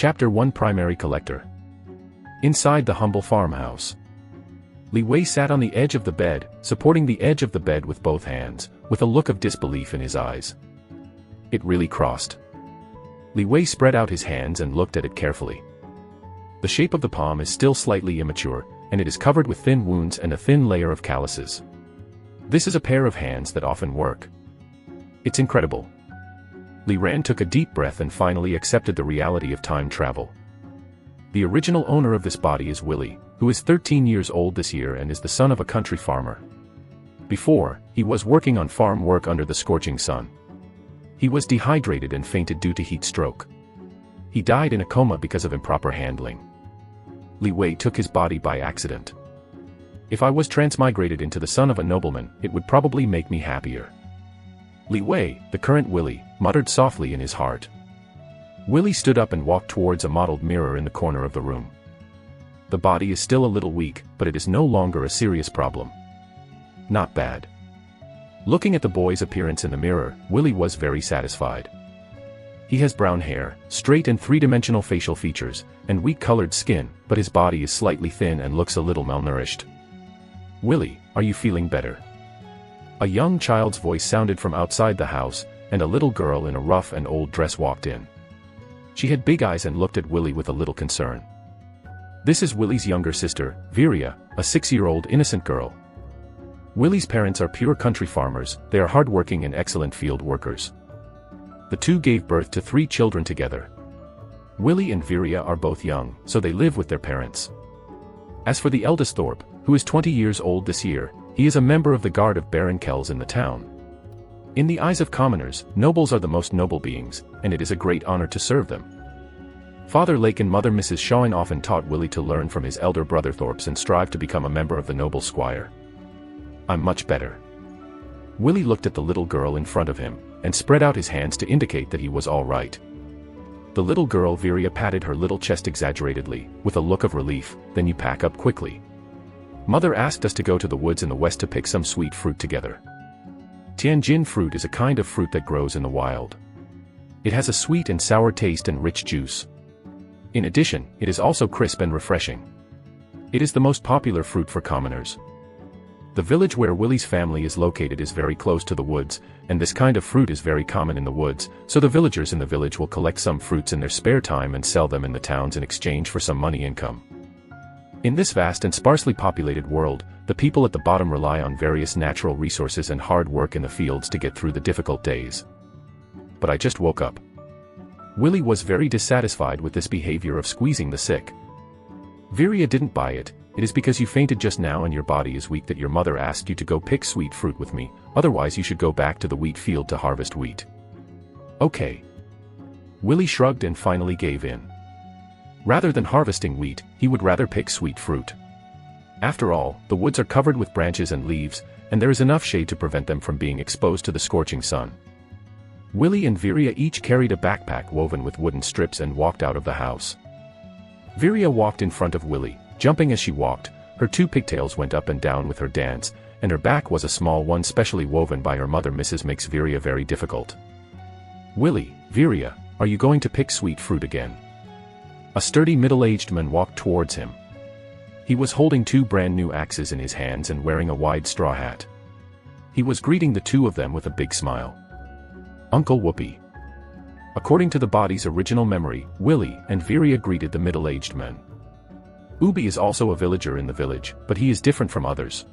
Chapter 1 Primary Collector. Inside the humble farmhouse. Li Wei sat on the edge of the bed, supporting the edge of the bed with both hands, with a look of disbelief in his eyes. It really crossed. Li Wei spread out his hands and looked at it carefully. The shape of the palm is still slightly immature, and it is covered with thin wounds and a thin layer of calluses. This is a pair of hands that often work. It's incredible. Li Ran took a deep breath and finally accepted the reality of time travel. The original owner of this body is Willie, who is 13 years old this year and is the son of a country farmer. Before, he was working on farm work under the scorching sun. He was dehydrated and fainted due to heat stroke. He died in a coma because of improper handling. Li Wei took his body by accident. If I was transmigrated into the son of a nobleman, it would probably make me happier. Li Wei, the current Willie, muttered softly in his heart. Willie stood up and walked towards a mottled mirror in the corner of the room. The body is still a little weak, but it is no longer a serious problem. Not bad. Looking at the boy's appearance in the mirror, Willie was very satisfied. He has brown hair, straight and three-dimensional facial features, and weak-colored skin, but his body is slightly thin and looks a little malnourished. Willie, are you feeling better? A young child's voice sounded from outside the house, and a little girl in a rough and old dress walked in. She had big eyes and looked at Willie with a little concern. This is Willie's younger sister, Viria, a 6-year-old innocent girl. Willie's parents are pure country farmers. They are hardworking and excellent field workers. The two gave birth to 3 children together. Willie and Viria are both young, so they live with their parents. As for the eldest Thorpe, who is 20 years old this year, he is a member of the guard of Baron Kells in the town. In the eyes of commoners, nobles are the most noble beings, and it is a great honor to serve them. Father Lake and Mother Mrs. Shawin often taught Willie to learn from his elder brother Thorpes and strive to become a member of the noble squire. I'm much better. Willie looked at the little girl in front of him, and spread out his hands to indicate that he was all right. The little girl Viria patted her little chest exaggeratedly, with a look of relief. Then you pack up quickly. Mother asked us to go to the woods in the west to pick some sweet fruit together. Tianjin fruit is a kind of fruit that grows in the wild. It has a sweet and sour taste and rich juice. In addition, it is also crisp and refreshing. It is the most popular fruit for commoners. The village where Willie's family is located is very close to the woods, and this kind of fruit is very common in the woods, so the villagers in the village will collect some fruits in their spare time and sell them in the towns in exchange for some money income. In this vast and sparsely populated world, the people at the bottom rely on various natural resources and hard work in the fields to get through the difficult days. But I just woke up. Willie was very dissatisfied with this behavior of squeezing the sick. Viria didn't buy it. It is because you fainted just now and your body is weak that your mother asked you to go pick sweet fruit with me, otherwise you should go back to the wheat field to harvest wheat. Okay. Willie shrugged and finally gave in. Rather than harvesting wheat, he would rather pick sweet fruit. After all, the woods are covered with branches and leaves, and there is enough shade to prevent them from being exposed to the scorching sun. Willie and Viria each carried a backpack woven with wooden strips and walked out of the house. Viria walked in front of Willie. Jumping as she walked, her 2 pigtails went up and down with her dance, and her back was a small one specially woven by her mother Mrs. makes Viria very difficult. Willie, Viria, are you going to pick sweet fruit again? A sturdy middle-aged man walked towards him. He was holding 2 brand new axes in his hands and wearing a wide straw hat. He was greeting the 2 of them with a big smile. Uncle Whoopi. According to the body's original memory, Willie and Viria greeted the middle-aged man. Ubi is also a villager in the village, but he is different from others.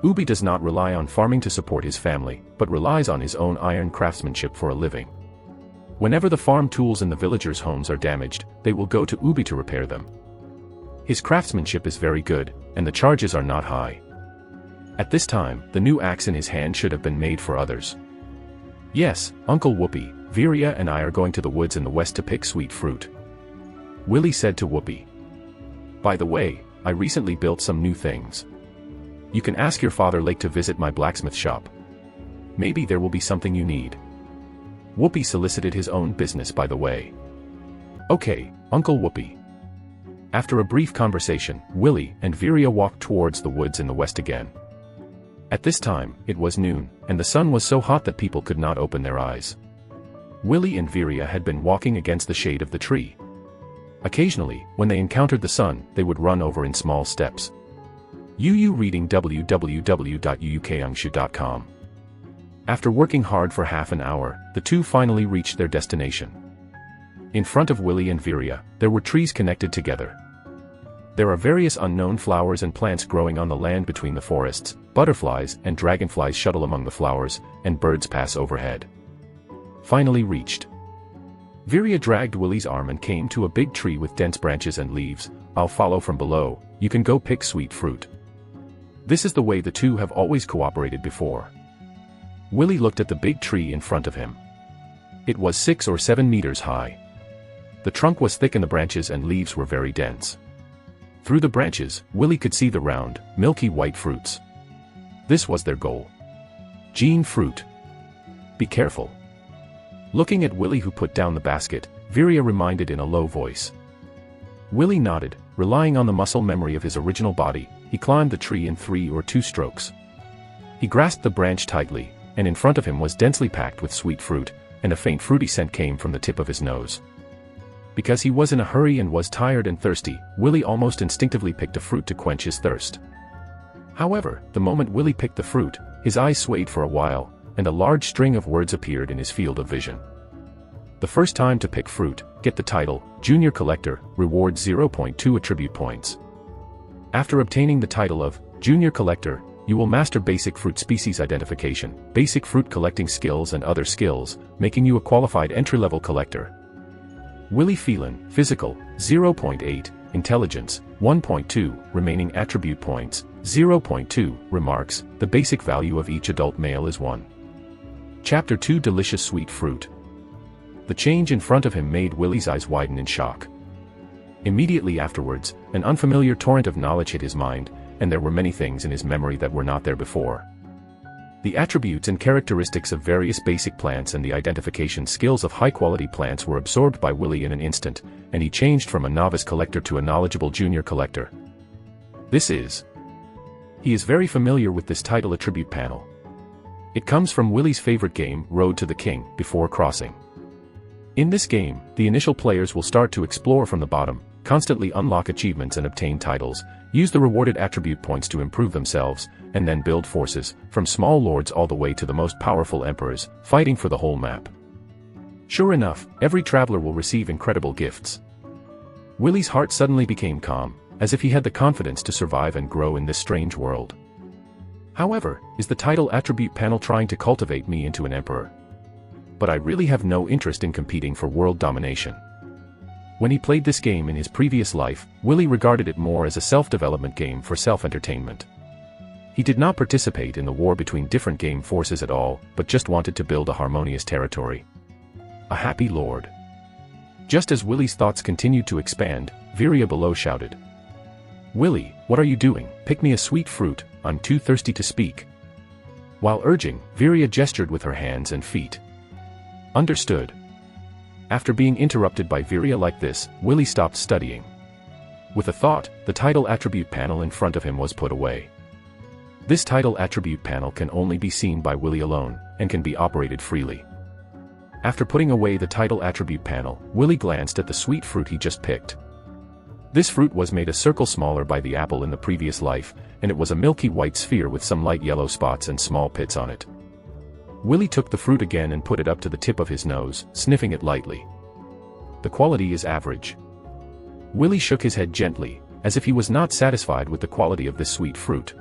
Ubi does not rely on farming to support his family, but relies on his own iron craftsmanship for a living. Whenever the farm tools in the villagers' homes are damaged, they will go to Ubi to repair them. His craftsmanship is very good, and the charges are not high. At this time, the new axe in his hand should have been made for others. Yes, Uncle Whoopi, Viria and I are going to the woods in the west to pick sweet fruit. Willie said to Whoopi. By the way, I recently built some new things. You can ask your father Lake to visit my blacksmith shop. Maybe there will be something you need. Whoopi solicited his own business by the way. Okay, Uncle Whoopi. After a brief conversation, Willie and Viria walked towards the woods in the west again. At this time, it was noon, and the sun was so hot that people could not open their eyes. Willie and Viria had been walking against the shade of the tree. Occasionally, when they encountered the sun, they would run over in small steps. Reading www.uukangshu.com. After working hard for half an hour, the two finally reached their destination. In front of Willy and Viria, there were trees connected together. There are various unknown flowers and plants growing on the land between the forests, butterflies and dragonflies shuttle among the flowers, and birds pass overhead. Finally reached. Viria dragged Willy's arm and came to a big tree with dense branches and leaves. I'll follow from below, you can go pick sweet fruit. This is the way the two have always cooperated before. Willy looked at the big tree in front of him. It was 6 or 7 meters high. The trunk was thick and the branches and leaves were very dense. Through the branches, Willy could see the round, milky white fruits. This was their goal. Gene fruit. Be careful. Looking at Willy, who put down the basket, Viria reminded in a low voice. Willy nodded, relying on the muscle memory of his original body. He climbed the tree in 3 or 2 strokes. He grasped the branch tightly, and in front of him was densely packed with sweet fruit, and a faint fruity scent came from the tip of his nose. Because he was in a hurry and was tired and thirsty, Willy almost instinctively picked a fruit to quench his thirst. However, the moment Willy picked the fruit, his eyes swayed for a while, and a large string of words appeared in his field of vision. The first time to pick fruit, get the title, Junior Collector, reward 0.2 attribute points. After obtaining the title of Junior Collector, you will master basic fruit species identification, basic fruit collecting skills and other skills, making you a qualified entry-level collector. Willy Phelan, Physical, 0.8, Intelligence, 1.2, remaining attribute points, 0.2, Remarks, the basic value of each adult male is 1. Chapter 2 Delicious Sweet Fruit. The change in front of him made Willy's eyes widen in shock. Immediately afterwards, an unfamiliar torrent of knowledge hit his mind, and there were many things in his memory that were not there before. The attributes and characteristics of various basic plants and the identification skills of high-quality plants were absorbed by Willy in an instant, and he changed from a novice collector to a knowledgeable junior collector. He is very familiar with this title attribute panel. It comes from Willy's favorite game, Road to the King, Before Crossing. In this game, the initial players will start to explore from the bottom, constantly unlock achievements and obtain titles, use the rewarded attribute points to improve themselves, and then build forces, from small lords all the way to the most powerful emperors, fighting for the whole map. Sure enough, every traveler will receive incredible gifts. Willy's heart suddenly became calm, as if he had the confidence to survive and grow in this strange world. However, is the title attribute panel trying to cultivate me into an emperor? But I really have no interest in competing for world domination. When he played this game in his previous life, Willy regarded it more as a self-development game for self-entertainment. He did not participate in the war between different game forces at all, but just wanted to build a harmonious territory. A happy lord. Just as Willy's thoughts continued to expand, Viria below shouted. Willy, what are you doing? Pick me a sweet fruit, I'm too thirsty to speak. While urging, Viria gestured with her hands and feet. Understood. After being interrupted by Viria like this, Willy stopped studying. With a thought, the title attribute panel in front of him was put away. This title attribute panel can only be seen by Willy alone, and can be operated freely. After putting away the title attribute panel, Willy glanced at the sweet fruit he just picked. This fruit was made a circle smaller by the apple in the previous life, and it was a milky white sphere with some light yellow spots and small pits on it. Willy took the fruit again and put it up to the tip of his nose, sniffing it lightly. The quality is average. Willy shook his head gently, as if he was not satisfied with the quality of this sweet fruit.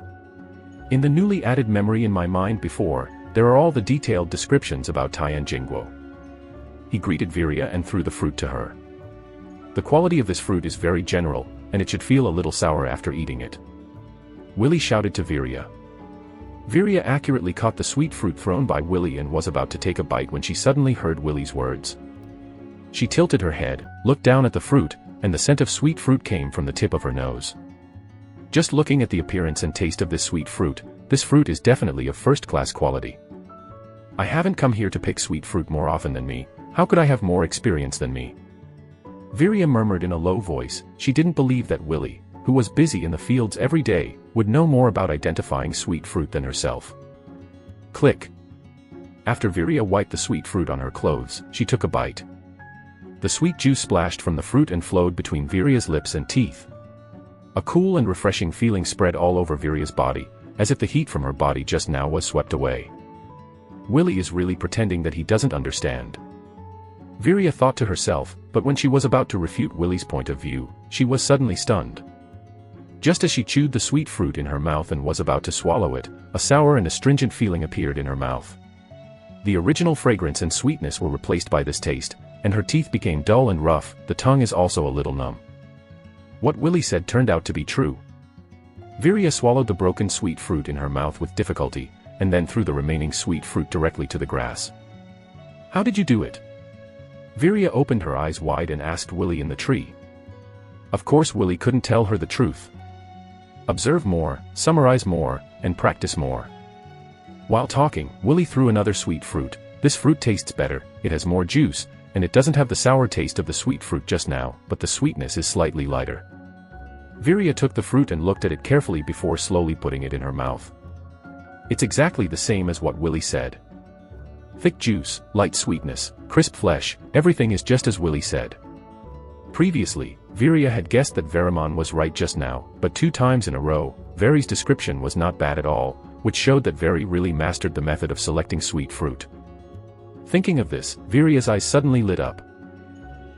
In the newly added memory in my mind before, there are all the detailed descriptions about Tian Jingguo. He greeted Viria and threw the fruit to her. The quality of this fruit is very general, and it should feel a little sour after eating it. Willy shouted to Viria. Viria accurately caught the sweet fruit thrown by Willy and was about to take a bite when she suddenly heard Willy's words. She tilted her head, looked down at the fruit, and the scent of sweet fruit came from the tip of her nose. Just looking at the appearance and taste of this fruit is definitely of first-class quality. I haven't come here to pick sweet fruit more often than me, how could I have more experience than me? Viria murmured in a low voice. She didn't believe that Willy, who was busy in the fields every day, would know more about identifying sweet fruit than herself. Click. After Viria wiped the sweet fruit on her clothes, she took a bite. The sweet juice splashed from the fruit and flowed between Viria's lips and teeth. A cool and refreshing feeling spread all over Viria's body, as if the heat from her body just now was swept away. Willie is really pretending that he doesn't understand. Viria thought to herself, but when she was about to refute Willie's point of view, she was suddenly stunned. Just as she chewed the sweet fruit in her mouth and was about to swallow it, a sour and astringent feeling appeared in her mouth. The original fragrance and sweetness were replaced by this taste, and her teeth became dull and rough. The tongue is also a little numb. What Willie said turned out to be true. Viria swallowed the broken sweet fruit in her mouth with difficulty, and then threw the remaining sweet fruit directly to the grass. "How did you do it?" Viria opened her eyes wide and asked Willie in the tree. Of course Willie couldn't tell her the truth. Observe more, summarize more, and practice more. While talking, Willie threw another sweet fruit. This fruit tastes better, it has more juice, and it doesn't have the sour taste of the sweet fruit just now, but the sweetness is slightly lighter. Viria took the fruit and looked at it carefully before slowly putting it in her mouth. It's exactly the same as what Willie said. Thick juice, light sweetness, crisp flesh, everything is just as Willie said. Previously, Viria had guessed that Verimon was right just now, but 2 times in a row, Veri's description was not bad at all, which showed that Veri really mastered the method of selecting sweet fruit. Thinking of this, Viria's eyes suddenly lit up.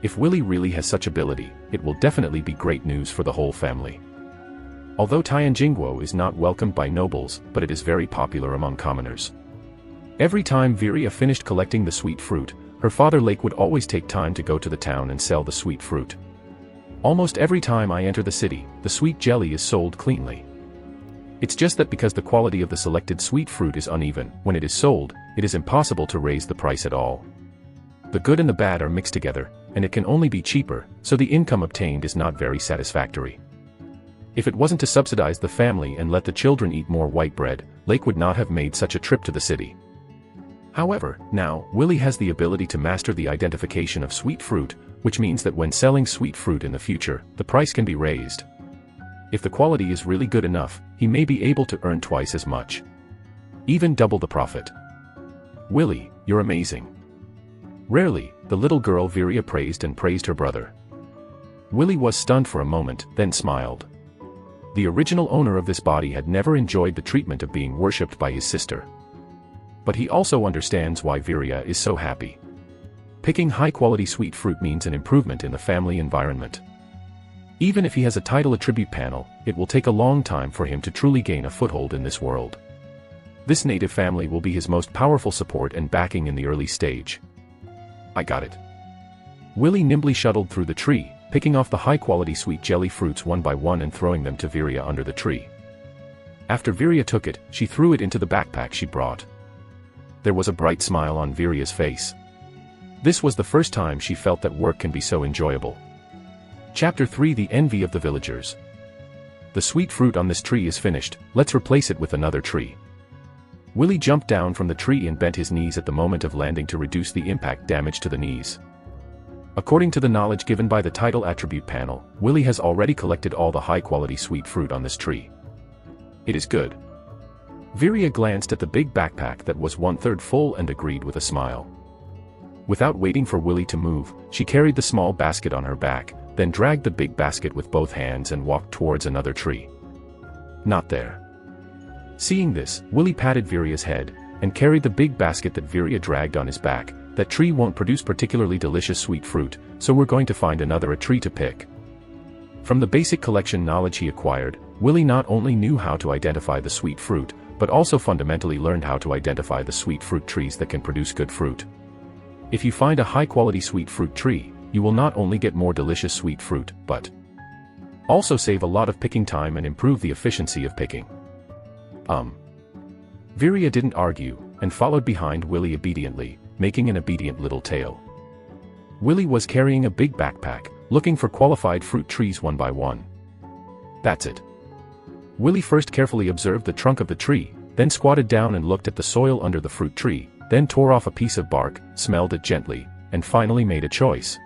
If Willie really has such ability, it will definitely be great news for the whole family. Although Tianjingguo is not welcomed by nobles, but it is very popular among commoners. Every time Viria finished collecting the sweet fruit, her father Lake would always take time to go to the town and sell the sweet fruit. Almost every time I enter the city, the sweet jelly is sold cleanly. It's just that because the quality of the selected sweet fruit is uneven, when it is sold, it is impossible to raise the price at all. The good and the bad are mixed together, and it can only be cheaper, so the income obtained is not very satisfactory. If it wasn't to subsidize the family and let the children eat more white bread, Lake would not have made such a trip to the city. However, now, Willie has the ability to master the identification of sweet fruit, which means that when selling sweet fruit in the future, the price can be raised. If the quality is really good enough, he may be able to earn twice as much. Even double the profit. Willie, you're amazing. Rarely, the little girl Viria praised her brother. Willie was stunned for a moment, then smiled. The original owner of this body had never enjoyed the treatment of being worshipped by his sister. But he also understands why Viria is so happy. Picking high-quality sweet fruit means an improvement in the family environment. Even if he has a title attribute panel, it will take a long time for him to truly gain a foothold in this world. This native family will be his most powerful support and backing in the early stage. I got it. Willie nimbly shuttled through the tree, picking off the high-quality sweet jelly fruits one by one and throwing them to Viria under the tree. After Viria took it, she threw it into the backpack she brought. There was a bright smile on Viria's face. This was the first time she felt that work can be so enjoyable. Chapter 3: The Envy of the Villagers. The sweet fruit on this tree is finished, let's replace it with another tree. Willie jumped down from the tree and bent his knees at the moment of landing to reduce the impact damage to the knees. According to the knowledge given by the title attribute panel, Willie has already collected all the high-quality sweet fruit on this tree. It is good. Viria glanced at the big backpack that was 1/3 full and agreed with a smile. Without waiting for Willie to move, she carried the small basket on her back, then dragged the big basket with both hands and walked towards another tree. Not there. Seeing this, Willie patted Viria's head, and carried the big basket that Viria dragged on his back. That tree won't produce particularly delicious sweet fruit, so we're going to find another tree to pick. From the basic collection knowledge he acquired, Willie not only knew how to identify the sweet fruit, but also fundamentally learned how to identify the sweet fruit trees that can produce good fruit. If you find a high-quality sweet fruit tree, you will not only get more delicious sweet fruit, but also save a lot of picking time and improve the efficiency of picking. Viria didn't argue, and followed behind Willie obediently, making an obedient little tail. Willie was carrying a big backpack, looking for qualified fruit trees one by one. That's it. Willie first carefully observed the trunk of the tree, then squatted down and looked at the soil under the fruit tree, then tore off a piece of bark, smelled it gently, and finally made a choice.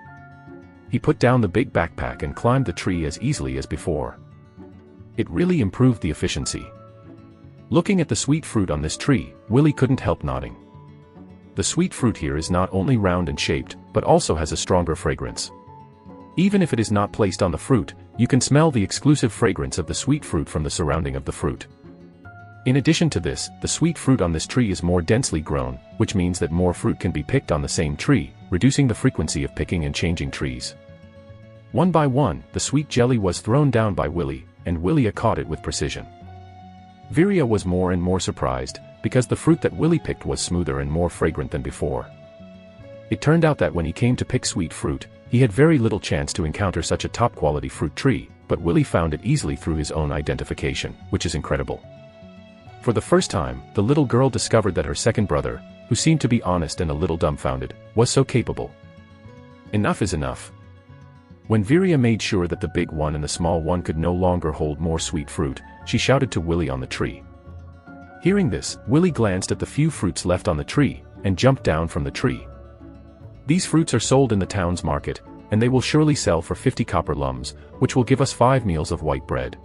He put down the big backpack and climbed the tree as easily as before. It really improved the efficiency. Looking at the sweet fruit on this tree, Willie couldn't help nodding. the sweet fruit here is not only round and shaped, but also has a stronger fragrance. Even if it is not placed on the fruit, you can smell the exclusive fragrance of the sweet fruit from the surrounding of the fruit. In addition to this, the sweet fruit on this tree is more densely grown, which means that more fruit can be picked on the same tree, reducing the frequency of picking and changing trees. One by one, the sweet jelly was thrown down by Willy, and Willy caught it with precision. Virya was more and more surprised, because the fruit that Willy picked was smoother and more fragrant than before. It turned out that when he came to pick sweet fruit, he had very little chance to encounter such a top-quality fruit tree, but Willy found it easily through his own identification, which is incredible. For the first time, the little girl discovered that her second brother, who seemed to be honest and a little dumbfounded, was so capable. Enough is enough. When Virya made sure that the big one and the small one could no longer hold more sweet fruit, she shouted to Willy on the tree. Hearing this, Willy glanced at the few fruits left on the tree, and jumped down from the tree. These fruits are sold in the town's market, and they will surely sell for 50 copper lums, which will give us 5 meals of white bread.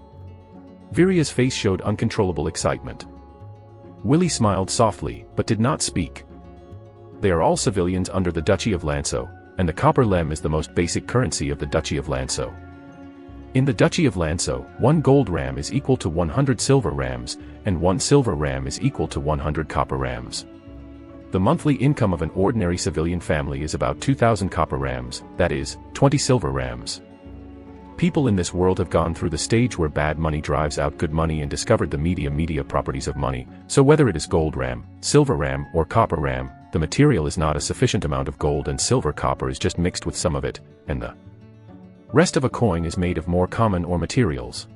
Virya's face showed uncontrollable excitement. Willy smiled softly, but did not speak. They are all civilians under the Duchy of Lanso, and the copper lem is the most basic currency of the Duchy of Lanso. In the Duchy of Lanso, 1 gold ram is equal to 100 silver rams, and 1 silver ram is equal to 100 copper rams. The monthly income of an ordinary civilian family is about 2,000 copper rams, that is, 20 silver rams. People in this world have gone through the stage where bad money drives out good money and discovered the media properties of money, so whether it is gold ram, silver ram, or copper ram, the material is not a sufficient amount of gold and silver. Copper is just mixed with some of it, and the rest of a coin is made of more common or materials.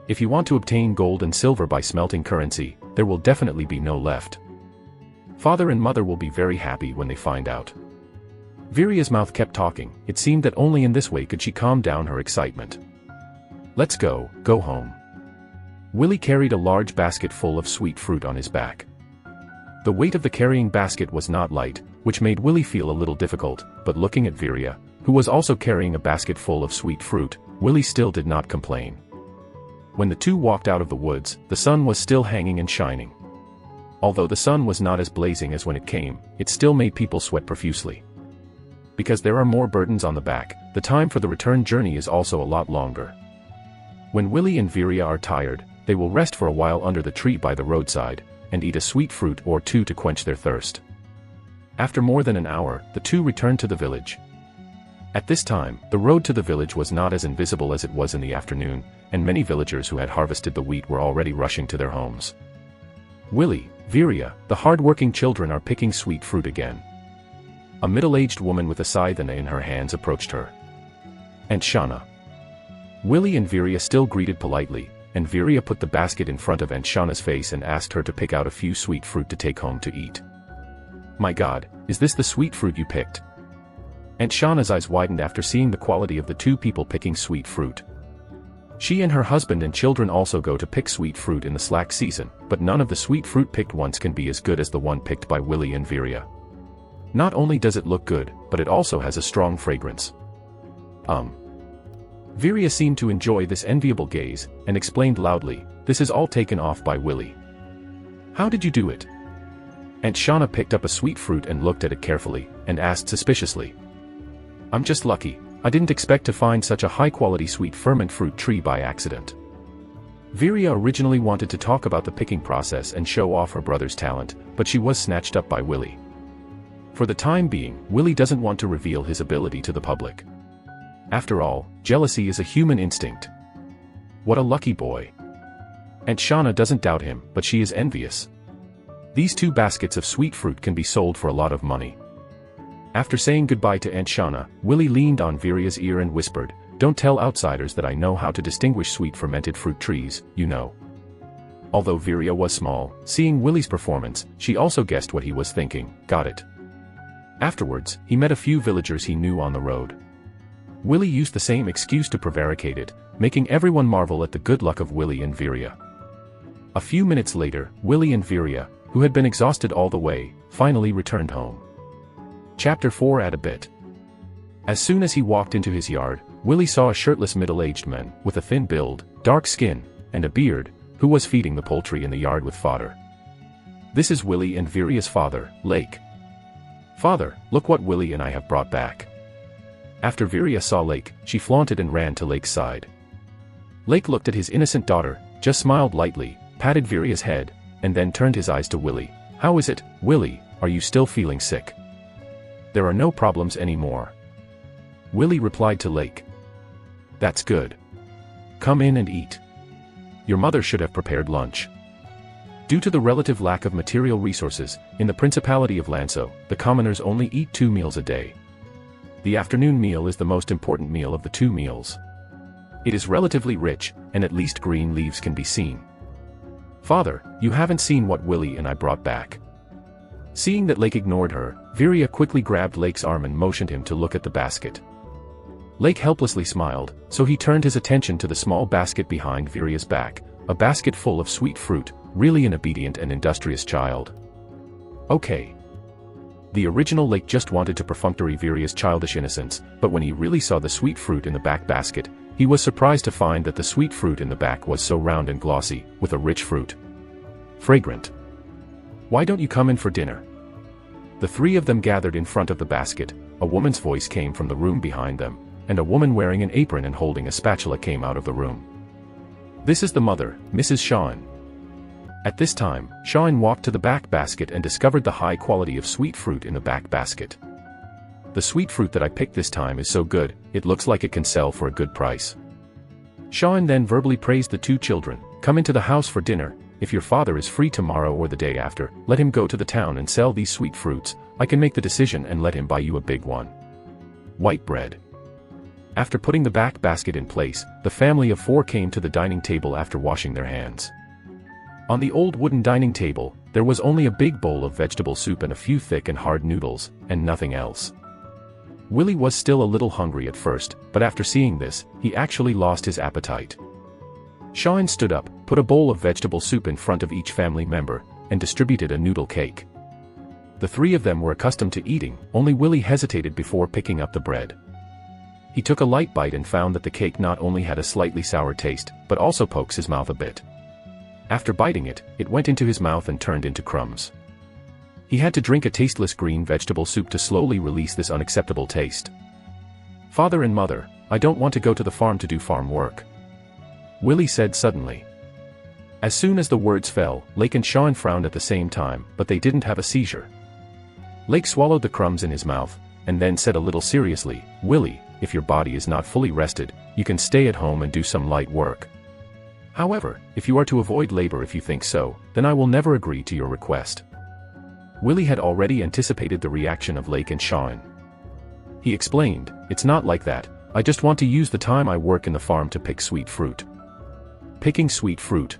If you want to obtain gold and silver by smelting currency, there will definitely be no left. Father and mother will be very happy when they find out. Virya's mouth kept talking. It seemed that only in this way could she calm down her excitement. Let's go home. Willy carried a large basket full of sweet fruit on his back. The weight of the carrying basket was not light, which made Willy feel a little difficult, but looking at Virya, who was also carrying a basket full of sweet fruit, Willy still did not complain. When the two walked out of the woods, the sun was still hanging and shining. Although the sun was not as blazing as when it came, it still made people sweat profusely. Because there are more burdens on the back, the time for the return journey is also a lot longer. When Willy and Virya are tired, they will rest for a while under the tree by the roadside, and eat a sweet fruit or two to quench their thirst. After more than an hour, the two returned to the village. At this time, the road to the village was not as invisible as it was in the afternoon, and many villagers who had harvested the wheat were already rushing to their homes. Willy, Virya, the hard-working children are picking sweet fruit again. A middle-aged woman with a scythe in her hands approached her. Aunt Shana. Willy and Virya still greeted politely, and Virya put the basket in front of Aunt Shana's face and asked her to pick out a few sweet fruit to take home to eat. My God, is this the sweet fruit you picked? Aunt Shana's eyes widened after seeing the quality of the two people picking sweet fruit. She and her husband and children also go to pick sweet fruit in the slack season, but none of the sweet fruit picked once can be as good as the one picked by Willy and Virya. Not only does it look good, but it also has a strong fragrance. Virya seemed to enjoy this enviable gaze, and explained loudly, this is all taken off by Willy. How did you do it? Aunt Shana picked up a sweet fruit and looked at it carefully, and asked suspiciously. I'm just lucky, I didn't expect to find such a high-quality sweet ferment fruit tree by accident. Virya originally wanted to talk about the picking process and show off her brother's talent, but she was snatched up by Willy. For the time being, Willy doesn't want to reveal his ability to the public. After all, jealousy is a human instinct. What a lucky boy. Aunt Shana doesn't doubt him, but she is envious. These 2 baskets of sweet fruit can be sold for a lot of money. After saying goodbye to Aunt Shana, Willy leaned on Virya's ear and whispered, don't tell outsiders that I know how to distinguish sweet fermented fruit trees, you know. Although Virya was small, seeing Willy's performance, she also guessed what he was thinking, got it. Afterwards, he met a few villagers he knew on the road. Willy used the same excuse to prevaricate it, making everyone marvel at the good luck of Willy and Virya. A few minutes later, Willy and Virya, who had been exhausted all the way, finally returned home. Chapter 4 Add a bit. As soon as he walked into his yard, Willy saw a shirtless middle-aged man, with a thin build, dark skin, and a beard, who was feeding the poultry in the yard with fodder. This is Willy and Virya's father, Lake. Father, look what Willie and I have brought back. After Virya saw Lake, she flaunted and ran to Lake's side. Lake looked at his innocent daughter, just smiled lightly, patted Virya's head, and then turned his eyes to Willie. How is it, Willie, are you still feeling sick? There are no problems anymore. Willie replied to Lake. That's good. Come in and eat. Your mother should have prepared lunch. Due to the relative lack of material resources, in the Principality of Lanso, the commoners only eat 2 meals a day. The afternoon meal is the most important meal of the 2 meals. It is relatively rich, and at least green leaves can be seen. Father, you haven't seen what Willie and I brought back. Seeing that Lake ignored her, Virya quickly grabbed Lake's arm and motioned him to look at the basket. Lake helplessly smiled, so he turned his attention to the small basket behind Virya's back, a basket full of sweet fruit, really an obedient and industrious child. Okay. The original Lake just wanted to perfunctory Virya's childish innocence, but when he really saw the sweet fruit in the back basket, he was surprised to find that the sweet fruit in the back was so round and glossy, with a rich fruit. Fragrant. Why don't you come in for dinner? The 3 of them gathered in front of the basket. A woman's voice came from the room behind them, and a woman wearing an apron and holding a spatula came out of the room. This is the mother, Mrs. Shawn. At this time, Shawn walked to the back basket and discovered the high quality of sweet fruit in the back basket. The sweet fruit that I picked this time is so good, it looks like it can sell for a good price. Shawn then verbally praised the 2 children. Come into the house for dinner. If your father is free tomorrow or the day after, let him go to the town and sell these sweet fruits. I can make the decision and let him buy you a big one. White bread. After putting the back basket in place, the family of 4 came to the dining table after washing their hands. On the old wooden dining table, there was only a big bowl of vegetable soup and a few thick and hard noodles, and nothing else. Willie was still a little hungry at first, but after seeing this, he actually lost his appetite. Shawn stood up, put a bowl of vegetable soup in front of each family member, and distributed a noodle cake. The 3 of them were accustomed to eating, only Willie hesitated before picking up the bread. He took a light bite and found that the cake not only had a slightly sour taste, but also pokes his mouth a bit. After biting it, it went into his mouth and turned into crumbs. He had to drink a tasteless green vegetable soup to slowly release this unacceptable taste. Father and Mother, I don't want to go to the farm to do farm work. Willie said suddenly. As soon as the words fell, Lake and Shawn frowned at the same time, but they didn't have a seizure. Lake swallowed the crumbs in his mouth, and then said a little seriously, Willie, if your body is not fully rested, you can stay at home and do some light work. However, if you are to avoid labor if you think so, then I will never agree to your request. Willie had already anticipated the reaction of Lake and Shawn. He explained, it's not like that, I just want to use the time I work in the farm to pick sweet fruit. Picking sweet fruit.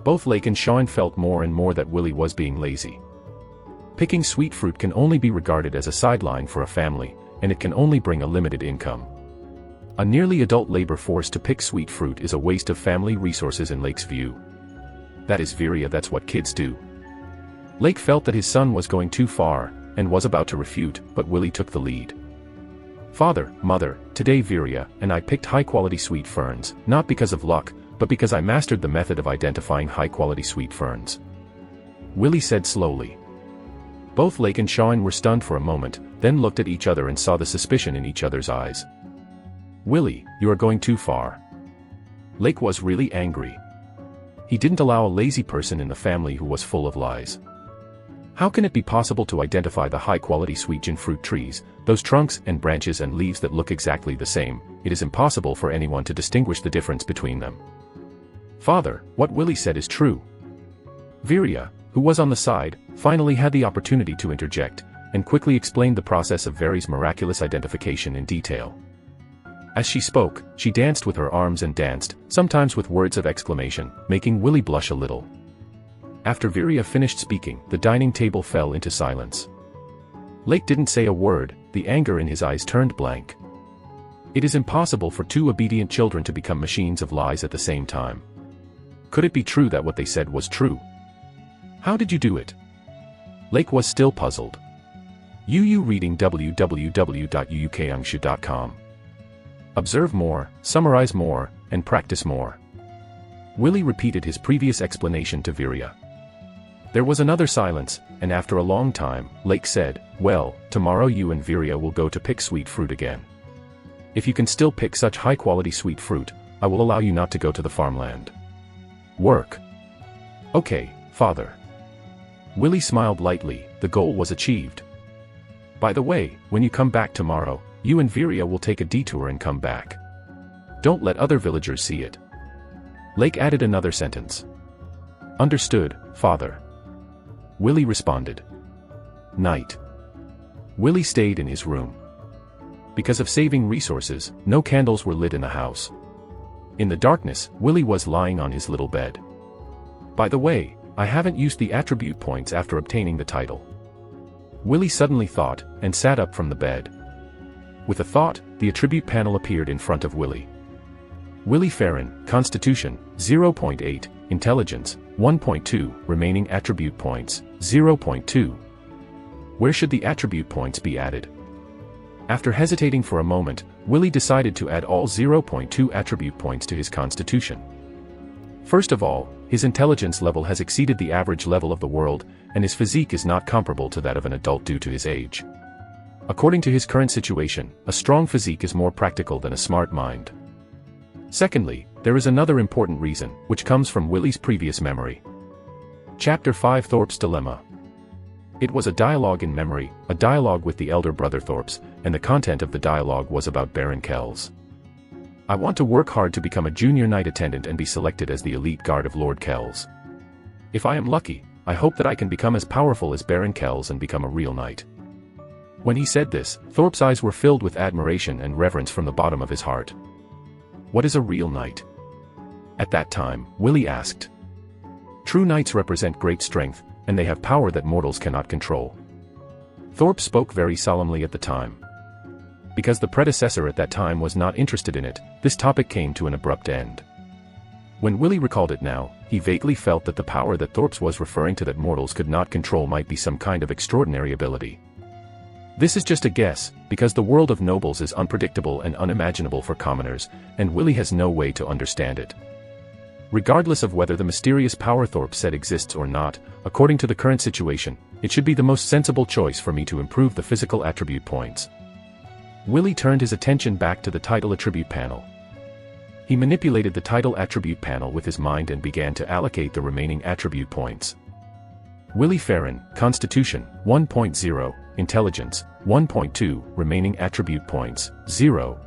Both Lake and Shawn felt more and more that Willie was being lazy. Picking sweet fruit can only be regarded as a sideline for a family, and it can only bring a limited income. A nearly adult labor force to pick sweet fruit is a waste of family resources in Lake's view. That is Virya, that's what kids do. Lake felt that his son was going too far, and was about to refute, but Willie took the lead. Father, Mother, today Virya and I picked high-quality sweet ferns, not because of luck, but because I mastered the method of identifying high-quality sweet ferns. Willie said slowly. Both Lake and Shawn were stunned for a moment, then looked at each other and saw the suspicion in each other's eyes. Willie, you are going too far. Lake was really angry. He didn't allow a lazy person in the family who was full of lies. How can it be possible to identify the high-quality sweet gin fruit trees, those trunks and branches and leaves that look exactly the same? It is impossible for anyone to distinguish the difference between them. Father, what Willie said is true. Virya, who was on the side, finally had the opportunity to interject, and quickly explained the process of Very's miraculous identification in detail. As she spoke, she danced with her arms and danced, sometimes with words of exclamation, making Willie blush a little. After Virya finished speaking, the dining table fell into silence. Lake didn't say a word, the anger in his eyes turned blank. It is impossible for 2 obedient children to become machines of lies at the same time. Could it be true that what they said was true? How did you do it? Lake was still puzzled. UU reading www.uukangshu.com. Observe more, summarize more, and practice more. Willie repeated his previous explanation to Virya. There was another silence, and after a long time, Lake said, "Well, tomorrow you and Virya will go to pick sweet fruit again. If you can still pick such high-quality sweet fruit, I will allow you not to go to the farmland. Work." "Okay, father." Willie smiled lightly. The goal was achieved. "By the way, when you come back tomorrow, you and Virya will take a detour and come back. Don't let other villagers see it." Lake added another sentence. "Understood, father." Willie responded. Night. Willie stayed in his room. Because of saving resources, no candles were lit in the house. In the darkness, Willie was lying on his little bed. "By the way, I haven't used the attribute points after obtaining the title." Willie suddenly thought, and sat up from the bed. With a thought, the attribute panel appeared in front of Willie. Willie Farron, Constitution, 0.8, Intelligence, 1.2, remaining attribute points, 0.2. Where should the attribute points be added? After hesitating for a moment, Willie decided to add all 0.2 attribute points to his Constitution. First of all, his intelligence level has exceeded the average level of the world, and his physique is not comparable to that of an adult due to his age. According to his current situation, a strong physique is more practical than a smart mind. Secondly, there is another important reason, which comes from Willie's previous memory. Chapter 5 Thorpe's Dilemma. It was a dialogue in memory, a dialogue with the elder brother Thorpe's, and the content of the dialogue was about Baron Kells. "I want to work hard to become a junior knight attendant and be selected as the elite guard of Lord Kells. If I am lucky, I hope that I can become as powerful as Baron Kells and become a real knight." When he said this, Thorpe's eyes were filled with admiration and reverence from the bottom of his heart. "What is a real knight?" At that time, Willie asked. "True knights represent great strength, and they have power that mortals cannot control." Thorpe spoke very solemnly at the time. Because the predecessor at that time was not interested in it, this topic came to an abrupt end. When Willie recalled it now, he vaguely felt that the power that Thorpe was referring to that mortals could not control might be some kind of extraordinary ability. This is just a guess, because the world of nobles is unpredictable and unimaginable for commoners, and Willie has no way to understand it. Regardless of whether the mysterious power Thorpe said exists or not, according to the current situation, it should be the most sensible choice for me to improve the physical attribute points. Willie turned his attention back to the title attribute panel. He manipulated the title attribute panel with his mind and began to allocate the remaining attribute points. Willie Farron, Constitution, 1.0, Intelligence, 1.2, remaining attribute points, 0.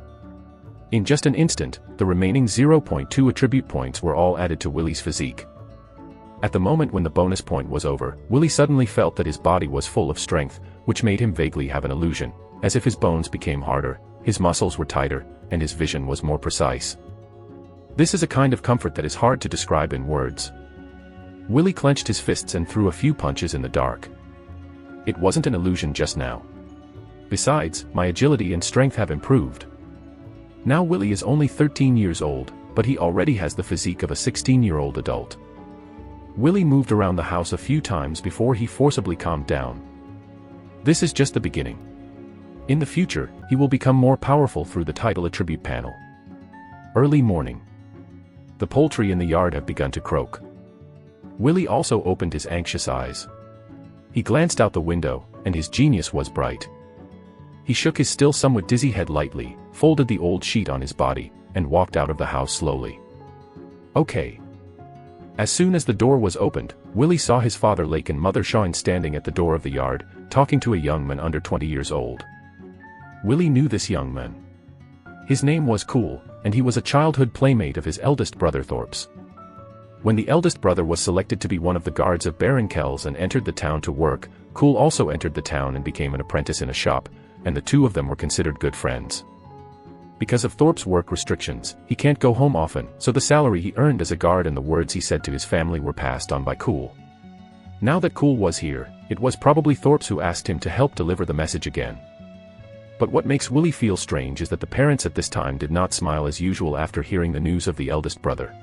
In just an instant, the remaining 0.2 attribute points were all added to Willie's physique. At the moment when the bonus point was over, Willie suddenly felt that his body was full of strength, which made him vaguely have an illusion, as if his bones became harder, his muscles were tighter, and his vision was more precise. This is a kind of comfort that is hard to describe in words. Willie clenched his fists and threw a few punches in the dark. It wasn't an illusion just now. Besides, my agility and strength have improved. Now Willie is only 13 years old, but he already has the physique of a 16-year-old adult. Willie moved around the house a few times before he forcibly calmed down. This is just the beginning. In the future, he will become more powerful through the title attribute panel. Early morning. The poultry in the yard have begun to croak. Willie also opened his anxious eyes. He glanced out the window, and his genius was bright. He shook his still somewhat dizzy head lightly, folded the old sheet on his body, and walked out of the house slowly. Okay. As soon as the door was opened, Willie saw his father Lake and mother Shine standing at the door of the yard, talking to a young man under 20 years old. Willie knew this young man. His name was Cool, and he was a childhood playmate of his eldest brother Thorpe's. When the eldest brother was selected to be one of the guards of Baron Kells and entered the town to work, Cool also entered the town and became an apprentice in a shop, and the two of them were considered good friends. Because of Thorpe's work restrictions, he can't go home often, so the salary he earned as a guard and the words he said to his family were passed on by Cool. Now that Cool was here, it was probably Thorpe's who asked him to help deliver the message again. But what makes Willie feel strange is that the parents at this time did not smile as usual after hearing the news of the eldest brother.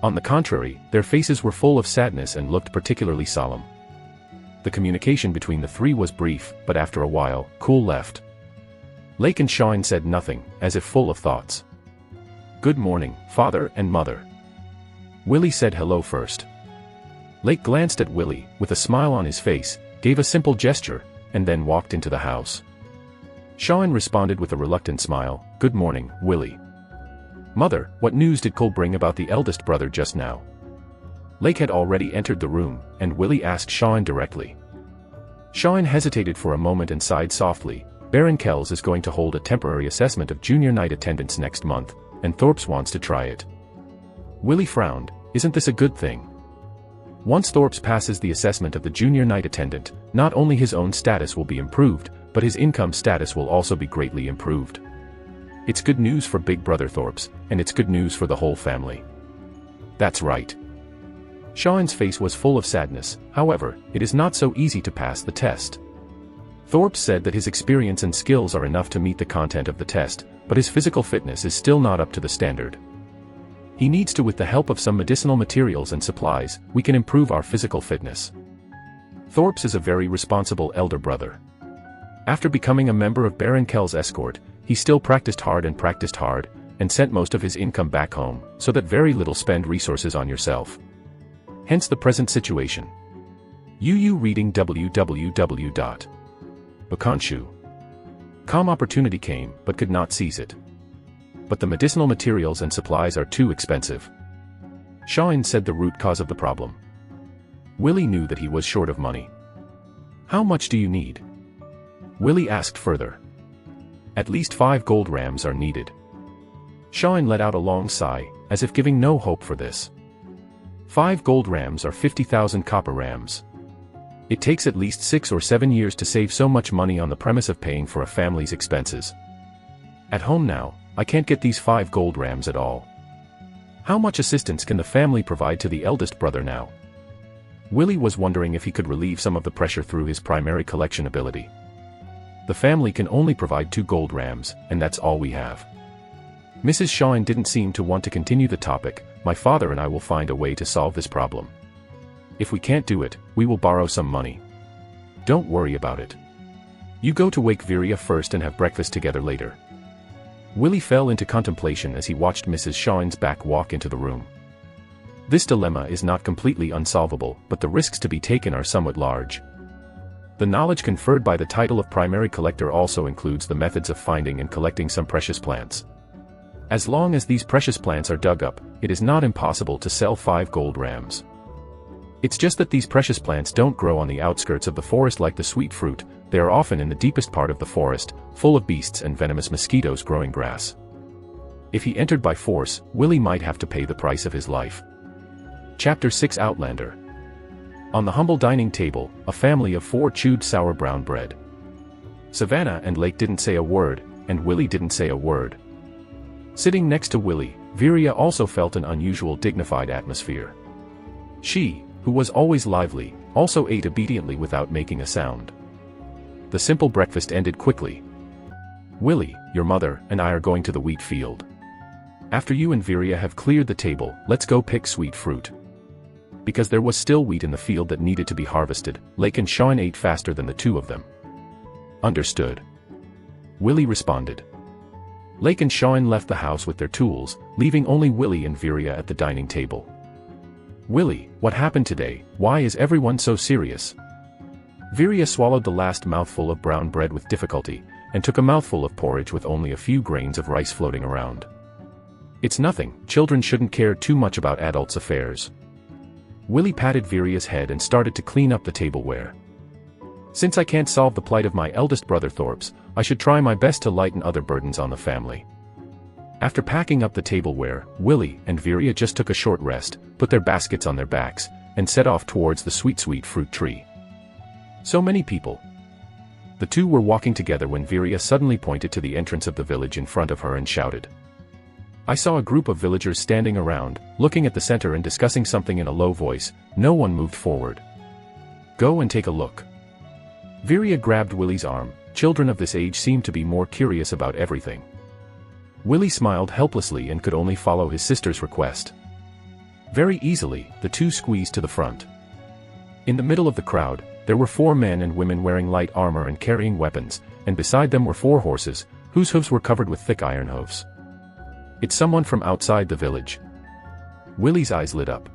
On the contrary, their faces were full of sadness and looked particularly solemn. The communication between the three was brief, but after a while, Cool left. Lake and Shine said nothing, as if full of thoughts. "Good morning, father and mother." Willie said hello first. Lake glanced at Willie, with a smile on his face, gave a simple gesture, and then walked into the house. Shaun responded with a reluctant smile, "Good morning, Willie." "Mother, what news did Cole bring about the eldest brother just now?" Lake had already entered the room, and Willie asked Shaun directly. Shaun hesitated for a moment and sighed softly. "Baron Kells is going to hold a temporary assessment of junior night attendance next month, and Thorpe's wants to try it." Willie frowned. "Isn't this a good thing? Once Thorpe's passes the assessment of the junior night attendant, not only his own status will be improved, but his income status will also be greatly improved. It's good news for Big Brother Thorpe's, and it's good news for the whole family." "That's right." Shaun's face was full of sadness. "However, it is not so easy to pass the test. Thorpe said that his experience and skills are enough to meet the content of the test, but his physical fitness is still not up to the standard. He needs to, with the help of some medicinal materials and supplies, we can improve our physical fitness. Thorpe's is a very responsible elder brother. After becoming a member of Baron Kell's escort, he still practiced hard, and sent most of his income back home, so that very little spend resources on yourself. Hence the present situation. UU reading www.Bakanshu.com opportunity came, but could not seize it. But the medicinal materials and supplies are too expensive. Shaun said the root cause of the problem. Willie knew that he was short of money. "How much do you need?" Willie asked further. "At least 5 gold rams are needed." Shaun let out a long sigh, as if giving no hope for this. 5 gold rams are 50,000 copper rams. It takes at least 6 or 7 years to save so much money on the premise of paying for a family's expenses. At home now, I can't get these 5 gold rams at all. How much assistance can the family provide to the eldest brother now? Willie was wondering if he could relieve some of the pressure through his primary collection ability. The family can only provide 2 gold rams, and that's all we have. Mrs. Shaun didn't seem to want to continue the topic. "My father and I will find a way to solve this problem. If we can't do it, we will borrow some money. Don't worry about it. You go to wake Viria first and have breakfast together later." Willie fell into contemplation as he watched Mrs. Shaun's back walk into the room. This dilemma is not completely unsolvable, but the risks to be taken are somewhat large. The knowledge conferred by the title of primary collector also includes the methods of finding and collecting some precious plants. As long as these precious plants are dug up, it is not impossible to sell 5 gold rams. It's just that these precious plants don't grow on the outskirts of the forest like the sweet fruit. They are often in the deepest part of the forest, full of beasts and venomous mosquitoes growing grass. If he entered by force, Willie might have to pay the price of his life. Chapter 6 Outlander. On the humble dining table, a family of 4 chewed sour brown bread. Savannah and Lake didn't say a word, and Willie didn't say a word. Sitting next to Willie, Viria also felt an unusual dignified atmosphere. She, who was always lively, also ate obediently without making a sound. The simple breakfast ended quickly. "Willie, your mother, and I are going to the wheat field. After you and Viria have cleared the table, let's go pick sweet fruit." Because there was still wheat in the field that needed to be harvested, Lake and Shaun ate faster than the two of them. "Understood," Willie responded. Lake and Shaun left the house with their tools, leaving only Willie and Viria at the dining table. "Willie, what happened today? Why is everyone so serious?" Viria swallowed the last mouthful of brown bread with difficulty, and took a mouthful of porridge with only a few grains of rice floating around. "It's nothing, children shouldn't care too much about adults' affairs." Willie patted Viria's head and started to clean up the tableware. "Since I can't solve the plight of my eldest brother Thorpe's, I should try my best to lighten other burdens on the family." After packing up the tableware, Willie and Viria just took a short rest, put their baskets on their backs, and set off towards the sweet fruit tree. So many people. The two were walking together when Viria suddenly pointed to the entrance of the village in front of her and shouted. I saw a group of villagers standing around, looking at the center and discussing something in a low voice. No one moved forward. "Go and take a look." Viria grabbed Willie's arm. Children of this age seem to be more curious about everything. Willie smiled helplessly and could only follow his sister's request. Very easily, the two squeezed to the front. In the middle of the crowd, there were 4 men and women wearing light armor and carrying weapons, and beside them were 4 horses, whose hooves were covered with thick iron hooves. "It's someone from outside the village." Willie's eyes lit up.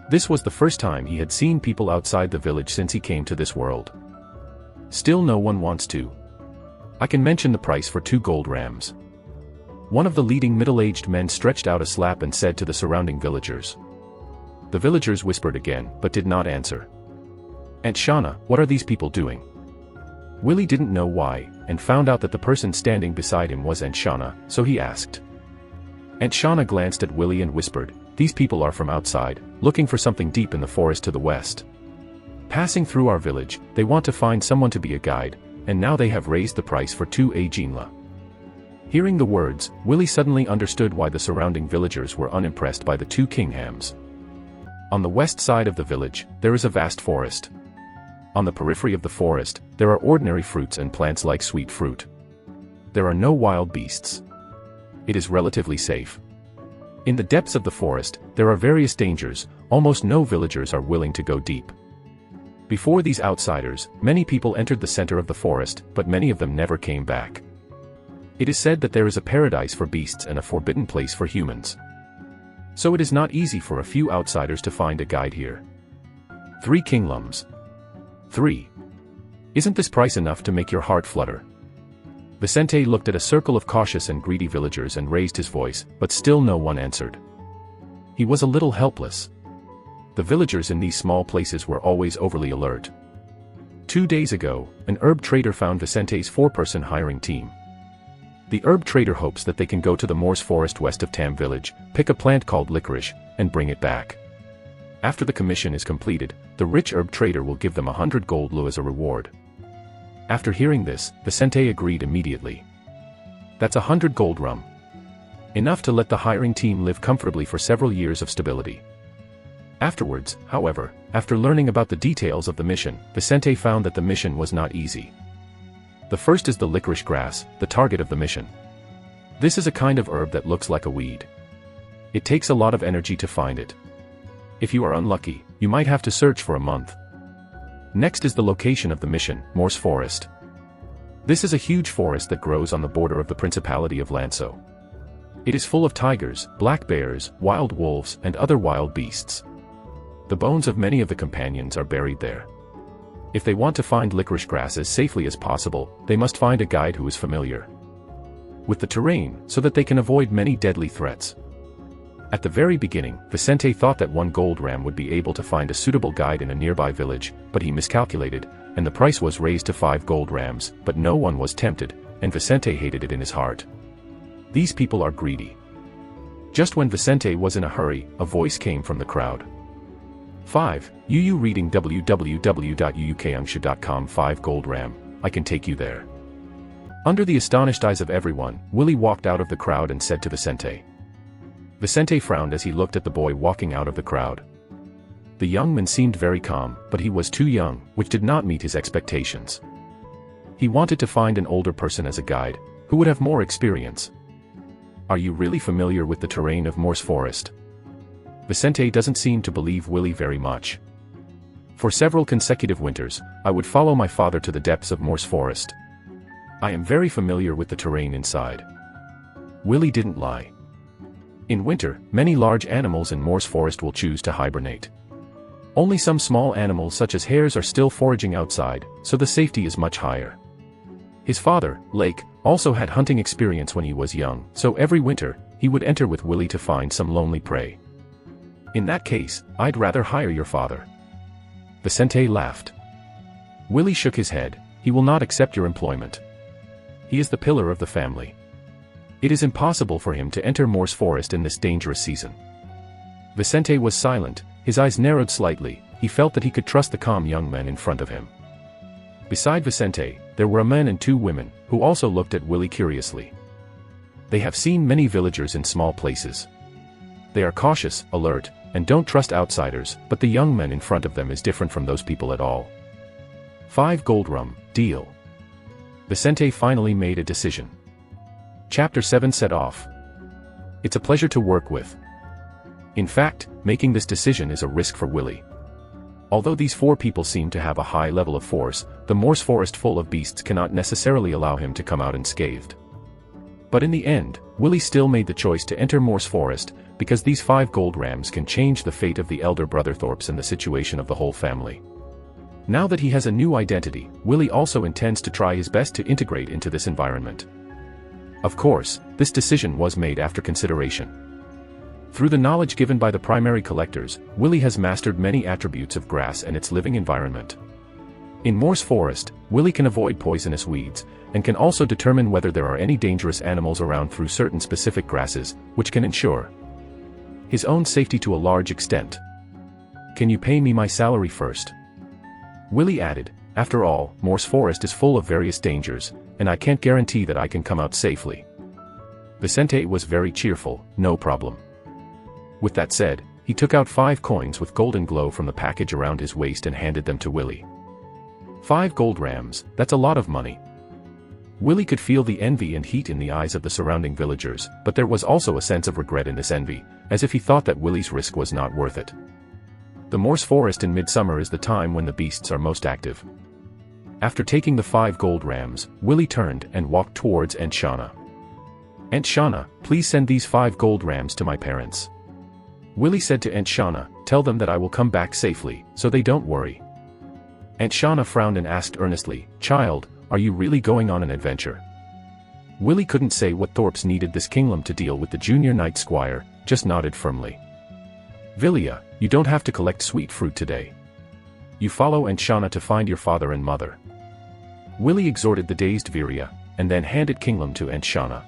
This was the first time he had seen people outside the village since he came to this world. Still no one wants to. I can mention the price for 2 gold rams. One of the leading middle-aged men stretched out a slab and said to the surrounding villagers. The villagers whispered again, but did not answer. Aunt Shauna, what are these people doing? Willie didn't know why, and found out that the person standing beside him was Aunt Shauna, so he asked. Aunt Shauna glanced at Willie and whispered, these people are from outside, looking for something deep in the forest to the west. Passing through our village, they want to find someone to be a guide, and now they have raised the price for 2 ajinla. Hearing the words, Willie suddenly understood why the surrounding villagers were unimpressed by the 2 kinghams. On the west side of the village, there is a vast forest. On the periphery of the forest, there are ordinary fruits and plants like sweet fruit. There are no wild beasts. It is relatively safe. In the depths of the forest, there are various dangers, almost no villagers are willing to go deep. Before these outsiders, many people entered the center of the forest, but many of them never came back. It is said that there is a paradise for beasts and a forbidden place for humans. So it is not easy for a few outsiders to find a guide here. 3 kinglums. 3. Isn't this price enough to make your heart flutter? Vicente looked at a circle of cautious and greedy villagers and raised his voice, but still no one answered. He was a little helpless. The villagers in these small places were always overly alert. 2 days ago, an herb trader found Vicente's 4-person hiring team. The herb trader hopes that they can go to the Morse forest west of Tam village, pick a plant called licorice, and bring it back. After the commission is completed, the rich herb trader will give them 100 gold lu as a reward. After hearing this, Vicente agreed immediately. That's 100 gold rum. Enough to let the hiring team live comfortably for several years of stability. Afterwards, however, after learning about the details of the mission, Vicente found that the mission was not easy. The first is the licorice grass, the target of the mission. This is a kind of herb that looks like a weed. It takes a lot of energy to find it. If you are unlucky, you might have to search for a month. Next is the location of the mission, Morse Forest. This is a huge forest that grows on the border of the Principality of Lanso. It is full of tigers, black bears, wild wolves, and other wild beasts. The bones of many of the companions are buried there. If they want to find licorice grass as safely as possible, they must find a guide who is familiar with the terrain, so that they can avoid many deadly threats. At the very beginning, Vicente thought that 1 gold ram would be able to find a suitable guide in a nearby village, but he miscalculated, and the price was raised to 5 gold rams, but no one was tempted, and Vicente hated it in his heart. These people are greedy. Just when Vicente was in a hurry, a voice came from the crowd. 5. You reading www.uukangsha.com 5 gold ram, I can take you there. Under the astonished eyes of everyone, Willie walked out of the crowd and said to Vicente. Vicente frowned as he looked at the boy walking out of the crowd. The young man seemed very calm, but he was too young, which did not meet his expectations. He wanted to find an older person as a guide, who would have more experience. Are you really familiar with the terrain of Morse Forest? Vicente doesn't seem to believe Willie very much. For several consecutive winters, I would follow my father to the depths of Morse Forest. I am very familiar with the terrain inside. Willie didn't lie. In winter, many large animals in Morse Forest will choose to hibernate. Only some small animals such as hares are still foraging outside, so the safety is much higher. His father, Lake, also had hunting experience when he was young, so every winter, he would enter with Willie to find some lonely prey. In that case, I'd rather hire your father. Vicente laughed. Willie shook his head. He will not accept your employment. He is the pillar of the family. It is impossible for him to enter Morse Forest in this dangerous season. Vicente was silent, his eyes narrowed slightly. He felt that he could trust the calm young man in front of him. Beside Vicente, there were a man and 2 women, who also looked at Willie curiously. They have seen many villagers in small places. They are cautious, alert, and don't trust outsiders, but the young man in front of them is different from those people at all. 5 gold rum, deal. Vicente finally made a decision. Chapter 7 set off. It's a pleasure to work with. In fact, making this decision is a risk for Willie. Although these 4 people seem to have a high level of force, the Morse Forest full of beasts cannot necessarily allow him to come out unscathed. But in the end, Willie still made the choice to enter Morse Forest, because these 5 gold rams can change the fate of the elder brother Thorpes and the situation of the whole family. Now that he has a new identity, Willie also intends to try his best to integrate into this environment. Of course, this decision was made after consideration. Through the knowledge given by the primary collectors, Willie has mastered many attributes of grass and its living environment. In Morse Forest, Willie can avoid poisonous weeds, and can also determine whether there are any dangerous animals around through certain specific grasses, which can ensure his own safety to a large extent. "Can you pay me my salary first?" Willie added, "After all, Morse Forest is full of various dangers, and I can't guarantee that I can come out safely." Vicente was very cheerful. "No problem." With that said, he took out 5 coins with golden glow from the package around his waist and handed them to Willie. 5 gold rams, that's a lot of money. Willie could feel the envy and heat in the eyes of the surrounding villagers, but there was also a sense of regret in this envy, as if he thought that Willie's risk was not worth it. The Morse Forest in midsummer is the time when the beasts are most active. After taking the 5 gold rams, Willie turned and walked towards Aunt Shauna. "Aunt Shauna, please send these 5 gold rams to my parents." Willie said to Aunt Shauna, "Tell them that I will come back safely, so they don't worry." Aunt Shauna frowned and asked earnestly, "Child, are you really going on an adventure?" Willie couldn't say what Thorpes needed this kingdom to deal with the junior knight squire, just nodded firmly. "Villia, you don't have to collect sweet fruit today. You follow Aunt Shauna to find your father and mother." Willie exhorted the dazed Viria, and then handed Kingdom to Aunt Shauna.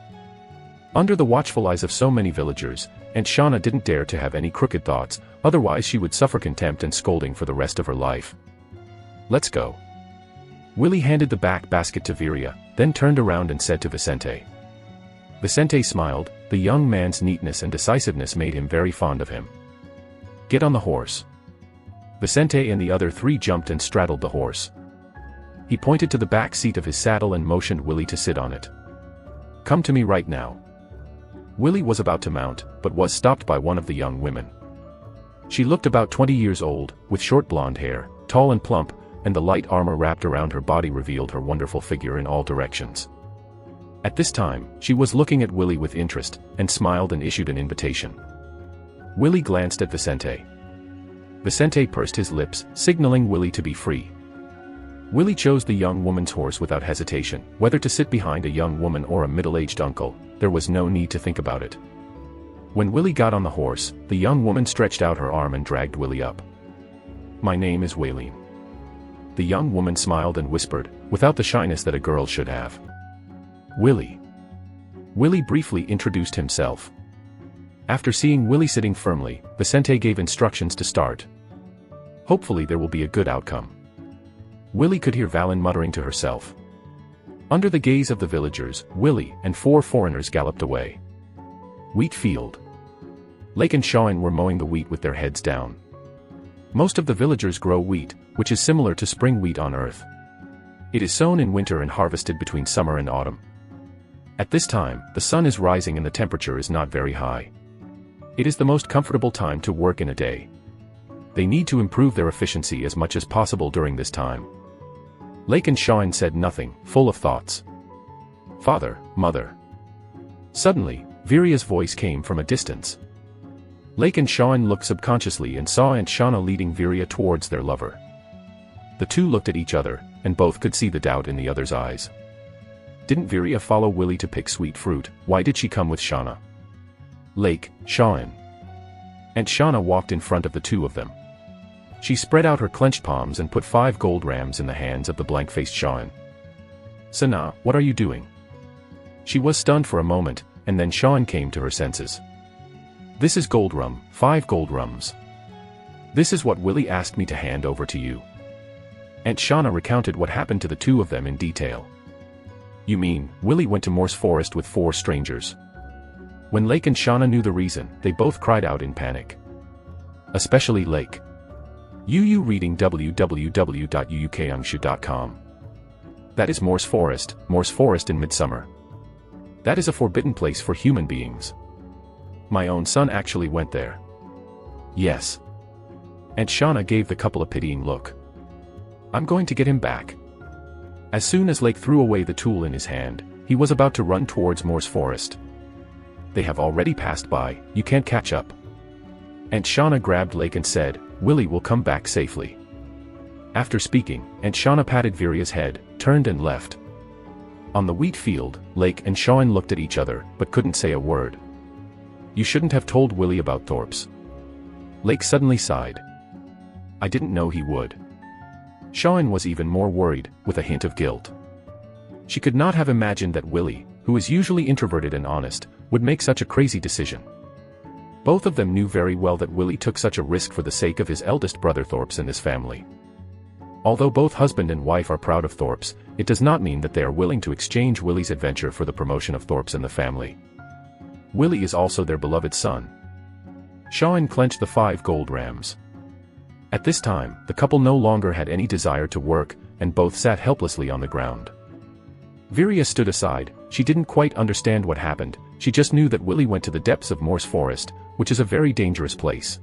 Under the watchful eyes of so many villagers, Aunt Shauna didn't dare to have any crooked thoughts, otherwise she would suffer contempt and scolding for the rest of her life. "Let's go." Willie handed the back basket to Viria, then turned around and said to Vicente. Vicente smiled. The young man's neatness and decisiveness made him very fond of him. "Get on the horse." Vicente and the other 3 jumped and straddled the horse. He pointed to the back seat of his saddle and motioned Willie to sit on it. "Come to me right now." Willie was about to mount, but was stopped by one of the young women. She looked about 20 years old, with short blonde hair, tall and plump, and the light armor wrapped around her body revealed her wonderful figure in all directions. At this time, she was looking at Willie with interest, and smiled and issued an invitation. Willie glanced at Vicente. Vicente pursed his lips, signaling Willie to be free. Willie chose the young woman's horse without hesitation. Whether to sit behind a young woman or a middle-aged uncle, there was no need to think about it. When Willie got on the horse, the young woman stretched out her arm and dragged Willie up. "My name is Waylene." The young woman smiled and whispered, without the shyness that a girl should have. "Willie." Willie briefly introduced himself. After seeing Willie sitting firmly, Vicente gave instructions to start. "Hopefully there will be a good outcome." Willie could hear Valen muttering to herself. Under the gaze of the villagers, Willie and 4 foreigners galloped away. Wheat field. Lake and Shawn were mowing the wheat with their heads down. Most of the villagers grow wheat, which is similar to spring wheat on Earth. It is sown in winter and harvested between summer and autumn. At this time, the sun is rising and the temperature is not very high. It is the most comfortable time to work in a day. They need to improve their efficiency as much as possible during this time. Lake and Shawn said nothing, full of thoughts. "Father, mother." Suddenly, Viria's voice came from a distance. Lake and Shawn looked subconsciously and saw Aunt Shauna leading Viria towards their lover. The 2 looked at each other, and both could see the doubt in the other's eyes. Didn't Viria follow Willie to pick sweet fruit? Why did she come with Shauna? Lake, Shawn. Aunt Shauna walked in front of the 2 of them. She spread out her clenched palms and put 5 gold rams in the hands of the blank-faced Shawn. "Sana, what are you doing?" She was stunned for a moment, and then Shawn came to her senses. "This is gold rum, 5 gold rums. This is what Willie asked me to hand over to you." Aunt Shauna recounted what happened to the 2 of them in detail. "You mean, Willie went to Morse Forest with 4 strangers?" When Lake and Shauna knew the reason, they both cried out in panic. Especially Lake. UU reading www.uukangshu.com. That is Morse Forest in midsummer. That is a forbidden place for human beings. My own son actually went there. Yes. Aunt Shauna gave the couple a pitying look. "I'm going to get him back." As soon as Lake threw away the tool in his hand, He was about to run towards Moore's forest. They have already passed by, you can't catch up. Aunt Shauna grabbed Lake and said, Willie will come back safely. After speaking, Aunt Shauna patted Viria's head, turned and left. On the wheat field, Lake and Shaun looked at each other, but couldn't say a word. You shouldn't have told Willie about Thorpe's. Lake suddenly sighed. I didn't know he would. Shaun was even more worried, with a hint of guilt. She could not have imagined that Willie, who is usually introverted and honest, would make such a crazy decision. Both of them knew very well that Willie took such a risk for the sake of his eldest brother Thorpe's and his family. Although both husband and wife are proud of Thorpe's, it does not mean that they are willing to exchange Willie's adventure for the promotion of Thorpe's and the family. Willie is also their beloved son. Shaun clenched the 5 gold rams. At this time, the couple no longer had any desire to work, and both sat helplessly on the ground. Viria stood aside. She didn't quite understand what happened, she just knew that Willie went to the depths of Moore's forest, which is a very dangerous place.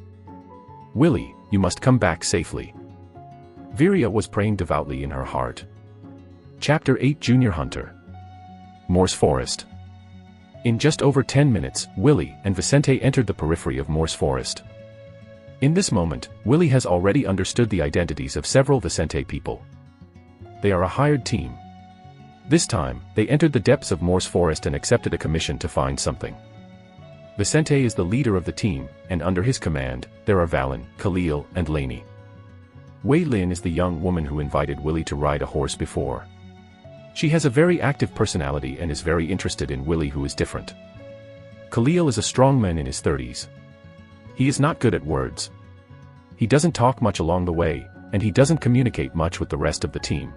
Willie, you must come back safely. Viria was praying devoutly in her heart. Chapter 8 Junior Hunter. Moore's forest. In just over 10 minutes, Willie and Vicente entered the periphery of Moore's forest. In this moment, Willie has already understood the identities of several Vicente people. They are a hired team. This time, they entered the depths of Moore's forest and accepted a commission to find something. Vicente is the leader of the team, and under his command, there are Valen, Khalil, and Lainey. Wei Lin is the young woman who invited Willie to ride a horse before. She has a very active personality and is very interested in Willie, who is different. Khalil is a strong man in his 30s. He is not good at words. He doesn't talk much along the way, and he doesn't communicate much with the rest of the team.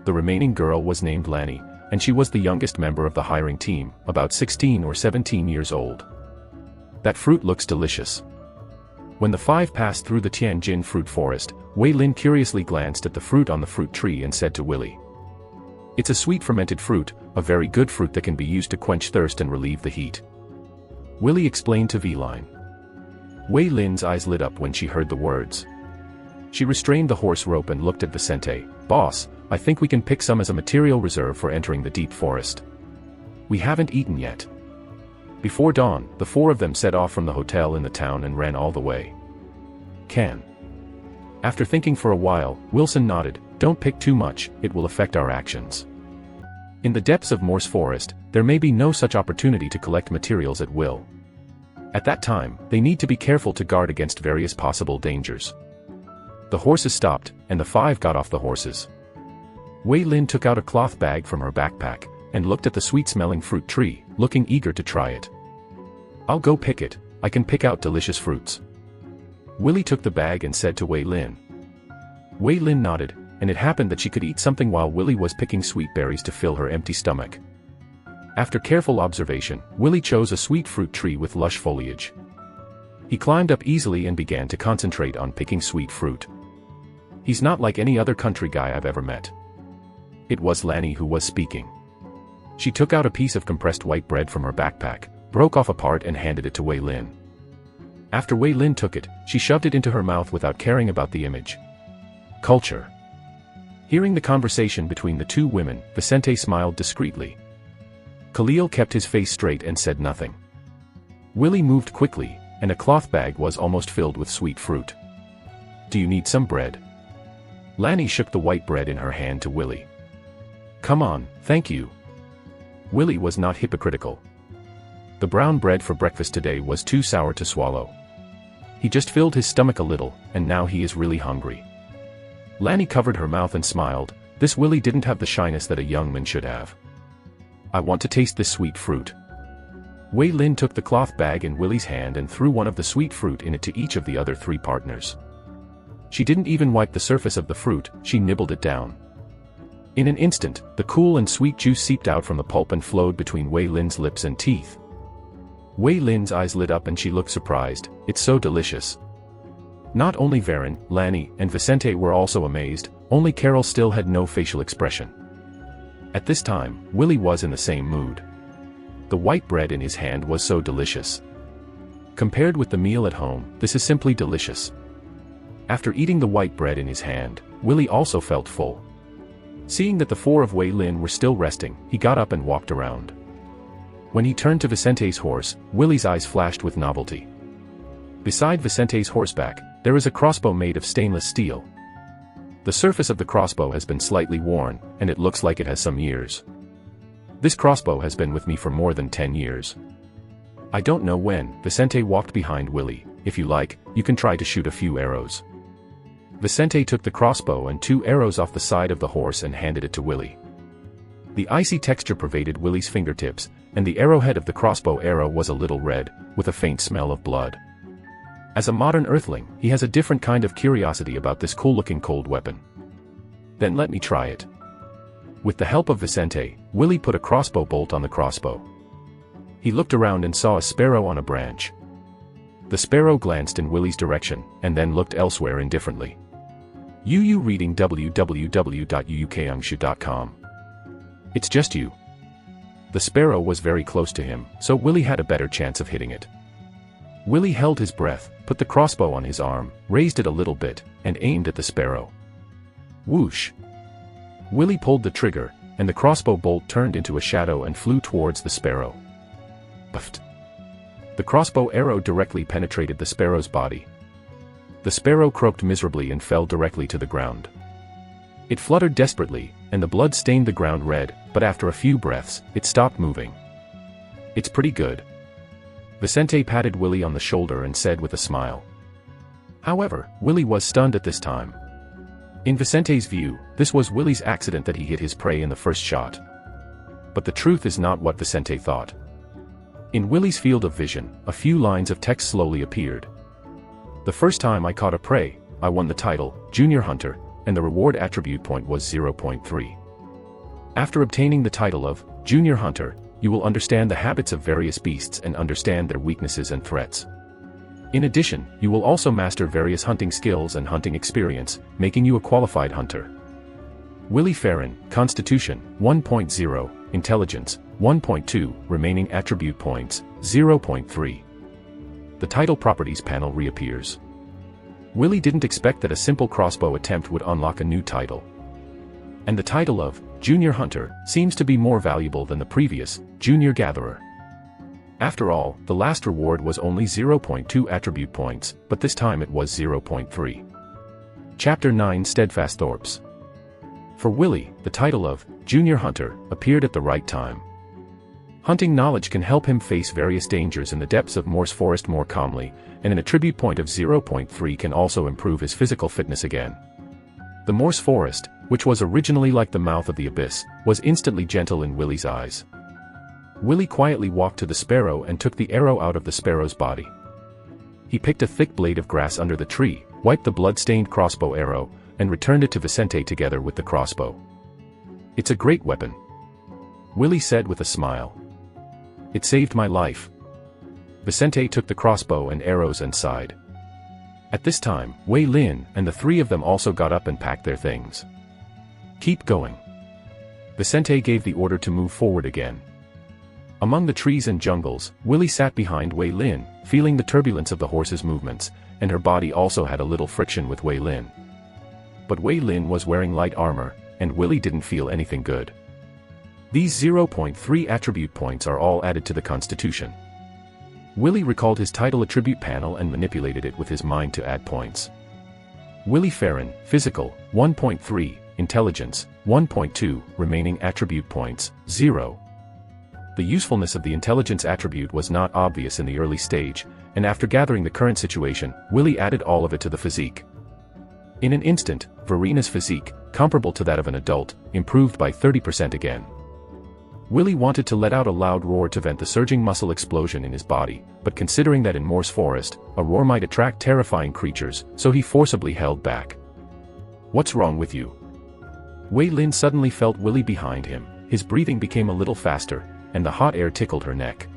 The remaining girl was named Lanny, and she was the youngest member of the hiring team, about 16 or 17 years old. That fruit looks delicious. When the 5 passed through the Tianjin fruit forest, Wei Lin curiously glanced at the fruit on the fruit tree and said to Willie, "It's a sweet fermented fruit, a very good fruit that can be used to quench thirst and relieve the heat." Willie explained to V-Line. Wei Lin's eyes lit up when she heard the words. She restrained the horse rope and looked at Vicente. "Boss, I think we can pick some as a material reserve for entering the deep forest. We haven't eaten yet." Before dawn, the 4 of them set off from the hotel in the town and ran all the way. Can. After thinking for a while, Wilson nodded. "Don't pick too much, it will affect our actions. In the depths of Moore's forest, there may be no such opportunity to collect materials at will. At that time, they need to be careful to guard against various possible dangers." The horses stopped, and the 5 got off the horses. Wei Lin took out a cloth bag from her backpack, and looked at the sweet-smelling fruit tree, looking eager to try it. "I'll go pick it, I can pick out delicious fruits." Willie took the bag and said to Wei Lin. Wei Lin nodded, and it happened that she could eat something while Willie was picking sweet berries to fill her empty stomach. After careful observation, Willie chose a sweet fruit tree with lush foliage. He climbed up easily and began to concentrate on picking sweet fruit. He's not like any other country guy I've ever met. It was Lanny who was speaking. She took out a piece of compressed white bread from her backpack, broke off a part and handed it to Wei Lin. After Wei Lin took it, she shoved it into her mouth without caring about the image. Culture. Hearing the conversation between the 2 women, Vicente smiled discreetly. Khalil kept his face straight and said nothing. Willie moved quickly, and a cloth bag was almost filled with sweet fruit. "Do you need some bread?" Lanny shook the white bread in her hand to Willie. "Come on, thank you." Willie was not hypocritical. The brown bread for breakfast today was too sour to swallow. He just filled his stomach a little, and now he is really hungry. Lanny covered her mouth and smiled. This Willie didn't have the shyness that a young man should have. "I want to taste this sweet fruit." Wei Lin took the cloth bag in Willie's hand and threw one of the sweet fruit in it to each of the other 3 partners. She didn't even wipe the surface of the fruit, she nibbled it down. In an instant, the cool and sweet juice seeped out from the pulp and flowed between Wei Lin's lips and teeth. Wei Lin's eyes lit up and she looked surprised. "It's so delicious." Not only Varen, Lanny, and Vicente were also amazed, only Carol still had no facial expression. At this time, Willie was in the same mood. The white bread in his hand was so delicious. Compared with the meal at home, this is simply delicious. After eating the white bread in his hand, Willie also felt full. Seeing that the four of Wei Lin were still resting, he got up and walked around. When he turned to Vicente's horse, Willy's eyes flashed with novelty. Beside Vicente's horseback, there is a crossbow made of stainless steel. The surface of the crossbow has been slightly worn, and it looks like it has some years. This crossbow has been with me for more than 10 years. I don't know when. Vicente walked behind Willy. If you like, you can try to shoot a few arrows. Vicente took the crossbow and 2 arrows off the side of the horse and handed it to Willy. The icy texture pervaded Willy's fingertips, and the arrowhead of the crossbow arrow was a little red, with a faint smell of blood. As a modern earthling, he has a different kind of curiosity about this cool-looking cold weapon. Then let me try it. With the help of Vicente, Willy put a crossbow bolt on the crossbow. He looked around and saw a sparrow on a branch. The sparrow glanced in Willy's direction, and then looked elsewhere indifferently. You reading www.uukangshu.com. It's just you. The sparrow was very close to him, so Willy had a better chance of hitting it. Willy held his breath, put the crossbow on his arm, raised it a little bit, and aimed at the sparrow. Whoosh! Willy pulled the trigger, and the crossbow bolt turned into a shadow and flew towards the sparrow. Puffed! The crossbow arrow directly penetrated the sparrow's body. The sparrow croaked miserably and fell directly to the ground. It fluttered desperately, and the blood stained the ground red, but after a few breaths, it stopped moving. It's pretty good. Vicente patted Willy on the shoulder and said with a smile. However, Willy was stunned at this time. In Vicente's view, this was Willy's accident that he hit his prey in the first shot. But the truth is not what Vicente thought. In Willy's field of vision, a few lines of text slowly appeared. The first time I caught a prey, I won the title, Junior Hunter, and the reward attribute point was 0.3. After obtaining the title of Junior Hunter, you will understand the habits of various beasts and understand their weaknesses and threats. In addition, you will also master various hunting skills and hunting experience, making you a qualified hunter. Willy Farron, Constitution, 1.0, Intelligence, 1.2, remaining attribute points, 0.3. The title properties panel reappears. Willy didn't expect that a simple crossbow attempt would unlock a new title. And the title of Junior Hunter seems to be more valuable than the previous, Junior Gatherer. After all, the last reward was only 0.2 attribute points, but this time it was 0.3. Chapter 9 Steadfast Thorps. For Willy, the title of Junior Hunter appeared at the right time. Hunting knowledge can help him face various dangers in the depths of Morse Forest more calmly, and an attribute point of 0.3 can also improve his physical fitness again. The Morse Forest, which was originally like the mouth of the abyss, was instantly gentle in Willy's eyes. Willy quietly walked to the sparrow and took the arrow out of the sparrow's body. He picked a thick blade of grass under the tree, wiped the blood-stained crossbow arrow, and returned it to Vicente together with the crossbow. It's a great weapon, Willy said with a smile. It saved my life. Vicente took the crossbow and arrows and sighed. At this time, Wei Lin and the 3 of them also got up and packed their things. Keep going. Vicente gave the order to move forward again. Among the trees and jungles, Willy sat behind Wei Lin, feeling the turbulence of the horse's movements, and her body also had a little friction with Wei Lin. But Wei Lin was wearing light armor, and Willy didn't feel anything good. These 0.3 attribute points are all added to the Constitution. Willy recalled his title attribute panel and manipulated it with his mind to add points. Willy Farron, Physical, 1.3, Intelligence, 1.2, remaining attribute points, 0. The usefulness of the intelligence attribute was not obvious in the early stage, and after gathering the current situation, Willy added all of it to the physique. In an instant, Verina's physique, comparable to that of an adult, improved by 30% again. Willy wanted to let out a loud roar to vent the surging muscle explosion in his body, but considering that in Morse Forest, a roar might attract terrifying creatures, so he forcibly held back. What's wrong with you? Wei Lin suddenly felt Willy behind him, his breathing became a little faster, and the hot air tickled her neck.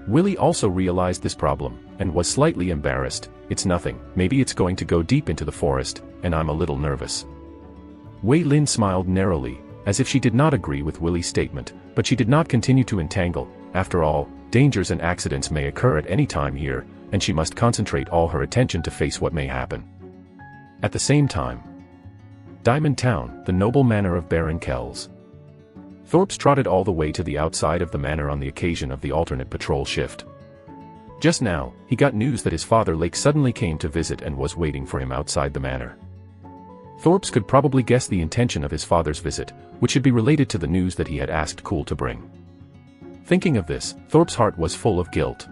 Willy also realized this problem, and was slightly embarrassed. It's nothing, maybe it's going to go deep into the forest, and I'm a little nervous. Wei Lin smiled narrowly, as if she did not agree with Willy's statement, but she did not continue to entangle. After all, dangers and accidents may occur at any time here, and she must concentrate all her attention to face what may happen. At the same time, Diamond Town, the noble manor of Baron Kells. Thorps trotted all the way to the outside of the manor on the occasion of the alternate patrol shift. Just now, he got news that his father Lake suddenly came to visit and was waiting for him outside the manor. Thorps could probably guess the intention of his father's visit, which should be related to the news that he had asked Cool to bring. Thinking of this, Thorps' heart was full of guilt.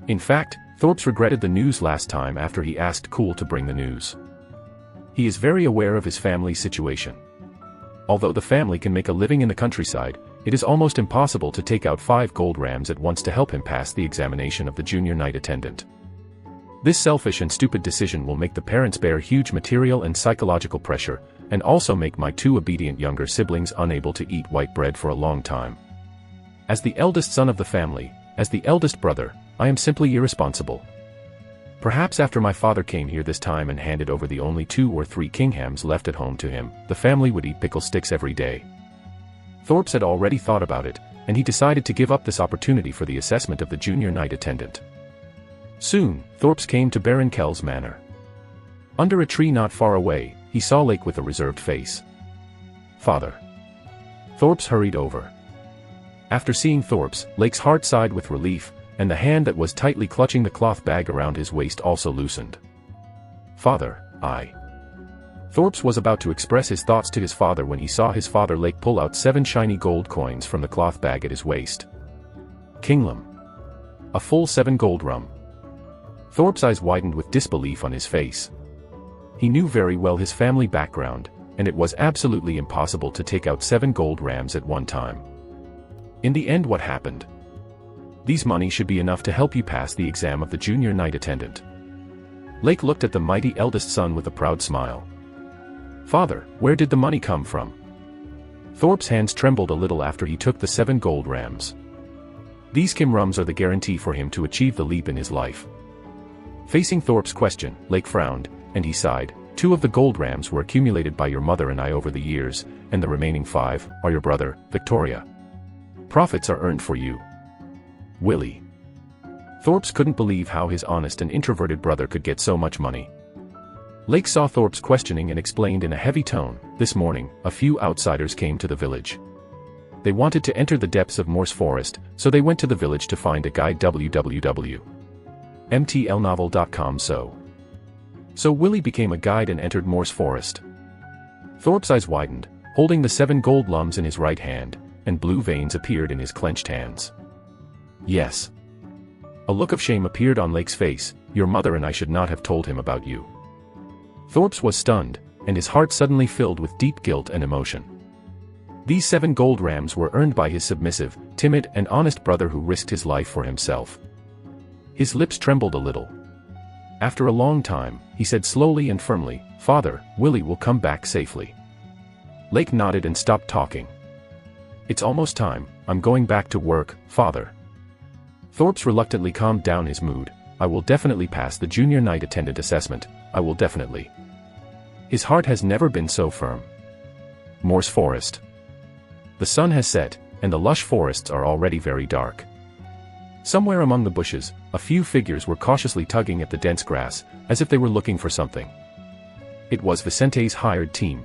In fact, Thorps regretted the news last time after he asked Cool to bring the news. He is very aware of his family's situation. Although the family can make a living in the countryside, it is almost impossible to take out 5 gold rams at once to help him pass the examination of the junior knight attendant. This selfish and stupid decision will make the parents bear huge material and psychological pressure, and also make my 2 obedient younger siblings unable to eat white bread for a long time. As the eldest son of the family, as the eldest brother, I am simply irresponsible. Perhaps after my father came here this time and handed over the only 2 or 3 kinghams left at home to him, the family would eat pickle sticks every day. Thorps had already thought about it, and he decided to give up this opportunity for the assessment of the junior knight attendant. Soon, Thorps came to Baron Kells' manor. Under a tree not far away, he saw Lake with a reserved face. "Father." Thorps hurried over. After seeing Thorps, Lake's heart sighed with relief, and the hand that was tightly clutching the cloth bag around his waist also loosened. "Father, I..." Thorps was about to express his thoughts to his father when he saw his father Lake pull out 7 shiny gold coins from the cloth bag at his waist. "Kinglum. A full 7 gold rum." Thorps' eyes widened with disbelief on his face. He knew very well his family background, and it was absolutely impossible to take out 7 gold rams at one time. In the end, what happened? "These money should be enough to help you pass the exam of the junior knight attendant." Lake looked at the mighty eldest son with a proud smile. "Father, where did the money come from?" Thorps' hands trembled a little after he took the 7 gold rams. These Kim rums are the guarantee for him to achieve the leap in his life. Facing Thorps' question, Lake frowned, and he sighed. 2 of the gold rams were accumulated by your mother and I over the years, and the remaining 5 are your brother, Victoria. Profits are earned for you. Willie. Thorps couldn't believe how his honest and introverted brother could get so much money. Lake saw Thorps questioning and explained in a heavy tone, "This morning, a few outsiders came to the village. They wanted to enter the depths of Morse Forest, so they went to the village to find a guide www.mtlnovel.com So Willie became a guide and entered Morse Forest." Thorps' eyes widened, holding the 7 gold lums in his right hand, and blue veins appeared in his clenched hands. "Yes." A look of shame appeared on Lake's face. "Your mother and I should not have told him about you." Thorps was stunned, and his heart suddenly filled with deep guilt and emotion. These 7 gold rams were earned by his submissive, timid and honest brother who risked his life for himself. His lips trembled a little. After a long time, he said slowly and firmly, "Father, Willie will come back safely." Lake nodded and stopped talking. "It's almost time, I'm going back to work, Father." Thorps reluctantly calmed down his mood. "I will definitely pass the junior knight attendant assessment, I will definitely." His heart has never been so firm. Morse Forest. The sun has set, and the lush forests are already very dark. Somewhere among the bushes, a few figures were cautiously tugging at the dense grass, as if they were looking for something. It was Vicente's hired team.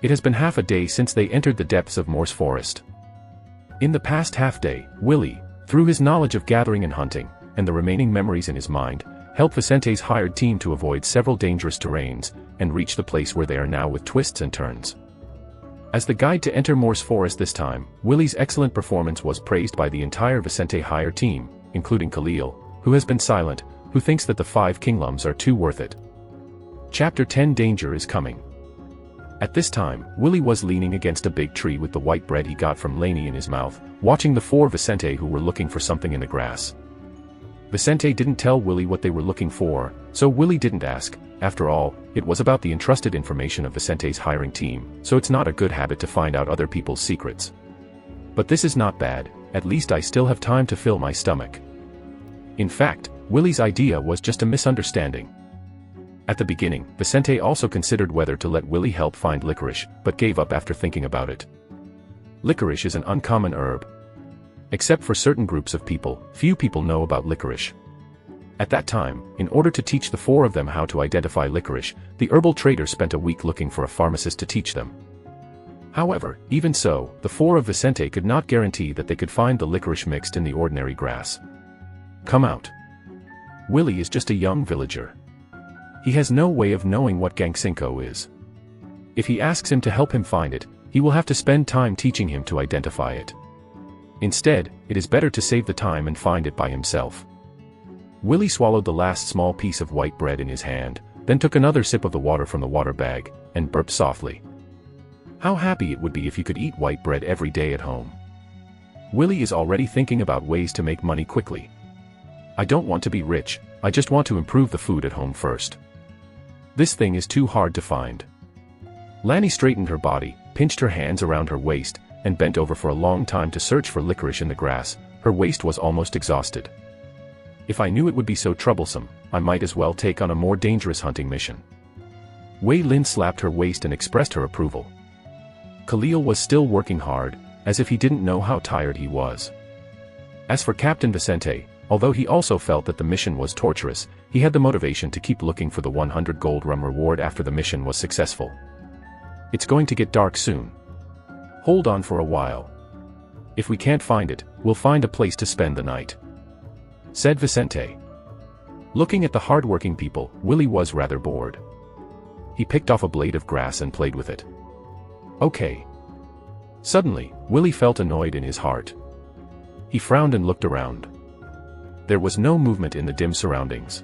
It has been half a day since they entered the depths of Morse Forest. In the past half day, Willie, through his knowledge of gathering and hunting, and the remaining memories in his mind, helped Vicente's hired team to avoid several dangerous terrains, and reach the place where they are now with twists and turns. As the guide to enter Morse Forest this time, Willie's excellent performance was praised by the entire Vicente hire team, including Khalil, who has been silent, who thinks that the 5 kinglums are too worth it. Chapter 10 Danger is coming. At this time, Willie was leaning against a big tree with the white bread he got from Laney in his mouth, watching the 4 Vicente who were looking for something in the grass. Vicente didn't tell Willie what they were looking for, so Willie didn't ask. After all, it was about the entrusted information of Vicente's hiring team, so it's not a good habit to find out other people's secrets. But this is not bad, at least I still have time to fill my stomach. In fact, Willie's idea was just a misunderstanding. At the beginning, Vicente also considered whether to let Willie help find licorice, but gave up after thinking about it. Licorice is an uncommon herb. Except for certain groups of people, few people know about licorice. At that time, in order to teach the four of them how to identify licorice, the herbal trader spent a week looking for a pharmacist to teach them. However, even so, the four of Vicente could not guarantee that they could find the licorice mixed in the ordinary grass. Come out. Willie is just a young villager. He has no way of knowing what Gangsinko is. If he asks him to help him find it, he will have to spend time teaching him to identify it. Instead, it is better to save the time and find it by himself. Willie swallowed the last small piece of white bread in his hand, then took another sip of the water from the water bag, and burped softly. How happy it would be if he could eat white bread every day at home. Willie is already thinking about ways to make money quickly. I don't want to be rich, I just want to improve the food at home first. This thing is too hard to find. Lanny straightened her body, pinched her hands around her waist, and bent over for a long time to search for licorice in the grass. Her waist was almost exhausted. If I knew it would be so troublesome, I might as well take on a more dangerous hunting mission. Wei Lin slapped her waist and expressed her approval. Khalil was still working hard, as if he didn't know how tired he was. As for Captain Vicente, although he also felt that the mission was torturous, he had the motivation to keep looking for the 100 gold rum reward after the mission was successful. It's going to get dark soon. Hold on for a while. If we can't find it, we'll find a place to spend the night," said Vicente. Looking at the hard-working people, Willie was rather bored. He picked off a blade of grass and played with it. Okay. Suddenly, Willie felt annoyed in his heart. He frowned and looked around. There was no movement in the dim surroundings.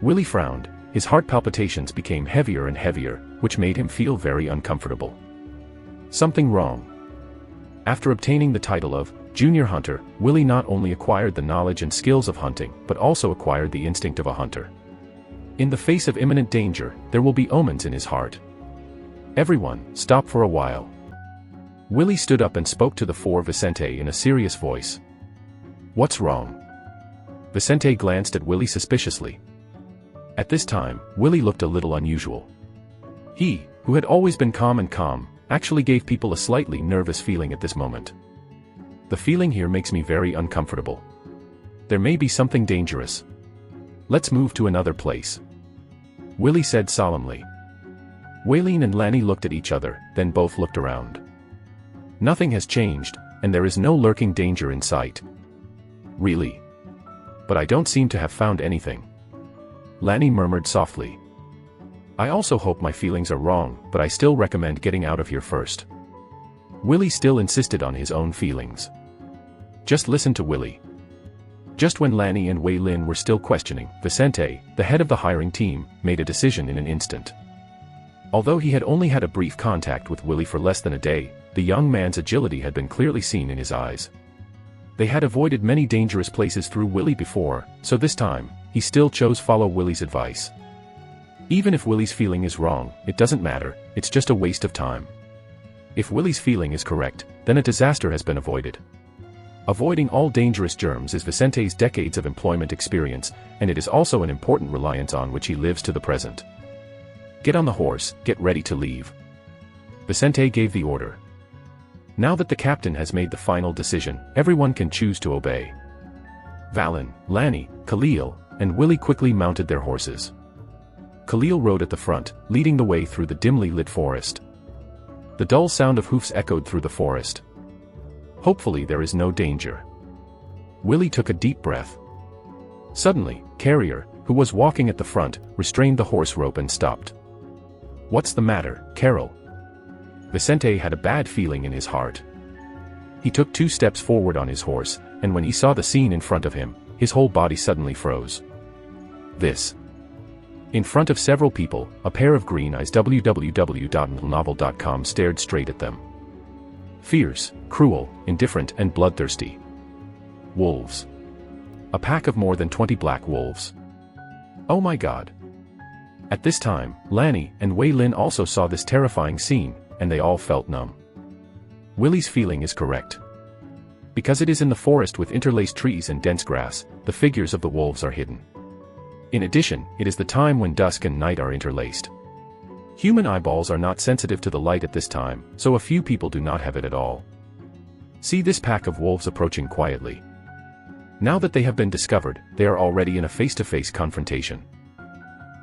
Willie frowned, his heart palpitations became heavier and heavier, which made him feel very uncomfortable. Something wrong. After obtaining the title of Junior Hunter, Willie not only acquired the knowledge and skills of hunting, but also acquired the instinct of a hunter. In the face of imminent danger, there will be omens in his heart. Everyone, stop for a while. Willie stood up and spoke to the four Vicente in a serious voice. What's wrong? Vicente glanced at Willie suspiciously. At this time, Willie looked a little unusual. He, who had always been calm, actually gave people a slightly nervous feeling at this moment. The feeling here makes me very uncomfortable. There may be something dangerous. Let's move to another place, Willie said solemnly. Waylene and Lanny looked at each other, then both looked around. Nothing has changed, and there is no lurking danger in sight. Really? But I don't seem to have found anything, Lanny murmured softly. I also hope my feelings are wrong, but I still recommend getting out of here first. Willie still insisted on his own feelings. Just listen to Willie. Just when Lanny and Wei Lin were still questioning, Vicente, the head of the hiring team, made a decision in an instant. Although he had only had a brief contact with Willie for less than a day, the young man's agility had been clearly seen in his eyes. They had avoided many dangerous places through Willie before, so this time, he still chose follow Willie's advice. Even if Willie's feeling is wrong, it doesn't matter, it's just a waste of time. If Willie's feeling is correct, then a disaster has been avoided. Avoiding all dangerous germs is Vicente's decades of employment experience, and it is also an important reliance on which he lives to the present. Get on the horse, get ready to leave. Vicente gave the order. Now that the captain has made the final decision, everyone can choose to obey. Valen, Lanny, Khalil, and Willie quickly mounted their horses. Khalil rode at the front, leading the way through the dimly lit forest. The dull sound of hoofs echoed through the forest. Hopefully there is no danger. Willie took a deep breath. Suddenly, Carrier, who was walking at the front, restrained the horse rope and stopped. What's the matter, Carol? Vicente had a bad feeling in his heart. He took 2 steps forward on his horse, and when he saw the scene in front of him, his whole body suddenly froze. This. In front of several people, a pair of green eyes www.novel.com stared straight at them. Fierce, cruel, indifferent and bloodthirsty. Wolves. A pack of more than 20 black wolves. Oh my god. At this time, Lanny and Wei Lin also saw this terrifying scene, and they all felt numb. Willie's feeling is correct. Because it is in the forest with interlaced trees and dense grass, the figures of the wolves are hidden. In addition, it is the time when dusk and night are interlaced. Human eyeballs are not sensitive to the light at this time, so a few people do not have it at all. See this pack of wolves approaching quietly. Now that they have been discovered, they are already in a face-to-face confrontation.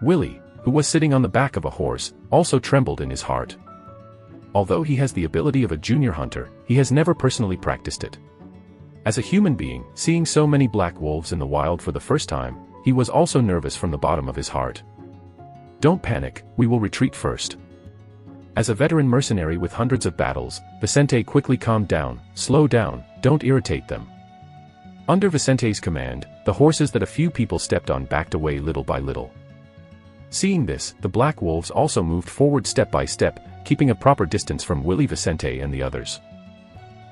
Willy, who was sitting on the back of a horse, also trembled in his heart. Although he has the ability of a junior hunter, he has never personally practiced it. As a human being, seeing so many black wolves in the wild for the first time, he was also nervous from the bottom of his heart. Don't panic, we will retreat first. As a veteran mercenary with hundreds of battles, Vicente quickly calmed down. Slow down, don't irritate them. Under Vicente's command, the horses that a few people stepped on backed away little by little. Seeing this, the black wolves also moved forward step by step, keeping a proper distance from Willy, Vicente and the others.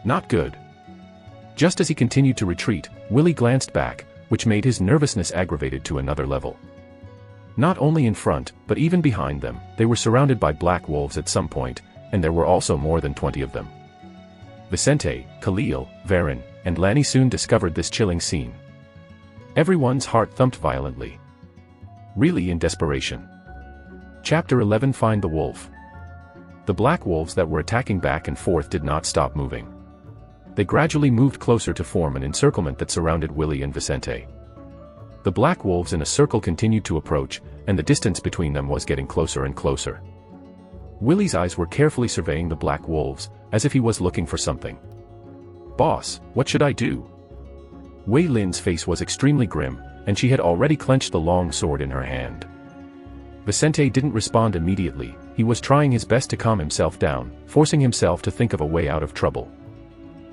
Not good. Just as he continued to retreat, Willy glanced back, which made his nervousness aggravated to another level. Not only in front, but even behind them, they were surrounded by black wolves at some point, and there were also more than 20 of them. Vicente, Khalil, Varen, and Lanny soon discovered this chilling scene. Everyone's heart thumped violently. Really in desperation. Chapter 11 Find the Wolf. The black wolves that were attacking back and forth did not stop moving. They gradually moved closer to form an encirclement that surrounded Willy and Vicente. The black wolves in a circle continued to approach, and the distance between them was getting closer and closer. Willy's eyes were carefully surveying the black wolves, as if he was looking for something. "Boss, what should I do?" Wei Lin's face was extremely grim, and she had already clenched the long sword in her hand. Vicente didn't respond immediately. He was trying his best to calm himself down, forcing himself to think of a way out of trouble.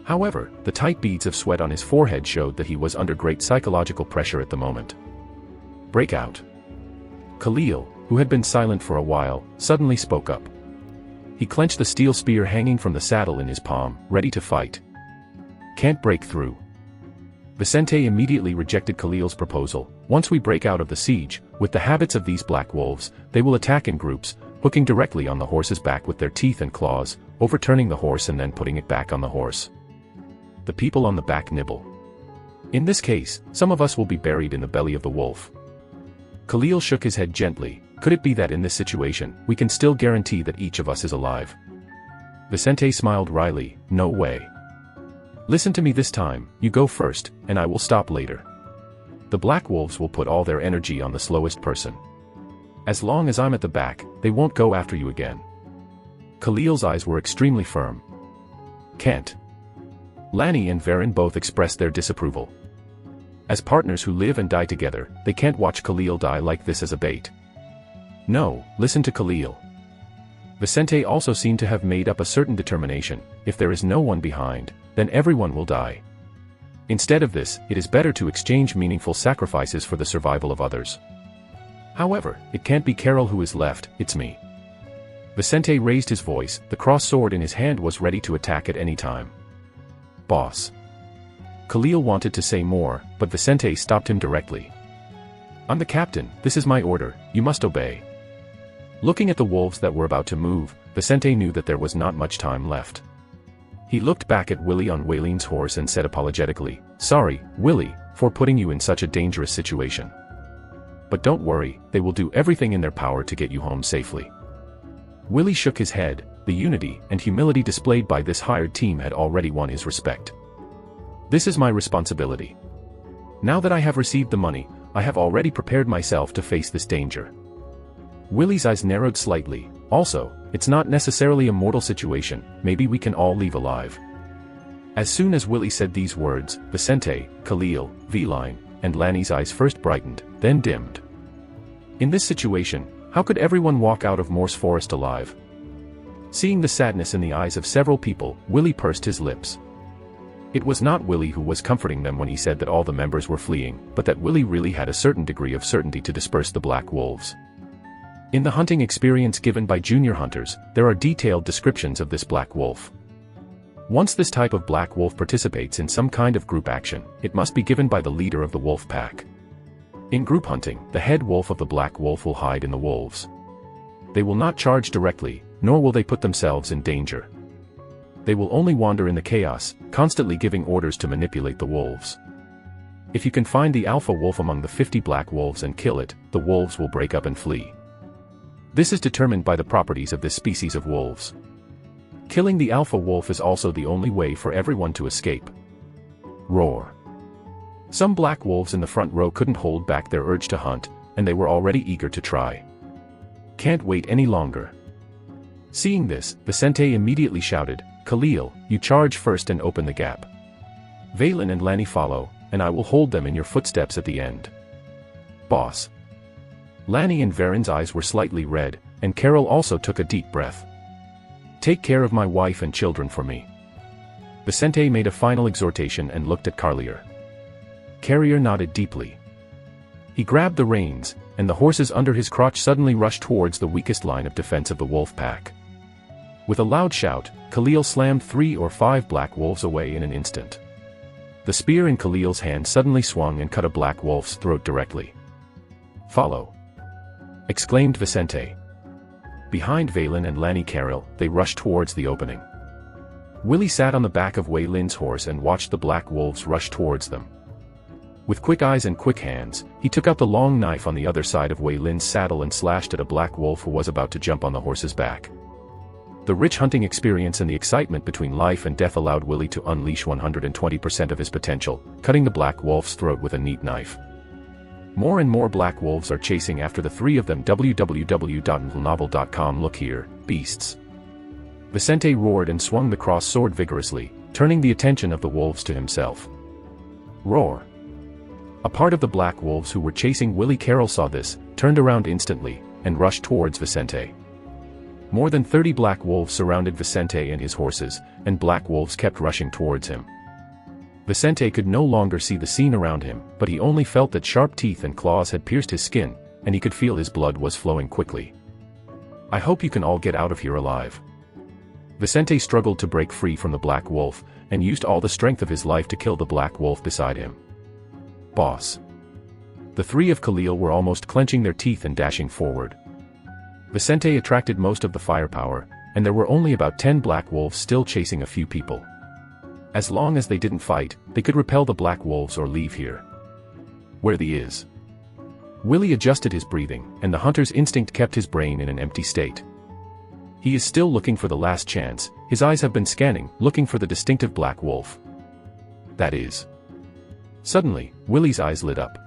However, the tight beads of sweat on his forehead showed that he was under great psychological pressure at the moment. Break out. Khalil, who had been silent for a while, suddenly spoke up. He clenched the steel spear hanging from the saddle in his palm, ready to fight. Can't break through. Vicente immediately rejected Khalil's proposal. Once we break out of the siege, with the habits of these black wolves, they will attack in groups, hooking directly on the horse's back with their teeth and claws, overturning the horse and then putting it back on the horse. The people on the back nibble. In this case, some of us will be buried in the belly of the wolf. Khalil shook his head gently. Could it be that in this situation, we can still guarantee that each of us is alive? Vicente smiled wryly. No way. Listen to me this time, you go first, and I will stop later. The black wolves will put all their energy on the slowest person. As long as I'm at the back, they won't go after you again. Khalil's eyes were extremely firm. Can't. Lanny and Varen both expressed their disapproval. As partners who live and die together, they can't watch Khalil die like this as a bait. No, listen to Khalil. Vicente also seemed to have made up a certain determination. If there is no one behind, then everyone will die. Instead of this, it is better to exchange meaningful sacrifices for the survival of others. However, it can't be Carol who is left, it's me. Vicente raised his voice. The cross sword in his hand was ready to attack at any time. Boss. Khalil wanted to say more, but Vicente stopped him directly. I'm the captain, this is my order, you must obey. Looking at the wolves that were about to move, Vicente knew that there was not much time left. He looked back at Willy on Wei Lin's horse and said apologetically, Sorry, Willy, for putting you in such a dangerous situation. But don't worry, they will do everything in their power to get you home safely. Willy shook his head. The unity and humility displayed by this hired team had already won his respect. This is my responsibility. Now that I have received the money, I have already prepared myself to face this danger. Willy's eyes narrowed slightly. Also, it's not necessarily a mortal situation, maybe we can all leave alive. As soon as Willy said these words, Vicente, Khalil, V-Line, and Lanny's eyes first brightened, then dimmed. In this situation, how could everyone walk out of Morse Forest alive? Seeing the sadness in the eyes of several people, Willy pursed his lips. It was not Willy who was comforting them when he said that all the members were fleeing, but that Willy really had a certain degree of certainty to disperse the black wolves. In the hunting experience given by junior hunters, there are detailed descriptions of this black wolf. Once this type of black wolf participates in some kind of group action, it must be given by the leader of the wolf pack. In group hunting, the head wolf of the black wolf will hide in the wolves. They will not charge directly, nor will they put themselves in danger. They will only wander in the chaos, constantly giving orders to manipulate the wolves. If you can find the alpha wolf among the 50 black wolves and kill it, the wolves will break up and flee. This is determined by the properties of this species of wolves. Killing the alpha wolf is also the only way for everyone to escape. Roar. Some black wolves in the front row couldn't hold back their urge to hunt, and they were already eager to try. "Can't wait any longer." Seeing this, Vicente immediately shouted, "Khalil, you charge first and open the gap. Valen and Lani follow, and I will hold them in your footsteps at the end." "Boss." Lani and Varen's eyes were slightly red, and Carol also took a deep breath. "Take care of my wife and children for me." Vicente made a final exhortation and looked at Carlier. Carrier nodded deeply. He grabbed the reins, and the horses under his crotch suddenly rushed towards the weakest line of defense of the wolf pack. With a loud shout, Khalil slammed 3 or 5 black wolves away in an instant. The spear in Khalil's hand suddenly swung and cut a black wolf's throat directly. "Follow!" exclaimed Vicente. Behind Valen and Lani Carol, they rushed towards the opening. Willie sat on the back of Wei Lin's horse and watched the black wolves rush towards them. With quick eyes and quick hands, he took out the long knife on the other side of Wei Lin's saddle and slashed at a black wolf who was about to jump on the horse's back. The rich hunting experience and the excitement between life and death allowed Willie to unleash 120% of his potential, cutting the black wolf's throat with a neat knife. More and more black wolves are chasing after the 3 of them. www.novel.com. Look here, beasts. Vicente roared and swung the cross sword vigorously, turning the attention of the wolves to himself. Roar. A part of the black wolves who were chasing Willie Carroll saw this, turned around instantly, and rushed towards Vicente. More than 30 black wolves surrounded Vicente and his horses, and black wolves kept rushing towards him. Vicente could no longer see the scene around him, but he only felt that sharp teeth and claws had pierced his skin, and he could feel his blood was flowing quickly. "I hope you can all get out of here alive." Vicente struggled to break free from the black wolf, and used all the strength of his life to kill the black wolf beside him. "Boss." The 3 of Khalil were almost clenching their teeth and dashing forward. Vicente attracted most of the firepower, and there were only about 10 black wolves still chasing a few people. As long as they didn't fight, they could repel the black wolves or leave here. "Where the is?" Willie adjusted his breathing, and the hunter's instinct kept his brain in an empty state. He is still looking for the last chance. His eyes have been scanning, looking for the distinctive black wolf. That is. Suddenly, Willie's eyes lit up.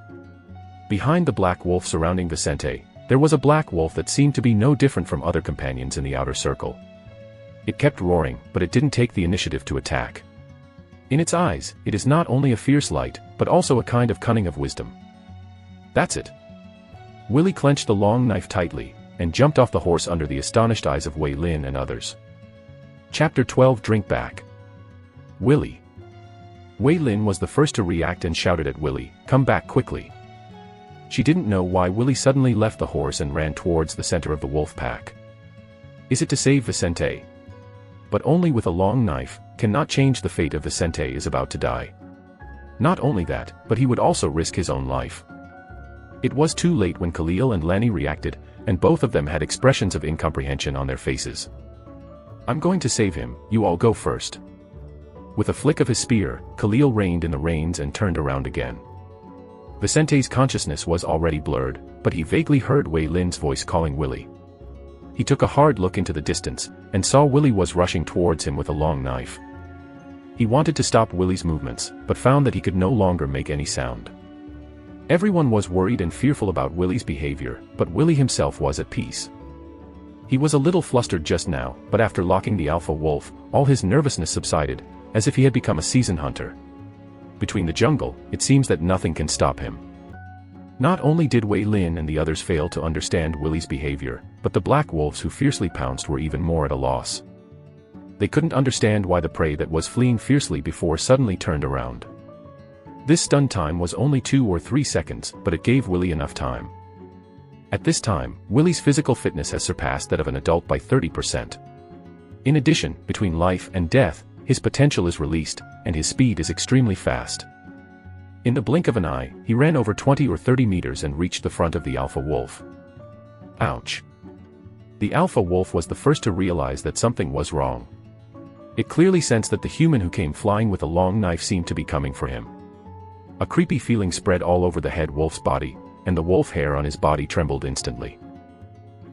Behind the black wolf surrounding Vicente, there was a black wolf that seemed to be no different from other companions in the outer circle. It kept roaring, but it didn't take the initiative to attack. In its eyes, it is not only a fierce light, but also a kind of cunning of wisdom. That's it. Willie clenched the long knife tightly, and jumped off the horse under the astonished eyes of Wei Lin and others. Chapter 12. Drink back. Willie. Wei Lin was the first to react and shouted at Willie, "Come back quickly." She didn't know why Willie suddenly left the horse and ran towards the center of the wolf pack. Is it to save Vicente? But only with a long knife cannot change the fate of Vicente is about to die. Not only that, but he would also risk his own life. It was too late when Khalil and Lani reacted, and both of them had expressions of incomprehension on their faces. "I'm going to save him, you all go first." With a flick of his spear, Khalil reined in the reins and turned around again. Vicente's consciousness was already blurred, but he vaguely heard Wei Lin's voice calling Willie. He took a hard look into the distance, and saw Willie was rushing towards him with a long knife. He wanted to stop Willie's movements, but found that he could no longer make any sound. Everyone was worried and fearful about Willie's behavior, but Willie himself was at peace. He was a little flustered just now, but after locking the alpha wolf, all his nervousness subsided, as if he had become a seasoned hunter. Between the jungle, it seems that nothing can stop him. Not only did Wei Lin and the others fail to understand Willie's behavior, but the black wolves who fiercely pounced were even more at a loss. They couldn't understand why the prey that was fleeing fiercely before suddenly turned around. This stun time was only 2 or 3 seconds, but it gave Willie enough time. At this time, Willie's physical fitness has surpassed that of an adult by 30%. In addition, between life and death, his potential is released, and his speed is extremely fast. In the blink of an eye, he ran over 20 or 30 meters and reached the front of the alpha wolf. Ouch! The alpha wolf was the first to realize that something was wrong. It clearly sensed that the human who came flying with a long knife seemed to be coming for him. A creepy feeling spread all over the head wolf's body, and the wolf hair on his body trembled instantly.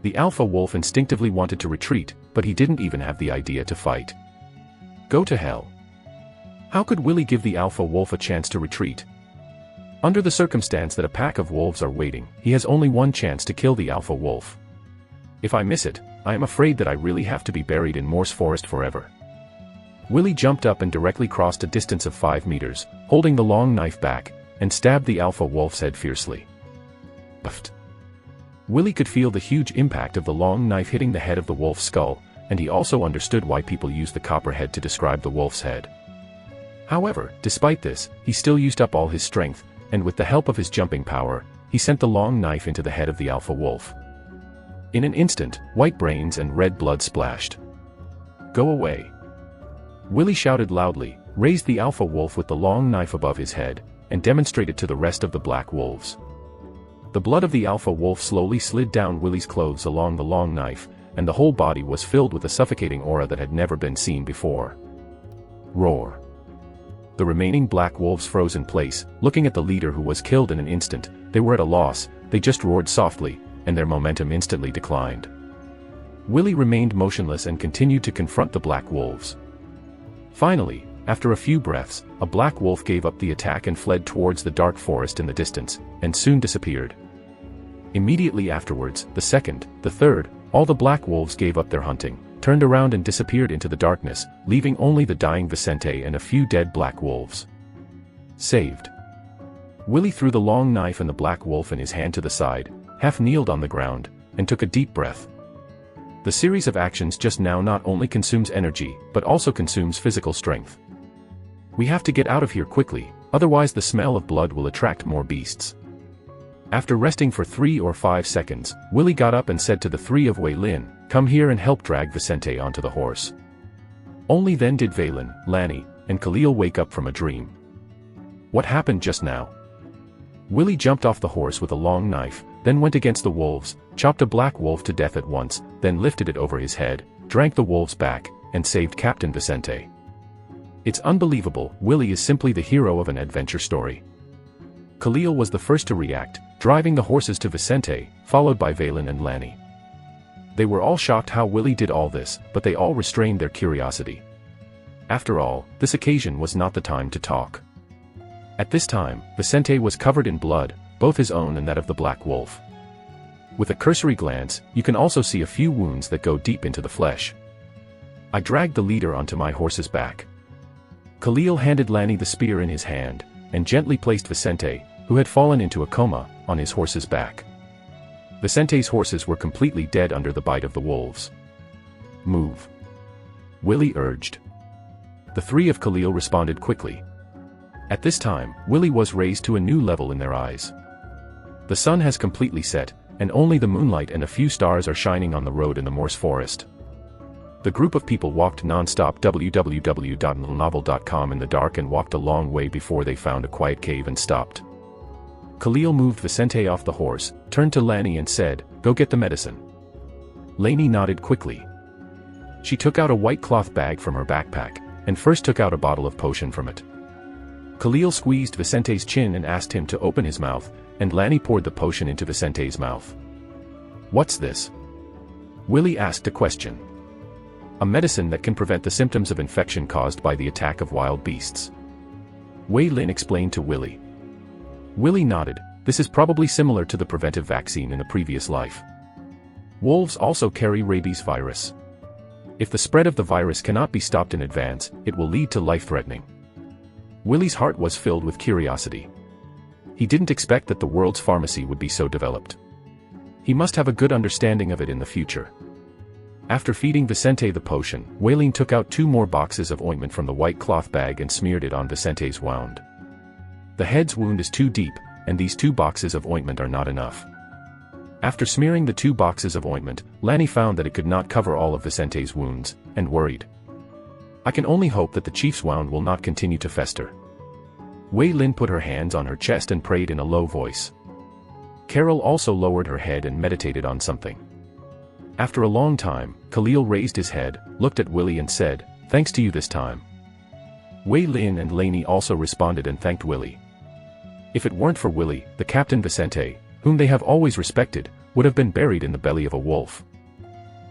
The alpha wolf instinctively wanted to retreat, but he didn't even have the idea to fight. Go to hell. How could Willie give the alpha wolf a chance to retreat? Under the circumstance that a pack of wolves are waiting, he has only one chance to kill the alpha wolf. If I miss it, I am afraid that I really have to be buried in Morse Forest forever. Willie jumped up and directly crossed a distance of 5 meters, holding the long knife back, and stabbed the alpha wolf's head fiercely. Puffed. Willie could feel the huge impact of the long knife hitting the head of the wolf's skull, and he also understood why people use the copperhead to describe the wolf's head. However, despite this, he still used up all his strength, and with the help of his jumping power, he sent the long knife into the head of the alpha wolf. In an instant, white brains and red blood splashed. Go away! Willie shouted loudly, raised the alpha wolf with the long knife above his head, and demonstrated to the rest of the black wolves. The blood of the alpha wolf slowly slid down Willie's clothes along the long knife, and the whole body was filled with a suffocating aura that had never been seen before. Roar! The remaining black wolves froze in place, looking at the leader who was killed in an instant. They were at a loss, they just roared softly, and their momentum instantly declined. Willie remained motionless and continued to confront the black wolves. Finally, after a few breaths, a black wolf gave up the attack and fled towards the dark forest in the distance, and soon disappeared. Immediately afterwards, the second, the third, all the black wolves gave up their hunting, turned around and disappeared into the darkness, leaving only the dying Vicente and a few dead black wolves. Saved. Willie threw the long knife and the black wolf in his hand to the side, half kneeled on the ground, and took a deep breath. The series of actions just now not only consumes energy, but also consumes physical strength. We have to get out of here quickly, otherwise the smell of blood will attract more beasts. After resting for 3 or 5 seconds, Willie got up and said to the 3 of Wei Lin, "Come here and help drag Vicente onto the horse." Only then did Valen, Lanny, and Khalil wake up from a dream. What happened just now? Willie jumped off the horse with a long knife, then went against the wolves, chopped a black wolf to death at once, then lifted it over his head, drank the wolves back, and saved Captain Vicente. It's unbelievable, Willie is simply the hero of an adventure story. Khalil was the first to react, driving the horses to Vicente, followed by Valen and Lanny. They were all shocked how Willie did all this, but they all restrained their curiosity. After all, this occasion was not the time to talk. At this time, Vicente was covered in blood, both his own and that of the black wolf. With a cursory glance, you can also see a few wounds that go deep into the flesh. I dragged the leader onto my horse's back. Khalil handed Lanny the spear in his hand, and gently placed Vicente, who had fallen into a coma, on his horse's back. Vicente's horses were completely dead under the bite of the wolves. Move! Willie urged. The 3 of Khalil responded quickly. At this time, Willie was raised to a new level in their eyes. The sun has completely set, and only the moonlight and a few stars are shining on the road in the Morse Forest. The group of people walked non-stop www.novel.com in the dark and walked a long way before they found a quiet cave and stopped. Khalil moved Vicente off the horse, turned to Lanny and said, "Go get the medicine." Lanny nodded quickly. She took out a white cloth bag from her backpack, and first took out a bottle of potion from it. Khalil squeezed Vicente's chin and asked him to open his mouth, and Lanny poured the potion into Vicente's mouth. "What's this?" Willie asked a question. "A medicine that can prevent the symptoms of infection caused by the attack of wild beasts." Wei Lin explained to Willie. Willie nodded. This is probably similar to the preventive vaccine in a previous life. Wolves also carry rabies virus. If the spread of the virus cannot be stopped in advance, it will lead to life-threatening. Willie's heart was filled with curiosity. He didn't expect that the world's pharmacy would be so developed. He must have a good understanding of it in the future. After feeding Vicente the potion, Wei Lin took out 2 more boxes of ointment from the white cloth bag and smeared it on Vicente's wound. The head's wound is too deep, and these 2 boxes of ointment are not enough. After smearing the 2 boxes of ointment, Lanny found that it could not cover all of Vicente's wounds, and worried. I can only hope that the chief's wound will not continue to fester. Wei Lin put her hands on her chest and prayed in a low voice. Carol also lowered her head and meditated on something. After a long time, Khalil raised his head, looked at Willie and said, "Thanks to you this time." Wei Lin and Laney also responded and thanked Willie. If it weren't for Willie, the Captain Vicente, whom they have always respected, would have been buried in the belly of a wolf.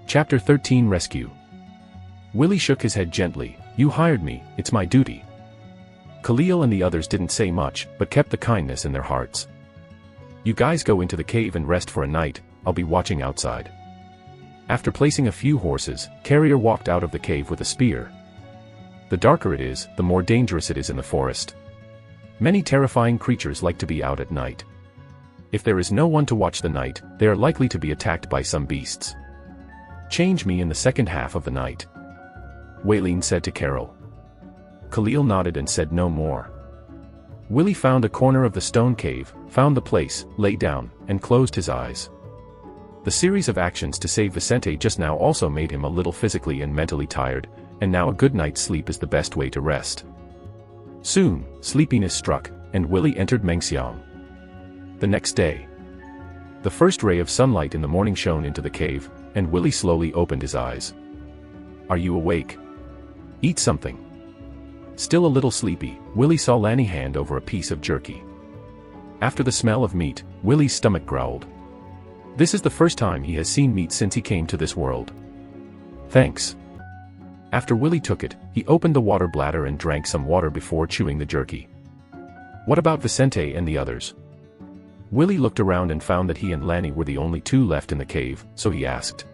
Chapter 13 Rescue. Willie shook his head gently. "You hired me, it's my duty." Khalil and the others didn't say much, but kept the kindness in their hearts. You guys go into the cave and rest for a night, I'll be watching outside. After placing a few horses, Carrier walked out of the cave with a spear. The darker it is, the more dangerous it is in the forest. Many terrifying creatures like to be out at night. If there is no one to watch the night, they are likely to be attacked by some beasts. Change me in the second half of the night, Waylene said to Carol. Khalil nodded and said no more. Willie found a corner of the stone cave, found the place, lay down, and closed his eyes. The series of actions to save Vicente just now also made him a little physically and mentally tired, and now a good night's sleep is the best way to rest. Soon, sleepiness struck, and Willie entered Mengxiang. The next day, the first ray of sunlight in the morning shone into the cave, and Willie slowly opened his eyes. Are you awake? Eat something. Still a little sleepy, Willie saw Lanny hand over a piece of jerky. After the smell of meat, Willie's stomach growled. This is the first time he has seen meat since he came to this world. Thanks. After Willie took it, he opened the water bladder and drank some water before chewing the jerky. What about Vicente and the others? Willie looked around and found that he and Lanny were the only two left in the cave, so he asked.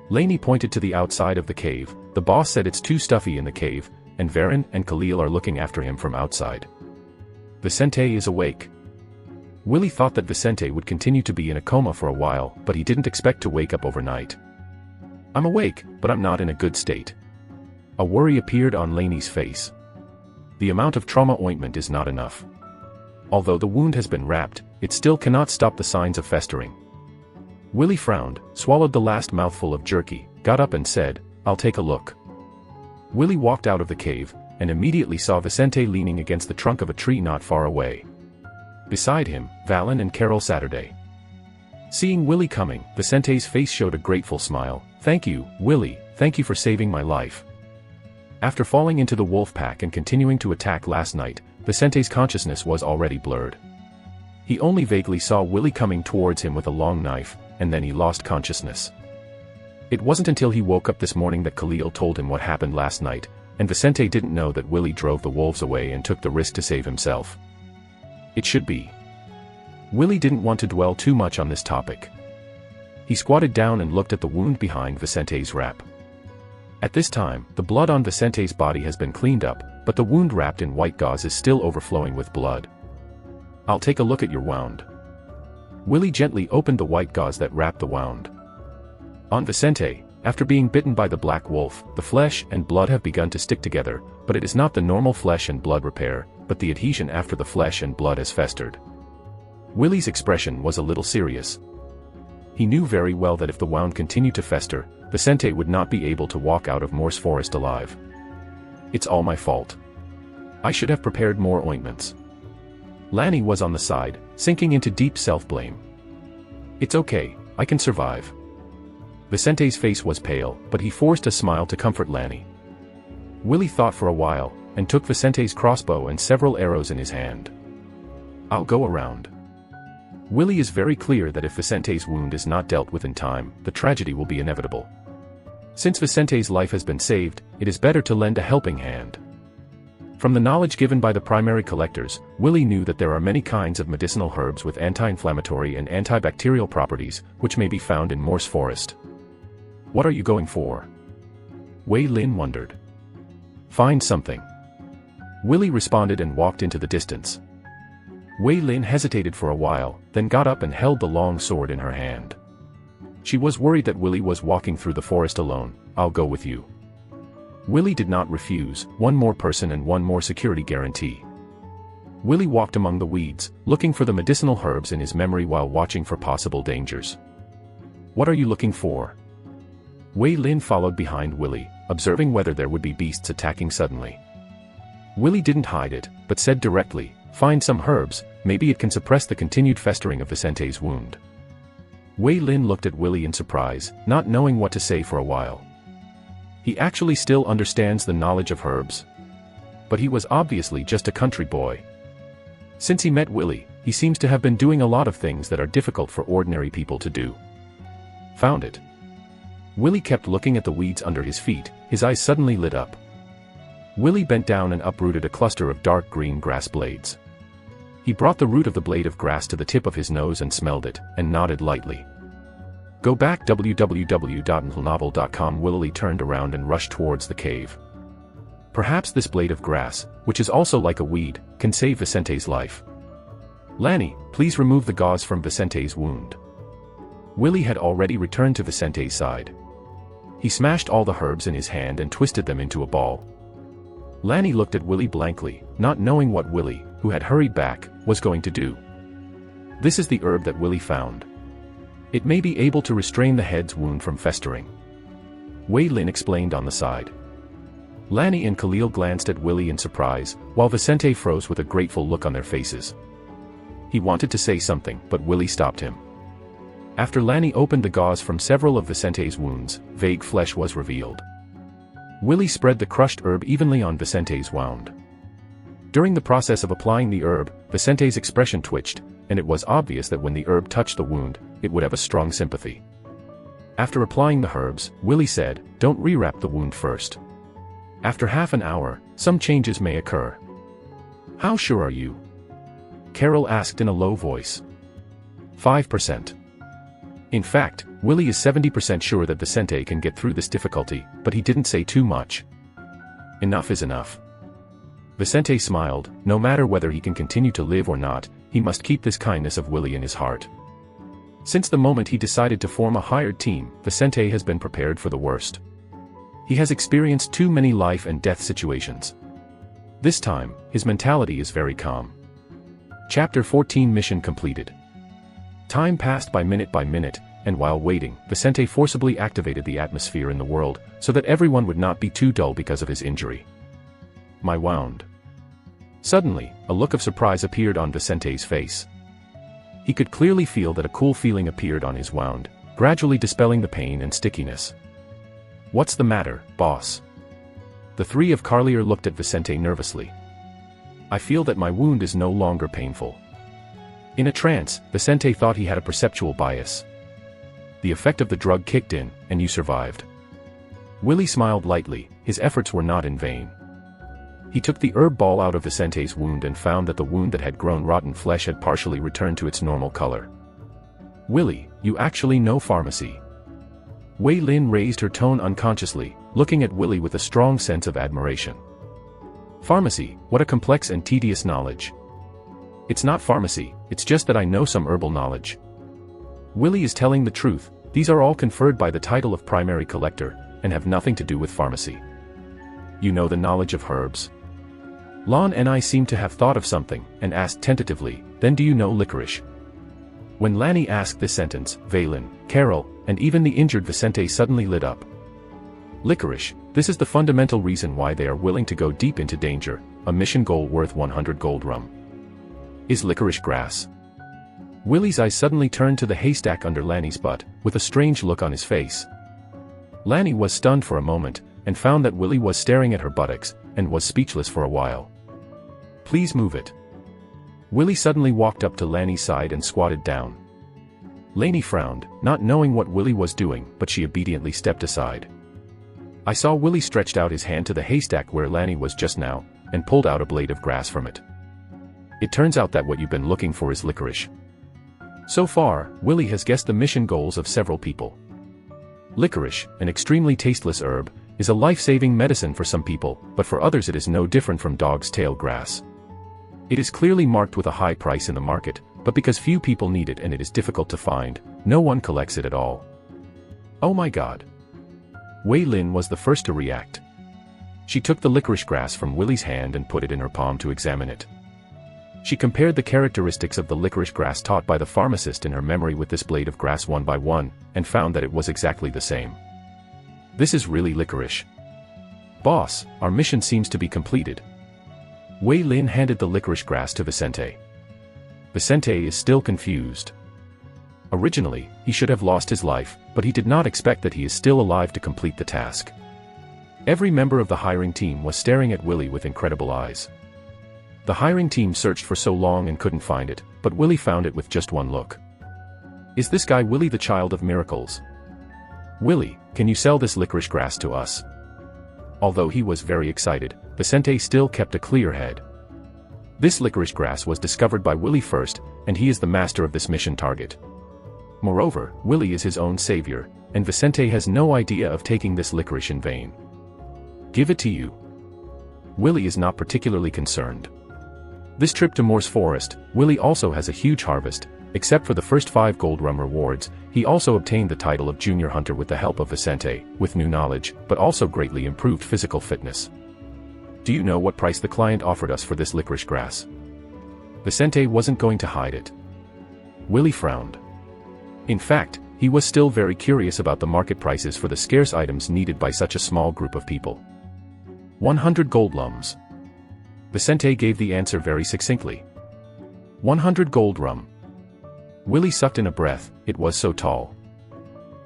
Lanny pointed to the outside of the cave. The boss said it's too stuffy in the cave, and Varen and Khalil are looking after him from outside. Vicente is awake. Willie thought that Vicente would continue to be in a coma for a while, but he didn't expect to wake up overnight. I'm awake, but I'm not in a good state. A worry appeared on Laney's face. The amount of trauma ointment is not enough. Although the wound has been wrapped, it still cannot stop the signs of festering. Willie frowned, swallowed the last mouthful of jerky, got up and said, I'll take a look. Willie walked out of the cave, and immediately saw Vicente leaning against the trunk of a tree not far away. Beside him, Valen and Carol Saturday. Seeing Willie coming, Vicente's face showed a grateful smile. Thank you, Willie, thank you for saving my life. After falling into the wolf pack and continuing to attack last night, Vicente's consciousness was already blurred. He only vaguely saw Willie coming towards him with a long knife, and then he lost consciousness. It wasn't until he woke up this morning that Khalil told him what happened last night, and Vicente didn't know that Willie drove the wolves away and took the risk to save himself. It should be. Willie didn't want to dwell too much on this topic. He squatted down and looked at the wound behind Vicente's wrap. At this time, the blood on Vicente's body has been cleaned up, but the wound wrapped in white gauze is still overflowing with blood. I'll take a look at your wound. Willie gently opened the white gauze that wrapped the wound. On Vicente, after being bitten by the black wolf, the flesh and blood have begun to stick together, but it is not the normal flesh and blood repair, but the adhesion after the flesh and blood has festered. Willie's expression was a little serious. He knew very well that if the wound continued to fester, Vicente would not be able to walk out of Morse Forest alive. It's all my fault. I should have prepared more ointments. Lanny was on the side, sinking into deep self-blame. It's okay, I can survive. Vicente's face was pale, but he forced a smile to comfort Lanny. Willie thought for a while, and took Vicente's crossbow and several arrows in his hand. I'll go around. Willie is very clear that if Vicente's wound is not dealt with in time, the tragedy will be inevitable. Since Vicente's life has been saved, it is better to lend a helping hand. From the knowledge given by the primary collectors, Willie knew that there are many kinds of medicinal herbs with anti-inflammatory and antibacterial properties, which may be found in Morse Forest. What are you going for? Wei Lin wondered. Find something. Willie responded and walked into the distance. Wei Lin hesitated for a while, then got up and held the long sword in her hand. She was worried that Willie was walking through the forest alone. I'll go with you. Willie did not refuse, one more person and one more security guarantee. Willie walked among the weeds, looking for the medicinal herbs in his memory while watching for possible dangers. What are you looking for? Wei Lin followed behind Willie, observing whether there would be beasts attacking suddenly. Willie didn't hide it, but said directly, find some herbs, maybe it can suppress the continued festering of Vicente's wound. Wei Lin looked at Willie in surprise, not knowing what to say for a while. He actually still understands the knowledge of herbs. But he was obviously just a country boy. Since he met Willie, he seems to have been doing a lot of things that are difficult for ordinary people to do. Found it. Willie kept looking at the weeds under his feet, his eyes suddenly lit up. Willie bent down and uprooted a cluster of dark green grass blades. He brought the root of the blade of grass to the tip of his nose and smelled it, and nodded lightly. Go back www.novel.com. Willie turned around and rushed towards the cave. Perhaps this blade of grass, which is also like a weed, can save Vicente's life. Lanny, please remove the gauze from Vicente's wound. Willie had already returned to Vicente's side. He smashed all the herbs in his hand and twisted them into a ball. Lanny looked at Willie blankly, not knowing what Willie, who had hurried back, was going to do. This is the herb that Willie found. It may be able to restrain the head's wound from festering. Wei Lin explained on the side. Lanny and Khalil glanced at Willie in surprise, while Vicente froze with a grateful look on their faces. He wanted to say something, but Willie stopped him. After Lanny opened the gauze from several of Vicente's wounds, vague flesh was revealed. Willie spread the crushed herb evenly on Vicente's wound. During the process of applying the herb, Vicente's expression twitched, and it was obvious that when the herb touched the wound, it would have a strong sympathy. After applying the herbs, Willie said, "Don't rewrap the wound first. After half an hour, some changes may occur." "How sure are you?" Carol asked in a low voice. 5%. In fact, Willie is 70% sure that Vicente can get through this difficulty, but he didn't say too much. Enough is enough. Vicente smiled. No matter whether he can continue to live or not, he must keep this kindness of Willie in his heart. Since the moment he decided to form a hired team, Vicente has been prepared for the worst. He has experienced too many life and death situations. This time, his mentality is very calm. Chapter 14 Mission completed. Time passed by minute, and while waiting, Vicente forcibly activated the atmosphere in the world, so that everyone would not be too dull because of his injury. My wound. Suddenly, a look of surprise appeared on Vicente's face. He could clearly feel that a cool feeling appeared on his wound, gradually dispelling the pain and stickiness. "What's the matter, boss?" The three of Carlier looked at Vicente nervously. "I feel that my wound is no longer painful." In a trance, Vicente thought he had a perceptual bias. The effect of the drug kicked in, and you survived. Willie smiled lightly. His efforts were not in vain. He took the herb ball out of Vicente's wound and found that the wound that had grown rotten flesh had partially returned to its normal color. "Willie, you actually know pharmacy." Wei Lin raised her tone unconsciously, looking at Willie with a strong sense of admiration. "Pharmacy, what a complex and tedious knowledge." "It's not pharmacy, it's just that I know some herbal knowledge." Willie is telling the truth. These are all conferred by the title of primary collector, and have nothing to do with pharmacy. "You know the knowledge of herbs?" Lon and I seemed to have thought of something, and asked tentatively, "Then do you know licorice?" When Lanny asked this sentence, Valen, Carol, and even the injured Vicente suddenly lit up. Licorice, this is the fundamental reason why they are willing to go deep into danger, a mission goal worth 100 gold rum. Is licorice grass? Willie's eyes suddenly turned to the haystack under Lanny's butt, with a strange look on his face. Lanny was stunned for a moment, and found that Willie was staring at her buttocks, and was speechless for a while. "Please move it." Willie suddenly walked up to Lanny's side and squatted down. Lanny frowned, not knowing what Willie was doing, but she obediently stepped aside. I saw Willie stretched out his hand to the haystack where Lanny was just now, and pulled out a blade of grass from it. "It turns out that what you've been looking for is licorice." So far, Willie has guessed the mission goals of several people. Licorice, an extremely tasteless herb, is a life-saving medicine for some people, but for others it is no different from dog's tail grass. It is clearly marked with a high price in the market, but because few people need it and it is difficult to find, no one collects it at all. Oh my god. Wei Lin was the first to react. She took the licorice grass from Willie's hand and put it in her palm to examine it. She compared the characteristics of the licorice grass taught by the pharmacist in her memory with this blade of grass one by one, and found that it was exactly the same. This is really licorice. Boss, our mission seems to be completed. Wei Lin handed the licorice grass to Vicente. Vicente is still confused. Originally, he should have lost his life, but he did not expect that he is still alive to complete the task. Every member of the hiring team was staring at Willie with incredible eyes. The hiring team searched for so long and couldn't find it, but Willie found it with just one look. Is this guy Willie the child of miracles? Willie, can you sell this licorice grass to us? Although he was very excited, Vicente still kept a clear head. This licorice grass was discovered by Willie first, and he is the master of this mission target. Moreover, Willie is his own savior, and Vicente has no idea of taking this licorice in vain. Give it to you. Willie is not particularly concerned. This trip to Morse Forest, Willie also has a huge harvest. Except for the first 5 gold rum rewards, he also obtained the title of junior hunter with the help of Vicente, with new knowledge, but also greatly improved physical fitness. Do you know what price the client offered us for this licorice grass? Vicente wasn't going to hide it. Willie frowned. In fact, he was still very curious about the market prices for the scarce items needed by such a small group of people. 100 gold lums. Vicente gave the answer very succinctly. 100 gold rum. Willie sucked in a breath, it was so tall.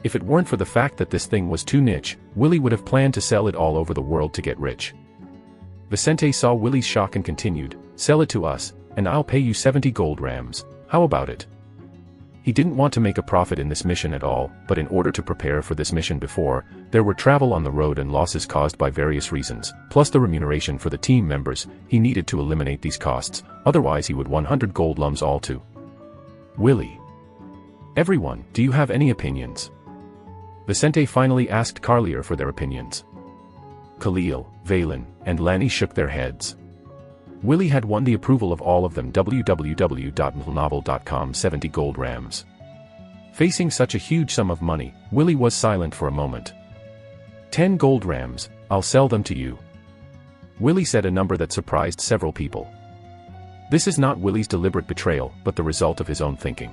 If it weren't for the fact that this thing was too niche, Willie would have planned to sell it all over the world to get rich. Vicente saw Willie's shock and continued, sell it to us, and I'll pay you 70 gold rams, how about it? He didn't want to make a profit in this mission at all, but in order to prepare for this mission before, there were travel on the road and losses caused by various reasons, plus the remuneration for the team members, he needed to eliminate these costs, otherwise he would 100 gold lums all too. Willie. Everyone, do you have any opinions? Vicente finally asked Carlier for their opinions. Khalil, Valen, and Lanny shook their heads. Willie had won the approval of all of them. www.novel.com 70 gold rams. Facing such a huge sum of money, Willie was silent for a moment. 10 gold rams, I'll sell them to you. Willie said a number that surprised several people. This is not Willie's deliberate betrayal, but the result of his own thinking.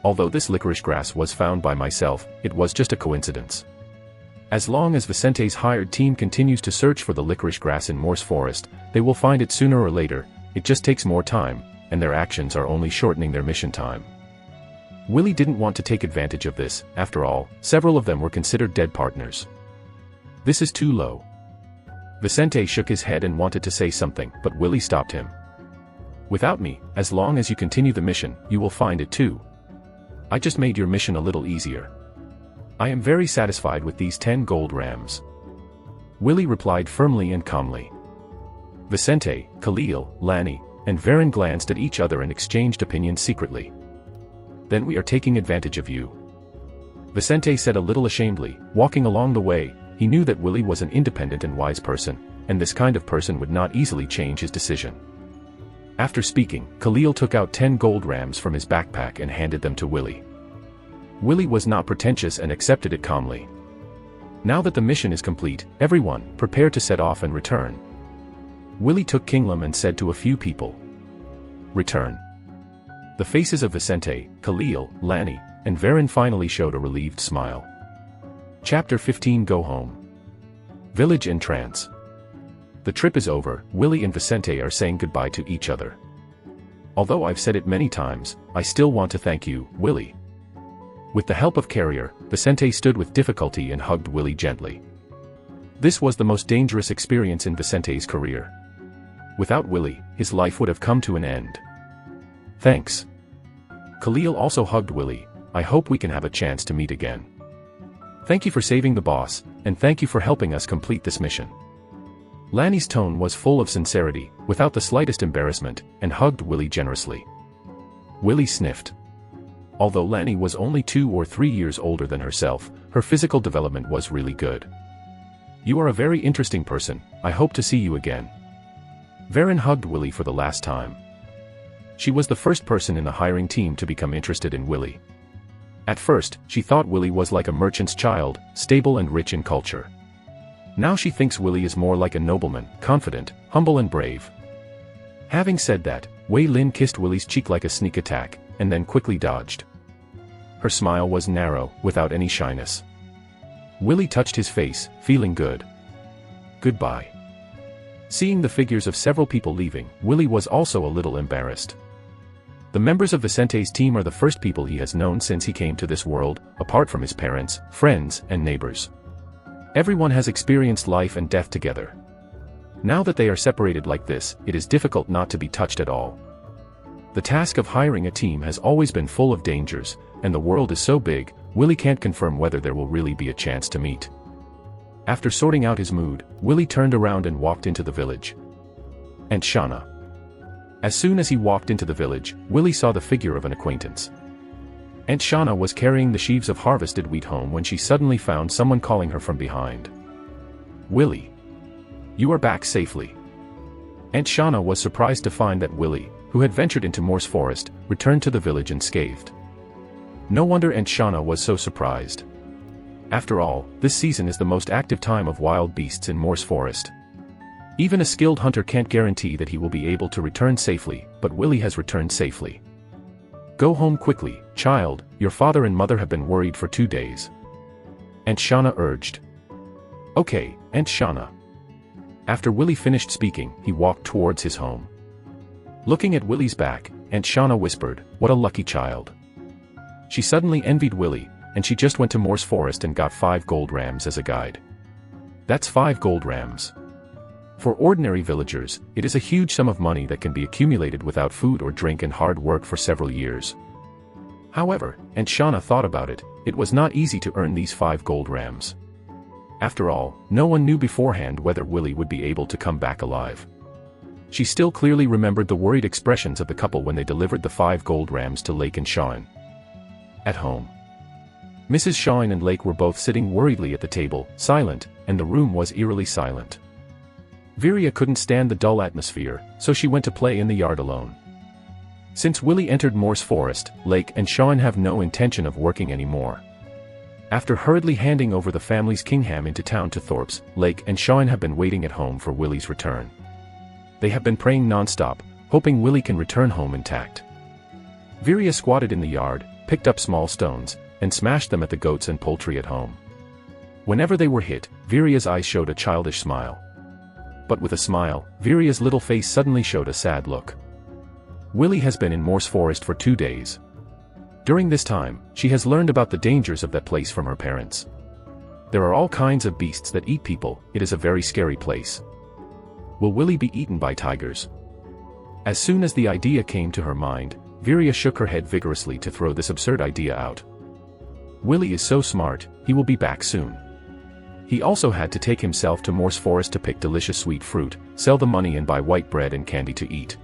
Although this licorice grass was found by myself, it was just a coincidence. As long as Vicente's hired team continues to search for the licorice grass in Morse Forest, they will find it sooner or later, it just takes more time, and their actions are only shortening their mission time. Willie didn't want to take advantage of this, after all, several of them were considered dead partners. This is too low. Vicente shook his head and wanted to say something, but Willie stopped him. Without me, as long as you continue the mission, you will find it too. I just made your mission a little easier. I am very satisfied with these 10 gold rams. Willie replied firmly and calmly. Vicente, Khalil, Lanny, and Varen glanced at each other and exchanged opinions secretly. Then we are taking advantage of you. Vicente said a little ashamedly, walking along the way, he knew that Willie was an independent and wise person, and this kind of person would not easily change his decision. After speaking, Khalil took out 10 gold rams from his backpack and handed them to Willie. Willie was not pretentious and accepted it calmly. Now that the mission is complete, everyone, prepare to set off and return. Willie took Kingdom and said to a few people, return. The faces of Vicente, Khalil, Lanny, and Varen finally showed a relieved smile. Chapter 15 Go Home. Village in Trance. The trip is over, Willie and Vicente are saying goodbye to each other. Although I've said it many times, I still want to thank you, Willie. With the help of Carrier, Vicente stood with difficulty and hugged Willie gently. This was the most dangerous experience in Vicente's career. Without Willie, his life would have come to an end. Thanks. Khalil also hugged Willie, I hope we can have a chance to meet again. Thank you for saving the boss, and thank you for helping us complete this mission. Lanny's tone was full of sincerity, without the slightest embarrassment, and hugged Willie generously. Willie sniffed. Although Lanny was only 2 or 3 years older than herself, her physical development was really good. You are a very interesting person, I hope to see you again. Varen hugged Willie for the last time. She was the first person in the hiring team to become interested in Willie. At first, she thought Willie was like a merchant's child, stable and rich in culture. Now she thinks Willie is more like a nobleman, confident, humble and brave. Having said that, Wei Lin kissed Willie's cheek like a sneak attack, and then quickly dodged. Her smile was narrow, without any shyness. Willie touched his face, feeling good. Goodbye. Seeing the figures of several people leaving, Willie was also a little embarrassed. The members of Vicente's team are the first people he has known since he came to this world, apart from his parents, friends, and neighbors. Everyone has experienced life and death together. Now that they are separated like this, it is difficult not to be touched at all. The task of hiring a team has always been full of dangers, and the world is so big, Willie can't confirm whether there will really be a chance to meet. After sorting out his mood, Willie turned around and walked into the village. Aunt Shauna. As soon as he walked into the village, Willie saw the figure of an acquaintance. Aunt Shauna was carrying the sheaves of harvested wheat home when she suddenly found someone calling her from behind. Willie. You are back safely. Aunt Shauna was surprised to find that Willie, who had ventured into Morse Forest, returned to the village unscathed. No wonder Aunt Shauna was so surprised. After all, this season is the most active time of wild beasts in Morse Forest. Even a skilled hunter can't guarantee that he will be able to return safely, but Willie has returned safely. Go home quickly, child, your father and mother have been worried for 2 days. Aunt Shauna urged. Okay, Aunt Shauna. After Willie finished speaking, he walked towards his home. Looking at Willie's back, Aunt Shauna whispered, what a lucky child. She suddenly envied Willie, and she just went to Morse Forest and got 5 gold rams as a guide. That's 5 gold rams. For ordinary villagers, it is a huge sum of money that can be accumulated without food or drink and hard work for several years. However, Aunt Shauna thought about it, it was not easy to earn these 5 gold rams. After all, no one knew beforehand whether Willie would be able to come back alive. She still clearly remembered the worried expressions of the couple when they delivered the 5 gold rams to Lake and Shine. At home. Mrs. Shine and Lake were both sitting worriedly at the table, silent, and the room was eerily silent. Viria couldn't stand the dull atmosphere, so she went to play in the yard alone. Since Willie entered Morse Forest, Lake and Shine have no intention of working anymore. After hurriedly handing over the family's kingham into town to Thorpe's, Lake and Shine have been waiting at home for Willie's return. They have been praying non-stop, hoping Willie can return home intact. Viria squatted in the yard, picked up small stones, and smashed them at the goats and poultry at home. Whenever they were hit, Viria's eyes showed a childish smile. But with a smile, Viria's little face suddenly showed a sad look. Willie has been in Morse Forest for 2 days. During this time, she has learned about the dangers of that place from her parents. There are all kinds of beasts that eat people, it is a very scary place. Will Willie be eaten by tigers? As soon as the idea came to her mind, Viria shook her head vigorously to throw this absurd idea out. Willie is so smart, he will be back soon. He also had to take himself to Morse Forest to pick delicious sweet fruit, sell the money and buy white bread and candy to eat.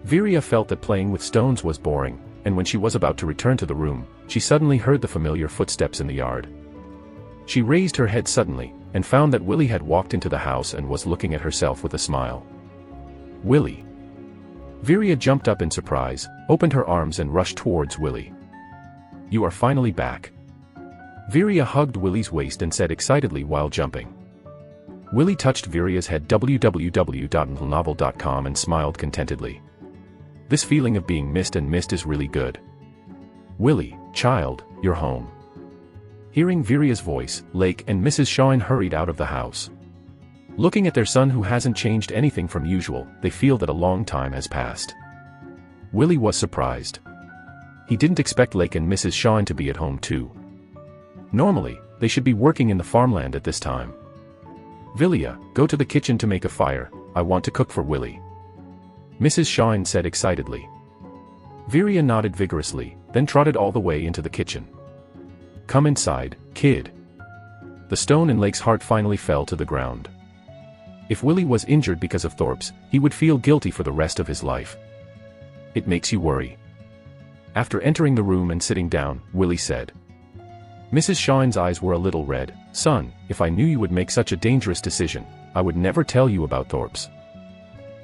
Viria felt that playing with stones was boring, and when she was about to return to the room, she suddenly heard the familiar footsteps in the yard. She raised her head suddenly, and found that Willie had walked into the house and was looking at herself with a smile. Willie. Viria jumped up in surprise, opened her arms and rushed towards Willie. You are finally back. Viria hugged Willie's waist and said excitedly while jumping. Willie touched Viria's head www.novel.com and smiled contentedly. This feeling of being missed is really good. Willie, child, you're home. Hearing Viria's voice, Lake and Mrs. Shine hurried out of the house. Looking at their son who hasn't changed anything from usual, they feel that a long time has passed. Willie was surprised. He didn't expect Lake and Mrs. Shine to be at home too. Normally, they should be working in the farmland at this time. Vilia, go to the kitchen to make a fire, I want to cook for Willie. Mrs. Shine said excitedly. Viria nodded vigorously, then trotted all the way into the kitchen. Come inside, kid. The stone in Lake's heart finally fell to the ground. If Willie was injured because of Thorpe's, he would feel guilty for the rest of his life. It makes you worry. After entering the room and sitting down, Willie said. Mrs. Shine's eyes were a little red. Son, if I knew you would make such a dangerous decision, I would never tell you about Thorpe's.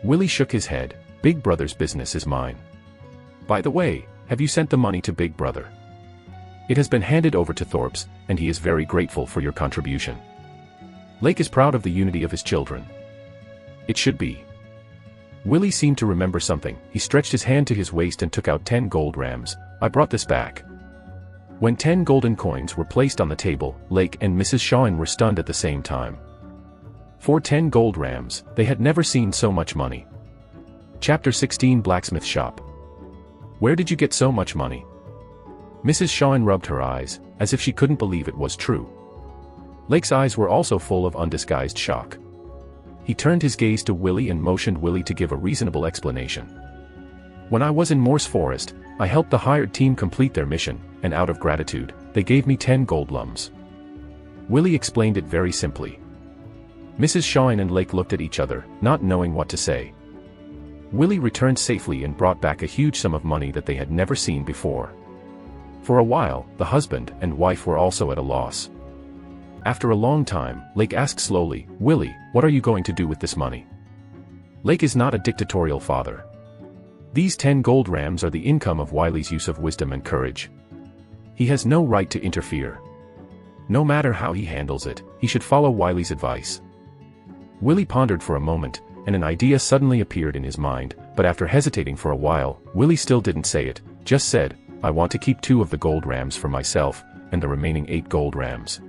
Willie shook his head. Big Brother's business is mine. By the way, have you sent the money to Big Brother? It has been handed over to Thorpe's, and he is very grateful for your contribution. Lake is proud of the unity of his children. It should be. Willie seemed to remember something. He stretched his hand to his waist and took out 10 gold rams. I brought this back. When 10 golden coins were placed on the table, Lake and Mrs. Shine were stunned at the same time. For 10 gold rams, they had never seen so much money. Chapter 16 Blacksmith Shop. Where did you get so much money? Mrs. Shine rubbed her eyes, as if she couldn't believe it was true. Lake's eyes were also full of undisguised shock. He turned his gaze to Willie and motioned Willie to give a reasonable explanation. When I was in Morse Forest, I helped the hired team complete their mission, and out of gratitude, they gave me 10 gold lumps. Willie explained it very simply. Mrs. Shine and Lake looked at each other, not knowing what to say. Willie returned safely and brought back a huge sum of money that they had never seen before. For a while, the husband and wife were also at a loss. After a long time, Lake asked slowly, "Willie, what are you going to do with this money?" Lake is not a dictatorial father. These 10 gold rams are the income of Wiley's use of wisdom and courage. He has no right to interfere. No matter how he handles it, he should follow Wiley's advice. Willie pondered for a moment, and an idea suddenly appeared in his mind, but after hesitating for a while, Willie still didn't say it, just said, "I want to keep 2 of the gold rams for myself, and the remaining 8 gold rams.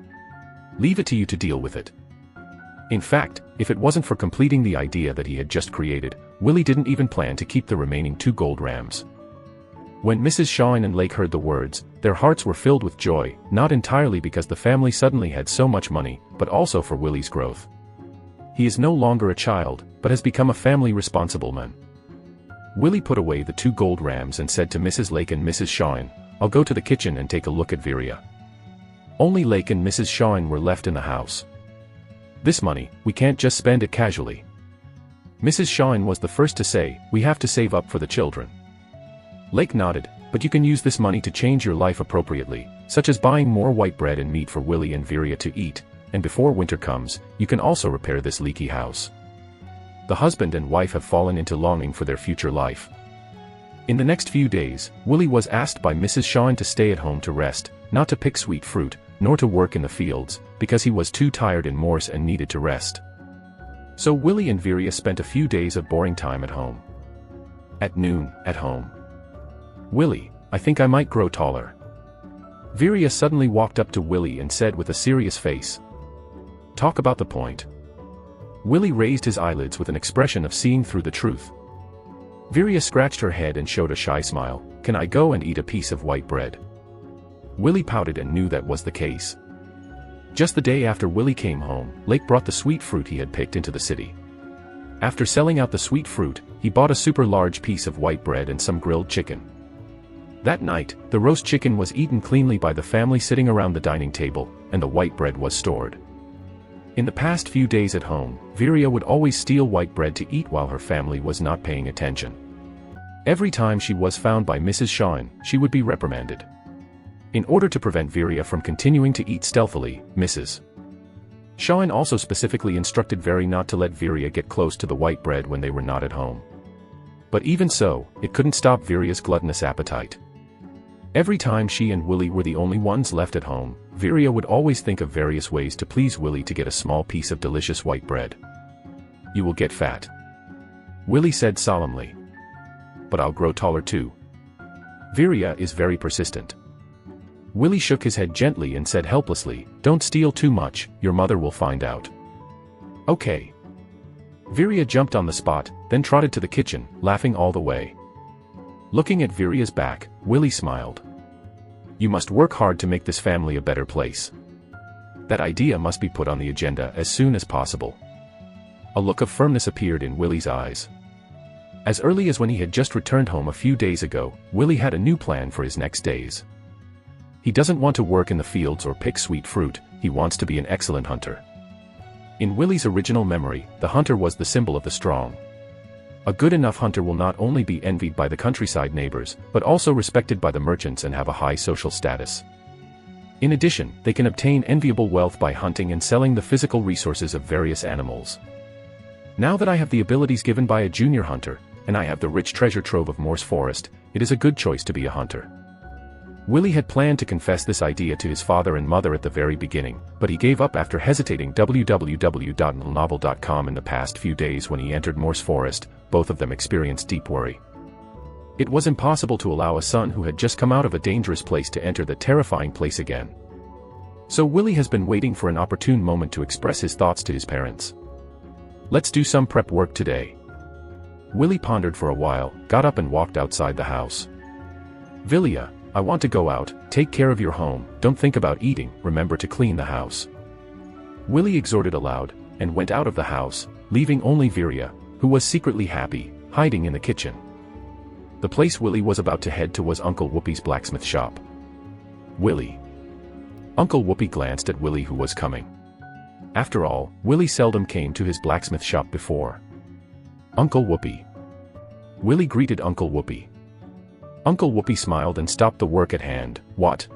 Leave it to you to deal with it." In fact, if it wasn't for completing the idea that he had just created, Willie didn't even plan to keep the remaining 2 gold rams. When Mrs. Shine and Lake heard the words, their hearts were filled with joy, not entirely because the family suddenly had so much money, but also for Willie's growth. He is no longer a child, but has become a family responsible man. Willie put away the 2 gold rams and said to Mrs. Lake and Mrs. Shine, "I'll go to the kitchen and take a look at Virya." Only Lake and Mrs. Shine were left in the house. "This money, we can't just spend it casually." Mrs. Shine was the first to say, "We have to save up for the children." Lake nodded, "But you can use this money to change your life appropriately, such as buying more white bread and meat for Willie and Virya to eat, and before winter comes, you can also repair this leaky house." The husband and wife have fallen into longing for their future life. In the next few days, Willie was asked by Mrs. Shine to stay at home to rest, not to pick sweet fruit, nor to work in the fields, because he was too tired in Morse and needed to rest. So Willie and Virya spent a few days of boring time at home. At noon, at home. "Willie, I think I might grow taller." Virya suddenly walked up to Willie and said with a serious face, "Talk about the point." Willie raised his eyelids with an expression of seeing through the truth. Virya scratched her head and showed a shy smile. "Can I go and eat a piece of white bread?" Willie pouted and knew that was the case. Just the day after Willie came home, Lake brought the sweet fruit he had picked into the city. After selling out the sweet fruit, he bought a super large piece of white bread and some grilled chicken. That night, the roast chicken was eaten cleanly by the family sitting around the dining table, and the white bread was stored. In the past few days at home, Virya would always steal white bread to eat while her family was not paying attention. Every time she was found by Mrs. Shine, she would be reprimanded. In order to prevent Virya from continuing to eat stealthily, Mrs. Shine also specifically instructed Virya not to let Virya get close to the white bread when they were not at home. But even so, it couldn't stop Virya's gluttonous appetite. Every time she and Willie were the only ones left at home, Virya would always think of various ways to please Willie to get a small piece of delicious white bread. "You will get fat," Willie said solemnly. "But I'll grow taller too." Virya is very persistent. Willie shook his head gently and said helplessly, "Don't steal too much, your mother will find out." "Okay." Virya jumped on the spot, then trotted to the kitchen, laughing all the way. Looking at Virya's back, Willie smiled. "You must work hard to make this family a better place. That idea must be put on the agenda as soon as possible." A look of firmness appeared in Willie's eyes. As early as when he had just returned home a few days ago, Willie had a new plan for his next days. He doesn't want to work in the fields or pick sweet fruit, he wants to be an excellent hunter. In Willie's original memory, the hunter was the symbol of the strong. A good enough hunter will not only be envied by the countryside neighbors, but also respected by the merchants and have a high social status. In addition, they can obtain enviable wealth by hunting and selling the physical resources of various animals. Now that I have the abilities given by a junior hunter, and I have the rich treasure trove of Morse Forest, it is a good choice to be a hunter. Willie had planned to confess this idea to his father and mother at the very beginning, but he gave up after hesitating www.novel.com in the past few days when he entered Morse Forest. Both of them experienced deep worry. It was impossible to allow a son who had just come out of a dangerous place to enter the terrifying place again. So Willie has been waiting for an opportune moment to express his thoughts to his parents. "Let's do some prep work today." Willie pondered for a while, got up and walked outside the house. "Virya, I want to go out, take care of your home, don't think about eating, remember to clean the house." Willie exhorted aloud, and went out of the house, leaving only Virya, who was secretly happy, hiding in the kitchen. The place Willie was about to head to was Uncle Whoopi's blacksmith shop. Willie. Uncle Whoopi glanced at Willie, who was coming. After all, Willie seldom came to his blacksmith shop before. Uncle Whoopi. Willie greeted Uncle Whoopi. Uncle Whoopi smiled and stopped the work at hand. What?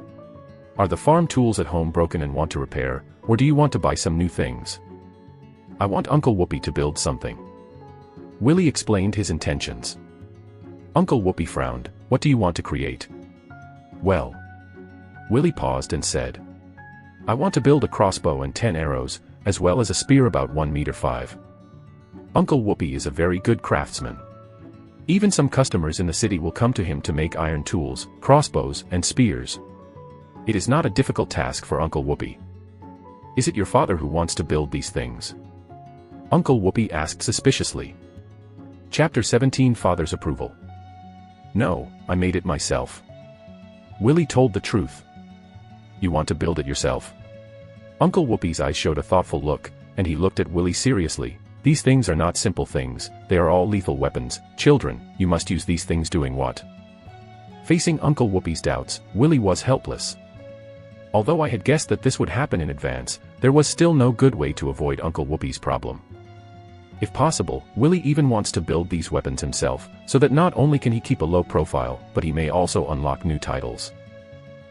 Are the farm tools at home broken and want to repair, or do you want to buy some new things? I want Uncle Whoopi to build something. Willie explained his intentions. Uncle Whoopi frowned. What do you want to create? Well. Willie paused and said, I want to build a crossbow and 10 arrows, as well as a spear about 1 meter 5. Uncle Whoopi is a very good craftsman. Even some customers in the city will come to him to make iron tools, crossbows, and spears. It is not a difficult task for Uncle Whoopi. Is it your father who wants to build these things? Uncle Whoopi asked suspiciously. Chapter 17 Father's Approval. No, I made it myself. Willie told the truth. You want to build it yourself? Uncle Whoopi's eyes showed a thoughtful look, and he looked at Willie seriously. These things are not simple things, they are all lethal weapons. Children, you must use these things doing what? Facing Uncle Whoopi's doubts, Willie was helpless. Although I had guessed that this would happen in advance, there was still no good way to avoid Uncle Whoopi's problem. If possible, Willie even wants to build these weapons himself, so that not only can he keep a low profile, but he may also unlock new titles.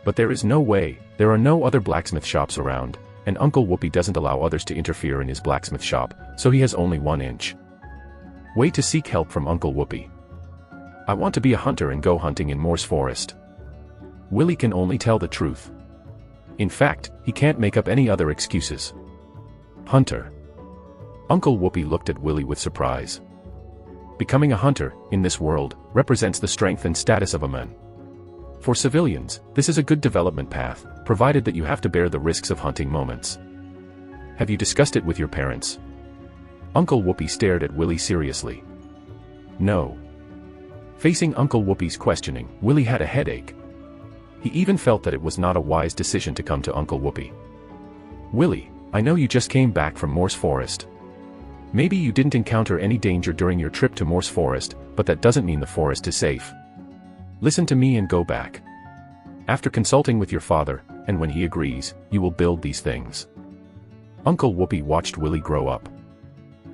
But there is no way, there are no other blacksmith shops around, and Uncle Whoopi doesn't allow others to interfere in his blacksmith shop, so he has only 1 inch. Way to seek help from Uncle Whoopi. I want to be a hunter and go hunting in Morse Forest. Willie can only tell the truth. In fact, he can't make up any other excuses. Hunter. Uncle Whoopi looked at Willie with surprise. Becoming a hunter, in this world, represents the strength and status of a man. For civilians, this is a good development path, provided that you have to bear the risks of hunting moments. Have you discussed it with your parents? Uncle Whoopi stared at Willie seriously. No. Facing Uncle Whoopi's questioning, Willie had a headache. He even felt that it was not a wise decision to come to Uncle Whoopi. Willie, I know you just came back from Morse Forest. Maybe you didn't encounter any danger during your trip to Morse Forest, but that doesn't mean the forest is safe. Listen to me and go back. After consulting with your father, and when he agrees, you will build these things. Uncle Whoopi watched Willie grow up.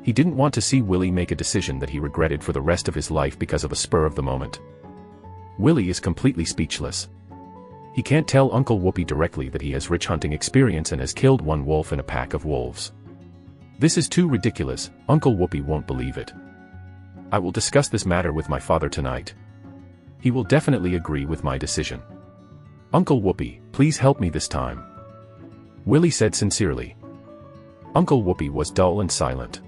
He didn't want to see Willie make a decision that he regretted for the rest of his life because of a spur of the moment. Willie is completely speechless. He can't tell Uncle Whoopi directly that he has rich hunting experience and has killed 1 wolf in a pack of wolves. This is too ridiculous, Uncle Whoopi won't believe it. I will discuss this matter with my father tonight. He will definitely agree with my decision. Uncle Whoopi, please help me this time. Willie said sincerely. Uncle Whoopi was dull and silent.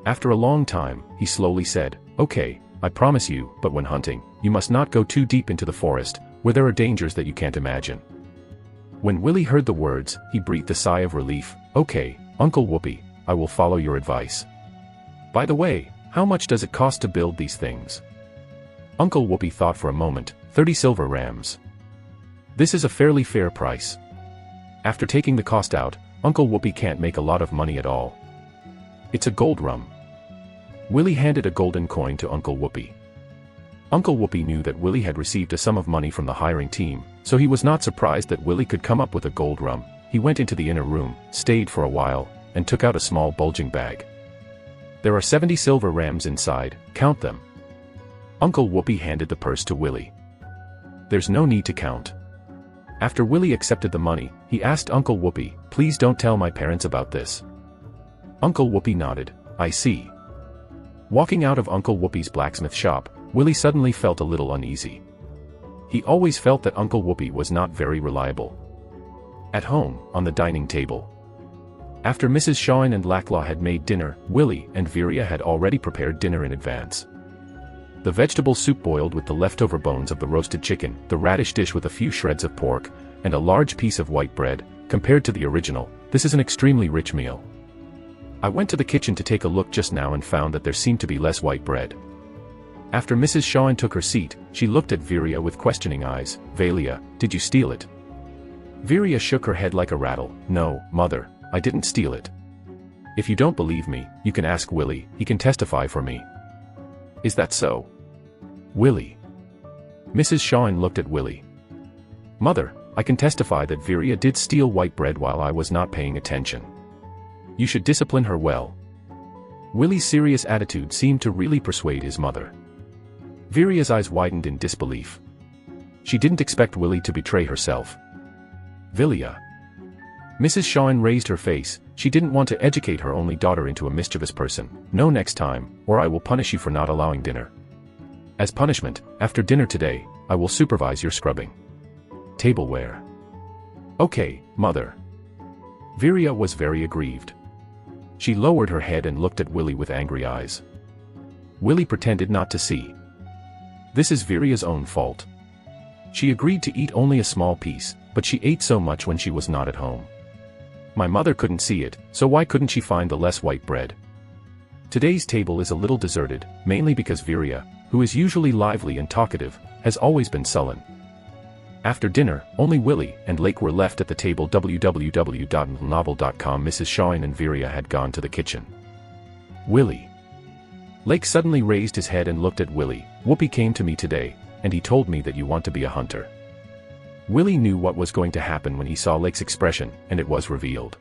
After a long time, he slowly said, Okay, I promise you, but when hunting, you must not go too deep into the forest, where there are dangers that you can't imagine. When Willie heard the words, he breathed a sigh of relief. Okay, Uncle Whoopi, I will follow your advice. By the way, how much does it cost to build these things? Uncle Whoopi thought for a moment. 30 silver rams. This is a fairly fair price. After taking the cost out, Uncle Whoopi can't make a lot of money at all. It's a gold rum. Willie handed a golden coin to Uncle Whoopi. Uncle Whoopi knew that Willie had received a sum of money from the hiring team, so he was not surprised that Willie could come up with a gold rum. He went into the inner room, stayed for a while, and took out a small bulging bag. There are 70 silver rams inside, count them. Uncle Whoopi handed the purse to Willie. There's no need to count. After Willie accepted the money, he asked Uncle Whoopi, Please don't tell my parents about this. Uncle Whoopi nodded, I see. Walking out of Uncle Whoopi's blacksmith shop, Willie suddenly felt a little uneasy. He always felt that Uncle Whoopi was not very reliable. At home, on the dining table. After Mrs. Shawin and Lacklaw had made dinner, Willie and Viria had already prepared dinner in advance. The vegetable soup boiled with the leftover bones of the roasted chicken, the radish dish with a few shreds of pork, and a large piece of white bread. Compared to the original, this is an extremely rich meal. I went to the kitchen to take a look just now and found that there seemed to be less white bread. After Mrs. Shawin took her seat, she looked at Viria with questioning eyes. Valia, did you steal it? Viria shook her head like a rattle. No, mother, I didn't steal it. If you don't believe me, you can ask Willie, he can testify for me. Is that so? Willie. Mrs. Shawin looked at Willie. Mother, I can testify that Viria did steal white bread while I was not paying attention. You should discipline her well." Willy's serious attitude seemed to really persuade his mother. Viria's eyes widened in disbelief. She didn't expect Willy to betray herself. "Vilia." Mrs. Shawn raised her face. She didn't want to educate her only daughter into a mischievous person. "No, next time, or I will punish you for not allowing dinner. As punishment, after dinner today, I will supervise your scrubbing tableware." "Okay, mother." Viria was very aggrieved. She lowered her head and looked at Willy with angry eyes. Willy pretended not to see. This is Viria's own fault. She agreed to eat only a small piece, but she ate so much when she was not at home. My mother couldn't see it, so why couldn't she find the less white bread? Today's table is a little deserted, mainly because Viria, who is usually lively and talkative, has always been sullen. After dinner, only Willy and Lake were left at the table. www.novel.com. Mrs. Shawn and Viria had gone to the kitchen. "Willy." Lake suddenly raised his head and looked at Willy. "Whoopi came to me today, and he told me that you want to be a hunter." Willy knew what was going to happen when he saw Lake's expression, and it was revealed.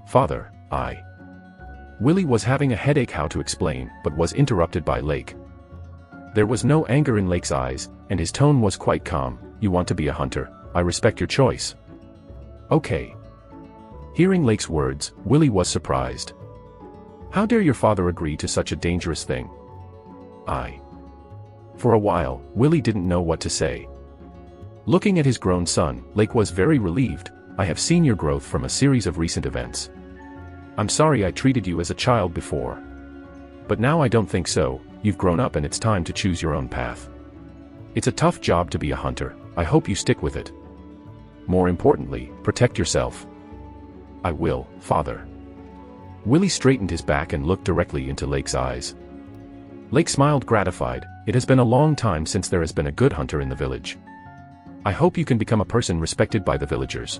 "Father, Willy was having a headache. How to explain, but was interrupted by Lake. There was no anger in Lake's eyes, and his tone was quite calm. "You want to be a hunter, I respect your choice. Okay." Hearing Lake's words, Willy was surprised. "How dare your father agree to such a dangerous thing?" For a while, Willy didn't know what to say. Looking at his grown son, Lake was very relieved. "I have seen your growth from a series of recent events. I'm sorry I treated you as a child before. But now I don't think so. You've grown up and it's time to choose your own path. It's a tough job to be a hunter. I hope you stick with it. More importantly, protect yourself." "I will, father." Willy straightened his back and looked directly into Lake's eyes. Lake smiled gratified. "It has been a long time since there has been a good hunter in the village. I hope you can become a person respected by the villagers."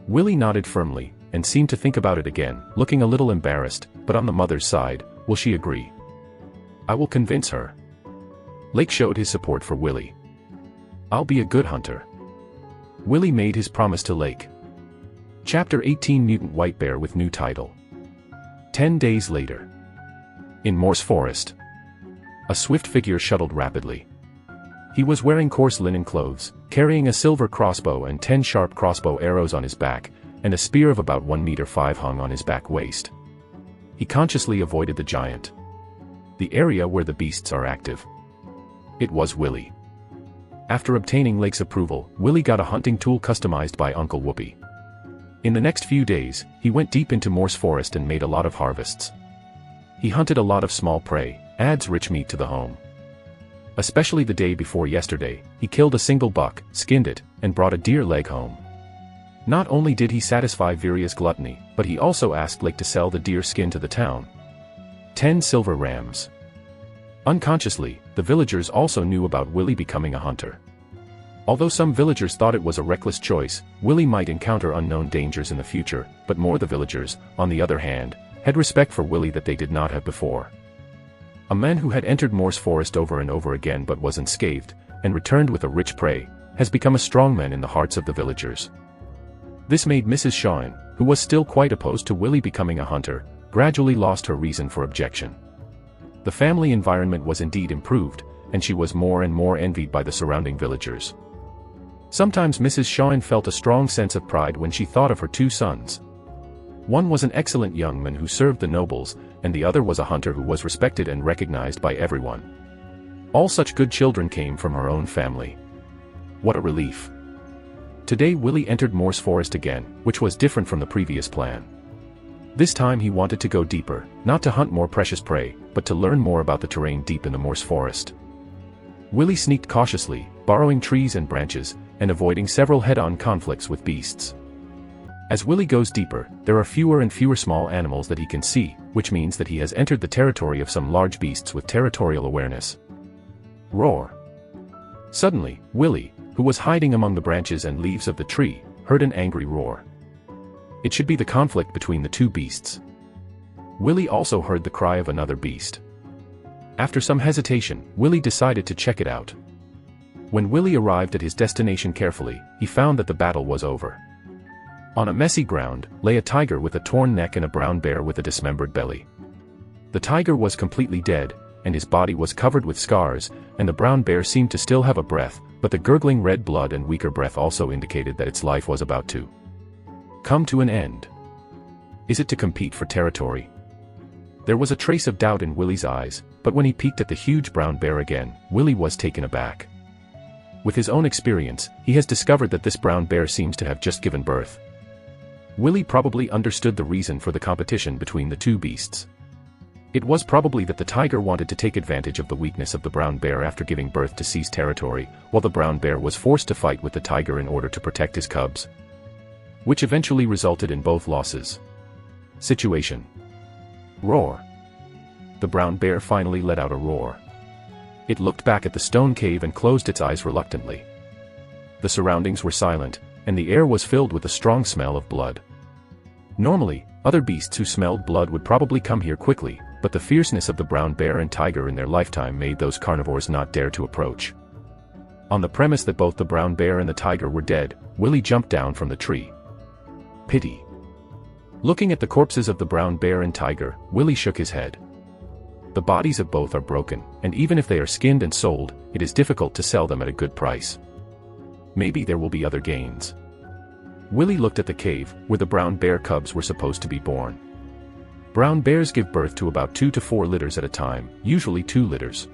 Willy nodded firmly, and seemed to think about it again, looking a little embarrassed, but on the mother's side. "Will she agree?" "I will convince her." Lake showed his support for Willy. "I'll be a good hunter." Willy made his promise to Lake. Chapter 18. Mutant White Bear with new title. 10 days later. In Morse Forest. A swift figure shuttled rapidly. He was wearing coarse linen clothes, carrying a silver crossbow and 10 sharp crossbow arrows on his back, and a spear of about 1.5 m hung on his back waist. He consciously avoided the giant. The area where the beasts are active. It was Willy. After obtaining Lake's approval, Willy got a hunting tool customized by Uncle Whoopi. In the next few days, he went deep into Morse Forest and made a lot of harvests. He hunted a lot of small prey, adds rich meat to the home. Especially the day before yesterday, he killed a single buck, skinned it, and brought a deer leg home. Not only did he satisfy Viria's gluttony, but he also asked Lake to sell the deer skin to the town. 10 silver rams. Unconsciously, the villagers also knew about Willy becoming a hunter. Although some villagers thought it was a reckless choice, Willy might encounter unknown dangers in the future, but more the villagers, on the other hand, had respect for Willy that they did not have before. A man who had entered Morse Forest over and over again but was unscathed, and returned with a rich prey, has become a strong man in the hearts of the villagers. This made Mrs. Shawn, who was still quite opposed to Willy becoming a hunter, gradually lost her reason for objection. The family environment was indeed improved, and she was more and more envied by the surrounding villagers. Sometimes Mrs. Shawn felt a strong sense of pride when she thought of her 2 sons. One was an excellent young man who served the nobles, and the other was a hunter who was respected and recognized by everyone. All such good children came from her own family. What a relief. Today Willy entered Morse Forest again, which was different from the previous plan. This time he wanted to go deeper, not to hunt more precious prey, but to learn more about the terrain deep in the Morse Forest. Willy sneaked cautiously, borrowing trees and branches, and avoiding several head-on conflicts with beasts. As Willy goes deeper, there are fewer and fewer small animals that he can see, which means that he has entered the territory of some large beasts with territorial awareness. Roar! Suddenly, Willy, who was hiding among the branches and leaves of the tree, heard an angry roar. It should be the conflict between the 2 beasts. Willy also heard the cry of another beast. After some hesitation, Willy decided to check it out. When Willy arrived at his destination carefully, he found that the battle was over. On a messy ground, lay a tiger with a torn neck and a brown bear with a dismembered belly. The tiger was completely dead, and his body was covered with scars, and the brown bear seemed to still have a breath, but the gurgling red blood and weaker breath also indicated that its life was about to come to an end. Is it to compete for territory? There was a trace of doubt in Willy's eyes, but when he peeked at the huge brown bear again, Willy was taken aback. With his own experience, he has discovered that this brown bear seems to have just given birth. Willy probably understood the reason for the competition between the two beasts. It was probably that the tiger wanted to take advantage of the weakness of the brown bear after giving birth to seize territory, while the brown bear was forced to fight with the tiger in order to protect his cubs, which eventually resulted in both losses. Situation. Roar. The brown bear finally let out a roar. It looked back at the stone cave and closed its eyes reluctantly. The surroundings were silent, and the air was filled with a strong smell of blood. Normally, other beasts who smelled blood would probably come here quickly, but the fierceness of the brown bear and tiger in their lifetime made those carnivores not dare to approach. On the premise that both the brown bear and the tiger were dead, Willy jumped down from the tree. Pity. Looking at the corpses of the brown bear and tiger, Willy shook his head. The bodies of both are broken, and even if they are skinned and sold, it is difficult to sell them at a good price. Maybe there will be other gains. Willy looked at the cave, where the brown bear cubs were supposed to be born. Brown bears give birth to about 2 to 4 litters at a time, usually 2 litters.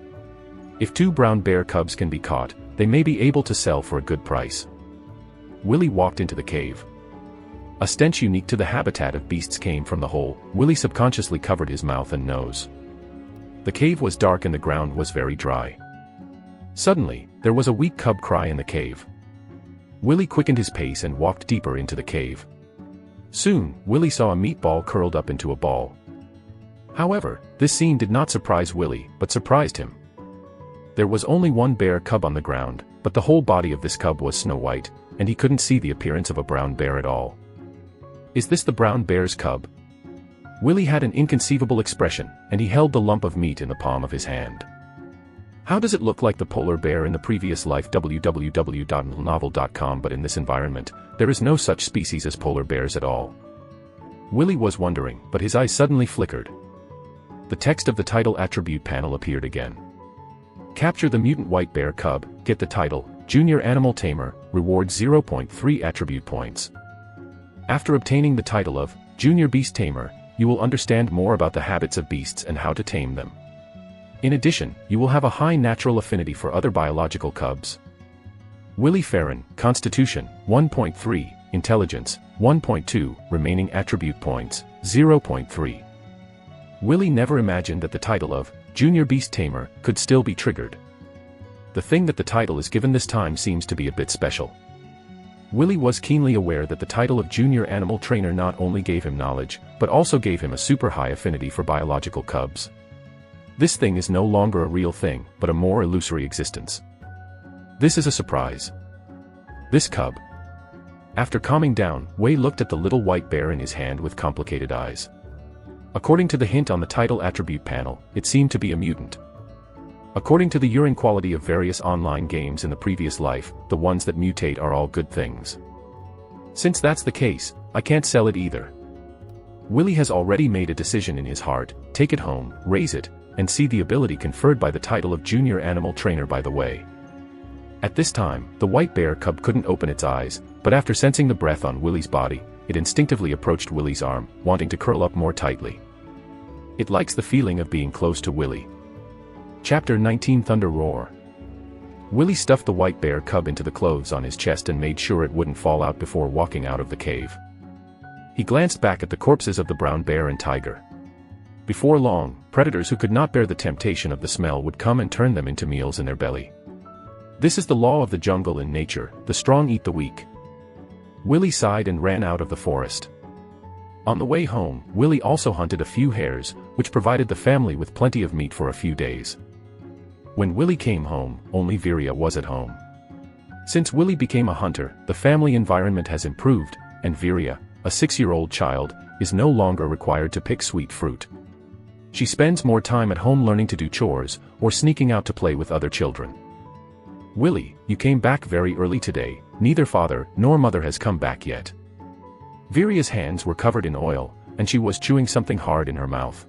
If 2 brown bear cubs can be caught, they may be able to sell for a good price. Willy walked into the cave. A stench unique to the habitat of beasts came from the hole. Willy subconsciously covered his mouth and nose. The cave was dark and the ground was very dry. Suddenly, there was a weak cub cry in the cave. Willy quickened his pace and walked deeper into the cave. Soon, Willy saw a meatball curled up into a ball. However, this scene did not surprise Willy, but surprised him. There was only one bear cub on the ground, but the whole body of this cub was snow white, and he couldn't see the appearance of a brown bear at all. Is this the brown bear's cub? Willy had an inconceivable expression, and he held the lump of meat in the palm of his hand. How does it look like the polar bear in the previous life? www.novel.com. But in this environment, there is no such species as polar bears at all. Willy was wondering, but his eyes suddenly flickered. The text of the title attribute panel appeared again. Capture the mutant white bear cub, get the title, Junior Animal Tamer, reward 0.3 attribute points. After obtaining the title of Junior Beast Tamer, you will understand more about the habits of beasts and how to tame them. In addition, you will have a high natural affinity for other biological cubs. Willy Farron, Constitution, 1.3, Intelligence, 1.2, remaining attribute points, 0.3. Willy never imagined that the title of Junior Beast Tamer could still be triggered. The thing that the title is given this time seems to be a bit special. Willy was keenly aware that the title of Junior Animal Trainer not only gave him knowledge, but also gave him a super high affinity for biological cubs. This thing is no longer a real thing, but a more illusory existence. This is a surprise. This cub. After calming down, Wei looked at the little white bear in his hand with complicated eyes. According to the hint on the title attribute panel, it seemed to be a mutant. According to the urine quality of various online games in the previous life, the ones that mutate are all good things. Since that's the case, I can't sell it either. Willy has already made a decision in his heart: take it home, raise it, and see the ability conferred by the title of Junior Animal Trainer by the way. At this time, the white bear cub couldn't open its eyes, but after sensing the breath on Willy's body, it instinctively approached Willy's arm, wanting to curl up more tightly. It likes the feeling of being close to Willy. Chapter 19 Thunder Roar. Willy stuffed the white bear cub into the clothes on his chest and made sure it wouldn't fall out before walking out of the cave. He glanced back at the corpses of the brown bear and tiger. Before long, predators who could not bear the temptation of the smell would come and turn them into meals in their belly. This is the law of the jungle in nature: the strong eat the weak. Willy sighed and ran out of the forest. On the way home, Willy also hunted a few hares, which provided the family with plenty of meat for a few days. When Willy came home, only Viria was at home. Since Willy became a hunter, the family environment has improved, and Viria, a 6-year-old child, is no longer required to pick sweet fruit. She spends more time at home learning to do chores, or sneaking out to play with other children. Willie, you came back very early today, neither father nor mother has come back yet. Viria's hands were covered in oil, and she was chewing something hard in her mouth.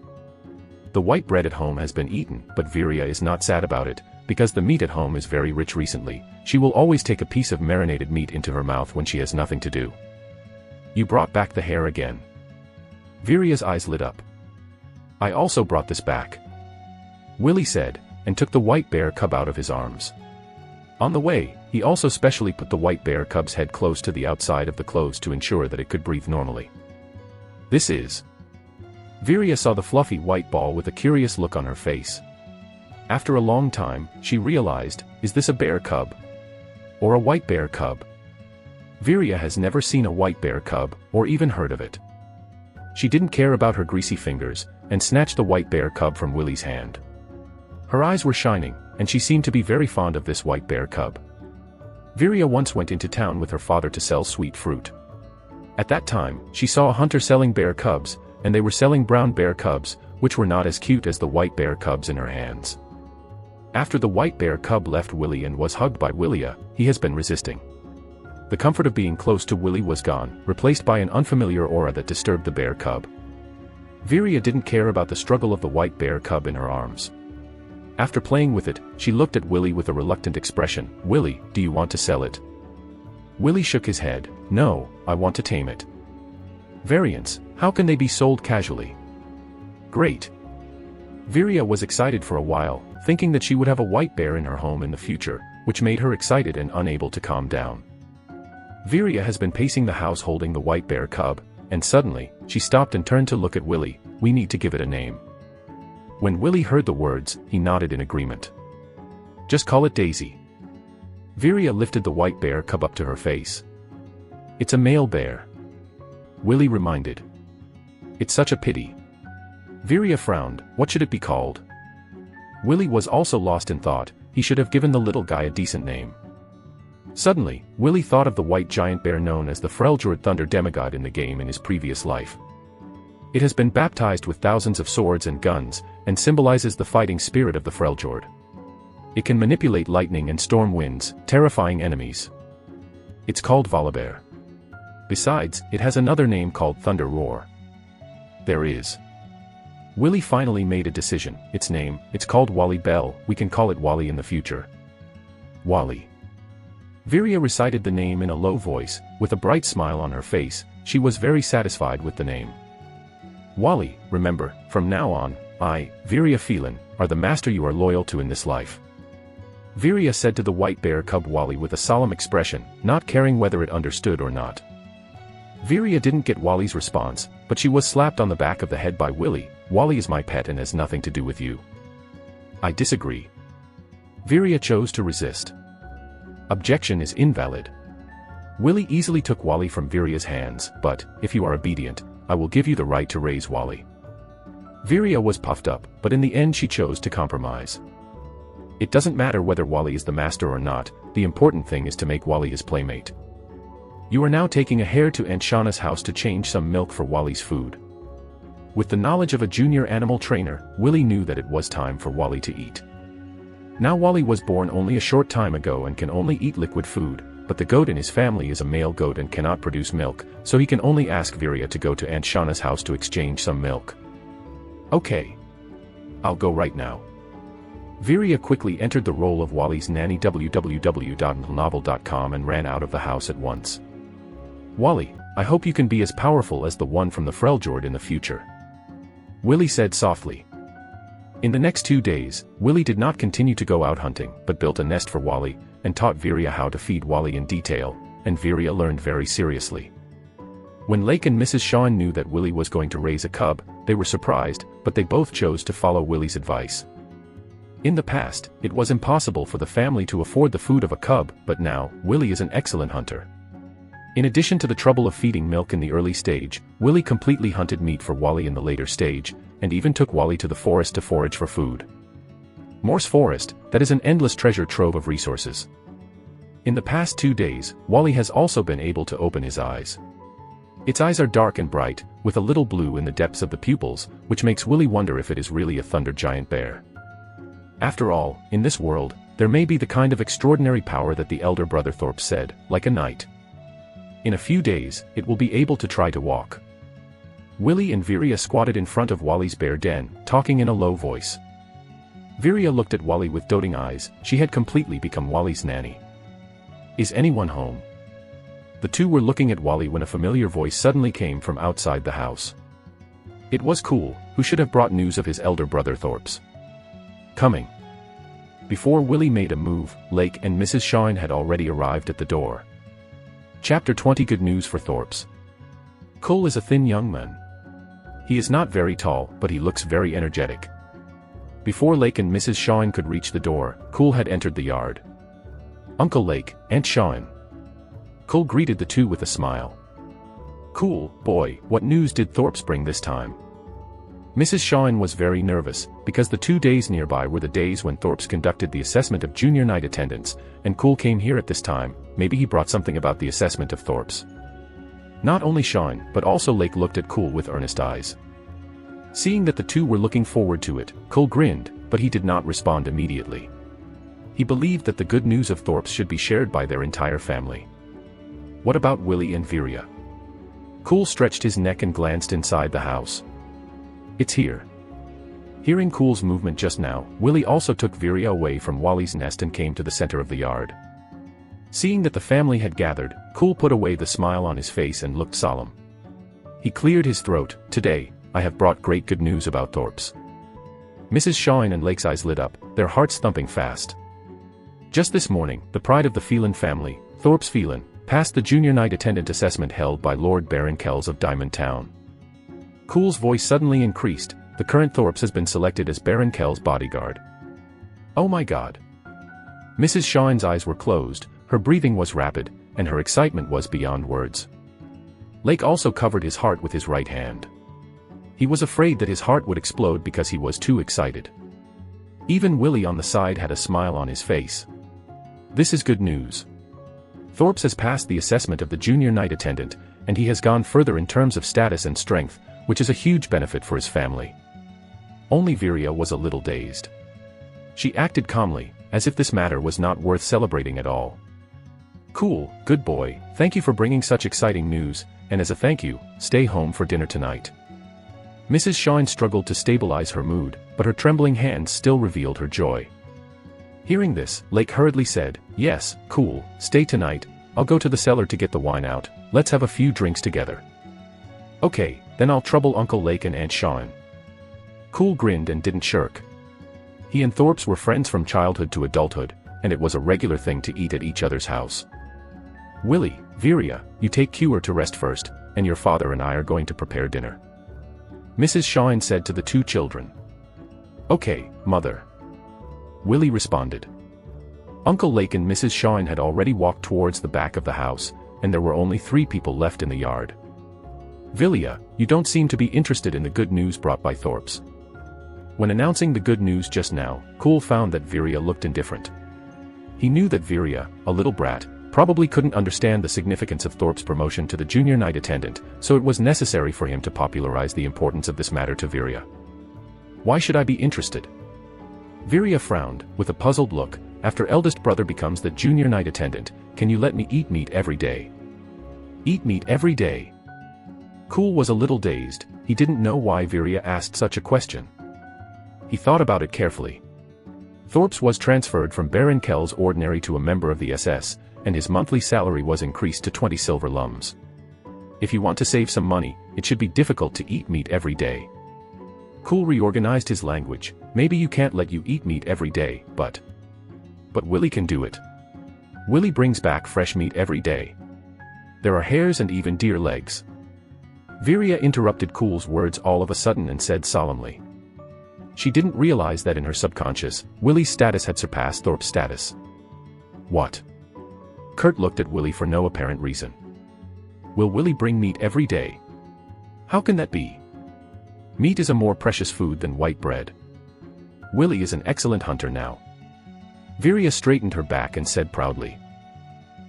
The white bread at home has been eaten, but Viria is not sad about it, because the meat at home is very rich recently. She will always take a piece of marinated meat into her mouth when she has nothing to do. You brought back the hair again. Viria's eyes lit up. I also brought this back, Willie said, and took the white bear cub out of his arms. On the way, he also specially put the white bear cub's head close to the outside of the clothes to ensure that it could breathe normally. This is. Viria saw the fluffy white ball with a curious look on her face. After a long time, she realized, is this a bear cub? Or a white bear cub? Viria has never seen a white bear cub, or even heard of it. She didn't care about her greasy fingers, and snatched the white bear cub from Willie's hand. Her eyes were shining, and she seemed to be very fond of this white bear cub. Viria once went into town with her father to sell sweet fruit. At that time, she saw a hunter selling bear cubs, and they were selling brown bear cubs, which were not as cute as the white bear cubs in her hands. After the white bear cub left Willie and was hugged by Willia, he has been resisting. The comfort of being close to Willie was gone, replaced by an unfamiliar aura that disturbed the bear cub. Viria didn't care about the struggle of the white bear cub in her arms. After playing with it, she looked at Willie with a reluctant expression. Willie, do you want to sell it? Willie shook his head. No, I want to tame it. Variants, how can they be sold casually? Great. Viria was excited for a while, thinking that she would have a white bear in her home in the future, which made her excited and unable to calm down. Viria has been pacing the house holding the white bear cub, and suddenly, she stopped and turned to look at Willie. We need to give it a name. When Willie heard the words, he nodded in agreement. Just call it Daisy. Viria lifted the white bear cub up to her face. It's a male bear. Willie reminded. It's such a pity. Viria frowned. What should it be called? Willie was also lost in thought. He should have given the little guy a decent name. Suddenly, Willie thought of the white giant bear known as the Freljord Thunder Demigod in the game in his previous life. It has been baptized with thousands of swords and guns, and symbolizes the fighting spirit of the Freljord. It can manipulate lightning and storm winds, terrifying enemies. It's called Volibear. Besides, it has another name called Thunder Roar. There is. Willie finally made a decision. Its name, it's called Wally Bell. We can call it Wally in the future. Wally. Viria recited the name in a low voice, with a bright smile on her face. She was very satisfied with the name. Wally, remember, from now on, I, Viria Phelan, are the master you are loyal to in this life. Viria said to the white bear cub Wally with a solemn expression, not caring whether it understood or not. Viria didn't get Wally's response, but she was slapped on the back of the head by Willie. Wally is my pet and has nothing to do with you. I disagree. Viria chose to resist. Objection is invalid. Willie easily took Wally from Viria's hands, but, if you are obedient, I will give you the right to raise Wally. Viria was puffed up, but in the end she chose to compromise. It doesn't matter whether Wally is the master or not, the important thing is to make Wally his playmate. You are now taking a hare to Aunt Shauna's house to change some milk for Wally's food. With the knowledge of a junior animal trainer, Willie knew that it was time for Wally to eat. Now Wally was born only a short time ago and can only eat liquid food, but the goat in his family is a male goat and cannot produce milk, so he can only ask Viria to go to Aunt Shauna's house to exchange some milk. Okay. I'll go right now. Viria quickly entered the role of Wally's nanny www.novel.com and ran out of the house at once. Wally, I hope you can be as powerful as the one from the Freljord in the future. Willie said softly. In the next 2 days, Willie did not continue to go out hunting, but built a nest for Wally, and taught Viria how to feed Wally in detail, and Viria learned very seriously. When Lake and Mrs. Shawn knew that Willie was going to raise a cub, they were surprised, but they both chose to follow Willie's advice. In the past, it was impossible for the family to afford the food of a cub, but now, Willie is an excellent hunter. In addition to the trouble of feeding milk in the early stage, Willie completely hunted meat for Wally in the later stage, and even took Wally to the forest to forage for food. Morse Forest, that is an endless treasure trove of resources. In the past 2 days, Wally has also been able to open his eyes. Its eyes are dark and bright, with a little blue in the depths of the pupils, which makes Willie wonder if it is really a thunder giant bear. After all, in this world, There may be the kind of extraordinary power that the elder brother Thorpe said, like a knight. In a few days, it will be able to try to walk. Willie and Viria squatted in front of Wally's bear den, talking in a low voice. Viria looked at Wally with doting eyes. She had completely become Wally's nanny. Is anyone home? The two were looking at Wally when a familiar voice suddenly came from outside the house. It was Cool, who should have brought news of his elder brother Thorpe's coming. Before Willie made a move, Lake and Mrs. Shine had already arrived at the door. Chapter 20. Good news for Thorpe's. Cool is a thin young man. He is not very tall, but he looks very energetic. Before Lake and Mrs. Shine could reach the door, Cool had entered the yard. Uncle Lake, Aunt Shine. Cool greeted the two with a smile. Cool, boy, what news did Thorpe's bring this time? Mrs. Shine was very nervous, because the 2 days nearby were the days when Thorpe's conducted the assessment of junior night attendants, and Cool came here at this time. Maybe he brought something about the assessment of Thorpe's. Not only Shine, but also Lake looked at Cool with earnest eyes. Seeing that the two were looking forward to it, Cool grinned, but he did not respond immediately. He believed that the good news of Thorpe's should be shared by their entire family. What about Willie and Viria? Cool stretched his neck and glanced inside the house. It's here. Hearing Cool's movement just now, Willie also took Viria away from Wally's nest and came to the center of the yard. Seeing that the family had gathered, Cool put away the smile on his face and looked solemn. He cleared his throat. Today, I have brought great good news about Thorpe's. Mrs. Shine and Lake's eyes lit up, their hearts thumping fast. Just this morning, the pride of the Phelan family, Thorpe's Phelan, passed the junior night attendant assessment held by Lord Baron Kells of Diamond Town. Cool's voice suddenly increased. The current Thorpe's has been selected as Baron Kells' bodyguard. Oh my God. Mrs. Shine's eyes were closed, her breathing was rapid, and her excitement was beyond words. Lake also covered his heart with his right hand. He was afraid that his heart would explode because he was too excited. Even Willie on the side had a smile on his face. This is good news. Thorpe's has passed the assessment of the junior night attendant, and he has gone further in terms of status and strength, which is a huge benefit for his family. Only Viria was a little dazed. She acted calmly, as if this matter was not worth celebrating at all. Cool, good boy, thank you for bringing such exciting news, and as a thank you, stay home for dinner tonight. Mrs. Shine struggled to stabilize her mood, but her trembling hands still revealed her joy. Hearing this, Lake hurriedly said, yes, Cool, stay tonight, I'll go to the cellar to get the wine out, let's have a few drinks together. Okay, then I'll trouble Uncle Lake and Aunt Shine. Cool grinned and didn't shirk. He and Thorpe's were friends from childhood to adulthood, and it was a regular thing to eat at each other's house. Willie, Viria, you take Cure to rest first, and your father and I are going to prepare dinner. Mrs. Shine said to the two children. Okay, Mother. Willie responded. Uncle Lake and Mrs. Shine had already walked towards the back of the house, and there were only 3 people left in the yard. Viria, you don't seem to be interested in the good news brought by Thorpe's. When announcing the good news just now, Cool found that Viria looked indifferent. He knew that Viria, a little brat, probably couldn't understand the significance of Thorpe's promotion to the junior night attendant, so it was necessary for him to popularize the importance of this matter to Viria. Why should I be interested? Viria frowned, with a puzzled look. After eldest brother becomes the junior night attendant, can you let me eat meat every day? Eat meat every day? Cool was a little dazed. He didn't know why Viria asked such a question. He thought about it carefully. Thorpe's was transferred from Baron Kells Ordinary to a member of the SS, and his monthly salary was increased to 20 silver lums. If you want to save some money, it should be difficult to eat meat every day. Cool reorganized his language. Maybe you can't let you eat meat every day, but Willie can do it. Willie brings back fresh meat every day. There are hares and even deer legs. Viria interrupted Cool's words all of a sudden and said solemnly. She didn't realize that in her subconscious, Willie's status had surpassed Thorpe's status. What? Kurt looked at Willie for no apparent reason. Will Willie bring meat every day? How can that be? Meat is a more precious food than white bread. Willie is an excellent hunter now. Viria straightened her back and said proudly.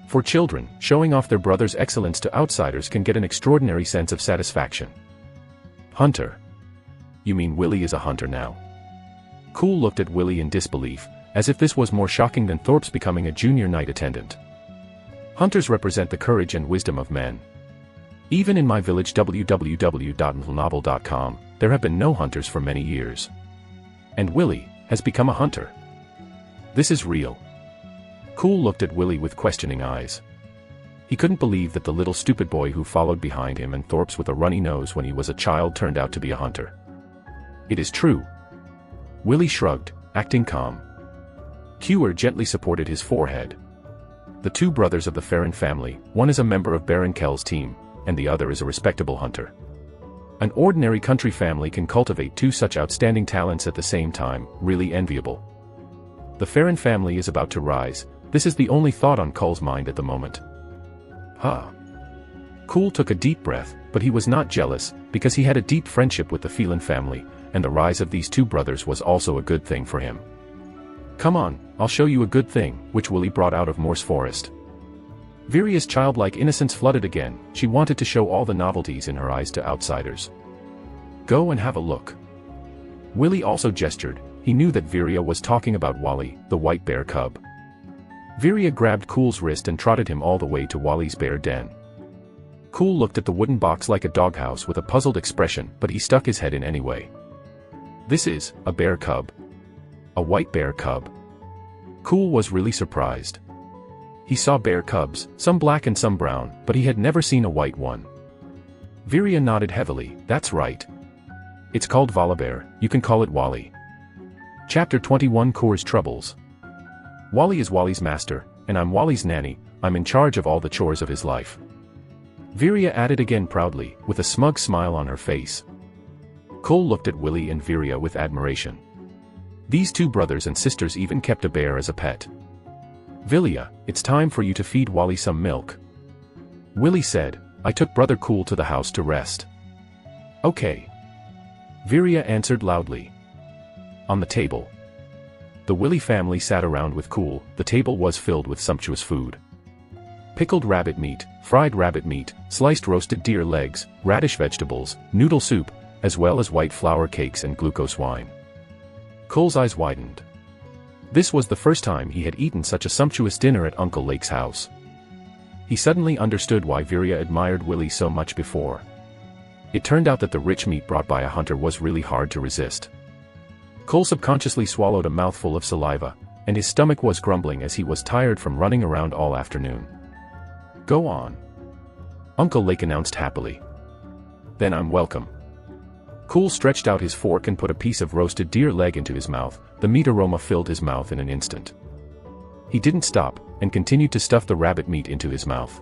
For children, showing off their brother's excellence to outsiders can get an extraordinary sense of satisfaction. Hunter? You mean Willie is a hunter now? Cool looked at Willie in disbelief. as if this was more shocking than Thorpe's becoming a junior night attendant. Hunters represent the courage and wisdom of men. Even in my village www.novel.com, there have been no hunters for many years. And Willie has become a hunter. This is real. Cool looked at Willie with questioning eyes. He couldn't believe that the little stupid boy who followed behind him and Thorpe's with a runny nose when he was a child turned out to be a hunter. It is true. Willie shrugged, acting calm. Kewer gently supported his forehead. The two brothers of the Farron family, one is a member of Baron Kell's team, and the other is a respectable hunter. An ordinary country family can cultivate two such outstanding talents at the same time, really enviable. The Farron family is about to rise, this is the only thought on Cole's mind at the moment. Cool took a deep breath, but he was not jealous, because he had a deep friendship with the Phelan family, and the rise of these two brothers was also a good thing for him. Come on, I'll show you a good thing, which Willie brought out of Morse Forest. Viria's childlike innocence flooded again, she wanted to show all the novelties in her eyes to outsiders. Go and have a look. Willie also gestured, he knew that Viria was talking about Wally, the white bear cub. Viria grabbed Cool's wrist and trotted him all the way to Wally's bear den. Cool looked at the wooden box like a doghouse with a puzzled expression, but he stuck his head in anyway. This is a bear cub. A white bear cub. Cool was really surprised. He saw bear cubs, some black and some brown, but he had never seen a white one. Viria nodded heavily, that's right. It's called Volibear, you can call it Wally. Chapter 21 Coor's Troubles. Wally is Wally's master, and I'm Wally's nanny, I'm in charge of all the chores of his life. Viria added again proudly, with a smug smile on her face. Cole looked at Willie and Viria with admiration. These two brothers and sisters even kept a bear as a pet. Vilia, it's time for you to feed Wally some milk. Willie said, I took Brother Cool to the house to rest. Okay. Viria answered loudly. On the table. The Willie family sat around with Cool, the table was filled with sumptuous food. Pickled rabbit meat, fried rabbit meat, sliced roasted deer legs, radish vegetables, noodle soup, as well as white flour cakes and glucose wine. Cole's eyes widened. This was the first time he had eaten such a sumptuous dinner at Uncle Lake's house. He suddenly understood why Viria admired Willie so much before. It turned out that the rich meat brought by a hunter was really hard to resist. Cole subconsciously swallowed a mouthful of saliva, and his stomach was grumbling as he was tired from running around all afternoon. Go on. Uncle Lake announced happily. Then I'm welcome. Cool stretched out his fork and put a piece of roasted deer leg into his mouth, the meat aroma filled his mouth in an instant. He didn't stop, and continued to stuff the rabbit meat into his mouth.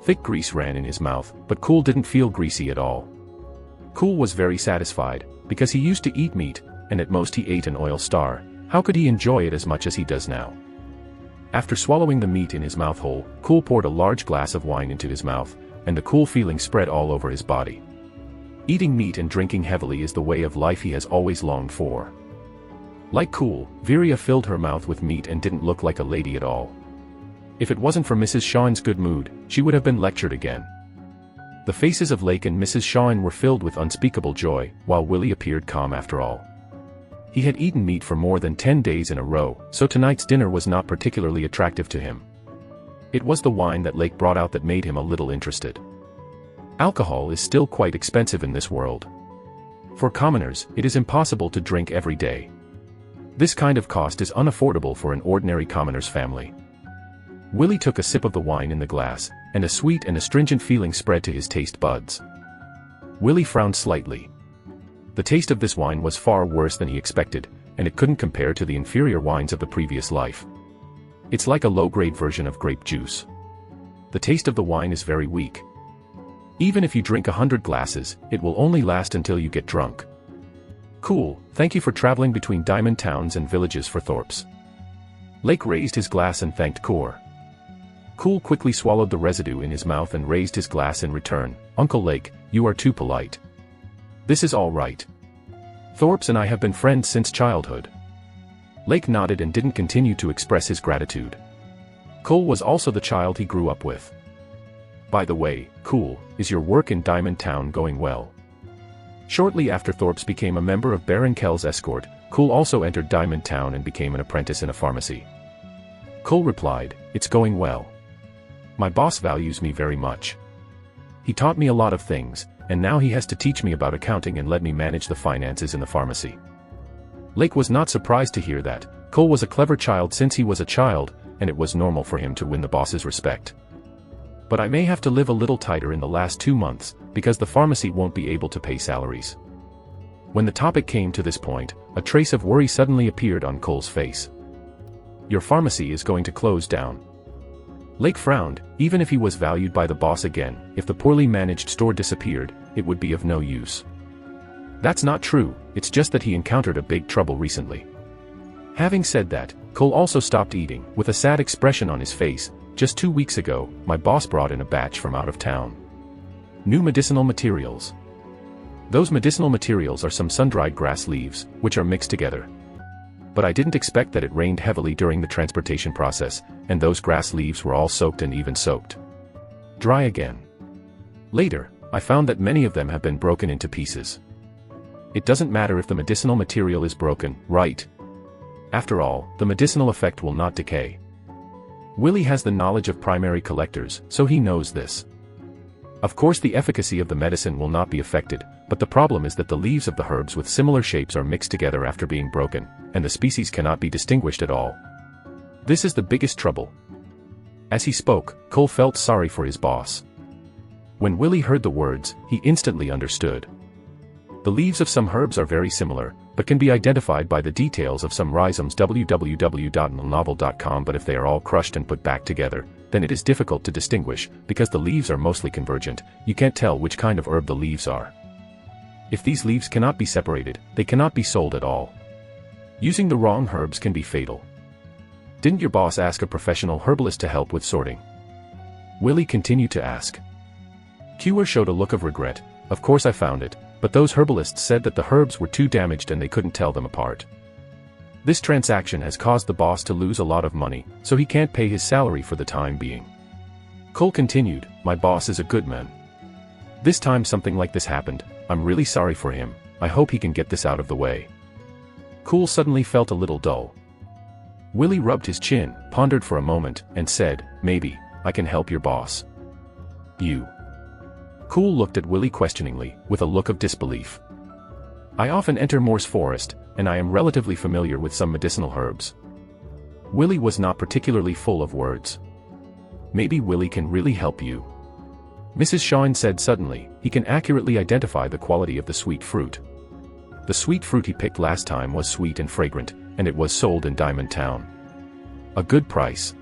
Thick grease ran in his mouth, but Cool didn't feel greasy at all. Cool was very satisfied, because he used to eat meat, and at most he ate an oil star, how could he enjoy it as much as he does now? After swallowing the meat in his mouth whole, Cool poured a large glass of wine into his mouth, and the cool feeling spread all over his body. Eating meat and drinking heavily is the way of life he has always longed for. Like Cool, Viria filled her mouth with meat and didn't look like a lady at all. If it wasn't for Mrs. Shawn's good mood, she would have been lectured again. The faces of Lake and Mrs. Shawn were filled with unspeakable joy, while Willie appeared calm after all. He had eaten meat for more than 10 days in a row, so tonight's dinner was not particularly attractive to him. It was the wine that Lake brought out that made him a little interested. Alcohol is still quite expensive in this world. For commoners, it is impossible to drink every day. This kind of cost is unaffordable for an ordinary commoner's family. Willie took a sip of the wine in the glass, and a sweet and astringent feeling spread to his taste buds. Willie frowned slightly. The taste of this wine was far worse than he expected, and it couldn't compare to the inferior wines of the previous life. It's like a low-grade version of grape juice. The taste of the wine is very weak. Even if you drink 100 glasses, it will only last until you get drunk. Cool, thank you for traveling between diamond towns and villages for Thorpe's. Lake raised his glass and thanked Coor. Cool quickly swallowed the residue in his mouth and raised his glass in return. Uncle Lake, you are too polite. This is all right. Thorpe's and I have been friends since childhood. Lake nodded and didn't continue to express his gratitude. Cole was also the child he grew up with. By the way, Cool, is your work in Diamond Town going well? Shortly after Thorpe's became a member of Baron Kell's escort, Cool also entered Diamond Town and became an apprentice in a pharmacy. Cool replied, "It's going well. My boss values me very much. He taught me a lot of things, and now he has to teach me about accounting and let me manage the finances in the pharmacy." Lake was not surprised to hear that. Cole was a clever child since he was a child, and it was normal for him to win the boss's respect. "But I may have to live a little tighter in the last 2 months, because the pharmacy won't be able to pay salaries." When the topic came to this point, a trace of worry suddenly appeared on Cole's face. "Your pharmacy is going to close down." Lake frowned. Even if he was valued by the boss again, if the poorly managed store disappeared, it would be of no use. "That's not true, it's just that he encountered a big trouble recently." Having said that, Cole also stopped eating, with a sad expression on his face. "Just 2 weeks ago, my boss brought in a batch from out of town. New medicinal materials. Those medicinal materials are some sun-dried grass leaves, which are mixed together. But I didn't expect that it rained heavily during the transportation process, and those grass leaves were all soaked and even soaked dry again. Later, I found that many of them have been broken into pieces. It doesn't matter if the medicinal material is broken, right? After all, the medicinal effect will not decay. Willie has the knowledge of primary collectors, so he knows this. Of course the efficacy of the medicine will not be affected, but the problem is that the leaves of the herbs with similar shapes are mixed together after being broken, and the species cannot be distinguished at all. This is the biggest trouble." As he spoke, Cole felt sorry for his boss. When Willie heard the words, he instantly understood. The leaves of some herbs are very similar, but can be identified by the details of some rhizomes www.novel.com, but if they are all crushed and put back together, then it is difficult to distinguish, because the leaves are mostly convergent, you can't tell which kind of herb the leaves are. If these leaves cannot be separated, they cannot be sold at all. Using the wrong herbs can be fatal. Didn't your boss ask a professional herbalist to help with sorting? Willie continued to ask. Kewer showed a look of regret. "Of course I found it, but those herbalists said that the herbs were too damaged and they couldn't tell them apart. This transaction has caused the boss to lose a lot of money, so he can't pay his salary for the time being." Cole continued, "My boss is a good man. This time something like this happened, I'm really sorry for him, I hope he can get this out of the way." Cole suddenly felt a little dull. Willie rubbed his chin, pondered for a moment, and said, "Maybe I can help your boss." "You?" Cole looked at Willie questioningly, with a look of disbelief. "I often enter Moore's forest, and I am relatively familiar with some medicinal herbs." Willie was not particularly full of words. "Maybe Willie can really help you," Mrs. Shawn said suddenly. "He can accurately identify the quality of the sweet fruit. The sweet fruit he picked last time was sweet and fragrant, and it was sold in Diamond Town. A good price.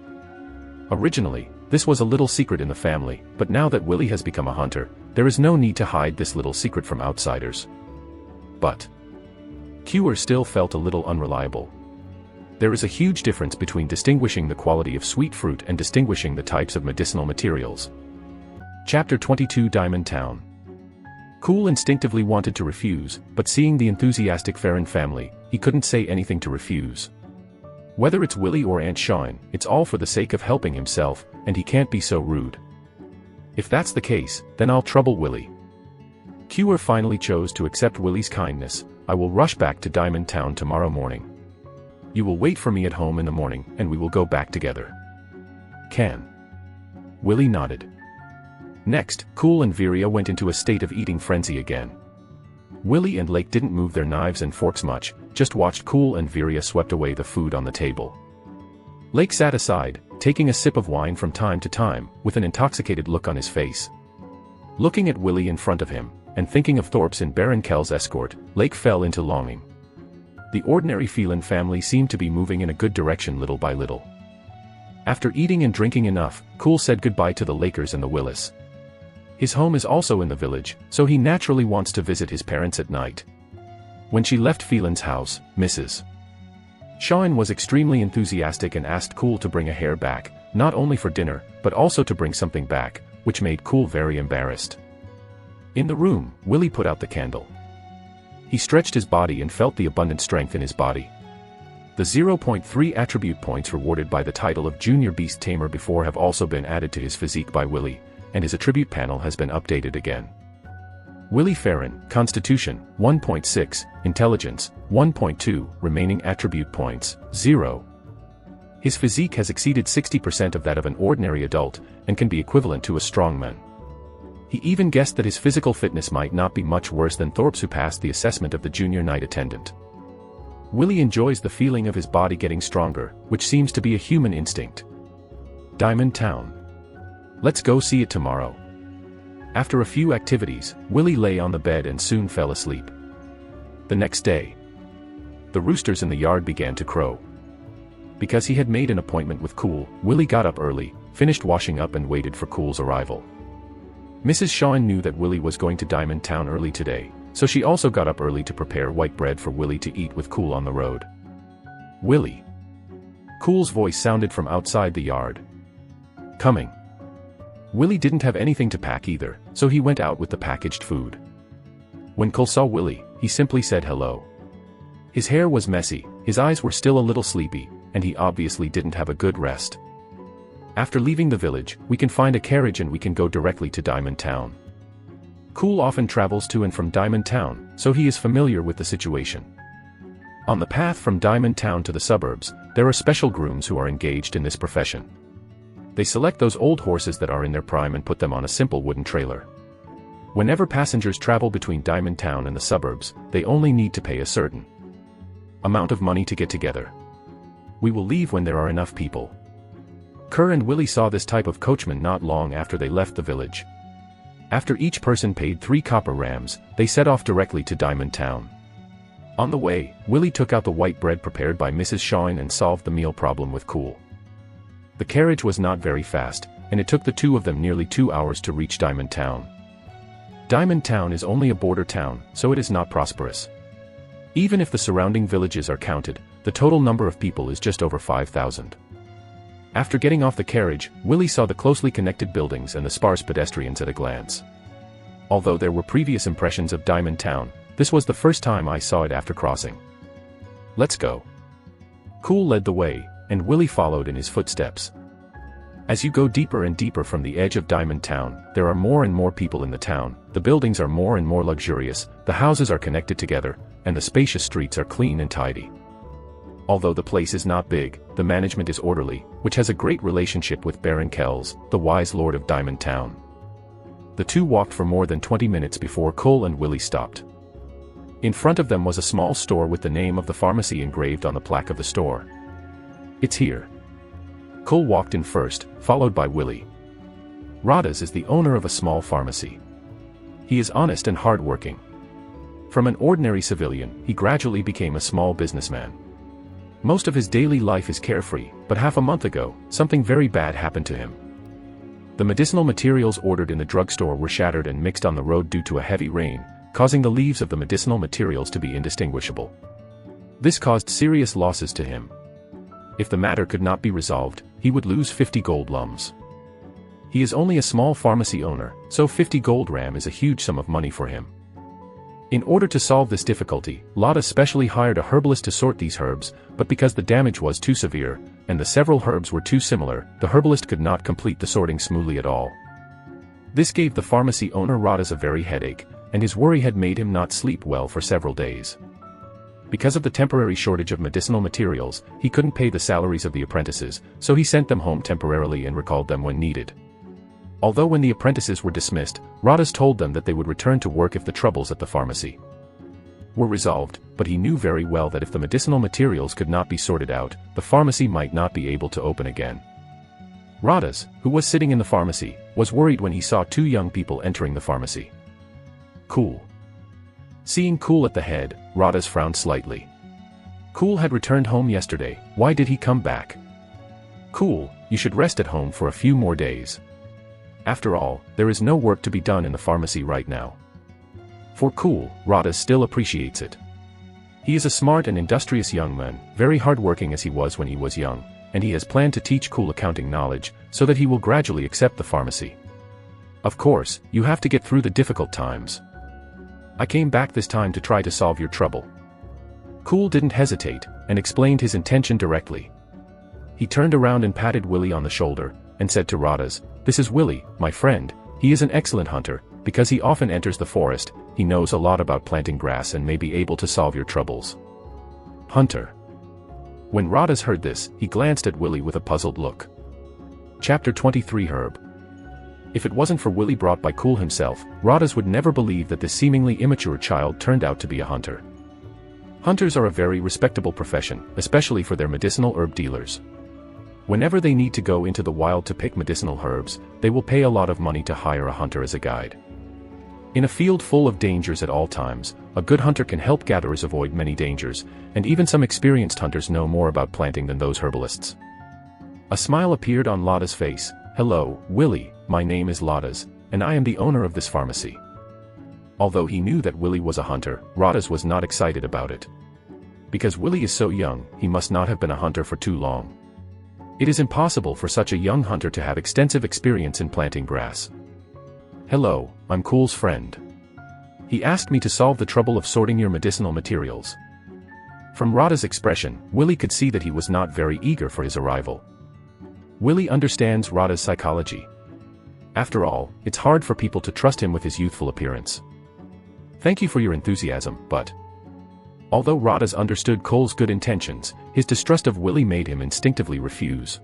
Originally, this was a little secret in the family, but now that Willie has become a hunter, there is no need to hide this little secret from outsiders." But Kewer still felt a little unreliable. There is a huge difference between distinguishing the quality of sweet fruit and distinguishing the types of medicinal materials. Chapter 22 Diamond Town. Cool instinctively wanted to refuse, but seeing the enthusiastic Farron family, he couldn't say anything to refuse. Whether it's Willie or Aunt Shawn, it's all for the sake of helping himself, and he can't be so rude. If that's the case, then I'll trouble Willie. Kewer finally chose to accept Willie's kindness. "I will rush back to Diamond Town tomorrow morning. You will wait for me at home in the morning, and we will go back together." "Can?" Willie nodded. Next, Cool and Viria went into a state of eating frenzy again. Willie and Lake didn't move their knives and forks much, just watched Cool and Viria swept away the food on the table. Lake sat aside, taking a sip of wine from time to time, with an intoxicated look on his face. Looking at Willie in front of him, and thinking of Thorpe's and Baron Kell's escort, Lake fell into longing. The ordinary Phelan family seemed to be moving in a good direction little by little. After eating and drinking enough, Cool said goodbye to the Lakers and the Willis. His home is also in the village, so he naturally wants to visit his parents at night. When she left Phelan's house, Mrs. Shawn was extremely enthusiastic and asked Cool to bring a hare back, not only for dinner, but also to bring something back, which made Cool very embarrassed. In the room, Willie put out the candle. He stretched his body and felt the abundant strength in his body. The 0.3 attribute points rewarded by the title of Junior Beast Tamer before have also been added to his physique by Willie, and his attribute panel has been updated again. Willie Farron, Constitution, 1.6, Intelligence, 1.2, remaining attribute points, 0. His physique has exceeded 60% of that of an ordinary adult, and can be equivalent to a strongman. He even guessed that his physical fitness might not be much worse than Thorpe's, who passed the assessment of the junior night attendant. Willie enjoys the feeling of his body getting stronger, which seems to be a human instinct. Diamond Town. Let's go see it tomorrow. After a few activities, Willie lay on the bed and soon fell asleep. The next day, the roosters in the yard began to crow. Because he had made an appointment with Cool, Willie got up early, finished washing up and waited for Cool's arrival. Mrs. Shawn knew that Willie was going to Diamond Town early today, so she also got up early to prepare white bread for Willie to eat with Cool on the road. Willie. Cool's voice sounded from outside the yard. Coming. Willie didn't have anything to pack either, so he went out with the packaged food. When Cool saw Willie, he simply said hello. His hair was messy, his eyes were still a little sleepy, and he obviously didn't have a good rest. After leaving the village, we can find a carriage and we can go directly to Diamond Town. Cool often travels to and from Diamond Town, so he is familiar with the situation. On the path from Diamond Town to the suburbs, there are special grooms who are engaged in this profession. They select those old horses that are in their prime and put them on a simple wooden trailer. Whenever passengers travel between Diamond Town and the suburbs, they only need to pay a certain amount of money to get together. We will leave when there are enough people. Kerr and Willie saw this type of coachman not long after they left the village. After each person paid 3 copper rams, they set off directly to Diamond Town. On the way, Willie took out the white bread prepared by Mrs. Shawn and solved the meal problem with Cool. The carriage was not very fast, and it took the two of them nearly 2 hours to reach Diamond Town. Diamond Town is only a border town, so it is not prosperous. Even if the surrounding villages are counted, the total number of people is just over 5,000. After getting off the carriage, Willie saw the closely connected buildings and the sparse pedestrians at a glance. Although there were previous impressions of Diamond Town, this was the first time I saw it after crossing. Let's go. Cool led the way, and Willie followed in his footsteps. As you go deeper and deeper from the edge of Diamond Town, there are more and more people in the town, the buildings are more and more luxurious, the houses are connected together, and the spacious streets are clean and tidy. Although the place is not big, the management is orderly, which has a great relationship with Baron Kells, the wise lord of Diamond Town. The two walked for more than 20 minutes before Cole and Willie stopped. In front of them was a small store with the name of the pharmacy engraved on the plaque of the store. It's here. Cole walked in first, followed by Willie. Radas is the owner of a small pharmacy. He is honest and hardworking. From an ordinary civilian, he gradually became a small businessman. Most of his daily life is carefree, but half a month ago, something very bad happened to him. The medicinal materials ordered in the drugstore were shattered and mixed on the road due to a heavy rain, causing the leaves of the medicinal materials to be indistinguishable. This caused serious losses to him. If the matter could not be resolved, he would lose 50 gold lums. He is only a small pharmacy owner, so 50 gold ram is a huge sum of money for him. In order to solve this difficulty, Lotta specially hired a herbalist to sort these herbs, but because the damage was too severe, and the several herbs were too similar, the herbalist could not complete the sorting smoothly at all. This gave the pharmacy owner Radas a very headache, and his worry had made him not sleep well for several days. Because of the temporary shortage of medicinal materials, he couldn't pay the salaries of the apprentices, so he sent them home temporarily and recalled them when needed. Although when the apprentices were dismissed, Radas told them that they would return to work if the troubles at the pharmacy were resolved, but he knew very well that if the medicinal materials could not be sorted out, the pharmacy might not be able to open again. Radas, who was sitting in the pharmacy, was worried when he saw 2 young people entering the pharmacy. Cool. Seeing Cool at the head, Radas frowned slightly. Cool had returned home yesterday, why did he come back? Cool, you should rest at home for a few more days. After all, there is no work to be done in the pharmacy right now. For Cool, Radas still appreciates it. He is a smart and industrious young man, very hardworking as he was when he was young, and he has planned to teach Cool accounting knowledge, so that he will gradually accept the pharmacy. Of course, you have to get through the difficult times. I came back this time to try to solve your trouble. Cool didn't hesitate, and explained his intention directly. He turned around and patted Willie on the shoulder, and said to Radas, "This is Willie, my friend, he is an excellent hunter, because he often enters the forest, he knows a lot about planting grass and may be able to solve your troubles. Hunter. When Radas heard this, he glanced at Willie with a puzzled look. Chapter 23 Herb. If it wasn't for Willie brought by Cool himself, Radas would never believe that this seemingly immature child turned out to be a hunter. Hunters are a very respectable profession, especially for their medicinal herb dealers. Whenever they need to go into the wild to pick medicinal herbs, they will pay a lot of money to hire a hunter as a guide. In a field full of dangers at all times, a good hunter can help gatherers avoid many dangers, and even some experienced hunters know more about planting than those herbalists. A smile appeared on Lada's face. "Hello, Willie, my name is Ladas, and I am the owner of this pharmacy." Although he knew that Willie was a hunter, Radas was not excited about it. Because Willie is so young, he must not have been a hunter for too long. It is impossible for such a young hunter to have extensive experience in planting grass. "Hello, I'm Cool's friend. He asked me to solve the trouble of sorting your medicinal materials." From Radas' expression, Willie could see that he was not very eager for his arrival. Willie understands Radas' psychology. After all, it's hard for people to trust him with his youthful appearance. "Thank you for your enthusiasm, but..." Although Radas understood Cole's good intentions, his distrust of Willie made him instinctively refuse.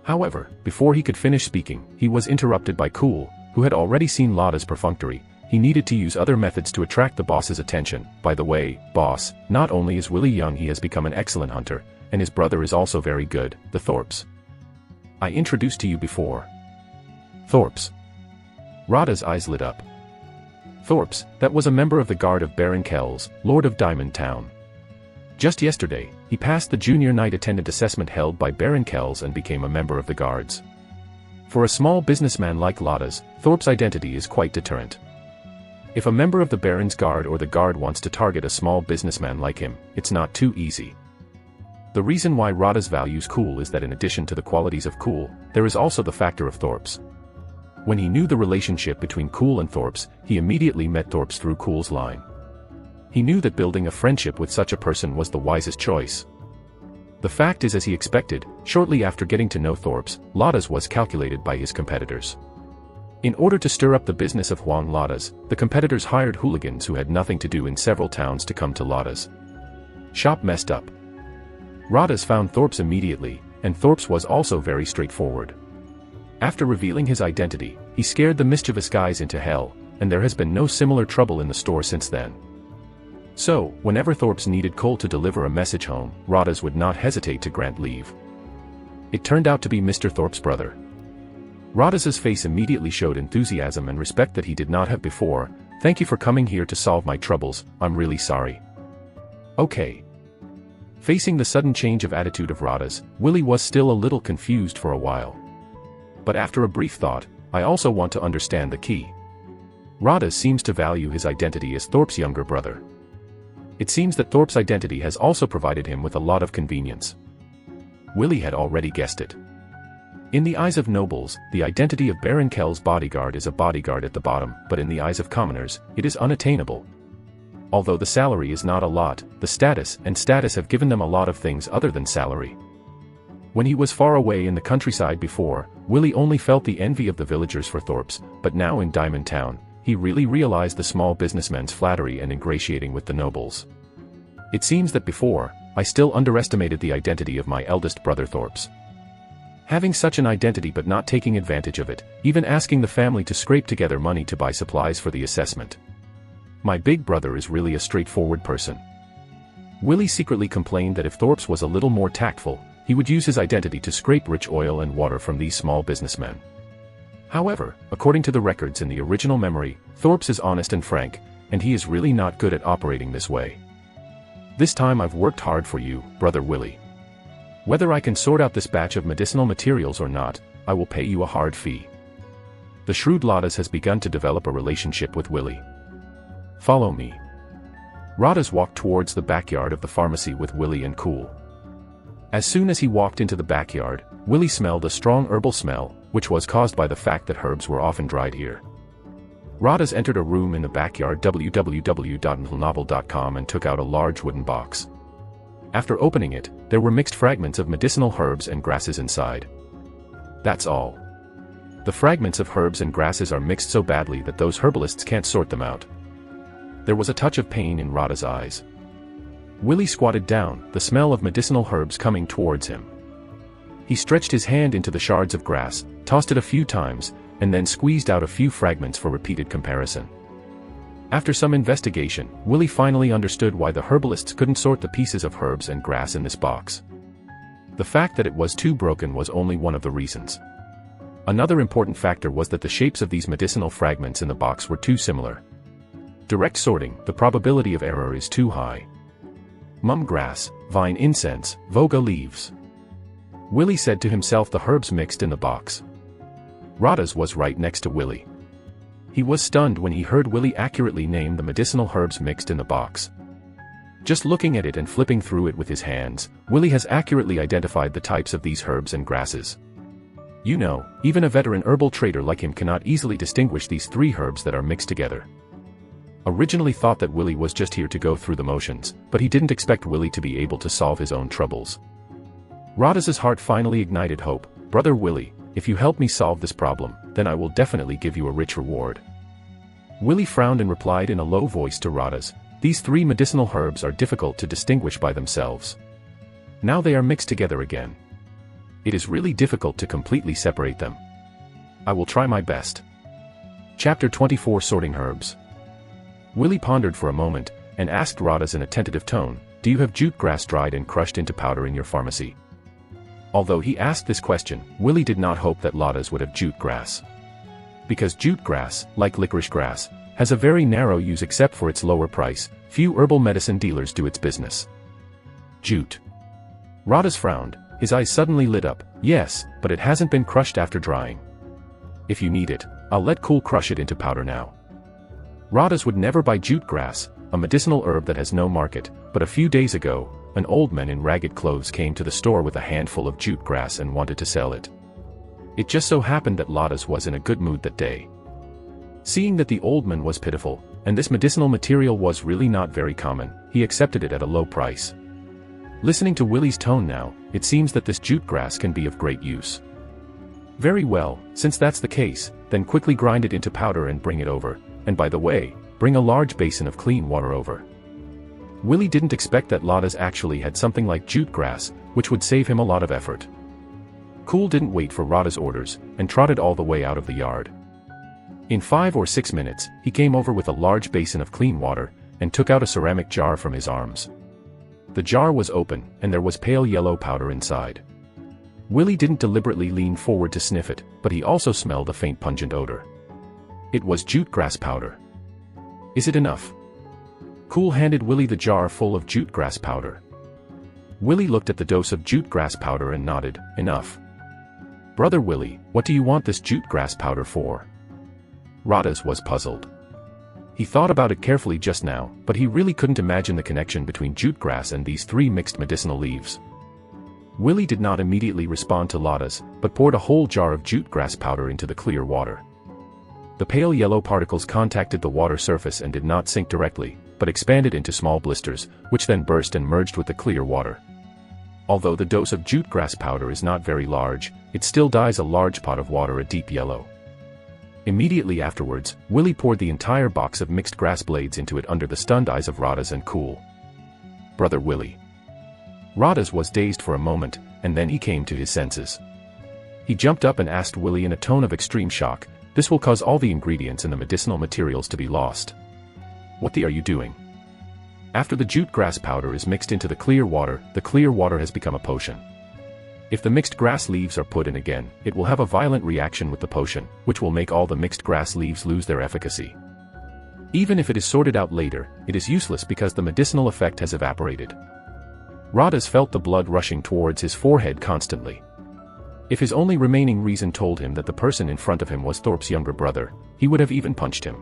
However, before he could finish speaking, he was interrupted by Cool, who had already seen Lada's perfunctory. He needed to use other methods to attract the boss's attention. "By the way, boss, not only is Willie young, he has become an excellent hunter, and his brother is also very good, the Thorpes. I introduced to you before." "Thorpes?" Radas' eyes lit up. Thorpes, that was a member of the guard of Baron Kells, Lord of Diamond Town. Just yesterday, he passed the junior knight attendant assessment held by Baron Kells and became a member of the guards. For a small businessman like Ladas, Thorpe's identity is quite deterrent. If a member of the Baron's guard or the guard wants to target a small businessman like him, it's not too easy. The reason why Radas values Cool is that in addition to the qualities of Cool, there is also the factor of Thorpes. When he knew the relationship between Cool and Thorpes, he immediately met Thorpes through Cool's line. He knew that building a friendship with such a person was the wisest choice. The fact is, as he expected, shortly after getting to know Thorpes, Ladas was calculated by his competitors. In order to stir up the business of Huang Ladas, the competitors hired hooligans who had nothing to do in several towns to come to Ladas' shop messed up. Radas found Thorpes immediately, and Thorpes was also very straightforward. After revealing his identity, he scared the mischievous guys into hell, and there has been no similar trouble in the store since then. So, whenever Thorpes needed Cole to deliver a message home, Radas would not hesitate to grant leave. It turned out to be Mr. Thorpe's brother. Radas' face immediately showed enthusiasm and respect that he did not have before. "Thank you for coming here to solve my troubles, I'm really sorry." "Okay." Facing the sudden change of attitude of Radas, Willie was still a little confused for a while. But after a brief thought, "I also want to understand the key." Radas seems to value his identity as Thorpe's younger brother. It seems that Thorpe's identity has also provided him with a lot of convenience. Willie had already guessed it. In the eyes of nobles, the identity of Baron Kell's bodyguard is a bodyguard at the bottom, but in the eyes of commoners, it is unattainable. Although the salary is not a lot, the status have given them a lot of things other than salary. When he was far away in the countryside before, Willie only felt the envy of the villagers for Thorpes, but now in Diamond Town, he really realized the small businessman's flattery and ingratiating with the nobles. It seems that before, I still underestimated the identity of my eldest brother Thorpes. Having such an identity but not taking advantage of it, even asking the family to scrape together money to buy supplies for the assessment. My big brother is really a straightforward person. Willie secretly complained that if Thorpes was a little more tactful, he would use his identity to scrape rich oil and water from these small businessmen. However, according to the records in the original memory, Thorpes is honest and frank, and he is really not good at operating this way. "This time I've worked hard for you, brother Willie. Whether I can sort out this batch of medicinal materials or not, I will pay you a hard fee." The shrewd Ladas has begun to develop a relationship with Willie. "Follow me." Radas walked towards the backyard of the pharmacy with Willie and Cool. As soon as he walked into the backyard, Willie smelled a strong herbal smell, which was caused by the fact that herbs were often dried here. Radas entered a room in the backyard www.novel.com and took out a large wooden box. After opening it, there were mixed fragments of medicinal herbs and grasses inside. That's all. The fragments of herbs and grasses are mixed so badly that those herbalists can't sort them out. There was a touch of pain in Radas' eyes. Willie squatted down, the smell of medicinal herbs coming towards him. He stretched his hand into the shards of grass, tossed it a few times, and then squeezed out a few fragments for repeated comparison. After some investigation, Willie finally understood why the herbalists couldn't sort the pieces of herbs and grass in this box. The fact that it was too broken was only one of the reasons. Another important factor was that the shapes of these medicinal fragments in the box were too similar. Direct sorting, the probability of error is too high. Mum grass, vine incense, voga leaves. Willie said to himself the herbs mixed in the box. Radha's was right next to Willie. He was stunned when he heard Willie accurately name the medicinal herbs mixed in the box. Just looking at it and flipping through it with his hands, Willie has accurately identified the types of these herbs and grasses. You know, even a veteran herbal trader like him cannot easily distinguish these three herbs that are mixed together. Originally thought that Willie was just here to go through the motions, but he didn't expect Willie to be able to solve his own troubles. Radha's heart finally ignited hope. Brother Willie, if you help me solve this problem, then I will definitely give you a rich reward. Willie frowned and replied in a low voice to Radha's, these three medicinal herbs are difficult to distinguish by themselves. Now they are mixed together again. It is really difficult to completely separate them. I will try my best. Chapter 24 Sorting Herbs. Willie pondered for a moment, and asked Radha's in a tentative tone, do you have jute grass dried and crushed into powder in your pharmacy? Although he asked this question, Willie did not hope that Radha's would have jute grass. Because jute grass, like licorice grass, has a very narrow use except for its lower price, few herbal medicine dealers do its business. Jute. Radha's frowned, his eyes suddenly lit up, yes, but it hasn't been crushed after drying. If you need it, I'll let Cool crush it into powder now. Radha's would never buy jute grass, a medicinal herb that has no market, but a few days ago, an old man in ragged clothes came to the store with a handful of jute grass and wanted to sell it. It just so happened that Radha's was in a good mood that day. Seeing that the old man was pitiful, and this medicinal material was really not very common, he accepted it at a low price. Listening to Willie's tone now, it seems that this jute grass can be of great use. Very well, since that's the case, then quickly grind it into powder and bring it over, and by the way, bring a large basin of clean water over. Willie didn't expect that Radha's actually had something like jute grass, which would save him a lot of effort. Cool didn't wait for Radha's orders, and trotted all the way out of the yard. In 5 or 6 minutes, he came over with a large basin of clean water, and took out a ceramic jar from his arms. The jar was open, and there was pale yellow powder inside. Willie didn't deliberately lean forward to sniff it, but he also smelled a faint pungent odor. It was jute grass powder. Is it enough? Cool handed Willie the jar full of jute grass powder. Willie looked at the dose of jute grass powder and nodded, enough. Brother Willie, what do you want this jute grass powder for? Radha's was puzzled. He thought about it carefully just now, but he really couldn't imagine the connection between jute grass and these three mixed medicinal leaves. Willie did not immediately respond to Radha's, but poured a whole jar of jute grass powder into the clear water. The pale yellow particles contacted the water surface and did not sink directly, but expanded into small blisters, which then burst and merged with the clear water. Although the dose of jute grass powder is not very large, it still dyes a large pot of water a deep yellow. Immediately afterwards, Willie poured the entire box of mixed grass blades into it under the stunned eyes of Radha's and Cool. Brother Willie. Radha's was dazed for a moment, and then he came to his senses. He jumped up and asked Willie in a tone of extreme shock, this will cause all the ingredients and the medicinal materials to be lost. What are you doing? After the jute grass powder is mixed into the clear water has become a potion. If the mixed grass leaves are put in again, it will have a violent reaction with the potion, which will make all the mixed grass leaves lose their efficacy. Even if it is sorted out later, it is useless because the medicinal effect has evaporated. Radha's felt the blood rushing towards his forehead constantly. If his only remaining reason told him that the person in front of him was Thorpe's younger brother, he would have even punched him.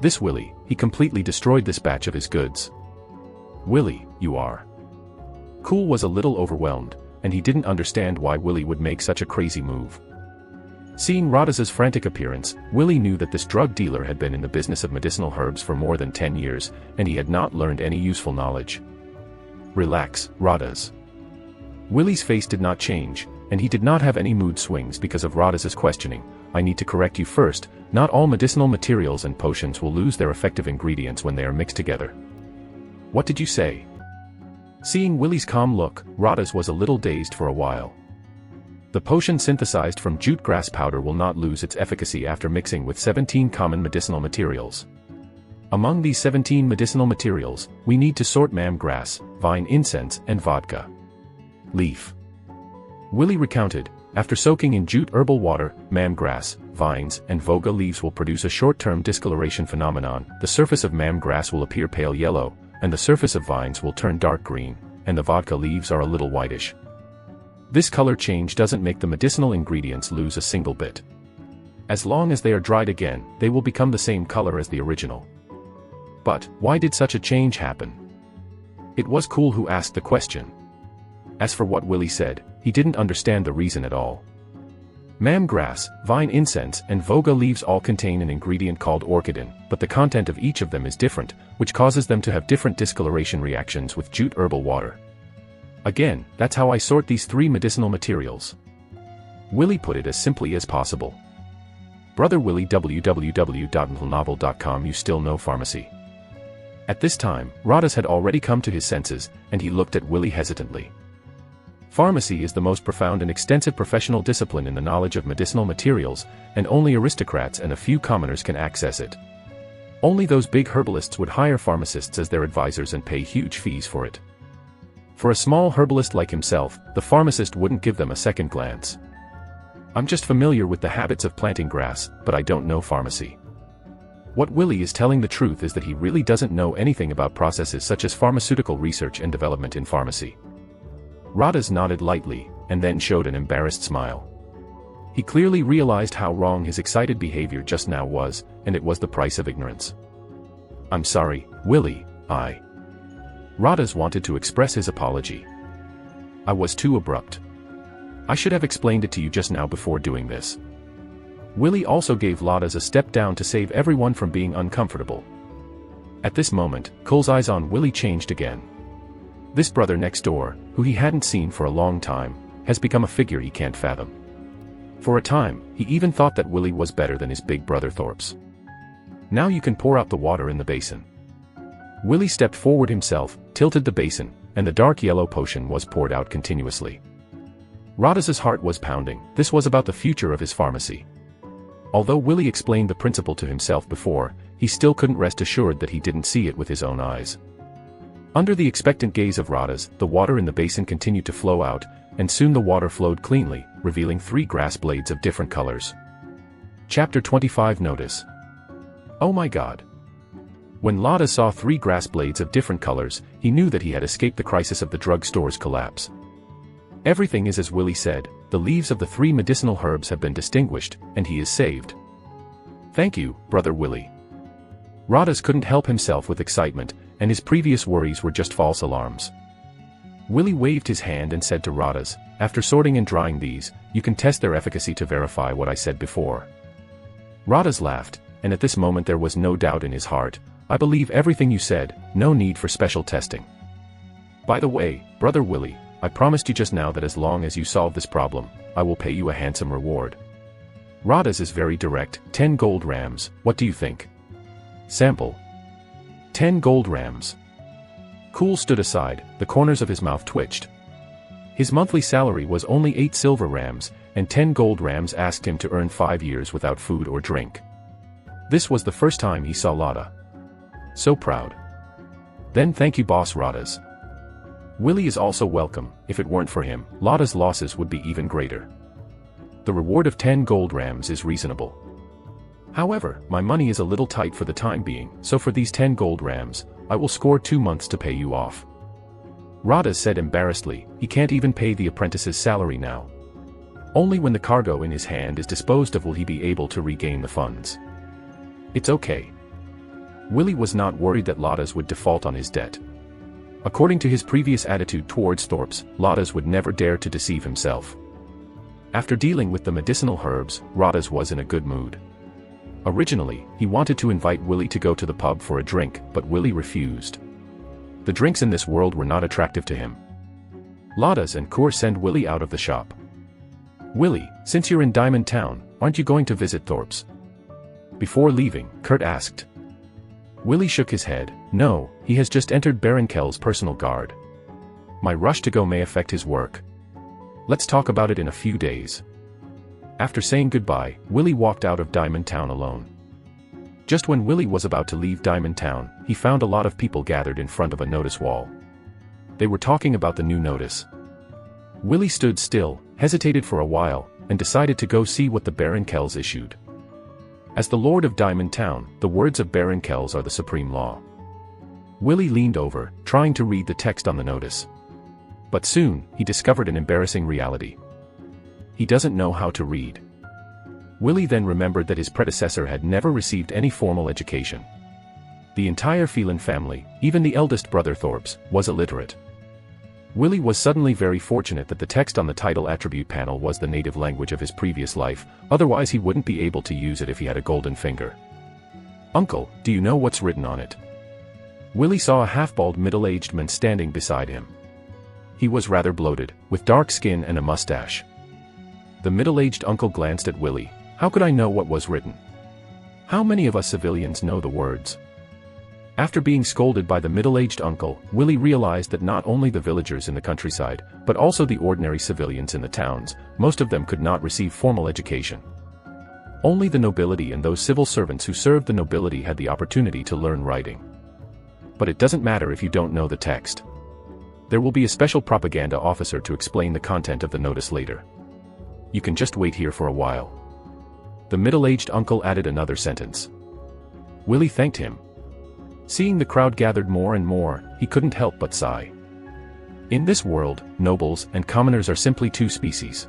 This Willie, he completely destroyed this batch of his goods. Willie, you are. Cool was a little overwhelmed, and he didn't understand why Willie would make such a crazy move. Seeing Radha's frantic appearance, Willie knew that this drug dealer had been in the business of medicinal herbs for more than 10 years, and he had not learned any useful knowledge. Relax, Radha's. Willie's face did not change, and he did not have any mood swings because of Radha's questioning. I need to correct you first, not all medicinal materials and potions will lose their effective ingredients when they are mixed together. What did you say? Seeing Willie's calm look, Radas was a little dazed for a while. The potion synthesized from jute grass powder will not lose its efficacy after mixing with 17 common medicinal materials. Among these 17 medicinal materials, we need to sort mam grass, vine incense, and vodka leaf. Willie recounted, after soaking in jute herbal water, mam grass, vines, and vodka leaves will produce a short-term discoloration phenomenon. The surface of mam grass will appear pale yellow, and the surface of vines will turn dark green, and the vodka leaves are a little whitish. This color change doesn't make the medicinal ingredients lose a single bit. As long as they are dried again, they will become the same color as the original. But, why did such a change happen? It was Cool who asked the question. As for what Willie said, he didn't understand the reason at all. Mam grass, vine incense, and vodka leaves all contain an ingredient called orchidin, but the content of each of them is different, which causes them to have different discoloration reactions with jute herbal water. Again, that's how I sort these 3 medicinal materials. Willie put it as simply as possible. Brother Willie, www.novel.com. You still know pharmacy. At this time, Radas had already come to his senses, and he looked at Willie hesitantly. Pharmacy is the most profound and extensive professional discipline in the knowledge of medicinal materials, and only aristocrats and a few commoners can access it. Only those big herbalists would hire pharmacists as their advisors and pay huge fees for it. For a small herbalist like himself, the pharmacist wouldn't give them a second glance. I'm just familiar with the habits of planting grass, but I don't know pharmacy. What Willie is telling the truth is that he really doesn't know anything about processes such as pharmaceutical research and development in pharmacy. Radas nodded lightly, and then showed an embarrassed smile. He clearly realized how wrong his excited behavior just now was, and it was the price of ignorance. I'm sorry, Willie, Radas wanted to express his apology. I was too abrupt. I should have explained it to you just now before doing this. Willie also gave Radas a step down to save everyone from being uncomfortable. At this moment, Cole's eyes on Willie changed again. This brother next door, who he hadn't seen for a long time, has become a figure he can't fathom. For a time, he even thought that Willie was better than his big brother Thorpe's. Now you can pour out the water in the basin. Willie stepped forward himself, tilted the basin, and the dark yellow potion was poured out continuously. Radas's heart was pounding. This was about the future of his pharmacy. Although Willie explained the principle to himself before, he still couldn't rest assured that he didn't see it with his own eyes. Under the expectant gaze of Radas, the water in the basin continued to flow out, and soon the water flowed cleanly, revealing 3 grass blades of different colors. Chapter 25 Notice. Oh my God. When Radas saw 3 grass blades of different colors, he knew that he had escaped the crisis of the drugstore's collapse. Everything is as Willie said, the leaves of the 3 medicinal herbs have been distinguished, and he is saved. Thank you, Brother Willie. Radas couldn't help himself with excitement, and his previous worries were just false alarms. Willie waved his hand and said to Radas, after sorting and drying these, you can test their efficacy to verify what I said before. Radas laughed, and at this moment there was no doubt in his heart. I believe everything you said, no need for special testing. By the way, Brother Willie, I promised you just now that as long as you solve this problem, I will pay you a handsome reward. Radas is very direct, 10 gold rams, what do you think? Sample. 10 gold rams. Cool stood aside, the corners of his mouth twitched. His monthly salary was only 8 silver rams, and 10 gold rams asked him to earn 5 years without food or drink. This was the first time he saw Lada. So proud. Then thank you boss Radas. Willie is also welcome. If it weren't for him, Lada's losses would be even greater. The reward of 10 gold rams is reasonable. However, my money is a little tight for the time being, so for these 10 gold rams, I will score 2 months to pay you off. Radas said embarrassedly, he can't even pay the apprentice's salary now. Only when the cargo in his hand is disposed of will he be able to regain the funds. It's okay. Willie was not worried that Radas would default on his debt. According to his previous attitude towards Thorpe's, Radas would never dare to deceive himself. After dealing with the medicinal herbs, Radas was in a good mood. Originally, he wanted to invite Willie to go to the pub for a drink, but Willie refused. The drinks in this world were not attractive to him. Radas and Kur send Willie out of the shop. Willie, since you're in Diamond Town, aren't you going to visit Thorpe's? Before leaving, Kurt asked. Willie shook his head. No, he has just entered Baron Kell's personal guard. My rush to go may affect his work. Let's talk about it in a few days. After saying goodbye, Willie walked out of Diamond Town alone. Just when Willie was about to leave Diamond Town, he found a lot of people gathered in front of a notice wall. They were talking about the new notice. Willie stood still, hesitated for a while, and decided to go see what the Baron Kells issued. As the Lord of Diamond Town, the words of Baron Kells are the supreme law. Willie leaned over, trying to read the text on the notice. But soon, he discovered an embarrassing reality. He doesn't know how to read. Willie then remembered that his predecessor had never received any formal education. The entire Phelan family, even the eldest brother Thorpe's, was illiterate. Willie was suddenly very fortunate that the text on the title attribute panel was the native language of his previous life, otherwise he wouldn't be able to use it if he had a golden finger. "Uncle, do you know what's written on it?" Willie saw a half-bald middle-aged man standing beside him. He was rather bloated, with dark skin and a mustache. The middle-aged uncle glanced at Willie. "How could I know what was written? How many of us civilians know the words?" After being scolded by the middle-aged uncle, Willie realized that not only the villagers in the countryside, but also the ordinary civilians in the towns, most of them could not receive formal education. Only the nobility and those civil servants who served the nobility had the opportunity to learn writing. But it doesn't matter if you don't know the text. There will be a special propaganda officer to explain the content of the notice later. You can just wait here for a while. The middle-aged uncle added another sentence. Willie thanked him. Seeing the crowd gathered more and more, he couldn't help but sigh. In this world, nobles and commoners are simply two species.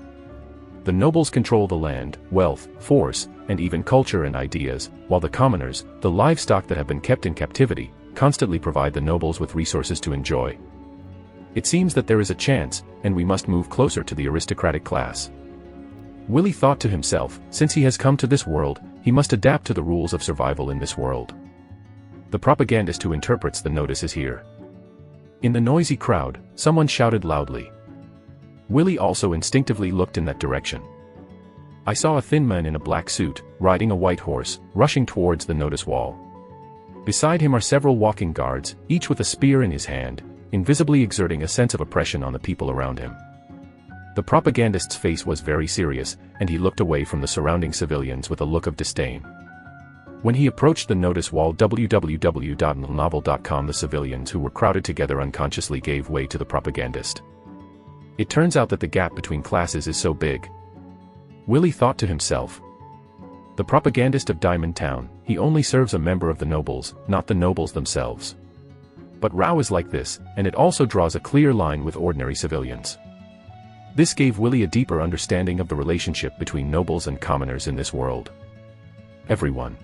The nobles control the land, wealth, force, and even culture and ideas, while the commoners, the livestock that have been kept in captivity, constantly provide the nobles with resources to enjoy. It seems that there is a chance, and we must move closer to the aristocratic class. Willie thought to himself, since he has come to this world, he must adapt to the rules of survival in this world. The propagandist who interprets the notice is here. In the noisy crowd, someone shouted loudly. Willie also instinctively looked in that direction. I saw a thin man in a black suit, riding a white horse, rushing towards the notice wall. Beside him are several walking guards, each with a spear in his hand, invisibly exerting a sense of oppression on the people around him. The propagandist's face was very serious, and he looked away from the surrounding civilians with a look of disdain. When he approached the notice wall www.novel.com, the civilians who were crowded together unconsciously gave way to the propagandist. It turns out that the gap between classes is so big. Willie thought to himself. The propagandist of Diamond Town, he only serves a member of the nobles, not the nobles themselves. But Rao is like this, and it also draws a clear line with ordinary civilians. This gave Willie a deeper understanding of the relationship between nobles and commoners in this world. Everyone.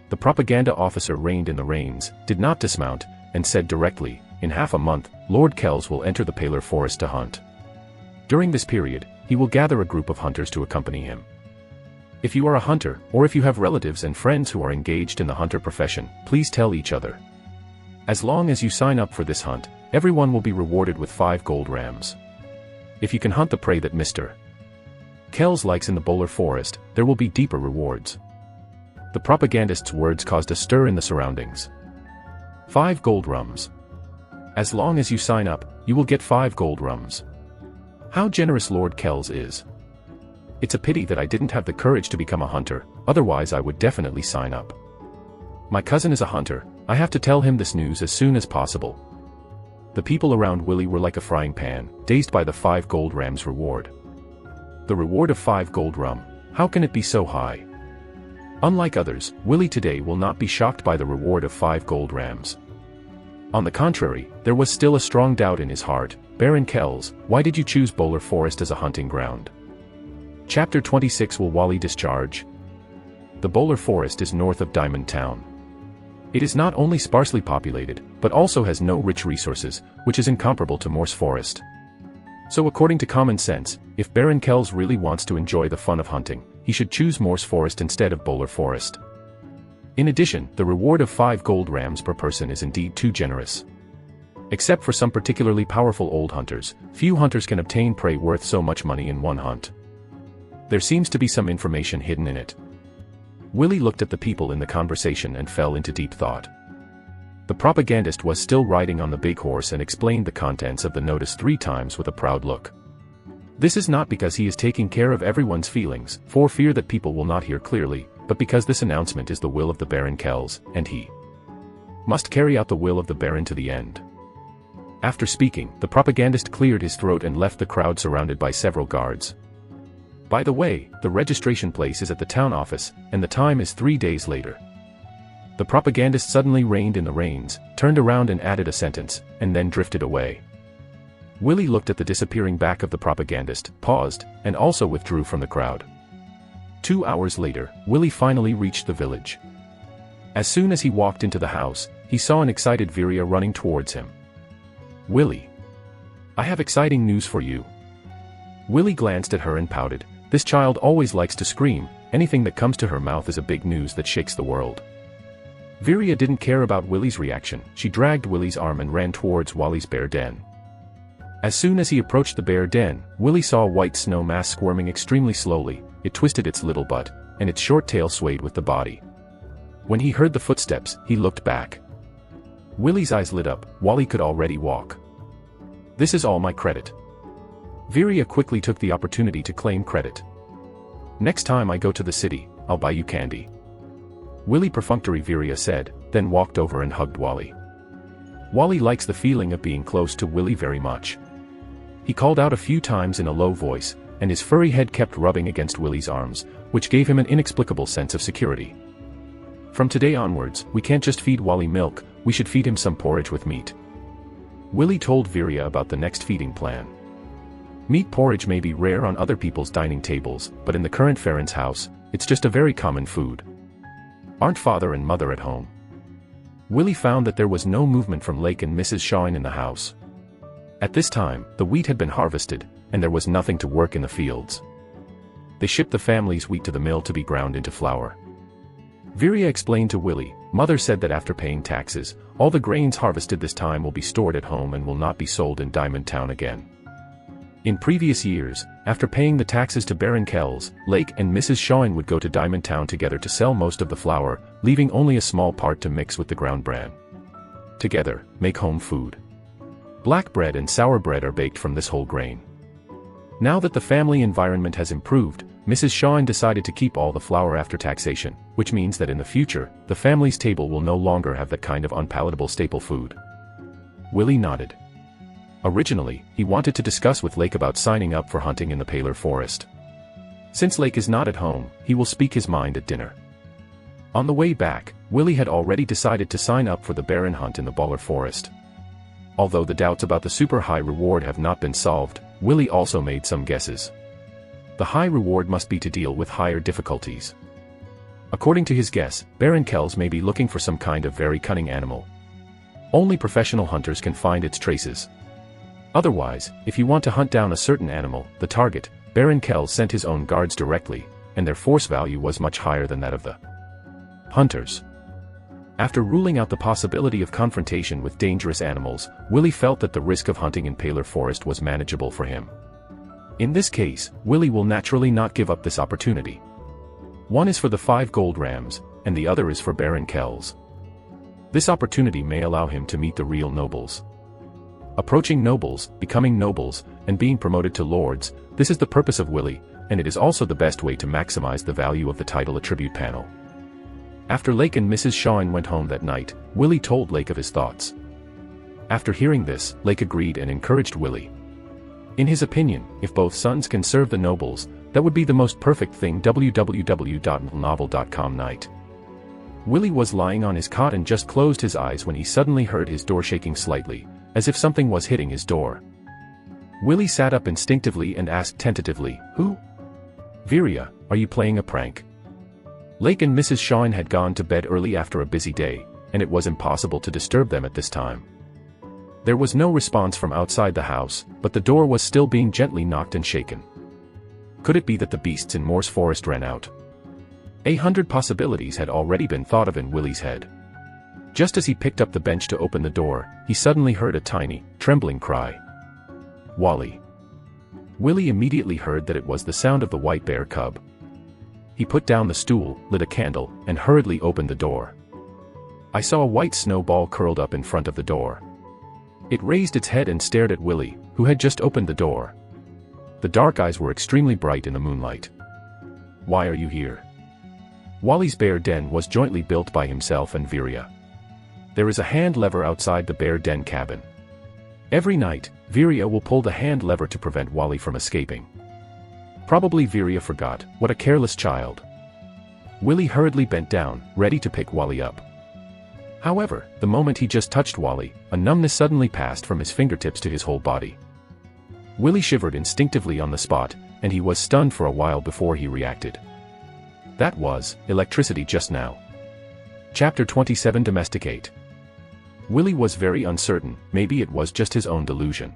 The propaganda officer reined in the reins, did not dismount, and said directly, in half a month, Lord Kells will enter the Paler Forest to hunt. During this period, he will gather a group of hunters to accompany him. If you are a hunter, or if you have relatives and friends who are engaged in the hunter profession, please tell each other. As long as you sign up for this hunt, everyone will be rewarded with 5 gold rams. If you can hunt the prey that Mr. Kells likes in the Bowler Forest, there will be deeper rewards. The propagandist's words caused a stir in the surroundings. 5 gold rums. As long as you sign up, you will get 5 gold rums. How generous Lord Kells is. It's a pity that I didn't have the courage to become a hunter, otherwise I would definitely sign up. My cousin is a hunter, I have to tell him this news as soon as possible. The people around Willie were like a frying pan, dazed by the 5 gold rams reward. The reward of 5 gold rum, how can it be so high? Unlike others, Willie today will not be shocked by the reward of 5 gold rams. On the contrary, there was still a strong doubt in his heart. Baron Kells, why did you choose Bowler Forest as a hunting ground? Chapter 26. Will Wally discharge? The Bowler Forest is north of Diamond Town. It is not only sparsely populated, but also has no rich resources, which is incomparable to Morse Forest. So according to common sense, if Baron Kells really wants to enjoy the fun of hunting, he should choose Morse Forest instead of Bowler Forest. In addition, the reward of 5 gold rams per person is indeed too generous. Except for some particularly powerful old hunters, few hunters can obtain prey worth so much money in one hunt. There seems to be some information hidden in it. Willie looked at the people in the conversation and fell into deep thought. The propagandist was still riding on the big horse and explained the contents of the notice 3 times with a proud look. This is not because he is taking care of everyone's feelings, for fear that people will not hear clearly, but because this announcement is the will of the Baron Kells, and he must carry out the will of the Baron to the end. After speaking, the propagandist cleared his throat and left the crowd surrounded by several guards. By the way, the registration place is at the town office, and the time is 3 days later. The propagandist suddenly reined in the reins, turned around and added a sentence, and then drifted away. Willie looked at the disappearing back of the propagandist, paused, and also withdrew from the crowd. 2 hours later, Willie finally reached the village. As soon as he walked into the house, he saw an excited Viria running towards him. "Willie, I have exciting news for you." Willie glanced at her and pouted. This child always likes to scream, anything that comes to her mouth is a big news that shakes the world. Viria didn't care about Willie's reaction. She dragged Willie's arm and ran towards Wally's bear den. As soon as he approached the bear den, Willie saw a white snow mass squirming extremely slowly. It twisted its little butt, and its short tail swayed with the body. When he heard the footsteps, he looked back. Willie's eyes lit up. Wally could already walk. "This is all my credit." Viria quickly took the opportunity to claim credit. "Next time I go to the city, I'll buy you candy." Willie perfunctory, Viria said, then walked over and hugged Wally. Wally likes the feeling of being close to Willie very much. He called out a few times in a low voice, and his furry head kept rubbing against Willie's arms, which gave him an inexplicable sense of security. "From today onwards, we can't just feed Wally milk, we should feed him some porridge with meat." Willie told Viria about the next feeding plan. Meat porridge may be rare on other people's dining tables, but in the current Farron's house, it's just a very common food. Aren't father and mother at home? Willie found that there was no movement from Lake and Mrs. Shine in the house. At this time, the wheat had been harvested, and there was nothing to work in the fields. They shipped the family's wheat to the mill to be ground into flour. Viria explained to Willie, "Mother said that after paying taxes, all the grains harvested this time will be stored at home and will not be sold in Diamond Town again." In previous years, after paying the taxes to Baron Kells, Lake and Mrs. Shine would go to Diamond Town together to sell most of the flour, leaving only a small part to mix with the ground bran. Together, make home food. Black bread and sour bread are baked from this whole grain. Now that the family environment has improved, Mrs. Shine decided to keep all the flour after taxation, which means that in the future, the family's table will no longer have that kind of unpalatable staple food. Willie nodded. Originally, he wanted to discuss with Lake about signing up for hunting in the Paler Forest. Since Lake is not at home, he will speak his mind at dinner. On the way back, Willie had already decided to sign up for the Baron hunt in the Baler Forest. Although the doubts about the super high reward have not been solved, Willie also made some guesses. The high reward must be to deal with higher difficulties. According to his guess, Baron Kells may be looking for some kind of very cunning animal. Only professional hunters can find its traces. Otherwise, if you want to hunt down a certain animal, the target, Baron Kells sent his own guards directly, and their force value was much higher than that of the hunters. After ruling out the possibility of confrontation with dangerous animals, Willie felt that the risk of hunting in Paler Forest was manageable for him. In this case, Willie will naturally not give up this opportunity. One is for the 5 gold rams, and the other is for Baron Kells. This opportunity may allow him to meet the real nobles. Approaching nobles, becoming nobles, and being promoted to lords, this is the purpose of Willie, and it is also the best way to maximize the value of the title attribute panel. After Lake and Mrs. Shine went home that night, Willie told Lake of his thoughts. After hearing this, Lake agreed and encouraged Willie. In his opinion, if both sons can serve the nobles, that would be the most perfect thing. www.novel.com night. Willie was lying on his cot and just closed his eyes when he suddenly heard his door shaking slightly, as if something was hitting his door. Willie sat up instinctively and asked tentatively, "Who?" "Viria, are you playing a prank?" Lake and Mrs. Shine had gone to bed early after a busy day, and it was impossible to disturb them at this time. There was no response from outside the house, but the door was still being gently knocked and shaken. Could it be that the beasts in Moore's Forest ran out? 100 possibilities had already been thought of in Willie's head. Just as he picked up the bench to open the door, he suddenly heard a tiny, trembling cry. "Wally." Willie immediately heard that it was the sound of the white bear cub. He put down the stool, lit a candle, and hurriedly opened the door. I saw a white snowball curled up in front of the door. It raised its head and stared at Willy, who had just opened the door. The dark eyes were extremely bright in the moonlight. "Why are you here?" Wally's bear den was jointly built by himself and Virya. There is a hand lever outside the bear den cabin. Every night, Virya will pull the hand lever to prevent Wally from escaping. Probably Virya forgot. What a careless child. Willy hurriedly bent down, ready to pick Wally up. However, the moment he just touched Wally, a numbness suddenly passed from his fingertips to his whole body. Willy shivered instinctively on the spot, and he was stunned for a while before he reacted. That was electricity just now. Chapter 27 Domesticate. Willy was very uncertain. Maybe it was just his own delusion.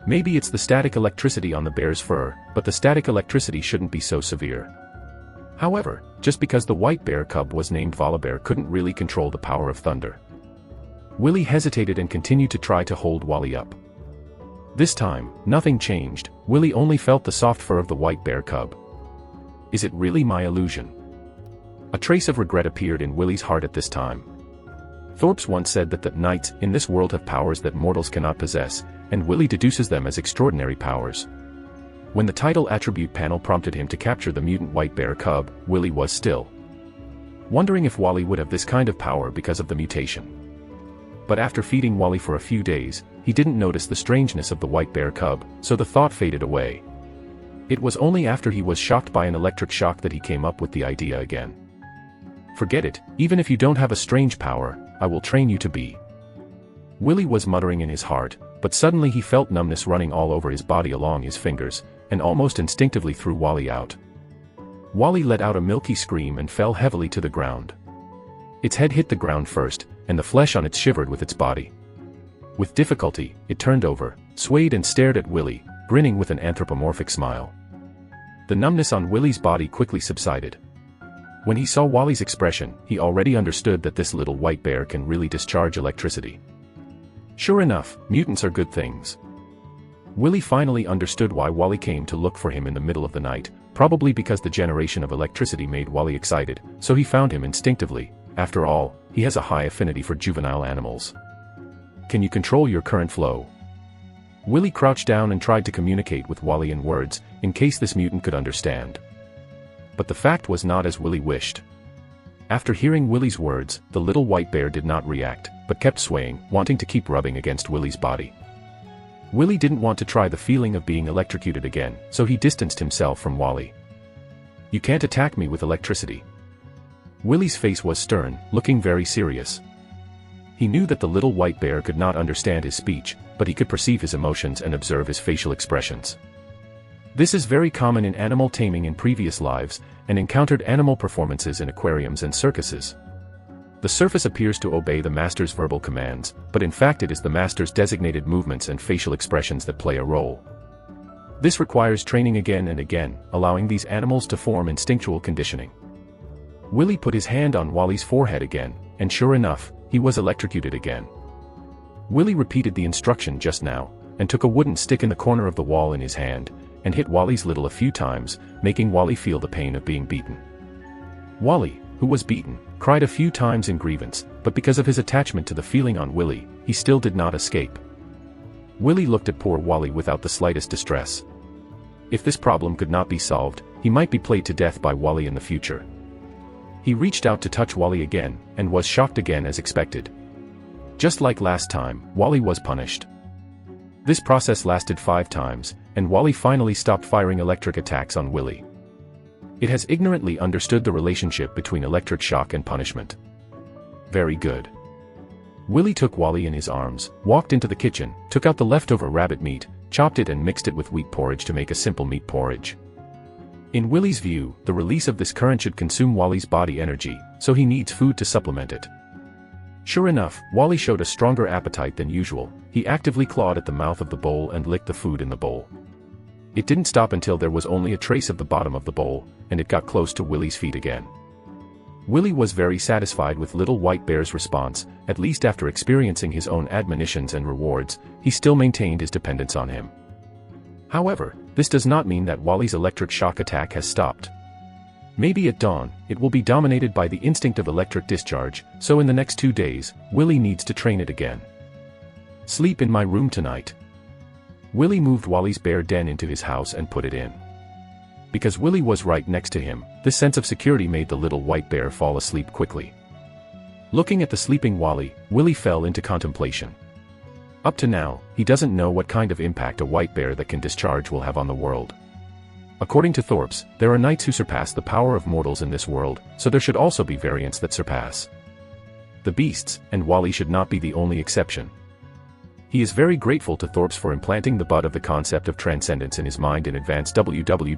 Maybe it's the static electricity on the bear's fur, but the static electricity shouldn't be so severe. However, just because the white bear cub was named Volibear couldn't really control the power of thunder. Willy hesitated and continued to try to hold Wally up. This time, nothing changed. Willy only felt the soft fur of the white bear cub. Is it really my illusion? A trace of regret appeared in Willy's heart at this time. Thorpe's once said that the knights in this world have powers that mortals cannot possess, and Willy deduces them as extraordinary powers. When the title attribute panel prompted him to capture the mutant white bear cub, Willy was still wondering if Wally would have this kind of power because of the mutation. But after feeding Wally for a few days, he didn't notice the strangeness of the white bear cub, so the thought faded away. It was only after he was shocked by an electric shock that he came up with the idea again. "Forget it, even if you don't have a strange power, I will train you to be." Willy was muttering in his heart, but suddenly he felt numbness running all over his body along his fingers, and almost instinctively threw Wally out. Wally let out a milky scream and fell heavily to the ground. Its head hit the ground first, and the flesh on it shivered with its body. With difficulty, it turned over, swayed and stared at Willy, grinning with an anthropomorphic smile. The numbness on Willy's body quickly subsided. When he saw Wally's expression, he already understood that this little white bear can really discharge electricity. Sure enough, mutants are good things. Willy finally understood why Wally came to look for him in the middle of the night, probably because the generation of electricity made Wally excited, so he found him instinctively. After all, he has a high affinity for juvenile animals. "Can you control your current flow?" Willy crouched down and tried to communicate with Wally in words, in case this mutant could understand. But the fact was not as Willy wished. After hearing Willy's words, the little white bear did not react, but kept swaying, wanting to keep rubbing against Willy's body. Willy didn't want to try the feeling of being electrocuted again, so he distanced himself from Wally. "You can't attack me with electricity." Willy's face was stern, looking very serious. He knew that the little white bear could not understand his speech, but he could perceive his emotions and observe his facial expressions. This is very common in animal taming in previous lives, and encountered animal performances in aquariums and circuses. The surface appears to obey the master's verbal commands, but in fact it is the master's designated movements and facial expressions that play a role. This requires training again and again, allowing these animals to form instinctual conditioning. Willy put his hand on Wally's forehead again, and sure enough, he was electrocuted again. Willy repeated the instruction just now, and took a wooden stick in the corner of the wall in his hand, and hit Wally's little a few times, making Wally feel the pain of being beaten. Wally, who was beaten, cried a few times in grievance, but because of his attachment to the feeling on Willy, he still did not escape. Willy looked at poor Wally without the slightest distress. If this problem could not be solved, he might be played to death by Wally in the future. He reached out to touch Wally again, and was shocked again as expected. Just like last time, Wally was punished. This process lasted 5 times, and Wally finally stopped firing electric attacks on Willy. It has ignorantly understood the relationship between electric shock and punishment. Very good. Willy took Wally in his arms, walked into the kitchen, took out the leftover rabbit meat, chopped it and mixed it with wheat porridge to make a simple meat porridge. In Willy's view, the release of this current should consume Wally's body energy, so he needs food to supplement it. Sure enough, Wally showed a stronger appetite than usual. He actively clawed at the mouth of the bowl and licked the food in the bowl. It didn't stop until there was only a trace of the bottom of the bowl, and it got close to Willy's feet again. Willy was very satisfied with little white bear's response. At least after experiencing his own admonitions and rewards, he still maintained his dependence on him. However, this does not mean that Wally's electric shock attack has stopped. Maybe at dawn, it will be dominated by the instinct of electric discharge, so in the next 2 days, Willie needs to train it again. Sleep in my room tonight. Willie moved Wally's bear den into his house and put it in. Because Willie was right next to him, this sense of security made the little white bear fall asleep quickly. Looking at the sleeping Wally, Willie fell into contemplation. Up to now, he doesn't know what kind of impact a white bear that can discharge will have on the world. According to Thorps, there are knights who surpass the power of mortals in this world, so there should also be variants that surpass the beasts, and Wally should not be the only exception. He is very grateful to Thorps for implanting the bud of the concept of transcendence in his mind in advance. www.novel.com,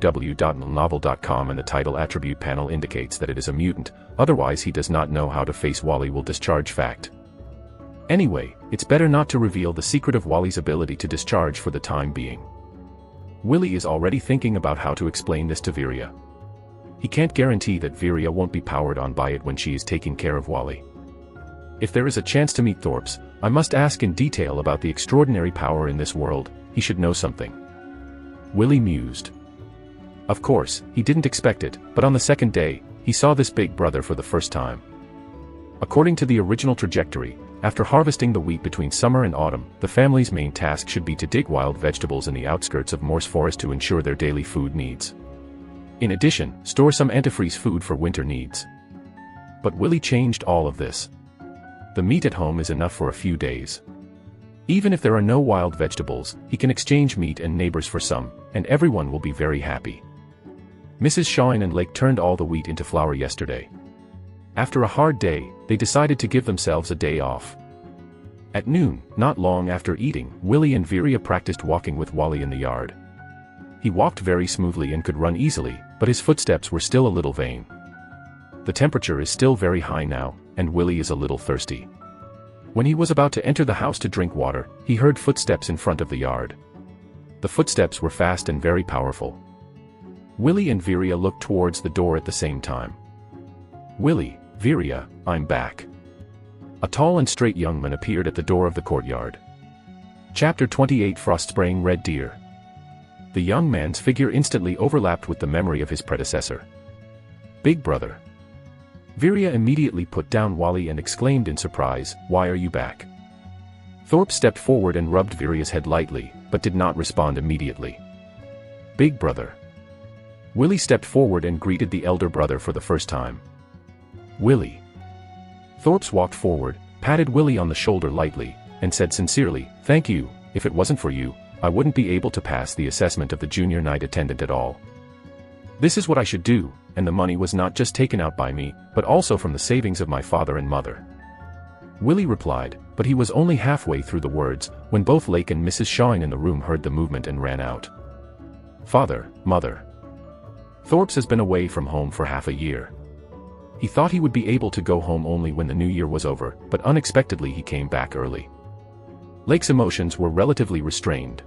and the title attribute panel indicates that it is a mutant, otherwise he does not know how to face Wally will discharge fact. Anyway, it's better not to reveal the secret of Wally's ability to discharge for the time being. Willie is already thinking about how to explain this to Viria. He can't guarantee that Viria won't be powered on by it when she is taking care of Wally. If there is a chance to meet Thorps, I must ask in detail about the extraordinary power in this world. He should know something. Willie mused. Of course, he didn't expect it, but on the second day, he saw this big brother for the first time. According to the original trajectory, after harvesting the wheat between summer and autumn, the family's main task should be to dig wild vegetables in the outskirts of Morse Forest to ensure their daily food needs. In addition, store some antifreeze food for winter needs. But Willie changed all of this. The meat at home is enough for a few days. Even if there are no wild vegetables, he can exchange meat and neighbors for some, and everyone will be very happy. Mrs. Shine and Lake turned all the wheat into flour yesterday. After a hard day, they decided to give themselves a day off. At noon, not long after eating, Willie and Viria practiced walking with Wally in the yard. He walked very smoothly and could run easily, but his footsteps were still a little vain. The temperature is still very high now, and Willie is a little thirsty. When he was about to enter the house to drink water, he heard footsteps in front of the yard. The footsteps were fast and very powerful. Willie and Viria looked towards the door at the same time. Willie, Viria, I'm back. A tall and straight young man appeared at the door of the courtyard. Chapter 28, Frost-Spraying Red Deer. The young man's figure instantly overlapped with the memory of his predecessor. Big brother. Viria immediately put down Wally and exclaimed in surprise, "Why are you back?" Thorpe stepped forward and rubbed Viria's head lightly, but did not respond immediately. Big brother. Willie stepped forward and greeted the elder brother for the first time. Willie. Thorpe walked forward, patted Willie on the shoulder lightly, and said sincerely, "Thank you. If it wasn't for you, I wouldn't be able to pass the assessment of the junior knight attendant at all. This is what I should do," and the money was not just taken out by me, but also from the savings of my father and mother. Willie replied, but he was only halfway through the words, when both Lake and Mrs. Shine in the room heard the movement and ran out. Father, mother. Thorpe has been away from home for half a year. He thought he would be able to go home only when the new year was over, but unexpectedly he came back early. Lake's emotions were relatively restrained.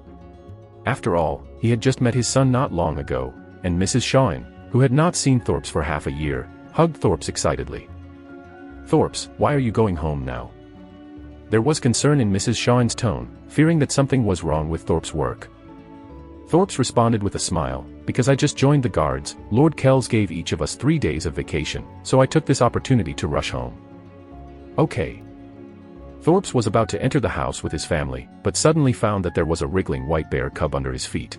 After all, he had just met his son not long ago, and Mrs. Shine, who had not seen Thorpe for half a year, hugged Thorpe excitedly. "Thorpe, why are you going home now?" There was concern in Mrs. Shine's tone, fearing that something was wrong with Thorpe's work. Thorpe responded with a smile, "Because I just joined the guards, Lord Kells gave each of us 3 days of vacation, so I took this opportunity to rush home." Okay. Thorpe was about to enter the house with his family, but suddenly found that there was a wriggling white bear cub under his feet.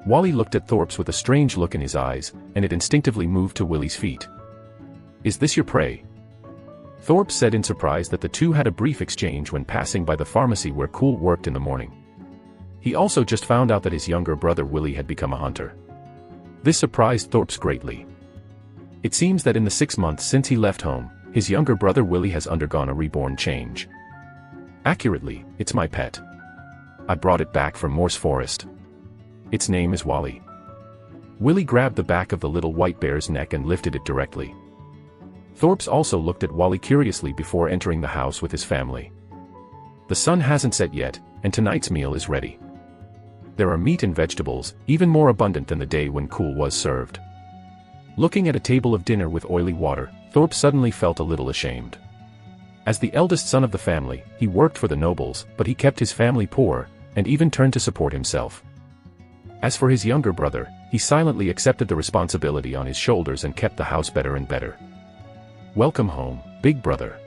Wally looked at Thorpe with a strange look in his eyes, and it instinctively moved to Willie's feet. "Is this your prey?" Thorpe said in surprise that the two had a brief exchange when passing by the pharmacy where Cool worked in the morning. He also just found out that his younger brother Willie had become a hunter. This surprised Thorpe greatly. It seems that in the 6 months since he left home, his younger brother Willie has undergone a reborn change. Accurately, it's my pet. I brought it back from Morse Forest. Its name is Wally. Willie grabbed the back of the little white bear's neck and lifted it directly. Thorpe also looked at Wally curiously before entering the house with his family. The sun hasn't set yet, and tonight's meal is ready. There are meat and vegetables, even more abundant than the day when Cool was served. Looking at a table of dinner with oily water, Thorpe suddenly felt a little ashamed. As the eldest son of the family, he worked for the nobles, but he kept his family poor, and even turned to support himself. As for his younger brother, he silently accepted the responsibility on his shoulders and kept the house better and better. "Welcome home, big brother,"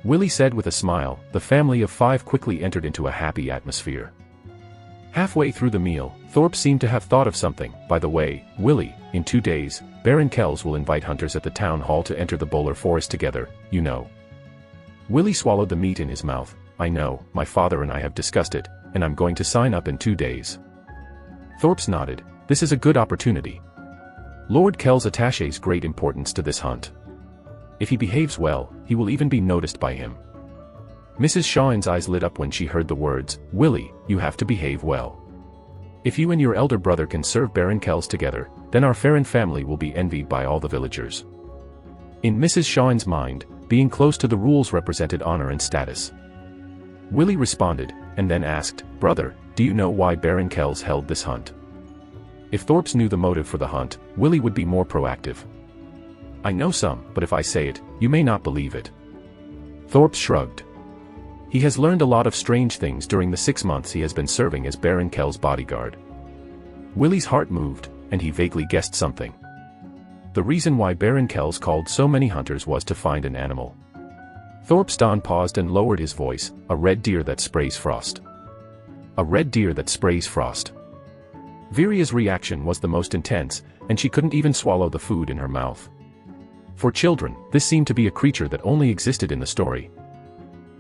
Willie said with a smile. The family of 5 quickly entered into a happy atmosphere. Halfway through the meal, Thorpe seemed to have thought of something. "By the way, Willie, in 2 days, Baron Kells will invite hunters at the town hall to enter the Bowler Forest together, you know." Willie swallowed the meat in his mouth. "I know, my father and I have discussed it, and I'm going to sign up in 2 days. Thorpe nodded. "This is a good opportunity. Lord Kells attaches great importance to this hunt. If he behaves well, he will even be noticed by him." Mrs. Shaw's eyes lit up when she heard the words, "Willie, you have to behave well. If you and your elder brother can serve Baron Kells together, then our Farron family will be envied by all the villagers." In Mrs. Shaw's mind, being close to the rules represented honor and status. Willie responded, and then asked, "Brother, do you know why Baron Kells held this hunt?" If Thorpe knew the motive for the hunt, Willie would be more proactive. "I know some, but if I say it, you may not believe it." Thorpe shrugged. He has learned a lot of strange things during the 6 months he has been serving as Baron Kells' bodyguard. Willie's heart moved, and he vaguely guessed something. The reason why Baron Kells called so many hunters was to find an animal. Thorpe paused and lowered his voice, "A red deer that sprays frost. A red deer that sprays frost." Viria's reaction was the most intense, and she couldn't even swallow the food in her mouth. For children, this seemed to be a creature that only existed in the story.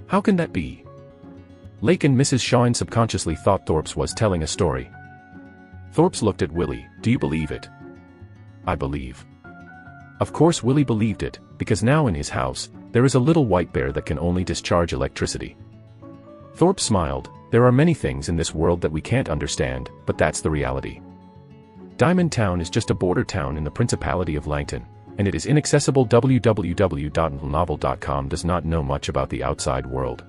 How can that be? Lake and Mrs. Shaw subconsciously thought Thorpe was telling a story. Thorpe looked at Willie. "Do you believe it?" "I believe." Of course Willie believed it, because now in his house, there is a little white bear that can only discharge electricity. Thorpe smiled. "There are many things in this world that we can't understand, but that's the reality. Diamond Town is just a border town in the Principality of Langton, and it is inaccessible. www.novel.com does not know much about the outside world."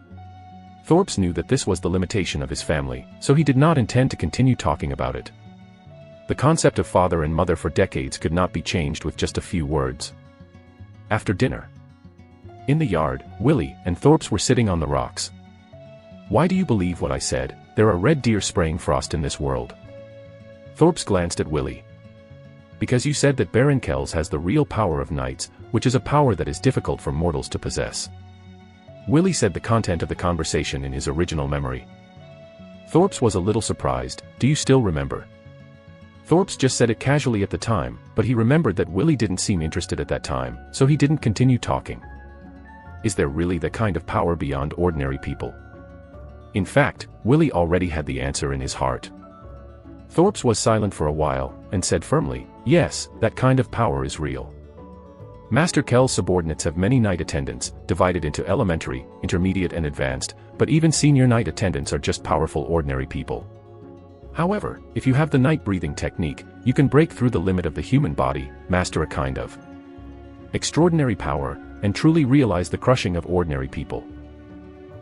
Thorpe knew that this was the limitation of his family, so he did not intend to continue talking about it. The concept of father and mother for decades could not be changed with just a few words. After dinner, in the yard, Willie and Thorpe were sitting on the rocks. "Why do you believe what I said? There are red deer spraying frost in this world." Thorpe glanced at Willie. "Because you said that Baron Kells has the real power of knights, which is a power that is difficult for mortals to possess." Willie said the content of the conversation in his original memory. Thorpe was a little surprised. "Do you still remember?" Thorpe just said it casually at the time, but he remembered that Willie didn't seem interested at that time, so he didn't continue talking. Is there really that kind of power beyond ordinary people? In fact, Willie already had the answer in his heart. Thorpe was silent for a while, and said firmly, "Yes, that kind of power is real. Master Kells' subordinates have many knight attendants, divided into elementary, intermediate and advanced, but even senior knight attendants are just powerful ordinary people. However, if you have the knight breathing technique, you can break through the limit of the human body, master a kind of extraordinary power, and truly realize the crushing of ordinary people."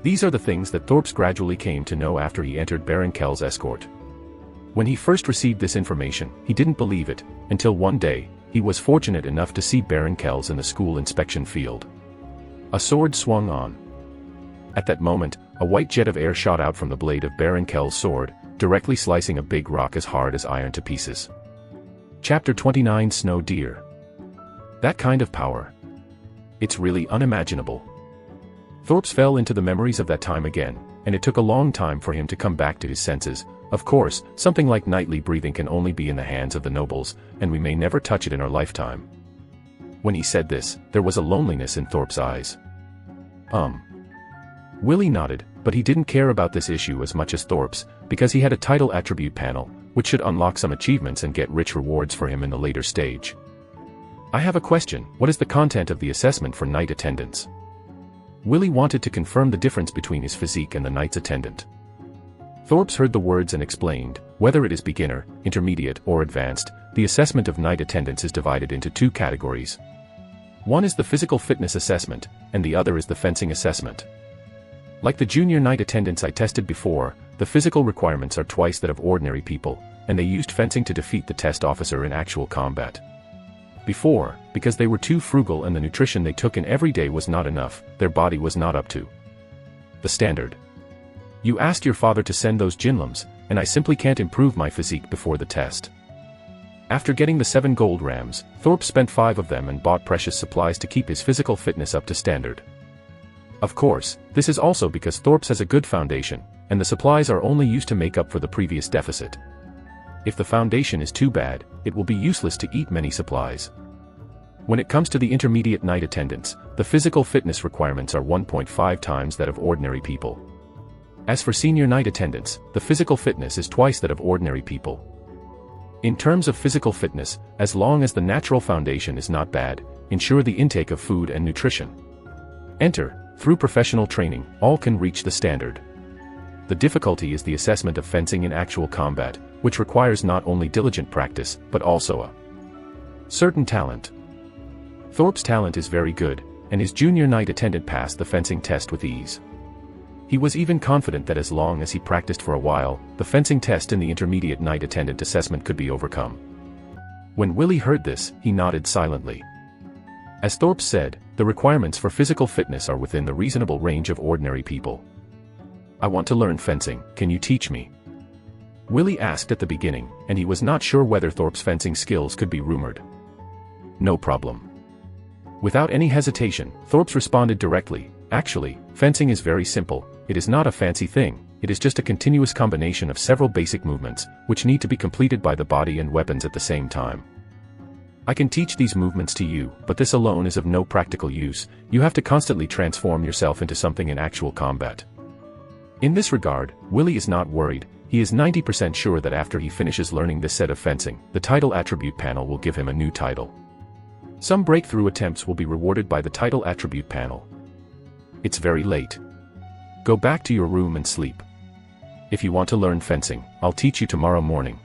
These are the things that Thorpe gradually came to know after he entered Baron Kells' escort. When he first received this information, he didn't believe it, until one day, he was fortunate enough to see Baron Kells in the school inspection field. A sword swung on. At that moment, a white jet of air shot out from the blade of Baron Kells' sword, directly slicing a big rock as hard as iron to pieces. Chapter 29 Snow Deer. That kind of power. It's really unimaginable. Thorpe fell into the memories of that time again, and it took a long time for him to come back to his senses. Of course, something like knightly breathing can only be in the hands of the nobles, and we may never touch it in our lifetime. When he said this, there was a loneliness in Thorpe's eyes. Willie nodded, but he didn't care about this issue as much as Thorpe's, because he had a title attribute panel, which should unlock some achievements and get rich rewards for him in the later stage. "I have a question. What is the content of the assessment for knight attendants?" Willie wanted to confirm the difference between his physique and the knight's attendant. Thorpe heard the words and explained, "Whether it is beginner, intermediate or advanced, the assessment of knight attendants is divided into 2 categories. One is the physical fitness assessment, and the other is the fencing assessment. Like the junior knight attendants I tested before, the physical requirements are twice that of ordinary people, and they used fencing to defeat the test officer in actual combat. Before, because they were too frugal and the nutrition they took in every day was not enough, their body was not up to the standard. You asked your father to send those jinlums, and I simply can't improve my physique before the test. After getting the 7 gold rams, Thorpe spent 5 of them and bought precious supplies to keep his physical fitness up to standard. Of course, this is also because Thorpe has a good foundation, and the supplies are only used to make up for the previous deficit. If the foundation is too bad, it will be useless to eat many supplies. When it comes to the intermediate night attendants, the physical fitness requirements are 1.5 times that of ordinary people. As for senior night attendants, the physical fitness is twice that of ordinary people. In terms of physical fitness, as long as the natural foundation is not bad, ensure the intake of food and nutrition. Through professional training, all can reach the standard. The difficulty is the assessment of fencing in actual combat, which requires not only diligent practice, but also a certain talent. Thorpe's talent is very good, and his junior night attendant passed the fencing test with ease. He was even confident that as long as he practiced for a while, the fencing test in the intermediate night attendant assessment could be overcome. When Willie heard this, he nodded silently. As Thorpe said, the requirements for physical fitness are within the reasonable range of ordinary people. I want to learn fencing, can you teach me? Willie asked at the beginning, and he was not sure whether Thorpe's fencing skills could be rumored. No problem. Without any hesitation, Thorpe responded directly, actually, fencing is very simple, it is not a fancy thing, it is just a continuous combination of several basic movements, which need to be completed by the body and weapons at the same time. I can teach these movements to you, but this alone is of no practical use, you have to constantly transform yourself into something in actual combat. In this regard, Willie is not worried, he is 90% sure that after he finishes learning this set of fencing, the title attribute panel will give him a new title. Some breakthrough attempts will be rewarded by the title attribute panel. It's very late. Go back to your room and sleep. If you want to learn fencing, I'll teach you tomorrow morning.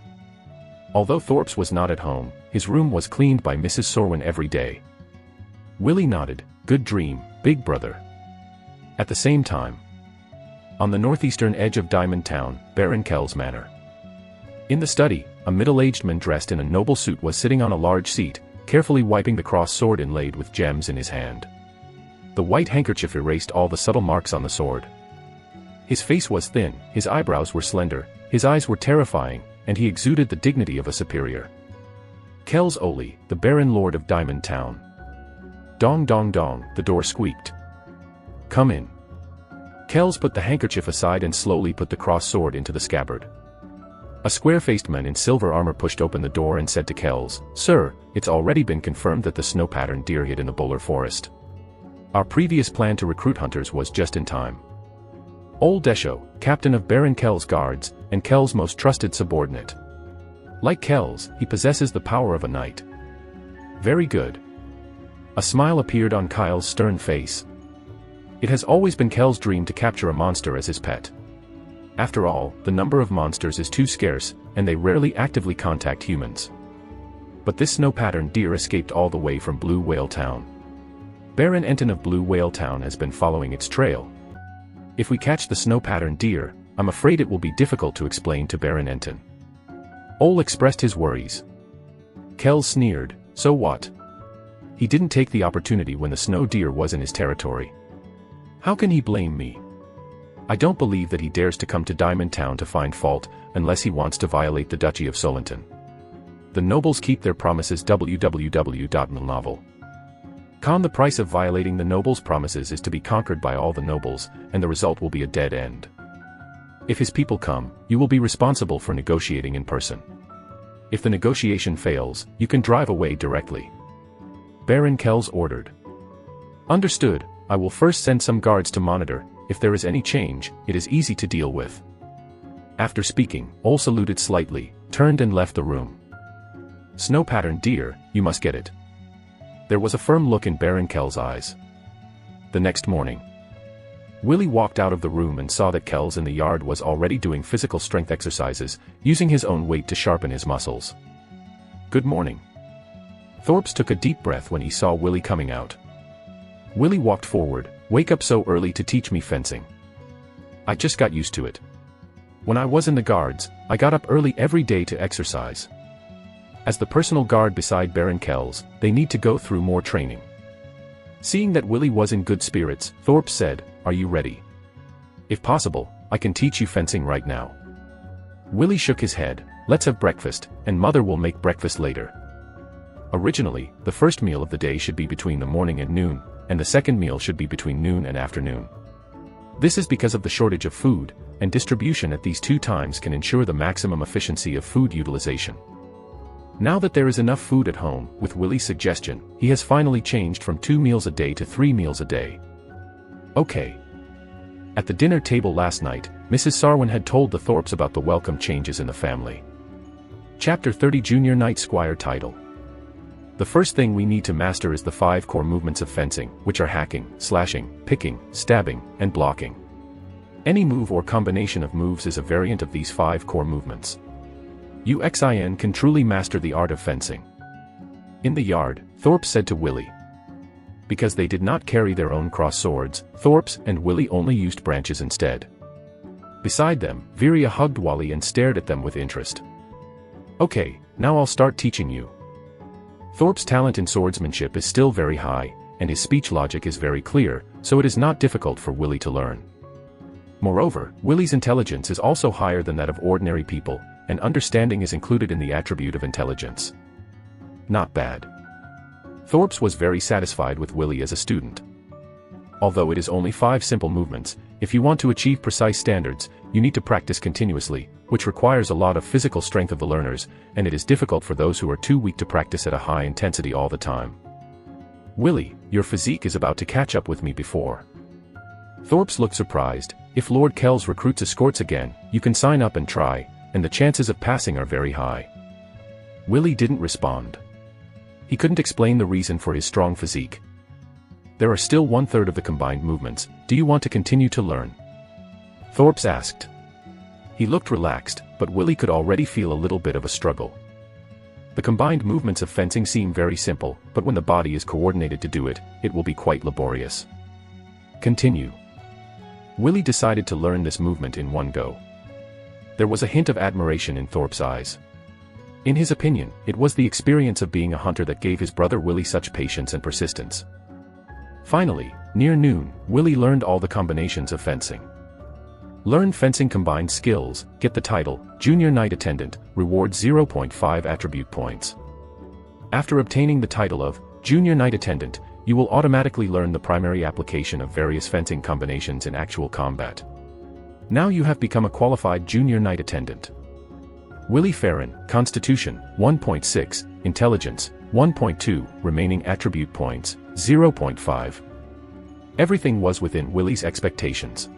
Although Thorpe's was not at home, his room was cleaned by Mrs. Sorwin every day. Willie nodded, good dream, big brother. At the same time, on the northeastern edge of Diamond Town, Baron Kell's manor. In the study, a middle-aged man dressed in a noble suit was sitting on a large seat, carefully wiping the cross sword inlaid with gems in his hand. The white handkerchief erased all the subtle marks on the sword. His face was thin, his eyebrows were slender, his eyes were terrifying, and he exuded the dignity of a superior. Kells Oli, the Baron Lord of Diamond Town. Dong dong dong, the door squeaked. Come in. Kells put the handkerchief aside and slowly put the cross sword into the scabbard. A square-faced man in silver armor pushed open the door and said to Kells, Sir, it's already been confirmed that the snow-patterned deer hid in the Bowler Forest. Our previous plan to recruit hunters was just in time. Old Desho, captain of Baron Kell's guards, and Kell's most trusted subordinate. Like Kells, he possesses the power of a knight. Very good. A smile appeared on Kyle's stern face. It has always been Kell's dream to capture a monster as his pet. After all, the number of monsters is too scarce, and they rarely actively contact humans. But this snow-patterned deer escaped all the way from Blue Whale Town. Baron Enton of Blue Whale Town has been following its trail. If we catch the snow-patterned deer, I'm afraid it will be difficult to explain to Baron Enton. Ole expressed his worries. Kells sneered, so what? He didn't take the opportunity when the snow deer was in his territory. How can he blame me? I don't believe that he dares to come to Diamond Town to find fault, unless he wants to violate the Duchy of Solenton. The nobles keep their promises. www.novel. The price of violating the nobles' promises is to be conquered by all the nobles, and the result will be a dead end. If his people come, you will be responsible for negotiating in person. If the negotiation fails, you can drive away directly. Baron Kells ordered. Understood, I will first send some guards to monitor. If there is any change, it is easy to deal with. After speaking, Ole saluted slightly, turned and left the room. Snow-patterned deer, you must get it. There was a firm look in Baron Kell's eyes. The next morning, Willie walked out of the room and saw that Kells in the yard was already doing physical strength exercises, using his own weight to sharpen his muscles. Good morning. Thorpe took a deep breath when he saw Willie coming out. Willie walked forward. Wake up so early to teach me fencing. I just got used to it. When I was in the guards, I got up early every day to exercise. As the personal guard beside Baron Kells, they need to go through more training. Seeing that Willie was in good spirits, Thorpe said, Are you ready? If possible, I can teach you fencing right now. Willie shook his head, let's have breakfast, and mother will make breakfast later. Originally, the first meal of the day should be between the morning and noon, and the second meal should be between noon and afternoon. This is because of the shortage of food, and distribution at these two times can ensure the maximum efficiency of food utilization. Now that there is enough food at home, with Willie's suggestion, he has finally changed from 2 meals a day to 3 meals a day. Okay. At the dinner table last night, Mrs. Sarwin had told the Thorpes about the welcome changes in the family. Chapter 30 Junior Knight Squire Title. The first thing we need to master is the 5 core movements of fencing, which are hacking, slashing, picking, stabbing, and blocking. Any move or combination of moves is a variant of these 5 core movements. UXIN can truly master the art of fencing. In the yard, Thorpe said to Willie. Because they did not carry their own cross swords, Thorpes and Willie only used branches instead. Beside them, Viria hugged Wally and stared at them with interest. Okay, now I'll start teaching you. Thorpe's talent in swordsmanship is still very high, and his speech logic is very clear, so it is not difficult for Willie to learn. Moreover, Willie's intelligence is also higher than that of ordinary people, and understanding is included in the attribute of intelligence. Not bad. Thorpes was very satisfied with Willie as a student. Although it is only 5 simple movements, if you want to achieve precise standards, you need to practice continuously, which requires a lot of physical strength of the learners, and it is difficult for those who are too weak to practice at a high intensity all the time. Willie, your physique is about to catch up with me before. Thorpes looked surprised. If Lord Kells recruits escorts again, you can sign up and try, and the chances of passing are very high. Willie didn't respond. He couldn't explain the reason for his strong physique. There are still 1/3 of the combined movements. Do you want to continue to learn? Thorpes asked. He looked relaxed, but Willie could already feel a little bit of a struggle. The combined movements of fencing seem very simple, but when the body is coordinated to do it, it will be quite laborious. Continue. Willie decided to learn this movement in one go. There was a hint of admiration in Thorpe's eyes. In his opinion, it was the experience of being a hunter that gave his brother Willie such patience and persistence. Finally, near noon, Willie learned all the combinations of fencing. Learn fencing combined skills, get the title, Junior Knight Attendant, reward 0.5 attribute points. After obtaining the title of Junior Knight Attendant, you will automatically learn the primary application of various fencing combinations in actual combat. Now you have become a qualified Junior Knight Attendant. Willie Farron, Constitution, 1.6, Intelligence, 1.2, remaining attribute points, 0.5. Everything was within Willie's expectations.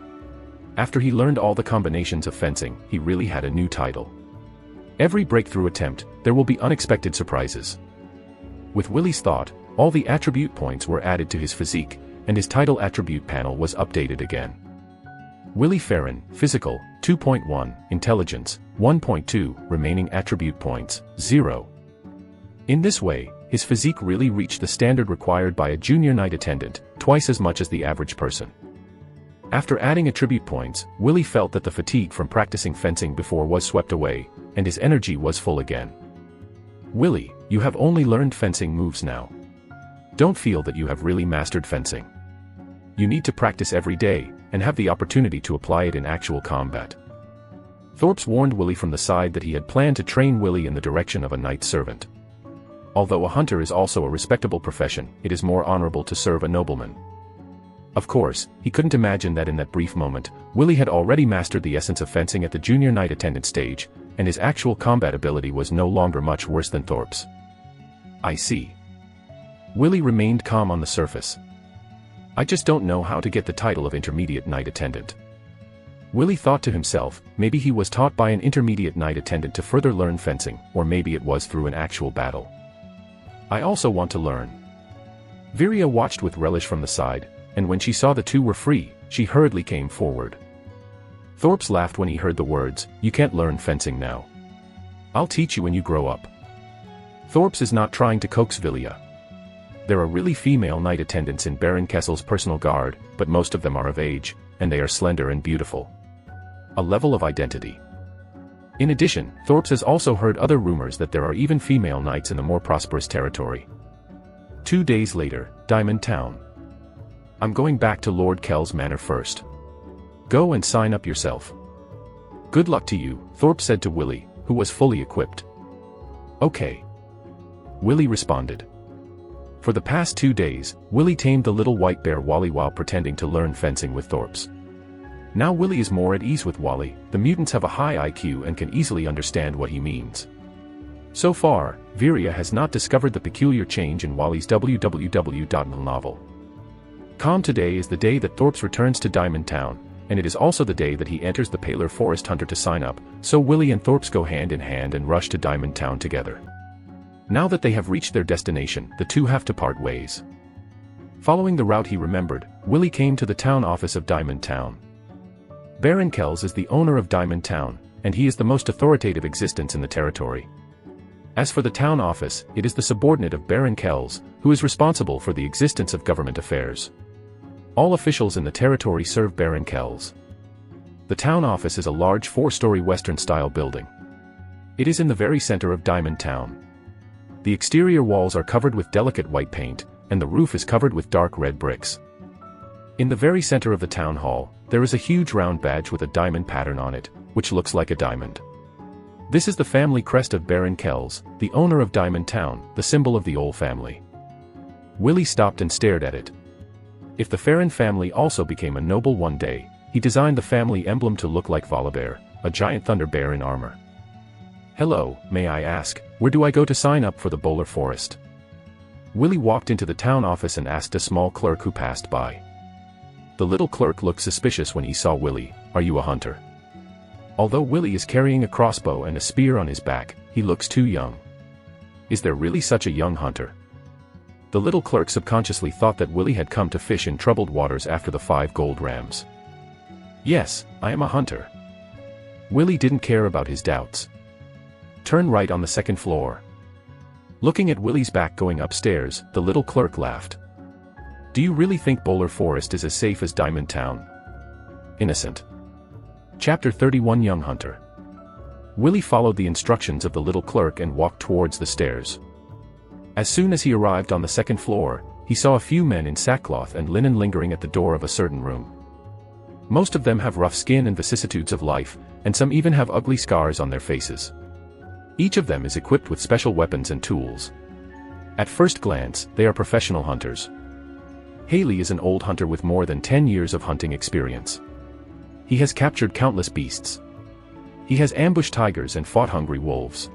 After he learned all the combinations of fencing, he really had a new title. Every breakthrough attempt, there will be unexpected surprises. With Willie's thought, all the attribute points were added to his physique, and his title attribute panel was updated again. Willie Farron, Physical, 2.1, Intelligence, 1.2, remaining attribute points, 0. In this way, his physique really reached the standard required by a Junior Knight Attendant, twice as much as the average person. After adding attribute points, Willie felt that the fatigue from practicing fencing before was swept away, and his energy was full again. Willie, you have only learned fencing moves now. Don't feel that you have really mastered fencing. You need to practice every day, and have the opportunity to apply it in actual combat. Thorpes warned Willie from the side that he had planned to train Willie in the direction of a knight servant. Although a hunter is also a respectable profession, it is more honorable to serve a nobleman. Of course, he couldn't imagine that in that brief moment, Willie had already mastered the essence of fencing at the Junior Knight Attendant stage, and his actual combat ability was no longer much worse than Thorpe's. I see. Willie remained calm on the surface. I just don't know how to get the title of Intermediate Knight Attendant. Willie thought to himself, maybe he was taught by an Intermediate Knight Attendant to further learn fencing, or maybe it was through an actual battle. I also want to learn. Viria watched with relish from the side, and when she saw the two were free, she hurriedly came forward. Thorpes laughed when he heard the words, "You can't learn fencing now. I'll teach you when you grow up." Thorpes is not trying to coax Viria. There are really female knight attendants in Baron Kessel's personal guard, but most of them are of age, and they are slender and beautiful. A level of identity. In addition, Thorpes has also heard other rumors that there are even female knights in the more prosperous territory. 2 days later, Diamond Town. I'm going back to Lord Kell's manor first. Go and sign up yourself. Good luck to you, Thorpe said to Willie, who was fully equipped. Okay. Willy responded. For the past 2 days, Willy tamed the little white bear Wally while pretending to learn fencing with Thorps. Now Willy is more at ease with Wally. The mutants have a high IQ and can easily understand what he means. So far, Viria has not discovered the peculiar change in Wally's www novel. Calm today is the day that Thorps returns to Diamond Town, and it is also the day that he enters the Paler Forest Hunter to sign up, so Willy and Thorps go hand in hand and rush to Diamond Town together. Now that they have reached their destination, the two have to part ways. Following the route he remembered, Willy came to the town office of Diamond Town. Baron Kells is the owner of Diamond Town, and he is the most authoritative existence in the territory. As for the town office, it is the subordinate of Baron Kells, who is responsible for the existence of government affairs. All officials in the territory serve Baron Kells. The town office is a large 4-story Western-style building. It is in the very center of Diamond Town. The exterior walls are covered with delicate white paint, and the roof is covered with dark red bricks. In the very center of the town hall, there is a huge round badge with a diamond pattern on it, which looks like a diamond. This is the family crest of Baron Kells, the owner of Diamond Town, the symbol of the Ole family. Willy stopped and stared at it. If the Farron family also became a noble one day, he designed the family emblem to look like Volibear, a giant thunder bear in armor. Hello, may I ask, where do I go to sign up for the Bowler Forest? Willy walked into the town office and asked a small clerk who passed by. The little clerk looked suspicious when he saw Willy. Are you a hunter? Although Willy is carrying a crossbow and a spear on his back, he looks too young. Is there really such a young hunter? The little clerk subconsciously thought that Willy had come to fish in troubled waters after the 5 gold rams. Yes, I am a hunter. Willy didn't care about his doubts. Turn right on the 2nd floor. Looking at Willy's back going upstairs, the little clerk laughed. Do you really think Bowler Forest is as safe as Diamond Town? Innocent. Chapter 31 Young Hunter. Willy followed the instructions of the little clerk and walked towards the stairs. As soon as he arrived on the 2nd floor, he saw a few men in sackcloth and linen lingering at the door of a certain room. Most of them have rough skin and vicissitudes of life, and some even have ugly scars on their faces. Each of them is equipped with special weapons and tools. At first glance, they are professional hunters. Haley is an old hunter with more than 10 years of hunting experience. He has captured countless beasts. He has ambushed tigers and fought hungry wolves.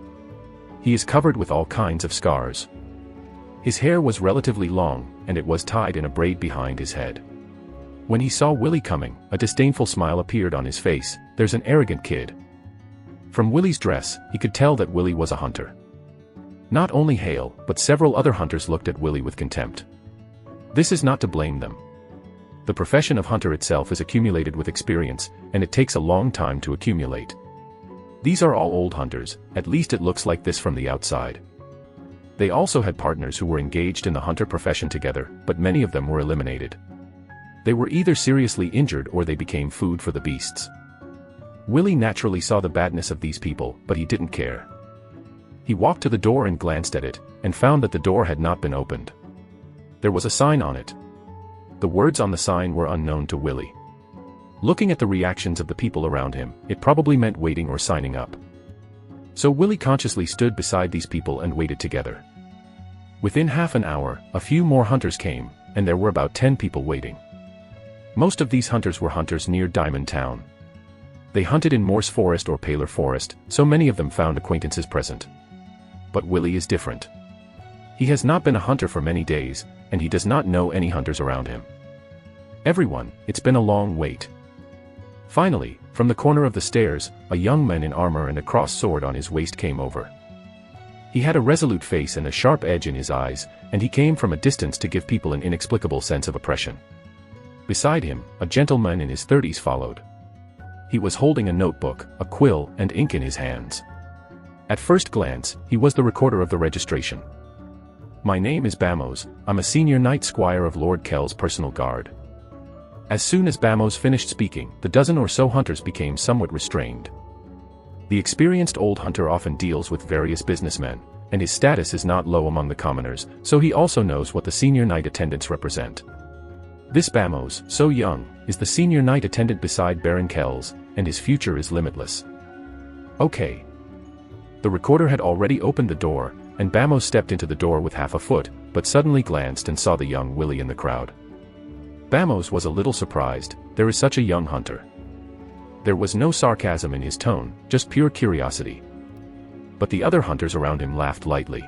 He is covered with all kinds of scars. His hair was relatively long, and it was tied in a braid behind his head. When he saw Willy coming, a disdainful smile appeared on his face. There's an arrogant kid. From Willy's dress, he could tell that Willy was a hunter. Not only Hale, but several other hunters looked at Willy with contempt. This is not to blame them. The profession of hunter itself is accumulated with experience, and it takes a long time to accumulate. These are all old hunters, at least it looks like this from the outside. They also had partners who were engaged in the hunter profession together, but many of them were eliminated. They were either seriously injured or they became food for the beasts. Willy naturally saw the badness of these people, but he didn't care. He walked to the door and glanced at it, and found that the door had not been opened. There was a sign on it. The words on the sign were unknown to Willy. Looking at the reactions of the people around him, it probably meant waiting or signing up. So Willy consciously stood beside these people and waited together. Within half an hour, a few more hunters came, and there were about 10 people waiting. Most of these hunters were hunters near Diamond Town. They hunted in Morse Forest or Paler Forest, so many of them found acquaintances present. But Willy is different. He has not been a hunter for many days, and he does not know any hunters around him. Everyone, it's been a long wait. Finally, from the corner of the stairs, a young man in armor and a crossed sword on his waist came over. He had a resolute face and a sharp edge in his eyes, and he came from a distance to give people an inexplicable sense of oppression. Beside him, a gentleman in his 30s followed. He was holding a notebook, a quill, and ink in his hands. At first glance, he was the recorder of the registration. My name is Bamos, I'm a senior knight squire of Lord Kell's personal guard. As soon as Bamos finished speaking, the dozen or so hunters became somewhat restrained. The experienced old hunter often deals with various businessmen, and his status is not low among the commoners, so he also knows what the senior knight attendants represent. This Bamos, so young, is the senior knight attendant beside Baron Kells, and his future is limitless. Okay. The recorder had already opened the door, and Bamos stepped into the door with half a foot, but suddenly glanced and saw the young Willy in the crowd. Bamos was a little surprised. There is such a young hunter. There was no sarcasm in his tone, just pure curiosity. But the other hunters around him laughed lightly.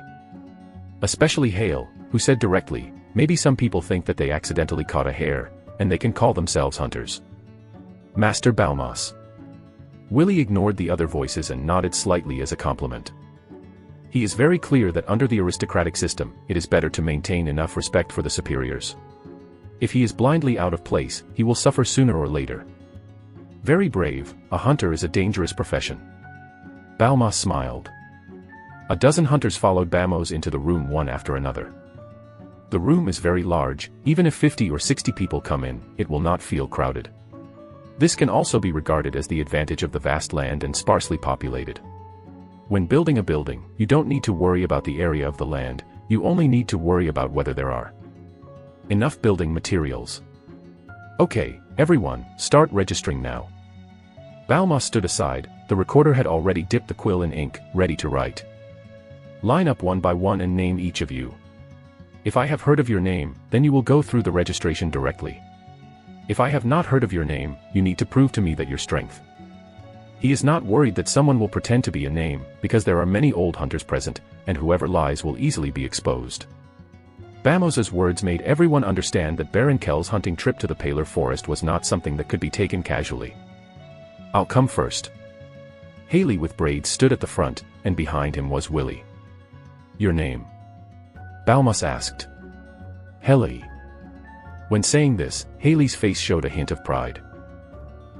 Especially Hale, who said directly, maybe some people think that they accidentally caught a hare, and they can call themselves hunters. Master Balmas. Willy ignored the other voices and nodded slightly as a compliment. He is very clear that under the aristocratic system, it is better to maintain enough respect for the superiors. If he is blindly out of place, he will suffer sooner or later. Very brave. A hunter is a dangerous profession. Balmas smiled. A dozen hunters followed Bamos into the room one after another. The room is very large. Even if 50 or 60 people come in, it will not feel crowded. This can also be regarded as the advantage of the vast land and sparsely populated. When building a building, you don't need to worry about the area of the land, you only need to worry about whether there are enough building materials. Okay, everyone, start registering now. Balmas stood aside. The recorder had already dipped the quill in ink, ready to write. Line up one by one and name each of you. If I have heard of your name, then you will go through the registration directly. If I have not heard of your name, you need to prove to me that your strength. He is not worried that someone will pretend to be a name, because there are many old hunters present, and whoever lies will easily be exposed. Bamos's words made everyone understand that Baron Kell's hunting trip to the Paler Forest was not something that could be taken casually. I'll come first. Haley with braids stood at the front, and behind him was Willy. Your name? Balmas asked. Haley. When saying this, Haley's face showed a hint of pride.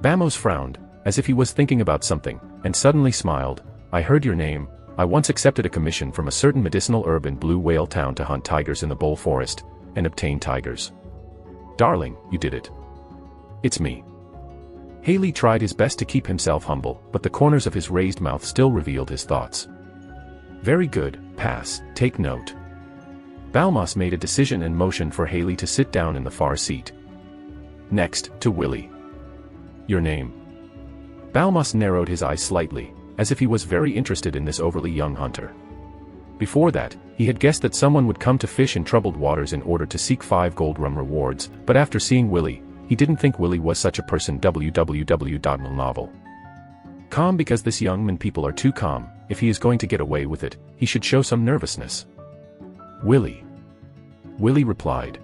Bamos frowned, as if he was thinking about something, and suddenly smiled. I heard your name. I once accepted a commission from a certain medicinal herb in Blue Whale Town to hunt tigers in the Bull Forest, and obtain tigers. Darling, you did it. It's me. Haley tried his best to keep himself humble, but the corners of his raised mouth still revealed his thoughts. Very good, pass, take note. Balmas made a decision and motioned for Haley to sit down in the far seat. Next, to Willy. Your name? Balmas narrowed his eyes slightly, as if he was very interested in this overly young hunter. Before that, he had guessed that someone would come to fish in troubled waters in order to seek 5 gold rum rewards, but after seeing Willy, he didn't think Willy was such a person. Novel. Calm, because this young man people are too calm. If he is going to get away with it, he should show some nervousness. Willy. Willy replied.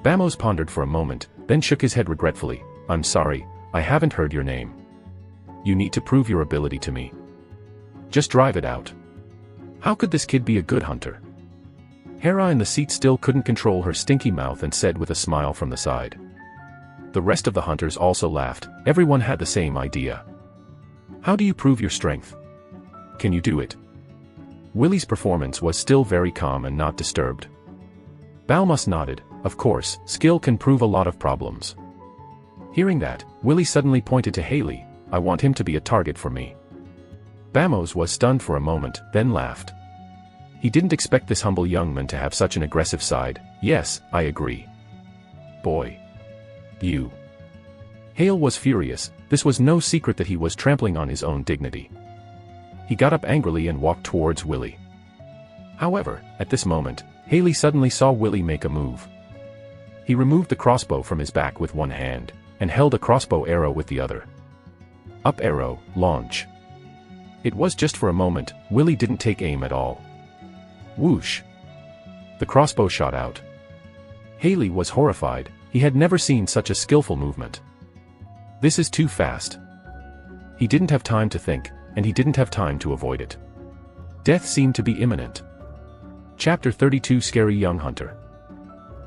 Bamos pondered for a moment, then shook his head regretfully. I'm sorry, I haven't heard your name. You need to prove your ability to me. Just drive it out. How could this kid be a good hunter? Hera in the seat still couldn't control her stinky mouth and said with a smile from the side. The rest of the hunters also laughed. Everyone had the same idea. How do you prove your strength? Can you do it? Willy's performance was still very calm and not disturbed. Balmas nodded. Of course, skill can prove a lot of problems. Hearing that, Willy suddenly pointed to Haley. I want him to be a target for me. Bamos was stunned for a moment, then laughed. He didn't expect this humble young man to have such an aggressive side. Yes, I agree. Boy. You. Hale was furious. This was no secret that he was trampling on his own dignity. He got up angrily and walked towards Willy. However, at this moment, Haley suddenly saw Willy make a move. He removed the crossbow from his back with one hand, and held a crossbow arrow with the other. Up arrow, launch. It was just for a moment. Willy didn't take aim at all. Whoosh. The crossbow shot out. Haley was horrified. He had never seen such a skillful movement. This is too fast. He didn't have time to think, and he didn't have time to avoid it. Death seemed to be imminent. Chapter 32 Scary Young Hunter.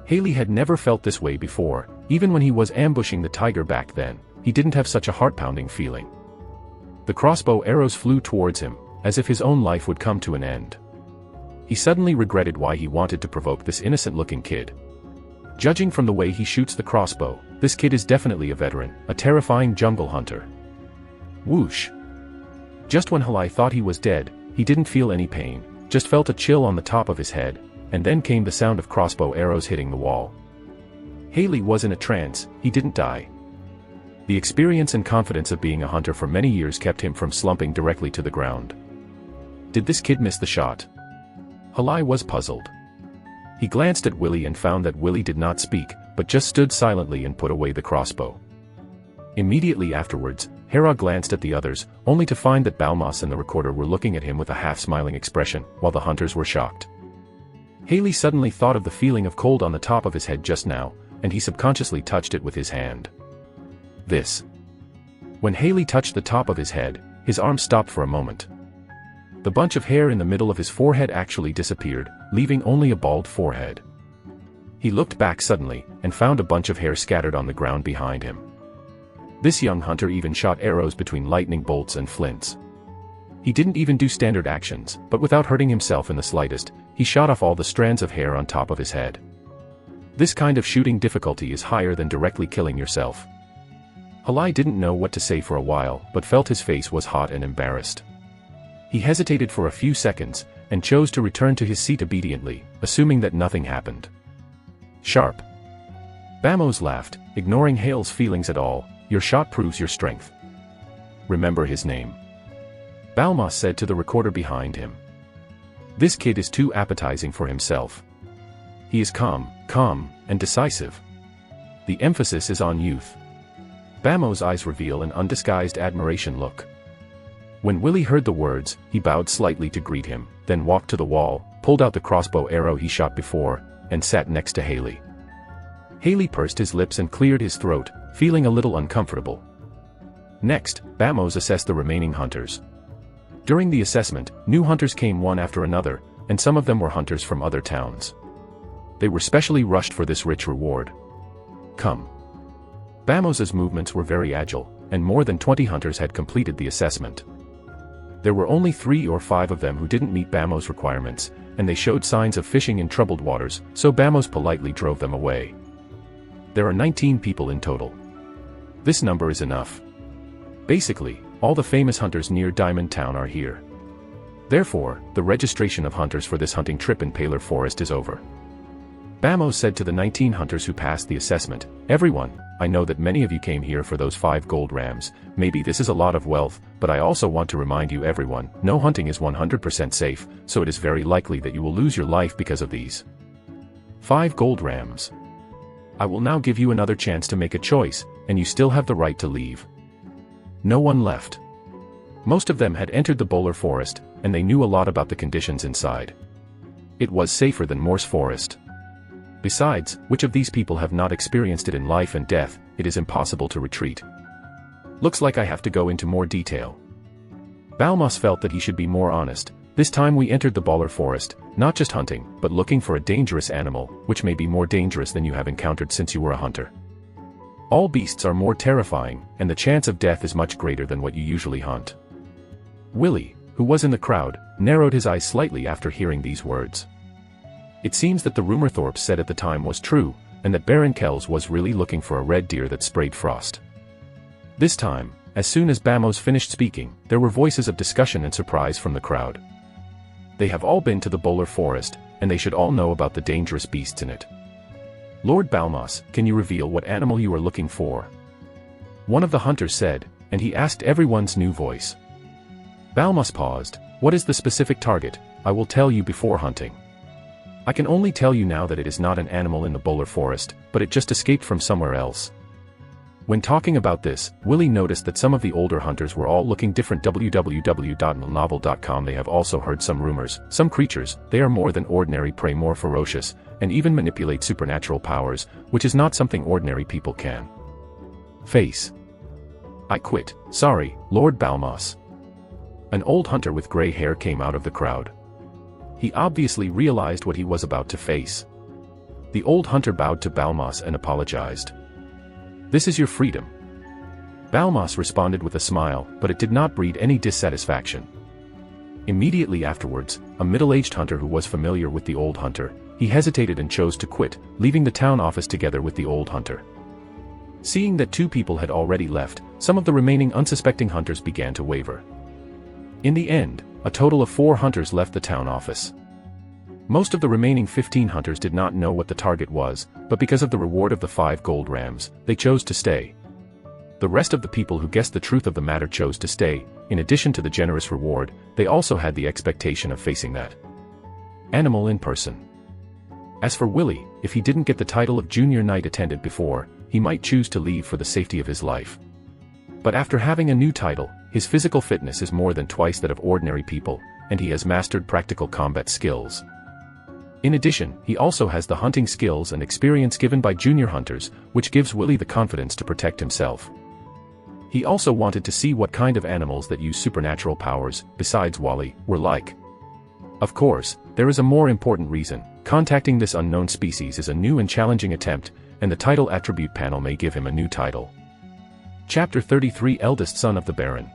Haley had never felt this way before. Even when he was ambushing the tiger back then, he didn't have such a heart-pounding feeling. The crossbow arrows flew towards him, as if his own life would come to an end. He suddenly regretted why he wanted to provoke this innocent-looking kid. Judging from the way he shoots the crossbow, this kid is definitely a veteran, a terrifying jungle hunter. Whoosh. Just when Halai thought he was dead, he didn't feel any pain, just felt a chill on the top of his head, and then came the sound of crossbow arrows hitting the wall. Haley was in a trance. He didn't die. The experience and confidence of being a hunter for many years kept him from slumping directly to the ground. Did this kid miss the shot? Halai was puzzled. He glanced at Willie and found that Willie did not speak, but just stood silently and put away the crossbow. Immediately afterwards, Hera glanced at the others, only to find that Balmas and the recorder were looking at him with a half-smiling expression, while the hunters were shocked. Haley suddenly thought of the feeling of cold on the top of his head just now, and he subconsciously touched it with his hand. When Haley touched the top of his head, his arm stopped for a moment. The bunch of hair in the middle of his forehead actually disappeared, leaving only a bald forehead. He looked back suddenly, and found a bunch of hair scattered on the ground behind him. This young hunter even shot arrows between lightning bolts and flints. He didn't even do standard actions, but without hurting himself in the slightest, he shot off all the strands of hair on top of his head. This kind of shooting difficulty is higher than directly killing yourself. Halai didn't know what to say for a while, but felt his face was hot and embarrassed. He hesitated for a few seconds, and chose to return to his seat obediently, assuming that nothing happened. Sharp. Bamos laughed, ignoring Hale's feelings at all. Your shot proves your strength. Remember his name. Balmas said to the recorder behind him. This kid is too appetizing for himself. He is calm, and decisive. The emphasis is on youth. Bamos' eyes reveal an undisguised admiration look. When Willie heard the words, he bowed slightly to greet him, then walked to the wall, pulled out the crossbow arrow he shot before, and sat next to Haley. Haley pursed his lips and cleared his throat, feeling a little uncomfortable. Next, Bamos assessed the remaining hunters. During the assessment, new hunters came one after another, and some of them were hunters from other towns. They were specially rushed for this rich reward. Come. Bamos's movements were very agile, and more than 20 hunters had completed the assessment. There were only 3 or 5 of them who didn't meet Bamos' requirements, and they showed signs of fishing in troubled waters, so Bamos politely drove them away. There are 19 people in total. This number is enough. Basically, all the famous hunters near Diamond Town are here. Therefore, the registration of hunters for this hunting trip in Paler Forest is over. Bamos said to the 19 hunters who passed the assessment, "Everyone, I know that many of you came here for those 5 gold rams. Maybe this is a lot of wealth, but I also want to remind you everyone, no hunting is 100% safe, so it is very likely that you will lose your life because of these 5 gold rams. I will now give you another chance to make a choice, and you still have the right to leave." No one left. Most of them had entered the Bowler Forest, and they knew a lot about the conditions inside. It was safer than Morse Forest. Besides, which of these people have not experienced it in life and death? It is impossible to retreat. Looks like I have to go into more detail. Balmas felt that he should be more honest. This time we entered the Bowler Forest, not just hunting, but looking for a dangerous animal, which may be more dangerous than you have encountered since you were a hunter. All beasts are more terrifying, and the chance of death is much greater than what you usually hunt. Willie, who was in the crowd, narrowed his eyes slightly after hearing these words. It seems that the rumor Thorpe said at the time was true, and that Baron Kells was really looking for a red deer that sprayed frost. This time, as soon as Bamos finished speaking, there were voices of discussion and surprise from the crowd. They have all been to the Bowler Forest, and they should all know about the dangerous beasts in it. Lord Balmas, can you reveal what animal you are looking for? One of the hunters said, and he asked everyone's new voice. Balmas paused. What is the specific target? I will tell you before hunting. I can only tell you now that it is not an animal in the Bowler Forest, but it just escaped from somewhere else. When talking about this, Willie noticed that some of the older hunters were all looking different. www.novel.com. They have also heard some rumors. Some creatures, they are more than ordinary prey, more ferocious, and even manipulate supernatural powers, which is not something ordinary people can face. I quit. Sorry, Lord Balmas. An old hunter with gray hair came out of the crowd. He obviously realized what he was about to face. The old hunter bowed to Balmas and apologized. This is your freedom. Balmas responded with a smile, but it did not breed any dissatisfaction. Immediately afterwards, a middle-aged hunter who was familiar with the old hunter, he hesitated and chose to quit, leaving the town office together with the old hunter. Seeing that 2 people had already left, some of the remaining unsuspecting hunters began to waver. In the end, a total of 4 hunters left the town office. Most of the remaining 15 hunters did not know what the target was, but because of the reward of the 5 gold rams, they chose to stay. The rest of the people who guessed the truth of the matter chose to stay, in addition to the generous reward, they also had the expectation of facing that animal in person. As for Willie, if he didn't get the title of junior knight attendant before, he might choose to leave for the safety of his life. But after having a new title, his physical fitness is more than twice that of ordinary people, and he has mastered practical combat skills. In addition, he also has the hunting skills and experience given by junior hunters, which gives Willie the confidence to protect himself. He also wanted to see what kind of animals that use supernatural powers, besides Wally, were like. Of course, there is a more important reason. Contacting this unknown species is a new and challenging attempt, and the title attribute panel may give him a new title. Chapter 33 Eldest Son of the Baron.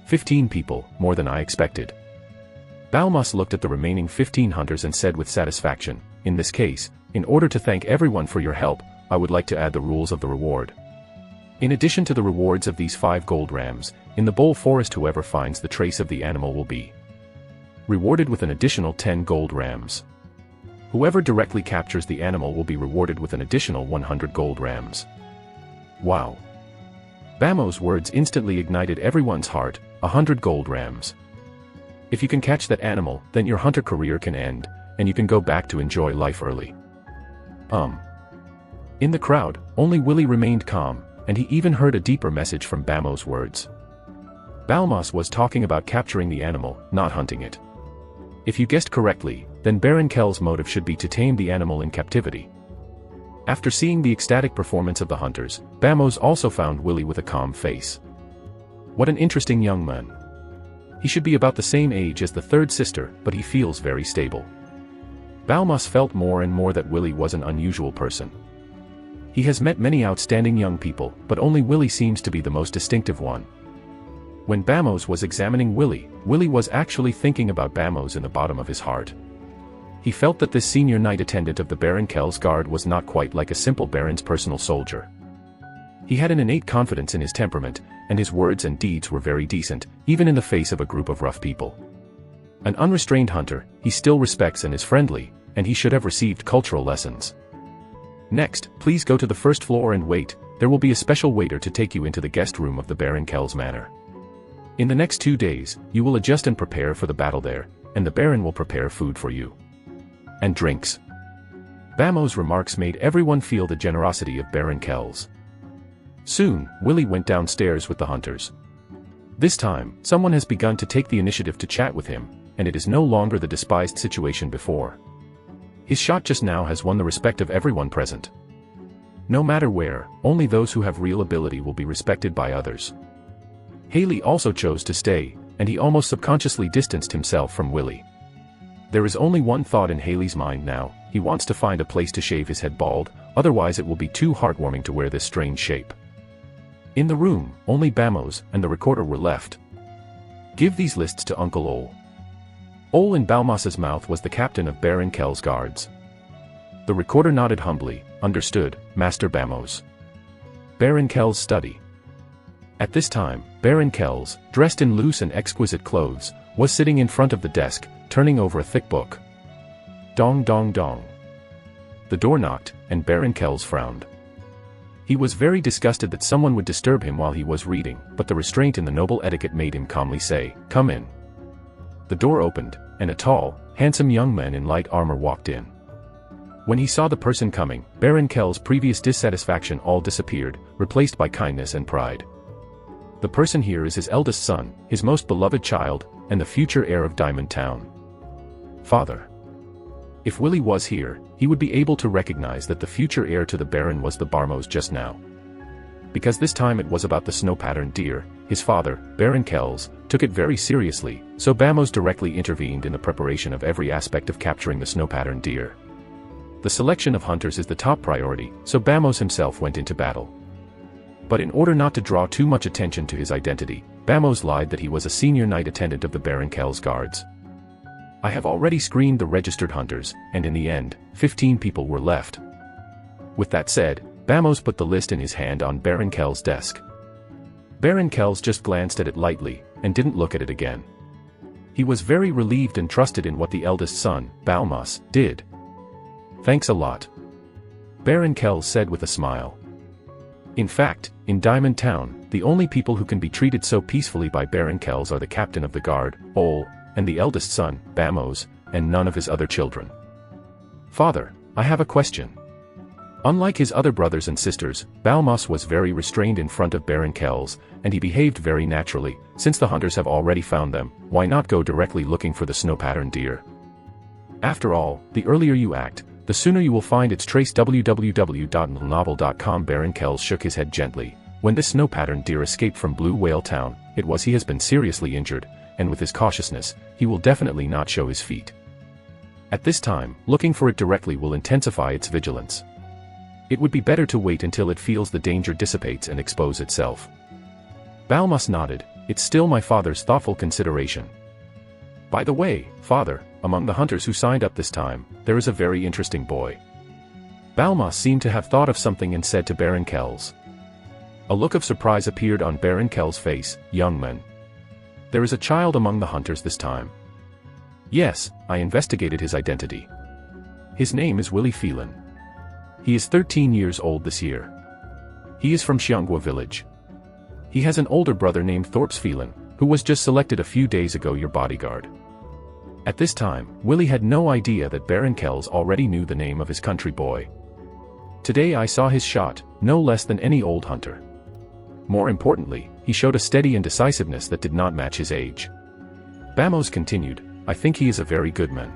15 people, more than I expected. Balmas looked at the remaining 15 hunters and said with satisfaction, in this case, in order to thank everyone for your help, I would like to add the rules of the reward. In addition to the rewards of these 5 gold rams, in the Bull Forest whoever finds the trace of the animal will be rewarded with an additional 10 gold rams. Whoever directly captures the animal will be rewarded with an additional 100 gold rams. Wow! Bamo's words instantly ignited everyone's heart, 100 gold rams. If you can catch that animal, then your hunter career can end, and you can go back to enjoy life early. In the crowd, only Willie remained calm, and he even heard a deeper message from Bamo's words. Balmas was talking about capturing the animal, not hunting it. If you guessed correctly, then Baron Kell's motive should be to tame the animal in captivity. After seeing the ecstatic performance of the hunters, Bamos also found Willie with a calm face. What an interesting young man. He should be about the same age as the third sister, but he feels very stable. Balmas felt more and more that Willie was an unusual person. He has met many outstanding young people, but only Willie seems to be the most distinctive one. When Bamos was examining Willie, Willie was actually thinking about Bamos in the bottom of his heart. He felt that this senior knight attendant of the Baron Kell's guard was not quite like a simple baron's personal soldier. He had an innate confidence in his temperament, and his words and deeds were very decent, even in the face of a group of rough people. An unrestrained hunter, he still respects and is friendly, and he should have received cultural lessons. Next, please go to the first floor and wait, there will be a special waiter to take you into the guest room of the Baron Kell's manor. In the next 2 days, you will adjust and prepare for the battle there, and the Baron will prepare food for you. And drinks. Bamo's remarks made everyone feel the generosity of Baron Kell's. Soon, Willie went downstairs with the hunters. This time, someone has begun to take the initiative to chat with him, and it is no longer the despised situation before. His shot just now has won the respect of everyone present. No matter where, only those who have real ability will be respected by others. Haley also chose to stay, and he almost subconsciously distanced himself from Willie. There is only one thought in Haley's mind now, he wants to find a place to shave his head bald, otherwise it will be too heartwarming to wear this strange shape. In the room, only Bamos and the recorder were left. Give these lists to Uncle Ole. Ole in Balmas's mouth was the captain of Baron Kell's guards. The recorder nodded humbly, understood, Master Bamos. Baron Kell's study. At this time, Baron Kells, dressed in loose and exquisite clothes, was sitting in front of the desk, turning over a thick book. Dong dong dong. The door knocked, and Baron Kells frowned. He was very disgusted that someone would disturb him while he was reading, but the restraint in the noble etiquette made him calmly say, "Come in." The door opened, and a tall, handsome young man in light armor walked in. When he saw the person coming, Baron Kell's previous dissatisfaction all disappeared, replaced by kindness and pride. The person here is his eldest son, his most beloved child, and the future heir of Diamond Town. Father. If Willie was here, he would be able to recognize that the future heir to the Baron was the Barmos just now. Because this time it was about the snow-patterned deer, his father, Baron Kells, took it very seriously, so Bamos directly intervened in the preparation of every aspect of capturing the snow-patterned deer. The selection of hunters is the top priority, so Bamos himself went into battle. But in order not to draw too much attention to his identity, Bamos lied that he was a senior knight attendant of the Baron Kell's guards. I have already screened the registered hunters, and in the end, 15 people were left. With that said, Bamos put the list in his hand on Baron Kell's desk. Baron Kells just glanced at it lightly, and didn't look at it again. He was very relieved and trusted in what the eldest son, Balmas, did. Thanks a lot. Baron Kells said with a smile. In fact, in Diamond Town, the only people who can be treated so peacefully by Baron Kells are the captain of the guard, Ole, and the eldest son, Bamos, and none of his other children. Father, I have a question. Unlike his other brothers and sisters, Balmos was very restrained in front of Baron Kells, and he behaved very naturally. Since the hunters have already found them, why not go directly looking for the snow-patterned deer? After all, the earlier you act, the sooner you will find its trace. www.novel.com. Baron Kells shook his head gently. When this snow-patterned deer escaped from Blue Whale Town, it was he has been seriously injured, and with his cautiousness, he will definitely not show his feet. At this time, looking for it directly will intensify its vigilance. It would be better to wait until it feels the danger dissipates and expose itself. Balmos nodded. It's still my father's thoughtful consideration. By the way, father, among the hunters who signed up this time, there is a very interesting boy. Balmos seemed to have thought of something and said to Baron Kells. A look of surprise appeared on Baron Kells' face. Young man. There is a child among the hunters this time. Yes, I investigated his identity. His name is Willie Phelan. He is 13 years old this year. He is from Xiangwa village. He has an older brother named Thorpe's Phelan, who was just selected a few days ago your bodyguard. At this time, Willie had no idea that Baron Kells already knew the name of his country boy. Today I saw his shot, no less than any old hunter. More importantly, he showed a steady and decisiveness that did not match his age. Bamos continued, I think he is a very good man.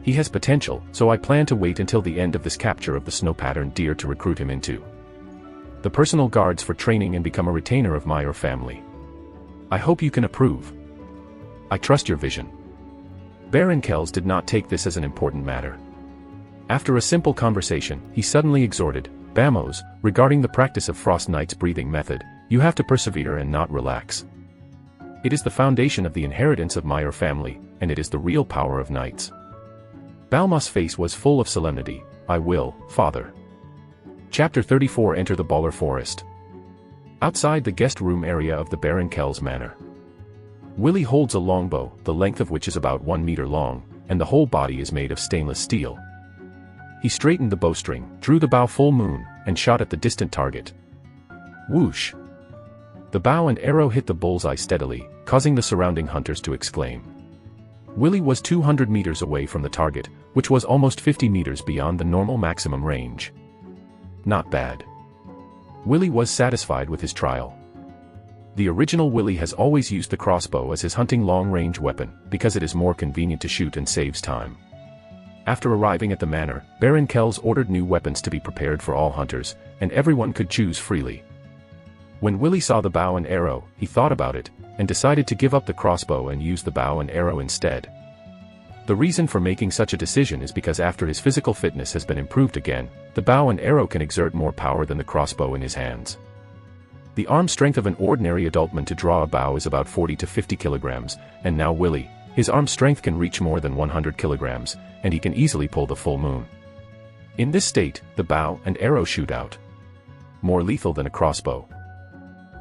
He has potential, so I plan to wait until the end of this capture of the snow-patterned deer to recruit him into the personal guards for training and become a retainer of my family. I hope you can approve. I trust your vision. Baron Kells did not take this as an important matter. After a simple conversation, he suddenly exhorted, Bamos, regarding the practice of Frost Knight's breathing method, you have to persevere and not relax. It is the foundation of the inheritance of my family, and it is the real power of knights. Balmos' face was full of solemnity. I will, father. Chapter 34. Enter the Baller Forest. Outside the guest room area of the Baron Kells Manor, Willie holds a longbow, the length of which is about 1 meter long, and the whole body is made of stainless steel. He straightened the bowstring, drew the bow full moon, and shot at the distant target. Whoosh! The bow and arrow hit the bullseye steadily, causing the surrounding hunters to exclaim. Willie was 200 meters away from the target, which was almost 50 meters beyond the normal maximum range. Not bad. Willie was satisfied with his trial. The original Willie has always used the crossbow as his hunting long-range weapon, because it is more convenient to shoot and saves time. After arriving at the manor, Baron Kells ordered new weapons to be prepared for all hunters, and everyone could choose freely. When Willie saw the bow and arrow, he thought about it, and decided to give up the crossbow and use the bow and arrow instead. The reason for making such a decision is because after his physical fitness has been improved again, the bow and arrow can exert more power than the crossbow in his hands. The arm strength of an ordinary adult man to draw a bow is about 40 to 50 kilograms, and now Willie, his arm strength can reach more than 100 kilograms, and he can easily pull the full moon. In this state, the bow and arrow shoot out. More lethal than a crossbow.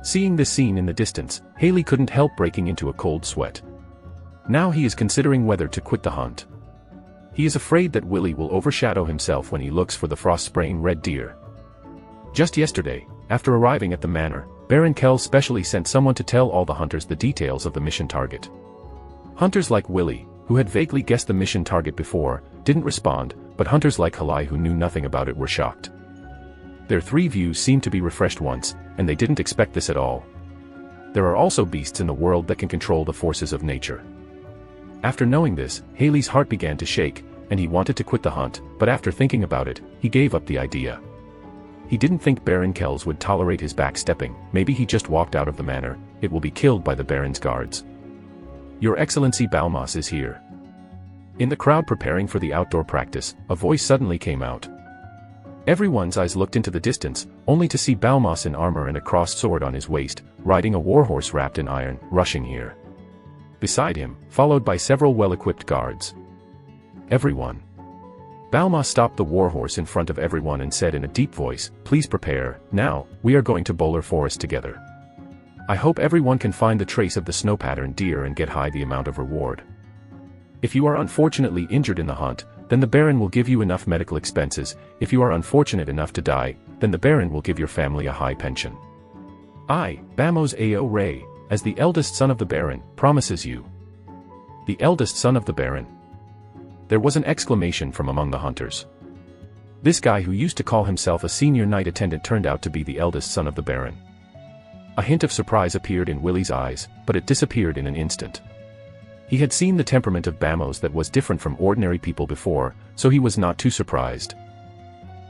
Seeing this scene in the distance, Haley couldn't help breaking into a cold sweat. Now he is considering whether to quit the hunt. He is afraid that Willie will overshadow himself when he looks for the frost-spraying red deer. Just yesterday, after arriving at the manor, Baron Kells specially sent someone to tell all the hunters the details of the mission target. Hunters like Willie, who had vaguely guessed the mission target before, didn't respond, but hunters like Halai who knew nothing about it were shocked. Their three views seemed to be refreshed once, and they didn't expect this at all. There are also beasts in the world that can control the forces of nature. After knowing this, Haley's heart began to shake, and he wanted to quit the hunt, but after thinking about it, he gave up the idea. He didn't think Baron Kells would tolerate his backstepping. Maybe he just walked out of the manor. It will be killed by the Baron's guards. Your Excellency, Balmos is here. In the crowd preparing for the outdoor practice, a voice suddenly came out. Everyone's eyes looked into the distance, only to see Balmos in armor and a crossed sword on his waist, riding a warhorse wrapped in iron, rushing here. Beside him, followed by several well-equipped guards. Everyone. Balmos stopped the warhorse in front of everyone and said in a deep voice, please prepare, now, we are going to Bowler Forest together. I hope everyone can find the trace of the snow-patterned deer and get high the amount of reward. If you are unfortunately injured in the hunt, then the Baron will give you enough medical expenses. If you are unfortunate enough to die, then the Baron will give your family a high pension. I, Bamos Ao Ray, as the eldest son of the Baron, promises you. The eldest son of the Baron. There was an exclamation from among the hunters. This guy who used to call himself a senior knight attendant turned out to be the eldest son of the Baron. A hint of surprise appeared in Willie's eyes, but it disappeared in an instant. He had seen the temperament of Bamos that was different from ordinary people before, so he was not too surprised.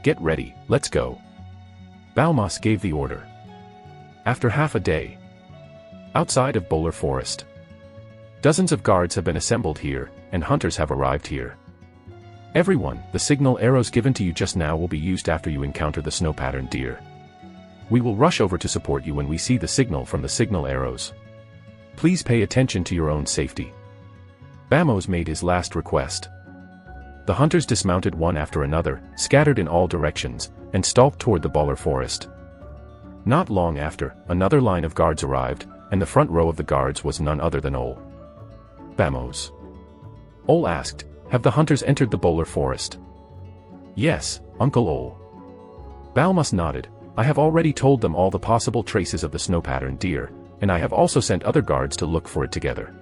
Get ready, let's go. Balmas gave the order. After half a day. Outside of Bowler Forest. Dozens of guards have been assembled here, and hunters have arrived here. Everyone, the signal arrows given to you just now will be used after you encounter the snow-patterned deer. We will rush over to support you when we see the signal from the signal arrows. Please pay attention to your own safety. Bamos made his last request. The hunters dismounted one after another, scattered in all directions, and stalked toward the Bowler Forest. Not long after, another line of guards arrived, and the front row of the guards was none other than Ol. Bamos. Ol asked, have the hunters entered the Bowler Forest? Yes, Uncle Ol. Balmas nodded, I have already told them all the possible traces of the snow-patterned deer, and I have also sent other guards to look for it together.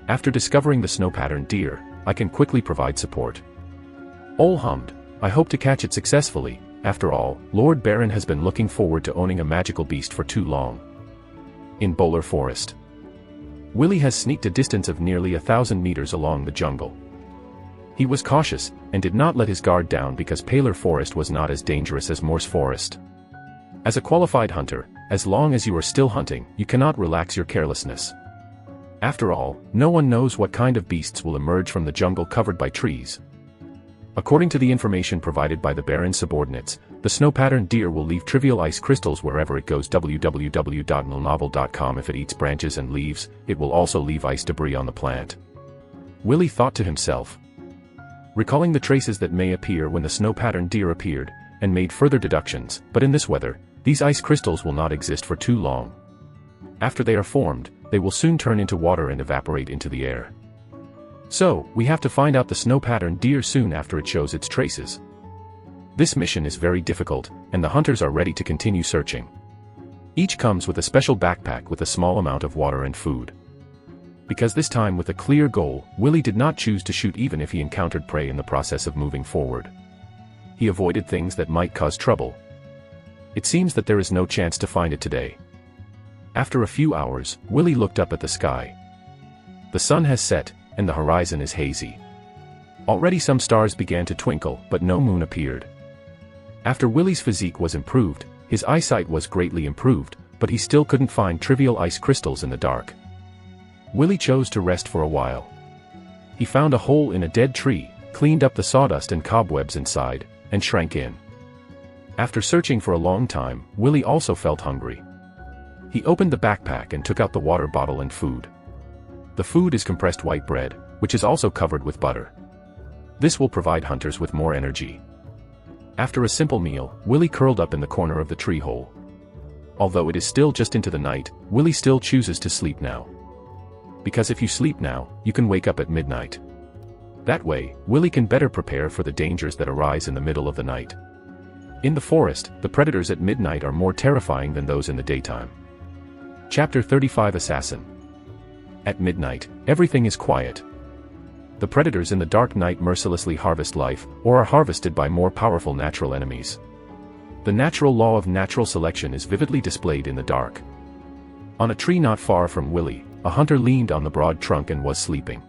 After discovering the snow-patterned deer, I can quickly provide support. Ol hummed, I hope to catch it successfully, after all, Lord Baron has been looking forward to owning a magical beast for too long. In Bowler Forest. Willie has sneaked a distance of nearly 1,000 meters along the jungle. He was cautious, and did not let his guard down because Paler Forest was not as dangerous as Morse Forest. As a qualified hunter, as long as you are still hunting, you cannot relax your carelessness. After all, no one knows what kind of beasts will emerge from the jungle covered by trees. According to the information provided by the Baron's subordinates, the snow-patterned deer will leave trivial ice crystals wherever it goes. www.novel.com. If it eats branches and leaves, it will also leave ice debris on the plant. Willie thought to himself. Recalling the traces that may appear when the snow-patterned deer appeared, and made further deductions, but in this weather, these ice crystals will not exist for too long. After they are formed, they will soon turn into water and evaporate into the air. So, we have to find out the snow-patterned deer soon after it shows its traces. This mission is very difficult, and the hunters are ready to continue searching. Each comes with a special backpack with a small amount of water and food. Because this time with a clear goal, Willie did not choose to shoot even if he encountered prey in the process of moving forward. He avoided things that might cause trouble. It seems that there is no chance to find it today. After a few hours, Willie looked up at the sky. The sun has set, and the horizon is hazy. Already some stars began to twinkle, but no moon appeared. After Willie's physique was improved, his eyesight was greatly improved, but he still couldn't find trivial ice crystals in the dark. Willie chose to rest for a while. He found a hole in a dead tree, cleaned up the sawdust and cobwebs inside, and shrank in. After searching for a long time, Willie also felt hungry. He opened the backpack and took out the water bottle and food. The food is compressed white bread, which is also covered with butter. This will provide hunters with more energy. After a simple meal, Willie curled up in the corner of the tree hole. Although it is still just into the night, Willie still chooses to sleep now. Because if you sleep now, you can wake up at midnight. That way, Willie can better prepare for the dangers that arise in the middle of the night. In the forest, the predators at midnight are more terrifying than those in the daytime. Chapter 35 Assassin. At midnight, everything is quiet. The predators in the dark night mercilessly harvest life, or are harvested by more powerful natural enemies. The natural law of natural selection is vividly displayed in the dark. On a tree not far from Willie, a hunter leaned on the broad trunk and was sleeping.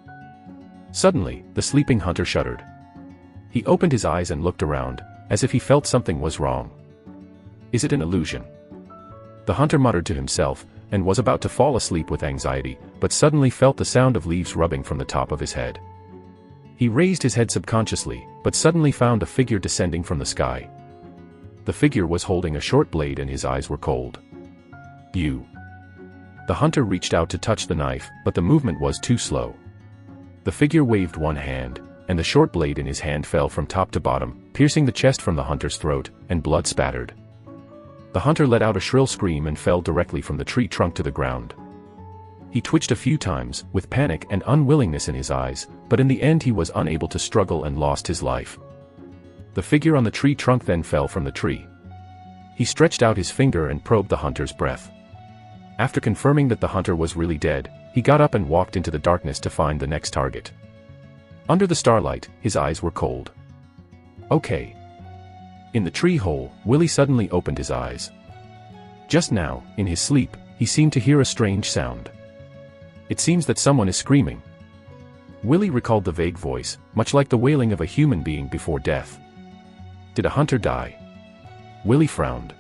Suddenly, the sleeping hunter shuddered. He opened his eyes and looked around, as if he felt something was wrong. Is it an illusion? The hunter muttered to himself, and was about to fall asleep with anxiety, but suddenly felt the sound of leaves rubbing from the top of his head. He raised his head subconsciously, but suddenly found a figure descending from the sky. The figure was holding a short blade and his eyes were cold. You. The hunter reached out to touch the knife, but the movement was too slow. The figure waved one hand, and the short blade in his hand fell from top to bottom, piercing the chest from the hunter's throat, and blood spattered. The hunter let out a shrill scream and fell directly from the tree trunk to the ground. He twitched a few times, with panic and unwillingness in his eyes, but in the end he was unable to struggle and lost his life. The figure on the tree trunk then fell from the tree. he stretched out his finger and probed the hunter's breath. After confirming that the hunter was really dead, he got up and walked into the darkness to find the next target. Under the starlight, his eyes were cold. Okay. In the tree hole, Willie suddenly opened his eyes. Just now, in his sleep, he seemed to hear a strange sound. It seems that someone is screaming. Willie recalled the vague voice, much like the wailing of a human being before death. Did a hunter die? Willie frowned.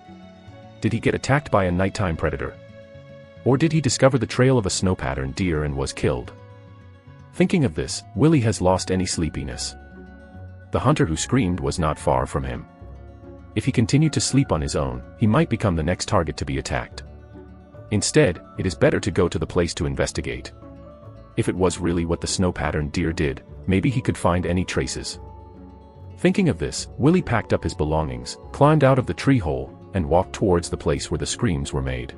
Did he get attacked by a nighttime predator? Or did he discover the trail of a snow-patterned deer and was killed? Thinking of this, Willie has lost any sleepiness. The hunter who screamed was not far from him. If he continued to sleep on his own, he might become the next target to be attacked. Instead, it is better to go to the place to investigate. If it was really what the snow-patterned deer did, maybe he could find any traces. Thinking of this, Willie packed up his belongings, climbed out of the tree hole, and walked towards the place where the screams were made.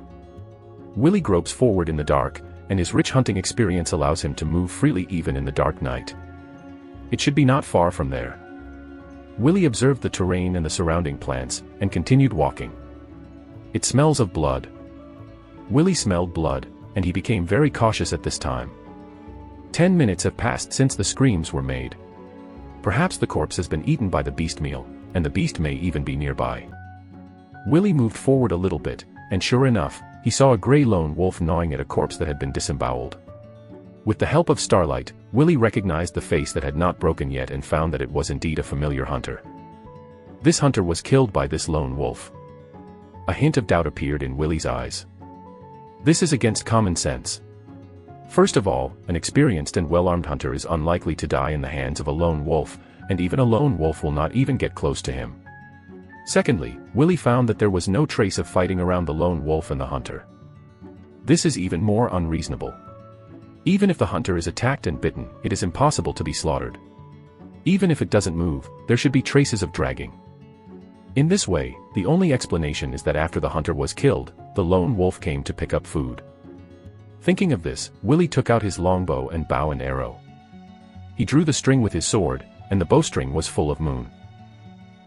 Willie gropes forward in the dark, and his rich hunting experience allows him to move freely even in the dark night. It should be not far from there. Willie observed the terrain and the surrounding plants, and continued walking. It smells of blood. Willie smelled blood, and he became very cautious at this time. 10 minutes have passed since the screams were made. Perhaps the corpse has been eaten by the beast meal, and the beast may even be nearby. Willie moved forward a little bit, and sure enough, he saw a gray lone wolf gnawing at a corpse that had been disemboweled. With the help of starlight, Willie recognized the face that had not broken yet and found that it was indeed a familiar hunter. This hunter was killed by this lone wolf. A hint of doubt appeared in Willie's eyes. This is against common sense. First of all, an experienced and well-armed hunter is unlikely to die in the hands of a lone wolf, and even a lone wolf will not even get close to him. Secondly, Willie found that there was no trace of fighting around the lone wolf and the hunter. This is even more unreasonable. Even if the hunter is attacked and bitten, it is impossible to be slaughtered. Even if it doesn't move, there should be traces of dragging. In this way, the only explanation is that after the hunter was killed, the lone wolf came to pick up food. Thinking of this, Willie took out his longbow and bow and arrow. He drew the string with his sword, and the bowstring was full of moon.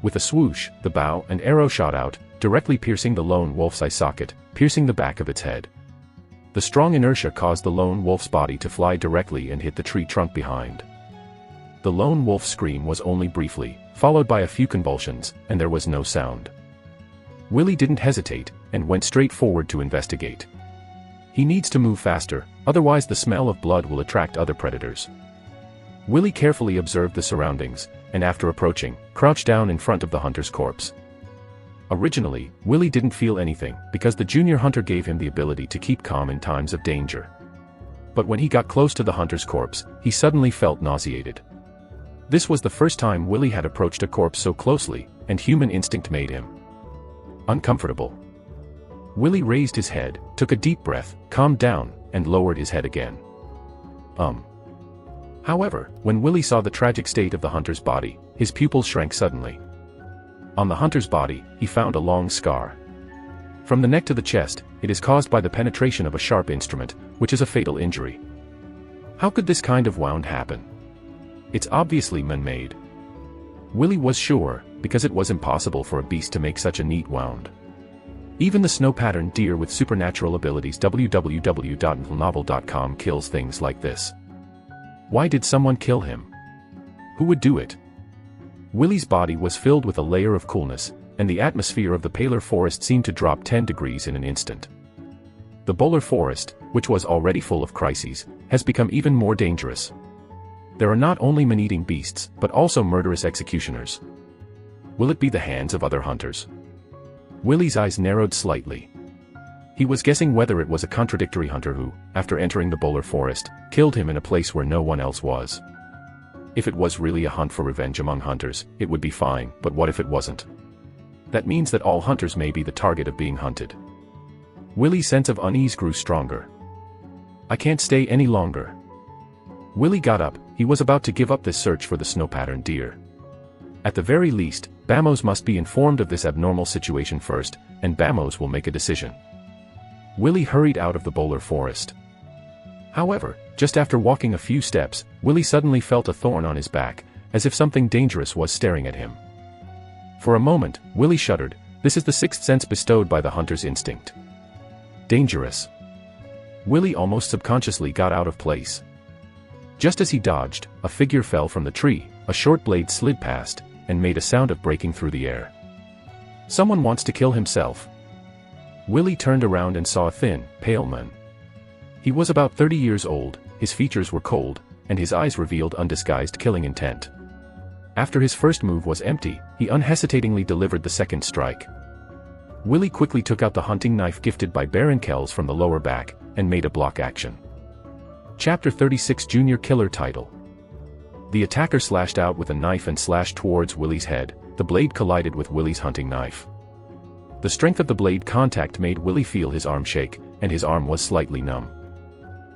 With a swoosh, the bow and arrow shot out, directly piercing the lone wolf's eye socket, piercing the back of its head. The strong inertia caused the lone wolf's body to fly directly and hit the tree trunk behind. The lone wolf's scream was only briefly, followed by a few convulsions, and there was no sound. Willie didn't hesitate, and went straight forward to investigate. He needs to move faster, otherwise the smell of blood will attract other predators. Willie carefully observed the surroundings, and after approaching, crouched down in front of the hunter's corpse. Originally, Willie didn't feel anything, because the junior hunter gave him the ability to keep calm in times of danger. But when he got close to the hunter's corpse, he suddenly felt nauseated. This was the first time Willie had approached a corpse so closely, and human instinct made him uncomfortable. Willie raised his head, took a deep breath, calmed down, and lowered his head again. However, when Willie saw the tragic state of the hunter's body, his pupils shrank suddenly. On the hunter's body, he found a long scar. From the neck to the chest, it is caused by the penetration of a sharp instrument, which is a fatal injury. How could this kind of wound happen? It's obviously man-made. Willie was sure, because it was impossible for a beast to make such a neat wound. Even the snow-patterned deer with supernatural abilities www.novel.com kills things like this. Why did someone kill him? Who would do it? Willie's body was filled with a layer of coolness, and the atmosphere of the paler forest seemed to drop 10 degrees in an instant. The polar forest, which was already full of crises, has become even more dangerous. There are not only man-eating beasts, but also murderous executioners. Will it be the hands of other hunters? Willie's eyes narrowed slightly. He was guessing whether it was a contradictory hunter who, after entering the polar forest, killed him in a place where no one else was. If it was really a hunt for revenge among hunters, it would be fine, but what if it wasn't? That means that all hunters may be the target of being hunted. Willie's sense of unease grew stronger. I can't stay any longer. Willie got up. He was about to give up this search for the snow-patterned deer. At the very least, Bamos must be informed of this abnormal situation first, and Bamos will make a decision. Willie hurried out of the polar forest. However, just after walking a few steps, Willie suddenly felt a thorn on his back, as if something dangerous was staring at him. For a moment, Willie shuddered, This is the sixth sense bestowed by the hunter's instinct. Dangerous. Willie almost subconsciously got out of place. Just as he dodged, a figure fell from the tree, a short blade slid past, and made a sound of breaking through the air. Someone wants to kill himself. Willie turned around and saw a thin, pale man. He was about 30 years old, his features were cold, and his eyes revealed undisguised killing intent. After his first move was empty, he unhesitatingly delivered the second strike. Willie quickly took out the hunting knife gifted by Baron Kells from the lower back, and made a block action. Chapter 36 Junior Killer Title. The attacker slashed out with a knife and slashed towards Willie's head. The blade collided with Willie's hunting knife. The strength of the blade contact made Willie feel his arm shake, and his arm was slightly numb.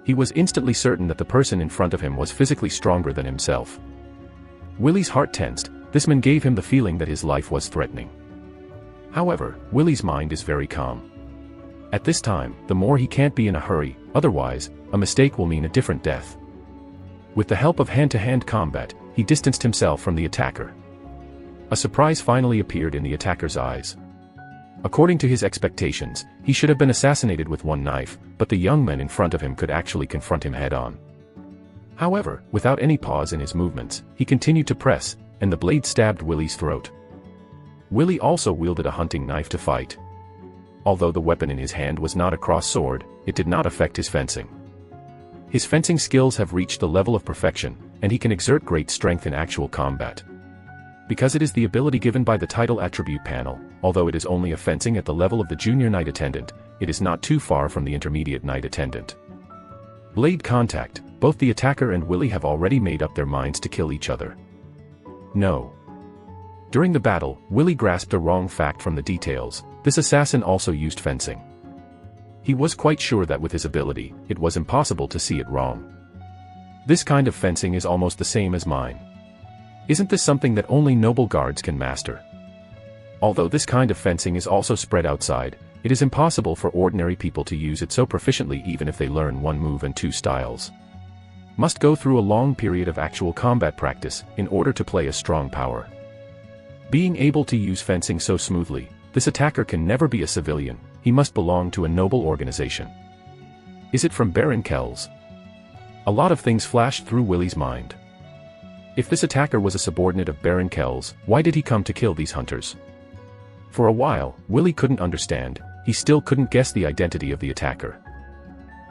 He was instantly certain that the person in front of him was physically stronger than himself. Willie's heart tensed. This man gave him the feeling that his life was threatening. However, Willie's mind is very calm. At this time, the more he can't be in a hurry, otherwise, a mistake will mean a different death. With the help of hand-to-hand combat, he distanced himself from the attacker. A surprise finally appeared in the attacker's eyes. According to his expectations, he should have been assassinated with one knife, but the young man in front of him could actually confront him head-on. However, without any pause in his movements, he continued to press, and the blade stabbed Willie's throat. Willie also wielded a hunting knife to fight. Although the weapon in his hand was not a cross sword, it did not affect his fencing. His fencing skills have reached the level of perfection, and he can exert great strength in actual combat. Because it is the ability given by the title attribute panel, although it is only a fencing at the level of the junior knight attendant, it is not too far from the intermediate knight attendant. Blade contact. Both the attacker and Willie have already made up their minds to kill each other. No. During the battle, Willie grasped a wrong fact from the details. This assassin also used fencing. He was quite sure that with his ability, it was impossible to see it wrong. This kind of fencing is almost the same as mine. Isn't this something that only noble guards can master? Although this kind of fencing is also spread outside, it is impossible for ordinary people to use it so proficiently even if they learn one move and two styles. Must go through a long period of actual combat practice in order to play a strong power. Being able to use fencing so smoothly, this attacker can never be a civilian, he must belong to a noble organization. Is it from Baron Kells? A lot of things flashed through Willie's mind. If this attacker was a subordinate of Baron Kells, why did he come to kill these hunters? For a while, Willie couldn't understand, he still couldn't guess the identity of the attacker.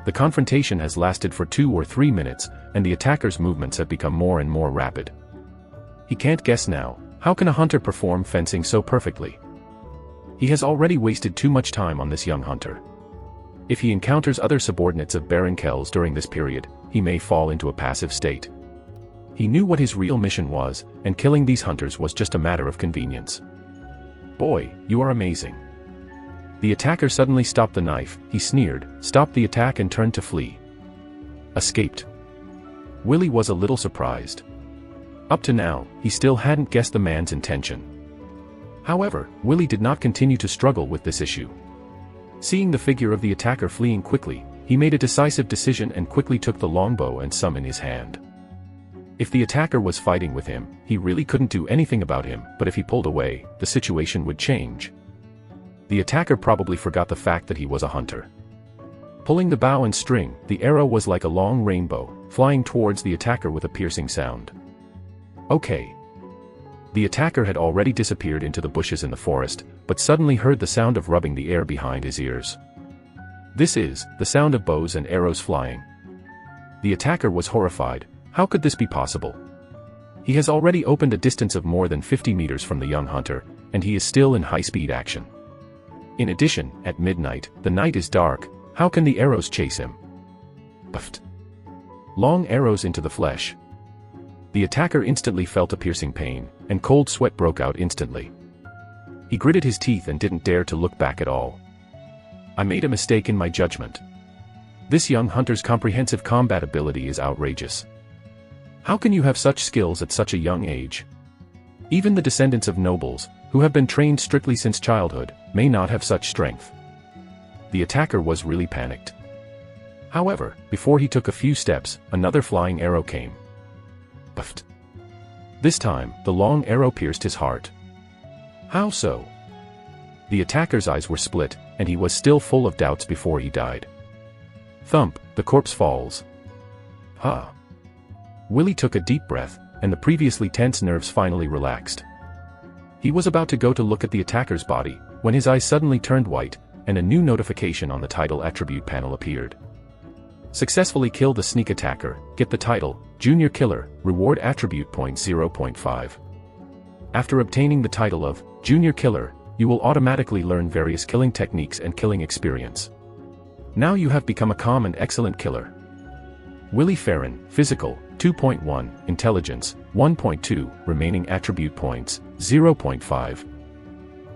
The confrontation has lasted for 2 or 3 minutes, and the attacker's movements have become more and more rapid. He can't guess now, how can a hunter perform fencing so perfectly? He has already wasted too much time on this young hunter. If he encounters other subordinates of Baron Kells during this period, he may fall into a passive state. He knew what his real mission was, and killing these hunters was just a matter of convenience. Boy, you are amazing. The attacker suddenly stopped the knife, he sneered, stopped the attack and turned to flee. Escaped. Willie was a little surprised. Up to now, he still hadn't guessed the man's intention. However, Willie did not continue to struggle with this issue. Seeing the figure of the attacker fleeing quickly, he made a decisive decision and quickly took the longbow and some in his hand. If the attacker was fighting with him, he really couldn't do anything about him, but if he pulled away, the situation would change. The attacker probably forgot the fact that he was a hunter. Pulling the bow and string, the arrow was like a long rainbow, flying towards the attacker with a piercing sound. Okay. The attacker had already disappeared into the bushes in the forest, but suddenly heard the sound of rubbing the air behind his ears. This is the sound of bows and arrows flying. The attacker was horrified. How could this be possible? He has already opened a distance of more than 50 meters from the young hunter, and he is still in high-speed action. In addition, at midnight, the night is dark, how can the arrows chase him? Puffed. Long arrows into the flesh. The attacker instantly felt a piercing pain, and cold sweat broke out instantly. He gritted his teeth and didn't dare to look back at all. I made a mistake in my judgment. This young hunter's comprehensive combat ability is outrageous. How can you have such skills at such a young age? Even the descendants of nobles, who have been trained strictly since childhood, may not have such strength. The attacker was really panicked. However, before he took a few steps, another flying arrow came. Puffed. This time, the long arrow pierced his heart. How so? The attacker's eyes were split, and he was still full of doubts before he died. Thump, the corpse falls. Huh. Willie took a deep breath, and the previously tense nerves finally relaxed. He was about to go to look at the attacker's body, when his eyes suddenly turned white, and a new notification on the title attribute panel appeared. Successfully kill the sneak attacker, get the title, Junior Killer, reward attribute point 0.5. After obtaining the title of Junior Killer, you will automatically learn various killing techniques and killing experience. Now you have become a calm and excellent killer. Willie Farron, Physical, 2.1, Intelligence, 1.2, Remaining attribute points, 0.5.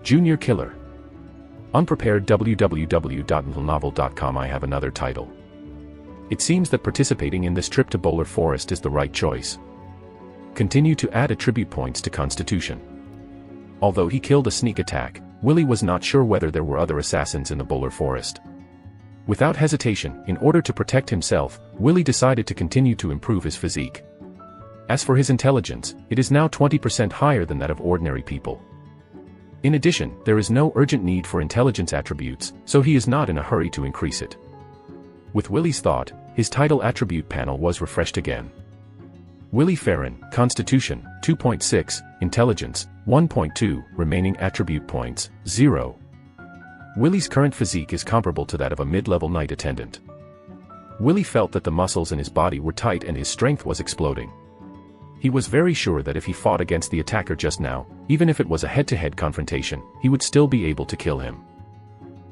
Junior Killer. Unprepared www.novel.com. I have another title. It seems that participating in this trip to Bowler Forest is the right choice. Continue to add attribute points to Constitution. Although he killed a sneak attack, Willie was not sure whether there were other assassins in the Bowler Forest. Without hesitation, in order to protect himself, Willie decided to continue to improve his physique. As for his intelligence, it is now 20% higher than that of ordinary people. In addition, there is no urgent need for intelligence attributes, so he is not in a hurry to increase it. With Willie's thought, his title attribute panel was refreshed again. Willie Farron, Constitution, 2.6, Intelligence, 1.2, Remaining attribute points, 0. Willie's current physique is comparable to that of a mid-level night attendant. Willie felt that the muscles in his body were tight and his strength was exploding. He was very sure that if he fought against the attacker just now, even if it was a head-to-head confrontation, he would still be able to kill him.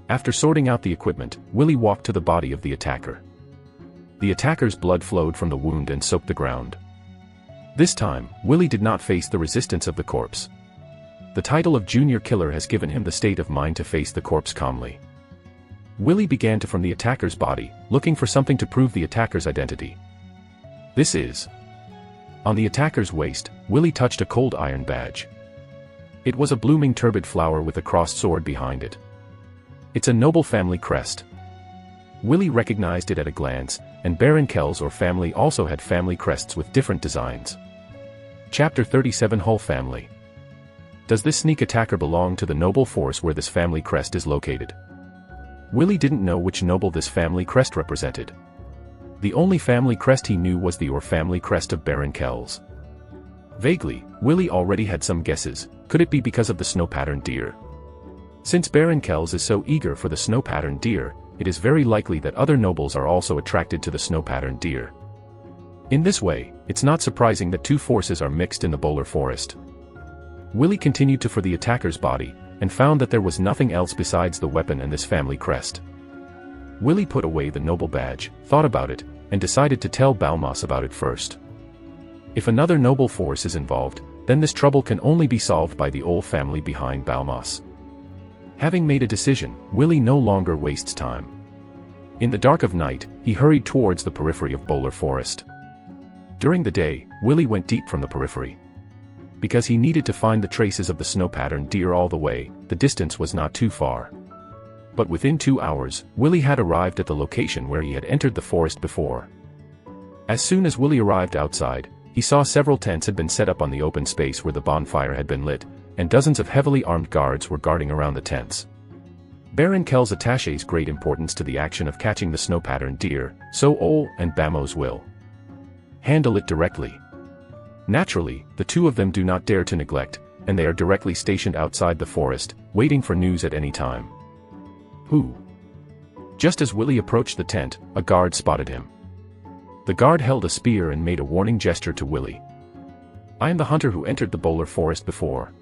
After sorting out the equipment, Willie walked to the body of the attacker. The attacker's blood flowed from the wound and soaked the ground. This time, Willie did not face the resistance of the corpse. The title of Junior Killer has given him the state of mind to face the corpse calmly. Willie began to from the attacker's body, looking for something to prove the attacker's identity. This is... On the attacker's waist, Willie touched a cold iron badge. It was a blooming turbid flower with a crossed sword behind it. It's a noble family crest. Willie recognized it at a glance, and Baron Kells or family also had family crests with different designs. Chapter 37 Whole Family. Does this sneak attacker belong to the noble force where this family crest is located? Willie didn't know which noble this family crest represented. The only family crest he knew was the Or family crest of Baron Kells. Vaguely, Willie already had some guesses. Could it be because of the snow-patterned deer? Since Baron Kells is so eager for the snow-patterned deer, it is very likely that other nobles are also attracted to the snow-patterned deer. In this way, it's not surprising that two forces are mixed in the Bowler Forest. Willie continued to for the attacker's body, and found that there was nothing else besides the weapon and this family crest. Willie put away the noble badge, thought about it, and decided to tell Balmas about it first. If another noble force is involved, then this trouble can only be solved by the old family behind Balmas. Having made a decision, Willie no longer wastes time. In the dark of night, he hurried towards the periphery of Bowler Forest. During the day, Willie went deep from the periphery. Because he needed to find the traces of the snow-patterned deer all the way, the distance was not too far. But within 2 hours, Willie had arrived at the location where he had entered the forest before. As soon as Willie arrived outside, he saw several tents had been set up on the open space where the bonfire had been lit, and dozens of heavily armed guards were guarding around the tents. Baron Kells attaches great importance to the action of catching the snow-patterned deer, so Ol and Bamos will handle it directly. Naturally, the two of them do not dare to neglect, and they are directly stationed outside the forest, waiting for news at any time. Who? Just as Willie approached the tent, a guard spotted him. The guard held a spear and made a warning gesture to Willie. I am the hunter who entered the Bowler Forest before.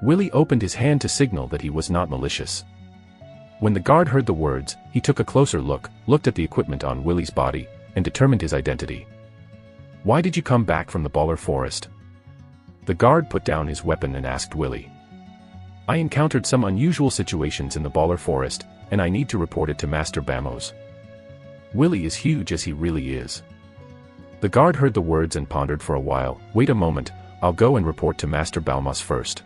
Willie opened his hand to signal that he was not malicious. When the guard heard the words, he took a closer look, looked at the equipment on Willie's body, and determined his identity. Why did you come back from the Bowler Forest? The guard put down his weapon and asked Willie. I encountered some unusual situations in the Bowler Forest, and I need to report it to Master Bamos. Willie is huge as he really is. The guard heard the words and pondered for a while. Wait a moment, I'll go and report to Master Balmas first.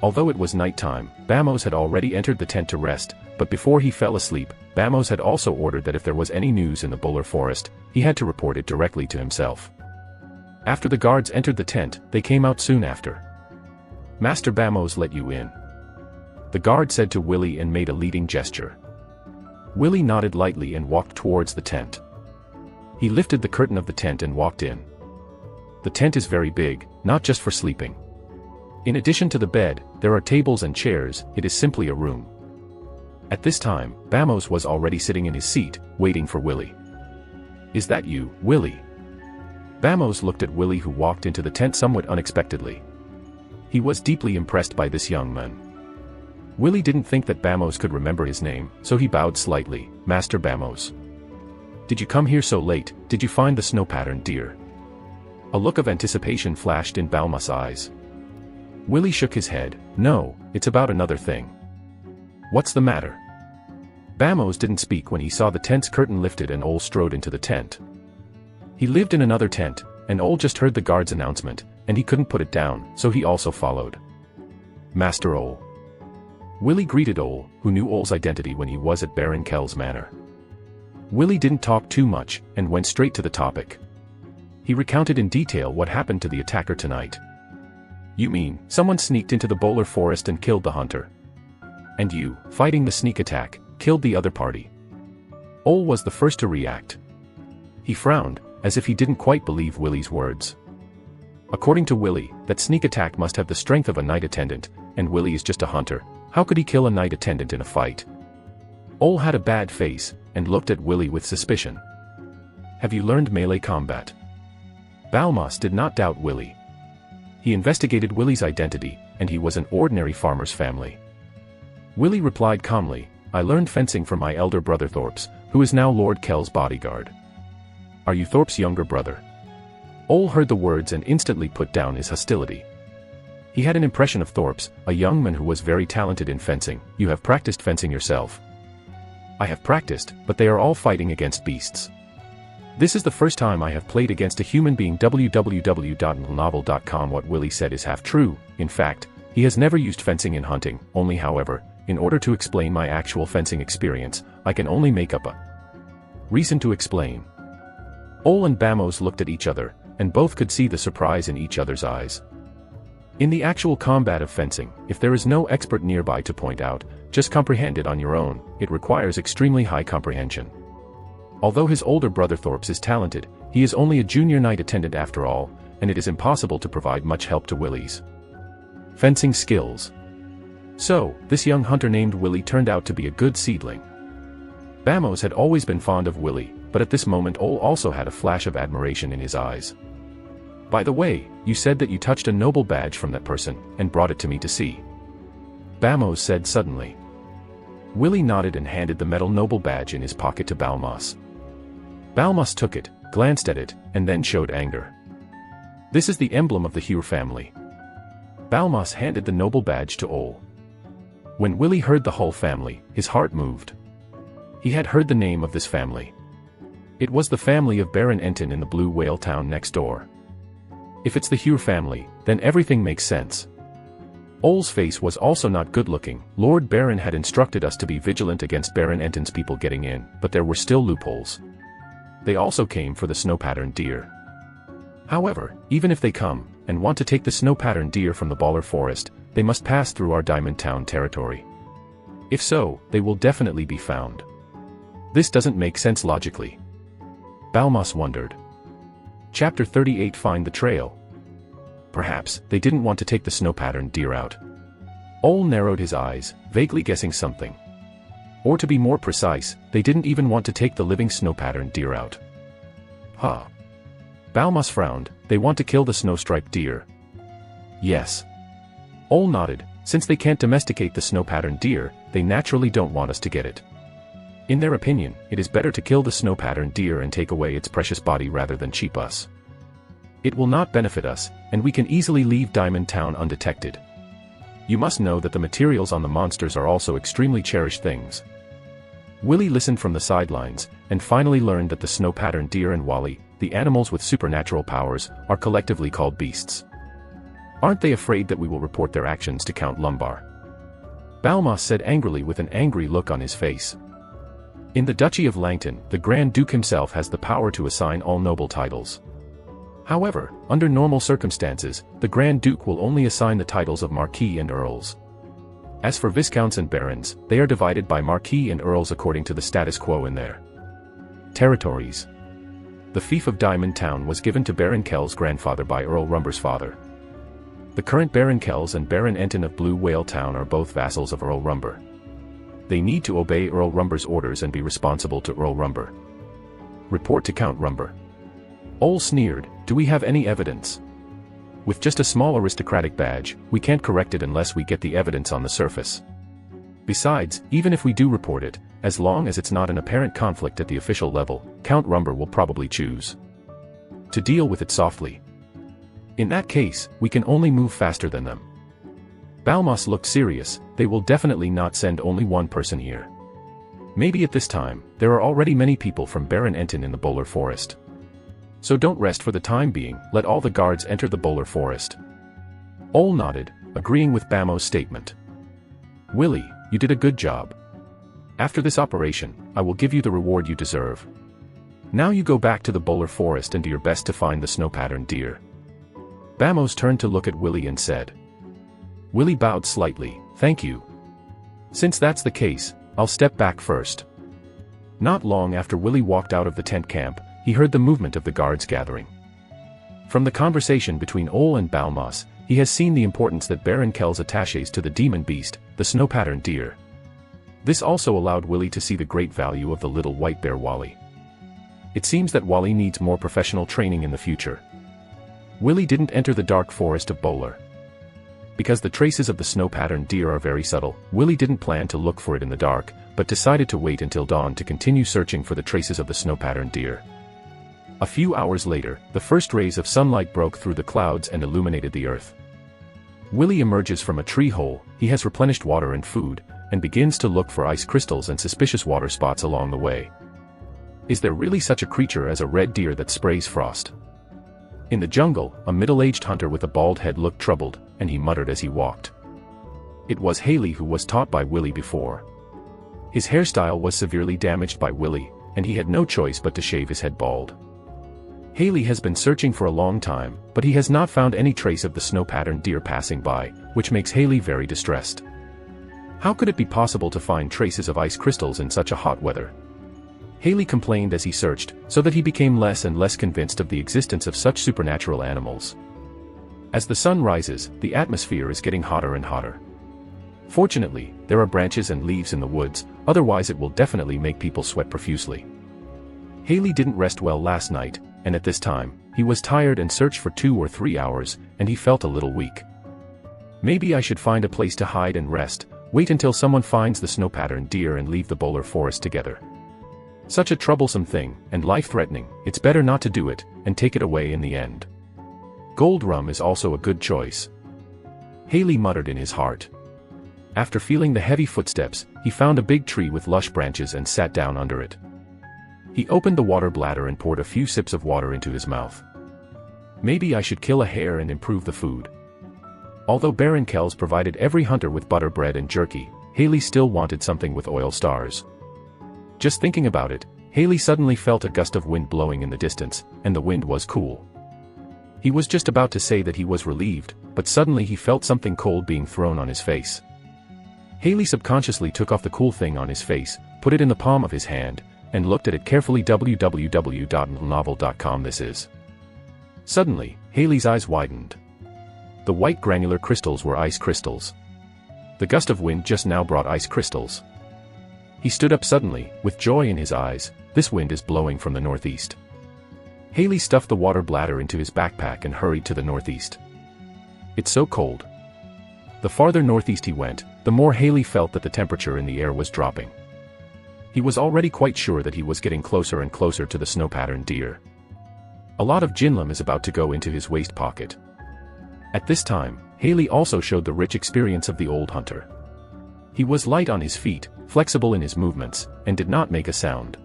Although it was night time, Bamos had already entered the tent to rest, but before he fell asleep, Bamos had also ordered that if there was any news in the Bowler Forest, he had to report it directly to himself. After the guards entered the tent, they came out soon after. Master Bamos let you in. the guard said to Willy and made a leading gesture. Willy nodded lightly and walked towards the tent. He lifted the curtain of the tent and walked in. The tent is very big, not just for sleeping. In addition to the bed, there are tables and chairs. It is simply a room. At this time, Bamos was already sitting in his seat, waiting for Willy. "Is that you, Willy?" Bamos looked at Willy, who walked into the tent somewhat unexpectedly. He was deeply impressed by this young man. Willy didn't think that Bamos could remember his name, so he bowed slightly. "Master Bamos. Did you come here so late? Did you find the snow-patterned deer?" A look of anticipation flashed in Balmas' eyes. Willy shook his head. "No, it's about another thing." "What's the matter?" Bamos didn't speak when he saw the tent's curtain lifted and Ole strode into the tent. He lived in another tent, and Ole just heard the guard's announcement, and he couldn't put it down, so he also followed. "Master Ole." Willy greeted Ole, who knew Ole's identity when he was at Baron Kell's manor. Willy didn't talk too much, and went straight to the topic. He recounted in detail what happened to the attacker tonight. "You mean, someone sneaked into the Bowler Forest and killed the hunter? And you, fighting the sneak attack, killed the other party?" Ole was the first to react. He frowned, as if he didn't quite believe Willy's words. According to Willy, that sneak attack must have the strength of a night attendant, and Willy is just a hunter. How could he kill a night attendant in a fight? Ole had a bad face, and looked at Willy with suspicion. "Have you learned melee combat?" Balmas did not doubt Willy. He investigated Willy's identity, and he was an ordinary farmer's family. Willy replied calmly, "I learned fencing from my elder brother Thorpe's, who is now Lord Kell's bodyguard." "Are you Thorpe's younger brother?" Ole heard the words and instantly put down his hostility. He had an impression of Thorpe's, a young man who was very talented in fencing. "You have practiced fencing yourself?" "I have practiced, but they are all fighting against beasts. This is the first time I have played against a human being." www.novel.com. What Willy said is half true. In fact, he has never used fencing in hunting, only however, in order to explain my actual fencing experience, I can only make up a reason to explain. Ole and Bamos looked at each other, and both could see the surprise in each other's eyes. In the actual combat of fencing, if there is no expert nearby to point out, just comprehend it on your own. It requires extremely high comprehension. Although his older brother Thorpe's is talented, he is only a junior knight attendant after all, and it is impossible to provide much help to Willy's fencing skills. So, this young hunter named Willy turned out to be a good seedling. Bamos had always been fond of Willy, but at this moment Ole also had a flash of admiration in his eyes. "By the way, you said that you touched a noble badge from that person, and brought it to me to see," Bamos said suddenly. Willy nodded and handed the metal noble badge in his pocket to Balmas. Balmas took it, glanced at it, and then showed anger. "This is the emblem of the Hure family." Balmas handed the noble badge to Ole. When Willy heard the whole family, his heart moved. He had heard the name of this family. It was the family of Baron Enton in the Blue Whale town next door. If it's the Hure family, then everything makes sense. Ole's face was also not good-looking. Lord Baron had instructed us to be vigilant against Baron Enton's people getting in, but there were still loopholes. They also came for the snow-patterned deer. However, even if they come, and want to take the snow-patterned deer from the Bowler Forest, they must pass through our Diamond Town territory. If so, they will definitely be found. This doesn't make sense logically. Balmas wondered. Chapter 38. Find the trail. Perhaps, they didn't want to take the snow-patterned deer out. Ole narrowed his eyes, vaguely guessing something. Or to be more precise, they didn't even want to take the living snow-patterned deer out. Huh. Balmas frowned. They want to kill the snow-striped deer. Yes. Ole nodded. Since they can't domesticate the snow-patterned deer, they naturally don't want us to get it. In their opinion, it is better to kill the snow-patterned deer and take away its precious body rather than cheap us. It will not benefit us, and we can easily leave Diamond Town undetected. You must know that the materials on the monsters are also extremely cherished things. Willy listened from the sidelines, and finally learned that the snow-patterned deer and Wally, the animals with supernatural powers, are collectively called beasts. Aren't they afraid that we will report their actions to Count Lumbar? Balmas said angrily with an angry look on his face. In the Duchy of Langton, the Grand Duke himself has the power to assign all noble titles. However, under normal circumstances, the Grand Duke will only assign the titles of Marquis and Earls. As for viscounts and barons, they are divided by marquis and earls according to the status quo in their territories. The fief of Diamond Town was given to Baron Kell's grandfather by Earl Rumber's father. The current Baron Kells and Baron Enton of Blue Whale Town are both vassals of Earl Rumber. They need to obey Earl Rumber's orders and be responsible to Earl Rumber. Report to Count Rumber. Ole sneered, "Do we have any evidence? With just a small aristocratic badge, we can't correct it unless we get the evidence on the surface. Besides, even if we do report it, as long as it's not an apparent conflict at the official level, Count Rumber will probably choose to deal with it softly. In that case, we can only move faster than them." Balmos looked serious. "They will definitely not send only one person here. Maybe at this time, there are already many people from Baron Enton in the Bowler Forest. So don't rest for the time being, let all the guards enter the Bowler Forest." Ole nodded, agreeing with Bammo's statement. "Willie, you did a good job. After this operation, I will give you the reward you deserve. Now you go back to the Bowler Forest and do your best to find the snow-patterned deer." Bamos turned to look at Willie and said. Willie bowed slightly, "Thank you. Since that's the case, I'll step back first." Not long after Willie walked out of the tent camp, he heard the movement of the guards gathering. From the conversation between Ole and Balmos, he has seen the importance that Baron Kells attaches to the demon beast, the snow-patterned deer. This also allowed Willie to see the great value of the little white bear Wally. It seems that Wally needs more professional training in the future. Willie didn't enter the dark forest of Bowler. Because the traces of the snow-patterned deer are very subtle, Willie didn't plan to look for it in the dark, but decided to wait until dawn to continue searching for the traces of the snow-patterned deer. A few hours later, the first rays of sunlight broke through the clouds and illuminated the earth. Willie emerges from a tree hole, he has replenished water and food, and begins to look for ice crystals and suspicious water spots along the way. Is there really such a creature as a red deer that sprays frost? In the jungle, a middle-aged hunter with a bald head looked troubled, and he muttered as he walked. It was Haley who was taught by Willie before. His hairstyle was severely damaged by Willie, and he had no choice but to shave his head bald. Haley has been searching for a long time, but he has not found any trace of the snow-patterned deer passing by, which makes Haley very distressed. How could it be possible to find traces of ice crystals in such a hot weather? Haley complained as he searched, so that he became less and less convinced of the existence of such supernatural animals. As the sun rises, the atmosphere is getting hotter and hotter. Fortunately, there are branches and leaves in the woods, otherwise it will definitely make people sweat profusely. Haley didn't rest well last night, and at this time, he was tired and searched for 2 or 3 hours, and he felt a little weak. Maybe I should find a place to hide and rest, wait until someone finds the snow-patterned deer and leave the Bowler Forest together. Such a troublesome thing, and life-threatening, it's better not to do it, and take it away in the end. Gold rum is also a good choice. Haley muttered in his heart. After feeling the heavy footsteps, he found a big tree with lush branches and sat down under it. He opened the water bladder and poured a few sips of water into his mouth. Maybe I should kill a hare and improve the food. Although Baron Kells provided every hunter with butter bread and jerky, Haley still wanted something with oil stars. Just thinking about it, Haley suddenly felt a gust of wind blowing in the distance, and the wind was cool. He was just about to say that he was relieved, but suddenly he felt something cold being thrown on his face. Haley subconsciously took off the cool thing on his face, put it in the palm of his hand, and looked at it carefully. www.novel.com this is. Suddenly, Haley's eyes widened. The white granular crystals were ice crystals. The gust of wind just now brought ice crystals. He stood up suddenly, with joy in his eyes. This wind is blowing from the northeast. Haley stuffed the water bladder into his backpack and hurried to the northeast. It's so cold. The farther northeast he went, the more Haley felt that the temperature in the air was dropping. He was already quite sure that he was getting closer and closer to the snow-patterned deer. A lot of ginlum is about to go into his waist pocket. At this time, Haley also showed the rich experience of the old hunter. He was light on his feet, flexible in his movements, and did not make a sound.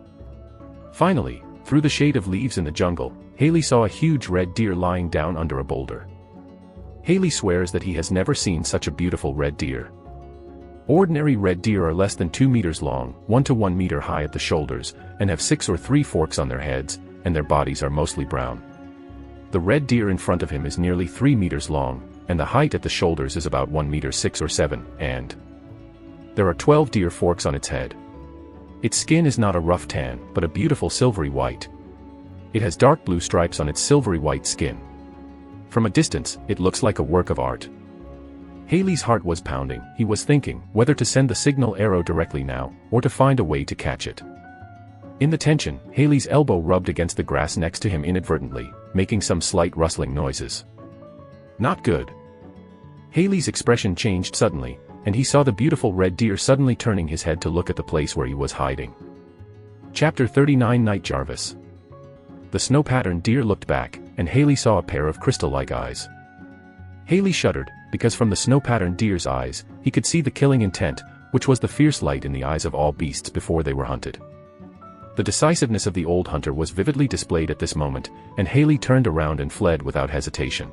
Finally, through the shade of leaves in the jungle, Haley saw a huge red deer lying down under a boulder. Haley swears that he has never seen such a beautiful red deer. Ordinary red deer are less than 2 meters long, 1 to 1 meter high at the shoulders, and have 6 or 3 forks on their heads, and their bodies are mostly brown. The red deer in front of him is nearly 3 meters long, and the height at the shoulders is about 1 meter 6 or 7, and There are 12 deer forks on its head. Its skin is not a rough tan, but a beautiful silvery white. It has dark blue stripes on its silvery white skin. From a distance, it looks like a work of art. Haley's heart was pounding. He was thinking whether to send the signal arrow directly now, or to find a way to catch it. In the tension, Haley's elbow rubbed against the grass next to him inadvertently, making some slight rustling noises. Not good. Haley's expression changed suddenly, and he saw the beautiful red deer suddenly turning his head to look at the place where he was hiding. Chapter 39 Night Jarvis. The snow-patterned deer looked back, and Haley saw a pair of crystal-like eyes. Haley shuddered, because from the snow-patterned deer's eyes, he could see the killing intent, which was the fierce light in the eyes of all beasts before they were hunted. The decisiveness of the old hunter was vividly displayed at this moment, and Haley turned around and fled without hesitation.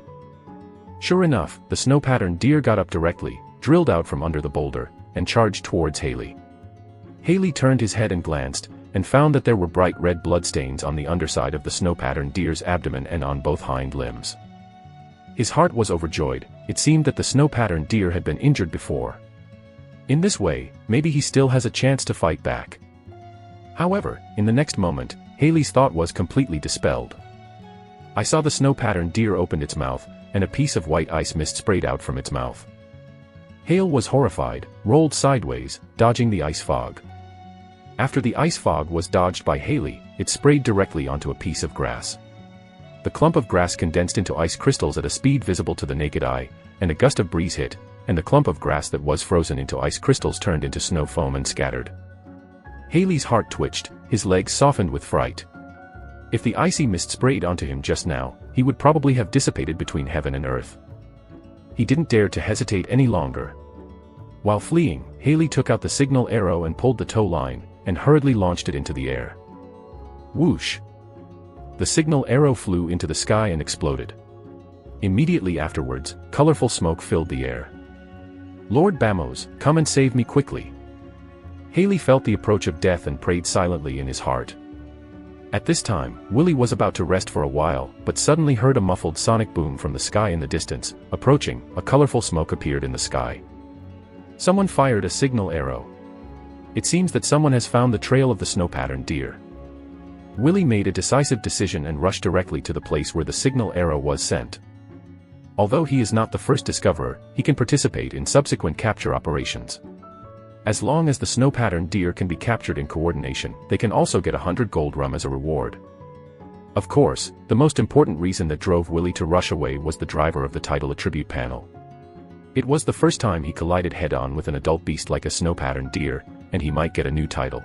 Sure enough, the snow-patterned deer got up directly, drilled out from under the boulder, and charged towards Haley. Haley turned his head and glanced, and found that there were bright red bloodstains on the underside of the snow-patterned deer's abdomen and on both hind limbs. His heart was overjoyed. It seemed that the snow-patterned deer had been injured before. In this way, maybe he still has a chance to fight back. However, in the next moment, Haley's thought was completely dispelled. I saw the snow-patterned deer open its mouth, and a piece of white ice mist sprayed out from its mouth. Hale was horrified, rolled sideways, dodging the ice fog. After the ice fog was dodged by Haley, it sprayed directly onto a piece of grass. The clump of grass condensed into ice crystals at a speed visible to the naked eye, and a gust of breeze hit, and the clump of grass that was frozen into ice crystals turned into snow foam and scattered. Haley's heart twitched, his legs softened with fright. If the icy mist sprayed onto him just now, he would probably have dissipated between heaven and earth. He didn't dare to hesitate any longer. While fleeing, Haley took out the signal arrow and pulled the tow line, and hurriedly launched it into the air. Whoosh! The signal arrow flew into the sky and exploded. Immediately afterwards, colorful smoke filled the air. Lord Bamos, come and save me quickly. Haley felt the approach of death and prayed silently in his heart. At this time, Willie was about to rest for a while, but suddenly heard a muffled sonic boom from the sky in the distance. Approaching, a colorful smoke appeared in the sky. Someone fired a signal arrow. It seems that someone has found the trail of the snow-patterned deer. Willie made a decisive decision and rushed directly to the place where the signal arrow was sent. Although he is not the first discoverer, he can participate in subsequent capture operations. As long as the snow-patterned deer can be captured in coordination, they can also get 100 gold rum as a reward. Of course, the most important reason that drove Willie to rush away was the driver of the title attribute panel. It was the first time he collided head-on with an adult beast like a snow-patterned deer, and he might get a new title.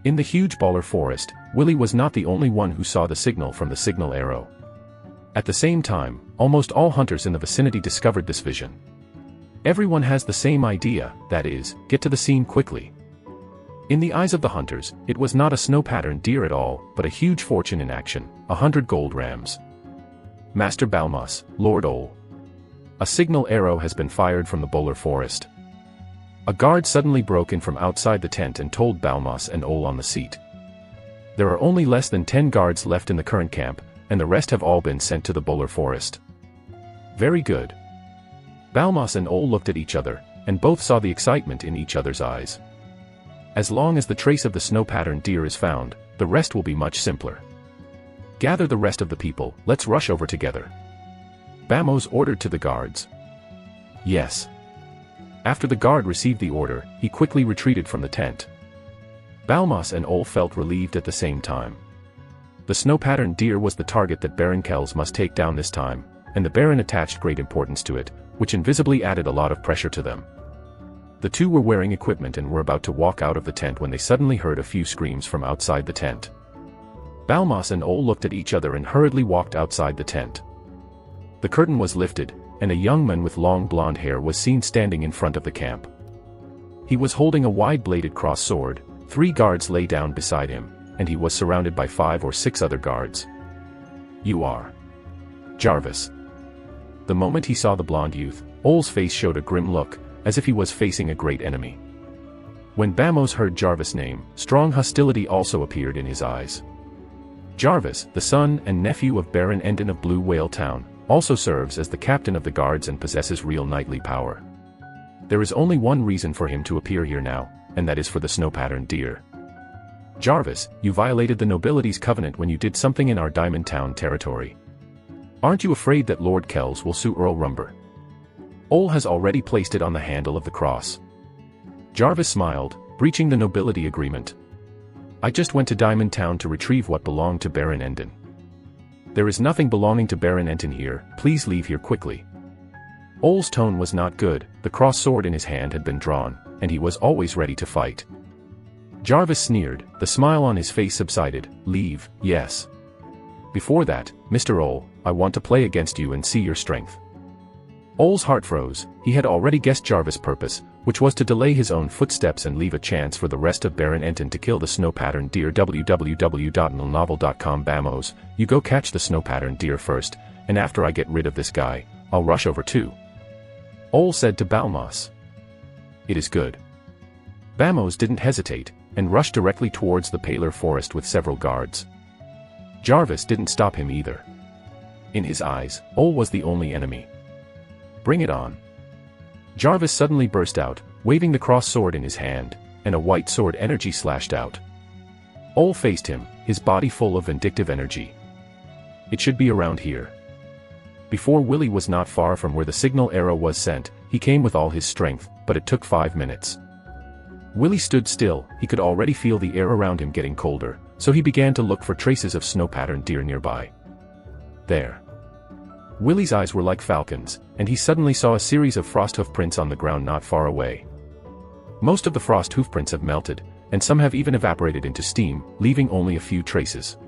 In the huge baller forest, Willie was not the only one who saw the signal from the signal arrow. At the same time, almost all hunters in the vicinity discovered this vision. Everyone has the same idea, that is, get to the scene quickly. In the eyes of the hunters, it was not a snow-patterned deer at all, but a huge fortune in action, 100 gold rams. Master Balmas, Lord Ole. A signal arrow has been fired from the Bowler Forest. A guard suddenly broke in from outside the tent and told Balmas and Ole on the seat. There are only less than 10 guards left in the current camp, and the rest have all been sent to the Bowler Forest. Very good. Balmas and Ole looked at each other, and both saw the excitement in each other's eyes. As long as the trace of the snow-patterned deer is found, the rest will be much simpler. Gather the rest of the people, let's rush over together. Bamos ordered to the guards. Yes. After the guard received the order, he quickly retreated from the tent. Balmas and Ole felt relieved at the same time. The snow-patterned deer was the target that Baron Kells must take down this time, and the Baron attached great importance to it, which invisibly added a lot of pressure to them. The two were wearing equipment and were about to walk out of the tent when they suddenly heard a few screams from outside the tent. Balmas and Ole looked at each other and hurriedly walked outside the tent. The curtain was lifted, and a young man with long blonde hair was seen standing in front of the camp. He was holding a wide-bladed cross sword. 3 guards lay down beside him, and he was surrounded by 5 or 6 other guards. You are Jarvis. The moment he saw the blonde youth, Ole's face showed a grim look, as if he was facing a great enemy. When Bamos heard Jarvis' name, strong hostility also appeared in his eyes. Jarvis, the son and nephew of Baron Endon of Blue Whale Town, also serves as the captain of the guards and possesses real knightly power. There is only one reason for him to appear here now, and that is for the snow-patterned deer. Jarvis, you violated the nobility's covenant when you did something in our Diamond Town territory. Aren't you afraid that Lord Kells will sue Earl Rumber? Ole has already placed it on the handle of the cross. Jarvis smiled, breaching the nobility agreement. I just went to Diamond Town to retrieve what belonged to Baron Endon. There is nothing belonging to Baron Endon here, please leave here quickly. Ole's tone was not good, the cross sword in his hand had been drawn, and he was always ready to fight. Jarvis sneered, the smile on his face subsided, leave, yes. Before that, Mr. Ole, I want to play against you and see your strength. Ole's heart froze, he had already guessed Jarvis' purpose, which was to delay his own footsteps and leave a chance for the rest of Baron Endon to kill the snow-patterned deer. www.novel.com Bamos, you go catch the snow-patterned deer first, and after I get rid of this guy, I'll rush over too. Ole said to Balmos. It is good. Bamos didn't hesitate, and rushed directly towards the paler forest with several guards. Jarvis didn't stop him either. In his eyes, Ole was the only enemy. Bring it on. Jarvis suddenly burst out, waving the cross sword in his hand, and a white sword energy slashed out. Ole faced him, his body full of vindictive energy. It should be around here. Before Willie was not far from where the signal arrow was sent, he came with all his strength, but it took 5 minutes. Willie stood still, he could already feel the air around him getting colder, so he began to look for traces of snow-patterned deer nearby. There. Willie's eyes were like falcons, and he suddenly saw a series of frost hoof prints on the ground not far away. Most of the frost hoof prints have melted, and some have even evaporated into steam, leaving only a few traces.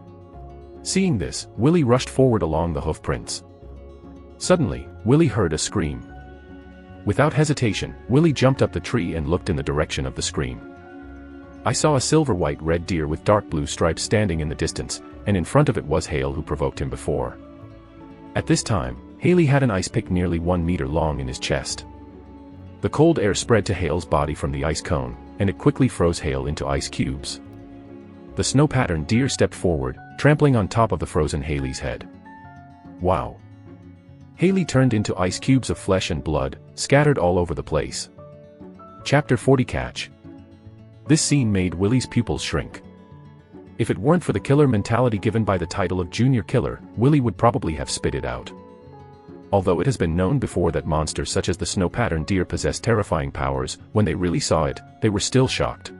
Seeing this, Willie rushed forward along the hoof prints. Suddenly, Willie heard a scream. Without hesitation, Willie jumped up the tree and looked in the direction of the scream. I saw a silver-white red deer with dark blue stripes standing in the distance, and in front of it was Hale who provoked him before. At this time, Haley had an ice pick nearly 1 meter long in his chest. The cold air spread to Hale's body from the ice cone, and it quickly froze Hale into ice cubes. The snow-patterned deer stepped forward, trampling on top of the frozen Haley's head. Wow! Haley turned into ice cubes of flesh and blood, scattered all over the place. Chapter 40 Catch. This scene made Willie's pupils shrink. If it weren't for the killer mentality given by the title of Junior Killer, Willie would probably have spit it out. Although it has been known before that monsters such as the snow-patterned deer possess terrifying powers, when they really saw it, they were still shocked.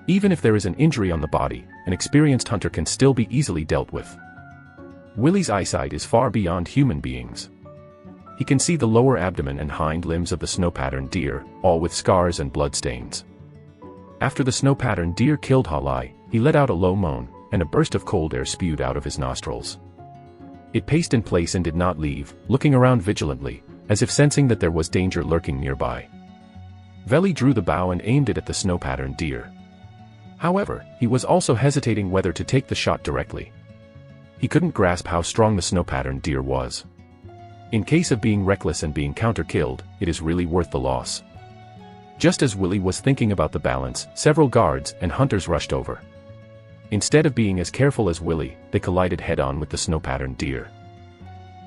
Even if there is an injury on the body, an experienced hunter can still be easily dealt with. Willie's eyesight is far beyond human beings. He can see the lower abdomen and hind limbs of the snow-patterned deer, all with scars and bloodstains. After the snow-patterned deer killed Halai, he let out a low moan, and a burst of cold air spewed out of his nostrils. It paced in place and did not leave, looking around vigilantly, as if sensing that there was danger lurking nearby. Veli drew the bow and aimed it at the snow-patterned deer. However, he was also hesitating whether to take the shot directly. He couldn't grasp how strong the snow-patterned deer was. In case of being reckless and being counter-killed, it is really worth the loss. Just as Willie was thinking about the balance, several guards and hunters rushed over. Instead of being as careful as Willie, they collided head-on with the snow-patterned deer.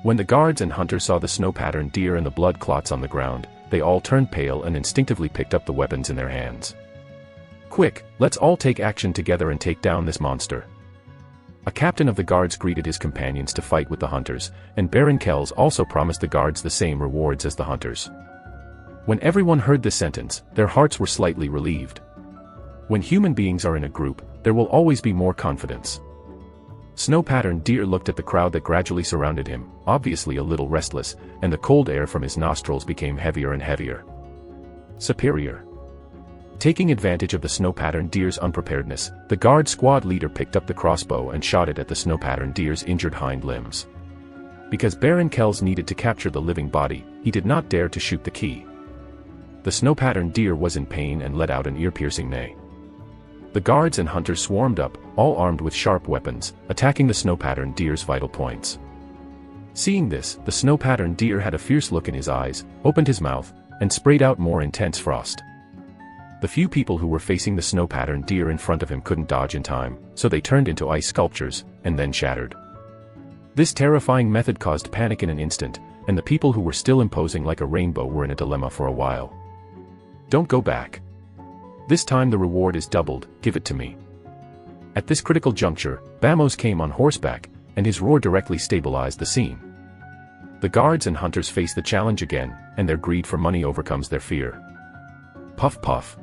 When the guards and hunters saw the snow-patterned deer and the blood clots on the ground, they all turned pale and instinctively picked up the weapons in their hands. Quick, let's all take action together and take down this monster. A captain of the guards greeted his companions to fight with the hunters, and Baron Kells also promised the guards the same rewards as the hunters. When everyone heard this sentence, their hearts were slightly relieved. When human beings are in a group, there will always be more confidence. Snow-patterned deer looked at the crowd that gradually surrounded him, obviously a little restless, and the cold air from his nostrils became heavier and heavier. Superior. Taking advantage of the snow-patterned deer's unpreparedness, the guard squad leader picked up the crossbow and shot it at the snow-patterned deer's injured hind limbs. Because Baron Kells needed to capture the living body, he did not dare to shoot the key. The snow-patterned deer was in pain and let out an ear-piercing neigh. The guards and hunters swarmed up, all armed with sharp weapons, attacking the snow-patterned deer's vital points. Seeing this, the snow-patterned deer had a fierce look in his eyes, opened his mouth, and sprayed out more intense frost. The few people who were facing the snow-patterned deer in front of him couldn't dodge in time, so they turned into ice sculptures, and then shattered. This terrifying method caused panic in an instant, and the people who were still imposing like a rainbow were in a dilemma for a while. Don't go back. This time the reward is doubled, give it to me. At this critical juncture, Bamos came on horseback, and his roar directly stabilized the scene. The guards and hunters face the challenge again, and their greed for money overcomes their fear. Puff puff.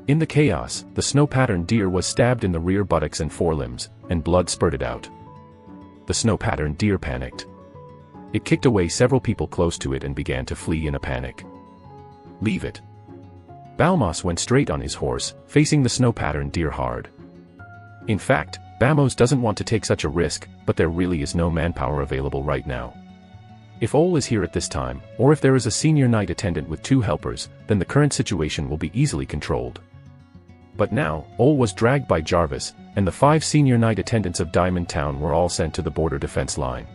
In the chaos, the snow-patterned deer was stabbed in the rear buttocks and forelimbs, and blood spurted out. The snow-patterned deer panicked. It kicked away several people close to it and began to flee in a panic. Leave it. Balmas went straight on his horse, facing the snow-patterned deer hard. In fact, Bamos doesn't want to take such a risk, but there really is no manpower available right now. If Ole is here at this time, or if there is a senior night attendant with 2 helpers, then the current situation will be easily controlled. But now, Ole was dragged by Jarvis, and the 5 senior night attendants of Diamond Town were all sent to the border defense line.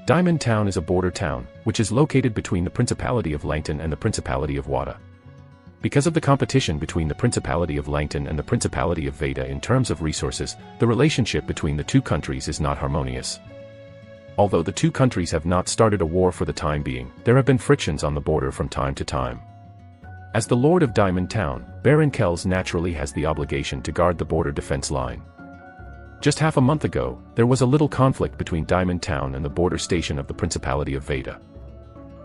Diamond Town is a border town, which is located between the Principality of Langton and the Principality of Wada. Because of the competition between the Principality of Langton and the Principality of Veda in terms of resources, the relationship between the 2 countries is not harmonious. Although the 2 countries have not started a war for the time being, there have been frictions on the border from time to time. As the Lord of Diamond Town, Baron Kells naturally has the obligation to guard the border defense line. Just half a month ago, there was a little conflict between Diamond Town and the border station of the Principality of Veda.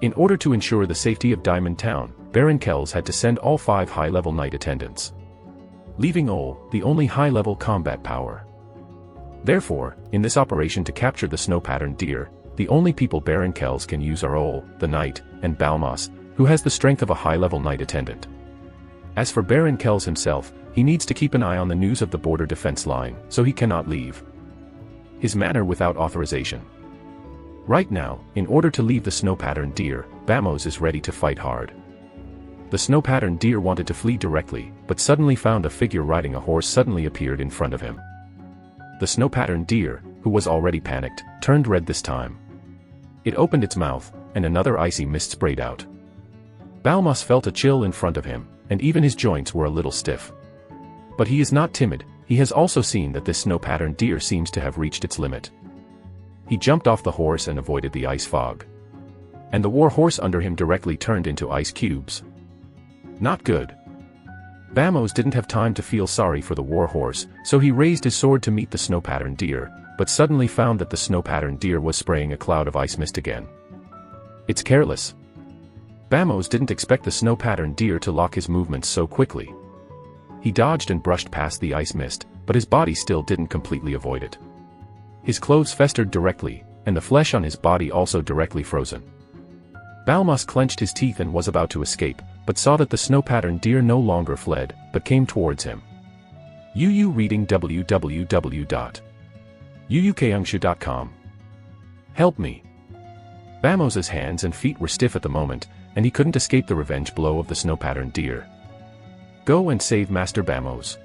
In order to ensure the safety of Diamond Town, Baron Kells had to send all 5 high-level knight attendants, leaving Ole, the only high-level combat power. Therefore, in this operation to capture the snow-patterned deer, the only people Baron Kells can use are Ole, the knight, and Balmas, who has the strength of a high-level knight attendant. As for Baron Kells himself, he needs to keep an eye on the news of the border defense line, so he cannot leave his manor without authorization. Right now, in order to leave the snow-patterned deer, Bamos is ready to fight hard. The snow-patterned deer wanted to flee directly, but suddenly found a figure riding a horse suddenly appeared in front of him. The snow-patterned deer, who was already panicked, turned red this time. It opened its mouth, and another icy mist sprayed out. Balmas felt a chill in front of him, and even his joints were a little stiff. But he is not timid, he has also seen that this snow-patterned deer seems to have reached its limit. He jumped off the horse and avoided the ice fog. And the war horse under him directly turned into ice cubes. Not good. Bamos didn't have time to feel sorry for the war horse, so he raised his sword to meet the snow-patterned deer, but suddenly found that the snow-patterned deer was spraying a cloud of ice mist again. It's careless. Bamos didn't expect the snow-patterned deer to lock his movements so quickly. He dodged and brushed past the ice mist, but his body still didn't completely avoid it. His clothes festered directly, and the flesh on his body also directly frozen. Balmas clenched his teeth and was about to escape, but saw that the snow-patterned deer no longer fled, but came towards him. UU reading www.uukyungshu.com. Help me. Bamos's hands and feet were stiff at the moment, and he couldn't escape the revenge blow of the snow-patterned deer. Go and save Master Bamos.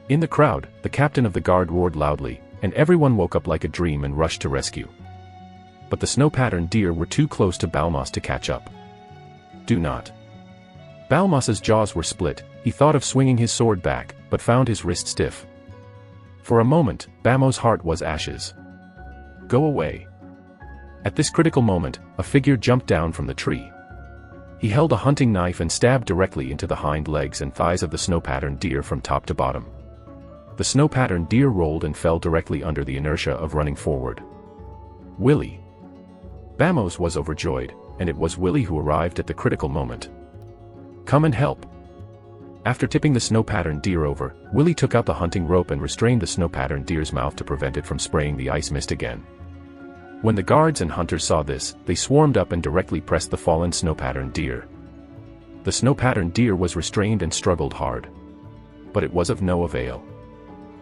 In the crowd, the captain of the guard roared loudly, and everyone woke up like a dream and rushed to rescue. But the snow-patterned deer were too close to Balmas to catch up. Do not. Balmas's jaws were split, he thought of swinging his sword back, but found his wrist stiff. For a moment, Bamos' heart was ashes. Go away. At this critical moment, a figure jumped down from the tree. He held a hunting knife and stabbed directly into the hind legs and thighs of the snow-patterned deer from top to bottom. The snow-patterned deer rolled and fell directly under the inertia of running forward. Willie. Bamos was overjoyed, and it was Willie who arrived at the critical moment. Come and help. After tipping the snow-patterned deer over, Willie took out the hunting rope and restrained the snow-patterned deer's mouth to prevent it from spraying the ice mist again. When the guards and hunters saw this, they swarmed up and directly pressed the fallen snow-patterned deer. The snow-patterned deer was restrained and struggled hard. But it was of no avail.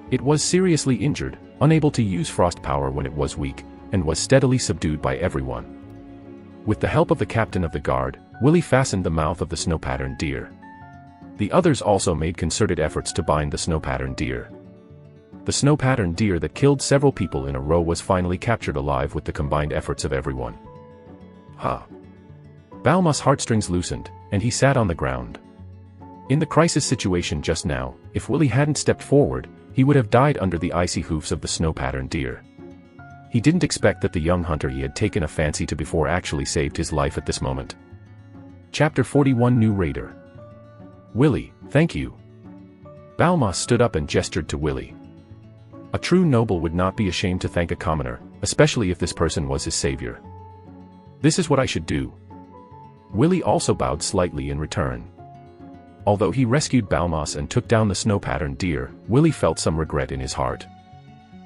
It was seriously injured, unable to use frost power when it was weak, and was steadily subdued by everyone. With the help of the captain of the guard, Willie fastened the mouth of the snow-patterned deer. The others also made concerted efforts to bind the snow-patterned deer. The snow-patterned deer that killed several people in a row was finally captured alive with the combined efforts of everyone. Balmas' heartstrings loosened, and he sat on the ground. In the crisis situation just now, if Willie hadn't stepped forward, he would have died under the icy hoofs of the snow-patterned deer. He didn't expect that the young hunter he had taken a fancy to before actually saved his life at this moment. Chapter 41 New Raider. Willie, thank you. Balmas stood up and gestured to Willie. A true noble would not be ashamed to thank a commoner, especially if this person was his savior. This is what I should do. Willie also bowed slightly in return. Although he rescued Balmas and took down the snow-patterned deer, Willie felt some regret in his heart.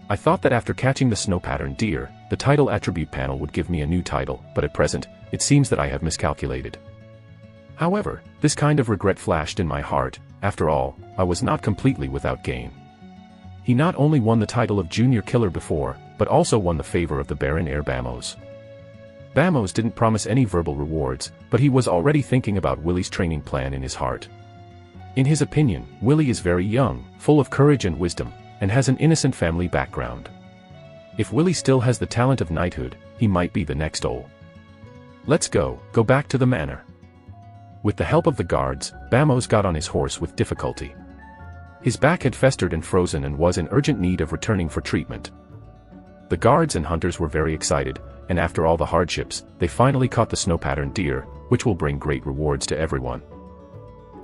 I thought that after catching the snow-patterned deer, the title attribute panel would give me a new title, but at present, it seems that I have miscalculated. However, this kind of regret flashed in my heart. After all, I was not completely without gain. He not only won the title of Junior Killer before, but also won the favor of the Baron Heir Bamos. Bamos didn't promise any verbal rewards, but he was already thinking about Willie's training plan in his heart. In his opinion, Willie is very young, full of courage and wisdom, and has an innocent family background. If Willie still has the talent of knighthood, he might be the next Ole. Let's go back to the manor. With the help of the guards, Bamos got on his horse with difficulty. His back had festered and frozen and was in urgent need of returning for treatment. The guards and hunters were very excited, and after all the hardships, they finally caught the snow-patterned deer, which will bring great rewards to everyone.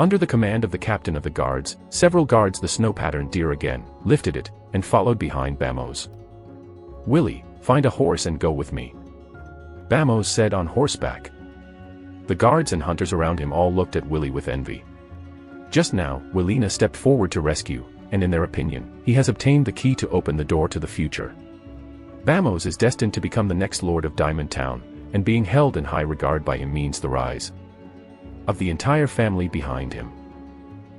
Under the command of the captain of the guards, several guards the snow-patterned deer again, lifted it, and followed behind Bamos. Willie, find a horse and go with me. Bamos said on horseback. The guards and hunters around him all looked at Willie with envy. Just now, Willina stepped forward to rescue, and in their opinion, he has obtained the key to open the door to the future. Bamos is destined to become the next lord of Diamond Town, and being held in high regard by him means the rise of the entire family behind him.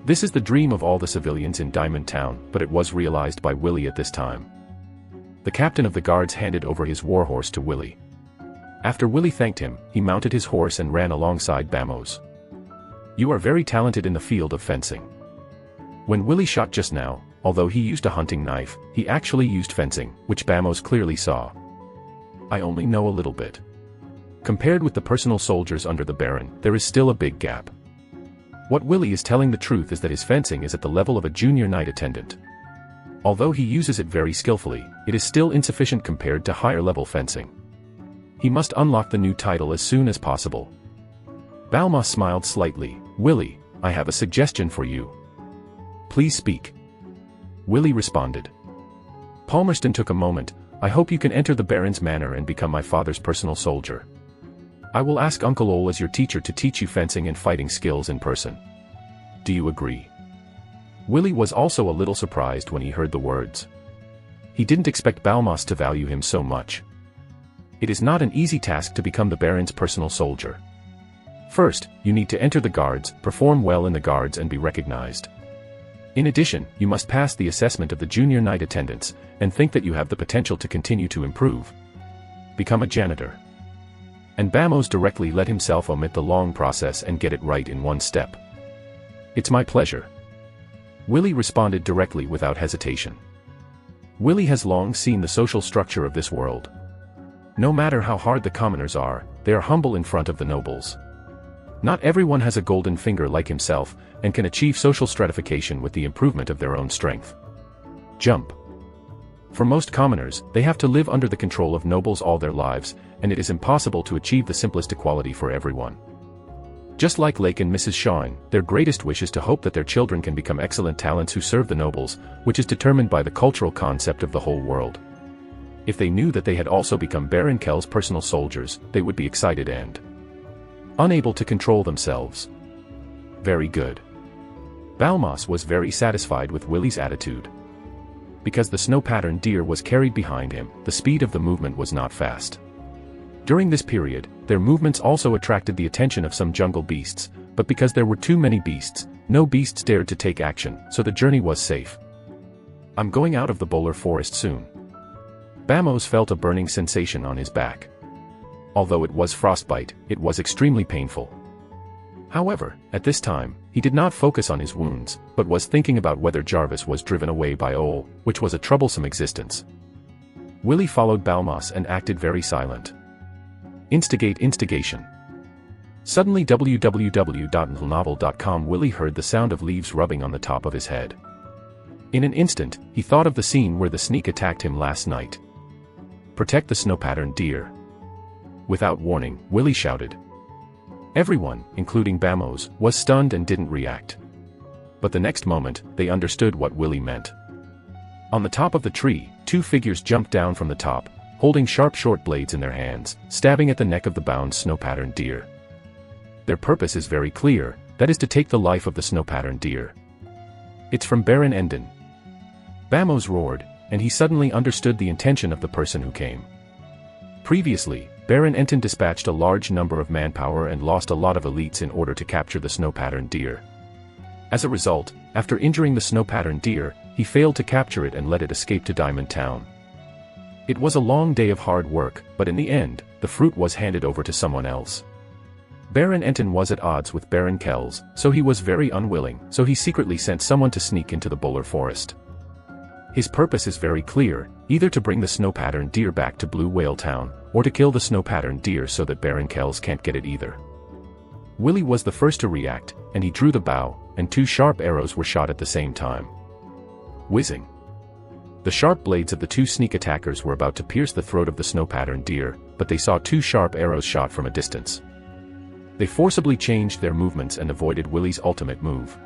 This is the dream of all the civilians in Diamond Town, but it was realized by Willie at this time. The captain of the guards handed over his warhorse to Willie. After Willie thanked him, he mounted his horse and ran alongside Bamos. You are very talented in the field of fencing. When Willie shot just now, although he used a hunting knife, he actually used fencing, which Bamos clearly saw. I only know a little bit. Compared with the personal soldiers under the Baron, there is still a big gap. What Willie is telling the truth is that his fencing is at the level of a junior knight attendant. Although he uses it very skillfully, it is still insufficient compared to higher-level fencing. He must unlock the new title as soon as possible. Balmas smiled slightly. Willie, I have a suggestion for you. Please speak. Willie responded. Palmerston took a moment. I hope you can enter the Baron's manor and become my father's personal soldier. I will ask Uncle Ole as your teacher to teach you fencing and fighting skills in person. Do you agree? Willie was also a little surprised when he heard the words. He didn't expect Balmas to value him so much. It is not an easy task to become the Baron's personal soldier. First, you need to enter the guards, perform well in the guards and be recognized. In addition, you must pass the assessment of the junior knight attendants, and think that you have the potential to continue to improve. Become a janitor. And Bamos directly let himself omit the long process and get it right in one step. It's my pleasure. Willie responded directly without hesitation. Willie has long seen the social structure of this world. No matter how hard the commoners are, they are humble in front of the nobles. Not everyone has a golden finger like himself, and can achieve social stratification with the improvement of their own strength. Jump. For most commoners, they have to live under the control of nobles all their lives, and it is impossible to achieve the simplest equality for everyone. Just like Lake and Mrs. Shawing, their greatest wish is to hope that their children can become excellent talents who serve the nobles, which is determined by the cultural concept of the whole world. If they knew that they had also become Baron Kell's personal soldiers, they would be excited and unable to control themselves. Very good. Balmas was very satisfied with Willie's attitude. Because the snow-patterned deer was carried behind him, the speed of the movement was not fast. During this period, their movements also attracted the attention of some jungle beasts, but because there were too many beasts, no beasts dared to take action, so the journey was safe. I'm going out of the Bowler Forest soon. Bamos felt a burning sensation on his back. Although it was frostbite, it was extremely painful. However, at this time, he did not focus on his wounds, but was thinking about whether Jarvis was driven away by Ole, which was a troublesome existence. Willie followed Balmas and acted very silent. Instigation. Suddenly www.novel.com Willie heard the sound of leaves rubbing on the top of his head. In an instant, he thought of the scene where the sneak attacked him last night. Protect the snow-patterned deer. Without warning, Willie shouted. Everyone, including Bamos, was stunned and didn't react. But the next moment, they understood what Willy meant. On the top of the tree, two figures jumped down from the top, holding sharp short blades in their hands, stabbing at the neck of the bound snow-patterned deer. Their purpose is very clear, that is to take the life of the snow-patterned deer. It's from Baron Enden. Bamos roared, and he suddenly understood the intention of the person who came. Previously, Baron Enten dispatched a large number of manpower and lost a lot of elites in order to capture the snow-patterned deer. As a result, after injuring the snow-patterned deer, he failed to capture it and let it escape to Diamond Town. It was a long day of hard work, but in the end, the fruit was handed over to someone else. Baron Enten was at odds with Baron Kells, so he was very unwilling, so he secretly sent someone to sneak into the Bowler Forest. His purpose is very clear, either to bring the snow-patterned deer back to Blue Whale Town, or to kill the snow-patterned deer so that Baron Kells can't get it either. Willy was the first to react, and he drew the bow, and two sharp arrows were shot at the same time. Whizzing. The sharp blades of the two sneak attackers were about to pierce the throat of the snow-patterned deer, but they saw two sharp arrows shot from a distance. They forcibly changed their movements and avoided Willy's ultimate move.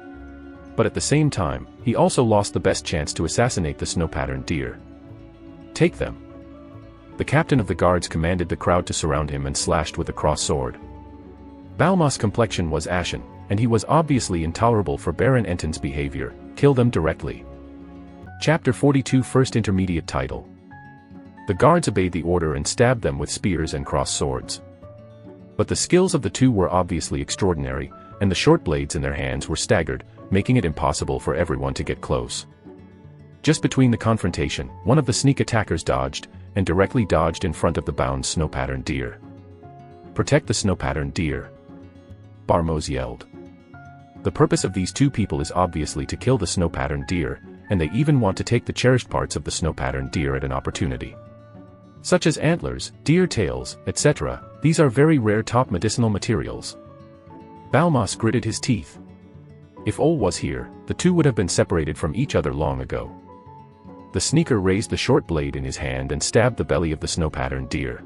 But at the same time, he also lost the best chance to assassinate the snow-patterned deer. Take them. The captain of the guards commanded the crowd to surround him and slashed with a cross sword. Balmos' complexion was ashen, and he was obviously intolerable for Baron Enten's behavior. Kill them directly. Chapter 42 First Intermediate Title. The guards obeyed the order and stabbed them with spears and cross swords. But the skills of the two were obviously extraordinary, and the short blades in their hands were staggered, making it impossible for everyone to get close. Just between the confrontation, one of the sneak attackers dodged, and directly dodged in front of the bound snow-patterned deer. Protect the snow-patterned deer. Barmos yelled. The purpose of these two people is obviously to kill the snow-patterned deer, and they even want to take the cherished parts of the snow-patterned deer at an opportunity. Such as antlers, deer tails, etc., these are very rare top medicinal materials. Balmos gritted his teeth. If Ol was here, the two would have been separated from each other long ago. The sneaker raised the short blade in his hand and stabbed the belly of the snow-patterned deer.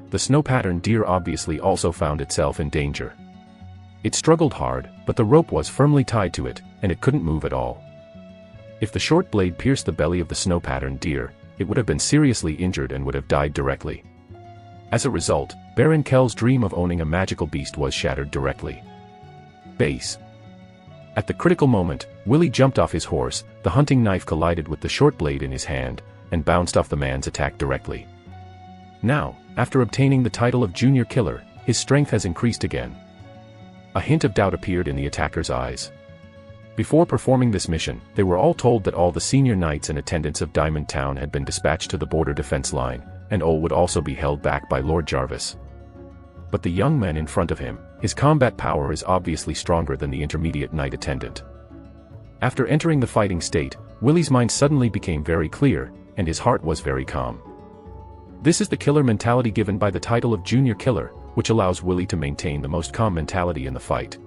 The snow-patterned deer obviously also found itself in danger. It struggled hard, but the rope was firmly tied to it, and it couldn't move at all. If the short blade pierced the belly of the snow-patterned deer, it would have been seriously injured and would have died directly. As a result, Baron Kell's dream of owning a magical beast was shattered directly. Base. At the critical moment, Willy jumped off his horse, the hunting knife collided with the short blade in his hand, and bounced off the man's attack directly. Now, after obtaining the title of Junior Killer, his strength has increased again. A hint of doubt appeared in the attacker's eyes. Before performing this mission, they were all told that all the senior knights and attendants of Diamond Town had been dispatched to the border defense line, and Ol would also be held back by Lord Jarvis. But the young man in front of him, his combat power is obviously stronger than the intermediate knight attendant. After entering the fighting state, Willy's mind suddenly became very clear, and his heart was very calm. This is the killer mentality given by the title of Junior Killer, which allows Willy to maintain the most calm mentality in the fight.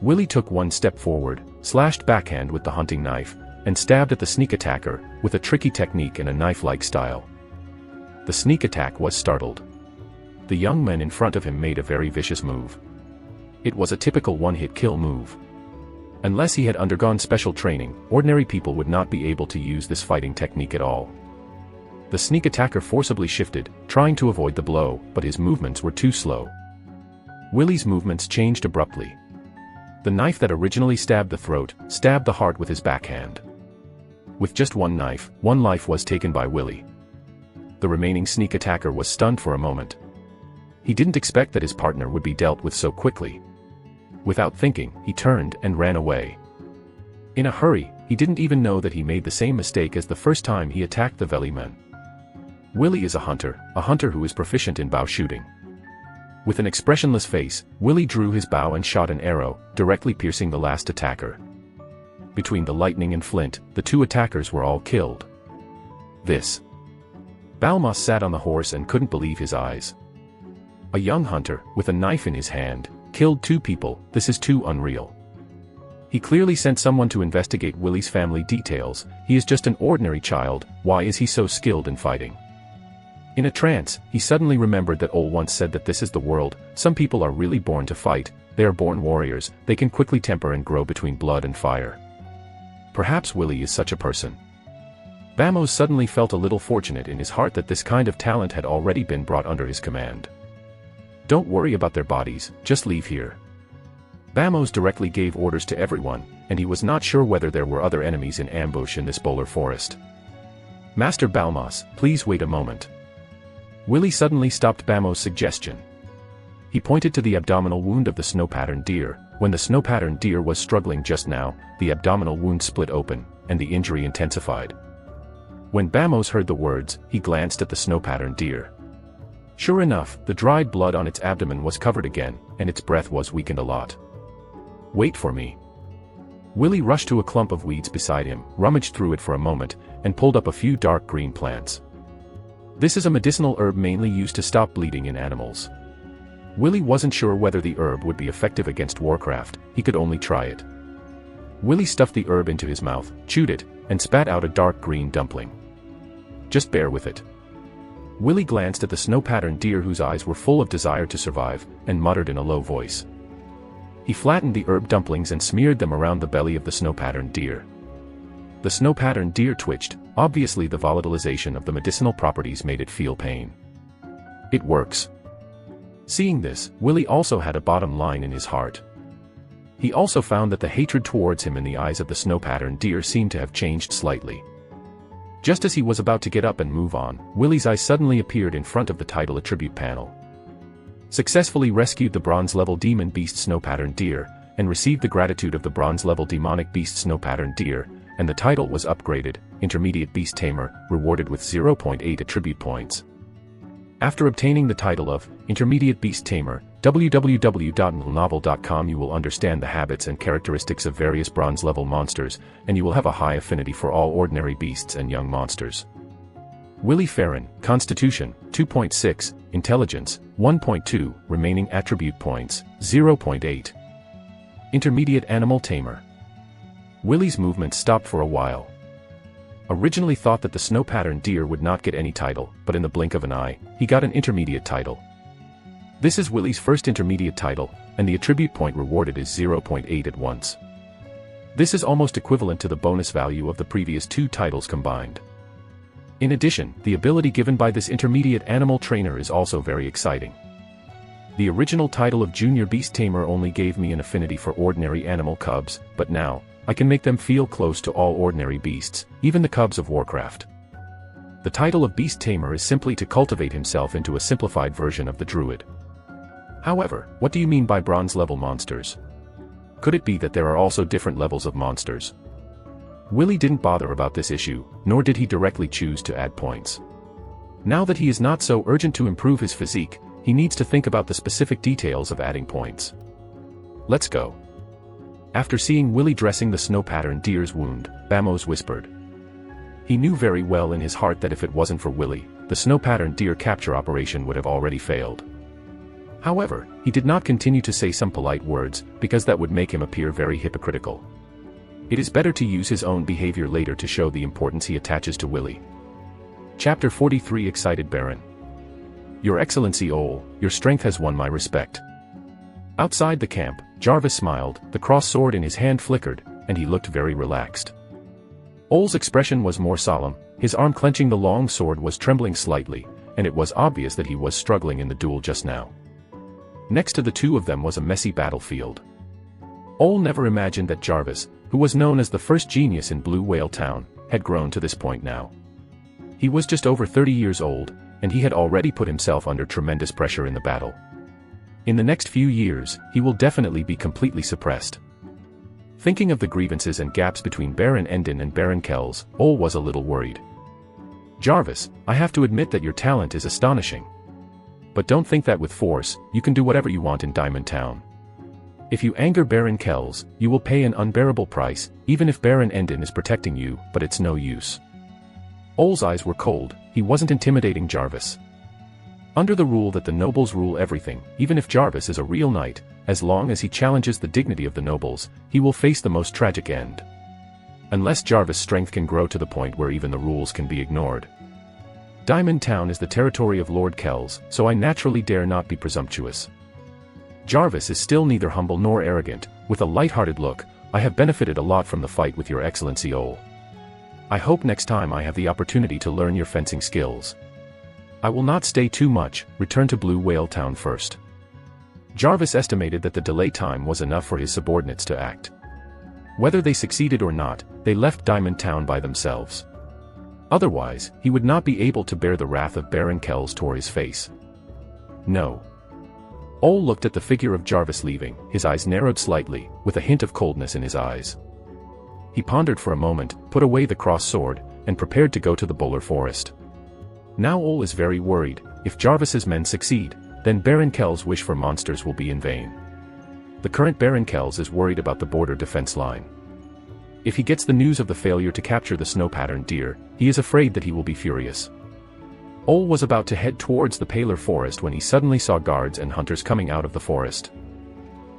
Willy took one step forward, slashed backhand with the hunting knife, and stabbed at the sneak attacker, with a tricky technique and a knife-like style. The sneak attack was startled. The young man in front of him made a very vicious move. It was a typical one-hit kill move. Unless he had undergone special training, ordinary people would not be able to use this fighting technique at all. The sneak attacker forcibly shifted, trying to avoid the blow, but his movements were too slow. Willy's movements changed abruptly. The knife that originally stabbed the throat, stabbed the heart with his backhand. With just one knife, one life was taken by Willy. The remaining sneak attacker was stunned for a moment. He didn't expect that his partner would be dealt with so quickly. Without thinking, he turned and ran away. In a hurry, he didn't even know that he made the same mistake as the first time he attacked the Veliman. Willy is a hunter who is proficient in bow shooting. With an expressionless face, Willy drew his bow and shot an arrow, directly piercing the last attacker. Between the lightning and flint, the two attackers were all killed. This. Balmos sat on the horse and couldn't believe his eyes. A young hunter, with a knife in his hand, killed two people. This is too unreal. He clearly sent someone to investigate Willy's family details. He is just an ordinary child. Why is he so skilled in fighting? In a trance, he suddenly remembered that Ol once said that this is the world, some people are really born to fight, They are born warriors, they can quickly temper and grow between blood and fire. Perhaps Willy is such a person. Bamos suddenly felt a little fortunate in his heart that this kind of talent had already been brought under his command. Don't worry about their bodies, just leave here. Bamos directly gave orders to everyone, and he was not sure whether there were other enemies in ambush in this polar forest. Master Balmas, please wait a moment. Willy suddenly stopped Bamos' suggestion. He pointed to the abdominal wound of the snow-patterned deer. When the snow-patterned deer was struggling just now, the abdominal wound split open, and the injury intensified. When Bamos heard the words, he glanced at the snow-patterned deer. Sure enough, the dried blood on its abdomen was covered again, and its breath was weakened a lot. Wait for me. Willy rushed to a clump of weeds beside him, rummaged through it for a moment, and pulled up a few dark green plants. This is a medicinal herb mainly used to stop bleeding in animals. Willy wasn't sure whether the herb would be effective against Warcraft, he could only try it. Willy stuffed the herb into his mouth, chewed it, and spat out a dark green dumpling. Just bear with it. Willy glanced at the snow-patterned deer whose eyes were full of desire to survive, and muttered in a low voice. He flattened the herb dumplings and smeared them around the belly of the snow-patterned deer. The snow-patterned deer twitched, obviously the volatilization of the medicinal properties made it feel pain. It works. Seeing this, Willy also had a bottom line in his heart. He also found that the hatred towards him in the eyes of the snow-patterned deer seemed to have changed slightly. Just as he was about to get up and move on, Willy's eye suddenly appeared in front of the title attribute panel. Successfully rescued the bronze-level demon beast snow-patterned deer, and received the gratitude of the bronze-level demonic beast snow-patterned deer, and the title was upgraded, Intermediate Beast Tamer, rewarded with 0.8 attribute points. After obtaining the title of Intermediate Beast Tamer, www.novel.com you will understand the habits and characteristics of various bronze-level monsters, and you will have a high affinity for all ordinary beasts and young monsters. Willy Farron, Constitution, 2.6, Intelligence, 1.2, remaining attribute points, 0.8. Intermediate Animal Tamer. Willy's movement stopped for a while. Originally thought that the snow-patterned deer would not get any title, but in the blink of an eye, he got an intermediate title. This is Willy's first intermediate title, and the attribute point rewarded is 0.8 at once. This is almost equivalent to the bonus value of the previous two titles combined. In addition, the ability given by this intermediate animal trainer is also very exciting. The original title of Junior Beast Tamer only gave me an affinity for ordinary animal cubs, but now, I can make them feel close to all ordinary beasts, even the cubs of Warcraft. The title of Beast Tamer is simply to cultivate himself into a simplified version of the druid. However, what do you mean by bronze-level monsters? Could it be that there are also different levels of monsters? Willy didn't bother about this issue, nor did he directly choose to add points. Now that he is not so urgent to improve his physique, he needs to think about the specific details of adding points. Let's go. After seeing Willy dressing the snow-patterned deer's wound, Bamos whispered. He knew very well in his heart that if it wasn't for Willy, the snow-patterned deer capture operation would have already failed. However, he did not continue to say some polite words, because that would make him appear very hypocritical. It is better to use his own behavior later to show the importance he attaches to Willy. Chapter 43 Excited Baron. Your Excellency Ole, your strength has won my respect. Outside the camp, Jarvis smiled, the cross sword in his hand flickered, and he looked very relaxed. Ole's expression was more solemn, his arm clenching the long sword was trembling slightly, and it was obvious that he was struggling in the duel just now. Next to the two of them was a messy battlefield. Ole never imagined that Jarvis, who was known as the first genius in Blue Whale Town, had grown to this point now. He was just over 30 years old, and he had already put himself under tremendous pressure in the battle. In the next few years, he will definitely be completely suppressed. Thinking of the grievances and gaps between Baron Endon and Baron Kells, Ole was a little worried. Jarvis, I have to admit that your talent is astonishing. But don't think that with force, you can do whatever you want in Diamond Town. If you anger Baron Kells, you will pay an unbearable price, even if Baron Endon is protecting you, but it's no use. Ole's eyes were cold, he wasn't intimidating Jarvis. Under the rule that the nobles rule everything, even if Jarvis is a real knight, as long as he challenges the dignity of the nobles, he will face the most tragic end. Unless Jarvis' strength can grow to the point where even the rules can be ignored. Diamond Town is the territory of Lord Kells, so I naturally dare not be presumptuous. Jarvis is still neither humble nor arrogant. With a light-hearted look, I have benefited a lot from the fight with your excellency Ole. I hope next time I have the opportunity to learn your fencing skills. I will not stay too much, return to Blue Whale Town first. Jarvis estimated that the delay time was enough for his subordinates to act. Whether they succeeded or not, they left Diamond Town by themselves. Otherwise, he would not be able to bear the wrath of Baron Kells tore his face. No. Ole looked at the figure of Jarvis leaving, his eyes narrowed slightly, with a hint of coldness in his eyes. He pondered for a moment, put away the crossed sword, and prepared to go to the Bowler Forest. Now Ole is very worried. If Jarvis's men succeed, then Baron Kells' wish for monsters will be in vain. The current Baron Kells is worried about the border defense line. If he gets the news of the failure to capture the snow-patterned deer, he is afraid that he will be furious. Ole was about to head towards the paler forest when he suddenly saw guards and hunters coming out of the forest.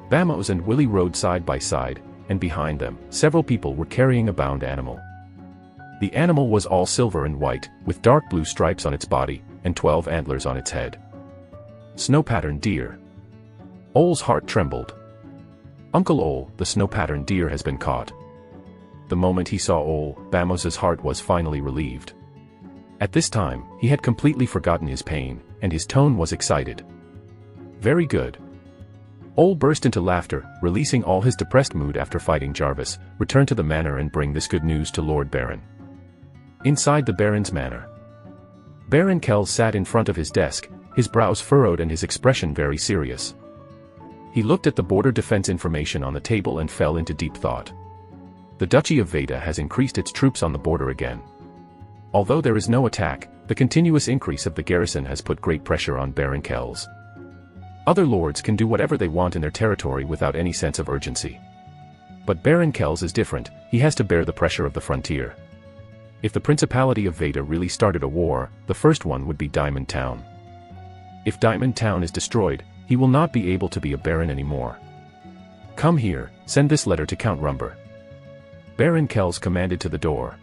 Bamos and Willie rode side by side, and behind them, several people were carrying a bound animal. The animal was all silver and white, with dark blue stripes on its body, and 12 antlers on its head. Snow-patterned deer. Ole's heart trembled. Uncle Ole, the snow-patterned deer has been caught. The moment he saw Ole, Bamos's heart was finally relieved. At this time, he had completely forgotten his pain, and his tone was excited. Very good. Ole burst into laughter, releasing all his depressed mood after fighting Jarvis, return to the manor and bring this good news to Lord Baron. Inside the Baron's manor. Baron Kells sat in front of his desk, his brows furrowed and his expression very serious. He looked at the border defense information on the table and fell into deep thought. The Duchy of Veda has increased its troops on the border again. Although there is no attack, the continuous increase of the garrison has put great pressure on Baron Kells. Other lords can do whatever they want in their territory without any sense of urgency. But Baron Kells is different, he has to bear the pressure of the frontier. If the Principality of Veda really started a war, the first one would be Diamond Town. If Diamond Town is destroyed, he will not be able to be a baron anymore. Come here, send this letter to Count Rumber. Baron Kells commanded to the door.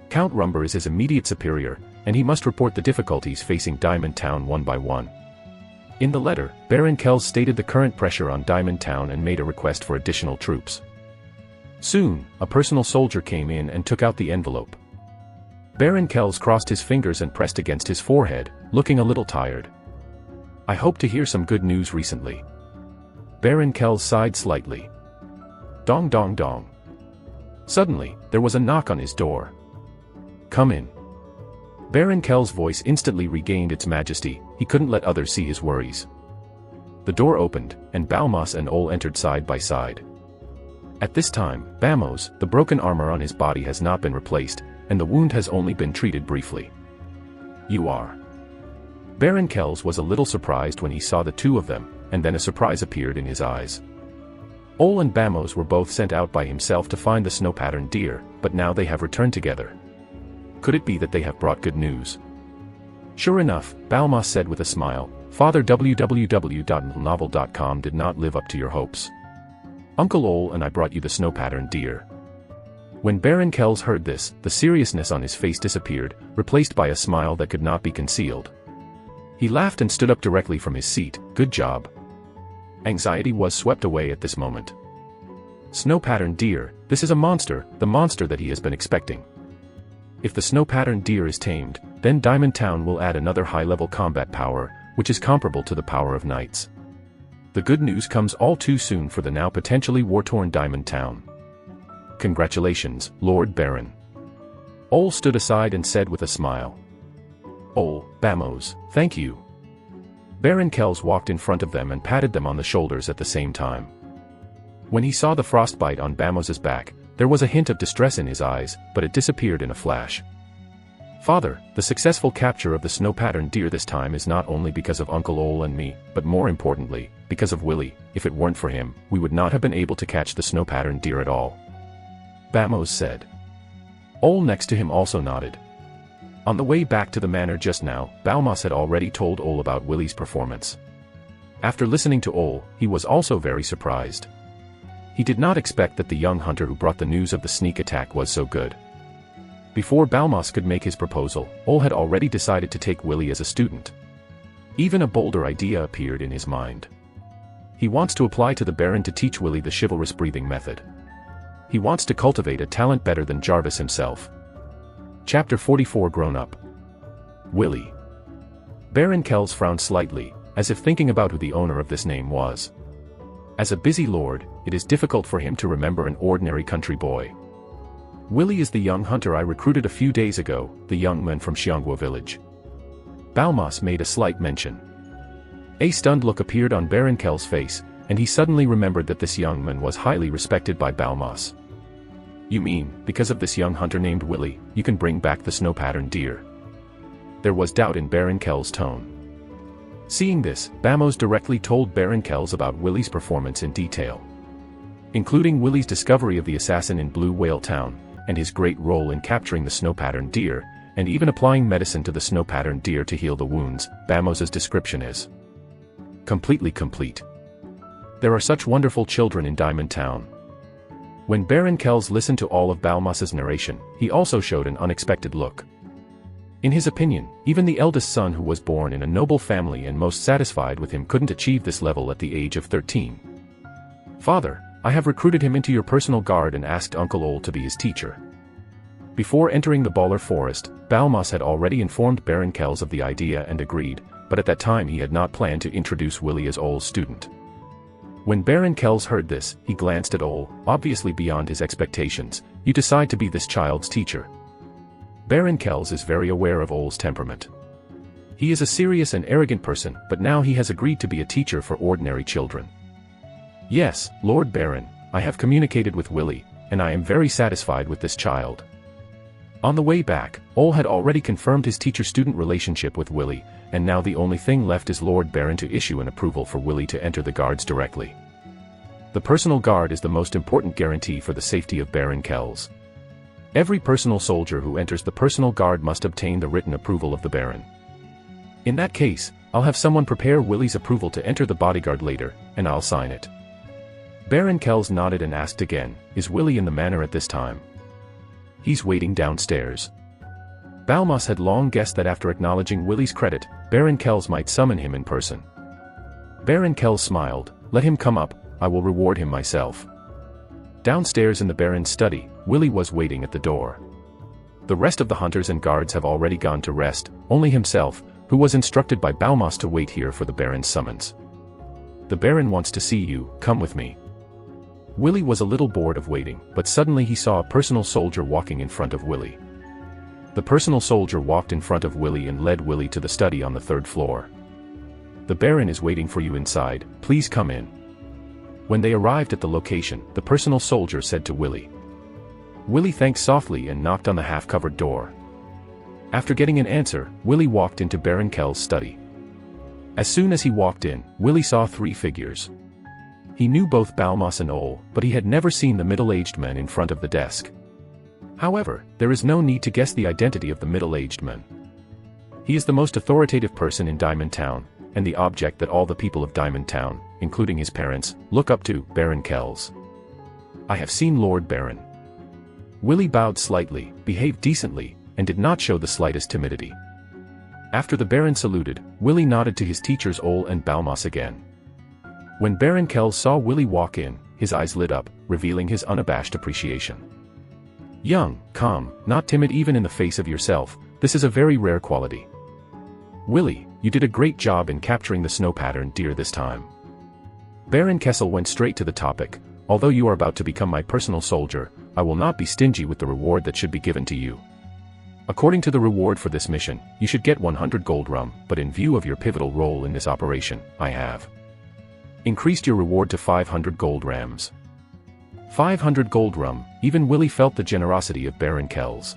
Count Rumber is his immediate superior, and he must report the difficulties facing Diamond Town one by one. In the letter, Baron Kells stated the current pressure on Diamond Town and made a request for additional troops. Soon, a personal soldier came in and took out the envelope. Baron Kells crossed his fingers and pressed against his forehead, looking a little tired. I hope to hear some good news recently. Baron Kells sighed slightly. Dong dong dong. Suddenly, there was a knock on his door. Come in. Baron Kells' voice instantly regained its majesty, he couldn't let others see his worries. The door opened, and Balmas and Ole entered side by side. At this time, Bamos, the broken armor on his body has not been replaced, and the wound has only been treated briefly. You are. Baron Kells was a little surprised when he saw the two of them, and then a surprise appeared in his eyes. Ole and Bamos were both sent out by himself to find the snow-patterned deer, but now they have returned together. Could it be that they have brought good news? Sure enough, Balmas said with a smile, Father www.novel.com did not live up to your hopes. Uncle Ole and I brought you the snow-patterned deer. When Baron Kells heard this, the seriousness on his face disappeared, replaced by a smile that could not be concealed. He laughed and stood up directly from his seat. Good job. Anxiety was swept away at this moment. Snow-patterned deer, this is a monster, the monster that he has been expecting. If the snow-patterned deer is tamed, then Diamond Town will add another high-level combat power, which is comparable to the power of knights. The good news comes all too soon for the now potentially war-torn Diamond Town. Congratulations, Lord Baron. Ole stood aside and said with a smile. Ole, Bamos, thank you. Baron Kells walked in front of them and patted them on the shoulders at the same time. When he saw the frostbite on Bamos's back, there was a hint of distress in his eyes, but it disappeared in a flash. Father, the successful capture of the snow-patterned deer this time is not only because of Uncle Ole and me, but more importantly, because of Willie. If it weren't for him, we would not have been able to catch the snow-patterned deer at all. Bamos said. Ole next to him also nodded. On the way back to the manor just now, Balmas had already told Ole about Willie's performance. After listening to Ole, he was also very surprised. He did not expect that the young hunter who brought the news of the sneak attack was so good. Before Balmas could make his proposal, Ole had already decided to take Willie as a student. Even a bolder idea appeared in his mind. He wants to apply to the Baron to teach Willy the chivalrous breathing method. He wants to cultivate a talent better than Jarvis himself. Chapter 44 Grown Up. Willy. Baron Kells frowned slightly, as if thinking about who the owner of this name was. As a busy lord, it is difficult for him to remember an ordinary country boy. Willy is the young hunter I recruited a few days ago, the young man from Xianghua village. Balmas made a slight mention. A stunned look appeared on Baron Kell's face, and he suddenly remembered that this young man was highly respected by Balmas. You mean, because of this young hunter named Willy, you can bring back the snow-patterned deer? There was doubt in Baron Kell's tone. Seeing this, Bamos directly told Baron Kells about Willy's performance in detail. Including Willy's discovery of the assassin in Blue Whale Town, and his great role in capturing the snow-patterned deer, and even applying medicine to the snow-patterned deer to heal the wounds. Bamos's description is completely complete. There are such wonderful children in Diamond Town. When Baron Kells listened to all of Balmas's narration, he also showed an unexpected look. In his opinion, even the eldest son who was born in a noble family and most satisfied with him couldn't achieve this level at the age of 13. Father, I have recruited him into your personal guard and asked Uncle Ole to be his teacher. Before entering the Baller Forest, Balmas had already informed Baron Kells of the idea and agreed, but at that time he had not planned to introduce Willy as Ole's student. When Baron Kells heard this, he glanced at Ole, obviously beyond his expectations. You decide to be this child's teacher. Baron Kells is very aware of Ole's temperament. He is a serious and arrogant person, but now he has agreed to be a teacher for ordinary children. Yes, Lord Baron, I have communicated with Willy, and I am very satisfied with this child. On the way back, Ole had already confirmed his teacher-student relationship with Willy, and now the only thing left is Lord Baron to issue an approval for Willy to enter the guards directly. The personal guard is the most important guarantee for the safety of Baron Kells. Every personal soldier who enters the personal guard must obtain the written approval of the Baron. In that case, I'll have someone prepare Willy's approval to enter the bodyguard later, and I'll sign it. Baron Kells nodded and asked again, is Willy in the manor at this time? He's waiting downstairs. Balmas had long guessed that after acknowledging Willy's credit, Baron Kells might summon him in person. Baron Kells smiled, let him come up, I will reward him myself. Downstairs in the Baron's study, Willy was waiting at the door. The rest of the hunters and guards have already gone to rest, only himself, who was instructed by Balmas to wait here for the Baron's summons. The Baron wants to see you, come with me. Willy was a little bored of waiting, but suddenly he saw a personal soldier walking in front of Willy. The personal soldier walked in front of Willy and led Willy to the study on the 3rd floor. The Baron is waiting for you inside, please come in. When they arrived at the location, the personal soldier said to Willy. Willy thanked softly and knocked on the half-covered door. After getting an answer, Willy walked into Baron Kell's study. As soon as he walked in, Willy saw 3 figures. He knew both Balmas and Ole, but he had never seen the middle-aged man in front of the desk. However, there is no need to guess the identity of the middle-aged man. He is the most authoritative person in Diamond Town, and the object that all the people of Diamond Town, including his parents, look up to, Baron Kells. I have seen Lord Baron. Willy bowed slightly, behaved decently, and did not show the slightest timidity. After the Baron saluted, Willy nodded to his teachers Ole and Balmas again. When Baron Kells saw Willy walk in, his eyes lit up, revealing his unabashed appreciation. Young, calm, not timid even in the face of yourself, this is a very rare quality. Willy, you did a great job in capturing the snow-patterned deer this time. Baron Kessel went straight to the topic, although you are about to become my personal soldier, I will not be stingy with the reward that should be given to you. According to the reward for this mission, you should get 100 gold rum, but in view of your pivotal role in this operation, I have increased your reward to 500 gold rams. 500 gold rum, even Willy felt the generosity of Baron Kells.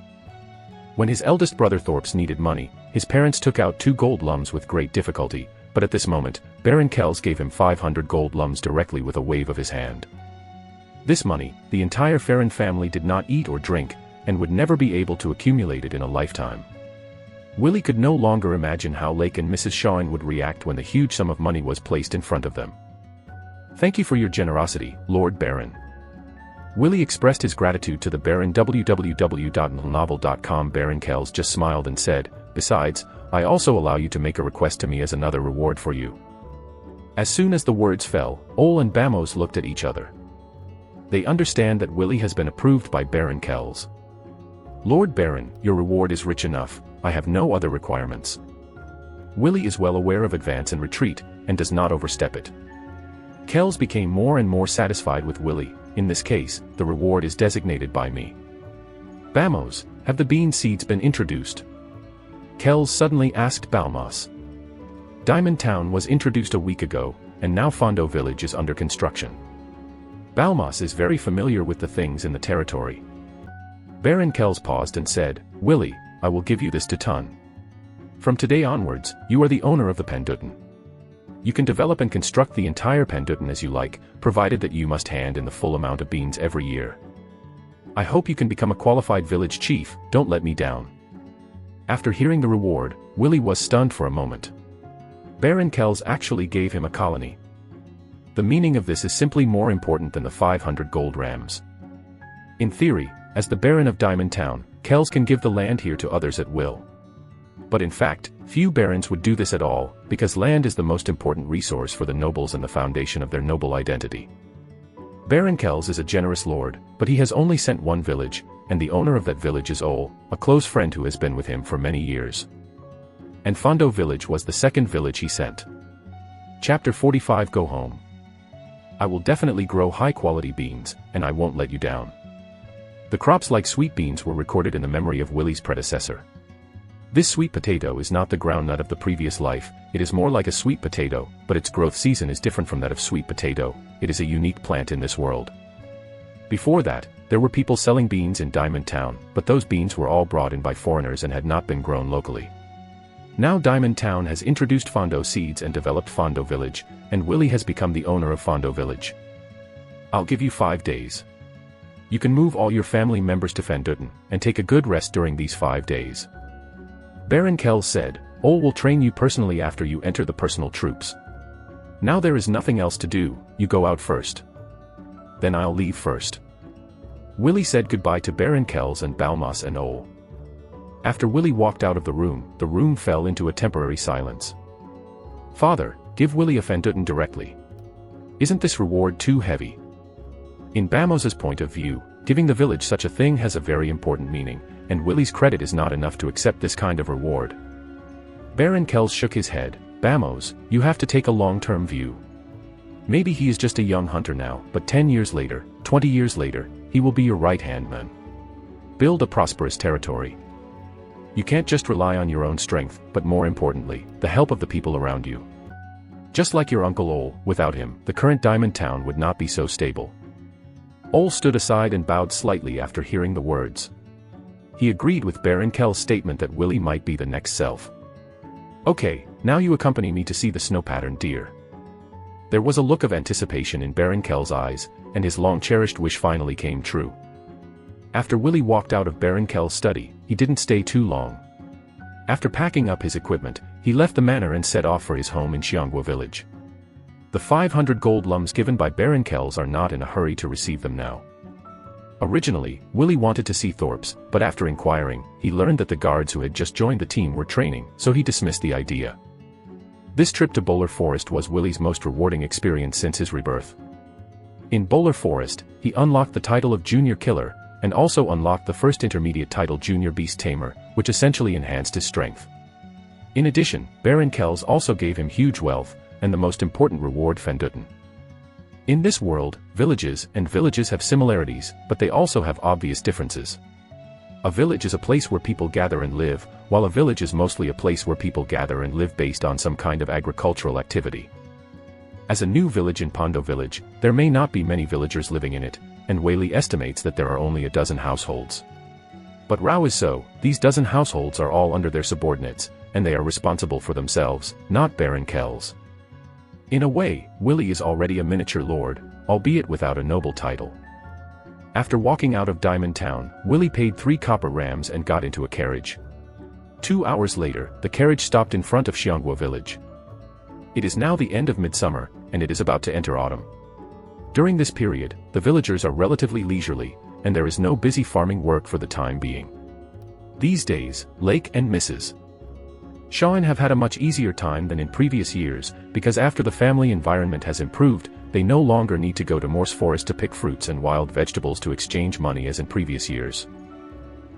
When his eldest brother Thorps needed money, his parents took out 2 gold lums with great difficulty, but at this moment, Baron Kells gave him 500 gold lums directly with a wave of his hand. This money, the entire Farron family did not eat or drink, and would never be able to accumulate it in a lifetime. Willy could no longer imagine how Lake and Mrs. Shawing would react when the huge sum of money was placed in front of them. Thank you for your generosity, Lord Baron. Willy expressed his gratitude to the Baron. www.novel.com. Baron Kells just smiled and said, besides, I also allow you to make a request to me as another reward for you. As soon as the words fell, Ole and Bamos looked at each other. They understand that Willie has been approved by Baron Kells. Lord Baron, your reward is rich enough, I have no other requirements. Willie is well aware of advance and retreat, and does not overstep it. Kells became more and more satisfied with Willie. In this case, the reward is designated by me. Bamos, have the bean seeds been introduced? Kells suddenly asked Balmas. Diamond Town was introduced a week ago, and now Fondo Village is under construction. Balmas is very familiar with the things in the territory. Baron Kells paused and said, Willie, I will give you this ton. From today onwards, you are the owner of the Penduten. You can develop and construct the entire Penduten as you like, provided that you must hand in the full amount of beans every year. I hope you can become a qualified village chief, don't let me down. After hearing the reward, Willie was stunned for a moment. Baron Kells actually gave him a colony. The meaning of this is simply more important than the 500 gold rams. In theory, as the Baron of Diamond Town, Kells can give the land here to others at will. But in fact, few barons would do this at all, because land is the most important resource for the nobles and the foundation of their noble identity. Baron Kells is a generous lord, but he has only sent one village, and the owner of that village is Ole, a close friend who has been with him for many years. And Fondo Village was the second village he sent. Chapter 45 Go Home. I will definitely grow high-quality beans, and I won't let you down. The crops like sweet beans were recorded in the memory of Willie's predecessor. This sweet potato is not the groundnut of the previous life, it is more like a sweet potato, but its growth season is different from that of sweet potato, it is a unique plant in this world. Before that, there were people selling beans in Diamond Town, but those beans were all brought in by foreigners and had not been grown locally. Now Diamond Town has introduced Fondo seeds and developed Fondo Village, and Willie has become the owner of Fondo Village. I'll give you 5 days. You can move all your family members to Penduten, and take a good rest during these 5 days. Baron Kells said, Ole will train you personally after you enter the personal troops. Now there is nothing else to do, you go out first. Then I'll leave first. Willie said goodbye to Baron Kells and Balmas and Ole. After Willie walked out of the room fell into a temporary silence. Father, give Willie a Penduten directly. Isn't this reward too heavy? In Bamos's point of view, giving the village such a thing has a very important meaning, and Willie's credit is not enough to accept this kind of reward. Baron Kells shook his head. Bamos, you have to take a long-term view. Maybe he is just a young hunter now, but 10 years later, 20 years later, he will be your right-hand man. Build a prosperous territory. You can't just rely on your own strength, but more importantly, the help of the people around you. Just like your Uncle Ole, without him, the current Diamond Town would not be so stable. Ole stood aside and bowed slightly after hearing the words. He agreed with Baron Kells' statement that Willie might be the next self. Okay, now you accompany me to see the snow-patterned deer. There was a look of anticipation in Baron Kells' eyes, and his long-cherished wish finally came true. After Willie walked out of Baron Kells' study, he didn't stay too long. After packing up his equipment, he left the manor and set off for his home in Xianghua village. The 500 gold lums given by Baron Kells are not in a hurry to receive them now. Originally, Willie wanted to see Thorpe's, but after inquiring, he learned that the guards who had just joined the team were training, so he dismissed the idea. This trip to Bowler Forest was Willie's most rewarding experience since his rebirth. In Bowler Forest, he unlocked the title of Junior Killer, and also unlocked the first intermediate title Junior Beast Tamer, which essentially enhanced his strength. In addition, Baron Kells also gave him huge wealth, and the most important reward Penduten. In this world, villages have similarities, but they also have obvious differences. A village is a place where people gather and live, while a village is mostly a place where people gather and live based on some kind of agricultural activity. As a new village in Fondo Village, there may not be many villagers living in it, and Whaley estimates that there are only a dozen households. But Rao is so, these dozen households are all under their subordinates, and they are responsible for themselves, not Baron Kells. In a way, Willie is already a miniature lord, albeit without a noble title. After walking out of Diamond Town, Willie paid 3 copper rams and got into a carriage. 2 hours later, the carriage stopped in front of Xianghua village. It is now the end of midsummer, and it is about to enter autumn. During this period, the villagers are relatively leisurely, and there is no busy farming work for the time being. These days, Lake and Mrs. Shawn have had a much easier time than in previous years, because after the family environment has improved, they no longer need to go to Morse Forest to pick fruits and wild vegetables to exchange money as in previous years.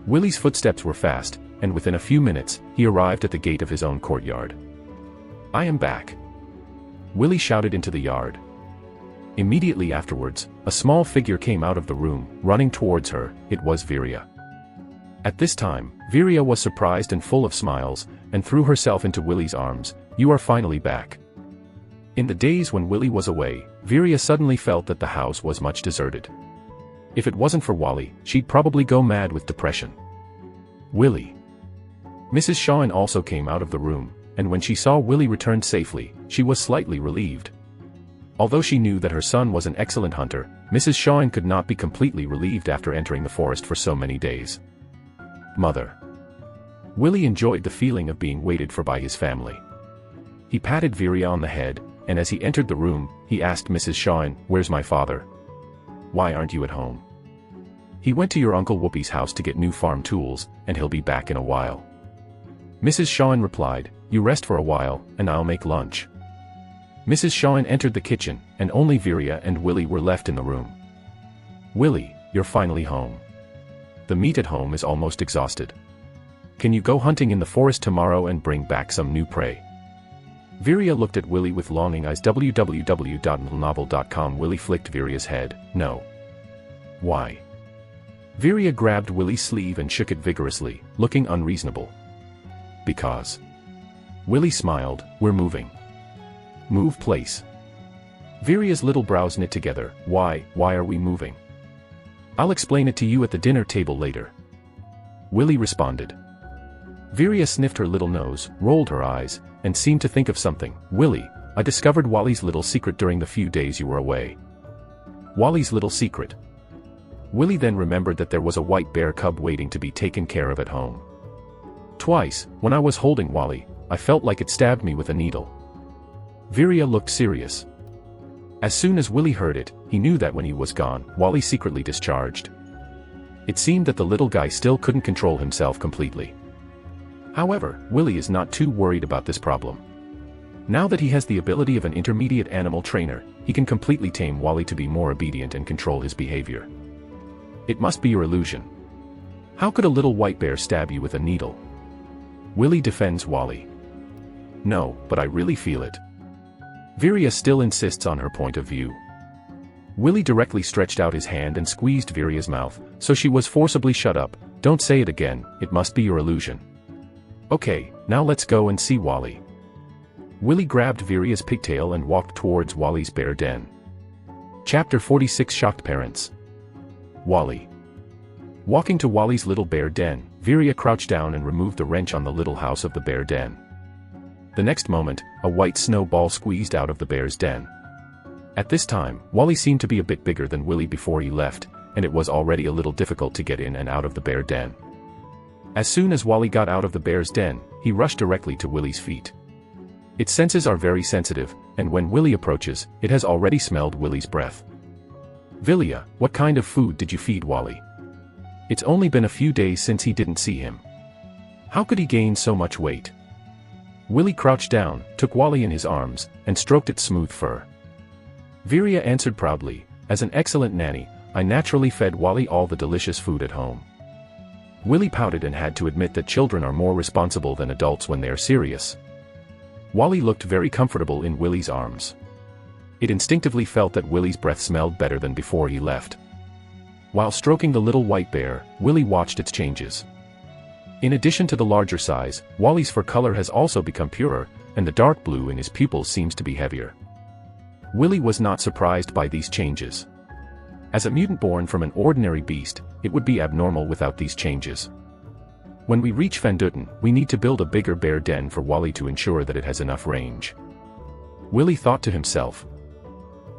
Willie's footsteps were fast, and within a few minutes, he arrived at the gate of his own courtyard. "I am back," Willie shouted into the yard. Immediately afterwards, a small figure came out of the room, running towards her. It was Viria. At this time, Viria was surprised and full of smiles, and threw herself into Willie's arms. "You are finally back." In the days when Willie was away, Viria suddenly felt that the house was much deserted. If it wasn't for Wally, she'd probably go mad with depression. Willie. Mrs. Shawn also came out of the room, and when she saw Willie returned safely, she was slightly relieved. Although she knew that her son was an excellent hunter, Mrs. Shawn could not be completely relieved after entering the forest for so many days. Mother. Willie enjoyed the feeling of being waited for by his family. He patted Viria on the head, and as he entered the room, he asked Mrs. Shawn, "Where's my father? Why aren't you at home?" "He went to your Uncle Whoopi's house to get new farm tools, and he'll be back in a while." Mrs. Shawn replied, "You rest for a while, and I'll make lunch." Mrs. Shawn entered the kitchen, and only Viria and Willie were left in the room. "Willie, you're finally home. The meat at home is almost exhausted. Can you go hunting in the forest tomorrow and bring back some new prey?" Viria looked at Willie with longing eyes. www.novel.com. Willie flicked Viria's head. "No." "Why?" Viria grabbed Willie's sleeve and shook it vigorously, looking unreasonable. "Because." Willie smiled. "We're moving." "Move place?" Viria's little brows knit together. Why are we moving?" "I'll explain it to you at the dinner table later," Willie responded. Viria sniffed her little nose, rolled her eyes, and seemed to think of something. "Willie, I discovered Wally's little secret during the few days you were away." "Wally's little secret?" Willie then remembered that there was a white bear cub waiting to be taken care of at home. "Twice, when I was holding Wally, I felt like it stabbed me with a needle." Viria looked serious. As soon as Willie heard it, he knew that when he was gone, Wally secretly discharged. It seemed that the little guy still couldn't control himself completely. However, Willie is not too worried about this problem. Now that he has the ability of an intermediate animal trainer, he can completely tame Wally to be more obedient and control his behavior. "It must be your illusion. How could a little white bear stab you with a needle?" Willie defends Wally. "No, but I really feel it." Viria still insists on her point of view. Willie directly stretched out his hand and squeezed Viria's mouth, so she was forcibly shut up. "Don't say it again, it must be your illusion." "Okay, now let's go and see Wally." Willie grabbed Viria's pigtail and walked towards Wally's bear den. Chapter 46. Shocked Parents. Wally. Walking to Wally's little bear den, Viria crouched down and removed the wrench on the little house of the bear den. The next moment, a white snowball squeezed out of the bear's den. At this time, Wally seemed to be a bit bigger than Willie before he left, and it was already a little difficult to get in and out of the bear den. As soon as Wally got out of the bear's den, he rushed directly to Willie's feet. Its senses are very sensitive, and when Willie approaches, it has already smelled Willie's breath. "Vilia, what kind of food did you feed Wally? It's only been a few days since he didn't see him. How could he gain so much weight?" Willie crouched down, took Wally in his arms, and stroked its smooth fur. Viria answered proudly, "As an excellent nanny, I naturally fed Wally all the delicious food at home." Willie pouted and had to admit that children are more responsible than adults when they are serious. Wally looked very comfortable in Willie's arms. It instinctively felt that Willie's breath smelled better than before he left. While stroking the little white bear, Willie watched its changes. In addition to the larger size, Wally's fur color has also become purer, and the dark blue in his pupils seems to be heavier. Willie was not surprised by these changes. As a mutant born from an ordinary beast, it would be abnormal without these changes. When we reach Fenduten, we need to build a bigger bear den for Wally to ensure that it has enough range. Willie thought to himself.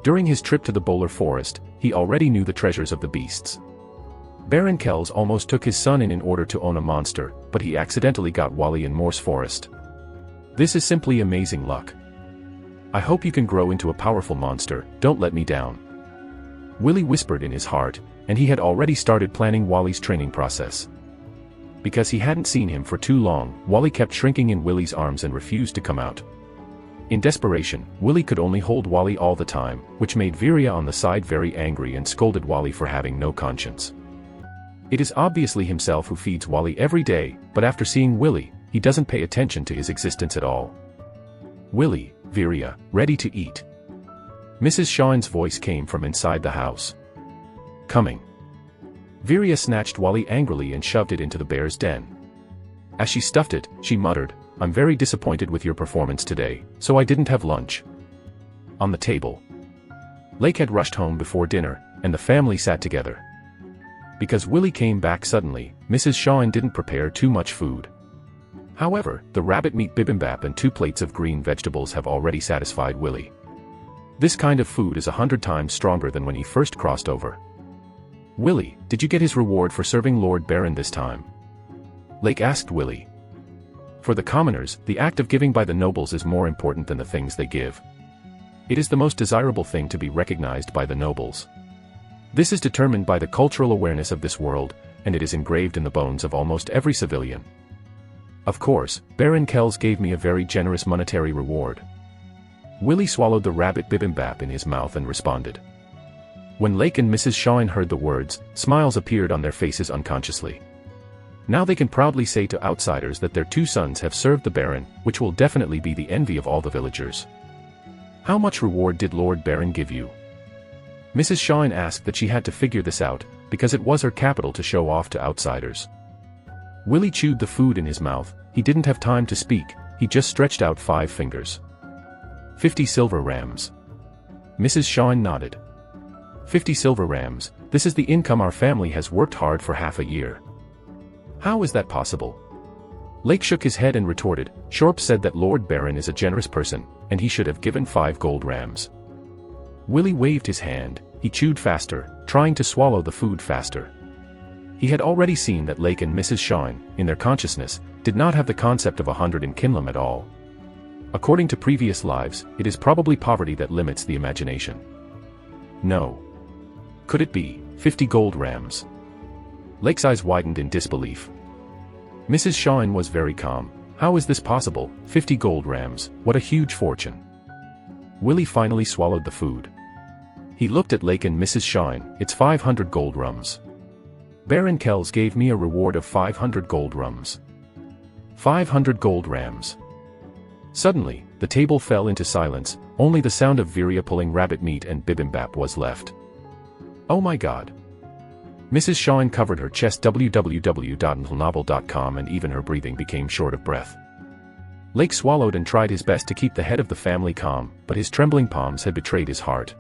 During his trip to the Bowler Forest, he already knew the treasures of the beasts. Baron Kells almost took his son in order to own a monster, but he accidentally got Wally in Morse Forest. This is simply amazing luck. I hope you can grow into a powerful monster, don't let me down. Willie whispered in his heart, and he had already started planning Wally's training process. Because he hadn't seen him for too long, Wally kept shrinking in Willy's arms and refused to come out. In desperation, Willy could only hold Wally all the time, which made Virya on the side very angry and scolded Wally for having no conscience. It is obviously himself who feeds Wally every day, but after seeing Willy, he doesn't pay attention to his existence at all. Willy, Virya, ready to eat. Mrs. Shawn's voice came from inside the house. Coming. Virya snatched Wally angrily and shoved it into the bear's den. As she stuffed it, she muttered, "I'm very disappointed with your performance today, so I didn't have lunch." On the table. Lake had rushed home before dinner, and the family sat together. Because Willy came back suddenly, Mrs. Shawn didn't prepare too much food. However, the rabbit meat bibimbap and 2 plates of green vegetables have already satisfied Willy. This kind of food is 100 times stronger than when he first crossed over. "Willy, did you get his reward for serving Lord Baron this time?" Lake asked Willy. For the commoners, the act of giving by the nobles is more important than the things they give. It is the most desirable thing to be recognized by the nobles. This is determined by the cultural awareness of this world, and it is engraved in the bones of almost every civilian. Of course, Baron Kells gave me a very generous monetary reward. Willy swallowed the rabbit bibimbap in his mouth and responded. When Lake and Mrs. Shawn heard the words, smiles appeared on their faces unconsciously. Now they can proudly say to outsiders that their 2 sons have served the Baron, which will definitely be the envy of all the villagers. "How much reward did Lord Baron give you?" Mrs. Shawn asked that she had to figure this out, because it was her capital to show off to outsiders. Willy chewed the food in his mouth. He didn't have time to speak, he just stretched out 5 fingers. 50 silver rams. Mrs. Shawn nodded. 50 silver rams, this is the income our family has worked hard for half a year. How is that possible? Lake shook his head and retorted, Shorp said that Lord Baron is a generous person, and he should have given 5 gold rams. Willy waved his hand, he chewed faster, trying to swallow the food faster. He had already seen that Lake and Mrs. Shawn, in their consciousness, did not have the concept of 100 in Kinlam at all. According to previous lives, it is probably poverty that limits the imagination. No. Could it be 50 gold rams? Lake's eyes widened in disbelief. Mrs. Shawn was very calm. How is this possible? 50 gold rams, what a huge fortune. Willy finally swallowed the food. He looked at Lake and Mrs. Shawn, it's 500 gold rums. Baron Kells gave me a reward of 500 gold rums. 500 gold rams. Suddenly, the table fell into silence, only the sound of Virya pulling rabbit meat and bibimbap was left. Oh my god. Mrs. Shawn covered her chest www.novel.com and even her breathing became short of breath. Lake swallowed and tried his best to keep the head of the family calm, but his trembling palms had betrayed his heart.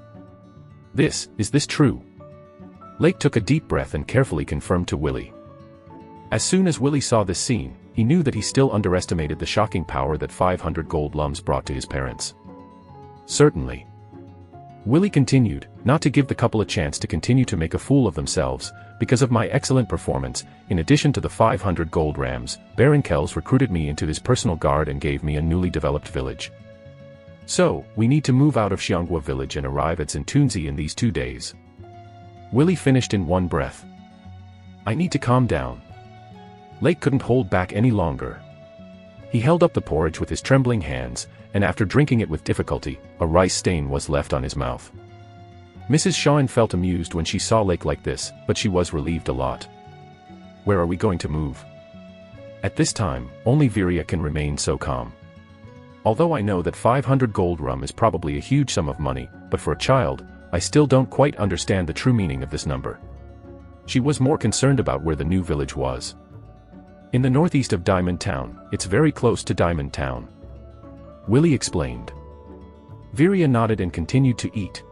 Is this true? Lake took a deep breath and carefully confirmed to Willy. As soon as Willy saw this scene, he knew that he still underestimated the shocking power that 500 gold lums brought to his parents. Certainly. Willy continued, not to give the couple a chance to continue to make a fool of themselves, because of my excellent performance, in addition to the 500 gold rams, Baron Kells recruited me into his personal guard and gave me a newly developed village. So, we need to move out of Xianghua village and arrive at Zintunzi in these 2 days. Willy finished in one breath. I need to calm down. Lake couldn't hold back any longer. He held up the porridge with his trembling hands, and after drinking it with difficulty, a rice stain was left on his mouth. Mrs. Shawn felt amused when she saw Lake like this, but she was relieved a lot. Where are we going to move? At this time, only Virya can remain so calm. Although I know that 500 gold rum is probably a huge sum of money, but for a child, I still don't quite understand the true meaning of this number. She was more concerned about where the new village was. In the northeast of Diamond Town, it's very close to Diamond Town. Willy explained. Virya nodded and continued to eat.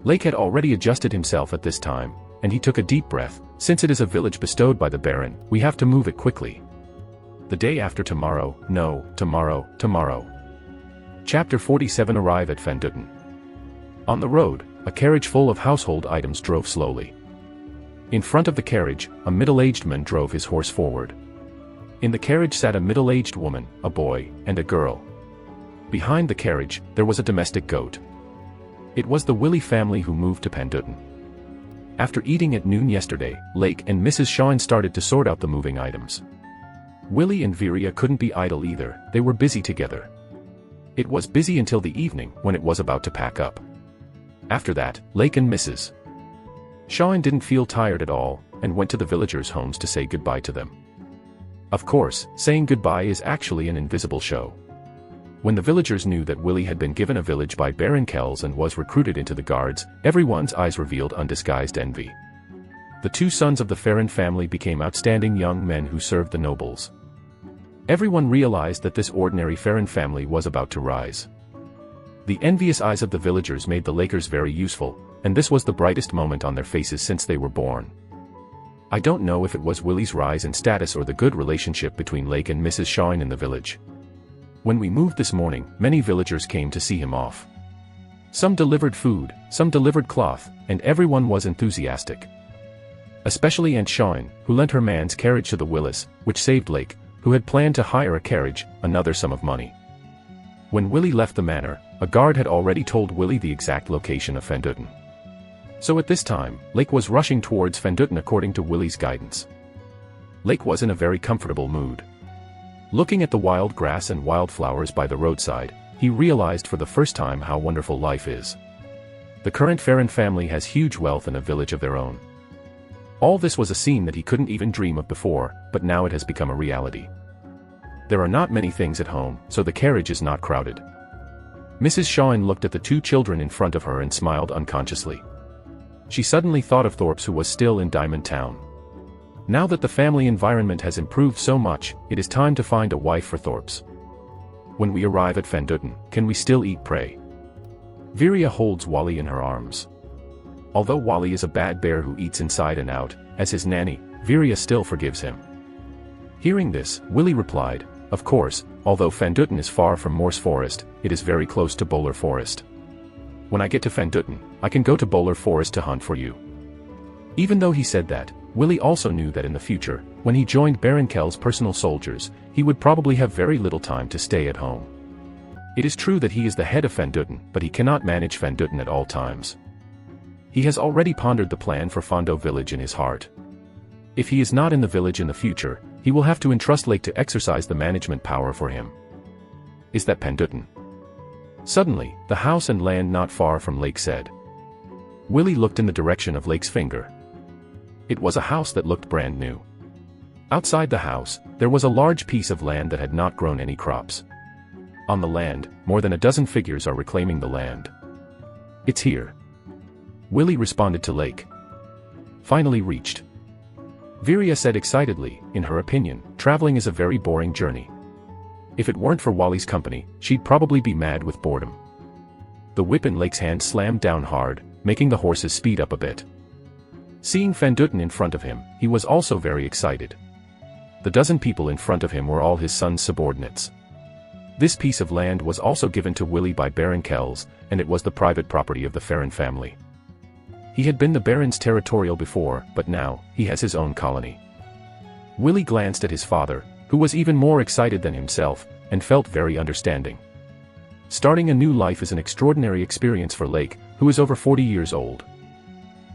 Lake had already adjusted himself at this time, and he took a deep breath. Since it is a village bestowed by the Baron, we have to move it quickly. The day after tomorrow, no, tomorrow. Chapter 47 Arrive at Fanduten. On the road, a carriage full of household items drove slowly. In front of the carriage, a middle-aged man drove his horse forward. In the carriage sat a middle-aged woman, a boy, and a girl. Behind the carriage, there was a domestic goat. It was the Willy family who moved to Fanduten. After eating at noon yesterday, Lake and Mrs. Shawn started to sort out the moving items. Willie and Viria couldn't be idle either, they were busy together. It was busy until the evening, when it was about to pack up. After that, Lake and Mrs. Shawn didn't feel tired at all, and went to the villagers' homes to say goodbye to them. Of course, saying goodbye is actually an invisible show. When the villagers knew that Willie had been given a village by Baron Kells and was recruited into the guards, everyone's eyes revealed undisguised envy. The two sons of the Farron family became outstanding young men who served the nobles. Everyone realized that this ordinary Farron family was about to rise. The envious eyes of the villagers made the Lakers very useful, and this was the brightest moment on their faces since they were born. I don't know if it was Willie's rise in status or the good relationship between Lake and Mrs. Shawn in the village. When we moved this morning, many villagers came to see him off. Some delivered food, some delivered cloth, and everyone was enthusiastic. Especially Aunt Shawn, who lent her man's carriage to the Willis, which saved Lake, who had planned to hire a carriage, another sum of money. When Willie left the manor, a guard had already told Willie the exact location of Fendutton. So at this time, Lake was rushing towards Fendutton according to Willie's guidance. Lake was in a very comfortable mood. Looking at the wild grass and wildflowers by the roadside, he realized for the first time how wonderful life is. The current Farron family has huge wealth and a village of their own. All this was a scene that he couldn't even dream of before, but now it has become a reality. There are not many things at home, so the carriage is not crowded. Mrs. Shawn looked at the two children in front of her and smiled unconsciously. She suddenly thought of Thorpe's, who was still in Diamond Town. Now that the family environment has improved so much, it is time to find a wife for Thorpe's. When we arrive at Fendutton, can we still eat prey? Viria holds Wally in her arms. Although Wally is a bad bear who eats inside and out, as his nanny, Viria still forgives him. Hearing this, Willie replied, "Of course, although Fendutton is far from Morse Forest, it is very close to Bowler Forest. When I get to Fendutton, I can go to Bowler Forest to hunt for you." Even though he said that, Willie also knew that in the future, when he joined Baron Kell's personal soldiers, he would probably have very little time to stay at home. It is true that he is the head of Fendutton, but he cannot manage Fendutton at all times. He has already pondered the plan for Fondo Village in his heart. If he is not in the village in the future, he will have to entrust Lake to exercise the management power for him. Is that Fendutton? Suddenly, the house and land not far from Lake said. Willie looked in the direction of Lake's finger. It was a house that looked brand new. Outside the house, there was a large piece of land that had not grown any crops. On the land, more than a dozen figures are reclaiming the land. "It's here," Willie responded to Lake. "Finally reached." Viria said excitedly, in her opinion, traveling is a very boring journey. If it weren't for Wally's company, she'd probably be mad with boredom. The whip in Lake's hand slammed down hard, making the horses speed up a bit. Seeing Fendutton in front of him, he was also very excited. The dozen people in front of him were all his son's subordinates. This piece of land was also given to Willie by Baron Kells, and it was the private property of the Farron family. He had been the Baron's territorial before, but now, he has his own colony. Willie glanced at his father, who was even more excited than himself, and felt very understanding. Starting a new life is an extraordinary experience for Lake, who is over 40 years old.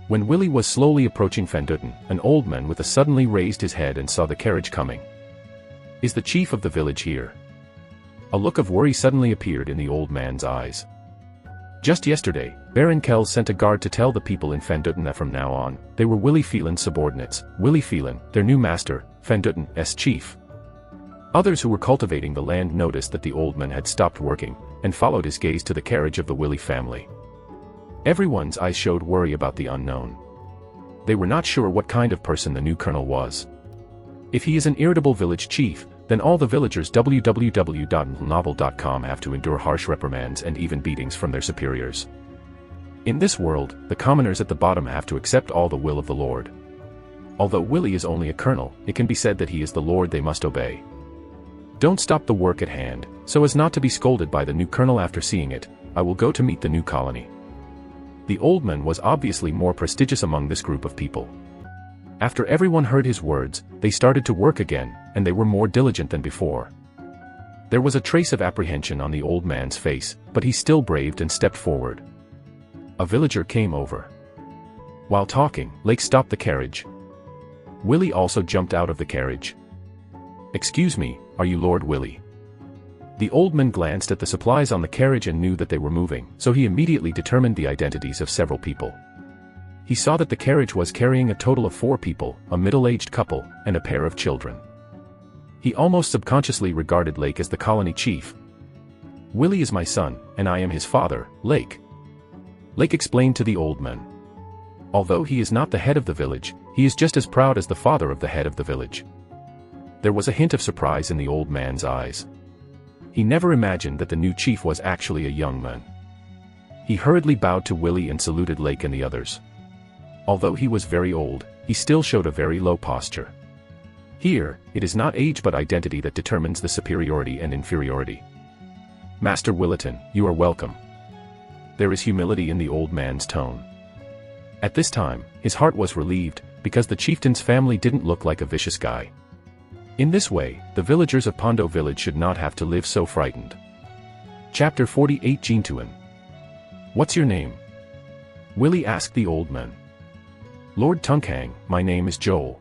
When Willie was slowly approaching Fendutton, an old man with a suddenly raised his head and saw the carriage coming. "Is the chief of the village here?" A look of worry suddenly appeared in the old man's eyes. Just yesterday, Baron Kells sent a guard to tell the people in Fendutton that from now on, they were Willie Phelan's subordinates, Willie Phelan, their new master, Fendutton's chief. Others who were cultivating the land noticed that the old man had stopped working, and followed his gaze to the carriage of the Willie family. Everyone's eyes showed worry about the unknown. They were not sure what kind of person the new colonel was. If he is an irritable village chief, then all the villagers www.novel.com have to endure harsh reprimands and even beatings from their superiors. In this world, the commoners at the bottom have to accept all the will of the Lord. Although Willie is only a colonel, it can be said that he is the Lord they must obey. Don't stop the work at hand, so as not to be scolded by the new colonel after seeing it. I will go to meet the new colony. The old man was obviously more prestigious among this group of people. After everyone heard his words, they started to work again, and they were more diligent than before. There was a trace of apprehension on the old man's face, but he still braved and stepped forward. A villager came over. While talking, Lake stopped the carriage. Willie also jumped out of the carriage. "Excuse me, are you Lord Willie?" The old man glanced at the supplies on the carriage and knew that they were moving, so he immediately determined the identities of several people. He saw that the carriage was carrying a total of 4 people, a middle-aged couple, and a pair of children. He almost subconsciously regarded Lake as the colony chief. "Willie is my son, and I am his father, Lake," Lake explained to the old man. Although he is not the head of the village, he is just as proud as the father of the head of the village. There was a hint of surprise in the old man's eyes. He never imagined that the new chief was actually a young man. He hurriedly bowed to Willie and saluted Lake and the others. Although he was very old, he still showed a very low posture. Here, it is not age but identity that determines the superiority and inferiority. "Master Williton, you are welcome." There is humility in the old man's tone. At this time, his heart was relieved, because the chieftain's family didn't look like a vicious guy. In this way, the villagers of Pondo village should not have to live so frightened. Chapter 48 Jintuan. "What's your name?" Willie asked the old man. "Lord Tunkang, my name is Joel."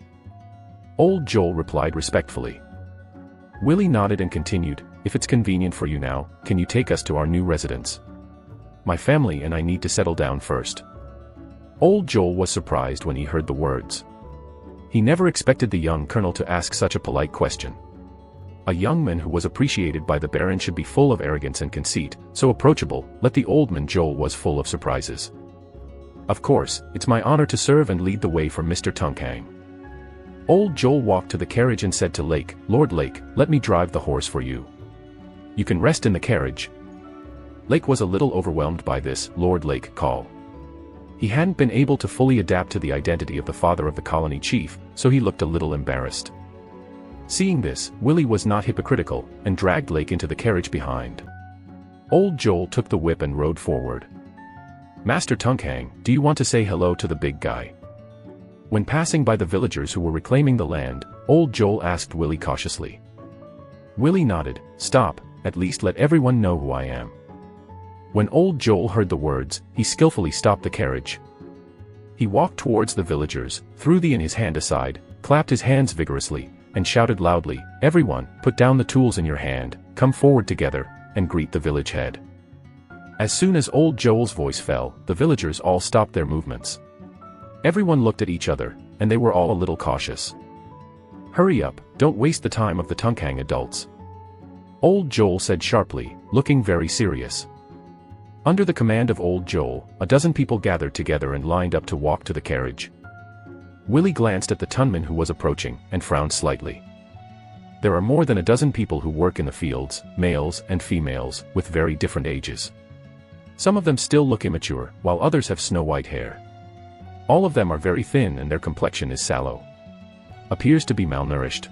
Old Joel replied respectfully. Willie nodded and continued, "If it's convenient for you now, can you take us to our new residence? My family and I need to settle down first." Old Joel was surprised when he heard the words. He never expected the young colonel to ask such a polite question. A young man who was appreciated by the baron should be full of arrogance and conceit, so approachable, yet the old man Joel was full of surprises. "Of course, it's my honor to serve and lead the way for Mr. Tunkang." Old Joel walked to the carriage and said to Lake, "Lord Lake, let me drive the horse for you. You can rest in the carriage." Lake was a little overwhelmed by this Lord Lake call. He hadn't been able to fully adapt to the identity of the father of the colony chief, so he looked a little embarrassed. Seeing this, Willie was not hypocritical, and dragged Lake into the carriage behind. Old Joel took the whip and rode forward. "Master Tunkang, do you want to say hello to the big guy?" When passing by the villagers who were reclaiming the land, Old Joel asked Willie cautiously. Willie nodded. "Stop, at least let everyone know who I am." When Old Joel heard the words, he skillfully stopped the carriage. He walked towards the villagers, threw in his hand aside, clapped his hands vigorously, and shouted loudly, "Everyone, put down the tools in your hand, come forward together, and greet the village head." As soon as Old Joel's voice fell, the villagers all stopped their movements. Everyone looked at each other, and they were all a little cautious. "Hurry up, don't waste the time of the Tunkang adults," Old Joel said sharply, looking very serious. Under the command of Old Joel, a dozen people gathered together and lined up to walk to the carriage. Willie glanced at the tunman who was approaching, and frowned slightly. There are more than a dozen people who work in the fields, males and females, with very different ages. Some of them still look immature, while others have snow-white hair. All of them are very thin and their complexion is sallow. Appears to be malnourished.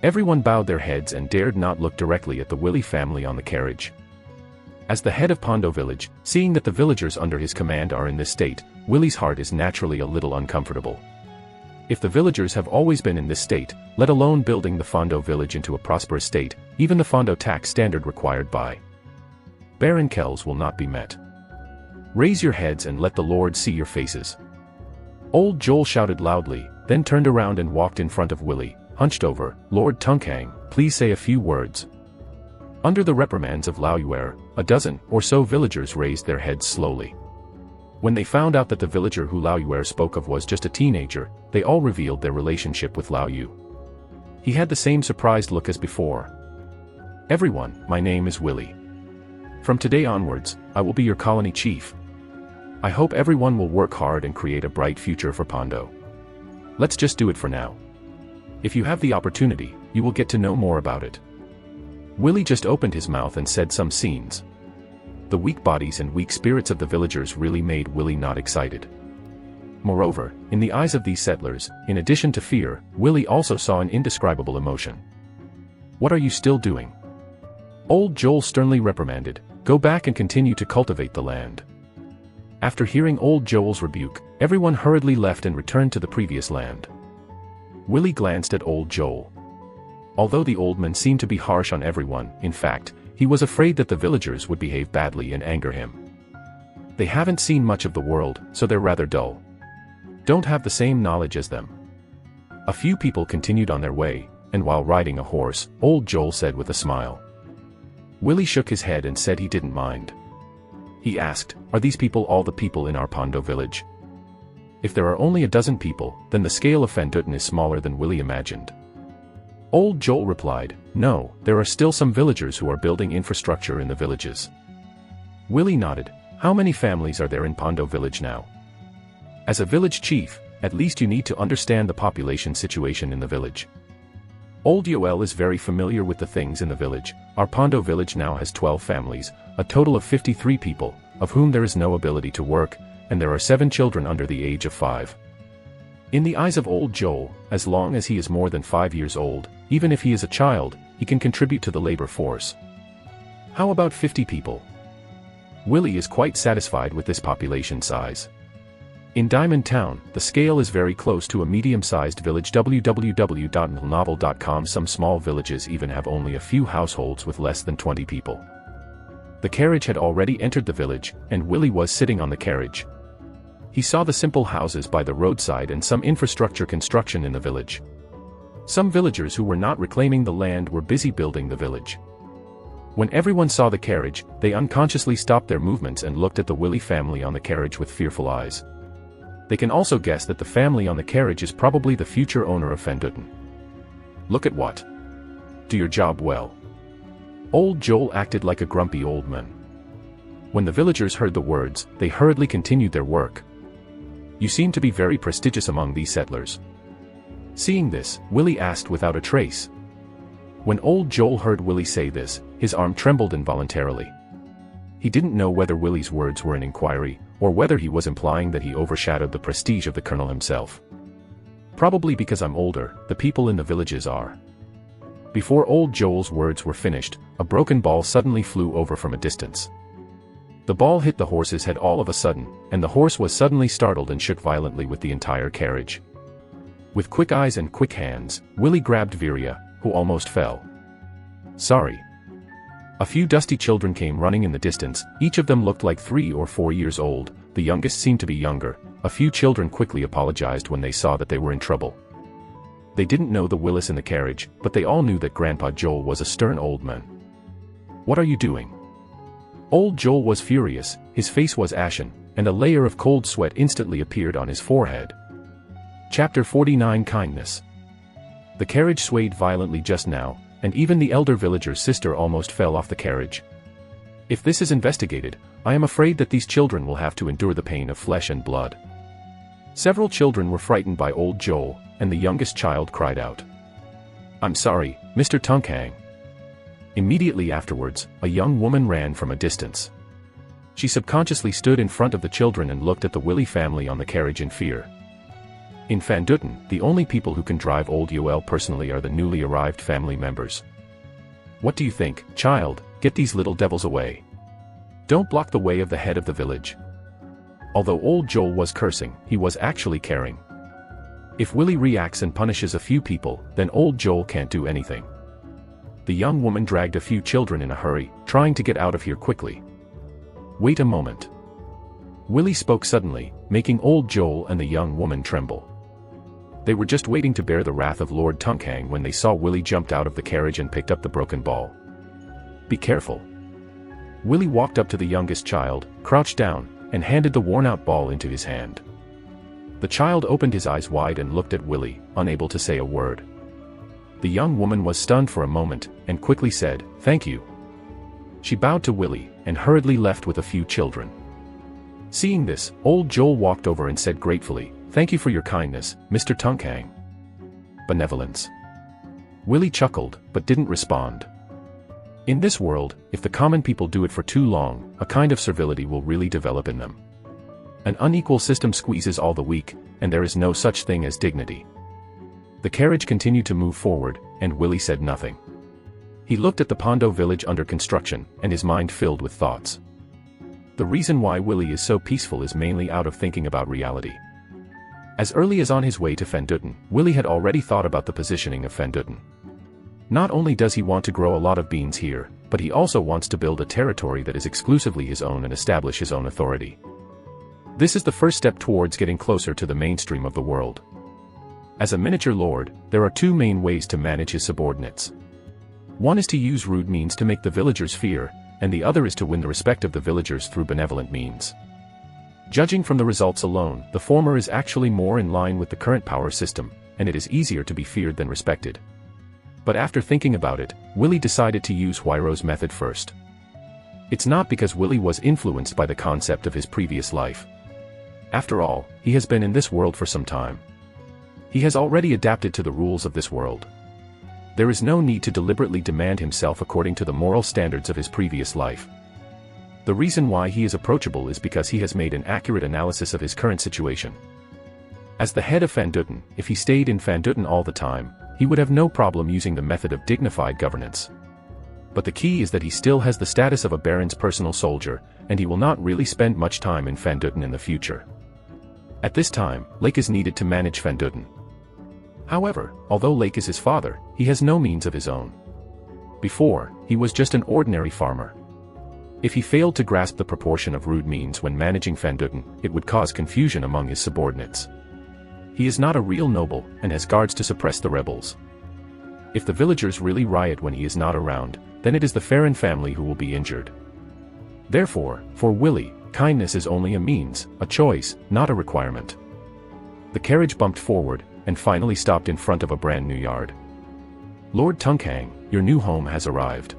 Everyone bowed their heads and dared not look directly at the Willie family on the carriage. As the head of Pondo village, seeing that the villagers under his command are in this state, Willie's heart is naturally a little uncomfortable. If the villagers have always been in this state, let alone building the Fondo village into a prosperous state, even the Fondo tax standard required by Baron Kells will not be met. Raise your heads and let the Lord see your faces. Old Joel shouted loudly, then turned around and walked in front of Willie, hunched over. "Lord Tunkang, please say a few words." Under the reprimands of Laoyuer, a dozen or so villagers raised their heads slowly. When they found out that the villager who Laoyuer spoke of was just a teenager, they all revealed their relationship with Lao Yu. He had the same surprised look as before. "Everyone, my name is Willie. From today onwards, I will be your colony chief. I hope everyone will work hard and create a bright future for Pondo. Let's just do it for now. If you have the opportunity, you will get to know more about it." Willie just opened his mouth and said some scenes. The weak bodies and weak spirits of the villagers really made Willie not excited. Moreover, in the eyes of these settlers, in addition to fear, Willie also saw an indescribable emotion. "What are you still doing?" Old Joel sternly reprimanded. "Go back and continue to cultivate the land." After hearing Old Joel's rebuke, everyone hurriedly left and returned to the previous land. Willie glanced at Old Joel. Although the old man seemed to be harsh on everyone, in fact, he was afraid that the villagers would behave badly and anger him. They haven't seen much of the world, so they're rather dull. don't have the same knowledge as them. A few people continued on their way, and while riding a horse, old Joel said with a smile. Willie shook his head and said he didn't mind. He asked, "Are these people all the people in our Pondo village?" If there are only a dozen people, then the scale of Fanduten is smaller than Willie imagined. Old Joel replied, "No, there are still some villagers who are building infrastructure in the villages." Willie nodded. "How many families are there in Pondo village now?" As a village chief, at least you need to understand the population situation in the village. Old Yoel is very familiar with the things in the village. Our Pondo village now has 12 families, a total of 53 people, of whom there is no ability to work, and there are 7 children under the age of 5. In the eyes of old Joel, as long as he is more than 5 years old, even if he is a child, he can contribute to the labor force. How about 50 people? Willie is quite satisfied with this population size. In Diamond Town, the scale is very close to a medium-sized village. www.novel.com. Some small villages even have only a few households with less than 20 people. The carriage had already entered the village, and Willie was sitting on the carriage. He saw the simple houses by the roadside and some infrastructure construction in the village. Some villagers who were not reclaiming the land were busy building the village. When everyone saw the carriage, they unconsciously stopped their movements and looked at the Willie family on the carriage with fearful eyes. They can also guess that the family on the carriage is probably the future owner of Fanduten. Look at what? Do your job well. Old Joel acted like a grumpy old man. When the villagers heard the words, they hurriedly continued their work. You seem to be very prestigious among these settlers. Seeing this, Willie asked without a trace. When old Joel heard Willie say this, his arm trembled involuntarily. He didn't know whether Willie's words were an inquiry, or whether he was implying that he overshadowed the prestige of the colonel himself. Probably because I'm older, the people in the villages are. Before old Joel's words were finished, a broken ball suddenly flew over from a distance. The ball hit the horse's head all of a sudden, and the horse was suddenly startled and shook violently with the entire carriage. With quick eyes and quick hands, Willie grabbed Viria, who almost fell. Sorry. A few dusty children came running in the distance, each of them looked like 3 or 4 years old, the youngest seemed to be younger. A few children quickly apologized when they saw that they were in trouble. They didn't know the Willis in the carriage, but they all knew that Grandpa Joel was a stern old man. What are you doing? Old Joel was furious, his face was ashen, and a layer of cold sweat instantly appeared on his forehead. Chapter 49 Kindness. The carriage swayed violently just now, and even the elder villager's sister almost fell off the carriage. If this is investigated, I am afraid that these children will have to endure the pain of flesh and blood. Several children were frightened by old Joel, and the youngest child cried out, "I'm sorry, Mr. Tunkang." Immediately afterwards, a young woman ran from a distance. She subconsciously stood in front of the children and looked at the Willie family on the carriage in fear. In Fanduten, the only people who can drive old Yoel personally are the newly arrived family members. What do you think, child? Get these little devils away. Don't block the way of the head of the village. Although old Joel was cursing, he was actually caring. If Willie reacts and punishes a few people, then old Joel can't do anything. The young woman dragged a few children in a hurry, trying to get out of here quickly. Wait a moment. Willie spoke suddenly, making old Joel and the young woman tremble. They were just waiting to bear the wrath of Lord Tunkang when they saw Willie jumped out of the carriage and picked up the broken ball. Be careful. Willie walked up to the youngest child, crouched down, and handed the worn-out ball into his hand. The child opened his eyes wide and looked at Willie, unable to say a word. The young woman was stunned for a moment, and quickly said, "Thank you." She bowed to Willie, and hurriedly left with a few children. Seeing this, old Joel walked over and said gratefully, "Thank you for your kindness, Mr. Tunkang." Benevolence. Willie chuckled, but didn't respond. In this world, if the common people do it for too long, a kind of servility will really develop in them. An unequal system squeezes all the weak, and there is no such thing as dignity. The carriage continued to move forward, and Willie said nothing. He looked at the Pondo village under construction, and his mind filled with thoughts. The reason why Willie is so peaceful is mainly out of thinking about reality. As early as on his way to Fanduten, Willie had already thought about the positioning of Fanduten. Not only does he want to grow a lot of beans here, but he also wants to build a territory that is exclusively his own and establish his own authority. This is the first step towards getting closer to the mainstream of the world. As a miniature lord, there are two main ways to manage his subordinates. One is to use rude means to make the villagers fear, and the other is to win the respect of the villagers through benevolent means. Judging from the results alone, the former is actually more in line with the current power system, and it is easier to be feared than respected. But after thinking about it, Willie decided to use Huiro's method first. It's not because Willie was influenced by the concept of his previous life. After all, he has been in this world for some time. He has already adapted to the rules of this world. There is no need to deliberately demand himself according to the moral standards of his previous life. The reason why he is approachable is because he has made an accurate analysis of his current situation. As the head of Van Dutten, if he stayed in Van Dutten all the time, he would have no problem using the method of dignified governance. But the key is that he still has the status of a baron's personal soldier, and he will not really spend much time in Van Dutten in the future. At this time, Lake is needed to manage Van Dutten. However, although Lake is his father, he has no means of his own. Before, he was just an ordinary farmer. If he failed to grasp the proportion of rude means when managing Van Dutten, it would cause confusion among his subordinates. He is not a real noble, and has guards to suppress the rebels. If the villagers really riot when he is not around, then it is the Farron family who will be injured. Therefore, for Willie, kindness is only a means, a choice, not a requirement. The carriage bumped forward, and finally stopped in front of a brand new yard. "Lord Tunkang, your new home has arrived."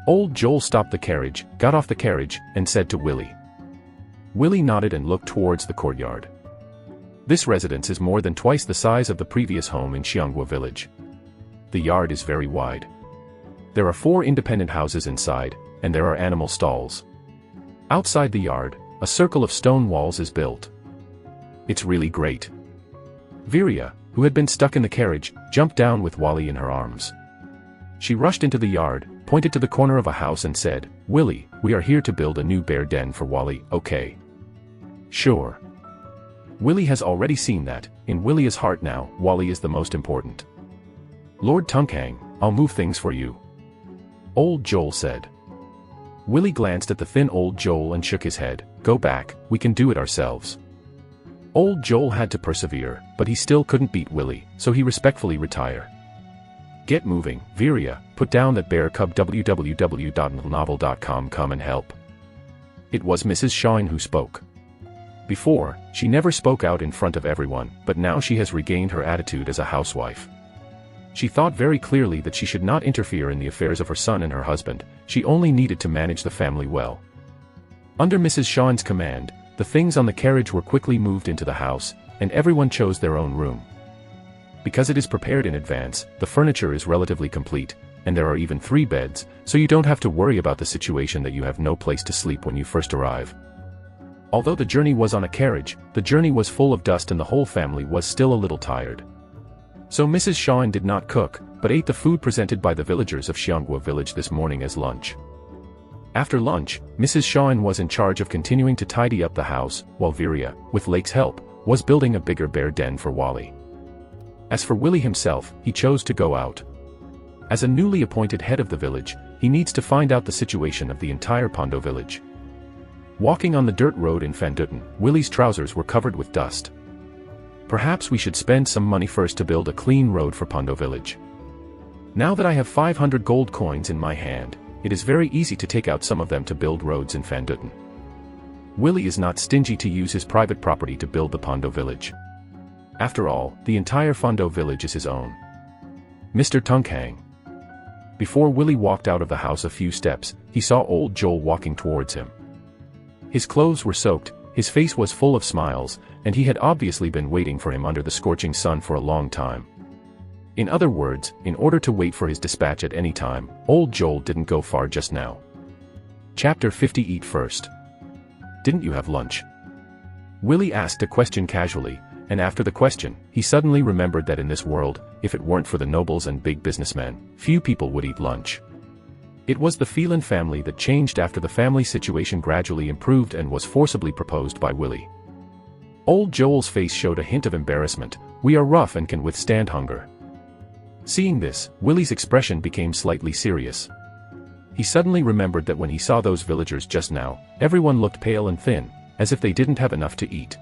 Old Joel stopped the carriage, got off the carriage, and said to Willie. Willie nodded and looked towards the courtyard. This residence is more than twice the size of the previous home in Xianghua village. The yard is very wide. There are 4 independent houses inside, and there are animal stalls. Outside the yard, a circle of stone walls is built. It's really great. Virya, who had been stuck in the carriage, jumped down with Wally in her arms. She rushed into the yard, pointed to the corner of a house and said, "Willie, we are here to build a new bear den for Wally, okay?" "Sure." Willie has already seen that, in Willie's heart now, Wally is the most important. "Lord Tunkang, I'll move things for you," Old Joel said. Willie glanced at the thin old Joel and shook his head. "Go back, we can do it ourselves." Old Joel had to persevere, but he still couldn't beat Willie, so he respectfully retired. "Get moving, Virya, put down that bear cub www.novel.com, come and help." It was Mrs. Shine who spoke. Before, she never spoke out in front of everyone, but now she has regained her attitude as a housewife. She thought very clearly that she should not interfere in the affairs of her son and her husband, she only needed to manage the family well. Under Mrs. Shine's command, the things on the carriage were quickly moved into the house, and everyone chose their own room. Because it is prepared in advance, the furniture is relatively complete, and there are even 3 beds, so you don't have to worry about the situation that you have no place to sleep when you first arrive. Although the journey was on a carriage, the journey was full of dust and the whole family was still a little tired. So Mrs. Shine did not cook, but ate the food presented by the villagers of Xianghua village this morning as lunch. After lunch, Mrs. Shine was in charge of continuing to tidy up the house, while Virya, with Lake's help, was building a bigger bear den for Wally. As for Willie himself, he chose to go out. As a newly appointed head of the village, he needs to find out the situation of the entire Pondo village. Walking on the dirt road in Van Dutten, Willie's trousers were covered with dust. "Perhaps we should spend some money first to build a clean road for Pondo village. Now that I have 500 gold coins in my hand, it is very easy to take out some of them to build roads in Van Dutten." Willie is not stingy to use his private property to build the Pondo village. After all, the entire Pondo village is his own. "Mr. Tunkang." Before Willie walked out of the house a few steps, he saw old Joel walking towards him. His clothes were soaked, his face was full of smiles, and he had obviously been waiting for him under the scorching sun for a long time. In other words, in order to wait for his dispatch at any time, old Joel didn't go far just now. Chapter 50. Eat first. "Didn't you have lunch?" Willie asked a question casually, and after the question, he suddenly remembered that in this world, if it weren't for the nobles and big businessmen, few people would eat lunch. It was the Phelan family that changed after the family situation gradually improved and was forcibly proposed by Willie. Old Joel's face showed a hint of embarrassment. "We are rough and can withstand hunger." Seeing this, Willie's expression became slightly serious. He suddenly remembered that when he saw those villagers just now, everyone looked pale and thin, as if they didn't have enough to eat.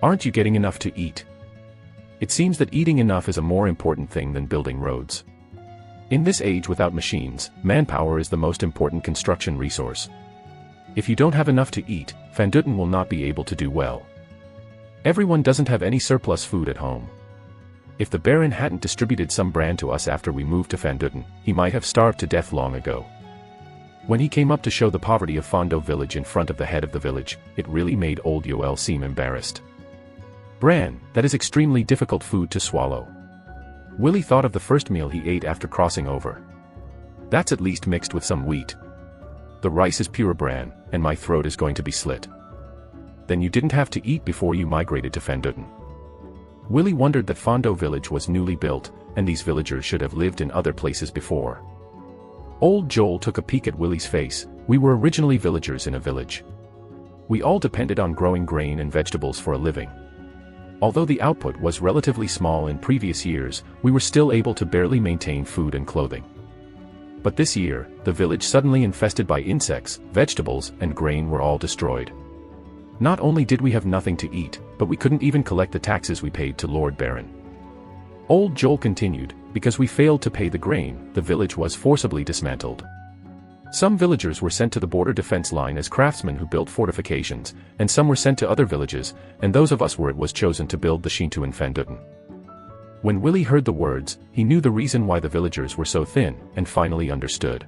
Aren't you getting enough to eat? It seems that eating enough is a more important thing than building roads. In this age without machines, manpower is the most important construction resource. If you don't have enough to eat, Van Dutten will not be able to do well. Everyone doesn't have any surplus food at home. If the Baron hadn't distributed some bran to us after we moved to Van Dutten, he might have starved to death long ago. When he came up to show the poverty of Fondo village in front of the head of the village, it really made old Yoel seem embarrassed. Bran, that is extremely difficult food to swallow. Willie thought of the first meal he ate after crossing over. That's at least mixed with some wheat. The rice is pure bran, and my throat is going to be slit. Then you didn't have to eat before you migrated to Van Dutten. Willie wondered that Fondo village was newly built, and these villagers should have lived in other places before. Old Joel took a peek at Willie's face. We were originally villagers in a village. We all depended on growing grain and vegetables for a living. Although the output was relatively small in previous years, we were still able to barely maintain food and clothing. But this year, the village suddenly infested by insects, vegetables, and grain were all destroyed. Not only did we have nothing to eat, but we couldn't even collect the taxes we paid to Lord Baron. Old Joel continued, because we failed to pay the grain, the village was forcibly dismantled. Some villagers were sent to the border defense line as craftsmen who built fortifications, and some were sent to other villages, and those of us where it was chosen to build the Shinto in Van Dutten. When Willie heard the words, he knew the reason why the villagers were so thin, and finally understood.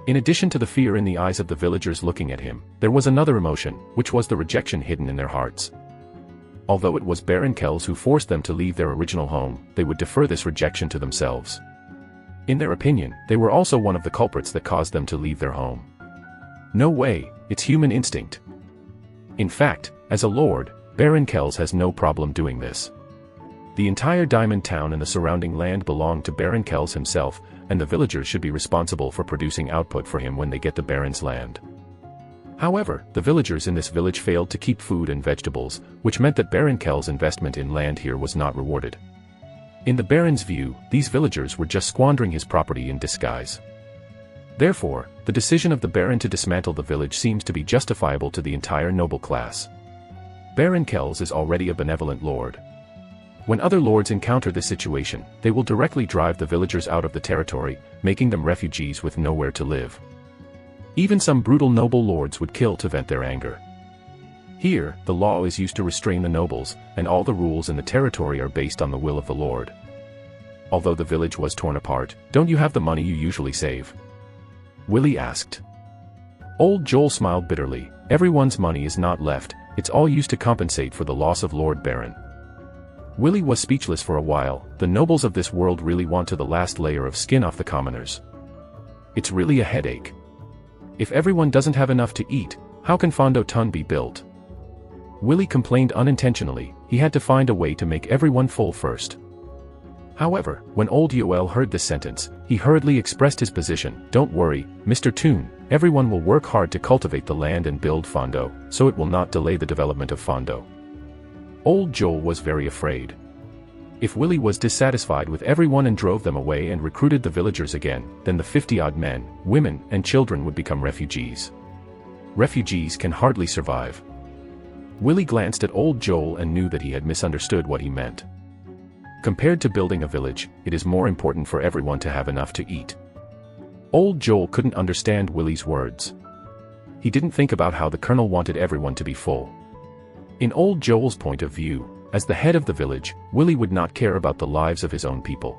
In addition to the fear in the eyes of the villagers looking at him, there was another emotion, which was the rejection hidden in their hearts. Although it was Baron Kells who forced them to leave their original home, they would defer this rejection to themselves. In their opinion, they were also one of the culprits that caused them to leave their home. No way, it's human instinct. In fact, as a lord, Baron Kells has no problem doing this. The entire diamond town and the surrounding land belong to Baron Kells himself, and the villagers should be responsible for producing output for him when they get the Baron's land. However, the villagers in this village failed to keep food and vegetables, which meant that Baron Kells' investment in land here was not rewarded. In the Baron's view, these villagers were just squandering his property in disguise. Therefore, the decision of the Baron to dismantle the village seems to be justifiable to the entire noble class. Baron Kells is already a benevolent lord. When other lords encounter this situation, they will directly drive the villagers out of the territory, making them refugees with nowhere to live. Even some brutal noble lords would kill to vent their anger. Here, the law is used to restrain the nobles, and all the rules in the territory are based on the will of the lord. Although the village was torn apart, don't you have the money you usually save? Willie asked. Old Joel smiled bitterly. Everyone's money is not left, it's all used to compensate for the loss of Lord Baron. Willie was speechless for a while. The nobles of this world really want to the last layer of skin off the commoners. It's really a headache. If everyone doesn't have enough to eat, how can Fondo Tun be built? Willie complained unintentionally. He had to find a way to make everyone full first. However, when old Yoel heard this sentence, he hurriedly expressed his position. Don't worry, Mr. Toon, everyone will work hard to cultivate the land and build Fondo, so it will not delay the development of Fondo. Old Joel was very afraid. If Willie was dissatisfied with everyone and drove them away and recruited the villagers again, then the 50-odd men, women, and children would become refugees. Refugees can hardly survive. Willie glanced at old Joel and knew that he had misunderstood what he meant. Compared to building a village, it is more important for everyone to have enough to eat. Old Joel couldn't understand Willie's words. He didn't think about how the colonel wanted everyone to be full. In old Joel's point of view, as the head of the village, Willie would not care about the lives of his own people.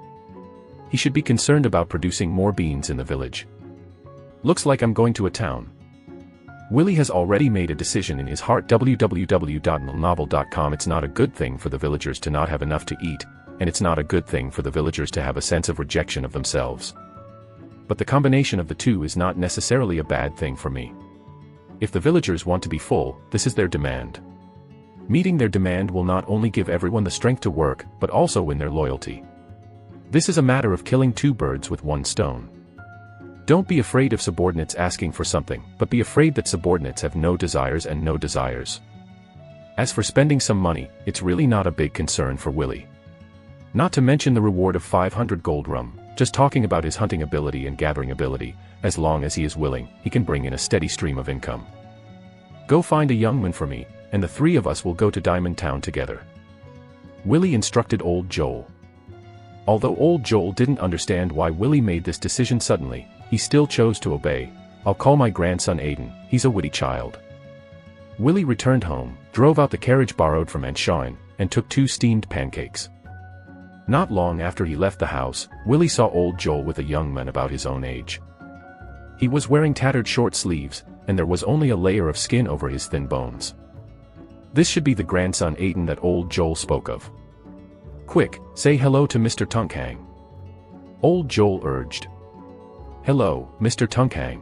He should be concerned about producing more beans in the village. Looks like I'm going to a town. Willie has already made a decision in his heart. www.novel.com. It's not a good thing for the villagers to not have enough to eat, and it's not a good thing for the villagers to have a sense of rejection of themselves. But the combination of the two is not necessarily a bad thing for me. If the villagers want to be full, this is their demand. Meeting their demand will not only give everyone the strength to work, but also win their loyalty. This is a matter of killing two birds with one stone. Don't be afraid of subordinates asking for something, but be afraid that subordinates have no desires and no desires. As for spending some money, it's really not a big concern for Willie. Not to mention the reward of 500 gold rum, just talking about his hunting ability and gathering ability, as long as he is willing, he can bring in a steady stream of income. Go find a young man for me, and the three of us will go to Diamond Town together. Willie instructed old Joel. Although old Joel didn't understand why Willie made this decision suddenly, he still chose to obey. I'll call my grandson Aiden, he's a witty child. Willie returned home, drove out the carriage borrowed from Aunt Shine, and took 2 steamed pancakes. Not long after he left the house, Willie saw old Joel with a young man about his own age. He was wearing tattered short sleeves, and there was only a layer of skin over his thin bones. This should be the grandson Aiden that old Joel spoke of. Quick, say hello to Mr. Tunkhang. Old Joel urged. Hello, Mr. Tunkhang.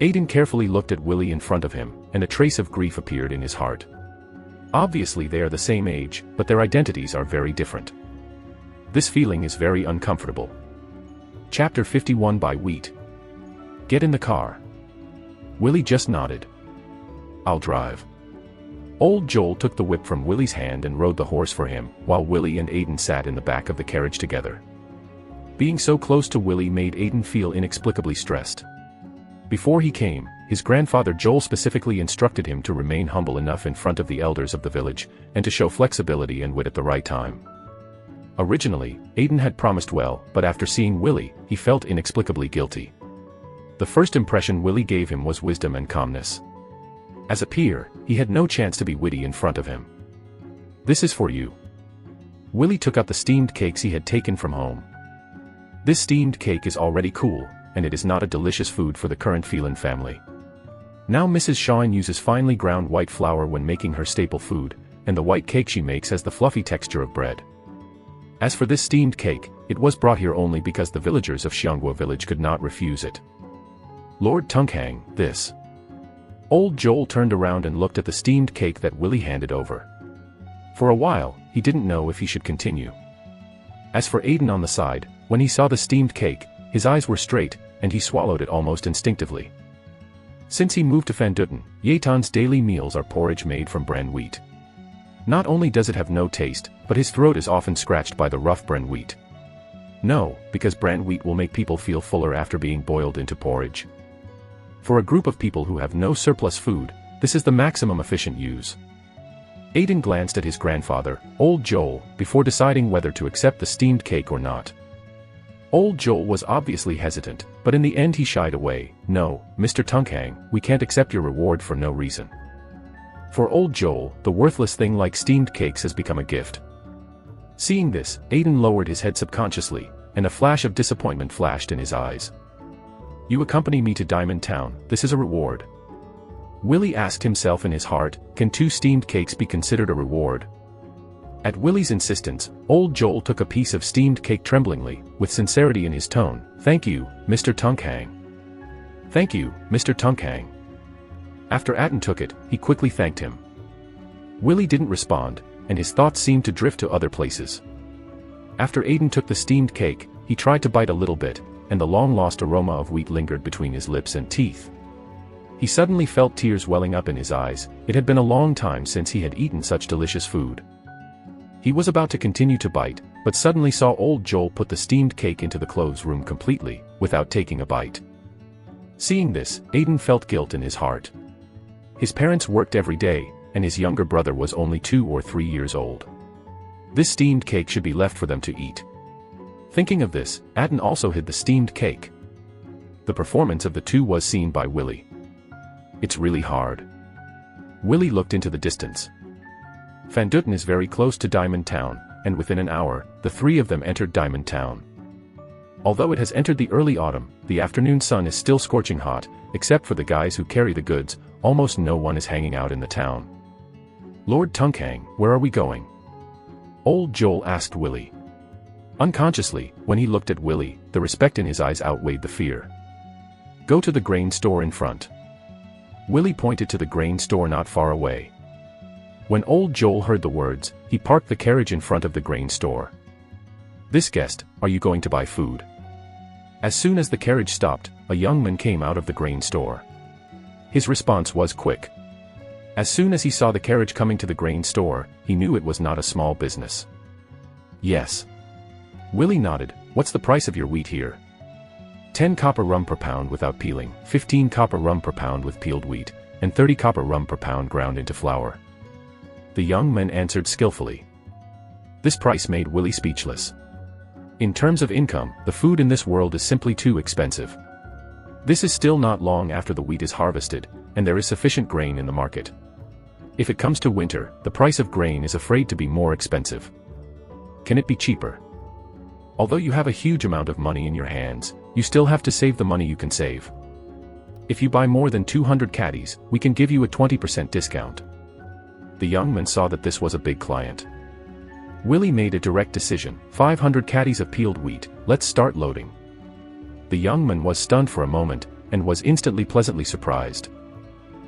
Aiden carefully looked at Willie in front of him, and a trace of grief appeared in his heart. Obviously they are the same age, but their identities are very different. This feeling is very uncomfortable. Chapter 51 by Wheat. Get in the car. Willie just nodded. I'll drive. Old Joel took the whip from Willie's hand and rode the horse for him, while Willie and Aiden sat in the back of the carriage together. Being so close to Willie made Aiden feel inexplicably stressed. Before he came, his grandfather Joel specifically instructed him to remain humble enough in front of the elders of the village, and to show flexibility and wit at the right time. Originally, Aiden had promised well, but after seeing Willie, he felt inexplicably guilty. The first impression Willie gave him was wisdom and calmness. As a peer, he had no chance to be witty in front of him. This is for you. Willie took out the steamed cakes he had taken from home. This steamed cake is already cool, and it is not a delicious food for the current Phelan family. Now Mrs. Shine uses finely ground white flour when making her staple food, and the white cake she makes has the fluffy texture of bread. As for this steamed cake, it was brought here only because the villagers of Xianghua village could not refuse it. Lord Tunkhang, this. Old Joel turned around and looked at the steamed cake that Willie handed over. For a while, he didn't know if he should continue. As for Aiden on the side, when he saw the steamed cake, his eyes were straight, and he swallowed it almost instinctively. Since he moved to Fanduten, Yetan's daily meals are porridge made from bran wheat. Not only does it have no taste, but his throat is often scratched by the rough bran wheat. No, because bran wheat will make people feel fuller after being boiled into porridge. For a group of people who have no surplus food, this is the maximum efficient use. Aiden glanced at his grandfather, old Joel, before deciding whether to accept the steamed cake or not. Old Joel was obviously hesitant, but in the end he shied away. No, Mr. Tunkhang, we can't accept your reward for no reason. For old Joel, the worthless thing like steamed cakes has become a gift. Seeing this, Aiden lowered his head subconsciously, and a flash of disappointment flashed in his eyes. You accompany me to Diamond Town, this is a reward. Willie asked himself in his heart, can 2 steamed cakes be considered a reward? At Willie's insistence, old Joel took a piece of steamed cake tremblingly, with sincerity in his tone. Thank you, Mr. Tunkhang. Thank you, Mr. Tunkhang. After Atten took it, he quickly thanked him. Willie didn't respond, and his thoughts seemed to drift to other places. After Aiden took the steamed cake, he tried to bite a little bit, and the long-lost aroma of wheat lingered between his lips and teeth. He suddenly felt tears welling up in his eyes. It had been a long time since he had eaten such delicious food. He was about to continue to bite, but suddenly saw old Joel put the steamed cake into the clothes room completely, without taking a bite. Seeing this, Aiden felt guilt in his heart. His parents worked every day, and his younger brother was only 2 or 3 years old. This steamed cake should be left for them to eat. Thinking of this, Atten also hid the steamed cake. The performance of the two was seen by Willie. It's really hard. Willie looked into the distance. Fanduten is very close to Diamond Town, and within an hour, the 3 of them entered Diamond Town. Although it has entered the early autumn, the afternoon sun is still scorching hot, except for the guys who carry the goods. Almost no one is hanging out in the town. Lord Tunkhang, where are we going? Old Joel asked Willie. Unconsciously, when he looked at Willie, the respect in his eyes outweighed the fear. Go to the grain store in front. Willie pointed to the grain store not far away. When old Joel heard the words, he parked the carriage in front of the grain store. This guest, are you going to buy food? As soon as the carriage stopped, a young man came out of the grain store. His response was quick. As soon as he saw the carriage coming to the grain store, he knew it was not a small business. Yes. Willie nodded. What's the price of your wheat here? 10 copper rum per pound without peeling, 15 copper rum per pound with peeled wheat, and 30 copper rum per pound ground into flour. The young men answered skillfully. This price made Willie speechless. In terms of income, the food in this world is simply too expensive. This is still not long after the wheat is harvested, and there is sufficient grain in the market. If it comes to winter, the price of grain is afraid to be more expensive. Can it be cheaper? Although you have a huge amount of money in your hands, you still have to save the money you can save. If you buy more than 200 caddies, we can give you a 20% discount. The young man saw that this was a big client. Willie made a direct decision. 500 caddies of peeled wheat, let's start loading. The young man was stunned for a moment, and was instantly pleasantly surprised.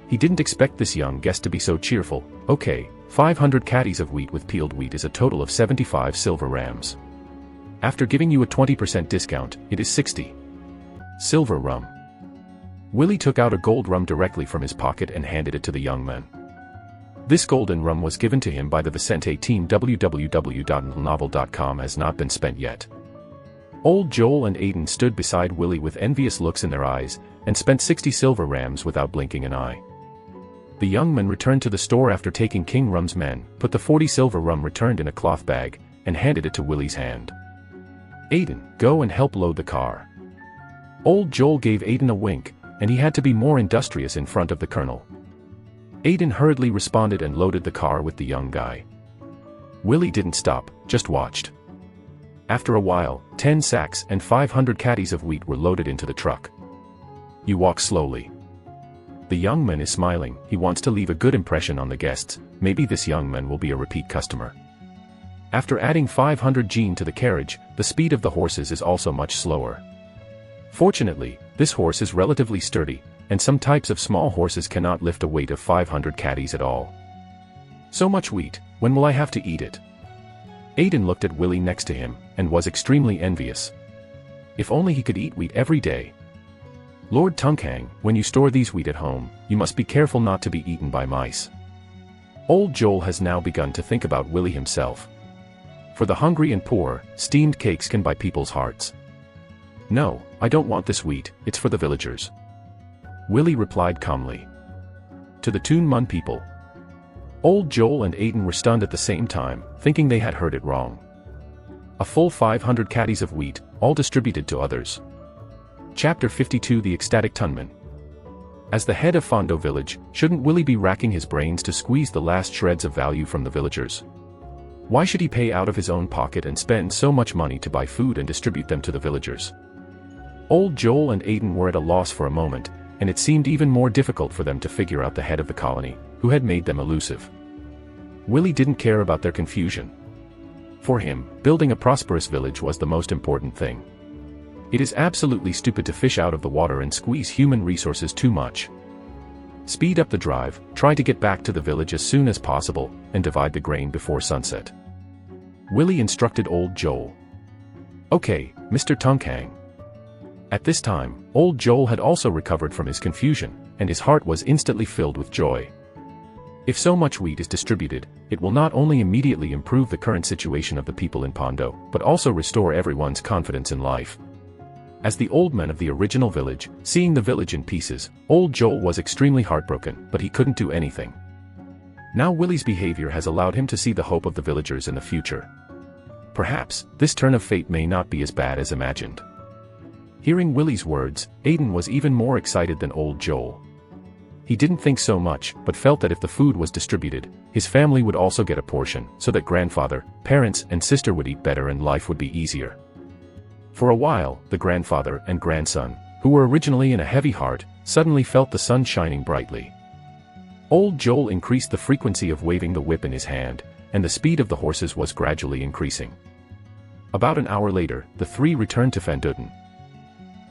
He didn't expect this young guest to be so cheerful. Okay, 500 caddies of wheat with peeled wheat is a total of 75 silver rams. After giving you a 20% discount, it is 60 silver rum. Willie took out a gold rum directly from his pocket and handed it to the young man. This golden rum was given to him by the Vicente team. www.novel.com has not been spent yet. Old Joel and Aiden stood beside Willie with envious looks in their eyes, and spent 60 silver rams without blinking an eye. The young man returned to the store after taking King Rum's men, put the 40 silver rum returned in a cloth bag, and handed it to Willie's hand. Aiden, go and help load the car. Old Joel gave Aiden a wink, and he had to be more industrious in front of the colonel. Aiden hurriedly responded and loaded the car with the young guy. Willie didn't stop, just watched. After a while, 10 sacks and 500 caddies of wheat were loaded into the truck. You walk slowly. The young man is smiling. He wants to leave a good impression on the guests. Maybe this young man will be a repeat customer. After adding 500 gin to the carriage, the speed of the horses is also much slower. Fortunately, this horse is relatively sturdy, and some types of small horses cannot lift a weight of 500 caddies at all. So much wheat, when will I have to eat it? Aiden looked at Willie next to him, and was extremely envious. If only he could eat wheat every day. Lord Tunkhang, when you store these wheat at home, you must be careful not to be eaten by mice. Old Joel has now begun to think about Willie himself. For the hungry and poor, steamed cakes can buy people's hearts. No, I don't want this wheat, it's for the villagers. Willie replied calmly. To the Toon Mun people. Old Joel and Aiden were stunned at the same time, thinking they had heard it wrong. A full 500 caddies of wheat, all distributed to others. Chapter 52 The Ecstatic Tunman. As the head of Fondo village, shouldn't Willie be racking his brains to squeeze the last shreds of value from the villagers? Why should he pay out of his own pocket and spend so much money to buy food and distribute them to the villagers? Old Joel and Aiden were at a loss for a moment, and it seemed even more difficult for them to figure out the head of the colony, who had made them elusive. Willie didn't care about their confusion. For him, building a prosperous village was the most important thing. It is absolutely stupid to fish out of the water and squeeze human resources too much. Speed up the drive, try to get back to the village as soon as possible, and divide the grain before sunset. Willie instructed Old Joel. Okay, Mr. Tunkhang. At this time, Old Joel had also recovered from his confusion, and his heart was instantly filled with joy. If so much wheat is distributed, it will not only immediately improve the current situation of the people in Pondo, but also restore everyone's confidence in life. As the old man of the original village, seeing the village in pieces, Old Joel was extremely heartbroken, but he couldn't do anything. Now Willie's behavior has allowed him to see the hope of the villagers in the future. Perhaps, this turn of fate may not be as bad as imagined. Hearing Willie's words, Aiden was even more excited than Old Joel. He didn't think so much, but felt that if the food was distributed, his family would also get a portion, so that grandfather, parents, and sister would eat better and life would be easier. For a while, the grandfather and grandson, who were originally in a heavy heart, suddenly felt the sun shining brightly. Old Joel increased the frequency of waving the whip in his hand, and the speed of the horses was gradually increasing. About an hour later, the three returned to Fanduden.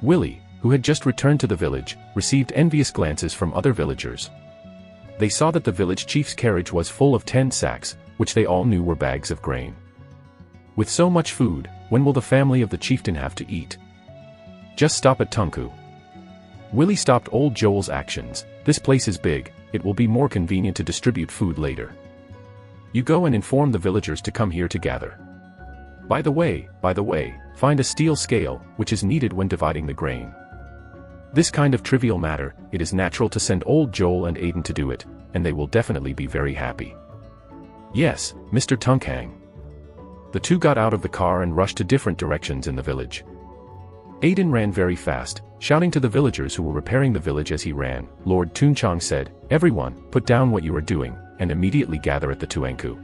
Willie, who had just returned to the village, received envious glances from other villagers. They saw that the village chief's carriage was full of 10 sacks, which they all knew were bags of grain. With so much food, when will the family of the chieftain have to eat? Just stop at Tunku. Willie stopped Old Joel's actions. This place is big, it will be more convenient to distribute food later. You go and inform the villagers to come here to gather. By the way, find a steel scale, which is needed when dividing the grain. This kind of trivial matter, it is natural to send old Joel and Aiden to do it, and they will definitely be very happy. Yes, Mr. Tunkhang. The two got out of the car and rushed to different directions in the village. Aiden ran very fast, shouting to the villagers who were repairing the village as he ran. Lord Toonchang said, "Everyone, put down what you are doing, and immediately gather at the Tuanku.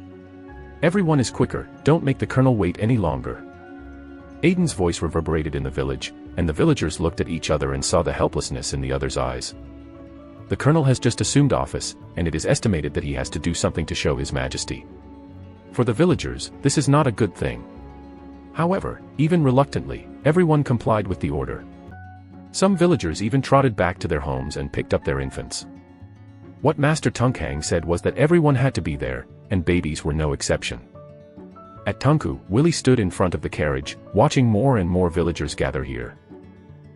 Everyone is quicker, don't make the colonel wait any longer." Aiden's voice reverberated in the village, and the villagers looked at each other and saw the helplessness in the other's eyes. The colonel has just assumed office, and it is estimated that he has to do something to show his majesty. For the villagers, this is not a good thing. However, even reluctantly, everyone complied with the order. Some villagers even trotted back to their homes and picked up their infants. What Master Tunkhang said was that everyone had to be there, and babies were no exception. At Tunku, Willie stood in front of the carriage, watching more and more villagers gather here.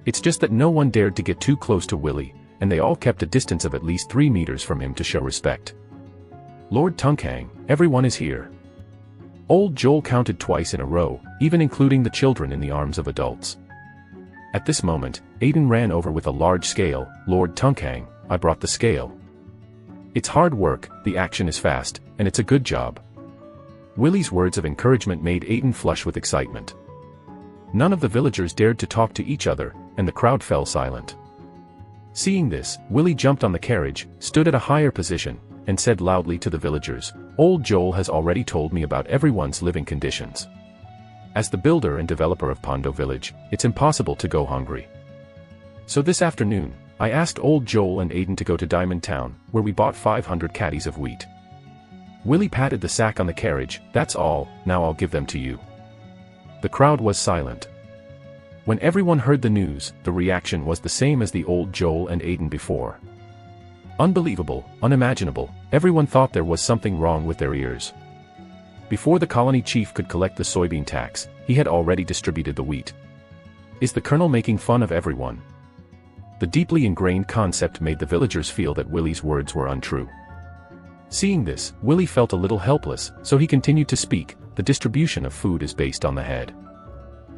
It's just that no one dared to get too close to Willie, and they all kept a distance of at least 3 meters from him to show respect. "Lord Tunkhang, everyone is here." Old Joel counted twice in a row, even including the children in the arms of adults. At this moment, Aiden ran over with a large scale. "Lord Tunkhang, I brought the scale. It's hard work, the action is fast, and it's a good job." Willie's words of encouragement made Aiden flush with excitement. None of the villagers dared to talk to each other, and the crowd fell silent. Seeing this, Willie jumped on the carriage, stood at a higher position, and said loudly to the villagers, "Old Joel has already told me about everyone's living conditions. As the builder and developer of Pondo Village, it's impossible to go hungry. So this afternoon, I asked Old Joel and Aiden to go to Diamond Town, where we bought 500 caddies of wheat." Willie patted the sack on the carriage. "That's all, now I'll give them to you." The crowd was silent. When everyone heard the news, the reaction was the same as the Old Joel and Aiden before. Unbelievable, unimaginable, everyone thought there was something wrong with their ears. Before the colony chief could collect the soybean tax, he had already distributed the wheat. Is the colonel making fun of everyone? The deeply ingrained concept made the villagers feel that Willie's words were untrue. Seeing this, Willie felt a little helpless, so he continued to speak. "The distribution of food is based on the head.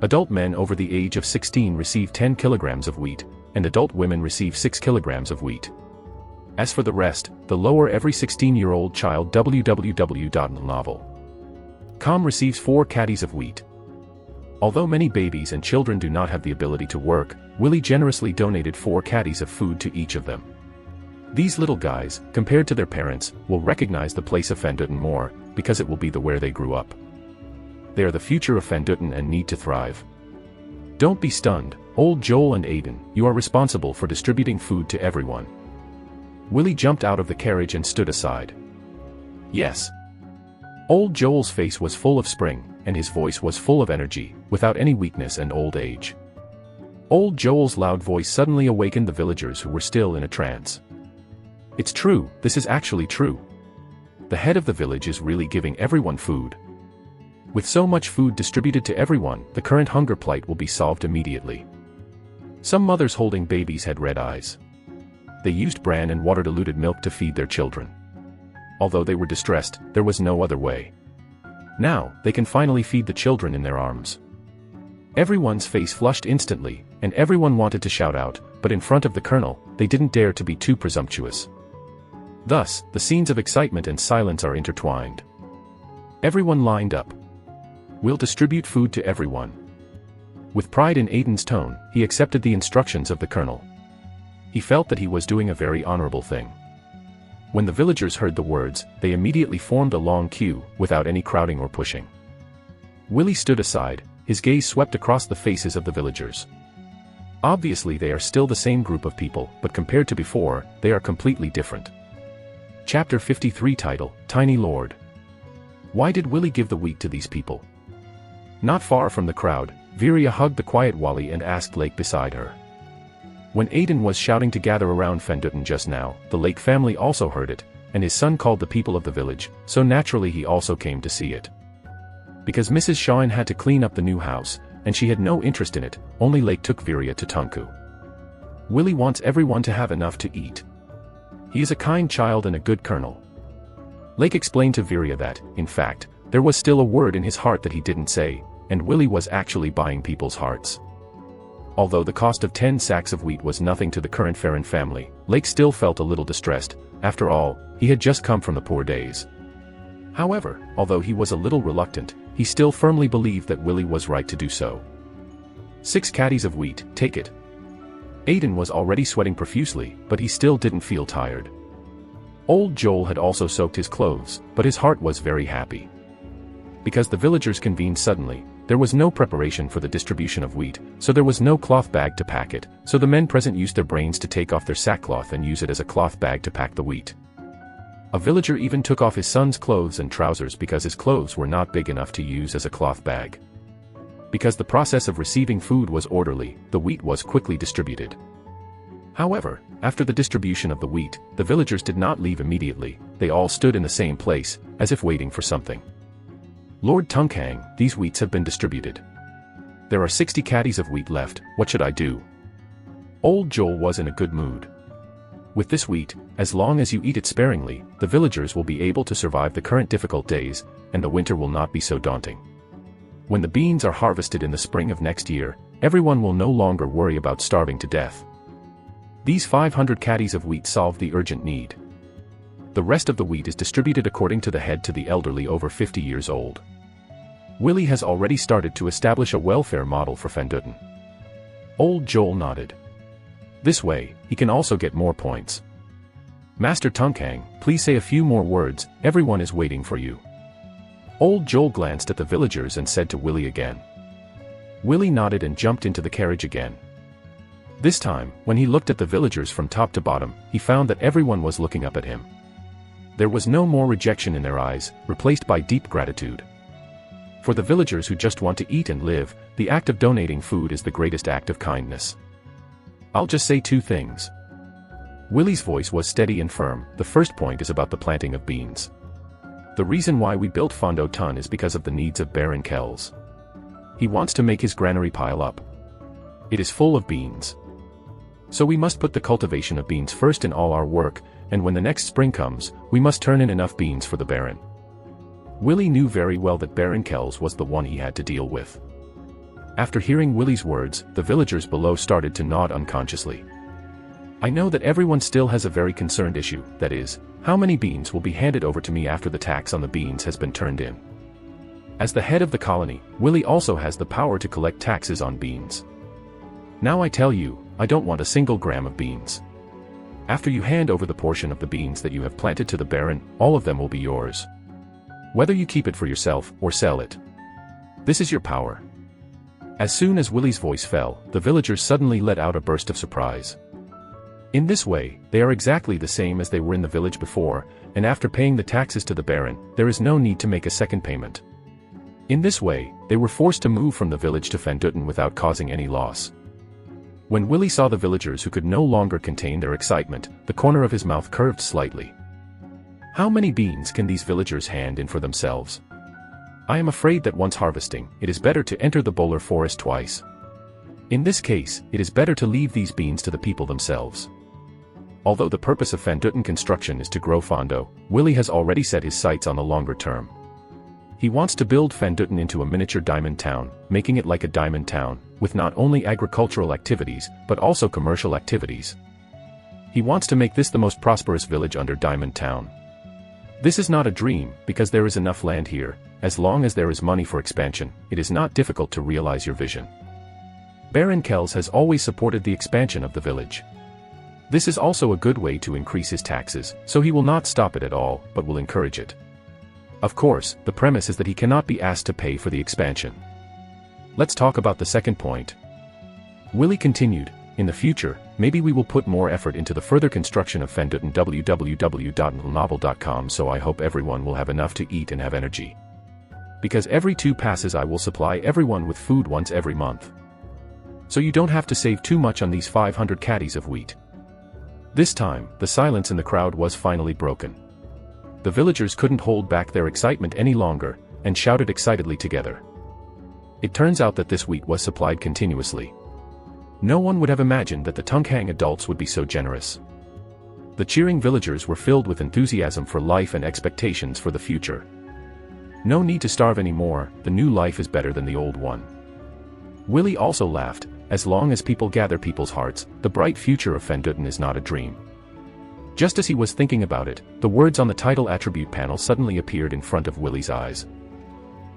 Adult men over the age of 16 receive 10 kilograms of wheat, and adult women receive 6 kilograms of wheat. As for the rest, the lower every 16-year-old child www.novel.com receives 4 caddies of wheat." Although many babies and children do not have the ability to work, Willie generously donated 4 caddies of food to each of them. These little guys, compared to their parents, will recognize the place of Fanduten more, because it will be the where they grew up. They are the future of Fanduten and need to thrive. Don't be stunned, Old Joel and Aiden, you are responsible for distributing food to everyone. Willie jumped out of the carriage and stood aside. Yes. Old Joel's face was full of spring, and his voice was full of energy, without any weakness and old age. Old Joel's loud voice suddenly awakened the villagers who were still in a trance. It's true, this is actually true. The head of the village is really giving everyone food. With so much food distributed to everyone, the current hunger plight will be solved immediately. Some mothers holding babies had red eyes. They used bran and water-diluted milk to feed their children. Although they were distressed, there was no other way. Now, they can finally feed the children in their arms. Everyone's face flushed instantly, and everyone wanted to shout out, but in front of the colonel, they didn't dare to be too presumptuous. Thus, the scenes of excitement and silence are intertwined. Everyone lined up. We'll distribute food to everyone. With pride in Aiden's tone, he accepted the instructions of the colonel. He felt that he was doing a very honorable thing. When the villagers heard the words, they immediately formed a long queue, without any crowding or pushing. Willie stood aside, his gaze swept across the faces of the villagers. Obviously they are still the same group of people, but compared to before, they are completely different. Chapter 53 title, Tiny Lord. Why did Willie give the wheat to these people? Not far from the crowd, Virya hugged the quiet Wally and asked Lake beside her. When Aiden was shouting to gather around Fanduten just now, the Lake family also heard it, and his son called the people of the village, so naturally he also came to see it. Because Mrs. Shawn had to clean up the new house, and she had no interest in it, only Lake took Virya to Tunku. Willie wants everyone to have enough to eat. He is a kind child and a good colonel. Lake explained to Virya that, in fact, there was still a word in his heart that he didn't say, and Willie was actually buying people's hearts. Although the cost of 10 sacks of wheat was nothing to the current Farron family, Lake still felt a little distressed. After all, he had just come from the poor days. However, although he was a little reluctant, he still firmly believed that Willie was right to do so. 6 caddies of wheat, take it. Aiden was already sweating profusely, but he still didn't feel tired. Old Joel had also soaked his clothes, but his heart was very happy. Because the villagers convened suddenly, there was no preparation for the distribution of wheat, so there was no cloth bag to pack it, so the men present used their brains to take off their sackcloth and use it as a cloth bag to pack the wheat. A villager even took off his son's clothes and trousers because his clothes were not big enough to use as a cloth bag. Because the process of receiving food was orderly, the wheat was quickly distributed. However, after the distribution of the wheat, the villagers did not leave immediately. They all stood in the same place, as if waiting for something. Lord Tungkang, these wheats have been distributed. There are 60 caddies of wheat left, what should I do? Old Joel was in a good mood. With this wheat, as long as you eat it sparingly, the villagers will be able to survive the current difficult days, and the winter will not be so daunting. When the beans are harvested in the spring of next year, everyone will no longer worry about starving to death. These 500 caddies of wheat solve the urgent need. The rest of the wheat is distributed according to the head to the elderly over 50 years old. Willie has already started to establish a welfare model for Fenduten. Old Joel nodded. This way, he can also get more points. Master Tungkang, please say a few more words, everyone is waiting for you. Old Joel glanced at the villagers and said to Willie again. Willie nodded and jumped into the carriage again. This time, when he looked at the villagers from top to bottom, he found that everyone was looking up at him. There was no more rejection in their eyes, replaced by deep gratitude. For the villagers who just want to eat and live, the act of donating food is the greatest act of kindness. I'll just say 2 things. Willie's voice was steady and firm. The first point is about the planting of beans. The reason why we built Fondo Tun is because of the needs of Baron Kells. He wants to make his granary pile up. It is full of beans. So we must put the cultivation of beans first in all our work, and when the next spring comes, we must turn in enough beans for the Baron. Willie knew very well that Baron Kells was the one he had to deal with. After hearing Willie's words, the villagers below started to nod unconsciously. I know that everyone still has a very concerned issue, that is, how many beans will be handed over to me after the tax on the beans has been turned in. As the head of the colony, Willie also has the power to collect taxes on beans. Now I tell you, I don't want a single gram of beans. After you hand over the portion of the beans that you have planted to the Baron, all of them will be yours. Whether you keep it for yourself or sell it. This is your power. As soon as Willie's voice fell, the villagers suddenly let out a burst of surprise. In this way, they are exactly the same as they were in the village before, and after paying the taxes to the Baron, there is no need to make a second payment. In this way, they were forced to move from the village to Fenduten without causing any loss. When Willie saw the villagers who could no longer contain their excitement, the corner of his mouth curved slightly. How many beans can these villagers hand in for themselves? I am afraid that once harvesting, it is better to enter the Bowler Forest twice. In this case, it is better to leave these beans to the people themselves. Although the purpose of Fenduten construction is to grow Fondo, Willie has already set his sights on the longer term. He wants to build Fenduten into a miniature diamond town, making it like a diamond town, with not only agricultural activities, but also commercial activities. He wants to make this the most prosperous village under Diamond Town. This is not a dream, because there is enough land here. As long as there is money for expansion, it is not difficult to realize your vision. Baron Kells has always supported the expansion of the village. This is also a good way to increase his taxes, so he will not stop it at all, but will encourage it. Of course, the premise is that he cannot be asked to pay for the expansion. Let's talk about the second point. Willie continued, in the future, maybe we will put more effort into the further construction of Fenduten www.novel.com, so I hope everyone will have enough to eat and have energy. Because every 2 passes I will supply everyone with food once every month. So you don't have to save too much on these 500 caddies of wheat. This time, the silence in the crowd was finally broken. The villagers couldn't hold back their excitement any longer, and shouted excitedly together. It turns out that this wheat was supplied continuously. No one would have imagined that the Tungkang adults would be so generous. The cheering villagers were filled with enthusiasm for life and expectations for the future. No need to starve anymore, the new life is better than the old one. Willie also laughed. As long as people gather people's hearts, the bright future of Fanduten is not a dream. Just as he was thinking about it, the words on the title attribute panel suddenly appeared in front of Willie's eyes.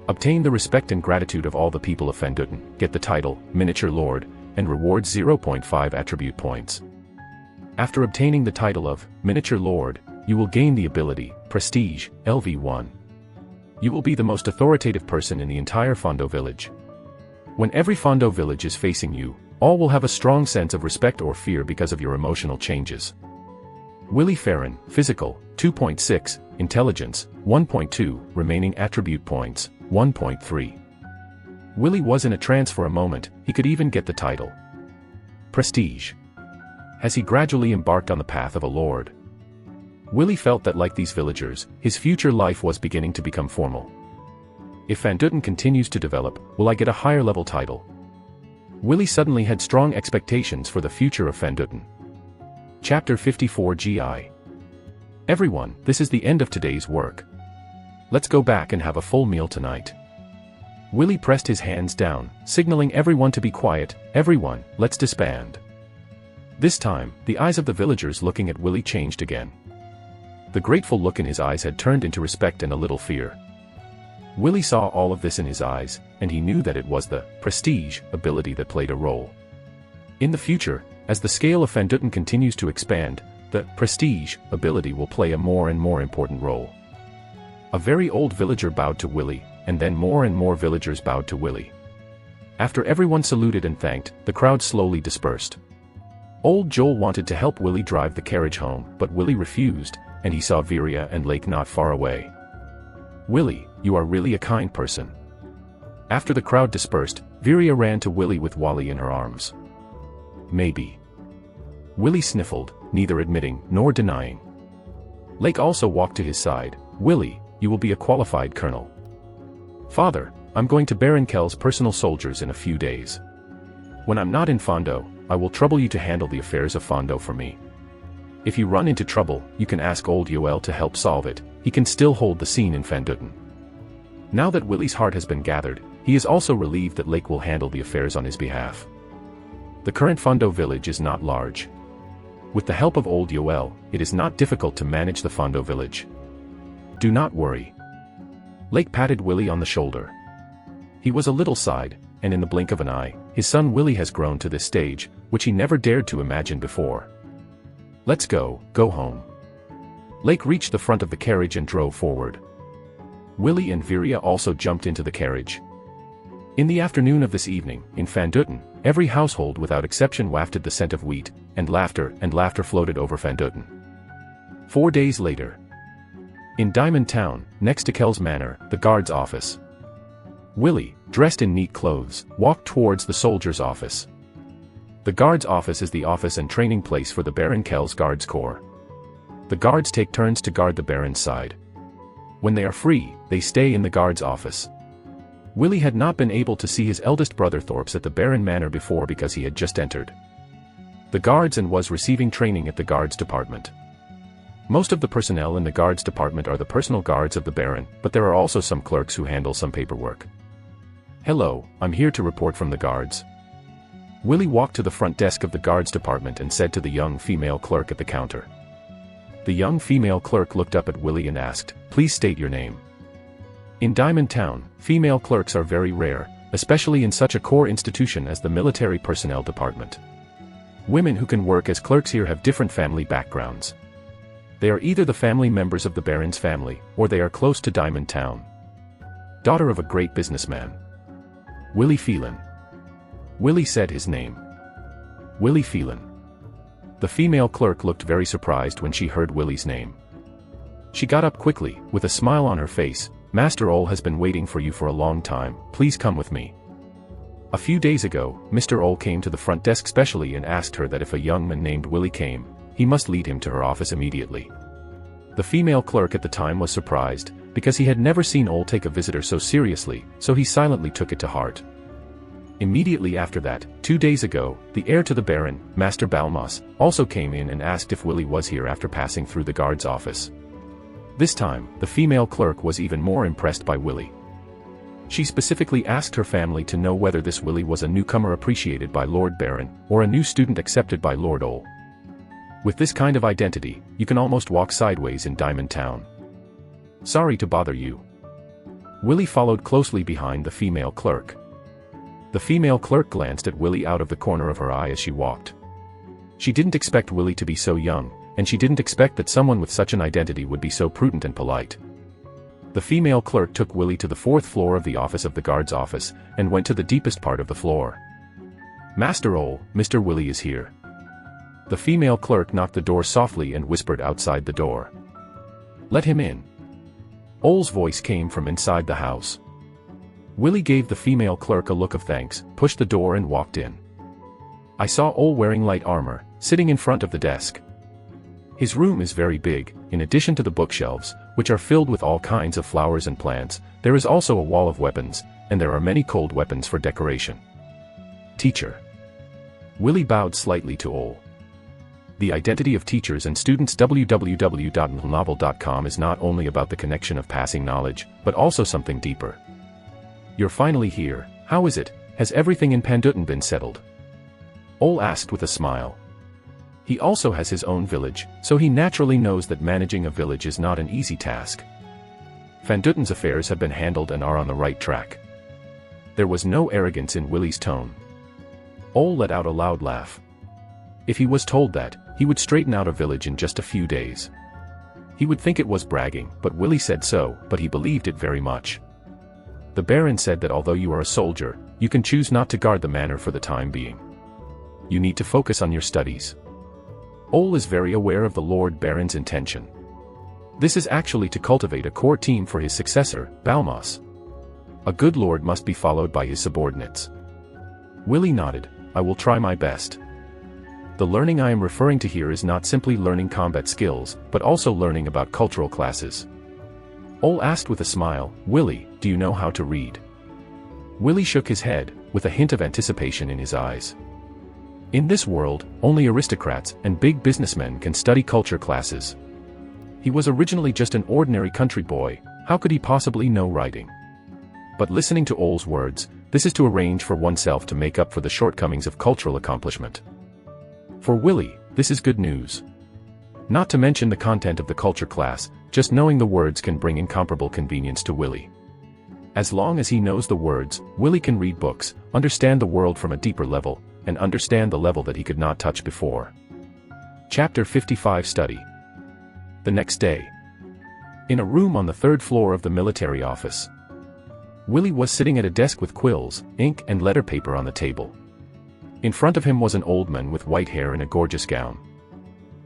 Obtain the respect and gratitude of all the people of Fanduten, get the title, Miniature Lord, and rewards 0.5 attribute points. After obtaining the title of Miniature Lord, you will gain the ability, Prestige, LV1. You will be the most authoritative person in the entire Fondo village. When every Fondo village is facing you, all will have a strong sense of respect or fear because of your emotional changes. Willie Farron, Physical, 2.6, Intelligence, 1.2, Remaining Attribute Points, 1.3. Willie was in a trance for a moment. He could even get the title. Prestige. As he gradually embarked on the path of a lord, Willie felt that like these villagers, his future life was beginning to become formal. If Fanduten continues to develop, will I get a higher level title? Willie suddenly had strong expectations for the future of Fanduten. Chapter 54 GI. Everyone, this is the end of today's work. Let's go back and have a full meal tonight. Willie pressed his hands down, signaling everyone to be quiet. Everyone, let's disband. This time, the eyes of the villagers looking at Willie changed again. The grateful look in his eyes had turned into respect and a little fear. Willie saw all of this in his eyes, and he knew that it was the prestige ability that played a role. In the future, as the scale of Fanduten continues to expand, the prestige ability will play a more and more important role. A very old villager bowed to Willie, and then more and more villagers bowed to Willie. After everyone saluted and thanked, the crowd slowly dispersed. Old Joel wanted to help Willie drive the carriage home, but Willie refused, and he saw Viria and Lake not far away. Willie, you are really a kind person. After the crowd dispersed, Viria ran to Willie with Wally in her arms. Maybe. Willie sniffled, neither admitting nor denying. Lake also walked to his side. Willie, you will be a qualified colonel. Father, I'm going to Baron Kell's personal soldiers in a few days. When I'm not in Fondo, I will trouble you to handle the affairs of Fondo for me. If you run into trouble, you can ask old Yoel to help solve it. He can still hold the scene in Fanduten. Now that Willie's heart has been gathered, he is also relieved that Lake will handle the affairs on his behalf. The current Fondo village is not large. With the help of old Yoel, it is not difficult to manage the Fondo village. Do not worry. Lake patted Willie on the shoulder. He was a little sighed, and in the blink of an eye, his son Willie has grown to this stage, which he never dared to imagine before. Let's go home. Lake reached the front of the carriage and drove forward. Willie and Viria also jumped into the carriage. In the afternoon of this evening, in Fanduten, every household without exception wafted the scent of wheat, and laughter floated over Fanduten. 4 days later. In Diamond Town, next to Kell's Manor, the guard's office. Willie, dressed in neat clothes, walked towards the soldier's office. The guard's office is the office and training place for the Baron Kell's Guards Corps. The guards take turns to guard the Baron's side. When they are free, they stay in the guard's office. Willie had not been able to see his eldest brother Thorpes at the Baron Manor before because he had just entered the guards and was receiving training at the guards department. Most of the personnel in the guards department are the personal guards of the Baron, but there are also some clerks who handle some paperwork. Hello, I'm here to report from the guards. Willie walked to the front desk of the guards department and said to the young female clerk at the counter. The young female clerk looked up at Willie and asked, "Please state your name." In Diamond Town, female clerks are very rare, especially in such a core institution as the military personnel department. Women who can work as clerks here have different family backgrounds. They are either the family members of the Baron's family, or they are close to Diamond Town. Daughter of a great businessman. Willie Phelan. Willie said his name. Willie Phelan. The female clerk looked very surprised when she heard Willie's name. She got up quickly, with a smile on her face. "Master Ole has been waiting for you for a long time, please come with me." A few days ago, Mr. Ole came to the front desk specially and asked her that if a young man named Willie came, he must lead him to her office immediately. The female clerk at the time was surprised, because he had never seen Ole take a visitor so seriously, so he silently took it to heart. Immediately after that, 2 days ago, the heir to the Baron, Master Balmas, also came in and asked if Willie was here after passing through the guard's office. This time, the female clerk was even more impressed by Willie. She specifically asked her family to know whether this Willie was a newcomer appreciated by Lord Baron, or a new student accepted by Lord Ole. With this kind of identity, you can almost walk sideways in Diamond Town. Sorry to bother you. Willie followed closely behind the female clerk. The female clerk glanced at Willie out of the corner of her eye as she walked. She didn't expect Willie to be so young, and she didn't expect that someone with such an identity would be so prudent and polite. The female clerk took Willie to the 4th floor of the office of the guard's office, and went to the deepest part of the floor. Master Ole, Mr. Willie is here. The female clerk knocked the door softly and whispered outside the door. Let him in. Ole's voice came from inside the house. Willie gave the female clerk a look of thanks, pushed the door and walked in. I saw Ole wearing light armor, sitting in front of the desk. His room is very big. In addition to the bookshelves, which are filled with all kinds of flowers and plants, there is also a wall of weapons, and there are many cold weapons for decoration. Teacher. Willie bowed slightly to Ole. The identity of teachers and students. www.novel.com is not only about the connection of passing knowledge, but also something deeper. You're finally here. How is it? Has everything in Panduten been settled? Ole asked with a smile. He also has his own village, so he naturally knows that managing a village is not an easy task. Panduten's affairs have been handled and are on the right track. There was no arrogance in Willie's tone. Ole let out a loud laugh. If he was told that, he would straighten out a village in just a few days. He would think it was bragging, but Willie said so, but he believed it very much. The Baron said that although you are a soldier, you can choose not to guard the manor for the time being. You need to focus on your studies. Ole is very aware of the Lord Baron's intention. This is actually to cultivate a core team for his successor, Balmos. A good lord must be followed by his subordinates. Willie nodded. I will try my best. The learning I am referring to here is not simply learning combat skills, but also learning about cultural classes. Ole asked with a smile, Willie, do you know how to read? Willie shook his head, with a hint of anticipation in his eyes. In this world, only aristocrats and big businessmen can study culture classes. He was originally just an ordinary country boy. How could he possibly know writing? But listening to Ole's words, this is to arrange for oneself to make up for the shortcomings of cultural accomplishment. For Willie, this is good news. Not to mention the content of the culture class, just knowing the words can bring incomparable convenience to Willie. As long as he knows the words, Willie can read books, understand the world from a deeper level, and understand the level that he could not touch before. Chapter 55 Study. The next day. In a room on the 3rd floor of the military office. Willie was sitting at a desk with quills, ink and letter paper on the table. In front of him was an old man with white hair in a gorgeous gown.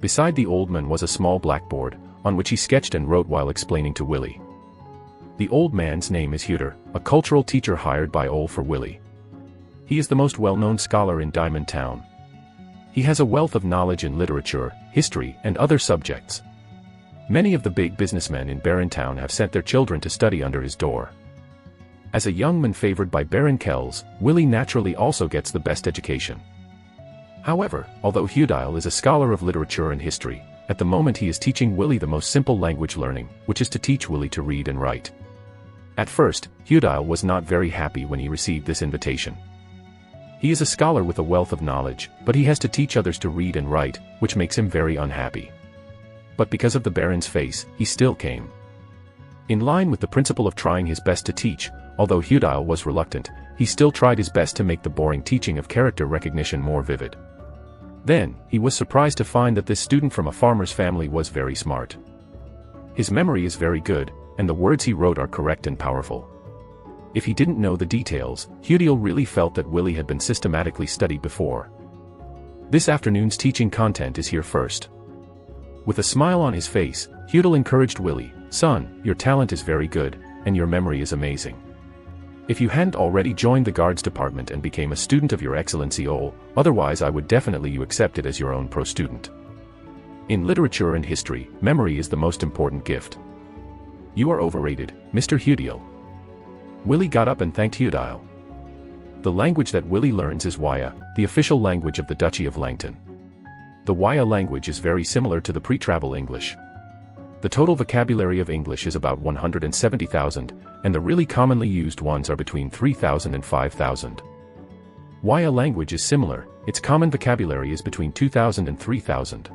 Beside the old man was a small blackboard, on which he sketched and wrote while explaining to Willie. The old man's name is Huter, a cultural teacher hired by Ole for Willie. He is the most well-known scholar in Diamond Town. He has a wealth of knowledge in literature, history, and other subjects. Many of the big businessmen in Baron Town have sent their children to study under his door. As a young man favored by Baron Kells, Willie naturally also gets the best education. However, although Hudile is a scholar of literature and history, at the moment he is teaching Willie the most simple language learning, which is to teach Willie to read and write. At first, Hudile was not very happy when he received this invitation. He is a scholar with a wealth of knowledge, but he has to teach others to read and write, which makes him very unhappy. But because of the Baron's face, he still came. In line with the principle of trying his best to teach, although Hudile was reluctant, he still tried his best to make the boring teaching of character recognition more vivid. Then, he was surprised to find that this student from a farmer's family was very smart. His memory is very good, and the words he wrote are correct and powerful. If he didn't know the details, Hudile really felt that Willie had been systematically studied before. This afternoon's teaching content is here first. With a smile on his face, Hudile encouraged Willie, Son, your talent is very good, and your memory is amazing. If you hadn't already joined the guards department and became a student of your Excellency Ole, otherwise I would definitely you accept it as your own pro-student. In literature and history, memory is the most important gift. You are overrated, Mr. Hudile. Willie got up and thanked Hudile. The language that Willie learns is Waya, the official language of the Duchy of Langton. The Waya language is very similar to the pre-travel English. The total vocabulary of English is about 170,000, and the really commonly used ones are between 3,000 and 5,000. Why a language is similar, its common vocabulary is between 2,000 and 3,000.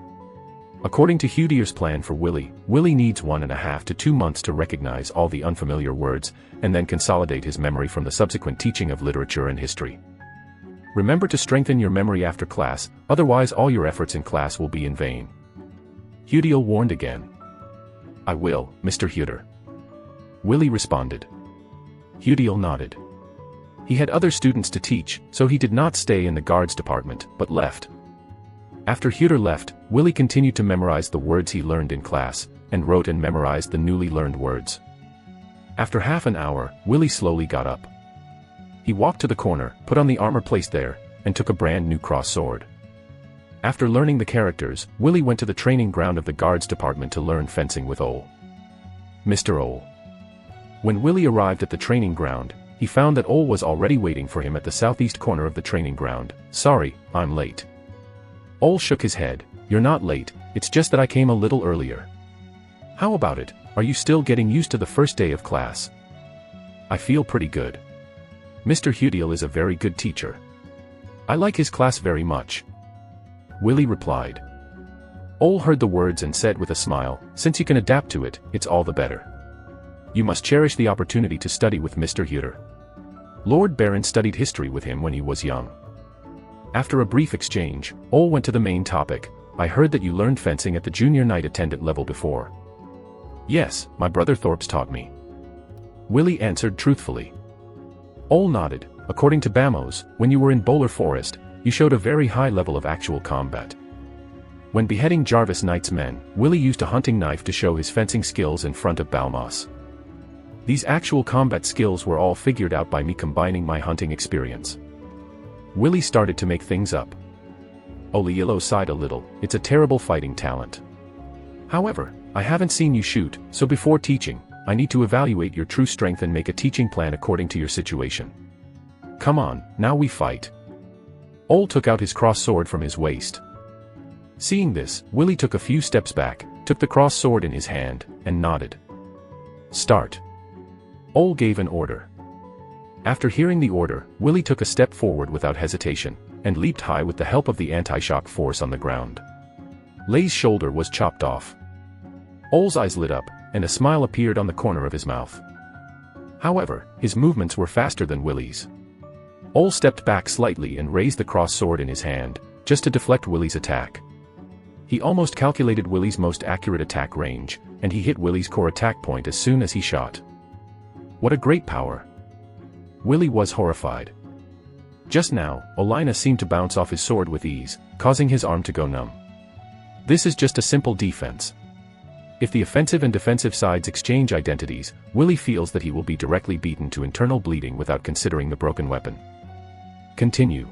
According to Hudier's plan for Willy, Willy needs 1.5 to 2 months to recognize all the unfamiliar words, and then consolidate his memory from the subsequent teaching of literature and history. Remember to strengthen your memory after class, otherwise all your efforts in class will be in vain. Hudiel warned again. I will, Mr. Hudier. Willy responded. Hudiel nodded. He had other students to teach, so he did not stay in the guards department, but left. After Hudier left, Willy continued to memorize the words he learned in class, and wrote and memorized the newly learned words. After half an hour, Willy slowly got up. He walked to the corner, put on the armor placed there, and took a brand new cross sword. After learning the characters, Willy went to the training ground of the guards department to learn fencing with Ole. Mr. Ole. When Willy arrived at the training ground, he found that Ole was already waiting for him at the southeast corner of the training ground. Sorry, I'm late. Ole shook his head. You're not late, it's just that I came a little earlier. How about it, are you still getting used to the first day of class? I feel pretty good. Mr. Hudiel is a very good teacher. I like his class very much. Willy replied. Ole heard the words and said with a smile, since you can adapt to it, it's all the better. You must cherish the opportunity to study with Mr. Hudier. Lord Baron studied history with him when he was young. After a brief exchange, Ole went to the main topic. I heard that you learned fencing at the junior knight attendant level before. Yes, my brother Thorps taught me. Willy answered truthfully. Ole nodded. According to Bamos, when you were in Bowler Forest, you showed a very high level of actual combat. When beheading Jarvis Knight's men, Willy used a hunting knife to show his fencing skills in front of Balmas. These actual combat skills were all figured out by me combining my hunting experience. Willy started to make things up. Oliello sighed a little. It's a terrible fighting talent. However, I haven't seen you shoot, so before teaching, I need to evaluate your true strength and make a teaching plan according to your situation. Come on, now we fight. Ole took out his cross sword from his waist. Seeing this, Willy took a few steps back, took the cross sword in his hand, and nodded. Start. Ole gave an order. After hearing the order, Willy took a step forward without hesitation, and leaped high with the help of the anti-shock force on the ground. Lay's shoulder was chopped off. Ole's eyes lit up, and a smile appeared on the corner of his mouth. However, his movements were faster than Willy's. Ole stepped back slightly and raised the cross sword in his hand, just to deflect Willy's attack. He almost calculated Willy's most accurate attack range, and he hit Willy's core attack point as soon as he shot. What a great power! Willy was horrified. Just now, Olina seemed to bounce off his sword with ease, causing his arm to go numb. This is just a simple defense. If the offensive and defensive sides exchange identities, Willy feels that he will be directly beaten to internal bleeding without considering the broken weapon. Continue.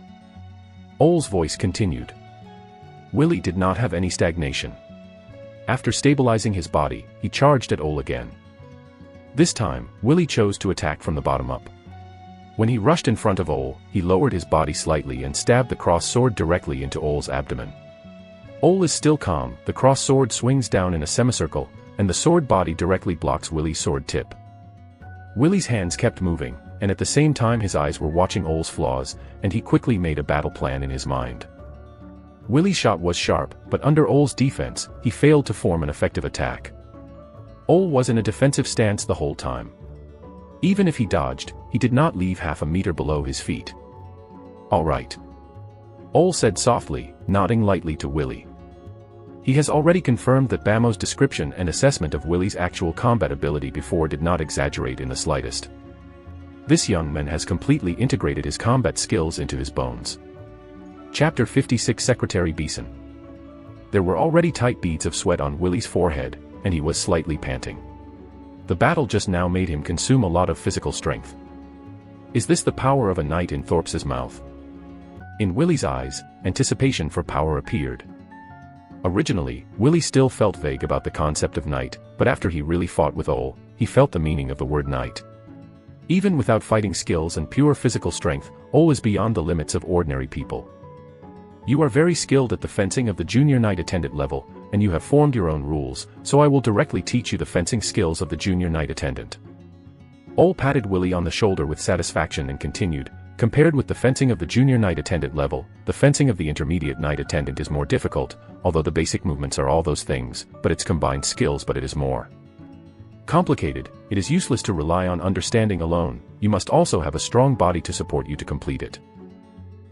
Ole's voice continued. Willy did not have any stagnation. After stabilizing his body, he charged at Ole again. This time, Willy chose to attack from the bottom up. When he rushed in front of Ole, he lowered his body slightly and stabbed the cross sword directly into Ole's abdomen. Ole is still calm, the cross sword swings down in a semicircle, and the sword body directly blocks Willy's sword tip. Willy's hands kept moving, and at the same time his eyes were watching Ole's flaws, and he quickly made a battle plan in his mind. Willy's shot was sharp, but under Ole's defense, he failed to form an effective attack. Ole was in a defensive stance the whole time. Even if he dodged, he did not leave half a meter below his feet. All right. Ole said softly, nodding lightly to Willy. He has already confirmed that Bamo's description and assessment of Willy's actual combat ability before did not exaggerate in the slightest. This young man has completely integrated his combat skills into his bones. Chapter 56 Secretary Peasant. There were already tight beads of sweat on Willy's forehead, and he was slightly panting. The battle just now made him consume a lot of physical strength. Is this the power of a knight in Thorps's mouth? In Willy's eyes, anticipation for power appeared. Originally, Willy still felt vague about the concept of knight, but after he really fought with Ole, he felt the meaning of the word knight. Even without fighting skills and pure physical strength, Ole is beyond the limits of ordinary people. You are very skilled at the fencing of the junior knight attendant level, and you have formed your own rules, so I will directly teach you the fencing skills of the junior knight attendant. Ole patted Willy on the shoulder with satisfaction and continued, compared with the fencing of the junior knight attendant level, the fencing of the intermediate knight attendant is more difficult, although the basic movements are all those things, but it's combined skills, but it is more complicated. It is useless to rely on understanding alone, you must also have a strong body to support you to complete it.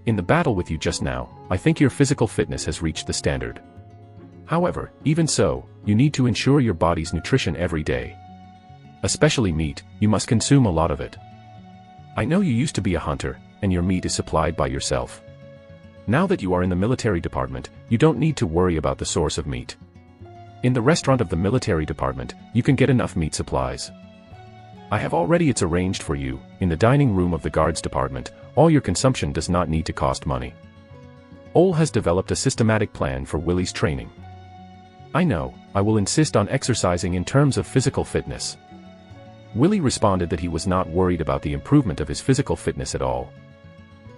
In the battle with you just now, I think your physical fitness has reached the standard. However, even so, you need to ensure your body's nutrition every day. Especially meat, you must consume a lot of it. I know you used to be a hunter, and your meat is supplied by yourself. Now that you are in the military department, you don't need to worry about the source of meat. In the restaurant of the military department, you can get enough meat supplies. I have already it's arranged for you, in the dining room of the guards department, all your consumption does not need to cost money. Ole has developed a systematic plan for Willy's training. I know, I will insist on exercising in terms of physical fitness. Willy responded that he was not worried about the improvement of his physical fitness at all.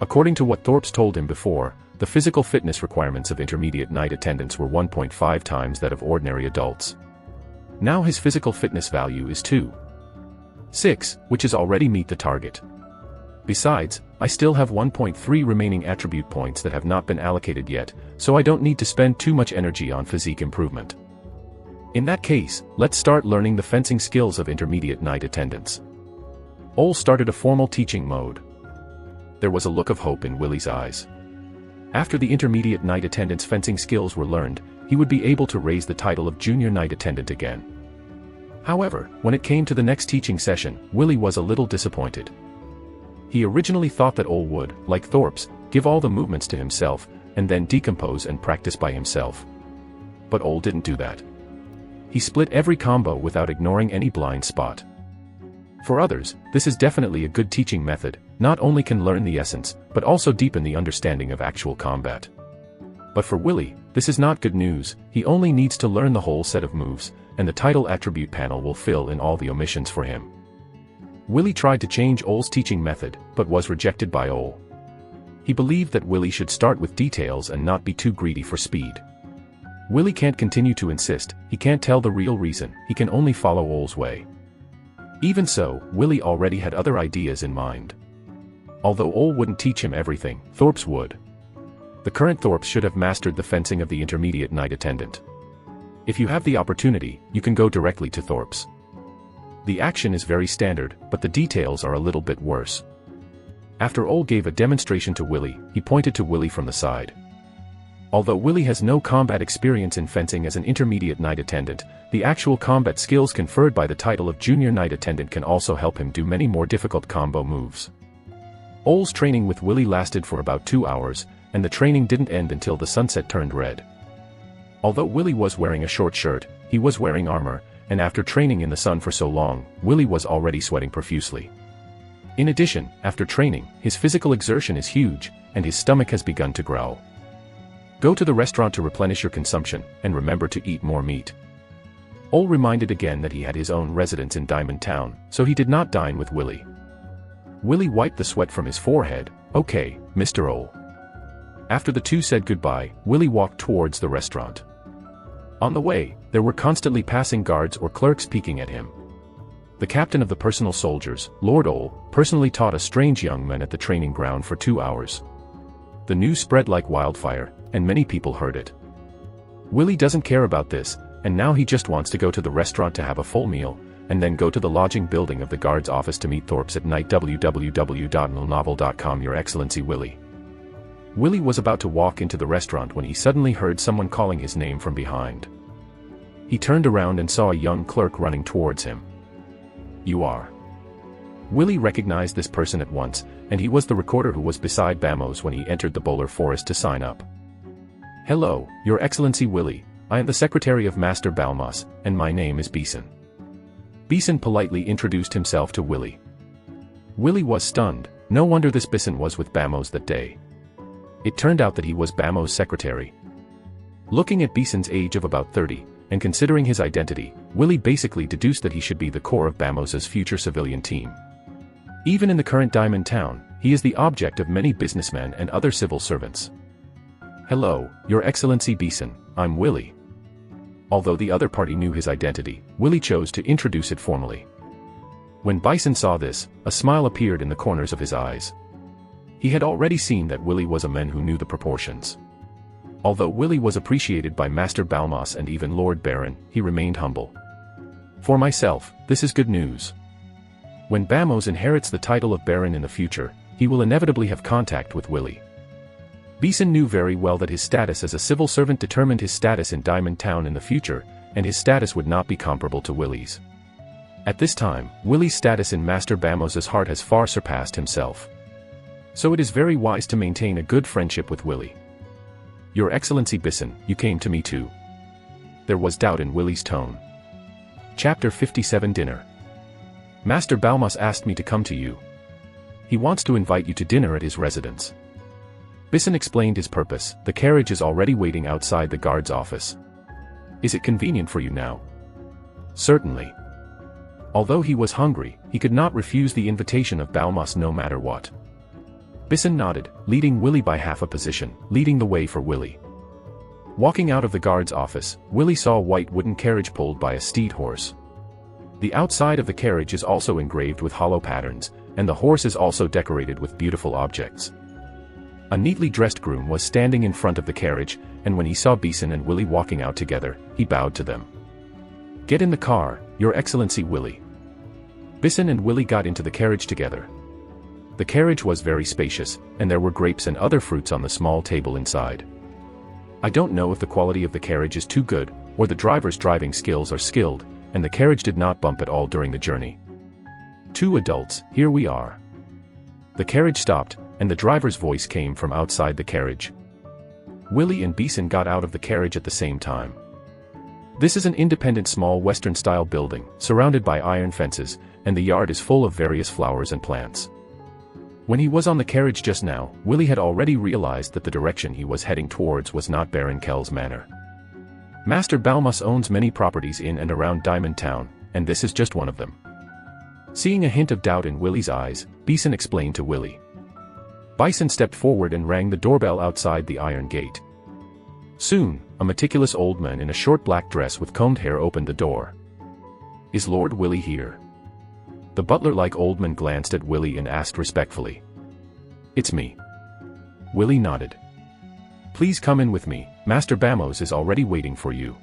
According to what Thorps told him before, the physical fitness requirements of intermediate knight attendants were 1.5 times that of ordinary adults. Now his physical fitness value is 2.6, which is already meet the target. Besides, I still have 1.3 remaining attribute points that have not been allocated yet, so I don't need to spend too much energy on physique improvement. In that case, let's start learning the fencing skills of intermediate knight attendants. Ole started a formal teaching mode. There was a look of hope in Willy's eyes. After the intermediate knight attendant's fencing skills were learned, he would be able to raise the title of junior knight attendant again. However, when it came to the next teaching session, Willy was a little disappointed. He originally thought that Ole would, like Thorps, give all the movements to himself, and then decompose and practice by himself. But Ole didn't do that. He split every combo without ignoring any blind spot. For others, this is definitely a good teaching method, not only can learn the essence, but also deepen the understanding of actual combat. But for Willy, this is not good news, he only needs to learn the whole set of moves, and the title attribute panel will fill in all the omissions for him. Willy tried to change Ole's teaching method, but was rejected by Ole. He believed that Willy should start with details and not be too greedy for speed. Willy can't continue to insist, he can't tell the real reason, he can only follow Ole's way. Even so, Willy already had other ideas in mind. Although Ole wouldn't teach him everything, Thorps would. The current Thorps should have mastered the fencing of the intermediate knight attendant. If you have the opportunity, you can go directly to Thorps. The action is very standard, but the details are a little bit worse. After Ole gave a demonstration to Willy, he pointed to Willy from the side. Although Willy has no combat experience in fencing as an intermediate knight attendant, the actual combat skills conferred by the title of junior knight attendant can also help him do many more difficult combo moves. Ole's training with Willy lasted for about 2 hours, and the training didn't end until the sunset turned red. Although Willy was wearing a short shirt, he was wearing armor, and after training in the sun for so long, Willy was already sweating profusely. In addition, after training, his physical exertion is huge, and his stomach has begun to growl. Go to the restaurant to replenish your consumption, and remember to eat more meat. Ole reminded again that he had his own residence in Diamond Town, so he did not dine with Willy. Willy wiped the sweat from his forehead. Okay, Mr. Ole. After the two said goodbye, Willy walked towards the restaurant. On the way, there were constantly passing guards or clerks peeking at him. The captain of the personal soldiers, Lord Ole, personally taught a strange young man at the training ground for 2 hours. The news spread like wildfire, and many people heard it. Willy doesn't care about this, and now he just wants to go to the restaurant to have a full meal, and then go to the lodging building of the guard's office to meet Thorps at night. www.novel.com Your Excellency Willy. Willy was about to walk into the restaurant when he suddenly heard someone calling his name from behind. He turned around and saw a young clerk running towards him. You are. Willy recognized this person at once, and he was the recorder who was beside Bamos when he entered the Bowler Forest to sign up. Hello, Your Excellency Willy, I am the secretary of Master Balmas, and my name is Peasant. Peasant politely introduced himself to Willy. Willy was stunned, no wonder this Peasant was with Bamos that day. It turned out that he was Bamos' secretary. Looking at Peasant's age of about 30, and considering his identity, Willy basically deduced that he should be the core of Bamos' future civilian team. Even in the current Diamond Town, he is the object of many businessmen and other civil servants. "Hello, Your Excellency Peasant, I'm Willie." Although the other party knew his identity, Willie chose to introduce it formally. When Peasant saw this, a smile appeared in the corners of his eyes. He had already seen that Willie was a man who knew the proportions. Although Willie was appreciated by Master Balmas and even Lord Baron, he remained humble. "For myself, this is good news. When Bamos inherits the title of Baron in the future, he will inevitably have contact with Willie." Peasant knew very well that his status as a civil servant determined his status in Diamond Town in the future, and his status would not be comparable to Willie's. At this time, Willie's status in Master Bamos's heart has far surpassed himself. So it is very wise to maintain a good friendship with Willie. "Your Excellency Peasant, you came to me too." There was doubt in Willie's tone. Chapter 57 Dinner. "Master Balmas asked me to come to you. He wants to invite you to dinner at his residence." Peasant explained his purpose. "The carriage is already waiting outside the guard's office. Is it convenient for you now?" "Certainly." Although he was hungry, he could not refuse the invitation of Balmas no matter what. Peasant nodded, leading Willie by half a position, leading the way for Willie. Walking out of the guard's office, Willie saw a white wooden carriage pulled by a steed horse. The outside of the carriage is also engraved with hollow patterns, and the horse is also decorated with beautiful objects. A neatly dressed groom was standing in front of the carriage, and when he saw Peasant and Willie walking out together, he bowed to them. "Get in the car, Your Excellency Willie." Peasant and Willie got into the carriage together. The carriage was very spacious, and there were grapes and other fruits on the small table inside. I don't know if the quality of the carriage is too good, or the driver's driving skills are skilled, and the carriage did not bump at all during the journey. "Two adults, here we are." The carriage stopped, and the driver's voice came from outside the carriage. Willie and Peasant got out of the carriage at the same time. This is an independent small Western-style building, surrounded by iron fences, and the yard is full of various flowers and plants. When he was on the carriage just now, Willie had already realized that the direction he was heading towards was not Baron Kell's manor. Master Balmas owns many properties in and around Diamond Town, and this is just one of them. Seeing a hint of doubt in Willie's eyes, Peasant explained to Willie. Peasant stepped forward and rang the doorbell outside the iron gate. Soon, a meticulous old man in a short black dress with combed hair opened the door. "Is Lord Willie here?" The butler-like old man glanced at Willie and asked respectfully. "It's me." Willie nodded. "Please come in with me, Master Bamos is already waiting for you."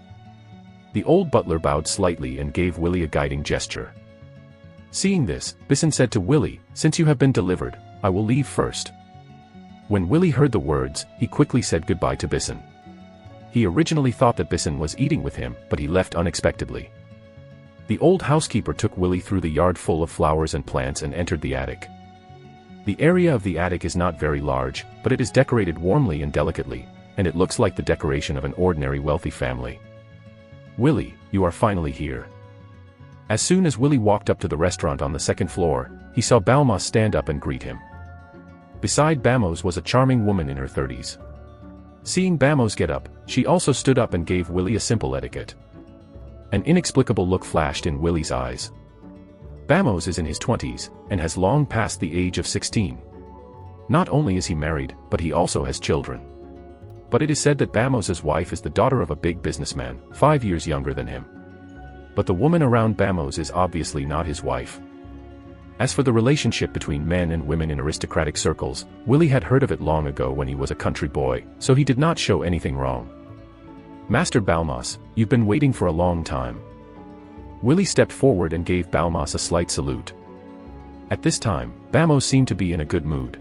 The old butler bowed slightly and gave Willie a guiding gesture. Seeing this, Peasant said to Willie, "Since you have been delivered, I will leave first." When Willie heard the words, he quickly said goodbye to Peasant. He originally thought that Peasant was eating with him, but he left unexpectedly. The old housekeeper took Willie through the yard full of flowers and plants and entered the attic. The area of the attic is not very large, but it is decorated warmly and delicately, and it looks like the decoration of an ordinary wealthy family. "Willie, you are finally here." As soon as Willie walked up to the restaurant on the second floor, he saw Balmas stand up and greet him. Beside Bamos was a charming woman in her 30s. Seeing Bamos get up, she also stood up and gave Willie a simple etiquette. An inexplicable look flashed in Willie's eyes. Bamos is in his 20s, and has long passed the age of 16. Not only is he married, but he also has children. But it is said that Bamos's wife is the daughter of a big businessman, 5 years younger than him. But the woman around Bamos is obviously not his wife. As for the relationship between men and women in aristocratic circles, Willie had heard of it long ago when he was a country boy, so he did not show anything wrong. "Master Balmas, you've been waiting for a long time." Willie stepped forward and gave Balmas a slight salute. At this time, Bamos seemed to be in a good mood.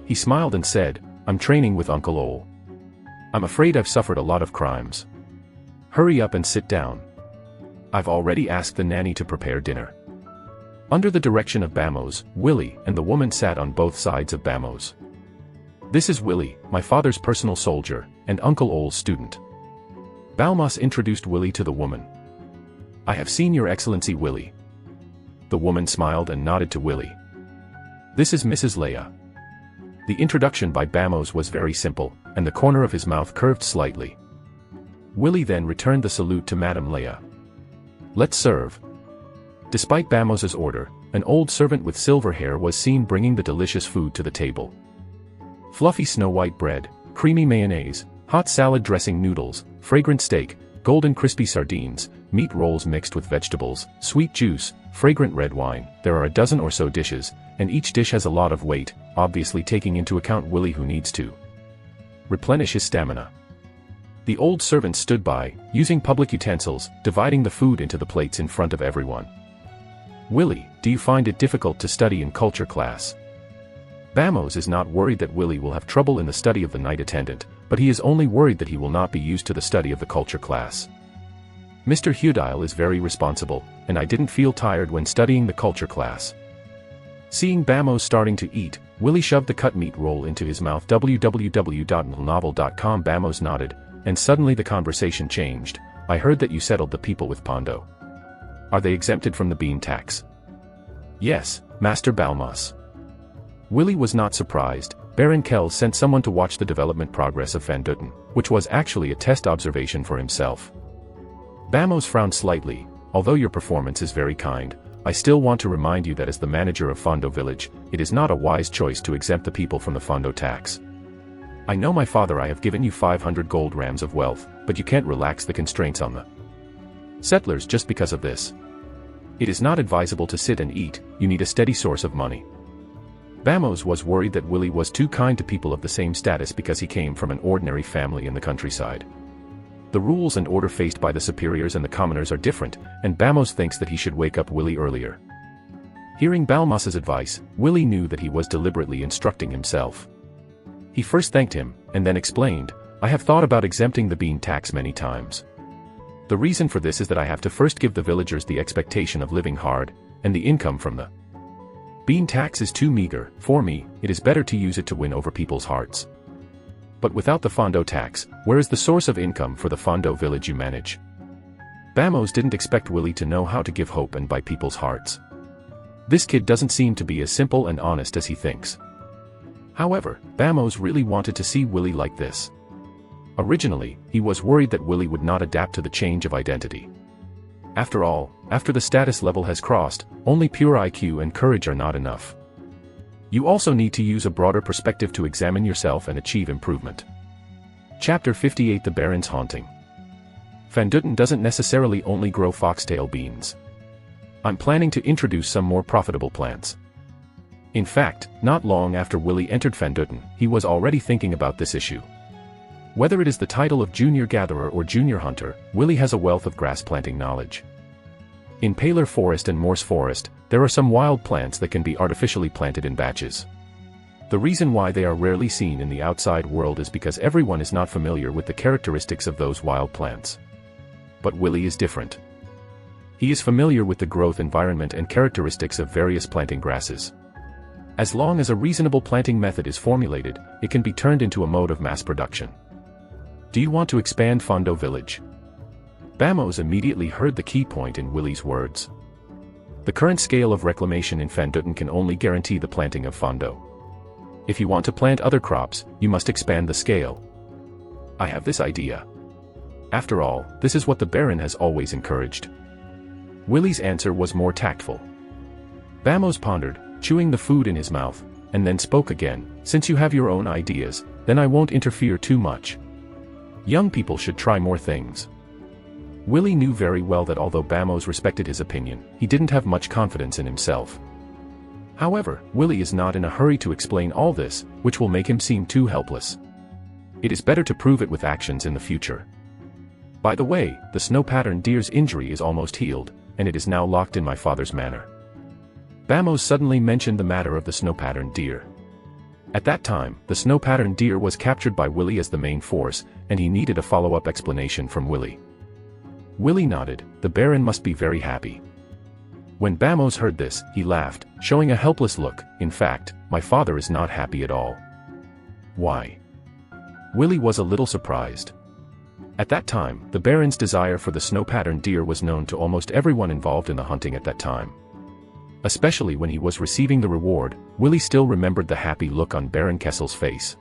He smiled and said, "I'm training with Uncle Ole. I'm afraid I've suffered a lot of crimes. Hurry up and sit down. I've already asked the nanny to prepare dinner." Under the direction of Bamos, Willie and the woman sat on both sides of Bamos. "This is Willie, my father's personal soldier, and Uncle Ole's student." Balmas introduced Willie to the woman. "I have seen Your Excellency Willie." The woman smiled and nodded to Willie. "This is Mrs. Leia." The introduction by Bamos was very simple, and the corner of his mouth curved slightly. Willie then returned the salute to Madame Leia. "Let's serve." Despite Bamos's order, an old servant with silver hair was seen bringing the delicious food to the table. Fluffy snow-white bread, creamy mayonnaise, hot salad dressing noodles, fragrant steak, golden crispy sardines, meat rolls mixed with vegetables, sweet juice, fragrant red wine. There are a dozen or so dishes, and each dish has a lot of weight, obviously taking into account Willie, who needs to replenish his stamina. The old servant stood by, using public utensils, dividing the food into the plates in front of everyone. Willie, do you find it difficult to study in culture class? Bamos is not worried that Willie will have trouble in the study of the night attendant, but he is only worried that he will not be used to the study of the culture class. Mr. Hudile is very responsible, and I didn't feel tired when studying the culture class. Seeing Bamos starting to eat, Willie shoved the cut meat roll into his mouth. www.novel.com. Bamos nodded, and suddenly the conversation changed. I heard that you settled the people with Pondo. Are they exempted from the bean tax? Yes, Master Balmas. Willie was not surprised. Baron Kell sent someone to watch the development progress of Van Dutten, which was actually a test observation for himself. Bamos frowned slightly. Although your performance is very kind, I still want to remind you that as the manager of Fondo Village, it is not a wise choice to exempt the people from the Fondo tax. I know, my father, I have given you 500 gold rams of wealth, but you can't relax the constraints on the settlers just because of this. It is not advisable to sit and eat, you need a steady source of money. Bamos was worried that Willie was too kind to people of the same status because he came from an ordinary family in the countryside. The rules and order faced by the superiors and the commoners are different, and Bamos thinks that he should wake up Willie earlier. Hearing Balmas's advice, Willie knew that he was deliberately instructing himself. He first thanked him, and then explained, I have thought about exempting the bean tax many times. The reason for this is that I have to first give the villagers the expectation of living hard, and the income from the bean tax is too meager. For me, it is better to use it to win over people's hearts. But without the Fondo tax, where is the source of income for the Fondo village you manage? Bamos didn't expect Willie to know how to give hope and buy people's hearts. This kid doesn't seem to be as simple and honest as he thinks. However, Bamos really wanted to see Willie like this. Originally, he was worried that Willie would not adapt to the change of identity. After all, after the status level has crossed, only pure IQ and courage are not enough. You also need to use a broader perspective to examine yourself and achieve improvement. Chapter 58: The Baron's Haunting. Van Dutten doesn't necessarily only grow foxtail beans. I'm planning to introduce some more profitable plants. In fact, not long after Willie entered Van Dutten, he was already thinking about this issue. Whether it is the title of Junior Gatherer or Junior Hunter, Willie has a wealth of grass planting knowledge. In Paler Forest and Morse Forest, there are some wild plants that can be artificially planted in batches. The reason why they are rarely seen in the outside world is because everyone is not familiar with the characteristics of those wild plants. But Willie is different. He is familiar with the growth environment and characteristics of various planting grasses. As long as a reasonable planting method is formulated, it can be turned into a mode of mass production. Do you want to expand Fondo Village? Bamos immediately heard the key point in Willie's words. The current scale of reclamation in Van Dutten can only guarantee the planting of Fondo. If you want to plant other crops, you must expand the scale. I have this idea. After all, this is what the Baron has always encouraged. Willie's answer was more tactful. Bamos pondered, chewing the food in his mouth, and then spoke again. Since you have your own ideas, then I won't interfere too much. Young people should try more things. Willie knew very well that although Bamos respected his opinion, he didn't have much confidence in himself. However, Willie is not in a hurry to explain all this, which will make him seem too helpless. It is better to prove it with actions in the future. By the way, the snow-pattern deer's injury is almost healed, and it is now locked in my father's manor. Bamos suddenly mentioned the matter of the snow-pattern deer. At that time, the snow-pattern deer was captured by Willie as the main force, and he needed a follow-up explanation from Willie. Willie nodded. The Baron must be very happy. When Bamos heard this, he laughed, showing a helpless look. In fact, my father is not happy at all. Why? Willie was a little surprised. At that time, the Baron's desire for the snow-pattern deer was known to almost everyone involved in the hunting at that time. Especially when he was receiving the reward, Willie still remembered the happy look on Baron Kessel's face.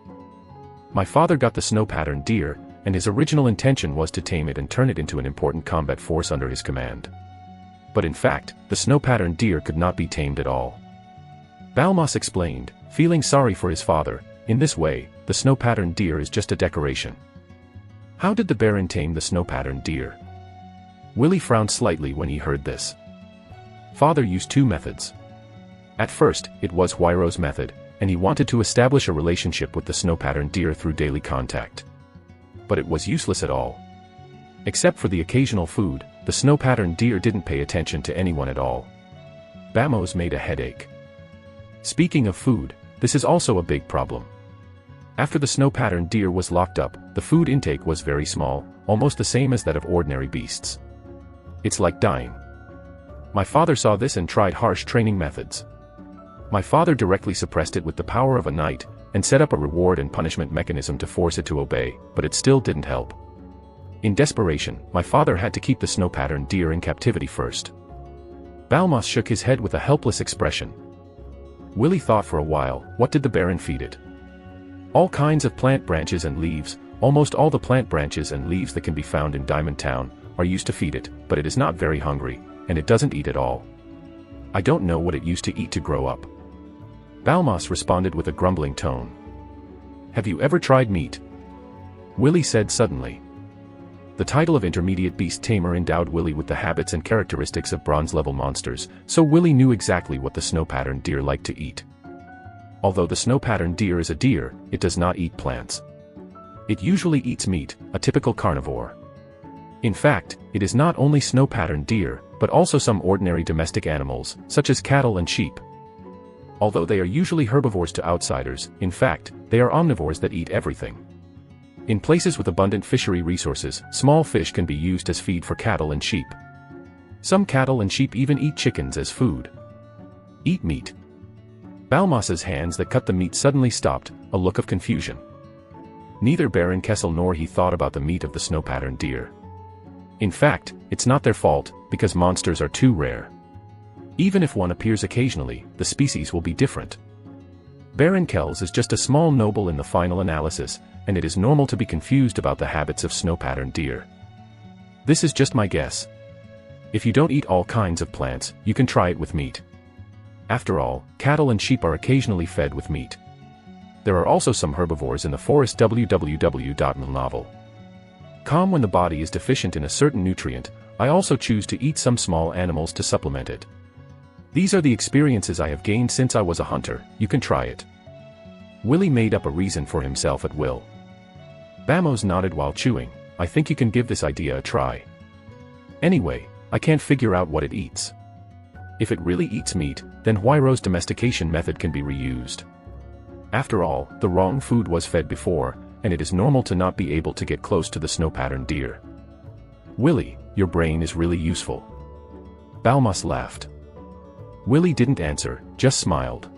My father got the snow-pattern deer, and his original intention was to tame it and turn it into an important combat force under his command. But in fact, the snow-pattern deer could not be tamed at all. Balmas explained, feeling sorry for his father. In this way, the snow-patterned deer is just a decoration. How did the Baron tame the snow-patterned deer? Willie frowned slightly when he heard this. Father used two methods. At first, it was Huiro's method, and he wanted to establish a relationship with the snow-patterned deer through daily contact. But it was useless at all. Except for the occasional food, the snow-patterned deer didn't pay attention to anyone at all. Bamos made a headache. Speaking of food, this is also a big problem. After the snow-patterned deer was locked up, the food intake was very small, almost the same as that of ordinary beasts. It's like dying. My father saw this and tried harsh training methods. My father directly suppressed it with the power of a knight, and set up a reward and punishment mechanism to force it to obey, but it still didn't help. In desperation, my father had to keep the snow-patterned deer in captivity first. Balmas shook his head with a helpless expression. Willie thought for a while, what did the Baron feed it? All kinds of plant branches and leaves. Almost all the plant branches and leaves that can be found in Diamond Town are used to feed it, but it is not very hungry, and it doesn't eat at all. I don't know what it used to eat to grow up. Balmas responded with a grumbling tone. Have you ever tried meat? Willie said suddenly. The title of Intermediate Beast Tamer endowed Willie with the habits and characteristics of bronze-level monsters, so Willie knew exactly what the snow-patterned deer liked to eat. Although the snow-patterned deer is a deer, it does not eat plants. It usually eats meat, a typical carnivore. In fact, it is not only snow-patterned deer, but also some ordinary domestic animals, such as cattle and sheep. Although they are usually herbivores to outsiders, in fact, they are omnivores that eat everything. In places with abundant fishery resources, small fish can be used as feed for cattle and sheep. Some cattle and sheep even eat chickens as food. Eat meat. Balmas's hands that cut the meat suddenly stopped, a look of confusion. Neither Baron Kessel nor he thought about the meat of the snow-patterned deer. In fact, it's not their fault, because monsters are too rare. Even if one appears occasionally, the species will be different. Baron Kells is just a small noble in the final analysis, and it is normal to be confused about the habits of snow-patterned deer. This is just my guess. If you don't eat all kinds of plants, you can try it with meat. After all, cattle and sheep are occasionally fed with meat. There are also some herbivores in the forest. www.novel. When the body is deficient in a certain nutrient, I also choose to eat some small animals to supplement it. These are the experiences I have gained since I was a hunter. You can try it. Willie made up a reason for himself at will. Bamos nodded while chewing. I think you can give this idea a try. Anyway, I can't figure out what it eats. If it really eats meat, then Huiro's domestication method can be reused. After all, the wrong food was fed before, and it is normal to not be able to get close to the snow-patterned deer. Willie, your brain is really useful. Balmas laughed. Willie didn't answer, just smiled.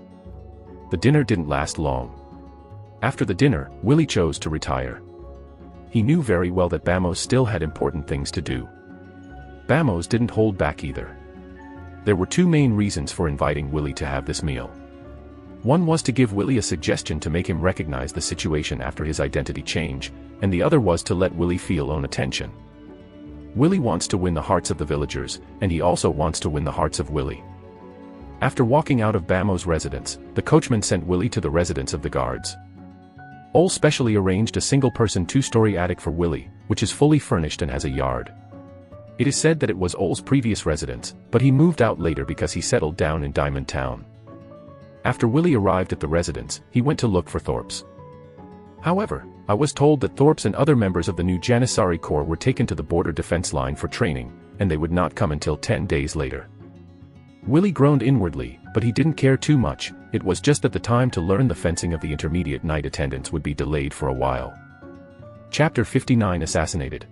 The dinner didn't last long. After the dinner, Willie chose to retire. He knew very well that Bamos still had important things to do. Bamos didn't hold back either. There were two main reasons for inviting Willie to have this meal. One was to give Willie a suggestion to make him recognize the situation after his identity change, and the other was to let Willie feel own attention. Willie wants to win the hearts of the villagers, and he also wants to win the hearts of Willie. After walking out of Bamos' residence, the coachman sent Willie to the residence of the guards. Ole specially arranged a single-person two-story attic for Willie, which is fully furnished and has a yard. It is said that it was Ole's previous residence, but he moved out later because he settled down in Diamond Town. After Willie arrived at the residence, he went to look for Thorpes. However, I was told that Thorpes and other members of the new Janissary Corps were taken to the border defense line for training, and they would not come until 10 days later. Willie groaned inwardly, but he didn't care too much. It was just that the time to learn the fencing of the intermediate night attendants would be delayed for a while. Chapter 59 Assassinated.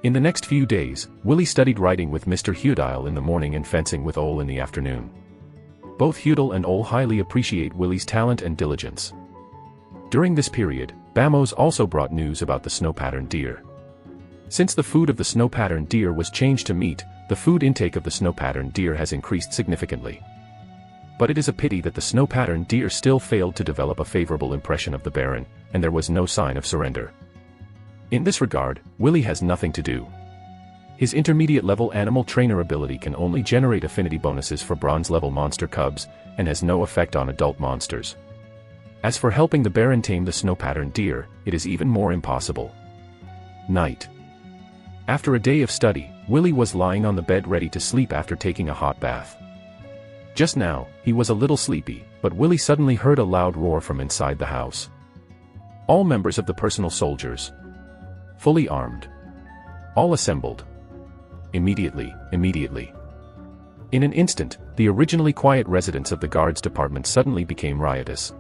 In the next few days, Willie studied writing with Mr. Hudile in the morning and fencing with Ole in the afternoon. Both Hudile and Ole highly appreciate Willie's talent and diligence. During this period, Bamos also brought news about the snow-patterned deer. Since the food of the snow-patterned deer was changed to meat, the food intake of the snow-patterned deer has increased significantly. But it is a pity that the snow-patterned deer still failed to develop a favorable impression of the Baron, and there was no sign of surrender. In this regard, Willie has nothing to do. His intermediate-level animal trainer ability can only generate affinity bonuses for bronze-level monster cubs, and has no effect on adult monsters. As for helping the Baron tame the snow-patterned deer, it is even more impossible. Night. After a day of study, Willie was lying on the bed ready to sleep after taking a hot bath. Just now, he was a little sleepy, but Willie suddenly heard a loud roar from inside the house. All members of the personal soldiers. Fully armed. All assembled. Immediately. In an instant, the originally quiet residents of the guards department suddenly became riotous.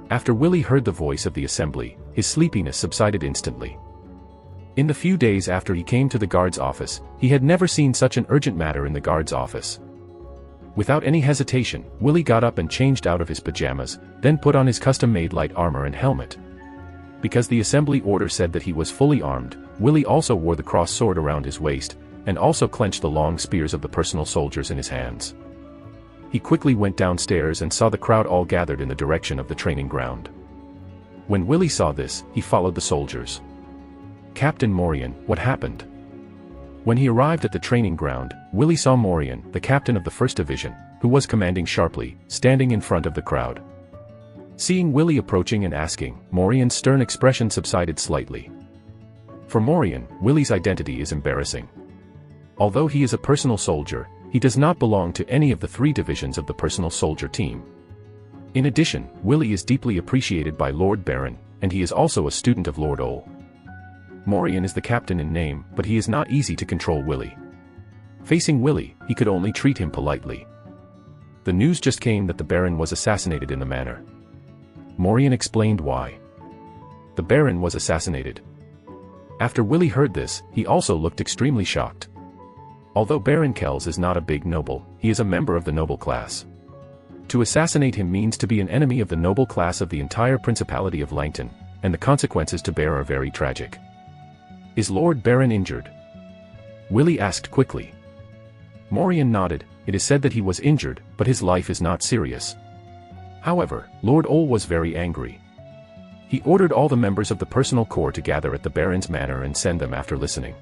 After Willie heard the voice of the assembly, his sleepiness subsided instantly. In the few days after he came to the guard's office, he had never seen such an urgent matter in the guard's office. Without any hesitation, Willie got up and changed out of his pajamas, then put on his custom-made light armor and helmet. Because the assembly order said that he was fully armed, Willie also wore the cross sword around his waist, and also clenched the long spears of the personal soldiers in his hands. He quickly went downstairs and saw the crowd all gathered in the direction of the training ground. When Willie saw this, he followed the soldiers. "Captain Morian, what happened?" When he arrived at the training ground, Willie saw Morian, the captain of the 1st Division, who was commanding sharply, standing in front of the crowd. Seeing Willie approaching and asking, Morian's stern expression subsided slightly. For Morian, Willie's identity is embarrassing. Although he is a personal soldier, he does not belong to any of the 3 divisions of the personal soldier team. In addition, Willie is deeply appreciated by Lord Baron, and he is also a student of Lord Ole. Morian is the captain in name, but he is not easy to control Willie. Facing Willie, he could only treat him politely. The news just came that the Baron was assassinated in the manor. Morian explained why. The Baron was assassinated. After Willie heard this, he also looked extremely shocked. Although Baron Kells is not a big noble, he is a member of the noble class. To assassinate him means to be an enemy of the noble class of the entire Principality of Langton, and the consequences to bear are very tragic. "Is Lord Baron injured?" Willie asked quickly. Morian nodded. It is said that he was injured, but his life is not serious. However, Lord Ole was very angry. He ordered all the members of the personal corps to gather at the Baron's manor and send them after listening.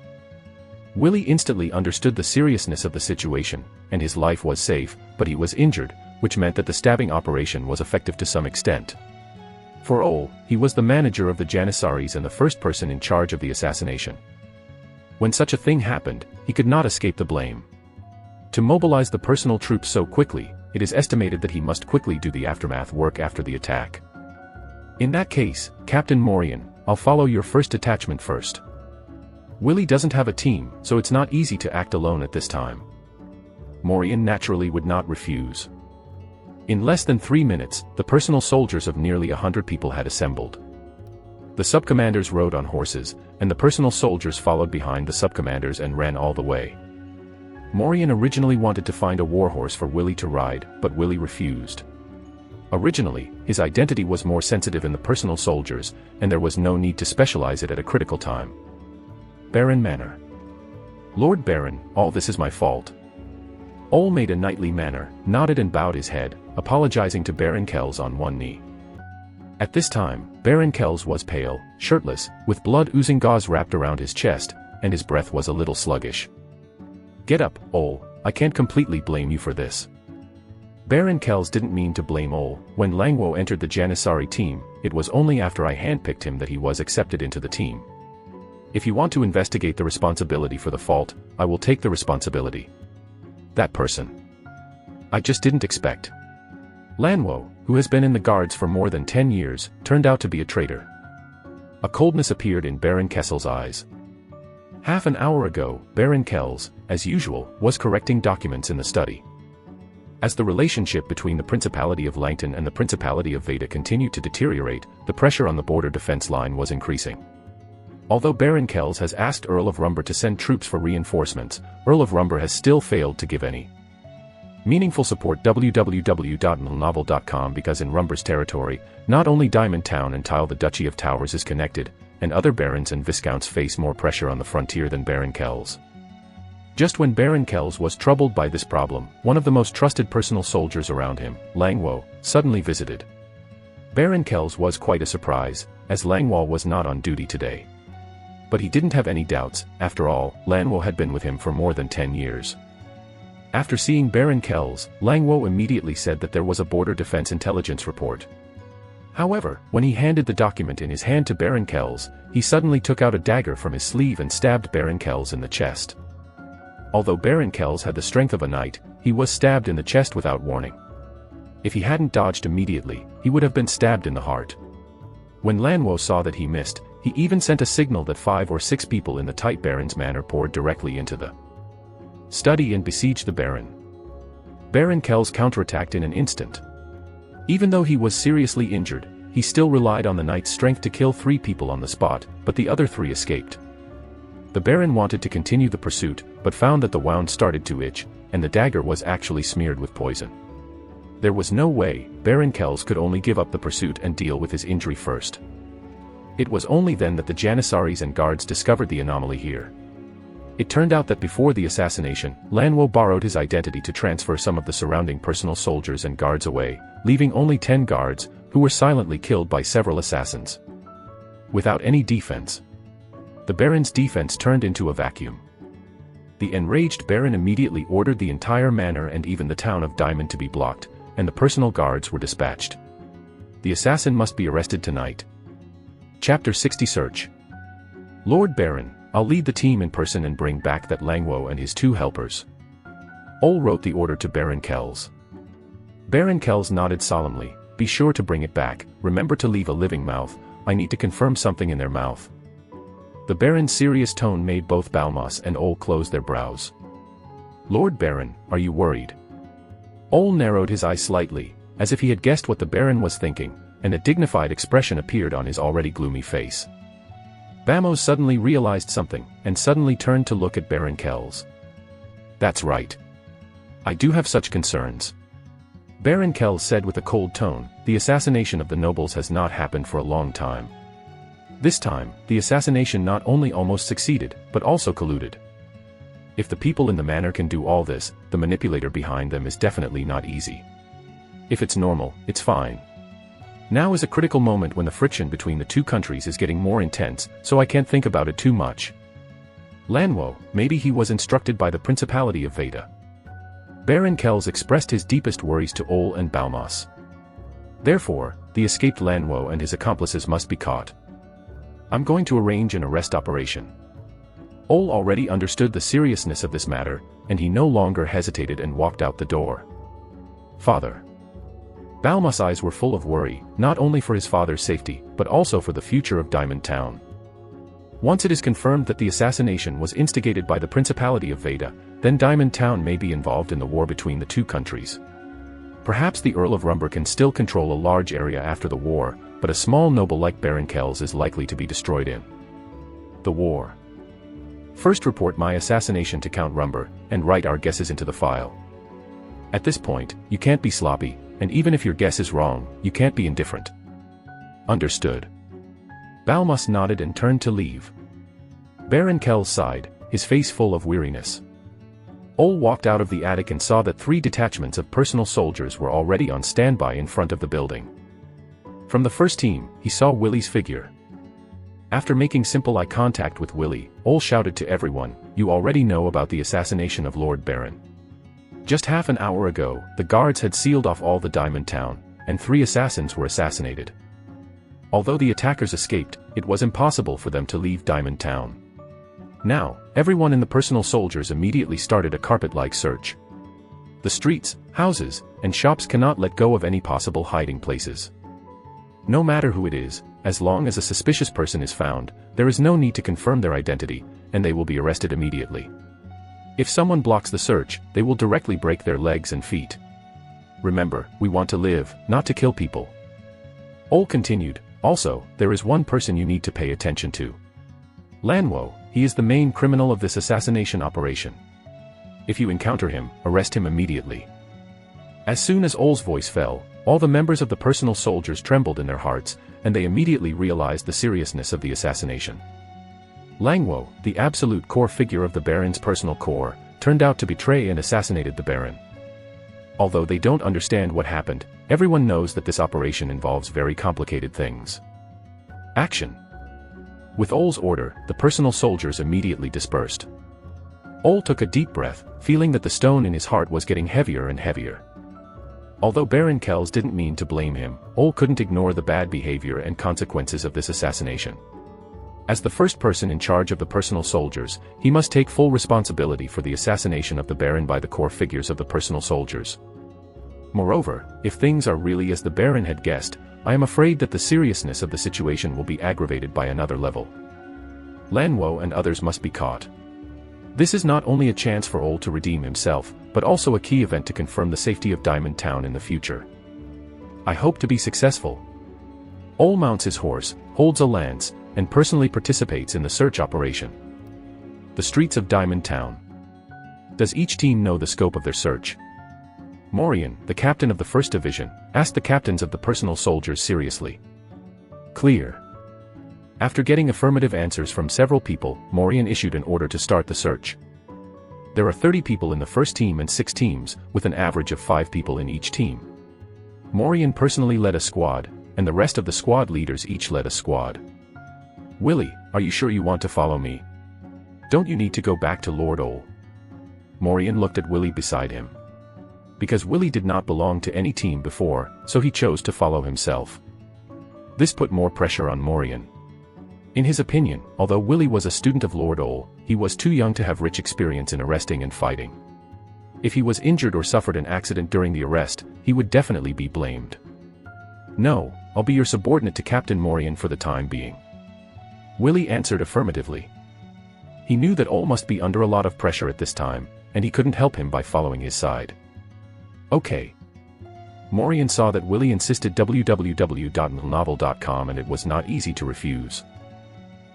Willie instantly understood the seriousness of the situation, and his life was safe, but he was injured, which meant that the stabbing operation was effective to some extent. For Ole, he was the manager of the Janissaries and the first person in charge of the assassination. When such a thing happened, he could not escape the blame. To mobilize the personal troops so quickly, it is estimated that he must quickly do the aftermath work after the attack. In that case, Captain Morian, I'll follow your first detachment first. Willie doesn't have a team, so it's not easy to act alone at this time. Morian naturally would not refuse. In less than 3 minutes, the personal soldiers of nearly 100 people had assembled. The subcommanders rode on horses, and the personal soldiers followed behind the subcommanders and ran all the way. Morian originally wanted to find a warhorse for Willie to ride, but Willie refused. Originally, his identity was more sensitive in the personal soldiers, and there was no need to specialize it at a critical time. Baron Manor. Lord Baron, all this is my fault. Ole made a knightly manner, nodded and bowed his head, apologizing to Baron Kells on one knee. At this time, Baron Kells was pale, shirtless, with blood-oozing gauze wrapped around his chest, and his breath was a little sluggish. Get up, Ole, I can't completely blame you for this. Baron Kells didn't mean to blame Ole. When Langwo entered the Janissary team, it was only after I handpicked him that he was accepted into the team. If you want to investigate the responsibility for the fault, I will take the responsibility. That person. I just didn't expect. Lanwo, who has been in the guards for more than 10 years, turned out to be a traitor. A coldness appeared in Baron Kessel's eyes. Half an hour ago, Baron Kells, as usual, was correcting documents in the study. As the relationship between the Principality of Langton and the Principality of Veda continued to deteriorate, the pressure on the border defense line was increasing. Although Baron Kells has asked Earl of Rumber to send troops for reinforcements, Earl of Rumber has still failed to give any meaningful support. www.novel.com Because in Rumber's territory, not only Diamond Town and Tile the Duchy of Towers is connected, and other barons and viscounts face more pressure on the frontier than Baron Kells. Just when Baron Kells was troubled by this problem, one of the most trusted personal soldiers around him, Langwo, suddenly visited. Baron Kells was quite a surprise, as Langwo was not on duty today. But he didn't have any doubts. After all, Langwo had been with him for more than 10 years. After seeing Baron Kells, Langwo immediately said that there was a border defense intelligence report. However, when he handed the document in his hand to Baron Kells, he suddenly took out a dagger from his sleeve and stabbed Baron Kells in the chest. Although Baron Kells had the strength of a knight, he was stabbed in the chest without warning. If he hadn't dodged immediately, he would have been stabbed in the heart. When Manhwa saw that he missed, he even sent a signal that 5 or 6 people in the tight Baron's manor poured directly into the study and besieged the Baron. Baron Kells counterattacked in an instant. Even though he was seriously injured, he still relied on the knight's strength to kill 3 people on the spot, but the other 3 escaped. The Baron wanted to continue the pursuit, but found that the wound started to itch, and the dagger was actually smeared with poison. There was no way Baron Kells could only give up the pursuit and deal with his injury first. It was only then that the Janissaries and guards discovered the anomaly here. It turned out that before the assassination, Manhwa borrowed his identity to transfer some of the surrounding personal soldiers and guards away, leaving only 10 guards, who were silently killed by several assassins. Without any defense, the Baron's defense turned into a vacuum. The enraged Baron immediately ordered the entire manor and even the town of Diamond to be blocked, and the personal guards were dispatched. The assassin must be arrested tonight. Chapter 60 Search. Lord Baron, I'll lead the team in person and bring back that Manhwa and his 2 helpers. Ol wrote the order to Baron Kells. Baron Kells nodded solemnly. Be sure to bring it back, remember to leave a living mouth, I need to confirm something in their mouth. The Baron's serious tone made both Balmas and Ol close their brows. Lord Baron, are you worried? Ol narrowed his eyes slightly, as if he had guessed what the Baron was thinking, and a dignified expression appeared on his already gloomy face. Bamos suddenly realized something, and suddenly turned to look at Baron Kells. That's right. I do have such concerns. Baron Kells said with a cold tone, the assassination of the nobles has not happened for a long time. This time, the assassination not only almost succeeded, but also colluded. If the people in the manor can do all this, the manipulator behind them is definitely not easy. If it's normal, it's fine. Now is a critical moment when the friction between the 2 countries is getting more intense, so I can't think about it too much. Manhwa, maybe he was instructed by the Principality of Veda. Baron Kells expressed his deepest worries to Ol and Balmas. Therefore, the escaped Manhwa and his accomplices must be caught. I'm going to arrange an arrest operation. Ol already understood the seriousness of this matter, and he no longer hesitated and walked out the door. Father. Balmas' eyes were full of worry, not only for his father's safety, but also for the future of Diamond Town. Once it is confirmed that the assassination was instigated by the Principality of Veda, then Diamond Town may be involved in the war between the 2 countries. Perhaps the Earl of Rumber can still control a large area after the war, but a small noble like Baron Kells is likely to be destroyed in the war. First report my assassination to Count Rumber, and write our guesses into the file. At this point, you can't be sloppy, and even if your guess is wrong, you can't be indifferent. Understood. Balmas nodded and turned to leave. Baron Kells sighed, his face full of weariness. Ol walked out of the attic and saw that 3 detachments of personal soldiers were already on standby in front of the building. From the first team, he saw Willie's figure. After making simple eye contact with Willie, Ol shouted to everyone, you already know about the assassination of Lord Baron. Just half an hour ago, the guards had sealed off all the Diamond Town, and 3 assassins were assassinated. Although the attackers escaped, it was impossible for them to leave Diamond Town. Now, everyone in the personal soldiers immediately started a carpet-like search. The streets, houses, and shops cannot let go of any possible hiding places. No matter who it is, as long as a suspicious person is found, there is no need to confirm their identity, and they will be arrested immediately. If someone blocks the search, they will directly break their legs and feet. Remember, we want to live, not to kill people. Ol continued, also, there is one person you need to pay attention to. Manhwa, he is the main criminal of this assassination operation. If you encounter him, arrest him immediately. As soon as Ol's voice fell, all the members of the personal soldiers trembled in their hearts, and they immediately realized the seriousness of the assassination. Manhwa, the absolute core figure of the Baron's personal corps, turned out to betray and assassinated the Baron. Although they don't understand what happened, everyone knows that this operation involves very complicated things. Action. With Ol's order, the personal soldiers immediately dispersed. Ol took a deep breath, feeling that the stone in his heart was getting heavier and heavier. Although Baron Kells didn't mean to blame him, Ole couldn't ignore the bad behavior and consequences of this assassination. As the first person in charge of the personal soldiers, he must take full responsibility for the assassination of the Baron by the core figures of the personal soldiers. Moreover, if things are really as the Baron had guessed, I am afraid that the seriousness of the situation will be aggravated by another level. Manhwa and others must be caught. This is not only a chance for Ole to redeem himself, but also a key event to confirm the safety of Diamond Town in the future. I hope to be successful. Ole mounts his horse, holds a lance, and personally participates in the search operation. The streets of Diamond Town. Does each team know the scope of their search? Morian, the captain of the 1st Division, asked the captains of the personal soldiers seriously. Clear. After getting affirmative answers from several people, Morian issued an order to start the search. There are 30 people in the first team and 6 teams, with an average of 5 people in each team. Morian personally led a squad, and the rest of the squad leaders each led a squad. Willie, are you sure you want to follow me? Don't you need to go back to Lord Ole? Morian looked at Willie beside him. Because Willie did not belong to any team before, so he chose to follow himself. This put more pressure on Morian. In his opinion, although Willie was a student of Lord Ole, he was too young to have rich experience in arresting and fighting. If he was injured or suffered an accident during the arrest, he would definitely be blamed. No, I'll be your subordinate to Captain Morian for the time being. Willie answered affirmatively. He knew that Ole must be under a lot of pressure at this time, and he couldn't help him by following his side. Okay. Morian saw that Willie insisted www.novel.com and it was not easy to refuse.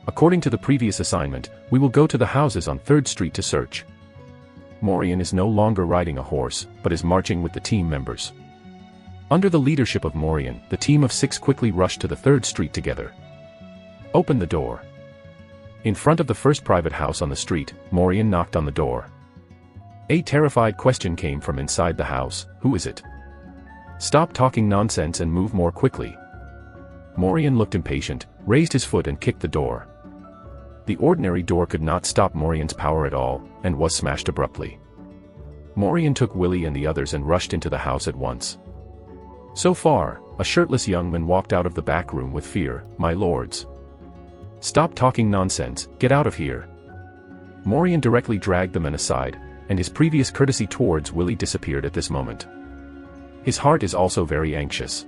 According to the previous assignment, we will go to the houses on 3rd Street to search. Morian is no longer riding a horse, but is marching with the team members. Under the leadership of Morian, the team of 6 quickly rushed to the 3rd Street together. Open the door. In front of the first private house on the street, Morian knocked on the door. A terrified question came from inside the house, "Who is it? Stop talking nonsense and move more quickly." Morian looked impatient, raised his foot and kicked the door. The ordinary door could not stop Morian's power at all, and was smashed abruptly. Morian took Willie and the others and rushed into the house at once. So far, a shirtless young man walked out of the back room with fear. "My lords. Stop talking nonsense, get out of here." Morian directly dragged the men aside, and his previous courtesy towards Willie disappeared at this moment. His heart is also very anxious.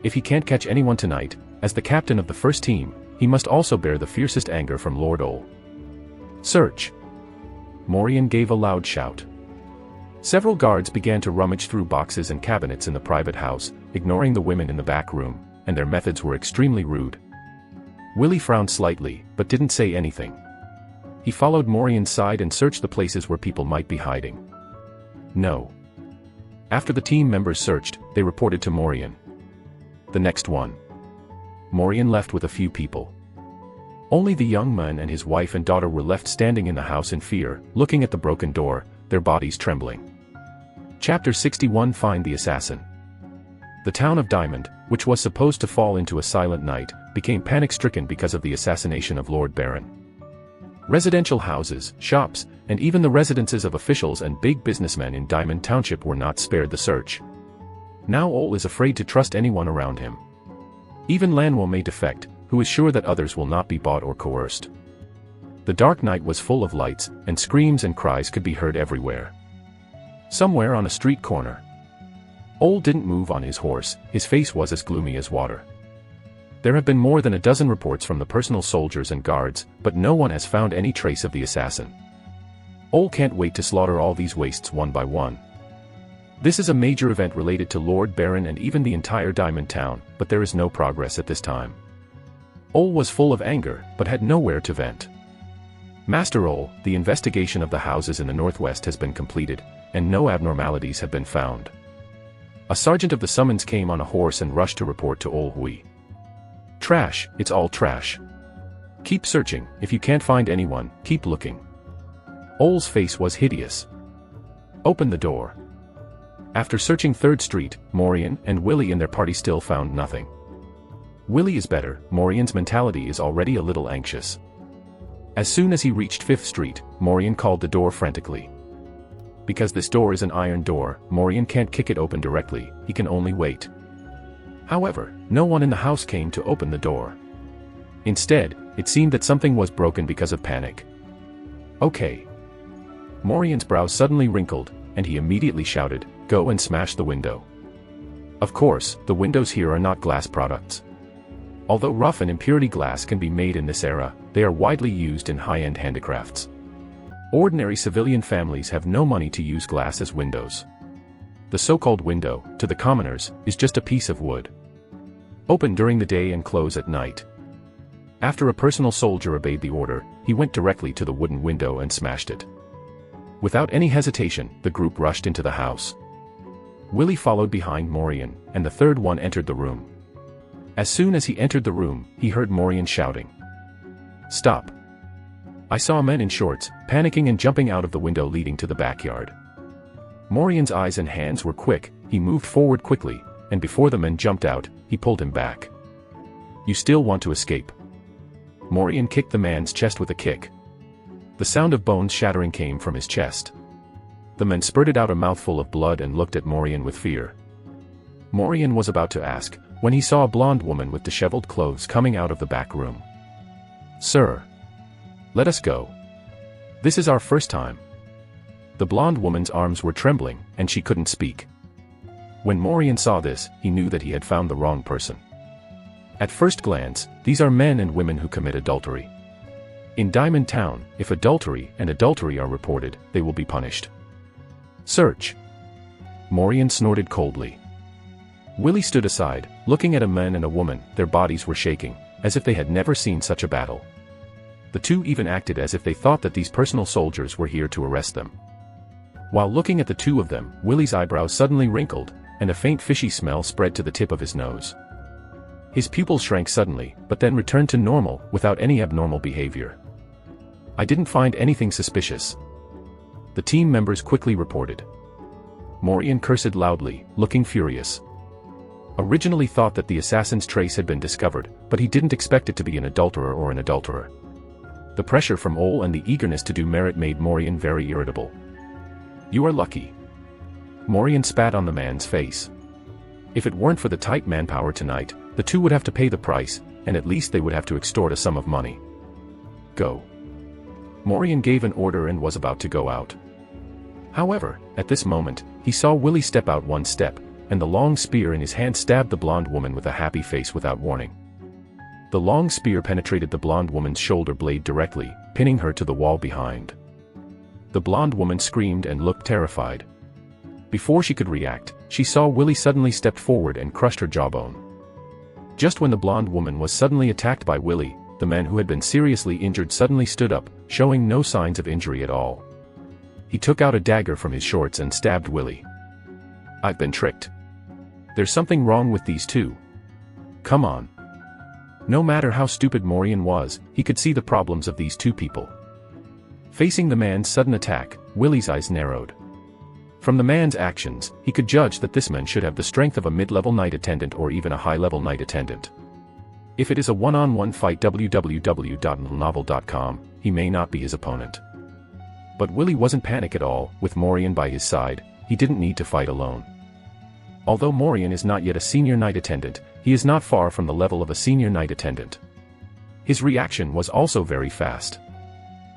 If he can't catch anyone tonight, as the captain of the first team, he must also bear the fiercest anger from Lord Ole. Search! Morian gave a loud shout. Several guards began to rummage through boxes and cabinets in the private house, ignoring the women in the back room, and their methods were extremely rude. Willie frowned slightly, but didn't say anything. He followed Morian's side and searched the places where people might be hiding. No. After the team members searched, they reported to Morian. The next one. Morian left with a few people. Only the young man and his wife and daughter were left standing in the house in fear, looking at the broken door, their bodies trembling. Chapter 61 Find the Assassin. The town of Diamond, which was supposed to fall into a silent night, became panic-stricken because of the assassination of Lord Baron. Residential houses, shops, and even the residences of officials and big businessmen in Diamond Township were not spared the search. Now Ole is afraid to trust anyone around him. Even Manhwa may defect, who is sure that others will not be bought or coerced. The dark night was full of lights, and screams and cries could be heard everywhere. Somewhere on a street corner. Ole didn't move on his horse, his face was as gloomy as water. There have been more than a dozen reports from the personal soldiers and guards, but no one has found any trace of the assassin. Ole can't wait to slaughter all these wastes one by one. This is a major event related to Lord Baron and even the entire Diamond Town, but there is no progress at this time. Ole was full of anger, but had nowhere to vent. Master Ole, the investigation of the houses in the northwest has been completed, and no abnormalities have been found. A sergeant of the summons came on a horse and rushed to report to Ole Hui. Trash, it's all trash. Keep searching, if you can't find anyone, keep looking. Ole's face was hideous. Open the door. After searching 3rd Street, Morian and Willie and their party still found nothing. Willie is better, Morian's mentality is already a little anxious. As soon as he reached 5th Street, Morian called the door frantically. Because this door is an iron door, Morian can't kick it open directly, he can only wait. However, no one in the house came to open the door. Instead, it seemed that something was broken because of panic. Okay. Morian's brow suddenly wrinkled, and he immediately shouted, "Go and smash the window." Of course, the windows here are not glass products. Although rough and impurity glass can be made in this era, they are widely used in high-end handicrafts. Ordinary civilian families have no money to use glass as windows. The so-called window, to the commoners, is just a piece of wood. Open during the day and close at night. After a personal soldier obeyed the order, he went directly to the wooden window and smashed it. Without any hesitation, the group rushed into the house. Willie followed behind Morian, and the third one entered the room. As soon as he entered the room, he heard Morian shouting, "Stop!" I saw men in shorts, panicking and jumping out of the window leading to the backyard. Morian's eyes and hands were quick, he moved forward quickly, and before the men jumped out, he pulled him back. "You still want to escape?" Morian kicked the man's chest with a kick. The sound of bones shattering came from his chest. The man spurted out a mouthful of blood and looked at Morian with fear. Morian was about to ask, when he saw a blonde woman with disheveled clothes coming out of the back room. "Sir, let us go. This is our first time." The blonde woman's arms were trembling, and she couldn't speak. When Morian saw this, he knew that he had found the wrong person. At first glance, these are men and women who commit adultery. In Diamond Town, if adultery and adultery are reported, they will be punished. "Search!" Morian snorted coldly. Willie stood aside, looking at a man and a woman. Their bodies were shaking, as if they had never seen such a battle. The two even acted as if they thought that these personal soldiers were here to arrest them. While looking at the two of them, Willie's eyebrows suddenly wrinkled, and a faint fishy smell spread to the tip of his nose. His pupils shrank suddenly, but then returned to normal, without any abnormal behavior. "I didn't find anything suspicious," the team members quickly reported. Morian cursed loudly, looking furious. Originally thought that the assassin's trace had been discovered, but he didn't expect it to be an adulterer or an adulterer. The pressure from Ole and the eagerness to do merit made Morian very irritable. "You are lucky." Morian spat on the man's face. If it weren't for the tight manpower tonight, the two would have to pay the price, and at least they would have to extort a sum of money. "Go." Morian gave an order and was about to go out. However, at this moment, he saw Willie step out one step, and the long spear in his hand stabbed the blonde woman with a happy face without warning. The long spear penetrated the blonde woman's shoulder blade directly, pinning her to the wall behind. The blonde woman screamed and looked terrified. Before she could react, she saw Willie suddenly step forward and crushed her jawbone. Just when the blonde woman was suddenly attacked by Willie, the man who had been seriously injured suddenly stood up, showing no signs of injury at all. He took out a dagger from his shorts and stabbed Willie. "I've been tricked. There's something wrong with these two. Come on." No matter how stupid Morian was, he could see the problems of these two people. Facing the man's sudden attack, Willie's eyes narrowed. From the man's actions, he could judge that this man should have the strength of a mid-level night attendant or even a high-level night attendant. If it is a one-on-one fight www.novel.com, he may not be his opponent. But Willie wasn't panic at all. With Morian by his side, he didn't need to fight alone. Although Morian is not yet a senior night attendant, he is not far from the level of a senior night attendant. His reaction was also very fast.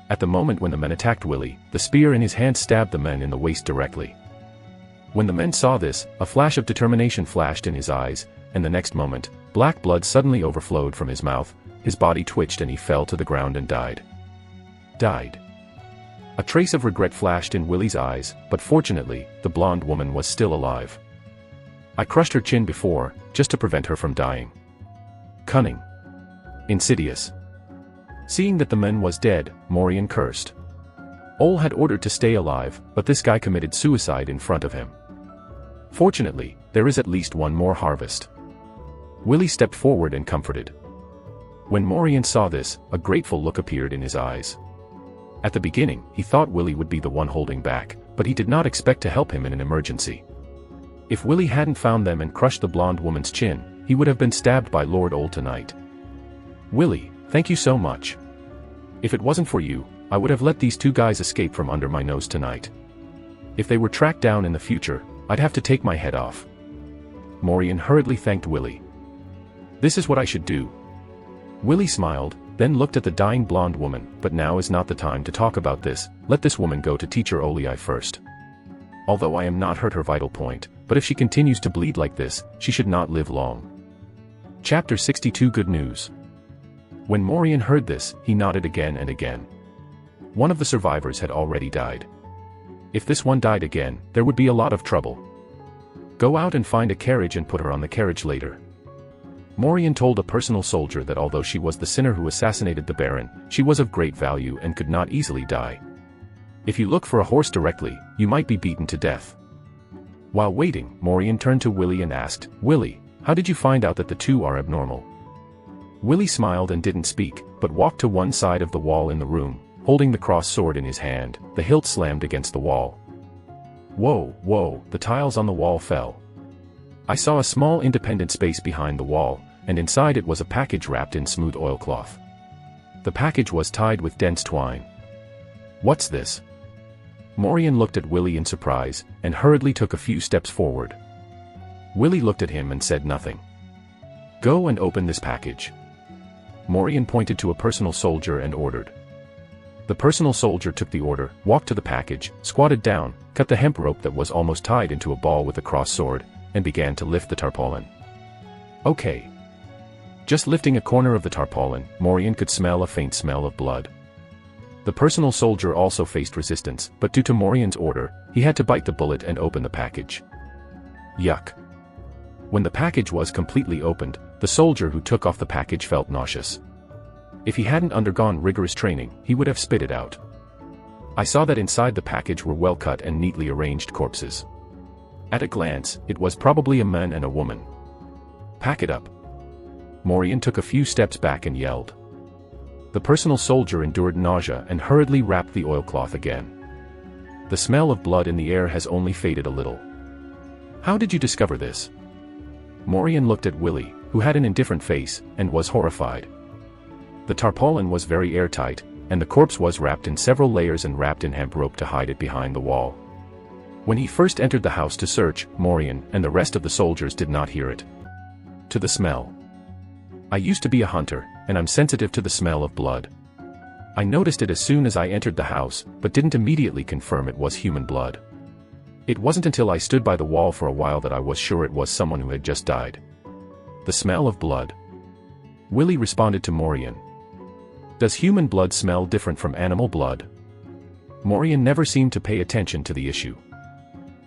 At the moment when the men attacked Willie, the spear in his hand stabbed the men in the waist directly. When the men saw this, a flash of determination flashed in his eyes, and the next moment, black blood suddenly overflowed from his mouth, his body twitched and he fell to the ground and died. A trace of regret flashed in Willie's eyes, but fortunately, the blonde woman was still alive. "I crushed her chin before, just to prevent her from dying. Cunning. Insidious." Seeing that the man was dead, Morian cursed. Ole had ordered to stay alive, but this guy committed suicide in front of him. Fortunately, there is at least one more harvest. Willie stepped forward and comforted. When Morian saw this, a grateful look appeared in his eyes. At the beginning, he thought Willie would be the one holding back, but he did not expect to help him in an emergency. If Willie hadn't found them and crushed the blonde woman's chin, he would have been stabbed by Lord Ole tonight. "Willie, thank you so much. If it wasn't for you, I would have let these two guys escape from under my nose tonight. If they were tracked down in the future, I'd have to take my head off. Morian hurriedly thanked Willie. This is what I should do. Willie smiled, then looked at the dying blonde woman. But now is not the time to talk about this. Let this woman go to Teacher Olii first. Although I am not hurt her vital point, but if she continues to bleed like this, she should not live long. Chapter 62 Good News. When Morian heard this, he nodded again and again. One of the survivors had already died. If this one died again, there would be a lot of trouble. Go out and find a carriage and put her on the carriage later. Morian told a personal soldier that although she was the sinner who assassinated the Baron, she was of great value and could not easily die. If you look for a horse directly, you might be beaten to death. While waiting, Morian turned to Willie and asked, Willie, how did you find out that the two are abnormal? Willie smiled and didn't speak, but walked to one side of the wall in the room, holding the crossed sword in his hand. The hilt slammed against the wall. Whoa, whoa, the tiles on the wall fell. I saw a small independent space behind the wall, and inside it was a package wrapped in smooth oilcloth. The package was tied with dense twine. What's this? Morian looked at Willie in surprise, and hurriedly took a few steps forward. Willie looked at him and said nothing. Go and open this package. Morian pointed to a personal soldier and ordered. The personal soldier took the order, walked to the package, squatted down, cut the hemp rope that was almost tied into a ball with a crossed sword, and began to lift the tarpaulin. Okay. Just lifting a corner of the tarpaulin, Morian could smell a faint smell of blood. The personal soldier also faced resistance, but due to Morian's order, he had to bite the bullet and open the package. Yuck. When the package was completely opened, the soldier who took off the package felt nauseous. If he hadn't undergone rigorous training, he would have spit it out. I saw that inside the package were well-cut and neatly arranged corpses. At a glance, it was probably a man and a woman. Pack it up. Morian took a few steps back and yelled. The personal soldier endured nausea and hurriedly wrapped the oilcloth again. The smell of blood in the air has only faded a little. How did you discover this? Morian looked at Willie, who had an indifferent face, and was horrified. The tarpaulin was very airtight, and the corpse was wrapped in several layers and wrapped in hemp rope to hide it behind the wall. When he first entered the house to search, Morian and the rest of the soldiers did not hear it. To the smell. I used to be a hunter, and I'm sensitive to the smell of blood. I noticed it as soon as I entered the house, but didn't immediately confirm it was human blood. It wasn't until I stood by the wall for a while that I was sure it was someone who had just died. The smell of blood. Willie responded to Morian. Does human blood smell different from animal blood? Morian never seemed to pay attention to the issue.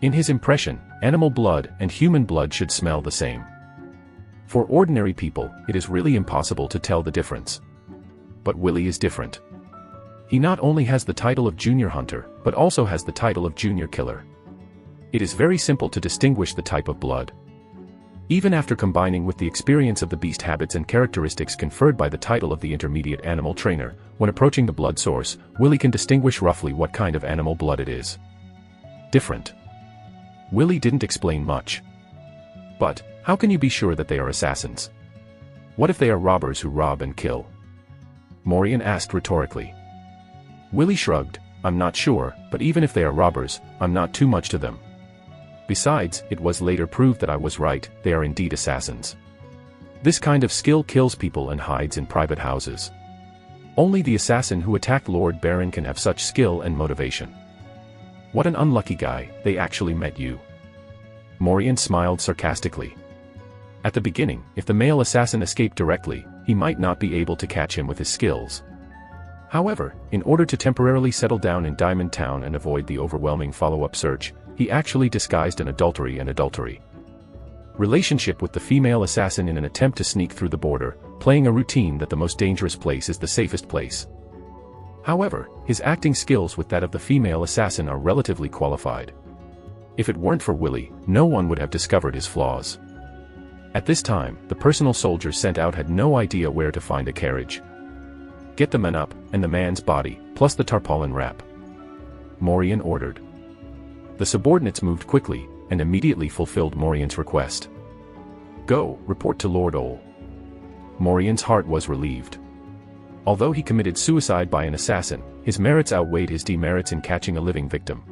In his impression, animal blood and human blood should smell the same. For ordinary people, it is really impossible to tell the difference. But Willie is different. He not only has the title of junior hunter, but also has the title of junior killer. It is very simple to distinguish the type of blood. Even after combining with the experience of the beast habits and characteristics conferred by the title of the intermediate animal trainer, when approaching the blood source, Willie can distinguish roughly what kind of animal blood it is. Different. Willie didn't explain much. But, how can you be sure that they are assassins? What if they are robbers who rob and kill? Morian asked rhetorically. Willie shrugged. I'm not sure, but even if they are robbers, I'm not too much to them. Besides, it was later proved that I was right, they are indeed assassins. This kind of skill kills people and hides in private houses. Only the assassin who attacked Lord Baron can have such skill and motivation. What an unlucky guy, they actually met you. Morian smiled sarcastically. At the beginning, if the male assassin escaped directly, he might not be able to catch him with his skills. However, in order to temporarily settle down in Diamond Town and avoid the overwhelming follow-up search, he actually disguised an adultery relationship with the female assassin in an attempt to sneak through the border, playing a routine that the most dangerous place is the safest place. However, his acting skills with that of the female assassin are relatively qualified. If it weren't for Willie, no one would have discovered his flaws. At this time, the personal soldiers sent out had no idea where to find a carriage. Get the man up, and the man's body, plus the tarpaulin wrap. Morian ordered. The subordinates moved quickly, and immediately fulfilled Morian's request. Go, report to Lord Ole. Morian's heart was relieved. Although he committed suicide by an assassin, his merits outweighed his demerits in catching a living victim.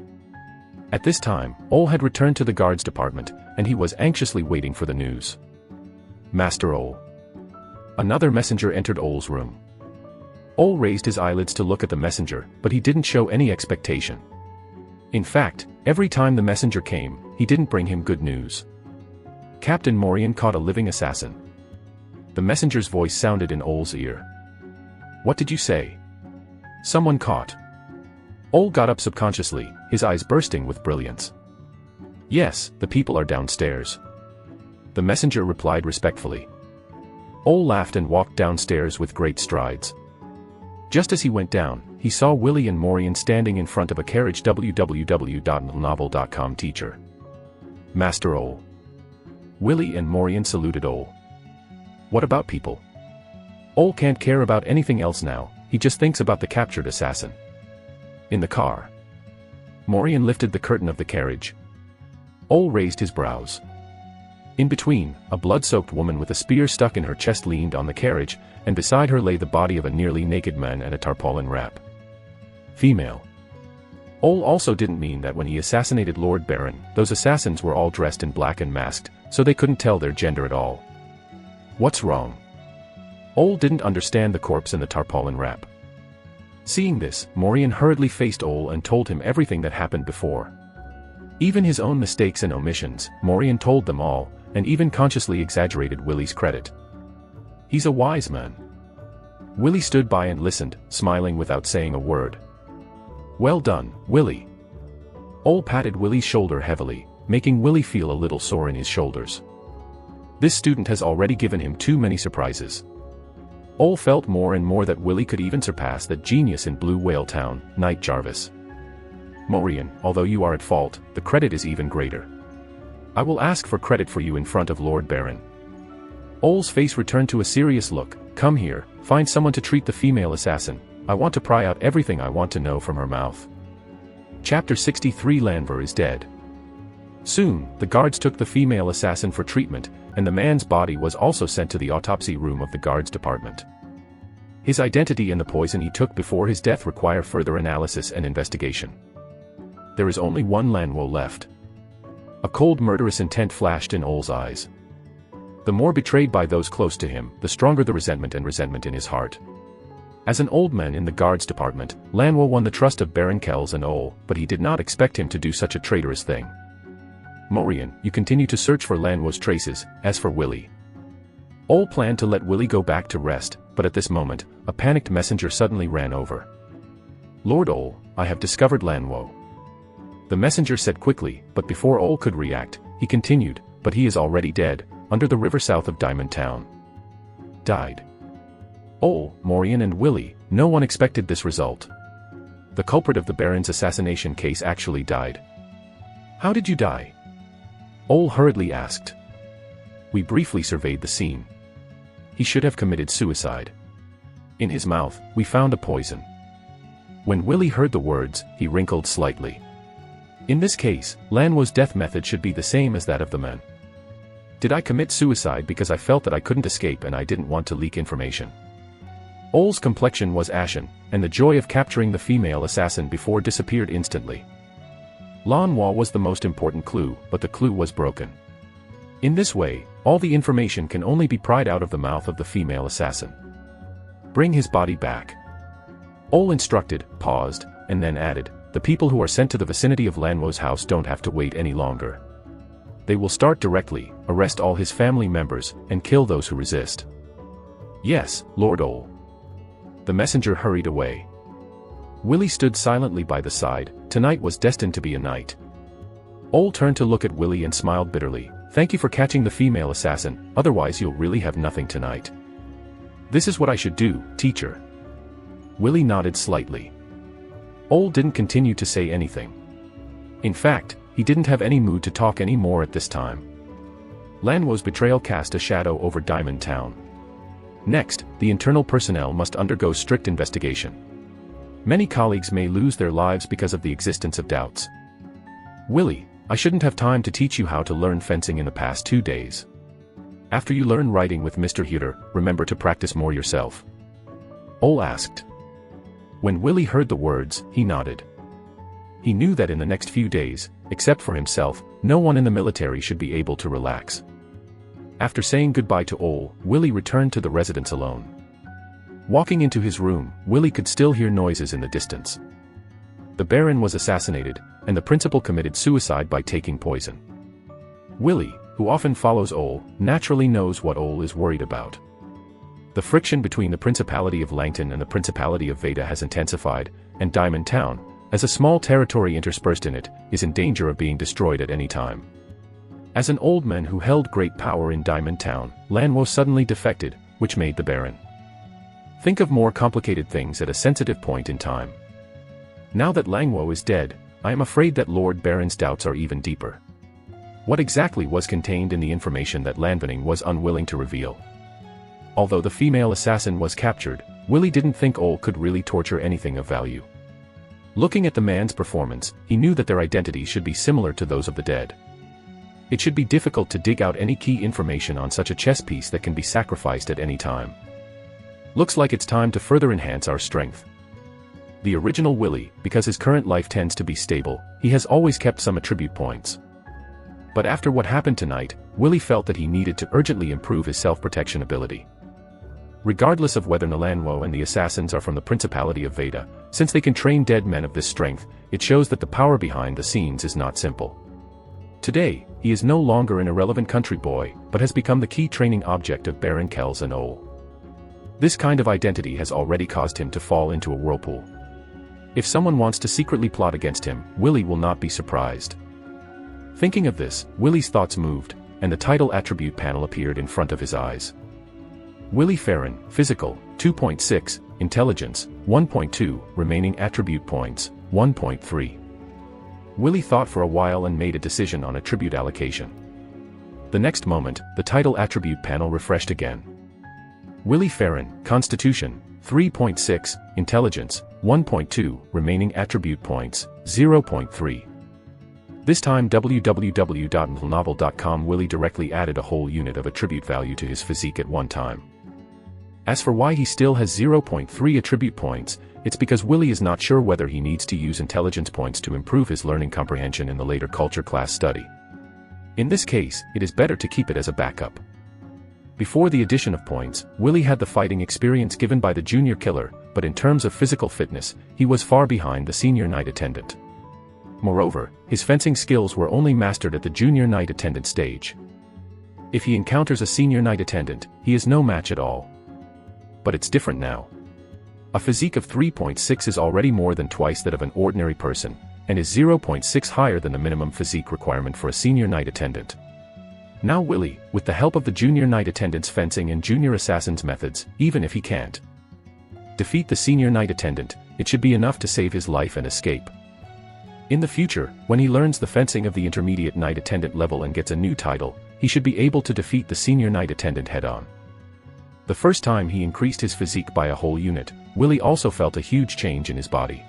At this time, Ole had returned to the guards department, and he was anxiously waiting for the news. Master Ole. Another messenger entered Ole's room. Ole raised his eyelids to look at the messenger, but he didn't show any expectation. In fact, every time the messenger came, he didn't bring him good news. Captain Morian caught a living assassin. The messenger's voice sounded in Ole's ear. What did you say? Someone caught. Ole got up subconsciously, his eyes bursting with brilliance. Yes, the people are downstairs. The messenger replied respectfully. Ole laughed and walked downstairs with great strides. Just as he went down, he saw Willie and Morian standing in front of a carriage. www.novel.com teacher. Master Ole. Willie and Morian saluted Ole. What about people? Ole can't care about anything else now, he just thinks about the captured assassin. In the car. Morian lifted the curtain of the carriage. Ole raised his brows. In between, a blood-soaked woman with a spear stuck in her chest leaned on the carriage, and beside her lay the body of a nearly naked man and a tarpaulin wrap. Female. Ole also didn't mean that when he assassinated Lord Baron, those assassins were all dressed in black and masked, so they couldn't tell their gender at all. What's wrong? Ole didn't understand the corpse and the tarpaulin wrap. Seeing this, Morian hurriedly faced Ole and told him everything that happened before. Even his own mistakes and omissions, Morian told them all, and even consciously exaggerated Willie's credit. He's a wise man. Willie stood by and listened, smiling without saying a word. Well done, Willie. Ole patted Willie's shoulder heavily, making Willie feel a little sore in his shoulders. This student has already given him too many surprises. Ole felt more and more that Willie could even surpass that genius in Blue Whale Town, Knight Jarvis. Morian, although you are at fault, the credit is even greater. I will ask for credit for you in front of Lord Baron. Ole's face returned to a serious look. Come here, find someone to treat the female assassin. I want to pry out everything I want to know from her mouth. Chapter 63 Lanver is dead. Soon, the guards took the female assassin for treatment, and the man's body was also sent to the autopsy room of the guards department. His identity and the poison he took before his death require further analysis and investigation. There is only one Lanwo left. A cold murderous intent flashed in Ole's eyes. The more betrayed by those close to him, the stronger the resentment in his heart. As an old man in the guards department, Lanwo won the trust of Baron Kells and Ole, but he did not expect him to do such a traitorous thing. Morian, you continue to search for Lanwo's traces. As for Willie. Ole planned to let Willie go back to rest, but at this moment, a panicked messenger suddenly ran over. Lord Ole, I have discovered Lanwo. The messenger said quickly, but before Ole could react, he continued, but he is already dead, under the river south of Diamond Town. Died. Ole, Morian and Willie, no one expected this result. The culprit of the Baron's assassination case actually died. How did you die? Ole hurriedly asked. We briefly surveyed the scene. He should have committed suicide. In his mouth, we found a poison. When Willie heard the words, he wrinkled slightly. In this case, Lanwo's death method should be the same as that of the man. Did I commit suicide because I felt that I couldn't escape and I didn't want to leak information? Ole's complexion was ashen, and the joy of capturing the female assassin before disappeared instantly. Lanwo was the most important clue, but the clue was broken. In this way, all the information can only be pried out of the mouth of the female assassin. Bring his body back. Ole instructed, paused, and then added, the people who are sent to the vicinity of Lanwo's house don't have to wait any longer. They will start directly, arrest all his family members, and kill those who resist. Yes, Lord Ole. The messenger hurried away. Willie stood silently by the side. Tonight was destined to be a night. Ole turned to look at Willie and smiled bitterly. Thank you for catching the female assassin, otherwise you'll really have nothing tonight. This is what I should do, teacher. Willie nodded slightly. Ole didn't continue to say anything. In fact, he didn't have any mood to talk any more at this time. Lanwo's betrayal cast a shadow over Diamond Town. Next, the internal personnel must undergo strict investigation. Many colleagues may lose their lives because of the existence of doubts. Willie, I shouldn't have time to teach you how to learn fencing in the past 2 days. After you learn writing with Mr. Huter, remember to practice more yourself. Ole asked. When Willie heard the words, he nodded. He knew that in the next few days, Except for himself, no one in the military should be able to relax. After saying goodbye to Ole, Willie returned to the residence alone. Walking into his room, Willie could still hear noises in the distance. The Baron was assassinated, and the principal committed suicide by taking poison. Willie, who often follows Ole, naturally knows what Ole is worried about. The friction between the Principality of Langton and the Principality of Veda has intensified, and Diamond Town, as a small territory interspersed in it, is in danger of being destroyed at any time. As an old man who held great power in Diamond Town, Manhwa suddenly defected, which made the Baron think of more complicated things at a sensitive point in time. Now that Manhwa is dead, I am afraid that Lord Baron's doubts are even deeper. What exactly was contained in the information that Lanvening was unwilling to reveal? Although the female assassin was captured, Willie didn't think Ole could really torture anything of value. Looking at the man's performance, he knew that their identities should be similar to those of the dead. It should be difficult to dig out any key information on such a chess piece that can be sacrificed at any time. Looks like it's time to further enhance our strength. The original Willie, because his current life tends to be stable, he has always kept some attribute points. But after what happened tonight, Willie felt that he needed to urgently improve his self-protection ability. Regardless of whether Manhwa and the assassins are from the Principality of Veda, since they can train dead men of this strength, it shows that the power behind the scenes is not simple. Today, he is no longer an irrelevant country boy, but has become the key training object of Baron Kells and Ole. This kind of identity has already caused him to fall into a whirlpool. If someone wants to secretly plot against him, Willie will not be surprised. Thinking of this, Willie's thoughts moved, and the title attribute panel appeared in front of his eyes. Willie Farron, Physical, 2.6, Intelligence, 1.2, Remaining Attribute Points, 1.3. Willie thought for a while and made a decision on attribute allocation. The next moment, the title attribute panel refreshed again. Willie Farron, Constitution, 3.6, Intelligence, 1.2, Remaining Attribute Points, 0.3. This time www.novel.com Willie directly added a whole unit of attribute value to his physique at one time. As for why he still has 0.3 attribute points, it's because Willie is not sure whether he needs to use intelligence points to improve his learning comprehension in the later culture class study. In this case, it is better to keep it as a backup. Before the addition of points, Willie had the fighting experience given by the junior killer, but in terms of physical fitness, he was far behind the senior knight attendant. Moreover, his fencing skills were only mastered at the junior knight attendant stage. If he encounters a senior knight attendant, he is no match at all. But it's different now. A physique of 3.6 is already more than twice that of an ordinary person, and is 0.6 higher than the minimum physique requirement for a senior knight attendant. Now Willie, with the help of the junior knight attendant's fencing and junior assassin's methods, even if he can't defeat the senior knight attendant, it should be enough to save his life and escape. In the future, when he learns the fencing of the intermediate knight attendant level and gets a new title, he should be able to defeat the senior knight attendant head-on. The first time he increased his physique by a whole unit, Willie also felt a huge change in his body.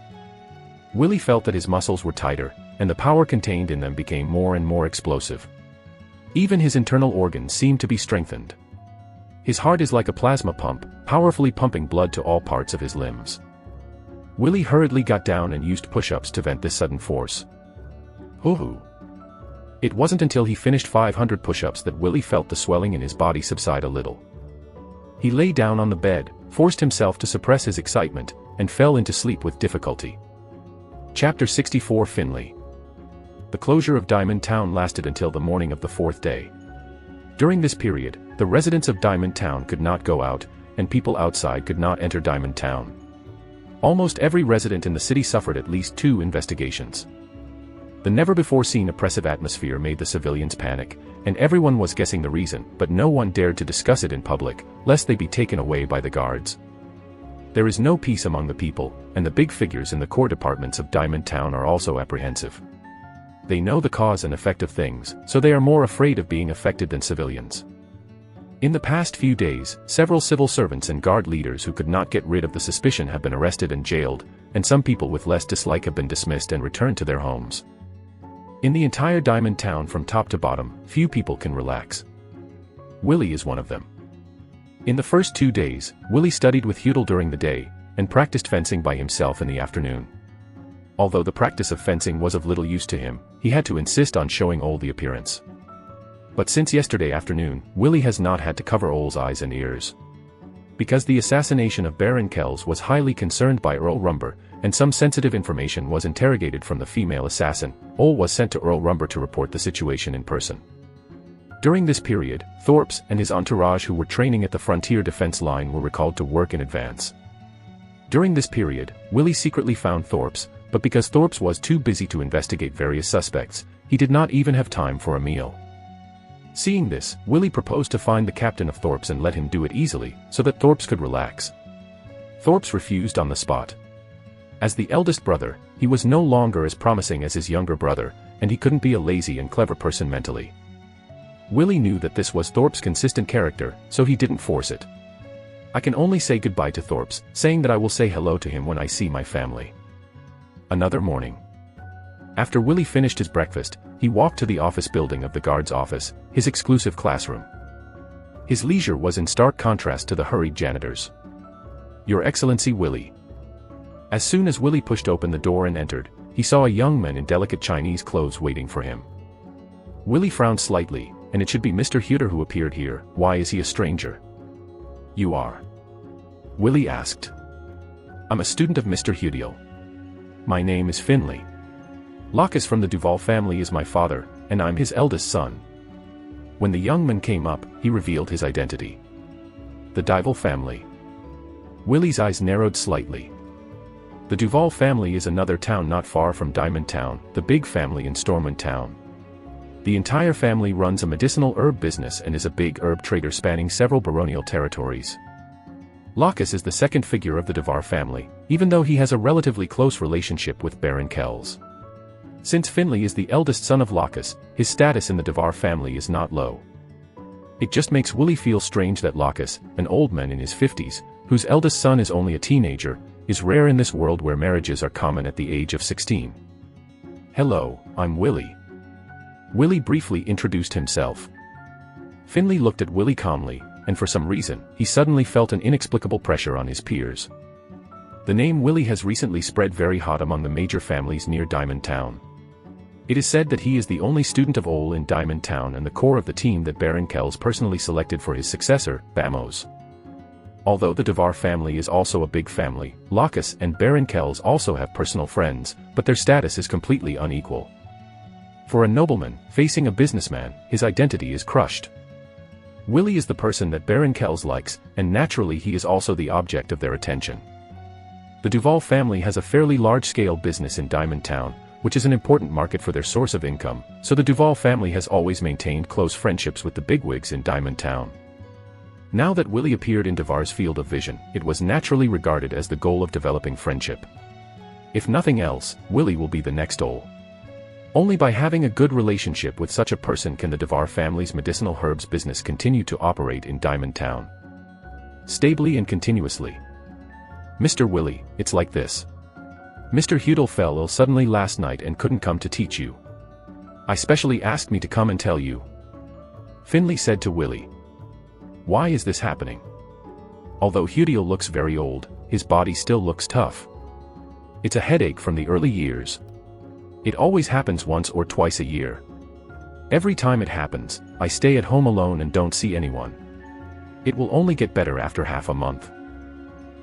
Willie felt that his muscles were tighter, and the power contained in them became more and more explosive. Even his internal organs seemed to be strengthened. His heart is like a plasma pump, powerfully pumping blood to all parts of his limbs. Willie hurriedly got down and used push-ups to vent this sudden force. Hoo-hoo. It wasn't until he finished 500 push-ups that Willie felt the swelling in his body subside a little. He lay down on the bed, forced himself to suppress his excitement, and fell into sleep with difficulty. Chapter 64 Finley. The closure of Diamond Town lasted until the morning of the fourth day. During this period, the residents of Diamond Town could not go out, and people outside could not enter Diamond Town. Almost every resident in the city suffered at least 2 investigations. The never-before-seen oppressive atmosphere made the civilians panic, and everyone was guessing the reason, but no one dared to discuss it in public, lest they be taken away by the guards. There is no peace among the people, and the big figures in the core departments of Diamond Town are also apprehensive. They know the cause and effect of things, so they are more afraid of being affected than civilians. In the past few days, several civil servants and guard leaders who could not get rid of the suspicion have been arrested and jailed, and some people with less dislike have been dismissed and returned to their homes. In the entire Diamond Town from top to bottom, few people can relax. Willie is one of them. In the first 2 days, Willie studied with Hudel during the day, and practiced fencing by himself in the afternoon. Although the practice of fencing was of little use to him, he had to insist on showing Ole the appearance. But since yesterday afternoon, Willie has not had to cover Ole's eyes and ears. Because the assassination of Baron Kells was highly concerned by Earl Rumber, and some sensitive information was interrogated from the female assassin, Ole was sent to Earl Rumber to report the situation in person. During this period, Thorpes and his entourage who were training at the frontier defense line were recalled to work in advance. During this period, Willie secretly found Thorpes, but because Thorpes was too busy to investigate various suspects, he did not even have time for a meal. Seeing this, Willie proposed to find the captain of Thorpes and let him do it easily, so that Thorpes could relax. Thorpes refused on the spot. As the eldest brother, he was no longer as promising as his younger brother, and he couldn't be a lazy and clever person mentally. Willie knew that this was Thorpes' consistent character, so he didn't force it. I can only say goodbye to Thorpes, saying that I will say hello to him when I see my family. Another morning. After Willie finished his breakfast, he walked to the office building of the guard's office, his exclusive classroom. His leisure was in stark contrast to the hurried janitors. "Your Excellency Willie." As soon as Willie pushed open the door and entered, he saw a young man in delicate Chinese clothes waiting for him. Willie frowned slightly, and it should be Mr. Huter who appeared here. Why is he a stranger? "You are?" Willie asked. "I'm a student of Mr. Hudiel. My name is Finley. Locus from the Duval family is my father, and I'm his eldest son." When the young man came up, he revealed his identity. "The Duval family." Willie's eyes narrowed slightly. The Duval family is another town not far from Diamond Town, the big family in Stormwind Town. The entire family runs a medicinal herb business and is a big herb trader spanning several baronial territories. Locus is the second figure of the Duval family, even though he has a relatively close relationship with Baron Kells. Since Finley is the eldest son of Locus, his status in the Duval family is not low. It just makes Willie feel strange that Locus, an old man in his 50s, whose eldest son is only a teenager, is rare in this world where marriages are common at the age of 16. "Hello, I'm Willie." Willie briefly introduced himself. Finley looked at Willie calmly, and for some reason, he suddenly felt an inexplicable pressure on his peers. The name Willie has recently spread very hot among the major families near Diamond Town. It is said that he is the only student of Ole in Diamond Town and the core of the team that Baron Kells personally selected for his successor, Bamos. Although the Duval family is also a big family, Locus and Baron Kells also have personal friends, but their status is completely unequal. For a nobleman, facing a businessman, his identity is crushed. Willie is the person that Baron Kells likes, and naturally he is also the object of their attention. The Duval family has a fairly large-scale business in Diamond Town, which is an important market for their source of income, so the Duval family has always maintained close friendships with the bigwigs in Diamond Town. Now that Willie appeared in Duval's field of vision, it was naturally regarded as the goal of developing friendship. If nothing else, Willie will be the next Ole. Only by having a good relationship with such a person can the Duval family's medicinal herbs business continue to operate in Diamond Town stably and continuously. "Mr. Willie, it's like this. Mr. Hudiel fell ill suddenly last night and couldn't come to teach you. I specially asked me to come and tell you," Finley said to Willie. "Why is this happening?" Although Hudiel looks very old, his body still looks tough. "It's a headache from the early years. It always happens once or twice a year. Every time it happens, I stay at home alone and don't see anyone. It will only get better after half a month."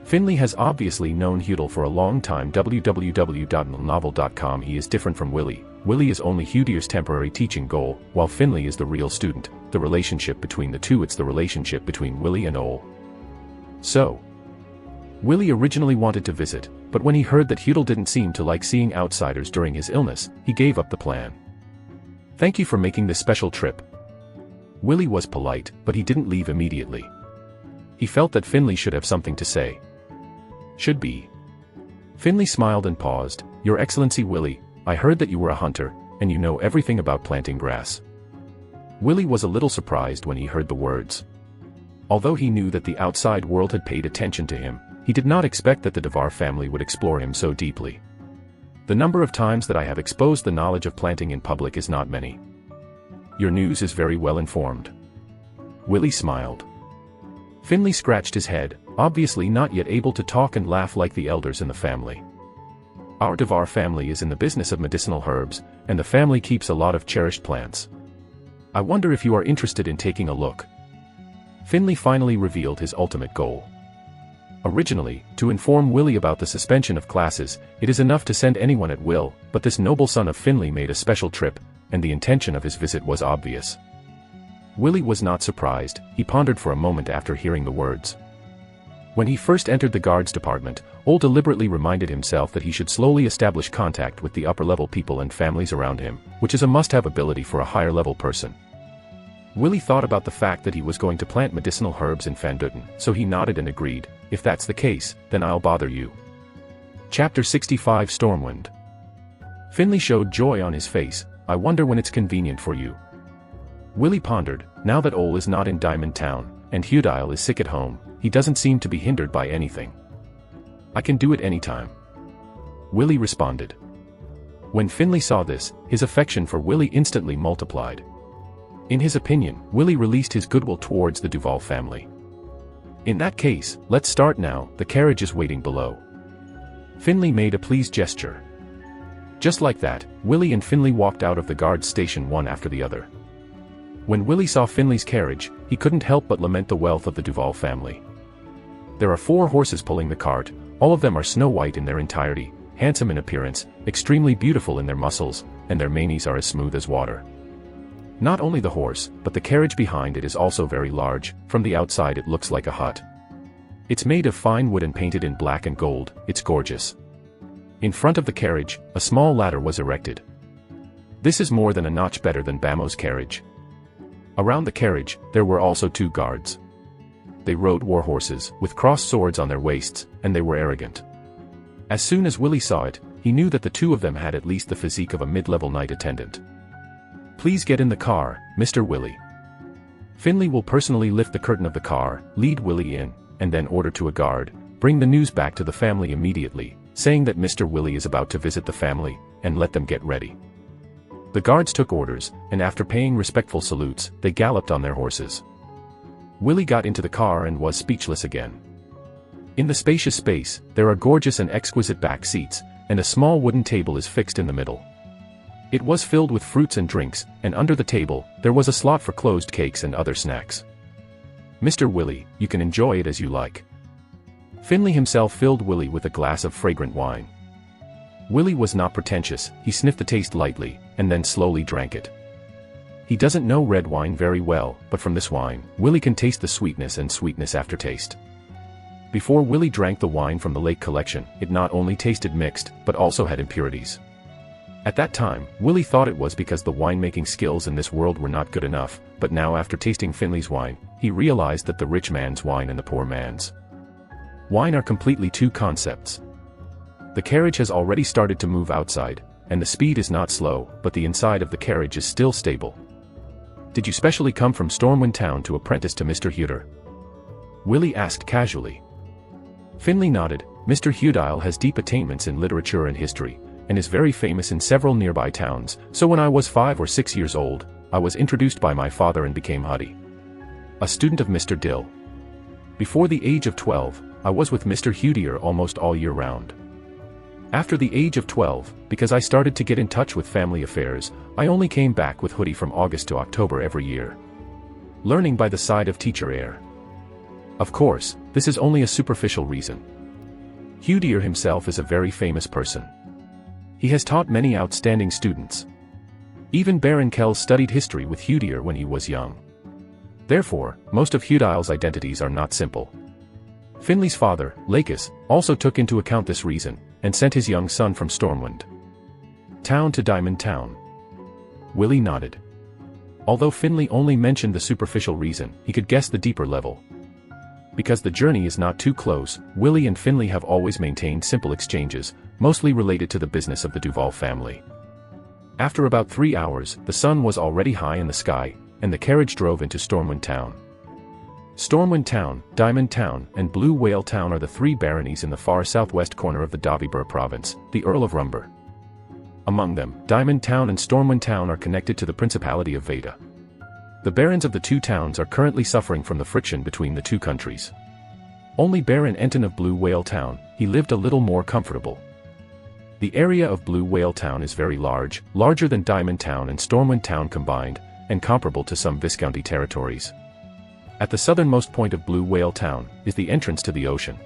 Finley has obviously known Hudiel for a long time. www.novel.com. He is different from Willie. Willie is only Hudiel's temporary teaching goal, while Finley is the real student. The relationship between the two, it's the relationship between Willie and Ole. So, Willie originally wanted to visit, but when he heard that Hudiel didn't seem to like seeing outsiders during his illness, he gave up the plan. "Thank you for making this special trip." Willie was polite, but he didn't leave immediately. He felt that Finley should have something to say. "Should be." Finley smiled and paused. "Your Excellency Willie, I heard that you were a hunter, and you know everything about planting grass." Willie was a little surprised when he heard the words. Although he knew that the outside world had paid attention to him, he did not expect that the Duval family would explore him so deeply. "The number of times that I have exposed the knowledge of planting in public is not many." "Your news is very well informed." Willie smiled. Finley scratched his head, obviously not yet able to talk and laugh like the elders in the family. Our Devar family is in the business of medicinal herbs, and the family keeps a lot of cherished plants. I wonder if you are interested in taking a look." Finley finally revealed his ultimate goal. Originally, to inform Willie about the suspension of classes, it is enough to send anyone at will, but this noble son of Finley made a special trip, and the intention of his visit was obvious. Willie was not surprised. He pondered for a moment after hearing the words. When he first entered the guards department, Ole deliberately reminded himself that he should slowly establish contact with the upper-level people and families around him, which is a must-have ability for a higher-level person. Willie thought about the fact that he was going to plant medicinal herbs in Fanduten, so he nodded and agreed, "If that's the case, then I'll bother you." Chapter 65 Stormwind. Finley showed joy on his face. "I wonder when it's convenient for you." Willie pondered. Now that Ole is not in Diamond Town, and Hudile is sick at home, he doesn't seem to be hindered by anything. "I can do it anytime," Willie responded. When Finley saw this, his affection for Willie instantly multiplied. In his opinion, Willie released his goodwill towards the Duval family. "In that case, let's start now, the carriage is waiting below." Finley made a pleased gesture. Just like that, Willie and Finley walked out of the guard station one after the other. When Willie saw Finley's carriage, he couldn't help but lament the wealth of the Duval family. There are 4 horses pulling the cart, all of them are snow white in their entirety, handsome in appearance, extremely beautiful in their muscles, and their manes are as smooth as water. Not only the horse, but the carriage behind it is also very large. From the outside it looks like a hut. It's made of fine wood and painted in black and gold. It's gorgeous. In front of the carriage, a small ladder was erected. This is more than a notch better than Bamo's carriage. Around the carriage, there were also 2 guards. They rode war horses, with crossed swords on their waists, and they were arrogant. As soon as Willie saw it, he knew that the 2 of them had at least the physique of a mid-level knight attendant. "Please get in the car, Mr. Willie." Finley will personally lift the curtain of the car, lead Willie in, and then order to a guard, "Bring the news back to the family immediately, saying that Mr. Willie is about to visit the family, and let them get ready." The guards took orders, and after paying respectful salutes, they galloped on their horses. Willie got into the car and was speechless again. In the spacious space, there are gorgeous and exquisite back seats, and a small wooden table is fixed in the middle. It was filled with fruits and drinks, and under the table, there was a slot for closed cakes and other snacks. "Mr. Willie, you can enjoy it as you like." Finley himself filled Willie with a glass of fragrant wine. Willie was not pretentious. He sniffed the taste lightly, and then slowly drank it. He doesn't know red wine very well, but from this wine, Willie can taste the sweetness and sweetness aftertaste. Before Willie drank the wine from the lake collection, it not only tasted mixed, but also had impurities. At that time, Willie thought it was because the winemaking skills in this world were not good enough, but now after tasting Finley's wine, he realized that the rich man's wine and the poor man's wine are completely 2 concepts. The carriage has already started to move outside, and the speed is not slow, but the inside of the carriage is still stable. "Did you specially come from Stormwind Town to apprentice to Mr. Huter?" Willie asked casually. Finley nodded. "Mr. Hudile has deep attainments in literature and history, and is very famous in several nearby towns, so when I was 5 or 6 years old, I was introduced by my father and became Huddy, a student of Mr. Dill. Before the age of 12, I was with Mr. Hudier almost all year round. After the age of 12, because I started to get in touch with family affairs, I only came back with Hoodie from August to October every year. Learning by the side of teacher air. Of course, this is only a superficial reason. Hudier himself is a very famous person. He has taught many outstanding students. Even Baron Kell studied history with Hudier when he was young. Therefore, most of Hudile's identities are not simple. Finley's father, Lakis, also took into account this reason, and sent his young son from Stormwind Town to Diamond Town. Willie nodded. Although Finley only mentioned the superficial reason, he could guess the deeper level. Because the journey is not too close, Willie and Finley have always maintained simple exchanges, mostly related to the business of the Duval family. After about 3 hours, the sun was already high in the sky, and the carriage drove into Stormwind Town. Stormwind Town, Diamond Town, and Blue Whale Town are the 3 baronies in the far southwest corner of the Davibur province, the Earl of Rumber. Among them, Diamond Town and Stormwind Town are connected to the Principality of Veda. The barons of the 2 towns are currently suffering from the friction between the 2 countries. Only Baron Enton of Blue Whale Town, he lived a little more comfortable. The area of Blue Whale Town is very large, larger than Diamond Town and Stormwind Town combined, and comparable to some Viscounty territories. At the southernmost point of Blue Whale Town is the entrance to the ocean.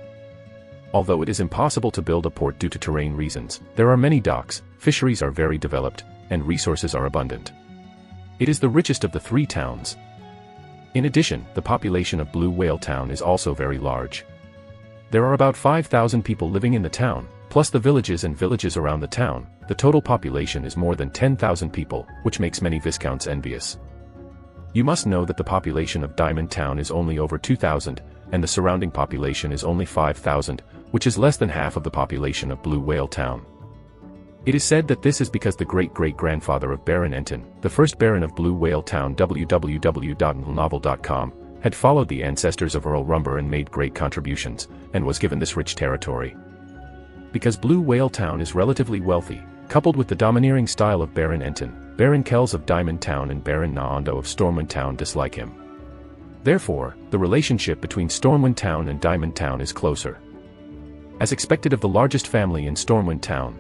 Although it is impossible to build a port due to terrain reasons, there are many docks, fisheries are very developed, and resources are abundant. It is the richest of the 3 towns. In addition, the population of Blue Whale Town is also very large. There are about 5,000 people living in the town, plus the villages and villages around the town. The total population is more than 10,000 people, which makes many Viscounts envious. You must know that the population of Diamond Town is only over 2,000, and the surrounding population is only 5,000, which is less than half of the population of Blue Whale Town. It is said that this is because the great-great-grandfather of Baron Enton, the first Baron of Blue Whale Town www.novel.com, had followed the ancestors of Earl Rumber and made great contributions, and was given this rich territory. Because Blue Whale Town is relatively wealthy, coupled with the domineering style of Baron Enton, Baron Kells of Diamond Town and Baron Naondo of Stormwind Town dislike him. Therefore, the relationship between Stormwind Town and Diamond Town is closer. As expected of the largest family in Stormwind Town.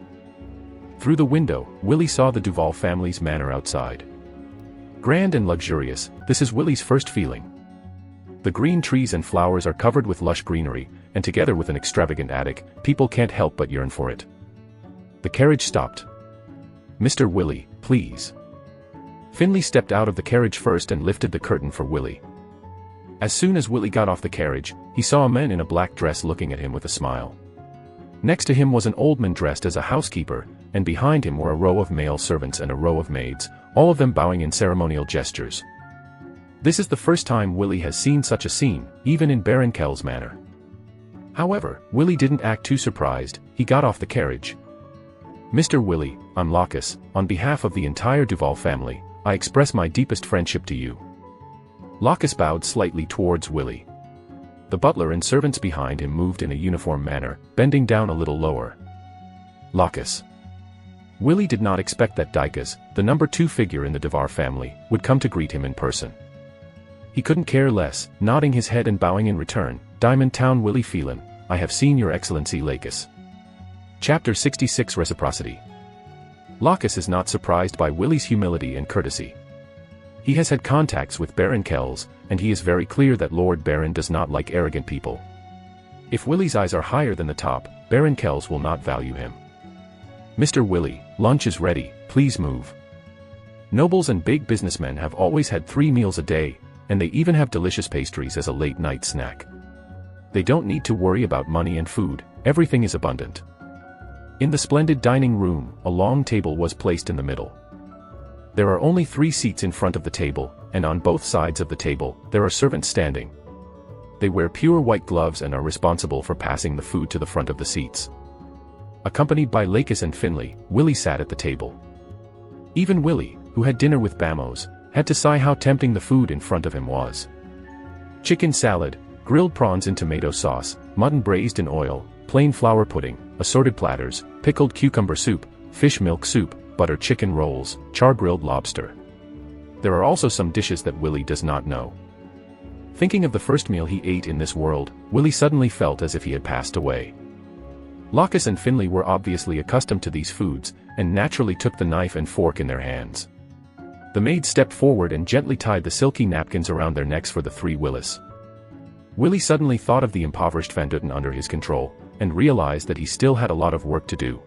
Through the window, Willie saw the Duval family's manor outside. Grand and luxurious, this is Willie's first feeling. The green trees and flowers are covered with lush greenery, and together with an extravagant attic, people can't help but yearn for it. The carriage stopped. "Mr. Willie, please." Finley stepped out of the carriage first and lifted the curtain for Willie. As soon as Willie got off the carriage, he saw a man in a black dress looking at him with a smile. Next to him was an old man dressed as a housekeeper, and behind him were a row of male servants and a row of maids, all of them bowing in ceremonial gestures. This is the first time Willie has seen such a scene, even in Baron Kell's manor. However, Willie didn't act too surprised. He got off the carriage. "Mr. Willie, I'm Locus. On behalf of the entire Duval family, I express my deepest friendship to you." Locus bowed slightly towards Willie. The butler and servants behind him moved in a uniform manner, bending down a little lower. Locus. Willie did not expect that Dykas, the number 2 figure in the Devar family, would come to greet him in person. He couldn't care less, nodding his head and bowing in return. "Diamond Town Willie Phelan, I have seen your Excellency Lacus." Chapter 66 Reciprocity. Locus is not surprised by Willie's humility and courtesy. He has had contacts with Baron Kells, and he is very clear that Lord Baron does not like arrogant people. If Willie's eyes are higher than the top, Baron Kells will not value him. "Mr. Willie, lunch is ready, please move." Nobles and big businessmen have always had 3 meals a day, and they even have delicious pastries as a late-night snack. They don't need to worry about money and food, everything is abundant. In the splendid dining room, a long table was placed in the middle. There are only 3 seats in front of the table, and on both sides of the table, there are servants standing. They wear pure white gloves and are responsible for passing the food to the front of the seats. Accompanied by Lacus and Finley, Willie sat at the table. Even Willie, who had dinner with Bamos, had to sigh how tempting the food in front of him was. Chicken salad, grilled prawns in tomato sauce, mutton braised in oil, plain flour pudding, assorted platters, pickled cucumber soup, fish milk soup, butter chicken rolls, char-grilled lobster. There are also some dishes that Willie does not know. Thinking of the first meal he ate in this world, Willie suddenly felt as if he had passed away. Locus and Finley were obviously accustomed to these foods, and naturally took the knife and fork in their hands. The maid stepped forward and gently tied the silky napkins around their necks for the 3 Willis. Willie suddenly thought of the impoverished Van Dutten under his control, and realized that he still had a lot of work to do.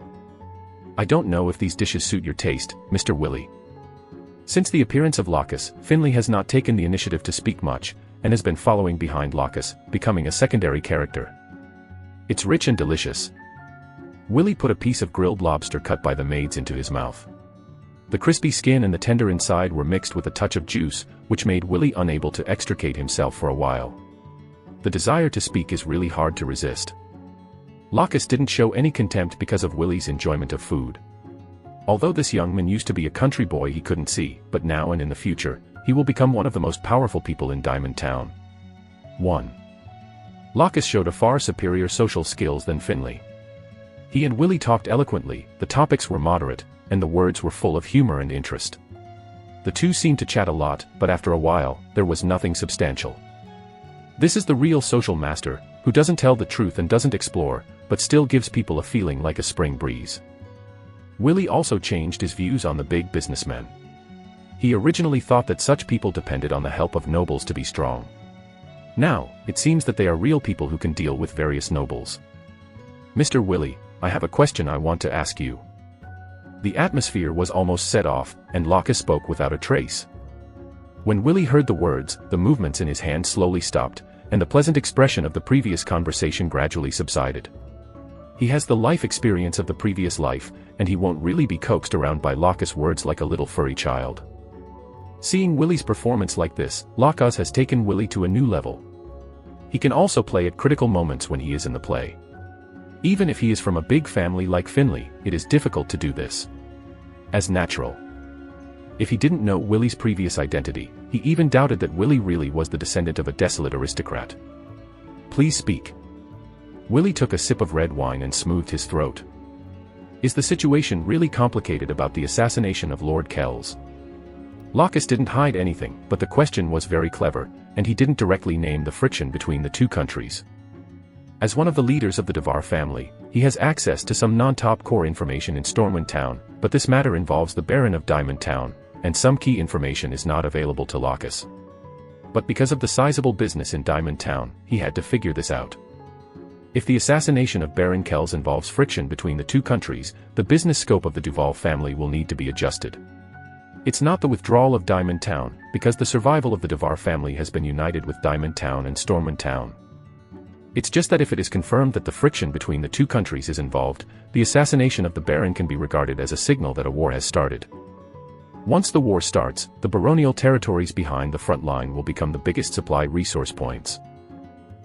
"I don't know if these dishes suit your taste, Mr. Willie." Since the appearance of Locus, Finley has not taken the initiative to speak much, and has been following behind Locus, becoming a secondary character. "It's rich and delicious." Willie put a piece of grilled lobster cut by the maids into his mouth. The crispy skin and the tender inside were mixed with a touch of juice, which made Willie unable to extricate himself for a while. The desire to speak is really hard to resist. Locus didn't show any contempt because of Willie's enjoyment of food. Although this young man used to be a country boy he couldn't see, but now and in the future, he will become one of the most powerful people in Diamond Town. 1. Locus showed a far superior social skills than Finley. He and Willie talked eloquently, the topics were moderate, and the words were full of humor and interest. The two seemed to chat a lot, but after a while, there was nothing substantial. This is the real social master, who doesn't tell the truth and doesn't explore, but still gives people a feeling like a spring breeze. Willie also changed his views on the big businessmen. He originally thought that such people depended on the help of nobles to be strong. Now, it seems that they are real people who can deal with various nobles. Mr. Willie, I have a question I want to ask you. The atmosphere was almost set off, and Locke spoke without a trace. When Willie heard the words, the movements in his hand slowly stopped, and the pleasant expression of the previous conversation gradually subsided. He has the life experience of the previous life, and he won't really be coaxed around by Locke's words like a little furry child. Seeing Willie's performance like this, Locke has taken Willie to a new level. He can also play at critical moments when he is in the play. Even if he is from a big family like Finley, it is difficult to do this as natural. If he didn't know Willie's previous identity, he even doubted that Willie really was the descendant of a desolate aristocrat. Please speak. Willie took a sip of red wine and smoothed his throat. Is the situation really complicated about the assassination of Lord Kells? Locke didn't hide anything, but the question was very clever, and he didn't directly name the friction between the two countries. As one of the leaders of the Devar family, he has access to some non-top core information in Stormwind Town, but this matter involves the Baron of Diamond Town, and some key information is not available to Locke. But because of the sizable business in Diamond Town, he had to figure this out. If the assassination of Baron Kells involves friction between the two countries, the business scope of the Duval family will need to be adjusted. It's not the withdrawal of Diamond Town, because the survival of the Devar family has been united with Diamond Town and Stormwind Town. It's just that if it is confirmed that the friction between the two countries is involved, the assassination of the Baron can be regarded as a signal that a war has started. Once the war starts, the baronial territories behind the front line will become the biggest supply resource points.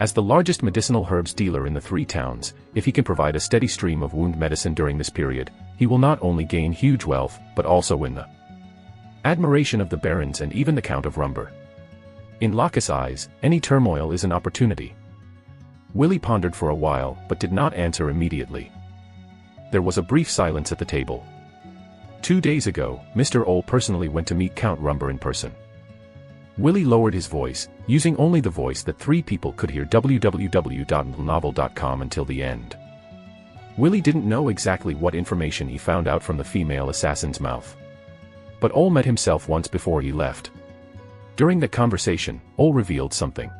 As the largest medicinal herbs dealer in the three towns, if he can provide a steady stream of wound medicine during this period, he will not only gain huge wealth, but also win the admiration of the barons and even the Count of Rumber. In Locke's eyes, any turmoil is an opportunity. Willie pondered for a while, but did not answer immediately. There was a brief silence at the table. 2 days ago, Mr. Ole personally went to meet Count Rumber in person. Willie lowered his voice, using only the voice that 3 people could hear www.novel.com until the end. Willie didn't know exactly what information he found out from the female assassin's mouth. But Ole met himself once before he left. During that conversation, Ole revealed something.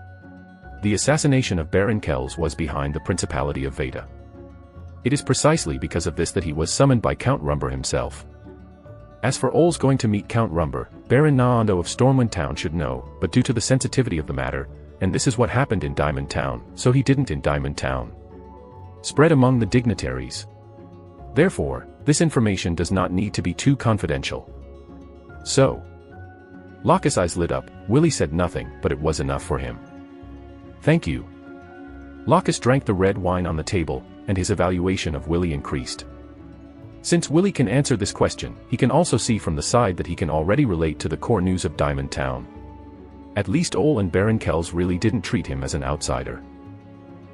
The assassination of Baron Kells was behind the Principality of Veda. It is precisely because of this that he was summoned by Count Rumber himself. As for Ole's going to meet Count Rumber, Baron Naondo of Stormwind Town should know, but due to the sensitivity of the matter, and this is what happened in Diamond Town, so he didn't in Diamond Town. Spread among the dignitaries. Therefore, this information does not need to be too confidential. So, Locke's eyes lit up. Willie said nothing, but it was enough for him. Thank you. Locke drank the red wine on the table, and his evaluation of Willie increased. Since Willie can answer this question, he can also see from the side that he can already relate to the core news of Diamond Town. At least Ole and Baron Kells really didn't treat him as an outsider.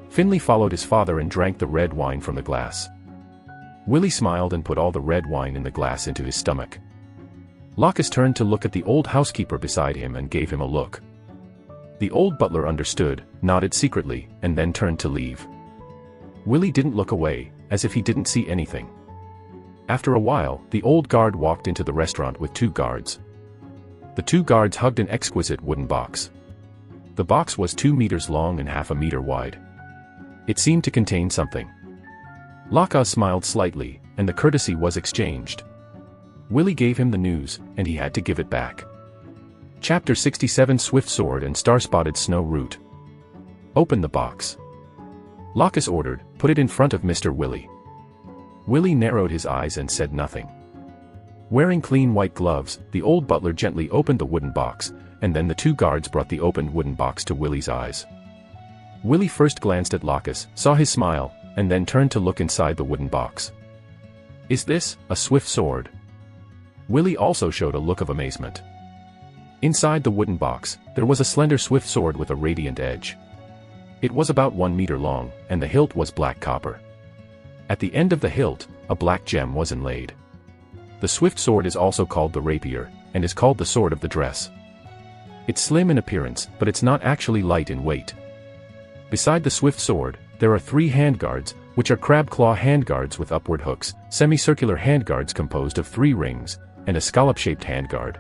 Finley followed his father and drank the red wine from the glass. Willie smiled and put all the red wine in the glass into his stomach. Locke turned to look at the old housekeeper beside him and gave him a look. The old butler understood, nodded secretly, and then turned to leave. Willie didn't look away, as if he didn't see anything. After a while, the old guard walked into the restaurant with 2 guards. The 2 guards hugged an exquisite wooden box. The box was 2 meters long and half a meter wide. It seemed to contain something. Locke smiled slightly, and the courtesy was exchanged. Willie gave him the news, and he had to give it back. Chapter 67 Swift Sword and Star-Spotted Snow Root. Open the box. Locke ordered, put it in front of Mr. Willie. Willie narrowed his eyes and said nothing. Wearing clean white gloves, the old butler gently opened the wooden box, and then the 2 guards brought the opened wooden box to Willie's eyes. Willie first glanced at Locke, saw his smile, and then turned to look inside the wooden box. Is this a swift sword? Willie also showed a look of amazement. Inside the wooden box, there was a slender swift sword with a radiant edge. It was about 1 meter long, and the hilt was black copper. At the end of the hilt, a black gem was inlaid. The swift sword is also called the rapier, and is called the sword of the dress. It's slim in appearance, but it's not actually light in weight. Beside the swift sword, there are 3 handguards, which are crab claw handguards with upward hooks, semicircular handguards composed of 3 rings, and a scallop-shaped handguard.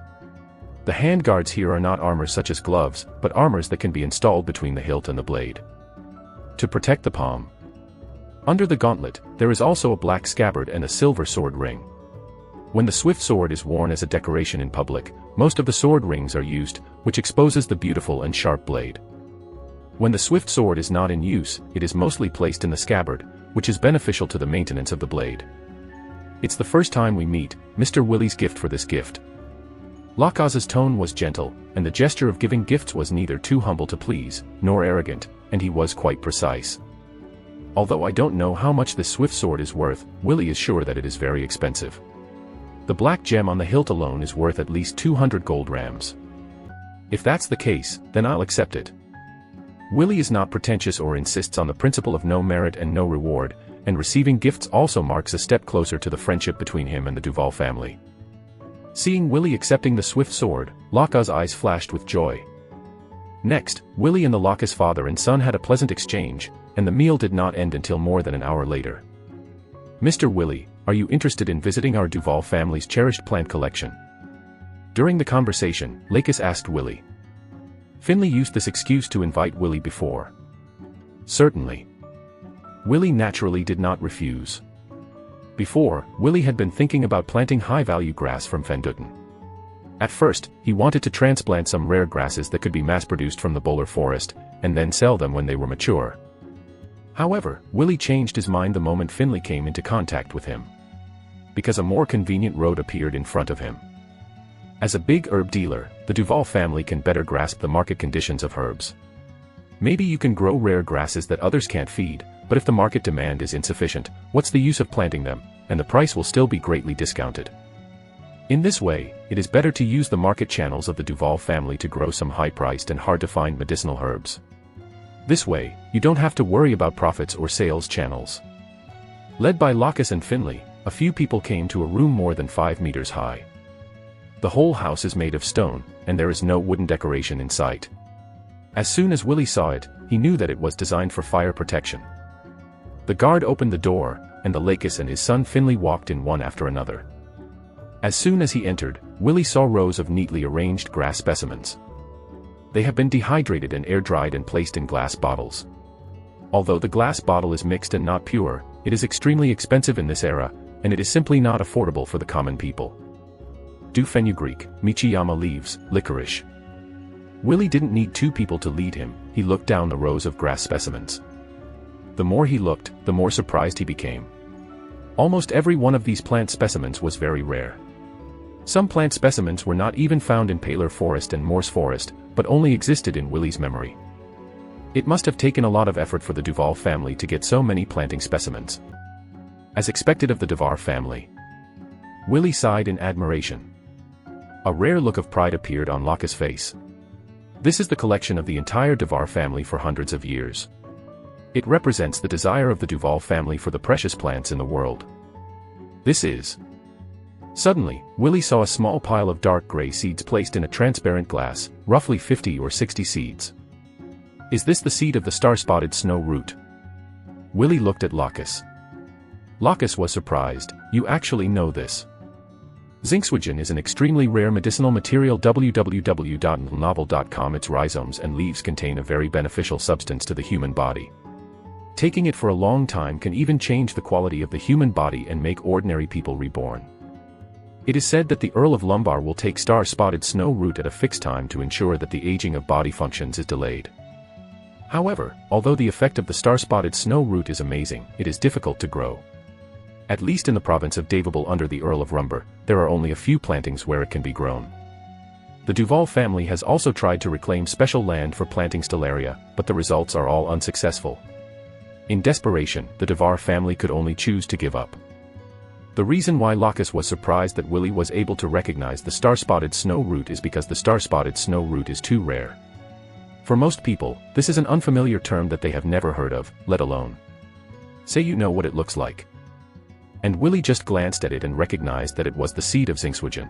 The handguards here are not armors such as gloves, but armors that can be installed between the hilt and the blade to protect the palm. Under the gauntlet, there is also a black scabbard and a silver sword ring. When the swift sword is worn as a decoration in public, most of the sword rings are used, which exposes the beautiful and sharp blade. When the swift sword is not in use, it is mostly placed in the scabbard, which is beneficial to the maintenance of the blade. It's the first time we meet Mr. Willie's gift for this gift. Lakaz's tone was gentle, and the gesture of giving gifts was neither too humble to please, nor arrogant, and he was quite precise. Although I don't know how much this swift sword is worth, Willie is sure that it is very expensive. The black gem on the hilt alone is worth at least 200 gold rams. If that's the case, then I'll accept it. Willie is not pretentious or insists on the principle of no merit and no reward, and receiving gifts also marks a step closer to the friendship between him and the Duval family. Seeing Willie accepting the swift sword, Lakaz's eyes flashed with joy. Next, Willie and the Lakaz father and son had a pleasant exchange, and the meal did not end until more than an hour later. "Mr. Willie, are you interested in visiting our Duval family's cherished plant collection?" During the conversation, Lakaz asked Willie. Finley used this excuse to invite Willie before. Certainly. Willie naturally did not refuse. Before, Willie had been thinking about planting high-value grass from Fenduten. At first, he wanted to transplant some rare grasses that could be mass-produced from the Bowler forest, and then sell them when they were mature. However, Willie changed his mind the moment Finley came into contact with him. Because a more convenient road appeared in front of him. As a big herb dealer, the Duval family can better grasp the market conditions of herbs. Maybe you can grow rare grasses that others can't feed, but if the market demand is insufficient, what's the use of planting them, and the price will still be greatly discounted. In this way, it is better to use the market channels of the Duval family to grow some high-priced and hard-to-find medicinal herbs. This way, you don't have to worry about profits or sales channels. Led by Lakaz and Finley, a few people came to a room more than 5 meters high. The whole house is made of stone, and there is no wooden decoration in sight. As soon as Willie saw it, he knew that it was designed for fire protection. The guard opened the door, and the Lakaz and his son Finley walked in one after another. As soon as he entered, Willie saw rows of neatly arranged grass specimens. They have been dehydrated and air-dried and placed in glass bottles. Although the glass bottle is mixed and not pure, it is extremely expensive in this era, and it is simply not affordable for the common people. Du fenugreek, Michiyama leaves, licorice. Willie didn't need 2 people to lead him, he looked down the rows of grass specimens. The more he looked, the more surprised he became. Almost every one of these plant specimens was very rare. Some plant specimens were not even found in Paler Forest and Morse Forest, but only existed in Willie's memory. It must have taken a lot of effort for the Duval family to get so many planting specimens. As expected of the Duval family. Willie sighed in admiration. A rare look of pride appeared on Lakaz's face. This is the collection of the entire Duval family for hundreds of years. It represents the desire of the Duval family for the precious plants in the world. This is... Suddenly, Willie saw a small pile of dark gray seeds placed in a transparent glass, roughly 50 or 60 seeds. Is this the seed of the star-spotted snow root? Willie looked at Lakaz. Lakaz was surprised. You actually know this. Zinxwegen is an extremely rare medicinal material. www.novel.com. Its rhizomes and leaves contain a very beneficial substance to the human body. Taking it for a long time can even change the quality of the human body and make ordinary people reborn. It is said that the Earl of Lumbar will take star-spotted snow root at a fixed time to ensure that the aging of body functions is delayed. However, although the effect of the star-spotted snow root is amazing, it is difficult to grow. At least in the province of Davable under the Earl of Rumbar, there are only a few plantings where it can be grown. The Duval family has also tried to reclaim special land for planting stellaria, but the results are all unsuccessful. In desperation, the Duval family could only choose to give up. The reason why Lakaz was surprised that Willie was able to recognize the star-spotted snow root is because the star-spotted snow root is too rare. For most people, this is an unfamiliar term that they have never heard of, let alone say you know what it looks like. And Willie just glanced at it and recognized that it was the seed of Zinxwegen.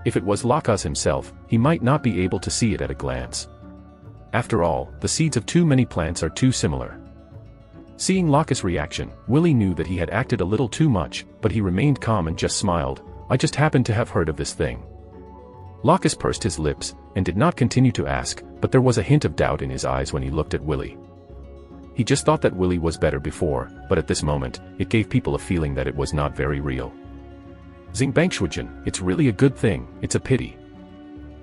If it was Lakaz himself, he might not be able to see it at a glance. After all, the seeds of too many plants are too similar. Seeing Locke's reaction, Willie knew that he had acted a little too much, but he remained calm and just smiled. "I just happened to have heard of this thing." Locke pursed his lips, and did not continue to ask, but there was a hint of doubt in his eyes when he looked at Willie. He just thought that Willie was better before, but at this moment, it gave people a feeling that it was not very real. "Xingbangshuijin, it's really a good thing, it's a pity."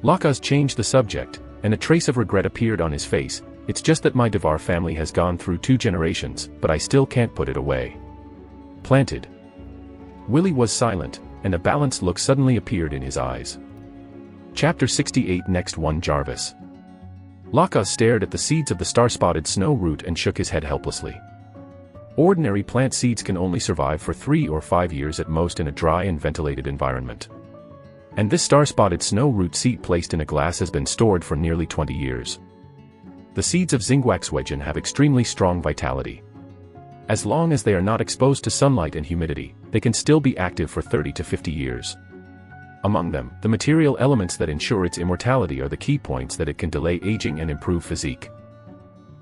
Locke changed the subject, and a trace of regret appeared on his face. "It's just that my Devar family has gone through 2 generations, but I still can't put it away." Planted. Willie was silent, and a balanced look suddenly appeared in his eyes. Chapter 68. Next one. Jarvis. Locke stared at the seeds of the star-spotted snow root and shook his head helplessly. Ordinary plant seeds can only survive for 3 or 5 years at most in a dry and ventilated environment. And this star-spotted snow root seed placed in a glass has been stored for nearly 20 years. The seeds of Xingbangshuijin have extremely strong vitality. As long as they are not exposed to sunlight and humidity, they can still be active for 30 to 50 years. Among them, the material elements that ensure its immortality are the key points that it can delay aging and improve physique.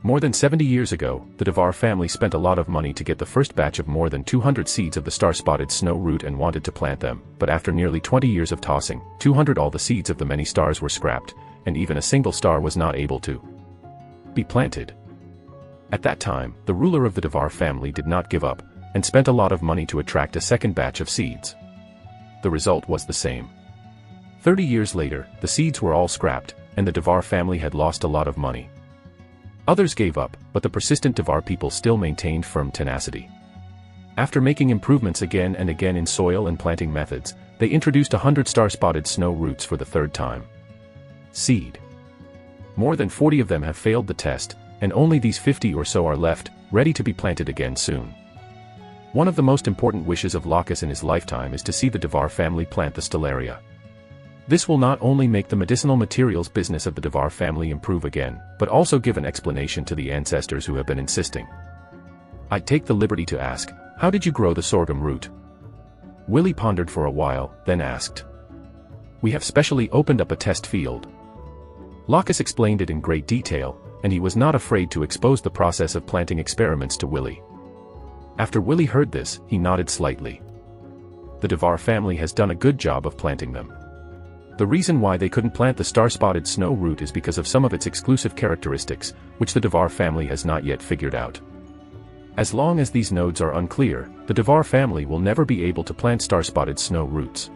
More than 70 years ago, the Devar family spent a lot of money to get the first batch of more than 200 seeds of the star-spotted snow root and wanted to plant them, but after nearly 20 years of tossing, 200 all the seeds of the many stars were scrapped, and even a single star was not able to be planted. At that time, the ruler of the Devar family did not give up, and spent a lot of money to attract a second batch of seeds. The result was the same. 30 years later, the seeds were all scrapped, and the Devar family had lost a lot of money. Others gave up, but the persistent Devar people still maintained firm tenacity. After making improvements again and again in soil and planting methods, they introduced 100 star-spotted snow roots for the 3rd time. Seed. More than 40 of them have failed the test, and only these 50 or so are left, ready to be planted again soon. One of the most important wishes of Locke in his lifetime is to see the Devar family plant the stellaria. This will not only make the medicinal materials business of the Devar family improve again, but also give an explanation to the ancestors who have been insisting. I'd take the liberty to ask, how did you grow the sorghum root? Willie pondered for a while, then asked. We have specially opened up a test field. Locke explained it in great detail, and he was not afraid to expose the process of planting experiments to Willie. After Willie heard this, he nodded slightly. The Devar family has done a good job of planting them. The reason why they couldn't plant the star-spotted snow root is because of some of its exclusive characteristics, which the Devar family has not yet figured out. As long as these nodes are unclear, the Devar family will never be able to plant star-spotted snow roots.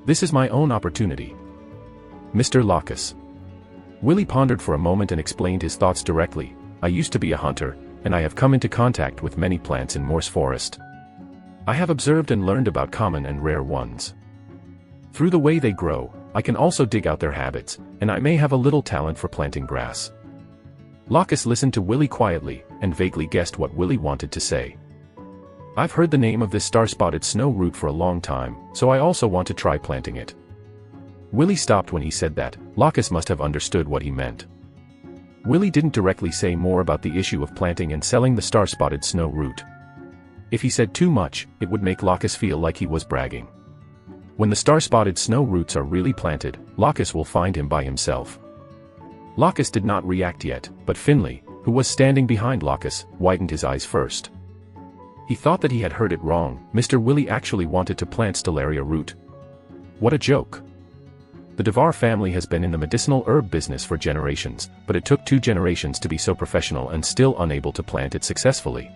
This is my own opportunity. Mr. Locke. Willie pondered for a moment and explained his thoughts directly. I used to be a hunter, and I have come into contact with many plants in Morse Forest. I have observed and learned about common and rare ones. Through the way they grow, I can also dig out their habits, and I may have a little talent for planting grass. Locke listened to Willie quietly, and vaguely guessed what Willie wanted to say. I've heard the name of this star-spotted snow root for a long time, so I also want to try planting it. Willie stopped when he said that. Locke must have understood what he meant. Willie didn't directly say more about the issue of planting and selling the star-spotted snow root. If he said too much, it would make Locke feel like he was bragging. When the star-spotted snow roots are really planted, Locke will find him by himself. Locke did not react yet, but Finley, who was standing behind Locke, widened his eyes first. He thought that he had heard it wrong. Mr. Willie actually wanted to plant stellaria root. What a joke. The Devar family has been in the medicinal herb business for generations, but it took 2 generations to be so professional and still unable to plant it successfully.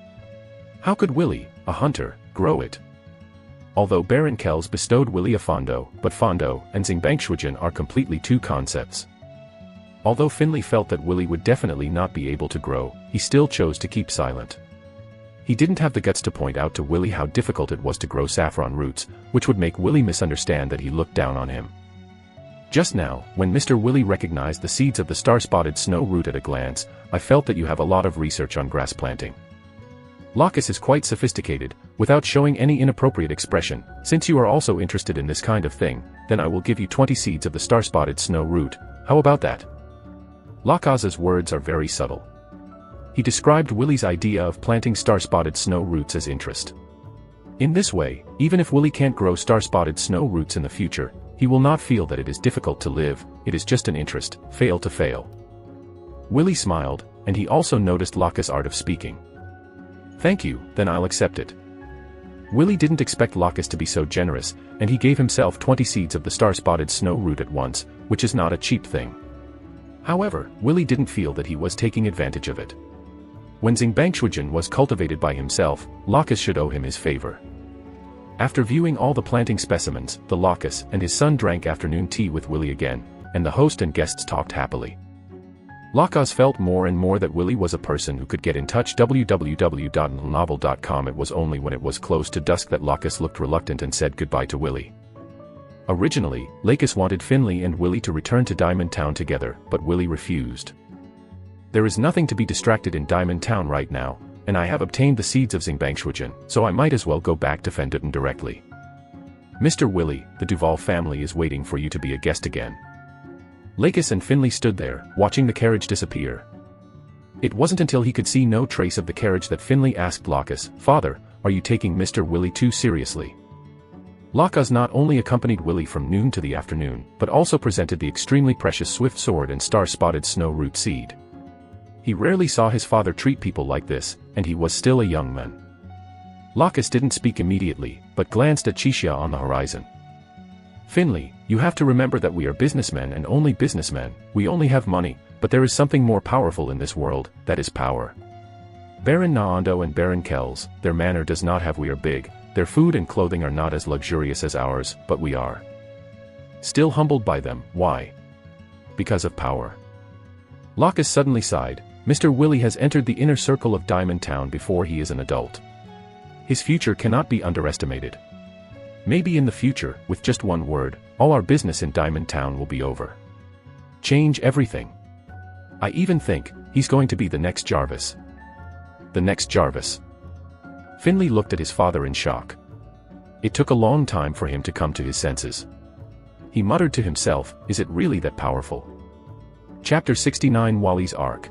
How could Willie, a hunter, grow it? Although Baron Kells bestowed Willie a fondo, but fondo and Xingbangshuijin are completely 2 concepts. Although Finley felt that Willie would definitely not be able to grow, he still chose to keep silent. He didn't have the guts to point out to Willie how difficult it was to grow saffron roots, which would make Willie misunderstand that he looked down on him. Just now, when Mr. Willie recognized the seeds of the star-spotted snow root at a glance, I felt that you have a lot of research on grass planting. Locke is quite sophisticated, without showing any inappropriate expression. Since you are also interested in this kind of thing, then I will give you 20 seeds of the star-spotted snow root. How about that? Locke's words are very subtle. He described Willie's idea of planting star-spotted snow roots as interest. In this way, even if Willie can't grow star-spotted snow roots in the future, he will not feel that it is difficult to live. It is just an interest, fail to fail. Willie smiled, and he also noticed Locke's art of speaking. Thank you, then I'll accept it. Willie didn't expect Locus to be so generous, and he gave himself 20 seeds of the star-spotted snow root at once, which is not a cheap thing. However, Willie didn't feel that he was taking advantage of it. When Xingbangshujin was cultivated by himself, Locus should owe him his favor. After viewing all the planting specimens, the Locus and his son drank afternoon tea with Willie again, and the host and guests talked happily. Locus felt more and more that Willie was a person who could get in touch. www.novel.com. It was only when it was close to dusk that Locus looked reluctant and said goodbye to Willie. Originally, Lacus wanted Finley and Willie to return to Diamond Town together, but Willie refused. There is nothing to be distracted in Diamond Town right now, and I have obtained the seeds of Xingbangshujin, so I might as well go back to Fenduten directly. Mr. Willie, the Duval family is waiting for you to be a guest again. Lacus and Finley stood there, watching the carriage disappear. It wasn't until he could see no trace of the carriage that Finley asked Locus, "Father, are you taking Mr. Willie too seriously?" Locus not only accompanied Willie from noon to the afternoon, but also presented the extremely precious swift sword and star-spotted snow root seed. He rarely saw his father treat people like this, and he was still a young man. Locus didn't speak immediately, but glanced at Chixia on the horizon. "Finley, you have to remember that we are businessmen and only businessmen. We only have money, but there is something more powerful in this world, that is power. Baron Naondo and Baron Kells, their manor does not have we are big, their food and clothing are not as luxurious as ours, but we are still humbled by them. Why? Because of power." Locus suddenly sighed. Mr. Willie has entered the inner circle of Diamond Town before he is an adult. His future cannot be underestimated. Maybe in the future, with just one word, all our business in Diamond Town will be over. Change everything. I even think, he's going to be the next Jarvis. The next Jarvis. Finley looked at his father in shock. It took a long time for him to come to his senses. He muttered to himself, is it really that powerful? Chapter 69 Wally's Arc.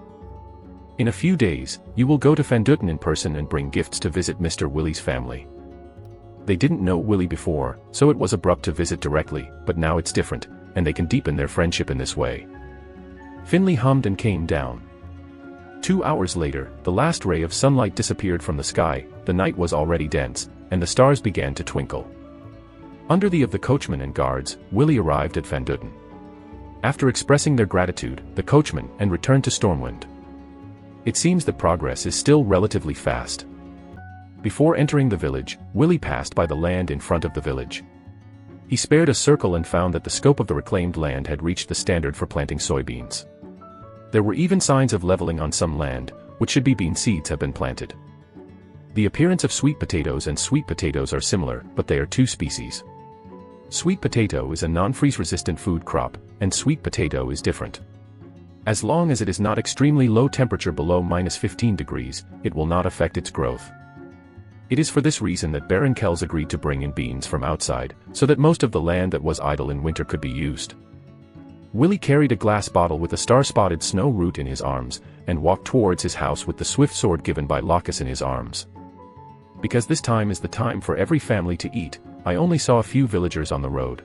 In a few days, you will go to Fenduten in person and bring gifts to visit Mr. Willie's family. They didn't know Willie before, so it was abrupt to visit directly, but now it's different, and they can deepen their friendship in this way. Finley hummed and came down. 2 hours later, the last ray of sunlight disappeared from the sky, the night was already dense, and the stars began to twinkle. Under the of the coachman and guards, Willie arrived at Fenduten. After expressing their gratitude, the coachman and returned to Stormwind. It seems that progress is still relatively fast. Before entering the village, Willie passed by the land in front of the village. He spared a circle and found that the scope of the reclaimed land had reached the standard for planting soybeans. There were even signs of leveling on some land, which should be bean seeds have been planted. The appearance of sweet potatoes and sweet potatoes are similar, but they are two species. Sweet potato is a non-freeze resistant food crop, and sweet potato is different. As long as it is not extremely low temperature below -15 degrees, it will not affect its growth. It is for this reason that Baron Kells agreed to bring in beans from outside, so that most of the land that was idle in winter could be used. Willie carried a glass bottle with a star-spotted snow root in his arms, and walked towards his house with the swift sword given by Locus in his arms. Because this time is the time for every family to eat, I only saw a few villagers on the road.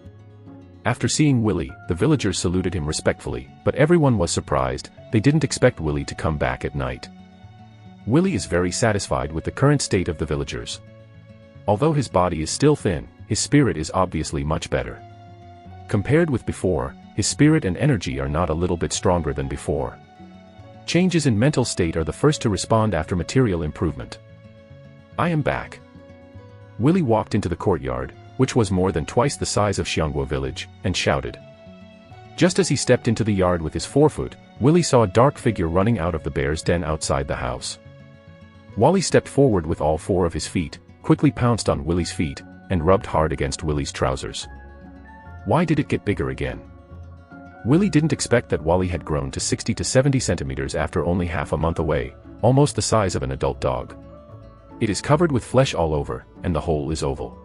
After seeing Willie, the villagers saluted him respectfully, but everyone was surprised, they didn't expect Willie to come back at night. Willie is very satisfied with the current state of the villagers. Although his body is still thin, his spirit is obviously much better. Compared with before, his spirit and energy are not a little bit stronger than before. Changes in mental state are the first to respond after material improvement. I am back. Willie walked into the courtyard, which was more than twice the size of Xianghua village, and shouted. Just as he stepped into the yard with his forefoot, Willie saw a dark figure running out of the bear's den outside the house. Wally stepped forward with all four of his feet, quickly pounced on Willie's feet, and rubbed hard against Willie's trousers. Why did it get bigger again? Willie didn't expect that Wally had grown to 60 to 70 centimeters after only half a month away, almost the size of an adult dog. It is covered with flesh all over, and the hole is oval.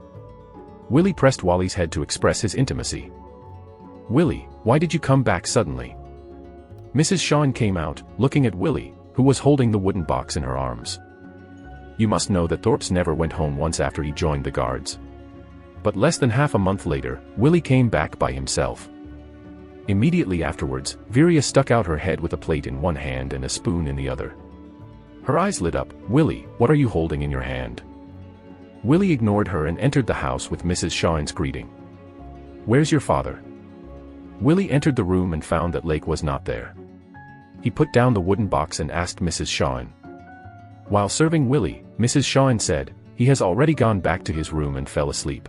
Willie pressed Wally's head to express his intimacy. Willie, why did you come back suddenly? Mrs. Shawn came out, looking at Willie, who was holding the wooden box in her arms. You must know that Thorpe's never went home once after he joined the guards. But less than half a month later, Willie came back by himself. Immediately afterwards, Viria stuck out her head with a plate in one hand and a spoon in the other. Her eyes lit up. "Willie, what are you holding in your hand?" Willie ignored her and entered the house with Mrs. Shine's greeting. "Where's your father?" Willie entered the room and found that Lake was not there. He put down the wooden box and asked Mrs. Shine. While serving Willie, Mrs. Shine said, "He has already gone back to his room and fell asleep.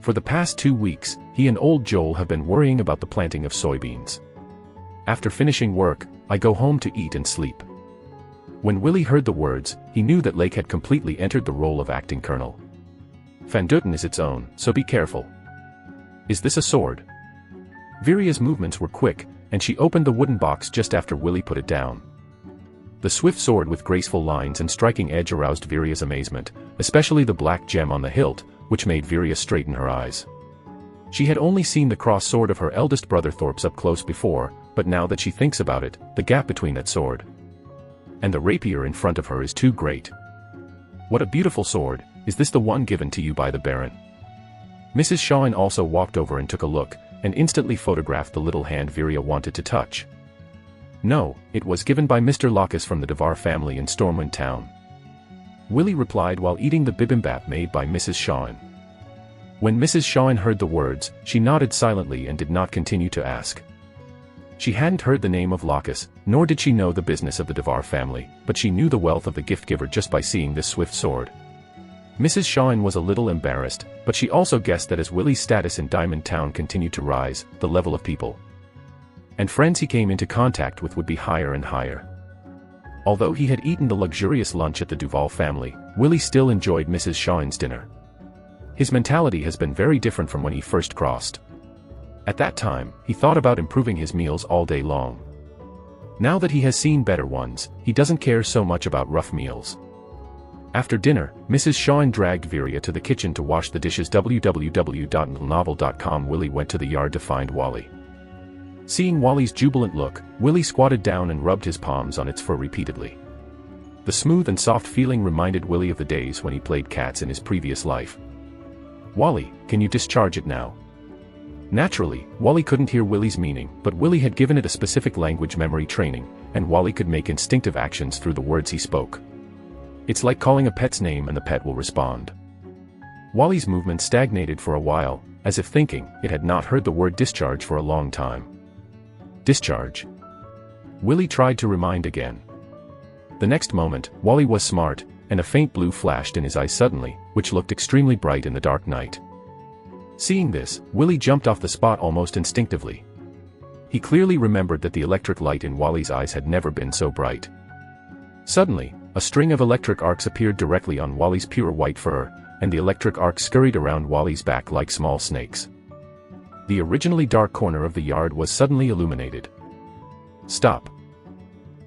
For the past 2 weeks, he and old Joel have been worrying about the planting of soybeans. After finishing work, I go home to eat and sleep." When Willie heard the words, he knew that Lake had completely entered the role of acting colonel. Fanduten is its own, so be careful. "Is this a sword?" Viria's movements were quick, and she opened the wooden box just after Willie put it down. The swift sword with graceful lines and striking edge aroused Viria's amazement, especially the black gem on the hilt, which made Viria straighten her eyes. She had only seen the cross sword of her eldest brother Thorpe's up close before, but now that she thinks about it, the gap between that sword and the rapier in front of her is too great. "What a beautiful sword, is this the one given to you by the Baron?" Mrs. Shine also walked over and took a look, and instantly photographed the little hand Viria wanted to touch. "No, it was given by Mr. Locus from the Devar family in Stormwind Town," Willie replied while eating the bibimbap made by Mrs. Shine. When Mrs. Shine heard the words, she nodded silently and did not continue to ask. She hadn't heard the name of Locus, nor did she know the business of the Devar family, but she knew the wealth of the gift-giver just by seeing this swift sword. Mrs. Shine was a little embarrassed, but she also guessed that as Willie's status in Diamond Town continued to rise, the level of people and friends he came into contact with would be higher and higher. Although he had eaten the luxurious lunch at the Duval family, Willie still enjoyed Mrs. Shine's dinner. His mentality has been very different from when he first crossed. At that time, he thought about improving his meals all day long. Now that he has seen better ones, he doesn't care so much about rough meals. After dinner, Mrs. Shine dragged Viria to the kitchen to wash the dishes. www.novel.com. Willie went to the yard to find Wally. Seeing Wally's jubilant look, Willie squatted down and rubbed his palms on its fur repeatedly. The smooth and soft feeling reminded Willie of the days when he played cats in his previous life. "Wally, can you discharge it now?" Naturally, Wally couldn't hear Willie's meaning, but Willie had given it a specific language memory training, and Wally could make instinctive actions through the words he spoke. It's like calling a pet's name and the pet will respond. Wally's movement stagnated for a while, as if thinking it had not heard the word discharge for a long time. "Discharge?" Willie tried to remind again. The next moment, Wally was smart, and a faint blue flashed in his eyes suddenly, which looked extremely bright in the dark night. Seeing this, Willie jumped off the spot almost instinctively. He clearly remembered that the electric light in Wally's eyes had never been so bright. Suddenly, a string of electric arcs appeared directly on Wally's pure white fur, and the electric arcs scurried around Wally's back like small snakes. The originally dark corner of the yard was suddenly illuminated. "Stop."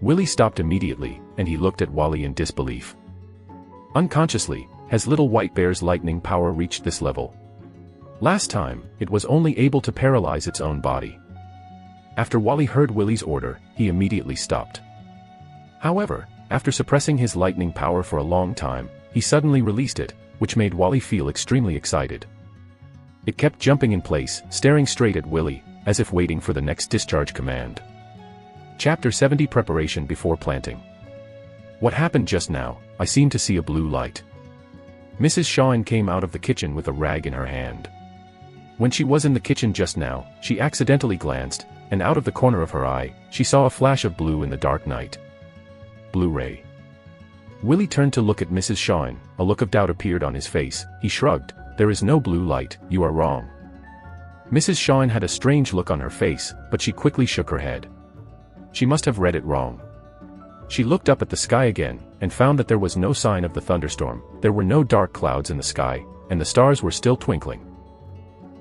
Willie stopped immediately, and he looked at Wally in disbelief. Unconsciously, has Little White Bear's lightning power reached this level? Last time, it was only able to paralyze its own body. After Wally heard Willie's order, he immediately stopped. However, after suppressing his lightning power for a long time, he suddenly released it, which made Wally feel extremely excited. It kept jumping in place, staring straight at Willie, as if waiting for the next discharge command. Chapter 70 Preparation Before Planting. "What happened just now? I seem to see a blue light." Mrs. Shine came out of the kitchen with a rag in her hand. When she was in the kitchen just now, she accidentally glanced, and out of the corner of her eye, she saw a flash of blue in the dark night. Blue ray. Willie turned to look at Mrs. Shine. A look of doubt appeared on his face. He shrugged. "There is no blue light, you are wrong." Mrs. Shine had a strange look on her face, but she quickly shook her head. She must have read it wrong. She looked up at the sky again, and found that there was no sign of the thunderstorm. There were no dark clouds in the sky, and the stars were still twinkling.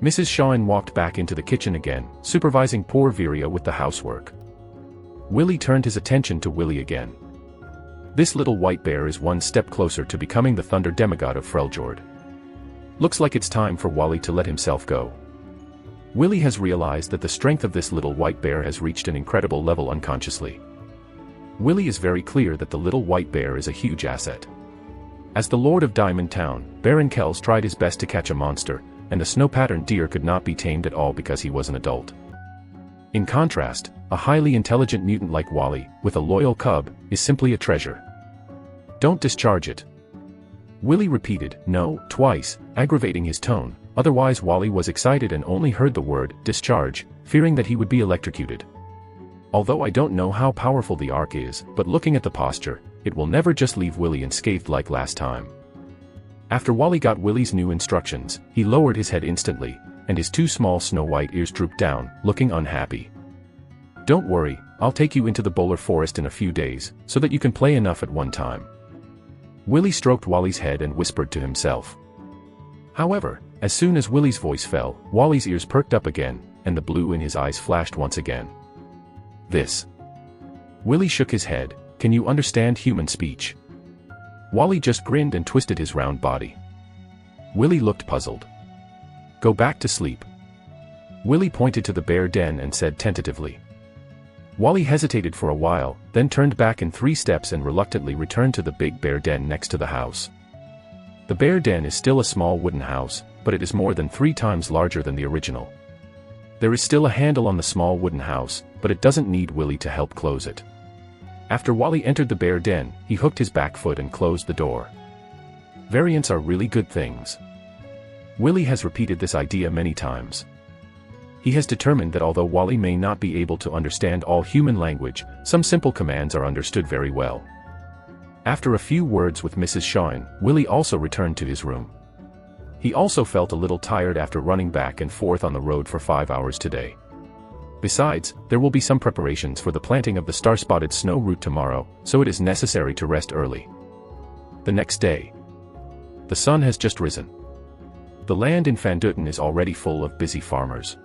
Mrs. Shine walked back into the kitchen again, supervising poor Viria with the housework. Willie turned his attention to Willie again. This little white bear is one step closer to becoming the thunder demigod of Freljord. Looks like it's time for Wally to let himself go. Willie has realized that the strength of this little white bear has reached an incredible level unconsciously. Willie is very clear that the little white bear is a huge asset. As the Lord of Diamond Town, Baron Kells tried his best to catch a monster, and the snow-patterned deer could not be tamed at all because he was an adult. In contrast, a highly intelligent mutant like Wally, with a loyal cub, is simply a treasure. Don't discharge it. Willie repeated, no, twice, aggravating his tone. Otherwise Wally was excited and only heard the word, discharge, fearing that he would be electrocuted. Although I don't know how powerful the arc is, but looking at the posture, it will never just leave Willie unscathed like last time. After Wally got Willie's new instructions, he lowered his head instantly, and his two small snow-white ears drooped down, looking unhappy. Don't worry, I'll take you into the Bowler Forest in a few days, so that you can play enough at one time. Willie stroked Wally's head and whispered to himself. However, as soon as Willie's voice fell, Wally's ears perked up again, and the blue in his eyes flashed once again. This. Willie shook his head. Can you understand human speech? Wally just grinned and twisted his round body. Willie looked puzzled. Go back to sleep. Willie pointed to the bear den and said tentatively. Wally hesitated for a while, then turned back in 3 steps and reluctantly returned to the big bear den next to the house. The bear den is still a small wooden house, but it is more than 3 times larger than the original. There is still a handle on the small wooden house, but it doesn't need Willie to help close it. After Wally entered the bear den, he hooked his back foot and closed the door. Variants are really good things. Willie has repeated this idea many times. He has determined that although Wally may not be able to understand all human language, some simple commands are understood very well. After a few words with Mrs. Shine, Willie also returned to his room. He also felt a little tired after running back and forth on the road for 5 hours today. Besides, there will be some preparations for the planting of the star-spotted snow root tomorrow, so it is necessary to rest early. The next day. The sun has just risen. The land in Fanduten is already full of busy farmers.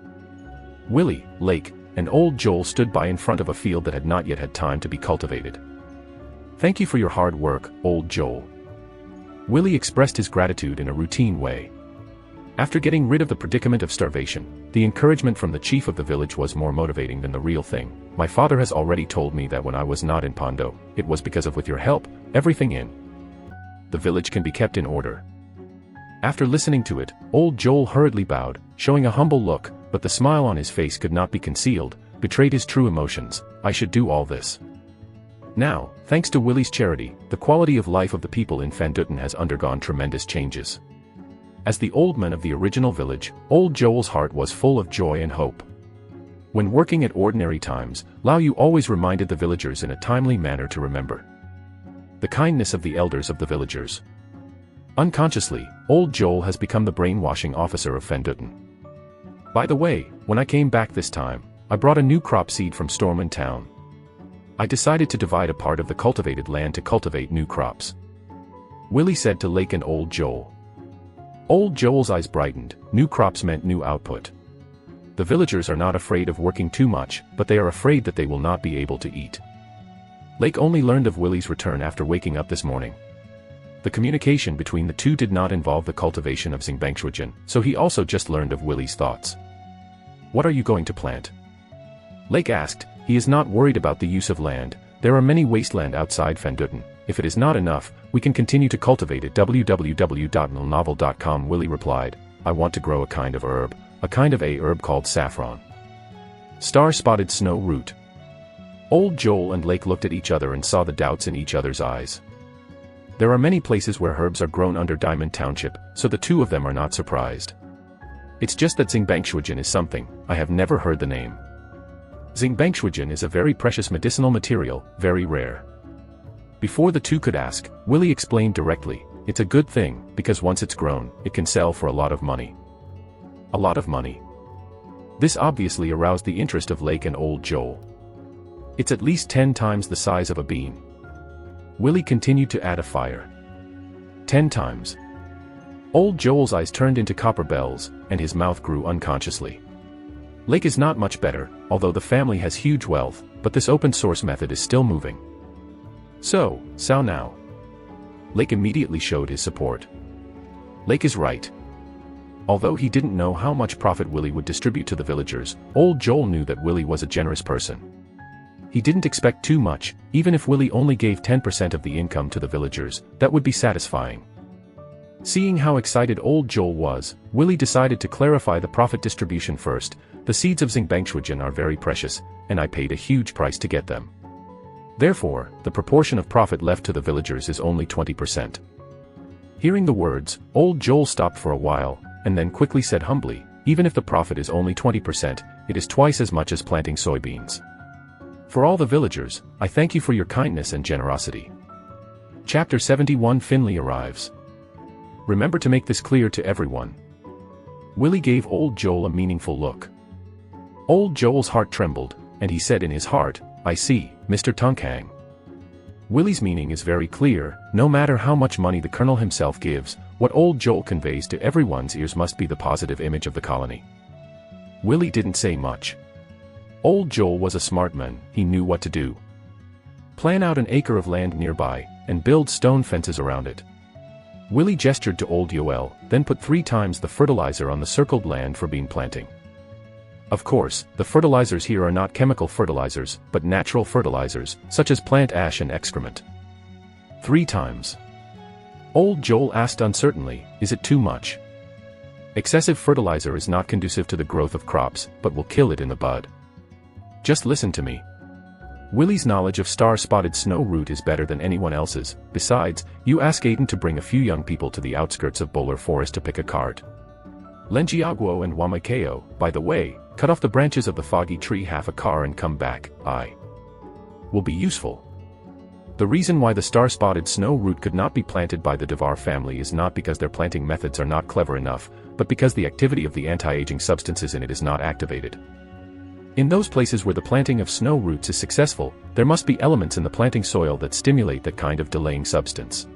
Willie, Lake, and old Joel stood by in front of a field that had not yet had time to be cultivated. Thank you for your hard work, old Joel. Willie expressed his gratitude in a routine way. After getting rid of the predicament of starvation, the encouragement from the chief of the village was more motivating than the real thing. My father has already told me that when I was not in Pondo, it was because of with your help, everything in the village can be kept in order. After listening to it, old Joel hurriedly bowed, showing a humble look, but the smile on his face could not be concealed, betrayed his true emotions. I should do all this. Now, thanks to Willie's charity, the quality of life of the people in Fanduten has undergone tremendous changes. As the old man of the original village, old Joel's heart was full of joy and hope. When working at ordinary times, Lao Yu always reminded the villagers in a timely manner to remember the kindness of the elders of the villagers. Unconsciously, old Joel has become the brainwashing officer of Fanduten. By the way, when I came back this time, I brought a new crop seed from Stormwind Town. I decided to divide a part of the cultivated land to cultivate new crops. Willie said to Lake and old Joel. Old Joel's eyes brightened. New crops meant new output. The villagers are not afraid of working too much, but they are afraid that they will not be able to eat. Lake only learned of Willie's return after waking up this morning. The communication between the two did not involve the cultivation of Xingbangshujin, so he also just learned of Willie's thoughts. What are you going to plant? Lake asked. He is not worried about the use of land. There are many wasteland outside Fanduten. If it is not enough, we can continue to cultivate it. www.novel.com. Willie replied, I want to grow a kind of herb called saffron. Star-spotted snow root. Old Joel and Lake looked at each other and saw the doubts in each other's eyes. There are many places where herbs are grown under Diamond Township, so the two of them are not surprised. It's just that Xingbangshujin is something, I have never heard the name. Xingbangshujin is a very precious medicinal material, very rare. Before the two could ask, Willie explained directly, it's a good thing, because once it's grown, it can sell for a lot of money. A lot of money. This obviously aroused the interest of Lake and old Joel. It's at least 10 times the size of a bean. Willie continued to add a fire. 10 times. Old Joel's eyes turned into copper bells, and his mouth grew unconsciously. Lake is not much better, although the family has huge wealth, but this open source method is still moving. So now. Lake immediately showed his support. Lake is right. Although he didn't know how much profit Willie would distribute to the villagers, old Joel knew that Willie was a generous person. He didn't expect too much. Even if Willie only gave 10% of the income to the villagers, that would be satisfying. Seeing how excited old Joel was, Willie decided to clarify the profit distribution first. The seeds of Xingbangshujin are very precious, and I paid a huge price to get them. Therefore, the proportion of profit left to the villagers is only 20%. Hearing the words, old Joel stopped for a while, and then quickly said humbly, even if the profit is only 20%, it is twice as much as planting soybeans. For all the villagers, I thank you for your kindness and generosity. Chapter 71 Finley arrives. Remember to make this clear to everyone. Willie gave old Joel a meaningful look. Old Joel's heart trembled, and he said in his heart, I see, Mr. Tunkhang. Willie's meaning is very clear. No matter how much money the colonel himself gives, what old Joel conveys to everyone's ears must be the positive image of the colony. Willie didn't say much. Old Joel was a smart man, he knew what to do. Plan out an acre of land nearby, and build stone fences around it. Willie gestured to old Yoel, then put 3 times the fertilizer on the circled land for bean planting. Of course, the fertilizers here are not chemical fertilizers, but natural fertilizers, such as plant ash and excrement. 3 times. Old Joel asked uncertainly, is it too much? Excessive fertilizer is not conducive to the growth of crops, but will kill it in the bud. Just listen to me. Willie's knowledge of star-spotted snow root is better than anyone else's. Besides, you ask Aiden to bring a few young people to the outskirts of Bowler Forest to pick a cart. Lengiaguo and Wamakeo, by the way, cut off the branches of the foggy tree half a car and come back. Will be useful. The reason why the star-spotted snow root could not be planted by the Devar family is not because their planting methods are not clever enough, but because the activity of the anti-aging substances in it is not activated. In those places where the planting of snow roots is successful, there must be elements in the planting soil that stimulate that kind of delaying substance.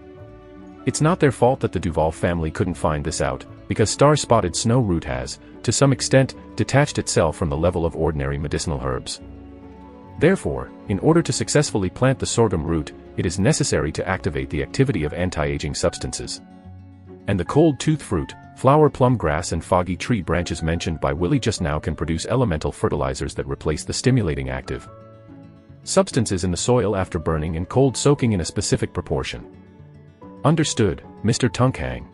It's not their fault that the Duval family couldn't find this out, because star-spotted snow root has, to some extent, detached itself from the level of ordinary medicinal herbs. Therefore, in order to successfully plant the sorghum root, it is necessary to activate the activity of anti-aging substances. And the cold tooth fruit, flower plum grass and foggy tree branches mentioned by Willie just now can produce elemental fertilizers that replace the stimulating active substances in the soil after burning and cold soaking in a specific proportion. Understood, Mr. Tunkhang.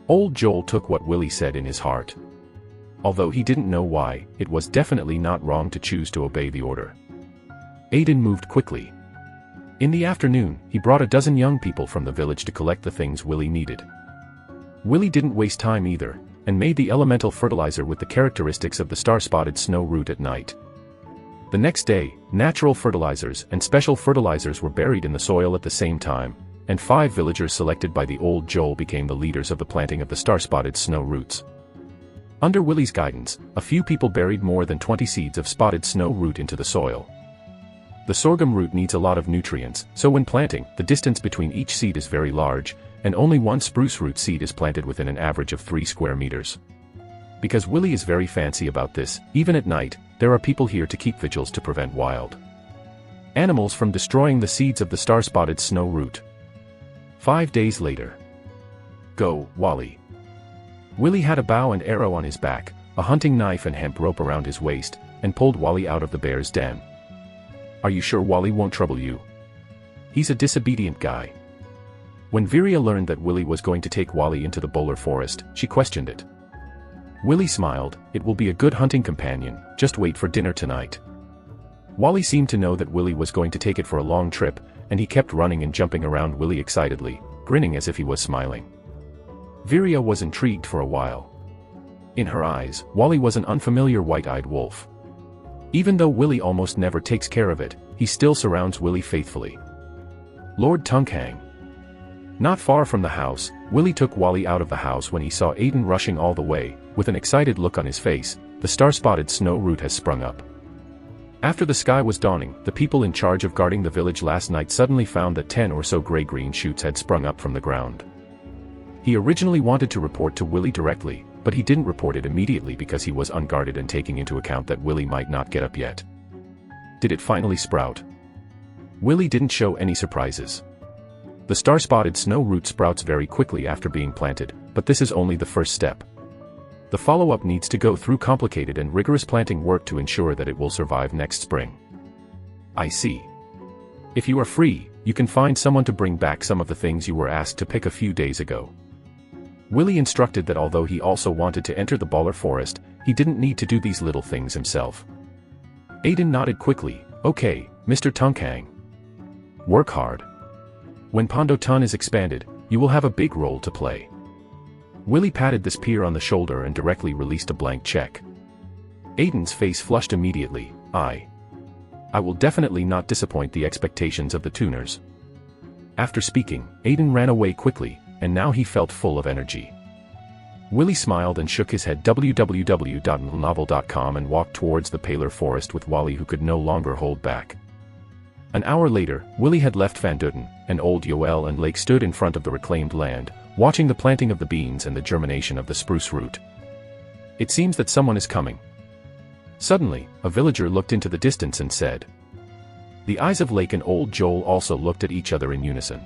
Old Joel took what Willie said in his heart. Although he didn't know why, it was definitely not wrong to choose to obey the order. Aiden moved quickly. In the afternoon, he brought a dozen young people from the village to collect the things Willie needed. Willie didn't waste time either, and made the elemental fertilizer with the characteristics of the star-spotted snow root at night. The next day, natural fertilizers and special fertilizers were buried in the soil at the same time, and 5 villagers selected by the old Joel became the leaders of the planting of the star-spotted snow roots. Under Willie's guidance, a few people buried more than 20 seeds of spotted snow root into the soil. The sorghum root needs a lot of nutrients, so when planting, the distance between each seed is very large, and only 1 spruce root seed is planted within an average of 3 square meters. Because Willie is very fancy about this, even at night, there are people here to keep vigils to prevent wild animals from destroying the seeds of the star-spotted snow root. 5 days later. Go, Wally. Willie had a bow and arrow on his back, a hunting knife and hemp rope around his waist, and pulled Wally out of the bear's den. Are you sure Wally won't trouble you? He's a disobedient guy. When Viria learned that Willie was going to take Wally into the Bowler Forest, she questioned it. Willie smiled, it will be a good hunting companion, just wait for dinner tonight. Wally seemed to know that Willie was going to take it for a long trip, and he kept running and jumping around Willie excitedly, grinning as if he was smiling. Viria was intrigued for a while. In her eyes, Wally was an unfamiliar white-eyed wolf. Even though Willie almost never takes care of it, he still surrounds Willie faithfully. Lord Tunkhang. Not far from the house, Willie took Wally out of the house when he saw Aiden rushing all the way, with an excited look on his face. The star-spotted snow root has sprung up. After the sky was dawning, the people in charge of guarding the village last night suddenly found that 10 or so gray-green shoots had sprung up from the ground. He originally wanted to report to Willie directly, but he didn't report it immediately because he was unguarded and taking into account that Willie might not get up yet. Did it finally sprout? Willie didn't show any surprises. The star-spotted snow root sprouts very quickly after being planted, but this is only the first step. The follow-up needs to go through complicated and rigorous planting work to ensure that it will survive next spring. I see. If you are free, you can find someone to bring back some of the things you were asked to pick a few days ago. Willie instructed that although he also wanted to enter the Bowler Forest, he didn't need to do these little things himself. Aiden nodded quickly, okay, Mr. Tunkhang. Work hard. When Pondo Ton is expanded, you will have a big role to play. Willie patted this peer on the shoulder and directly released a blank check. Aiden's face flushed immediately. I will definitely not disappoint the expectations of the tuners. After speaking, Aiden ran away quickly, and now he felt full of energy. Willie smiled and shook his head www.novel.com and walked towards the paler forest with Wally, who could no longer hold back. An hour later, Willie had left Van Duten, and old Yoel and Lake stood in front of the reclaimed land, watching the planting of the beans and the germination of the spruce root. It seems that someone is coming. Suddenly, a villager looked into the distance and said. The eyes of Lake and old Joel also looked at each other in unison.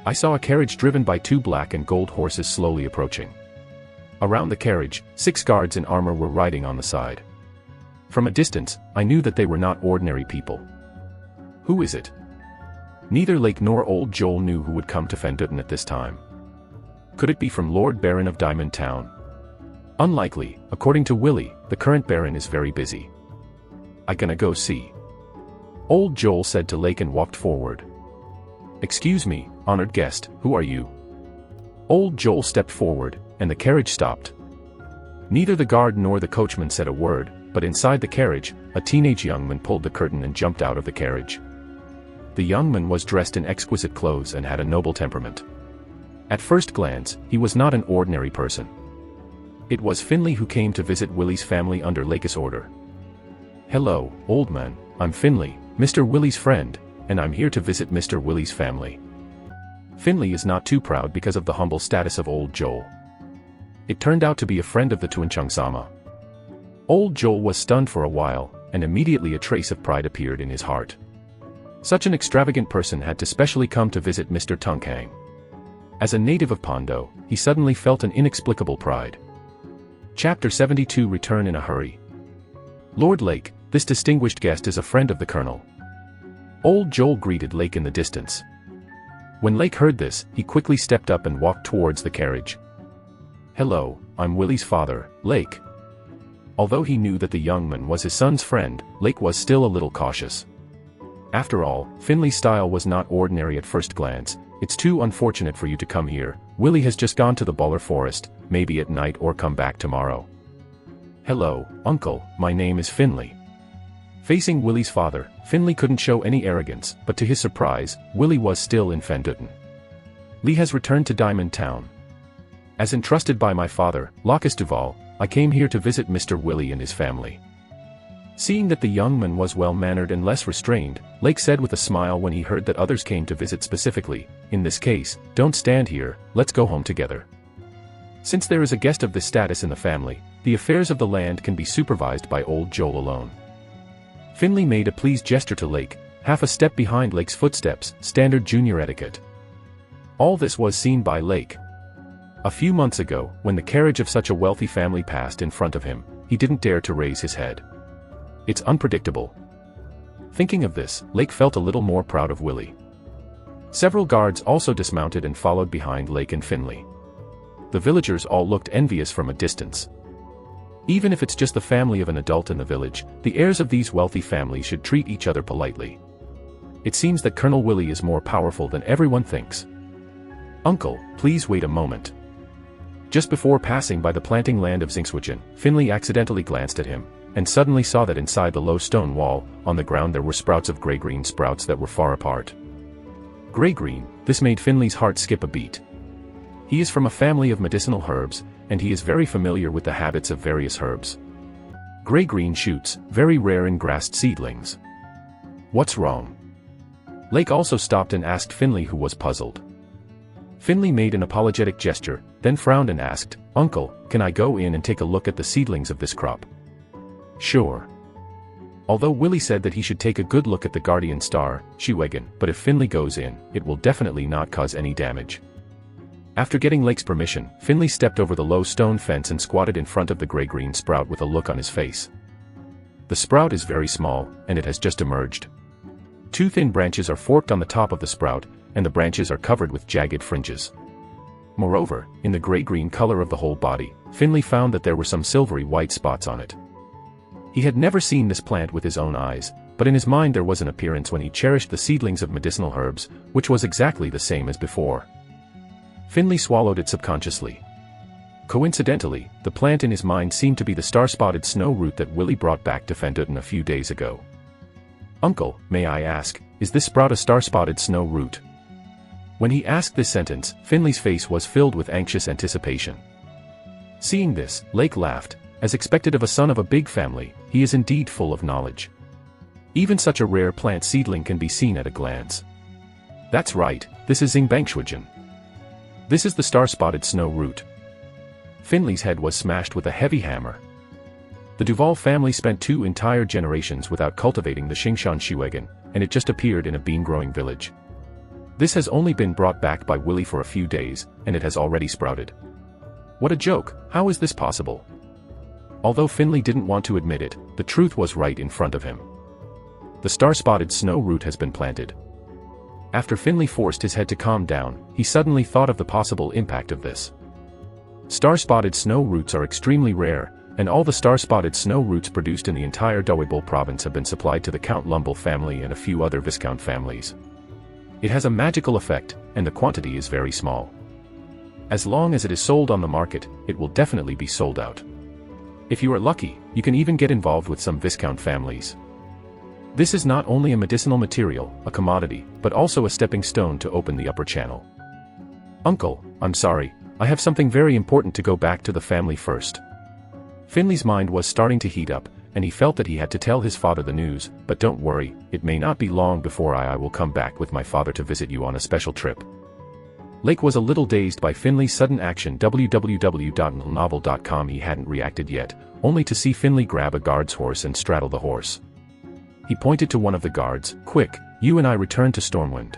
I saw a carriage driven by 2 black and gold horses slowly approaching. Around the carriage, 6 guards in armor were riding on the side. From a distance, I knew that they were not ordinary people. Who is it? Neither Lake nor old Joel knew who would come to Van Duten at this time. Could it be from Lord Baron of Diamond Town? Unlikely. According to Willie, the current Baron is very busy. I gonna go see. Old Joel said to Lake and walked forward. Excuse me, honored guest, who are you? Old Joel stepped forward, and the carriage stopped. Neither the guard nor the coachman said a word, but inside the carriage, a teenage young man pulled the curtain and jumped out of the carriage. The young man was dressed in exquisite clothes and had a noble temperament. At first glance, he was not an ordinary person. It was Finley, who came to visit Willie's family under Lake's order. Hello, old man, I'm Finley, Mr. Willie's friend, and I'm here to visit Mr. Willie's family. Finley is not too proud because of the humble status of old Joel. It turned out to be a friend of the Tuanchung-sama. Old Joel was stunned for a while, and immediately a trace of pride appeared in his heart. Such an extravagant person had to specially come to visit Mr. Tungkang. As a native of Pondo, he suddenly felt an inexplicable pride. Chapter 72 Return in a Hurry. Lord Lake, this distinguished guest is a friend of the Colonel. Old Joel greeted Lake in the distance. When Lake heard this, he quickly stepped up and walked towards the carriage. Hello, I'm Willie's father, Lake. Although he knew that the young man was his son's friend, Lake was still a little cautious. After all, Finley's style was not ordinary at first glance. It's too unfortunate for you to come here. Willie has just gone to the Baller Forest, maybe at night or come back tomorrow. Hello, uncle, my name is Finley. Facing Willie's father, Finley couldn't show any arrogance, but to his surprise, Willie was still in Van Duten. Lee has returned to Diamond Town. As entrusted by my father, Locus Duval, I came here to visit Mr. Willie and his family. Seeing that the young man was well-mannered and less restrained, Lake said with a smile when he heard that others came to visit specifically, in this case, don't stand here, let's go home together. Since there is a guest of this status in the family, the affairs of the land can be supervised by old Joel alone. Finley made a pleased gesture to Lake, half a step behind Lake's footsteps, standard junior etiquette. All this was seen by Lake. A few months ago, when the carriage of such a wealthy family passed in front of him, he didn't dare to raise his head. It's unpredictable. Thinking of this, Lake felt a little more proud of Willie. Several guards also dismounted and followed behind Lake and Finley. The villagers all looked envious from a distance. Even if it's just the family of an adult in the village, the heirs of these wealthy families should treat each other politely. It seems that Colonel Willie is more powerful than everyone thinks. Uncle, please wait a moment. Just before passing by the planting land of Xingshuijin, Finley accidentally glanced at him, and suddenly saw that inside the low stone wall, on the ground there were sprouts of gray-green sprouts that were far apart. Gray-green, this made Finley's heart skip a beat. He is from a family of medicinal herbs, and he is very familiar with the habits of various herbs. Gray-green shoots, very rare in grassed seedlings. What's wrong? Lake also stopped and asked Finley, who was puzzled. Finley made an apologetic gesture, then frowned and asked, Uncle, can I go in and take a look at the seedlings of this crop? Sure. Although Willie said that he should take a good look at the guardian star, Shiwegan, but if Finley goes in, it will definitely not cause any damage. After getting Lake's permission, Finley stepped over the low stone fence and squatted in front of the gray-green sprout with a look on his face. The sprout is very small, and it has just emerged. Two thin branches are forked on the top of the sprout, and the branches are covered with jagged fringes. Moreover, in the gray-green color of the whole body, Finley found that there were some silvery white spots on it. He had never seen this plant with his own eyes, but in his mind there was an appearance when he cherished the seedlings of medicinal herbs, which was exactly the same as before. Finley swallowed it subconsciously. Coincidentally, the plant in his mind seemed to be the star-spotted snow root that Willie brought back to Fendutton a few days ago. "Uncle, may I ask, is this sprout a star-spotted snow root?" When he asked this sentence, Finley's face was filled with anxious anticipation. Seeing this, Lake laughed. As expected of a son of a big family, he is indeed full of knowledge. Even such a rare plant seedling can be seen at a glance. That's right, this is Xingbangshujin. This is the star-spotted snow root. Finley's head was smashed with a heavy hammer. The Duval family spent 2 entire generations without cultivating the Xingshan Shuegan, and it just appeared in a bean-growing village. This has only been brought back by Willie for a few days, and it has already sprouted. What a joke, how is this possible? Although Finley didn't want to admit it, the truth was right in front of him. The star-spotted snow root has been planted. After Finley forced his head to calm down, he suddenly thought of the possible impact of this. Star-spotted snow roots are extremely rare, and all the star-spotted snow roots produced in the entire Dawebol province have been supplied to the Count Lumbel family and a few other Viscount families. It has a magical effect, and the quantity is very small. As long as it is sold on the market, it will definitely be sold out. If you are lucky, you can even get involved with some Viscount families. This is not only a medicinal material, a commodity, but also a stepping stone to open the upper channel. "Uncle, I'm sorry, I have something very important to go back to the family first." Finley's mind was starting to heat up, and he felt that he had to tell his father the news, "But don't worry, it may not be long before I will come back with my father to visit you on a special trip." Lake was a little dazed by Finley's sudden action. www.novel.com. He hadn't reacted yet, only to see Finley grab a guard's horse and straddle the horse. He pointed to one of the guards, "Quick, you and I return to Stormwind.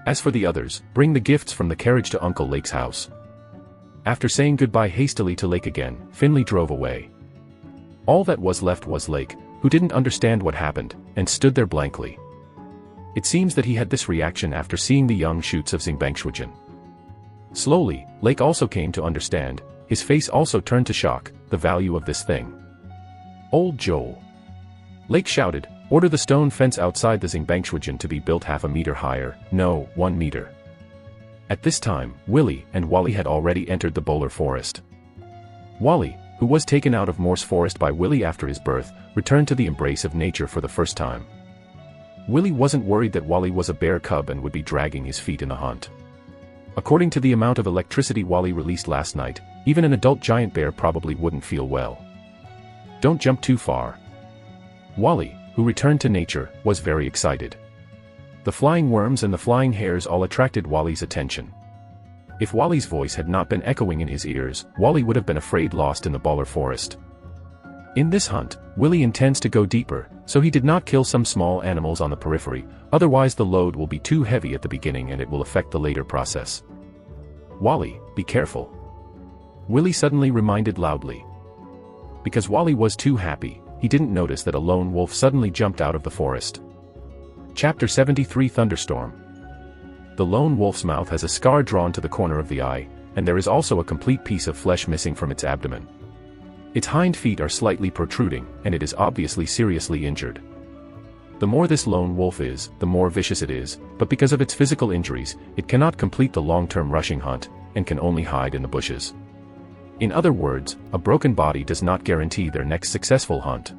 As for the others, bring the gifts from the carriage to Uncle Lake's house." After saying goodbye hastily to Lake again, Finley drove away. All that was left was Lake, who didn't understand what happened, and stood there blankly. It seems that he had this reaction after seeing the young shoots of Xingbangshujin. Slowly, Lake also came to understand. His face also turned to shock, the value of this thing. "Old Joel!" Lake shouted, "Order the stone fence outside the Xingbangshujin to be built half a meter higher, no, 1 meter. At this time, Willie and Wally had already entered the Bowler Forest. Wally, who was taken out of Morse Forest by Willie after his birth, returned to the embrace of nature for the first time. Willie wasn't worried that Wally was a bear cub and would be dragging his feet in the hunt. According to the amount of electricity Wally released last night, even an adult giant bear probably wouldn't feel well. "Don't jump too far." Wally, who returned to nature, was very excited. The flying worms and the flying hares all attracted Wally's attention. If Wally's voice had not been echoing in his ears, Wally would have been afraid lost in the Bowler Forest. In this hunt, Willie intends to go deeper, so he did not kill some small animals on the periphery, otherwise the load will be too heavy at the beginning and it will affect the later process. "Wally, be careful," Willie suddenly reminded loudly. Because Wally was too happy, he didn't notice that a lone wolf suddenly jumped out of the forest. Chapter 73 Thunderstorm. The lone wolf's mouth has a scar drawn to the corner of the eye, and there is also a complete piece of flesh missing from its abdomen. Its hind feet are slightly protruding, and it is obviously seriously injured. The more this lone wolf is, the more vicious it is, but because of its physical injuries, it cannot complete the long-term rushing hunt, and can only hide in the bushes. In other words, a broken body does not guarantee their next successful hunt.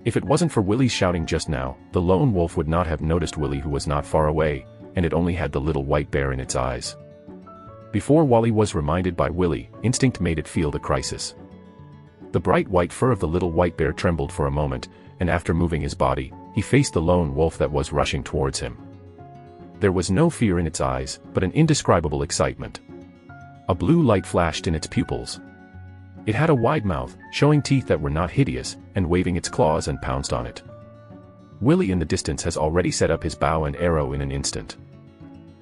If it wasn't for Willie's shouting just now, the lone wolf would not have noticed Willie, who was not far away, and it only had the little white bear in its eyes. Before Wally was reminded by Willie, instinct made it feel the crisis. The bright white fur of the little white bear trembled for a moment, and after moving his body, he faced the lone wolf that was rushing towards him. There was no fear in its eyes, but an indescribable excitement. A blue light flashed in its pupils. It had a wide mouth, showing teeth that were not hideous, and waving its claws and pounced on it. Willie in the distance has already set up his bow and arrow in an instant.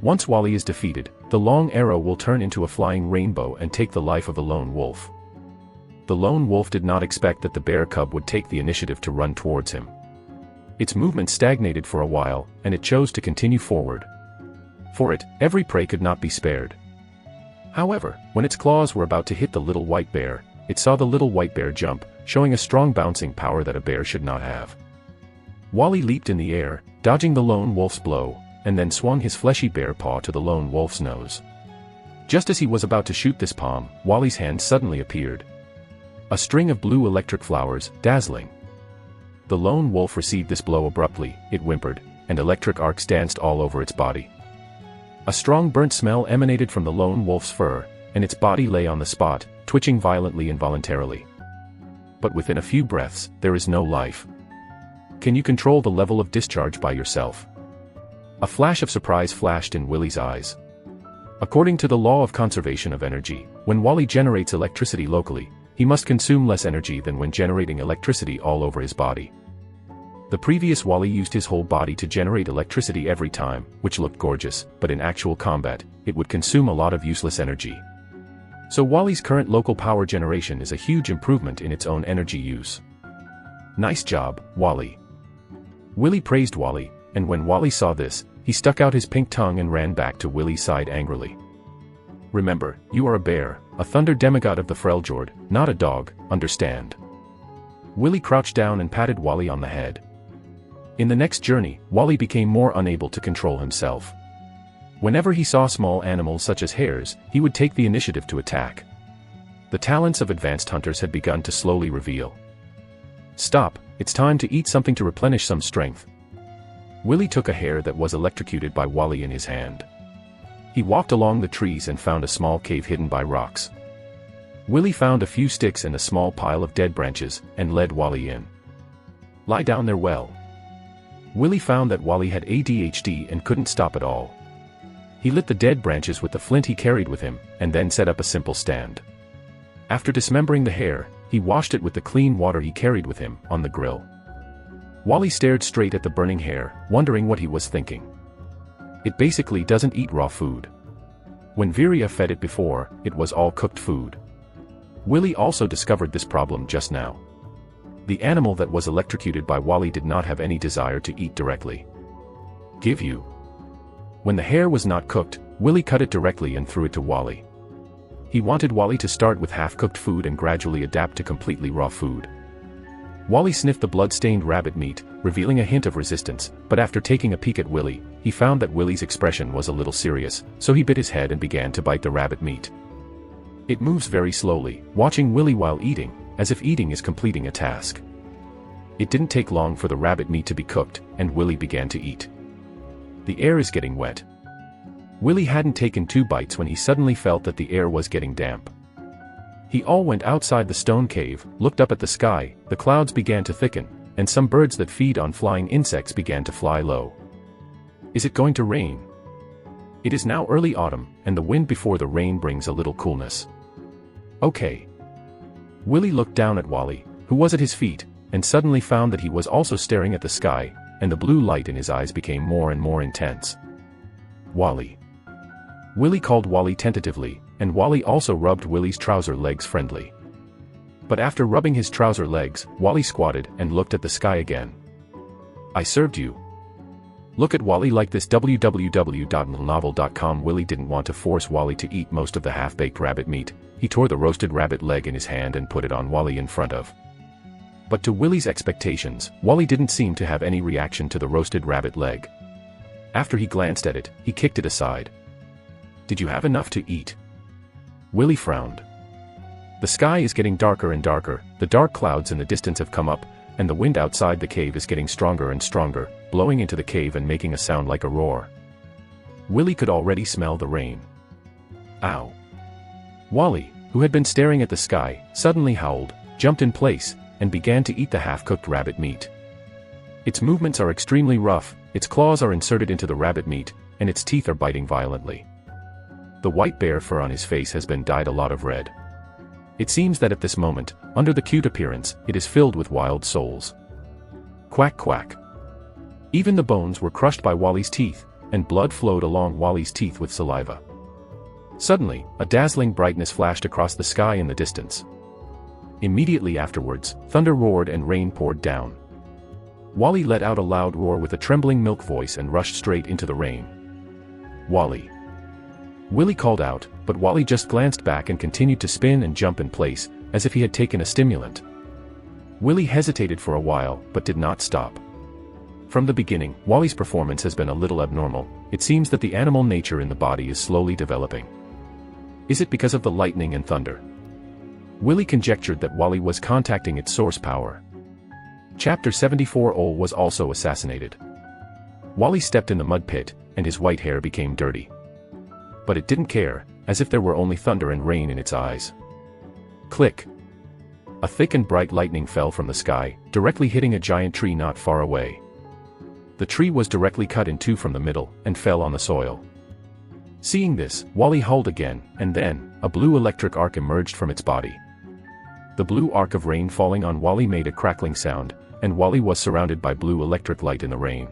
Once Wally is defeated, the long arrow will turn into a flying rainbow and take the life of the lone wolf. The lone wolf did not expect that the bear cub would take the initiative to run towards him. Its movement stagnated for a while, and it chose to continue forward. For it, every prey could not be spared. However, when its claws were about to hit the little white bear, it saw the little white bear jump, showing a strong bouncing power that a bear should not have. Wally leaped in the air, dodging the lone wolf's blow, and then swung his fleshy bear paw to the lone wolf's nose. Just as he was about to shoot this palm, Wally's hand suddenly appeared. A string of blue electric flowers, dazzling. The lone wolf received this blow abruptly, it whimpered, and electric arcs danced all over its body. A strong burnt smell emanated from the lone wolf's fur, and its body lay on the spot, twitching violently involuntarily. But within a few breaths, there is no life. Can you control the level of discharge by yourself? A flash of surprise flashed in Willy's eyes. According to the law of conservation of energy, when Wally generates electricity locally, he must consume less energy than when generating electricity all over his body. The previous Wally used his whole body to generate electricity every time, which looked gorgeous, but in actual combat, it would consume a lot of useless energy. So Wally's current local power generation is a huge improvement in its own energy use. Nice job, Wally. Willy praised Wally, and when Wally saw this, he stuck out his pink tongue and ran back to Willy's side angrily. Remember, you are a bear, a thunder demigod of the Freljord, not a dog, understand? Willy crouched down and patted Wally on the head. In the next journey, Wally became more unable to control himself. Whenever he saw small animals such as hares, he would take the initiative to attack. The talents of advanced hunters had begun to slowly reveal. Stop, it's time to eat something to replenish some strength. Willy took a hare that was electrocuted by Wally in his hand. He walked along the trees and found a small cave hidden by rocks. Willy found a few sticks and a small pile of dead branches, and led Wally in. Lie down there well. Willy found that Wally had ADHD and couldn't stop at all. He lit the dead branches with the flint he carried with him, and then set up a simple stand. After dismembering the hare, he washed it with the clean water he carried with him, on the grill. Wally stared straight at the burning hare, wondering what he was thinking. It basically doesn't eat raw food. When Viria fed it before, it was all cooked food. Willy also discovered this problem just now. The animal that was electrocuted by Wally did not have any desire to eat directly. Give you. When the hare was not cooked, Willy cut it directly and threw it to Wally. He wanted Wally to start with half-cooked food and gradually adapt to completely raw food. Wally sniffed the blood-stained rabbit meat, revealing a hint of resistance, but after taking a peek at Willy, he found that Willy's expression was a little serious, so he bit his head and began to bite the rabbit meat. It moves very slowly, watching Willy while eating, as if eating is completing a task. It didn't take long for the rabbit meat to be cooked, and Willy began to eat. The air is getting wet. Willy hadn't taken 2 bites when he suddenly felt that the air was getting damp. He all went outside the stone cave, looked up at the sky, the clouds began to thicken, and some birds that feed on flying insects began to fly low. Is it going to rain? It is now early autumn, and the wind before the rain brings a little coolness. Okay. Willy looked down at Wally, who was at his feet, and suddenly found that he was also staring at the sky, and the blue light in his eyes became more and more intense. Wally. Willy called Wally tentatively, and Wally also rubbed Willy's trouser legs friendly. But after rubbing his trouser legs, Wally squatted and looked at the sky again. I served you. Look at Wally like this. www.novel.com. Willy didn't want to force Wally to eat most of the half-baked rabbit meat. He tore the roasted rabbit leg in his hand and put it on Wally in front of. But to Willy's expectations, Wally didn't seem to have any reaction to the roasted rabbit leg. After he glanced at it, he kicked it aside. Did you have enough to eat? Willy frowned. The sky is getting darker and darker, the dark clouds in the distance have come up, and the wind outside the cave is getting stronger and stronger, blowing into the cave and making a sound like a roar. Willy could already smell the rain. Ow. Wally, who had been staring at the sky, suddenly howled, jumped in place, and began to eat the half-cooked rabbit meat. Its movements are extremely rough, its claws are inserted into the rabbit meat, and its teeth are biting violently. The white bear fur on his face has been dyed a lot of red. It seems that at this moment, under the cute appearance, it is filled with wild souls. Quack quack. Even the bones were crushed by Wally's teeth, and blood flowed along Wally's teeth with saliva. Suddenly, a dazzling brightness flashed across the sky in the distance. Immediately afterwards, thunder roared and rain poured down. Wally let out a loud roar with a trembling milk voice and rushed straight into the rain. Wally. Willy called out, but Wally just glanced back and continued to spin and jump in place, as if he had taken a stimulant. Willy hesitated for a while, but did not stop. From the beginning, Wally's performance has been a little abnormal. It seems that the animal nature in the body is slowly developing. Is it because of the lightning and thunder? Willy conjectured that Wally was contacting its source power. Chapter 74. Ole was also assassinated. Wally stepped in the mud pit, and his white hair became dirty. But it didn't care, as if there were only thunder and rain in its eyes. Click. A thick and bright lightning fell from the sky, directly hitting a giant tree not far away. The tree was directly cut in two from the middle, and fell on the soil. Seeing this, Wally howled again, and then, a blue electric arc emerged from its body. The blue arc of rain falling on Wally made a crackling sound, and Wally was surrounded by blue electric light in the rain.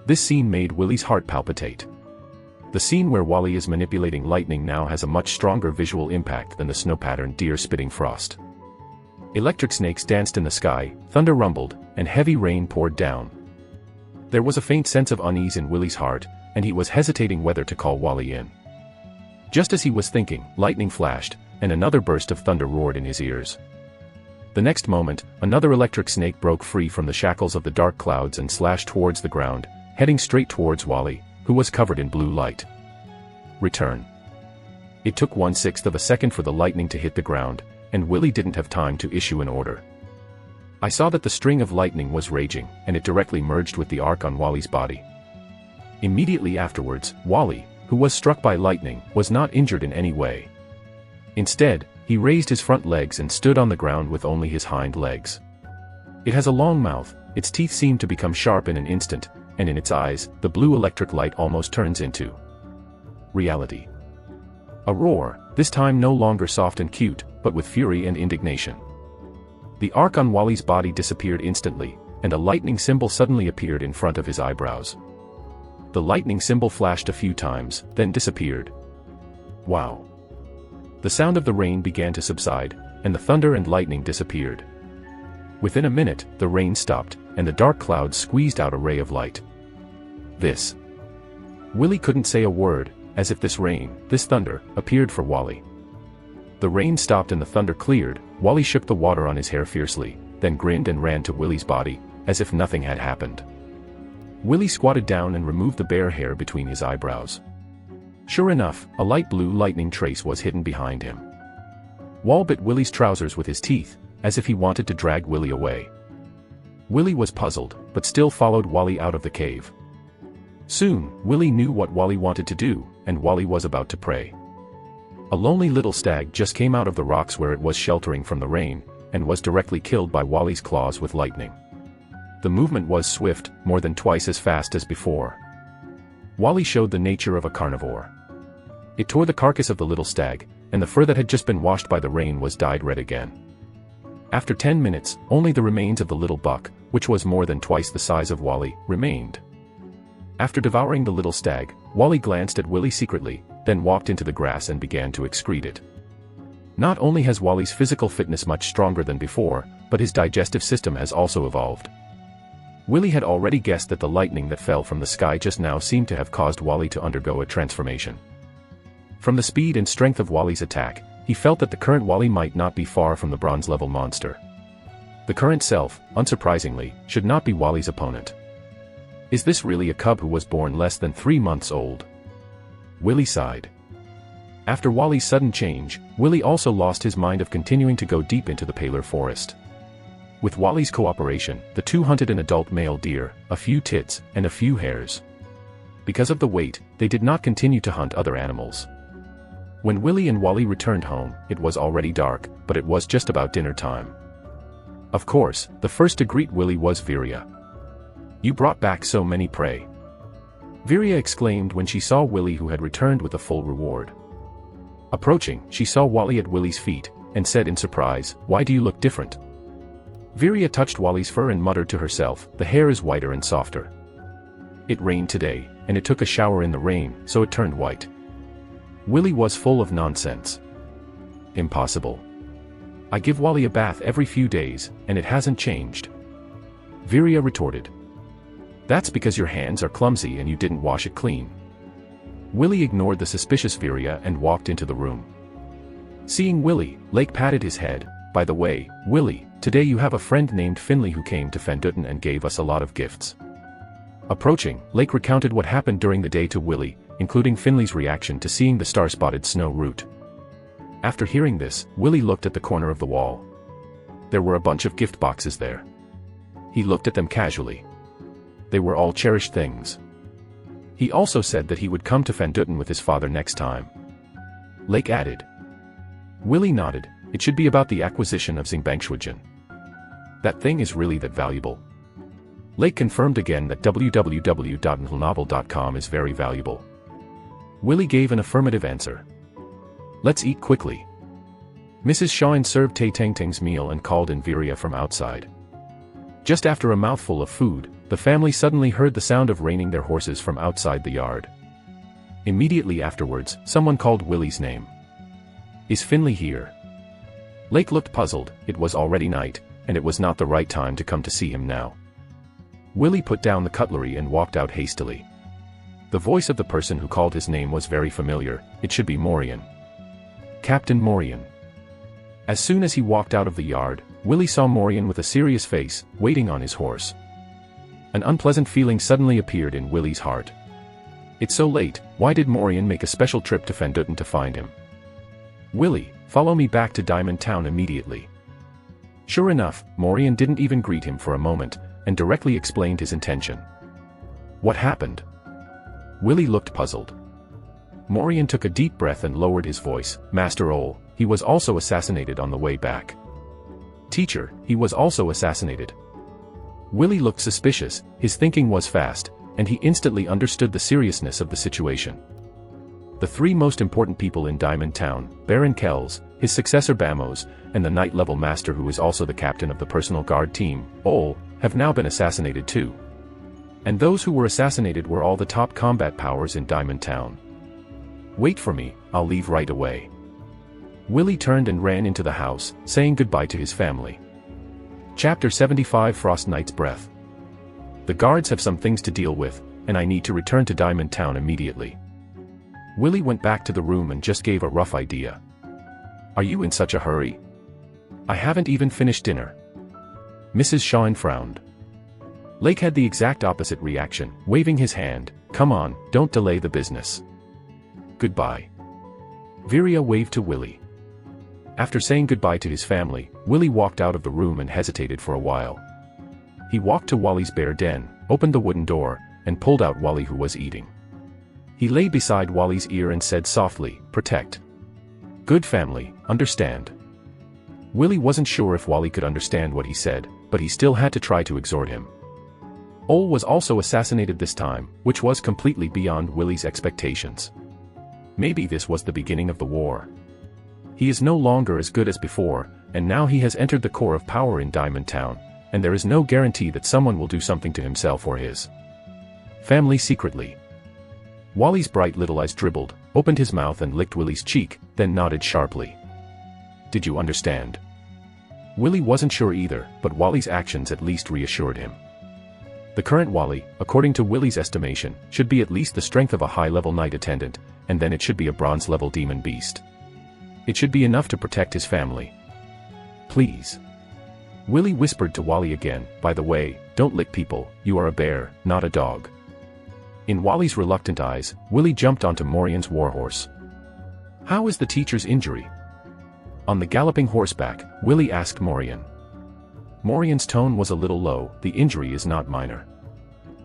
This scene made Willy's heart palpitate. The scene where Wally is manipulating lightning now has a much stronger visual impact than the snow-patterned deer spitting frost. Electric snakes danced in the sky, thunder rumbled, and heavy rain poured down. There was a faint sense of unease in Willy's heart, and he was hesitating whether to call Wally in. Just as he was thinking, lightning flashed, and another burst of thunder roared in his ears. The next moment, another electric snake broke free from the shackles of the dark clouds and slashed towards the ground, heading straight towards Wally, who was covered in blue light. Return. It took 1/6 of a second for the lightning to hit the ground, and Willy didn't have time to issue an order. I saw that the string of lightning was raging, and it directly merged with the arc on Wally's body. Immediately afterwards, Wally, who was struck by lightning, was not injured in any way. Instead, he raised his front legs and stood on the ground with only his hind legs. It has a long mouth, its teeth seem to become sharp in an instant, and in its eyes, the blue electric light almost turns into reality. A roar, this time no longer soft and cute, but with fury and indignation. The arc on Wally's body disappeared instantly, and a lightning symbol suddenly appeared in front of his eyebrows. The lightning symbol flashed a few times, then disappeared. Wow. The sound of the rain began to subside, and the thunder and lightning disappeared. Within a minute, the rain stopped, and the dark clouds squeezed out a ray of light. This. Willy couldn't say a word, as if this rain, this thunder, appeared for Wally. The rain stopped and the thunder cleared. Wally shook the water on his hair fiercely, then grinned and ran to Willy's body, as if nothing had happened. Willy squatted down and removed the bare hair between his eyebrows. Sure enough, a light blue lightning trace was hidden behind him. Wall bit Willy's trousers with his teeth, as if he wanted to drag Willy away. Willy was puzzled, but still followed Wally out of the cave. Soon, Willy knew what Wally wanted to do, and Wally was about to pray. A lonely little stag just came out of the rocks where it was sheltering from the rain, and was directly killed by Wally's claws with lightning. The movement was swift, more than twice as fast as before. Wally showed the nature of a carnivore. It tore the carcass of the little stag, and the fur that had just been washed by the rain was dyed red again. After 10 minutes, only the remains of the little buck, which was more than twice the size of Wally, remained. After devouring the little stag, Wally glanced at Willy secretly, then walked into the grass and began to excrete it. Not only has Wally's physical fitness much stronger than before, but his digestive system has also evolved. Willy had already guessed that the lightning that fell from the sky just now seemed to have caused Wally to undergo a transformation. From the speed and strength of Wally's attack, he felt that the current Wally might not be far from the bronze-level monster. The current self, unsurprisingly, should not be Wally's opponent. Is this really a cub who was born less than 3 months old? Willy sighed. After Wally's sudden change, Willy also lost his mind of continuing to go deep into the paler forest. With Wally's cooperation, the two hunted an adult male deer, a few tits, and a few hares. Because of the weight, they did not continue to hunt other animals. When Willy and Wally returned home, it was already dark, but it was just about dinner time. Of course, the first to greet Willy was Virya. "You brought back so many prey," Virya exclaimed when she saw Willy, who had returned with a full reward. Approaching, she saw Wally at Willy's feet, and said in surprise, "Why do you look different?" Virya touched Wally's fur and muttered to herself, "The hair is whiter and softer. It rained today, and it took a shower in the rain, so it turned white." Willy was full of nonsense. "Impossible. I give Wally a bath every few days, and it hasn't changed," Virya retorted. "That's because your hands are clumsy and you didn't wash it clean." Willy ignored the suspicious Virya and walked into the room. Seeing Willy, Lake patted his head. "By the way, Willy, today you have a friend named Finley who came to Fenduten and gave us a lot of gifts." Approaching, Lake recounted what happened during the day to Willie, including Finley's reaction to seeing the star-spotted snow root. After hearing this, Willie looked at the corner of the wall. There were a bunch of gift boxes there. He looked at them casually. They were all cherished things. He also said that he would come to Van Dutten with his father next time. Lake added. Willie nodded. It should be about the acquisition of Xingbangshuijin. That thing is really that valuable. Lake confirmed again that www.novel.com is very valuable. Willie gave an affirmative answer. Let's eat quickly. Mrs. Shine served Tai Tang Ting's meal and called in Viria from outside. Just after a mouthful of food, the family suddenly heard the sound of reining their horses from outside the yard. Immediately afterwards, someone called Willie's name. Is Finley here? Lake looked puzzled. It was already night, and it was not the right time to come to see him now. Willie put down the cutlery and walked out hastily. The voice of the person who called his name was very familiar. It should be Morian. Captain Morian. As soon as he walked out of the yard, Willie saw Morian with a serious face, waiting on his horse. An unpleasant feeling suddenly appeared in Willie's heart. It's so late, why did Morian make a special trip to Van Dutten to find him? Willie, follow me back to Diamond Town immediately. Sure enough, Morian didn't even greet him for a moment, and directly explained his intention. What happened? Willie looked puzzled. Morian took a deep breath and lowered his voice. Master Ole, he was also assassinated on the way back. Teacher, he was also assassinated. Willie looked suspicious. His thinking was fast, and he instantly understood the seriousness of the situation. The three most important people in Diamond Town, Baron Kells, his successor Bamos, and the night-level master who is also the captain of the personal guard team, Ole, have now been assassinated too. And those who were assassinated were all the top combat powers in Diamond Town. Wait for me, I'll leave right away. Willie turned and ran into the house, saying goodbye to his family. Chapter 75 Frost Knight's Breath. The guards have some things to deal with, and I need to return to Diamond Town immediately. Willie went back to the room and just gave a rough idea. Are you in such a hurry? I haven't even finished dinner. Mrs. Shine frowned. Lake had the exact opposite reaction, waving his hand. Come on, don't delay the business. Goodbye. Viria waved to Willie. After saying goodbye to his family, Willie walked out of the room and hesitated for a while. He walked to Wally's bear den, opened the wooden door, and pulled out Wally who was eating. He lay beside Wally's ear and said softly, "Protect. Good family, understand." Willie wasn't sure if Wally could understand what he said, but he still had to try to exhort him. Ole was also assassinated this time, which was completely beyond Willie's expectations. Maybe this was the beginning of the war. He is no longer as good as before, and now he has entered the core of power in Diamond Town, and there is no guarantee that someone will do something to himself or his family secretly. Wally's bright little eyes dribbled, opened his mouth and licked Willie's cheek, then nodded sharply. Did you understand? Willie wasn't sure either, but Wally's actions at least reassured him. The current Wally, according to Willie's estimation, should be at least the strength of a high-level knight attendant, and then it should be a bronze-level demon beast. It should be enough to protect his family. Please. Willie whispered to Wally again, by the way, don't lick people, you are a bear, not a dog. In Wally's reluctant eyes, Willie jumped onto Morian's warhorse. How is the teacher's injury? On the galloping horseback, Willie asked Morian. Morian's tone was a little low. The injury is not minor.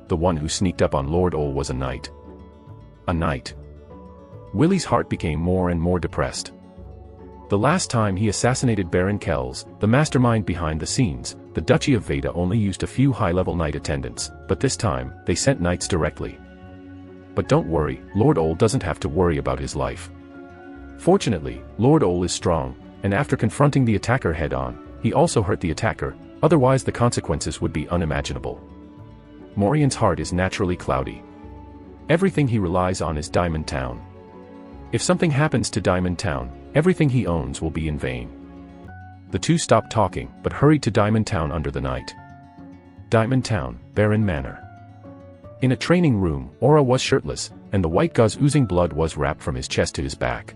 The one who sneaked up on Lord Ole was a knight. A knight. Willie's heart became more and more depressed. The last time he assassinated Baron Kells, the mastermind behind the scenes, the Duchy of Veda only used a few high-level knight attendants, but this time, they sent knights directly. But don't worry, Lord Ole doesn't have to worry about his life. Fortunately, Lord Ole is strong, and after confronting the attacker head-on, he also hurt the attacker, otherwise the consequences would be unimaginable. Morian's heart is naturally cloudy. Everything he relies on is Diamond Town. If something happens to Diamond Town, everything he owns will be in vain. The two stopped talking, but hurried to Diamond Town under the night. Diamond Town, Baron Manor. In a training room, Aura was shirtless, and the white gauze oozing blood was wrapped from his chest to his back.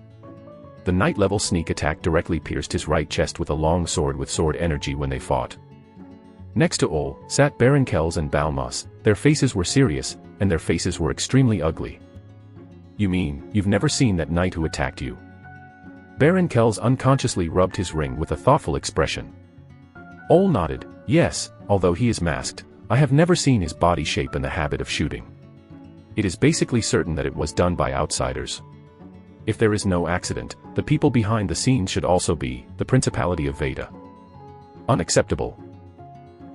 The night-level sneak attack directly pierced his right chest with a long sword with sword energy when they fought. Next to Ol sat Baron Kells and Balmas. Their faces were serious, and their faces were extremely ugly. You mean, you've never seen that knight who attacked you? Baron Kells unconsciously rubbed his ring with a thoughtful expression. Ol nodded. Yes, although he is masked, I have never seen his body shape and the habit of shooting. It is basically certain that it was done by outsiders. If there is no accident, the people behind the scenes should also be the Principality of Veda. Unacceptable.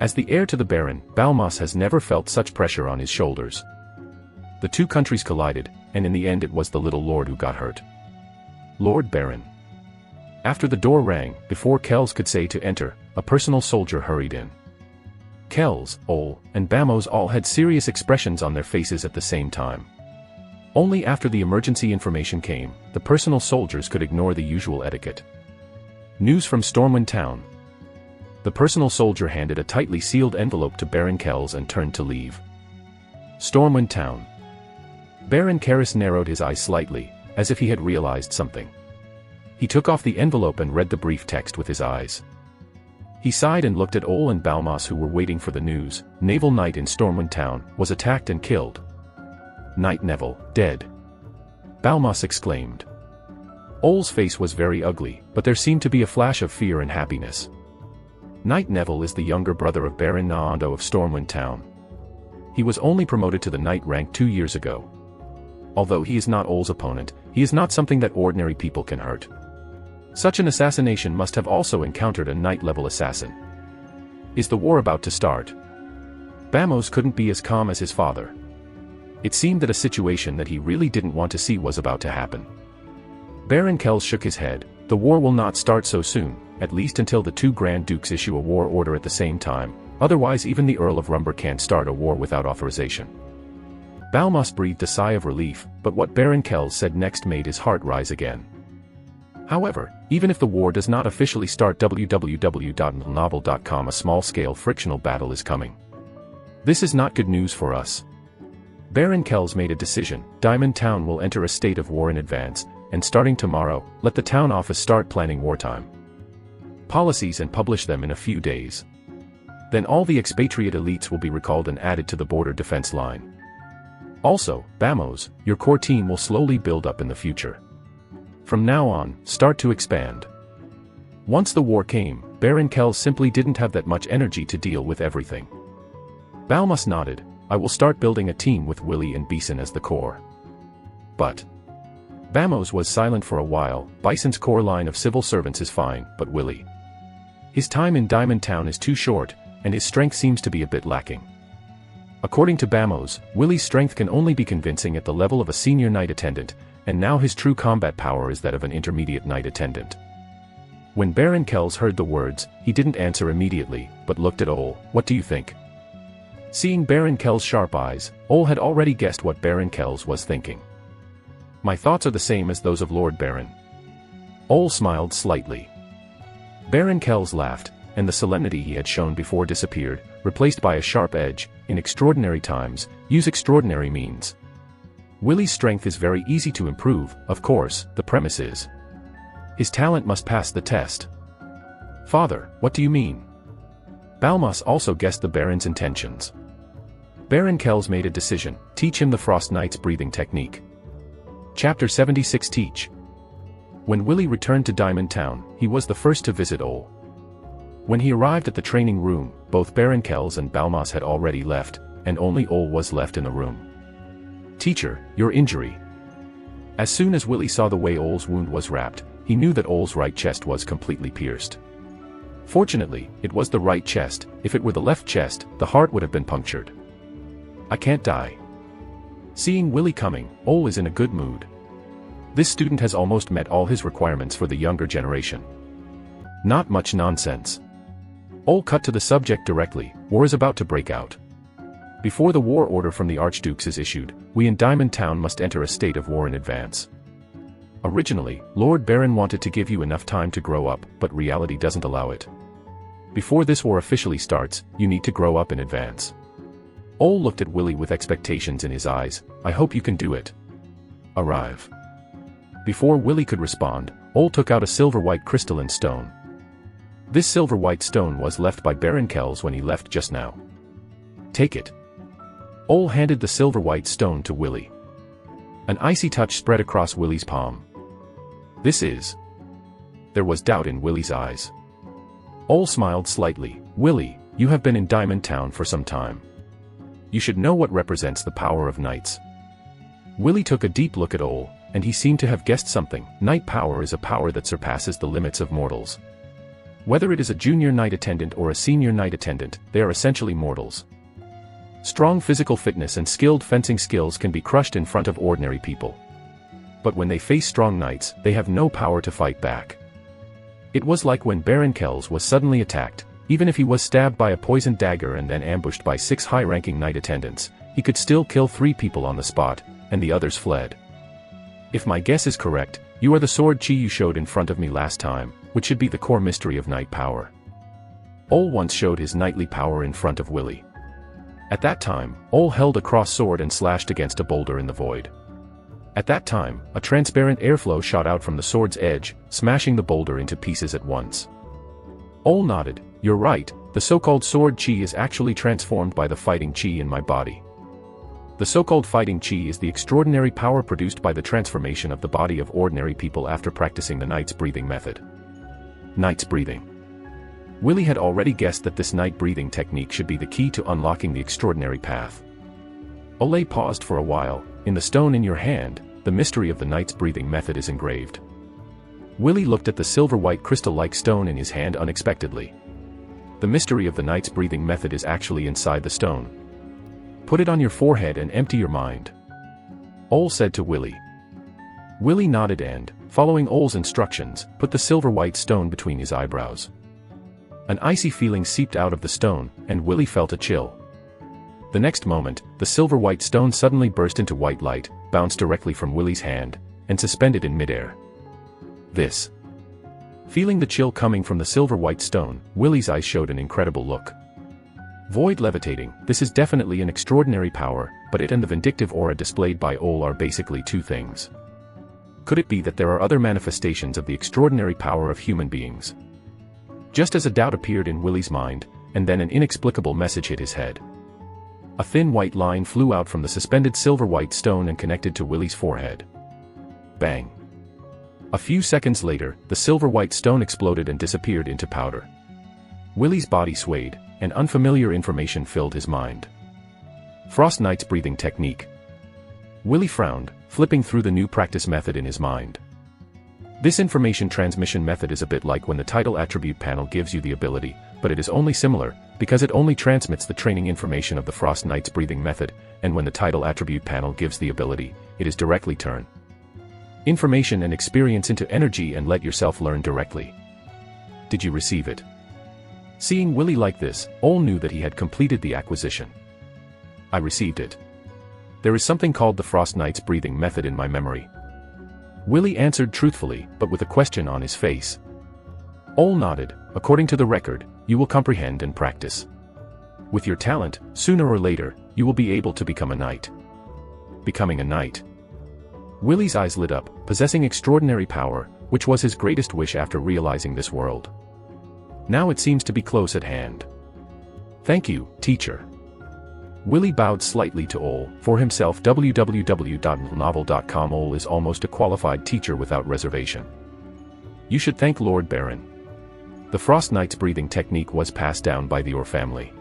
As the heir to the Baron, Balmas has never felt such pressure on his shoulders. The two countries collided, and in the end it was the little lord who got hurt. Lord Baron. After the door rang, before Kells could say to enter, a personal soldier hurried in. Kells, Ol, and Bamos all had serious expressions on their faces at the same time. Only after the emergency information came, the personal soldiers could ignore the usual etiquette. News from Stormwind Town. The personal soldier handed a tightly sealed envelope to Baron Kells and turned to leave. Stormwind Town. Baron Karis narrowed his eyes slightly, as if he had realized something. He took off the envelope and read the brief text with his eyes. He sighed and looked at Ol and Balmas, who were waiting for the news. Naval Knight in Stormwind Town was attacked and killed. Knight Neville, dead. Balmas exclaimed. Ol's face was very ugly, but there seemed to be a flash of fear and happiness. Knight Neville is the younger brother of Baron Naondo of Stormwind Town. He was only promoted to the knight rank 2 years ago. Although he is not Ol's opponent, he is not something that ordinary people can hurt. Such an assassination must have also encountered a knight-level assassin. Is the war about to start? Bamos couldn't be as calm as his father. It seemed that a situation that he really didn't want to see was about to happen. Baron Kells shook his head. The war will not start so soon, at least until the two Grand Dukes issue a war order at the same time, otherwise even the Earl of Rumber can't start a war without authorization. Balmas breathed a sigh of relief, but what Baron Kells said next made his heart rise again. However, even if the war does not officially start, www.novel.com, a small-scale frictional battle is coming. This is not good news for us. Baron Kells made a decision. Diamond Town will enter a state of war in advance, and starting tomorrow, let the town office start planning wartime policies and publish them in a few days. Then all the expatriate elites will be recalled and added to the border defense line. Also, Bamos, your core team will slowly build up in the future. From now on, start to expand. Once the war came, Baron Kells simply didn't have that much energy to deal with everything. Balmas nodded. I will start building a team with Willie and Bison as the core. But Bamos was silent for a while. Bison's core line of civil servants is fine, but Willie. His time in Diamond Town is too short, and his strength seems to be a bit lacking. According to Bamos, Willie's strength can only be convincing at the level of a senior knight attendant, and now his true combat power is that of an intermediate knight attendant. When Baron Kells heard the words, he didn't answer immediately, but looked at Ol. What do you think? Seeing Baron Kells' sharp eyes, Ol had already guessed what Baron Kells was thinking. My thoughts are the same as those of Lord Baron. Ol smiled slightly. Baron Kells laughed, and the solemnity he had shown before disappeared, replaced by a sharp edge. In extraordinary times, use extraordinary means. Willie's strength is very easy to improve, of course, the premise is his talent must pass the test. Father, what do you mean? Balmas also guessed the Baron's intentions. Baron Kells made a decision. Teach him the Frost Knight's breathing technique. Chapter 76. Teach. When Willie returned to Diamond Town, he was the first to visit Ol. When he arrived at the training room, both Baron Kells and Balmas had already left, and only Ol was left in the room. Teacher, your injury. As soon as Willie saw the way Ol's wound was wrapped, he knew that Ol's right chest was completely pierced. Fortunately, it was the right chest. If it were the left chest, the heart would have been punctured. I can't die. Seeing Willie coming, Ol is in a good mood. This student has almost met all his requirements for the younger generation. Not much nonsense. Ol cut to the subject directly. War is about to break out. Before the war order from the Archdukes is issued, we in Diamond Town must enter a state of war in advance. Originally, Lord Baron wanted to give you enough time to grow up, but reality doesn't allow it. Before this war officially starts, you need to grow up in advance. Ol looked at Willie with expectations in his eyes. I hope you can do it. Arrive. Before Willie could respond, Ol took out a silver-white crystalline stone. This silver-white stone was left by Baron Kells when he left just now. Take it. Ole handed the silver-white stone to Willy. An icy touch spread across Willy's palm. This is... There was doubt in Willy's eyes. Ole smiled slightly. Willy, you have been in Diamond Town for some time. You should know what represents the power of knights. Willy took a deep look at Ole, and he seemed to have guessed something. Knight power is a power that surpasses the limits of mortals. Whether it is a junior knight attendant or a senior knight attendant, they are essentially mortals. Strong physical fitness and skilled fencing skills can be crushed in front of ordinary people. But when they face strong knights, they have no power to fight back. It was like when Baron Kells was suddenly attacked. Even if he was stabbed by a poisoned dagger and then ambushed by 6 high-ranking knight attendants, he could still kill 3 people on the spot, and the others fled. If my guess is correct, you are the sword chi you showed in front of me last time, which should be the core mystery of knight power. Ole once showed his knightly power in front of Willy. At that time, Ole held a cross sword and slashed against a boulder in the void. At that time, a transparent airflow shot out from the sword's edge, smashing the boulder into pieces at once. Ole nodded. You're right, the so-called sword chi is actually transformed by the fighting chi in my body. The so-called fighting chi is the extraordinary power produced by the transformation of the body of ordinary people after practicing the knight's breathing method. Knight's breathing. Willy had already guessed that this knight breathing technique should be the key to unlocking the extraordinary path. Ole paused for a while. In the stone in your hand, the mystery of the knight's breathing method is engraved. Willy looked at the silver-white crystal-like stone in his hand unexpectedly. The mystery of the knight's breathing method is actually inside the stone. Put it on your forehead and empty your mind. Ole said to Willy. Willy nodded and, following Ole's instructions, put the silver-white stone between his eyebrows. An icy feeling seeped out of the stone, and Willy felt a chill. The next moment, the silver-white stone suddenly burst into white light, bounced directly from Willy's hand, and suspended in midair. This. Feeling the chill coming from the silver-white stone, Willy's eyes showed an incredible look. Void levitating, this is definitely an extraordinary power, but it and the vindictive aura displayed by Ole are basically 2 things. Could it be that there are other manifestations of the extraordinary power of human beings? Just as a doubt appeared in Willy's mind, and then an inexplicable message hit his head. A thin white line flew out from the suspended silver-white stone and connected to Willy's forehead. Bang. A few seconds later, the silver-white stone exploded and disappeared into powder. Willy's body swayed, and unfamiliar information filled his mind. Frost Knight's breathing technique. Willy frowned, flipping through the new practice method in his mind. This information transmission method is a bit like when the title attribute panel gives you the ability, but it is only similar, because it only transmits the training information of the Frost Knight's breathing method, and when the title attribute panel gives the ability, it is directly turn information and experience into energy and let yourself learn directly. Did you receive it? Seeing Willy like this, Ole knew that he had completed the acquisition. I received it. There is something called the Frost Knight's breathing method in my memory. Willy answered truthfully, but with a question on his face. Ole nodded. According to the record, you will comprehend and practice. With your talent, sooner or later, you will be able to become a knight. Becoming a knight. Willy's eyes lit up, possessing extraordinary power, which was his greatest wish after realizing this world. Now it seems to be close at hand. Thank you, teacher. Willy bowed slightly to Ole. For himself, www.novel.com. Ole is almost a qualified teacher without reservation. You should thank Lord Baron. The Frost Knight's breathing technique was passed down by the Orr family.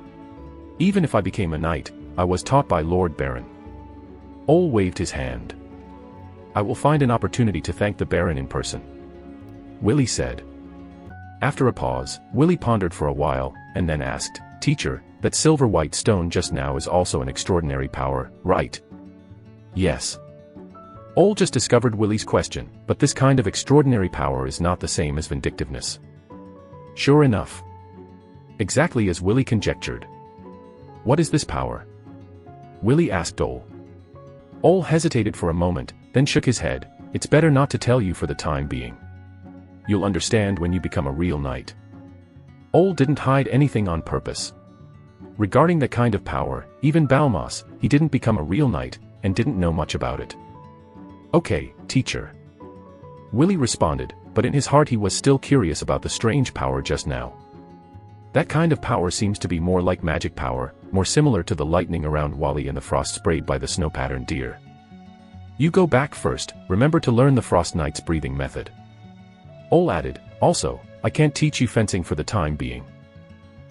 Even if I became a knight, I was taught by Lord Baron. Ole waved his hand. I will find an opportunity to thank the Baron in person. Willy said. After a pause, Willy pondered for a while, and then asked, Teacher, that silver-white stone just now is also an extraordinary power, right? Yes. Ole just discovered Willy's question, but this kind of extraordinary power is not the same as vindictiveness. Sure enough. Exactly as Willy conjectured. What is this power? Willy asked Ole. Ole hesitated for a moment, then shook his head. It's better not to tell you for the time being. You'll understand when you become a real knight. Ole didn't hide anything on purpose. Regarding that kind of power, even Balmas, he didn't become a real knight, and didn't know much about it. Okay, teacher. Willy responded, but in his heart he was still curious about the strange power just now. That kind of power seems to be more like magic power, more similar to the lightning around Wally and the frost sprayed by the snow-patterned deer. You go back first, remember to learn the Frost Knight's breathing method. Ol added, also, I can't teach you fencing for the time being.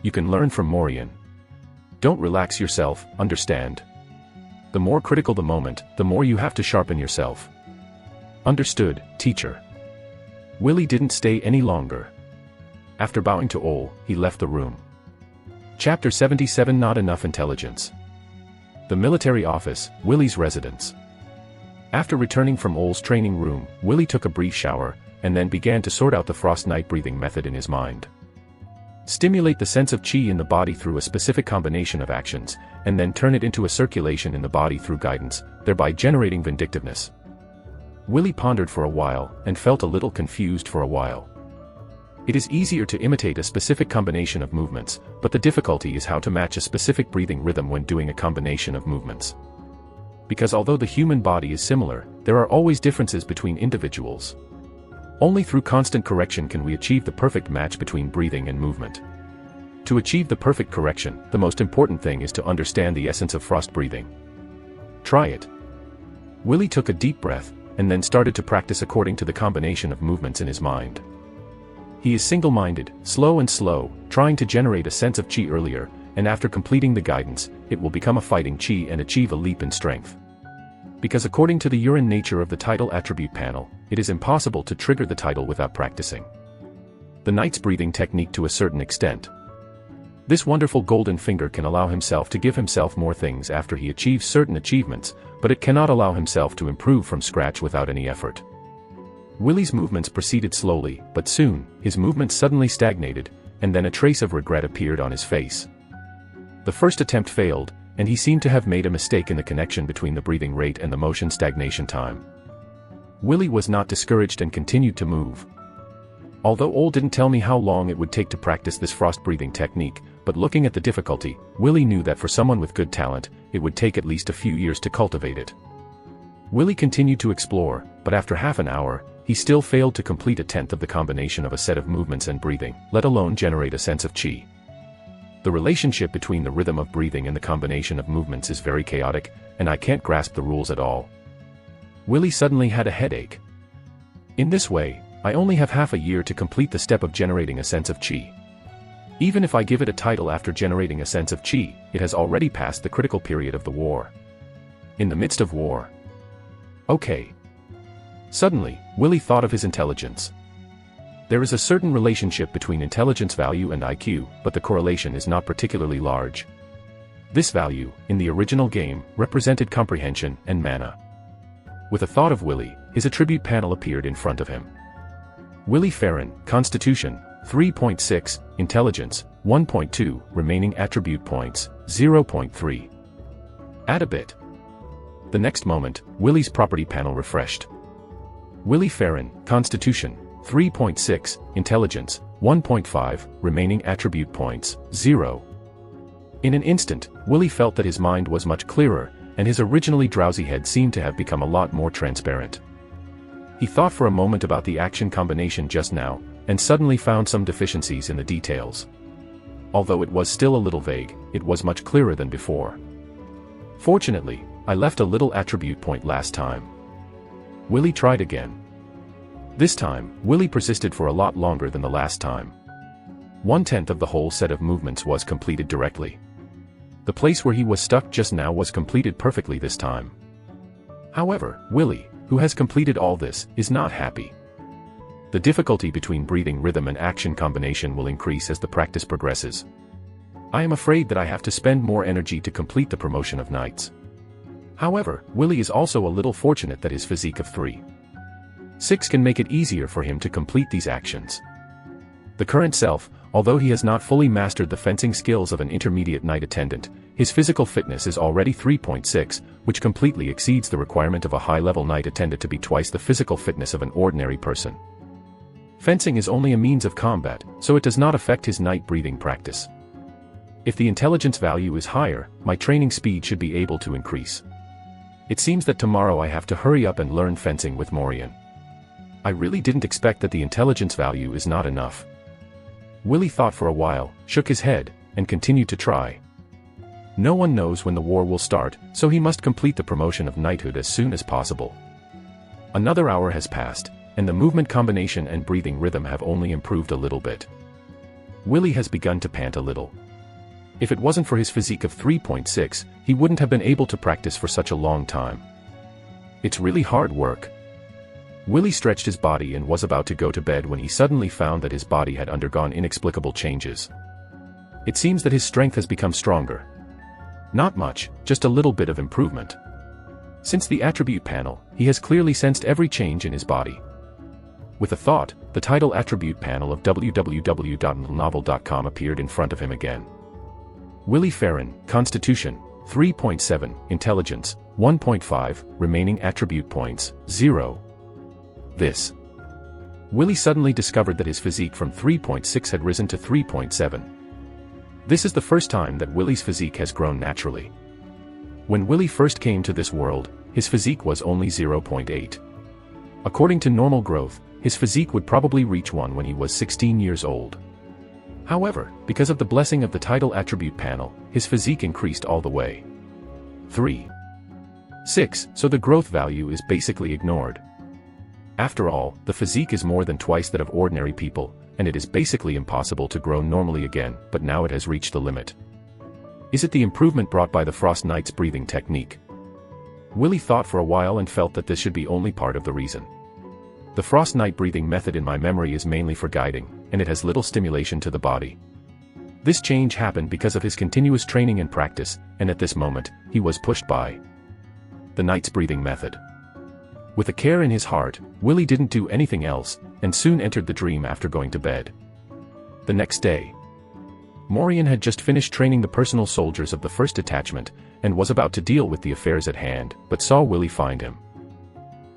You can learn from Morian. Don't relax yourself, understand? The more critical the moment, the more you have to sharpen yourself. Understood, teacher. Willy didn't stay any longer. After bowing to Ol, he left the room. Chapter 77 Not Enough Intelligence. The military office, Willy's residence. After returning from Ol's training room, Willy took a brief shower, and then began to sort out the Frost Knight breathing method in his mind. Stimulate the sense of chi in the body through a specific combination of actions, and then turn it into a circulation in the body through guidance, thereby generating vindictiveness. Willy pondered for a while, and felt a little confused for a while. It is easier to imitate a specific combination of movements, but the difficulty is how to match a specific breathing rhythm when doing a combination of movements. Because although the human body is similar, there are always differences between individuals. Only through constant correction can we achieve the perfect match between breathing and movement. To achieve the perfect correction, the most important thing is to understand the essence of frost breathing. Try it. Willy took a deep breath, and then started to practice according to the combination of movements in his mind. He is single-minded, slow and slow, trying to generate a sense of chi earlier, and after completing the guidance, it will become a fighting chi and achieve a leap in strength. Because according to the urine nature of the title attribute panel, it is impossible to trigger the title without practicing the knight's breathing technique to a certain extent. This wonderful golden finger can allow himself to give himself more things after he achieves certain achievements, but it cannot allow himself to improve from scratch without any effort. Willy's movements proceeded slowly, but soon, his movements suddenly stagnated, and then a trace of regret appeared on his face. The first attempt failed, and he seemed to have made a mistake in the connection between the breathing rate and the motion stagnation time. Willy was not discouraged and continued to move. Although Ol didn't tell me how long it would take to practice this frost breathing technique, but looking at the difficulty, Willy knew that for someone with good talent, it would take at least a few years to cultivate it. Willy continued to explore, but after half an hour, he still failed to complete a tenth of the combination of a set of movements and breathing, let alone generate a sense of chi. The relationship between the rhythm of breathing and the combination of movements is very chaotic, and I can't grasp the rules at all. Willy suddenly had a headache. In this way, I only have half a year to complete the step of generating a sense of chi. Even if I give it a title after generating a sense of chi, it has already passed the critical period of the war. In the midst of war. Okay. Suddenly, Willy thought of his intelligence. There is a certain relationship between intelligence value and IQ, but the correlation is not particularly large. This value, in the original game, represented comprehension and mana. With a thought of Willy, his attribute panel appeared in front of him. Willy Farron, Constitution, 3.6, Intelligence, 1.2, remaining attribute points, 0.3. Add a bit. The next moment, Willy's property panel refreshed. Willy Farron, Constitution, 3.6, Intelligence, 1.5, remaining attribute points, 0. In an instant, Willy felt that his mind was much clearer, and his originally drowsy head seemed to have become a lot more transparent. He thought for a moment about the action combination just now, and suddenly found some deficiencies in the details. Although it was still a little vague, it was much clearer than before. Fortunately, I left a little attribute point last time. Willy tried again. This time, Willy persisted for a lot longer than the last time. 1/10 of the whole set of movements was completed directly. The place where he was stuck just now was completed perfectly this time. However, Willy, who has completed all this, is not happy. The difficulty between breathing rhythm and action combination will increase as the practice progresses. I am afraid that I have to spend more energy to complete the promotion of knights. However, Willy is also a little fortunate that his physique of 3.6 can make it easier for him to complete these actions. The current self, although he has not fully mastered the fencing skills of an intermediate knight attendant, his physical fitness is already 3.6, which completely exceeds the requirement of a high-level knight attendant to be twice the physical fitness of an ordinary person. Fencing is only a means of combat, so it does not affect his knight breathing practice. If the intelligence value is higher, my training speed should be able to increase. It seems that tomorrow I have to hurry up and learn fencing with Morian. I really didn't expect that the intelligence value is not enough. Willie thought for a while, shook his head, and continued to try. No one knows when the war will start, so he must complete the promotion of knighthood as soon as possible. Another hour has passed, and the movement combination and breathing rhythm have only improved a little bit. Willie has begun to pant a little. If it wasn't for his physique of 3.6, he wouldn't have been able to practice for such a long time. It's really hard work. Willie stretched his body and was about to go to bed when he suddenly found that his body had undergone inexplicable changes. It seems that his strength has become stronger. Not much, just a little bit of improvement. Since the attribute panel, he has clearly sensed every change in his body. With a thought, the title attribute panel of www.novel.com appeared in front of him again. Willie Farron, Constitution, 3.7, Intelligence, 1.5, remaining attribute points, 0. This. Willie suddenly discovered that his physique from 3.6 had risen to 3.7. This is the first time that Willie's physique has grown naturally. When Willie first came to this world, his physique was only 0.8. According to normal growth, his physique would probably reach 1 when he was 16 years old. However, because of the blessing of the title attribute panel, his physique increased all the way. 3.6, so the growth value is basically ignored. After all, the physique is more than twice that of ordinary people, and it is basically impossible to grow normally again, but now it has reached the limit. Is it the improvement brought by the Frost Knight's breathing technique? Willie thought for a while and felt that this should be only part of the reason. The Frost Knight breathing method in my memory is mainly for guiding, and it has little stimulation to the body. This change happened because of his continuous training and practice, and at this moment, he was pushed by the Knight's breathing method. With a care in his heart, Willie didn't do anything else, and soon entered the dream after going to bed. The next day, Morian had just finished training the personal soldiers of the first detachment, and was about to deal with the affairs at hand, but saw Willie find him.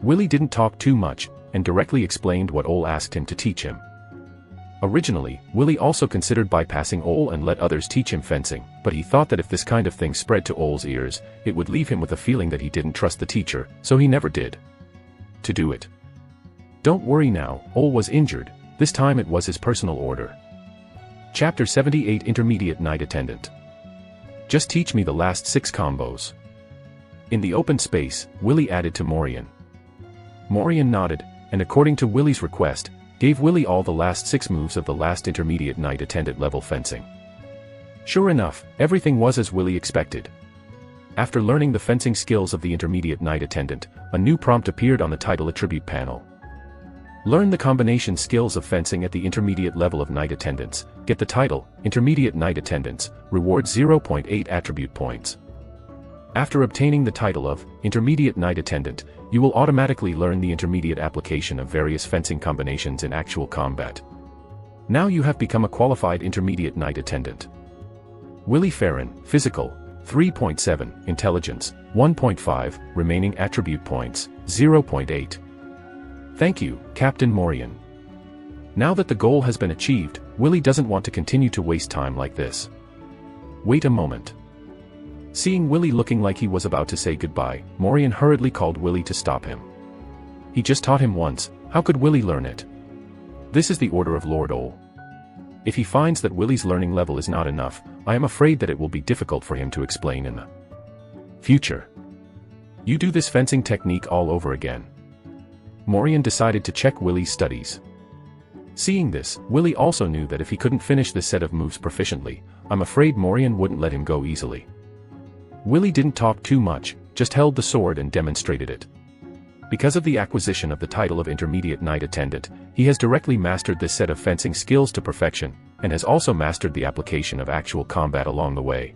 Willie didn't talk too much, and directly explained what Ole asked him to teach him. Originally, Willie also considered bypassing Ole and let others teach him fencing, but he thought that if this kind of thing spread to Ole's ears, it would leave him with a feeling that he didn't trust the teacher, so he never did to do it. Don't worry now, Ole was injured, this time it was his personal order. Chapter 78 Intermediate Night Attendant. Just teach me the last 6 combos. In the open space, Willie added to Morian. Morian nodded, and according to Willie's request, gave Willie all the last 6 moves of the last Intermediate Night Attendant level fencing. Sure enough, everything was as Willie expected. After learning the fencing skills of the Intermediate Night Attendant, a new prompt appeared on the title attribute panel. Learn the combination skills of fencing at the intermediate level of Night Attendants, get the title, Intermediate Night Attendants, reward 0.8 attribute points. After obtaining the title of Intermediate Night Attendant, you will automatically learn the intermediate application of various fencing combinations in actual combat. Now you have become a qualified Intermediate Night Attendant. Willie Farron, Physical, 3.7, Intelligence, 1.5, remaining attribute points, 0.8. Thank you, Captain Morian. Now that the goal has been achieved, Willie doesn't want to continue to waste time like this. Wait a moment. Seeing Willie looking like he was about to say goodbye, Morian hurriedly called Willie to stop him. He just taught him once, how could Willie learn it? This is the order of Lord Ole. If he finds that Willie's learning level is not enough, I am afraid that it will be difficult for him to explain in the future. You do this fencing technique all over again. Morian decided to check Willie's studies. Seeing this, Willie also knew that if he couldn't finish this set of moves proficiently, I'm afraid Morian wouldn't let him go easily. Willie didn't talk too much, just held the sword and demonstrated it. Because of the acquisition of the title of Intermediate Night Attendant, he has directly mastered this set of fencing skills to perfection, and has also mastered the application of actual combat along the way.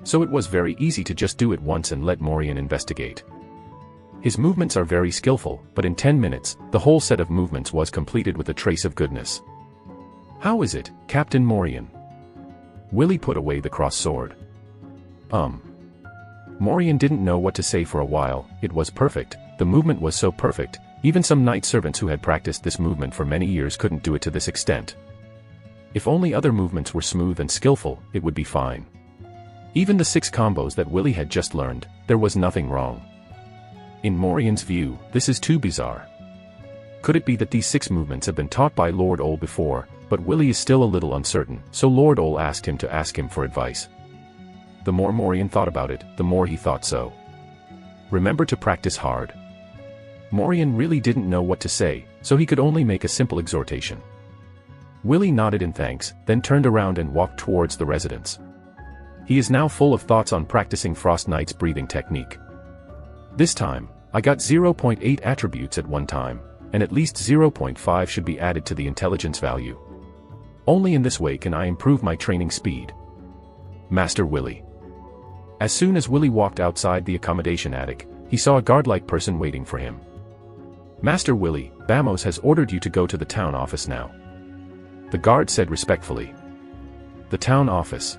So it was very easy to just do it once and let Morian investigate. His movements are very skillful, but in 10 minutes, the whole set of movements was completed with a trace of goodness. How is it, Captain Morian? Willie put away the cross sword. Morian didn't know what to say for a while. It was perfect, the movement was so perfect, even some knight servants who had practiced this movement for many years couldn't do it to this extent. If only other movements were smooth and skillful, it would be fine. Even the 6 combos that Willie had just learned, there was nothing wrong. In Morian's view, this is too bizarre. Could it be that these 6 movements have been taught by Lord Ole before, But Willie is still a little uncertain, so Lord Ole asked him to ask him for advice. The more Morian thought about it, the more he thought so. Remember to practice hard. Morian really didn't know what to say, so he could only make a simple exhortation. Willie nodded in thanks, then turned around and walked towards the residence. He is now full of thoughts on practicing Frost Knight's breathing technique. This time, I got 0.8 attributes at one time, and at least 0.5 should be added to the intelligence value. Only in this way can I improve my training speed. Master Willie. As soon as Willie walked outside the accommodation attic, he saw a guard-like person waiting for him. Master Willie, Bamos has ordered you to go to the town office now. The guard said respectfully. The town office.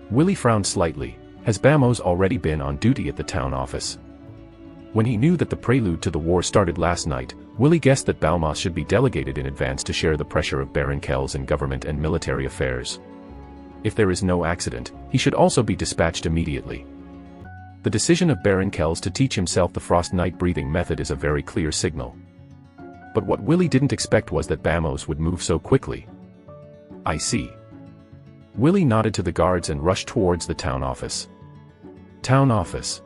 Willie frowned slightly. Has Bamos already been on duty at the town office? When he knew that the prelude to the war started last night, Willie guessed that Balmas should be delegated in advance to share the pressure of Baron Kells in government and military affairs. If there is no accident, he should also be dispatched immediately. The decision of Baron Kells to teach himself the Frost Knight breathing method is a very clear signal. But what Willie didn't expect was that Bamos would move so quickly. I see. Willie nodded to the guards and rushed towards the town office. Town office.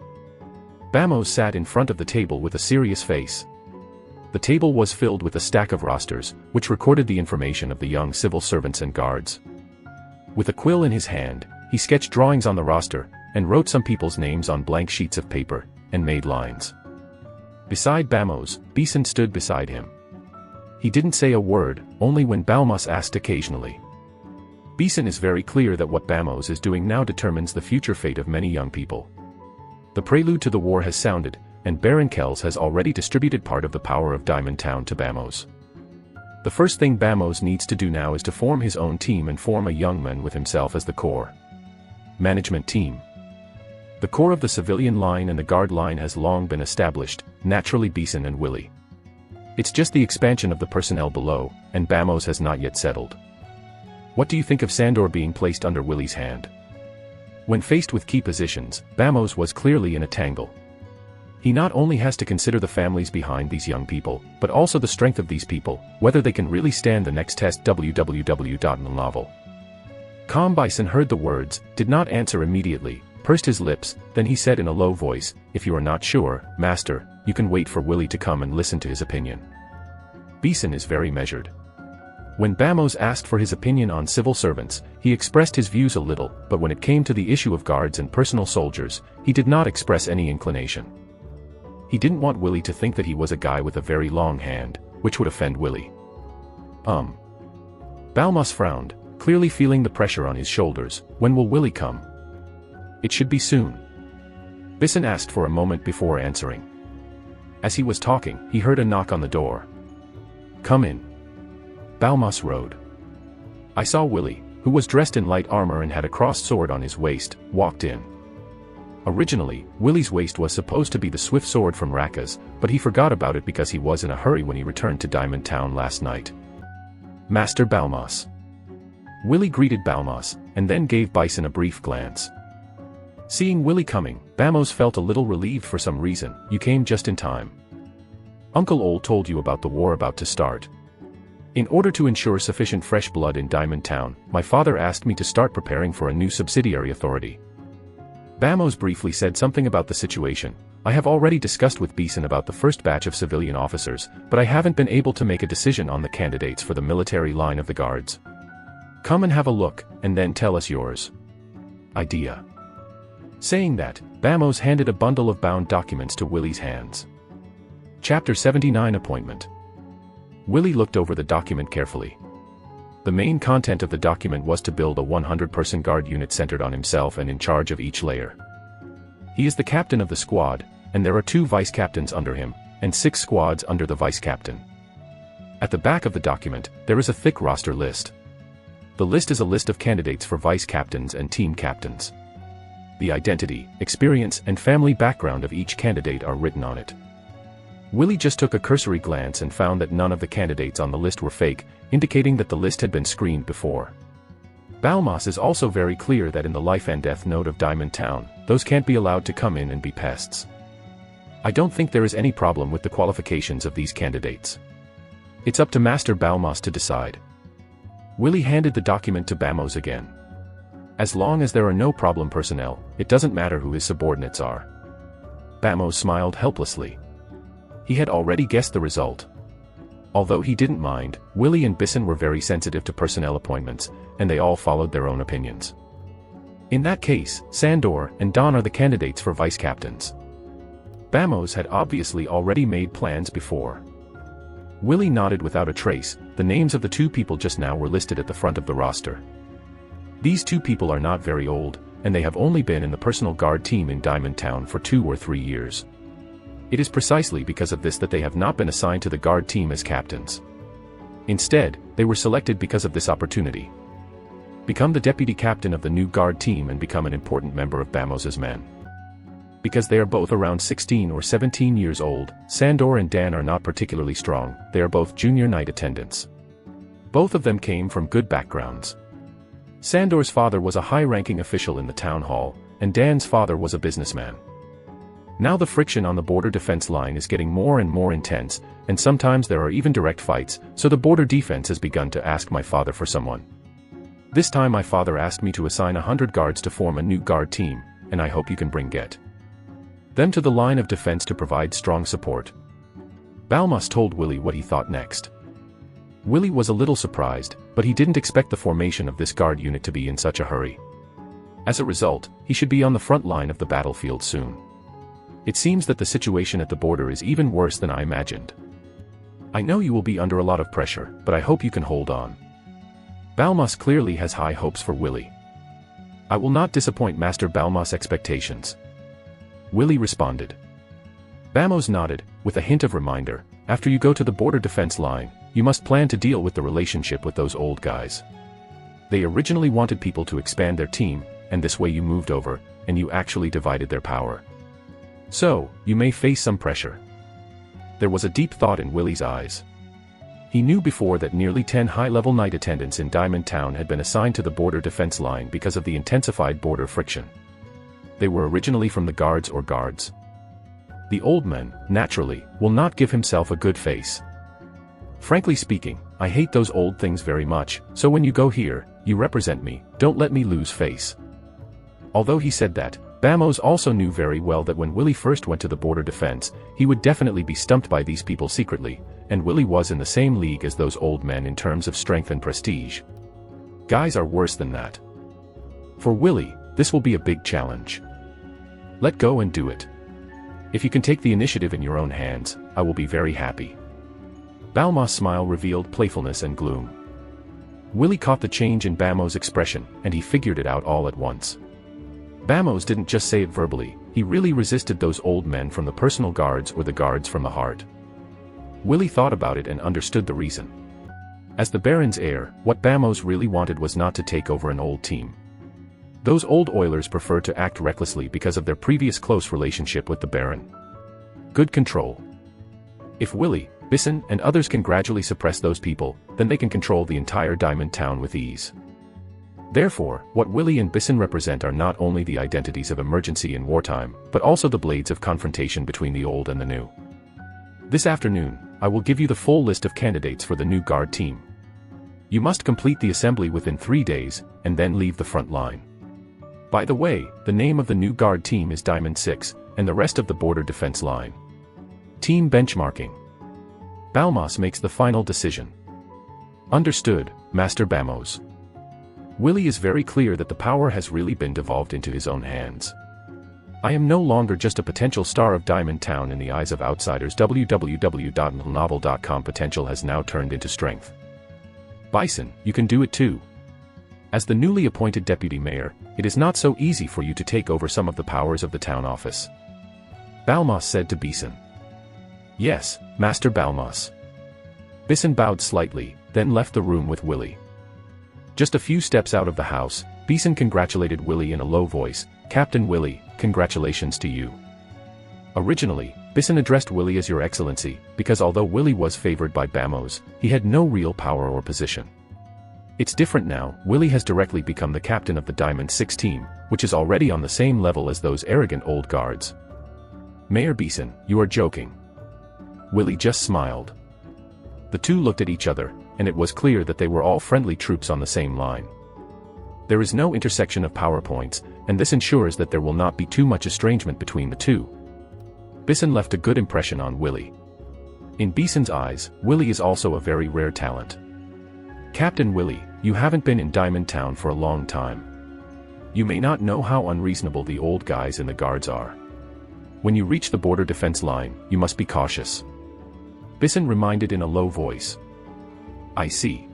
Bamos sat in front of the table with a serious face. The table was filled with a stack of rosters, which recorded the information of the young civil servants and guards. With a quill in his hand, he sketched drawings on the roster, and wrote some people's names on blank sheets of paper, and made lines. Beside Bamos, Peasant stood beside him. He didn't say a word, only when Balmas asked occasionally. Peasant is very clear that what Bamos is doing now determines the future fate of many young people. The prelude to the war has sounded, and Baron Kells has already distributed part of the power of Diamond Town to Bamos. The first thing Bamos needs to do now is to form his own team and form a young man with himself as the core. Management team. The core of the civilian line and the guard line has long been established, naturally Peasant and Willie. It's just the expansion of the personnel below, and Bamos has not yet settled. What do you think of Sandor being placed under Willie's hand? When faced with key positions, Bamos was clearly in a tangle. He not only has to consider the families behind these young people, but also the strength of these people, whether they can really stand the next test. www.novel. Calm Bison heard the words, did not answer immediately, pursed his lips, then he said in a low voice, if you are not sure, Master, you can wait for Willie to come and listen to his opinion. Bison is very measured. When Bamos asked for his opinion on civil servants, he expressed his views a little, but when it came to the issue of guards and personal soldiers, he did not express any inclination. He didn't want Willie to think that he was a guy with a very long hand, which would offend Willie. Balmas frowned, clearly feeling the pressure on his shoulders. When will Willie come? It should be soon. Bison asked for a moment before answering. As he was talking, he heard a knock on the door. Come in. Balmas rode. I saw Willie, who was dressed in light armor and had a crossed sword on his waist, walked in. Originally, Willie's waist was supposed to be the swift sword from Rakka's, but he forgot about it because he was in a hurry when he returned to Diamond Town last night. Master Balmas. Willie greeted Balmas, and then gave Bison a brief glance. Seeing Willie coming, Bamos felt a little relieved for some reason. You came just in time. Uncle Ole told you about the war about to start. In order to ensure sufficient fresh blood in Diamond Town, my father asked me to start preparing for a new subsidiary authority. Bamos briefly said something about the situation. I have already discussed with Bison about the first batch of civilian officers, but I haven't been able to make a decision on the candidates for the military line of the guards. Come and have a look, and then tell us yours. Idea. Saying that, Bamos handed a bundle of bound documents to Willie's hands. Chapter 79 Appointment. Willie looked over the document carefully. The main content of the document was to build a 100-person guard unit centered on himself and in charge of each layer. He is the captain of the squad, and there are 2 vice-captains under him, and 6 squads under the vice-captain. At the back of the document, there is a thick roster list. The list is a list of candidates for vice-captains and team captains. The identity, experience, and family background of each candidate are written on it. Willie just took a cursory glance and found that none of the candidates on the list were fake, indicating that the list had been screened before. Balmas is also very clear that in the life and death note of Diamond Town, those can't be allowed to come in and be pests. I don't think there is any problem with the qualifications of these candidates. It's up to Master Balmas to decide. Willie handed the document to Bamos again. As long as there are no problem personnel, it doesn't matter who his subordinates are. Bamos smiled helplessly. He had already guessed the result. Although he didn't mind, Willie and Bissen were very sensitive to personnel appointments, and they all followed their own opinions. In that case, Sandor and Don are the candidates for vice captains. Bamos had obviously already made plans before. Willie nodded without a trace. The names of the two people just now were listed at the front of the roster. These two people are not very old, and they have only been in the personal guard team in Diamond Town for 2 or 3 years. It is precisely because of this that they have not been assigned to the guard team as captains. Instead, they were selected because of this opportunity. Become the deputy captain of the new guard team and become an important member of Bamos's men. Because they are both around 16 or 17 years old, Sandor and Dan are not particularly strong. They are both junior night attendants. Both of them came from good backgrounds. Sandor's father was a high-ranking official in the town hall, and Dan's father was a businessman. Now the friction on the border defense line is getting more and more intense, and sometimes there are even direct fights, so the border defense has begun to ask my father for someone. This time my father asked me to assign 100 guards to form a new guard team, and I hope you can get them to the line of defense to provide strong support. Balmas told Willie what he thought next. Willie was a little surprised, but he didn't expect the formation of this guard unit to be in such a hurry. As a result, he should be on the front line of the battlefield soon. It seems that the situation at the border is even worse than I imagined. I know you will be under a lot of pressure, but I hope you can hold on. Balmas clearly has high hopes for Willie. I will not disappoint Master Balmas' expectations. Willie responded. Bamos nodded, with a hint of reminder. After you go to the border defense line, you must plan to deal with the relationship with those old guys. They originally wanted people to expand their team, and this way you moved over, and you actually divided their power. So, you may face some pressure. There was a deep thought in Willie's eyes. He knew before that nearly 10 high-level night attendants in Diamond Town had been assigned to the border defense line because of the intensified border friction. They were originally from the guards or guards. The old man, naturally, will not give himself a good face. Frankly speaking, I hate those old things very much, so when you go here, you represent me, don't let me lose face. Although he said that, Bamos also knew very well that when Willie first went to the border defense, he would definitely be stumped by these people secretly, and Willie was in the same league as those old men in terms of strength and prestige. Guys are worse than that. For Willie, this will be a big challenge. Let go and do it. If you can take the initiative in your own hands, I will be very happy. Balmas' smile revealed playfulness and gloom. Willie caught the change in Bamos' expression, and he figured it out all at once. Bamos didn't just say it verbally, he really resisted those old men from the personal guards or the guards from the heart. Willie thought about it and understood the reason. As the Baron's heir, what Bamos really wanted was not to take over an old team. Those old Oilers prefer to act recklessly because of their previous close relationship with the Baron. Good control. If Willie, Bissen, and others can gradually suppress those people, then they can control the entire Diamond Town with ease. Therefore, what Willie and Bissen represent are not only the identities of emergency in wartime, but also the blades of confrontation between the old and the new. This afternoon, I will give you the full list of candidates for the new guard team. You must complete the assembly within 3 days, and then leave the front line. By the way, the name of the new guard team is Diamond 6, and the rest of the border defense line. Team benchmarking. Balmas makes the final decision. Understood, Master Bamos. Willie is very clear that the power has really been devolved into his own hands. I am no longer just a potential star of Diamond Town in the eyes of outsiders. www.novel.com potential has now turned into strength. Bison, you can do it too. As the newly appointed deputy mayor, it is not so easy for you to take over some of the powers of the town office. Balmas said to Bison. Yes, Master Balmas. Bison bowed slightly, then left the room with Willie. Just a few steps out of the house, Bison congratulated Willie in a low voice. Captain Willie, congratulations to you. Originally, Bison addressed Willie as Your Excellency, because although Willie was favored by Bamos, he had no real power or position. It's different now. Willie has directly become the captain of the Diamond 6 team, which is already on the same level as those arrogant old guards. Mayor Bison, you are joking. Willie just smiled. The two looked at each other, and it was clear that they were all friendly troops on the same line. There is no intersection of power points, and this ensures that there will not be too much estrangement between the two. Peasant left a good impression on Willie. In Peasant's eyes, Willie is also a very rare talent. Captain Willie, you haven't been in Diamond Town for a long time. You may not know how unreasonable the old guys in the guards are. When you reach the border defense line, you must be cautious. Peasant reminded in a low voice. I see.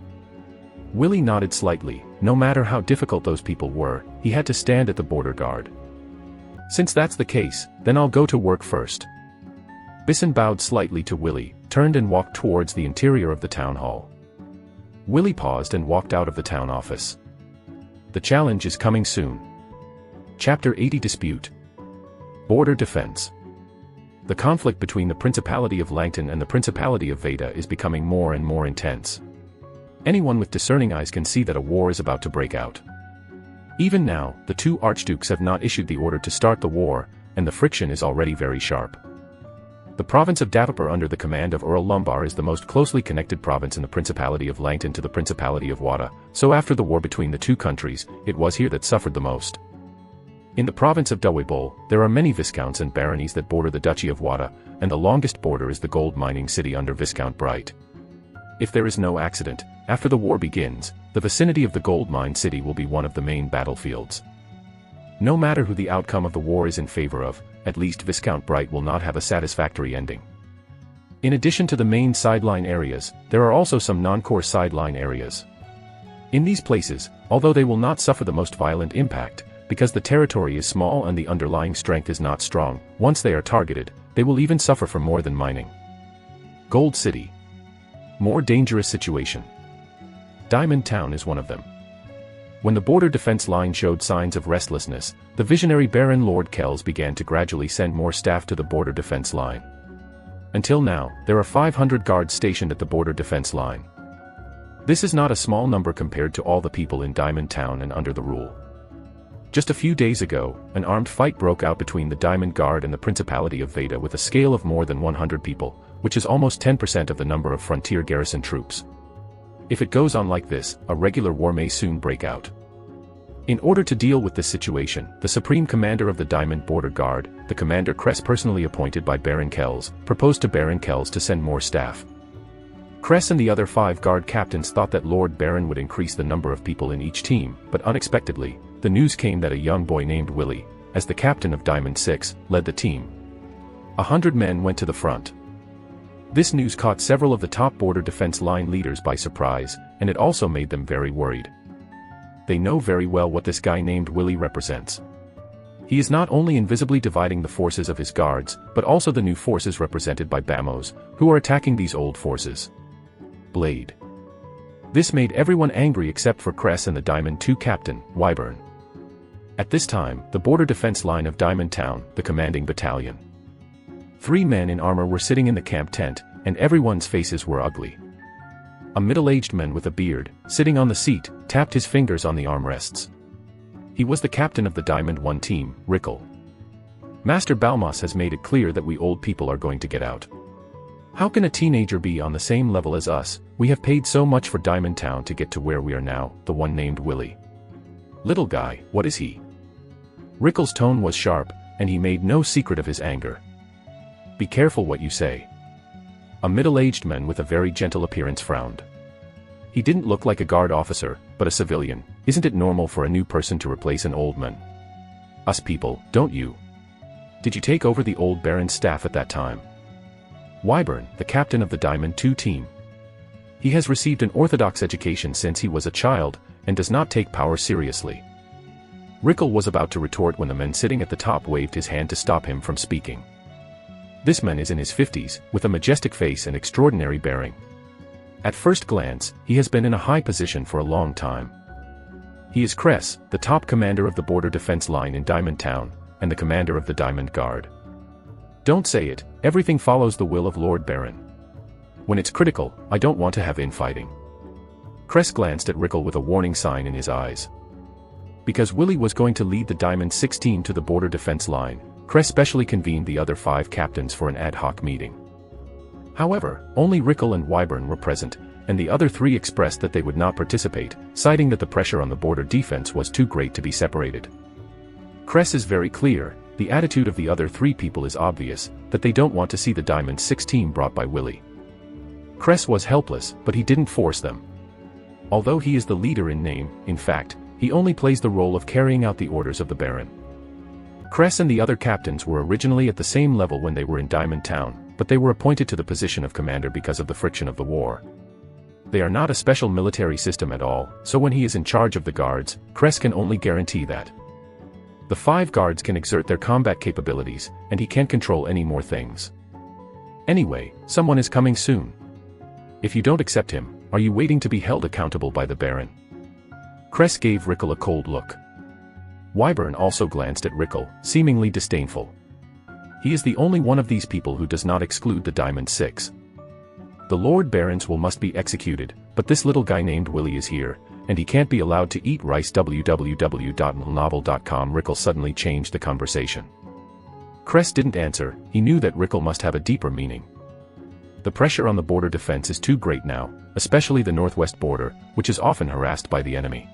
Willie nodded slightly. No matter how difficult those people were, he had to stand at the border guard. Since that's the case, then I'll go to work first. Peasant bowed slightly to Willie, turned and walked towards the interior of the town hall. Willie paused and walked out of the town office. The challenge is coming soon. Chapter 80 Dispute. Border Defense. The conflict between the Principality of Langton and the Principality of Veda is becoming more and more intense. Anyone with discerning eyes can see that a war is about to break out. Even now, the two archdukes have not issued the order to start the war, and the friction is already very sharp. The province of Dapapur under the command of Earl Lumbar is the most closely connected province in the Principality of Langton to the Principality of Wada, so after the war between the two countries, it was here that suffered the most. In the province of Dawebol, there are many viscounts and baronies that border the Duchy of Wada, and the longest border is the gold mining city under Viscount Bright. If there is no accident, after the war begins, the vicinity of the gold mine city will be one of the main battlefields. No matter who the outcome of the war is in favor of, at least Viscount Bright will not have a satisfactory ending. In addition to the main sideline areas, there are also some non-core sideline areas. In these places, although they will not suffer the most violent impact, because the territory is small and the underlying strength is not strong, once they are targeted, they will even suffer from more than mining. Gold City. More dangerous situation. Diamond Town is one of them. When the border defense line showed signs of restlessness, the visionary Baron Lord Kells began to gradually send more staff to the border defense line. Until now, there are 500 guards stationed at the border defense line. This is not a small number compared to all the people in Diamond Town and under the rule. Just a few days ago, an armed fight broke out between the Diamond Guard and the Principality of Veda with a scale of more than 100 people, which is almost 10% of the number of frontier garrison troops. If it goes on like this, a regular war may soon break out. In order to deal with this situation, the Supreme Commander of the Diamond Border Guard, the Commander Cress personally appointed by Baron Kells, proposed to Baron Kells to send more staff. Cress and the other 5 guard captains thought that Lord Baron would increase the number of people in each team, but unexpectedly, the news came that a young boy named Willie, as the captain of Diamond 6, led the team. 100 men went to the front. This news caught several of the top border defense line leaders by surprise, and it also made them very worried. They know very well what this guy named Willie represents. He is not only invisibly dividing the forces of his guards, but also the new forces represented by Bamos, who are attacking these old forces. Blade. This made everyone angry except for Cress and the Diamond 2 captain, Wyburn. At this time, the border defense line of Diamond Town, the commanding battalion. 3 men in armor were sitting in the camp tent, and everyone's faces were ugly. A middle-aged man with a beard, sitting on the seat, tapped his fingers on the armrests. He was the captain of the Diamond 1 team, Rickle. Master Balmas has made it clear that we old people are going to get out. How can a teenager be on the same level as us? We have paid so much for Diamond Town to get to where we are now, the one named Willie. Little guy, what is he? Rickle's tone was sharp, and he made no secret of his anger. Be careful what you say. A middle-aged man with a very gentle appearance frowned. He didn't look like a guard officer, but a civilian. Isn't it normal for a new person to replace an old man? Us people, don't you? Did you take over the old Baron's staff at that time? Wyburn, the captain of the Diamond 2 team. He has received an orthodox education since he was a child, and does not take power seriously. Rickle was about to retort when the man sitting at the top waved his hand to stop him from speaking. This man is in his 50s, with a majestic face and extraordinary bearing. At first glance, he has been in a high position for a long time. He is Cress, the top commander of the border defense line in Diamond Town, and the commander of the Diamond Guard. Don't say it, everything follows the will of Lord Baron. When it's critical, I don't want to have infighting. Cress glanced at Rickle with a warning sign in his eyes. Because Willie was going to lead the Diamond 6 team to the border defense line, Cress specially convened the other 5 captains for an ad hoc meeting. However, only Rickle and Wyburn were present, and the other three expressed that they would not participate, citing that the pressure on the border defense was too great to be separated. Cress is very clear, the attitude of the other three people is obvious, that they don't want to see the Diamond 6 team brought by Willy. Cress was helpless, but he didn't force them. Although he is the leader in name, in fact, he only plays the role of carrying out the orders of the Baron. Cress and the other captains were originally at the same level when they were in Diamond Town, but they were appointed to the position of commander because of the friction of the war. They are not a special military system at all, so when he is in charge of the guards, Cress can only guarantee that the 5 guards can exert their combat capabilities, and he can't control any more things. Anyway, someone is coming soon. If you don't accept him, are you waiting to be held accountable by the Baron? Cress gave Rickle a cold look. Wyvern also glanced at Rickle, seemingly disdainful. He is the only one of these people who does not exclude the Diamond 6. The Lord Barons must be executed, but this little guy named Willy is here, and he can't be allowed to eat rice. www.novel.com. Rickle suddenly changed the conversation. Cress didn't answer, he knew that Rickle must have a deeper meaning. The pressure on the border defense is too great now, especially the northwest border, which is often harassed by the enemy.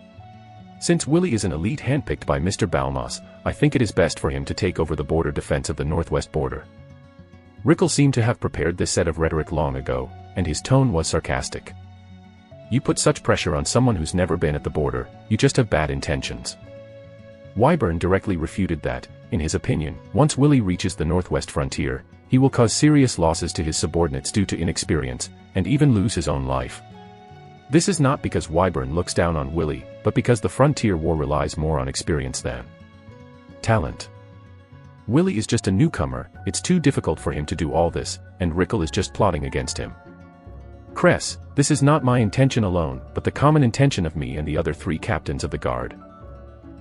Since Willy is an elite handpicked by Mr. Balmas, I think it is best for him to take over the border defense of the northwest border. Rickle seemed to have prepared this set of rhetoric long ago, and his tone was sarcastic. You put such pressure on someone who's never been at the border, you just have bad intentions. Wyvern directly refuted that, in his opinion, once Willy reaches the northwest frontier, he will cause serious losses to his subordinates due to inexperience, and even lose his own life. This is not because Wyvern looks down on Willy, but because the frontier war relies more on experience than talent. Willy is just a newcomer, it's too difficult for him to do all this, and Rickle is just plotting against him. Cress, this is not my intention alone, but the common intention of me and the other 3 captains of the guard.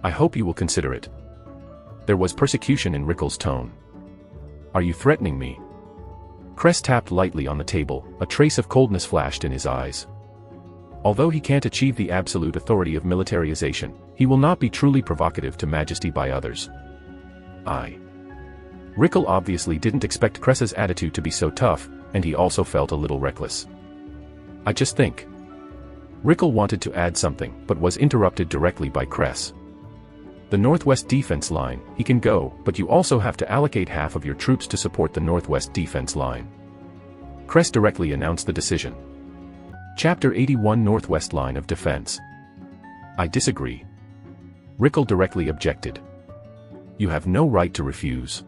I hope you will consider it. There was persecution in Rickle's tone. Are you threatening me? Cress tapped lightly on the table, a trace of coldness flashed in his eyes. Although he can't achieve the absolute authority of militarization, he will not be truly provocative to majesty by others. Rickle obviously didn't expect Cress's attitude to be so tough, and he also felt a little reckless. I just think. Rickle wanted to add something, but was interrupted directly by Cress. The northwest defense line, he can go, but you also have to allocate half of your troops to support the northwest defense line. Cress directly announced the decision. Chapter 81 Northwest Line of Defense. I disagree. Rickle directly objected. You have no right to refuse.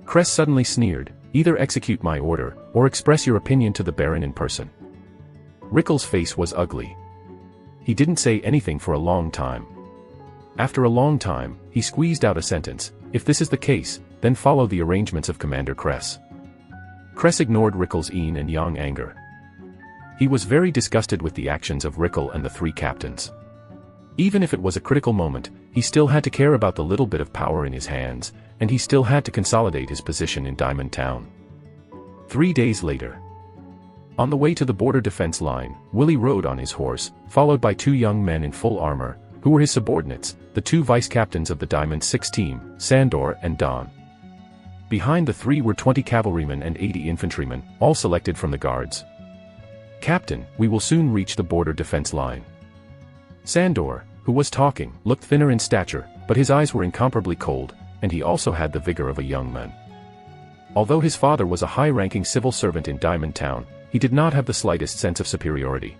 Cress suddenly sneered, either execute my order, or express your opinion to the Baron in person. Rickle's face was ugly. He didn't say anything for a long time. After a long time, he squeezed out a sentence, if this is the case, then follow the arrangements of Commander Cress. Cress ignored Rickle's yin and yang anger. He was very disgusted with the actions of Rickle and the 3 captains. Even if it was a critical moment, he still had to care about the little bit of power in his hands, and he still had to consolidate his position in Diamond Town. 3 days later. On the way to the border defense line, Willy rode on his horse, followed by 2 young men in full armor, who were his subordinates, the 2 vice-captains of the Diamond 6 team, Sandor and Don. Behind the 3 were 20 cavalrymen and 80 infantrymen, all selected from the guards. Captain, we will soon reach the border defense line. Sandor, who was talking, looked thinner in stature, but his eyes were incomparably cold, and he also had the vigor of a young man. Although his father was a high-ranking civil servant in Diamond Town, he did not have the slightest sense of superiority.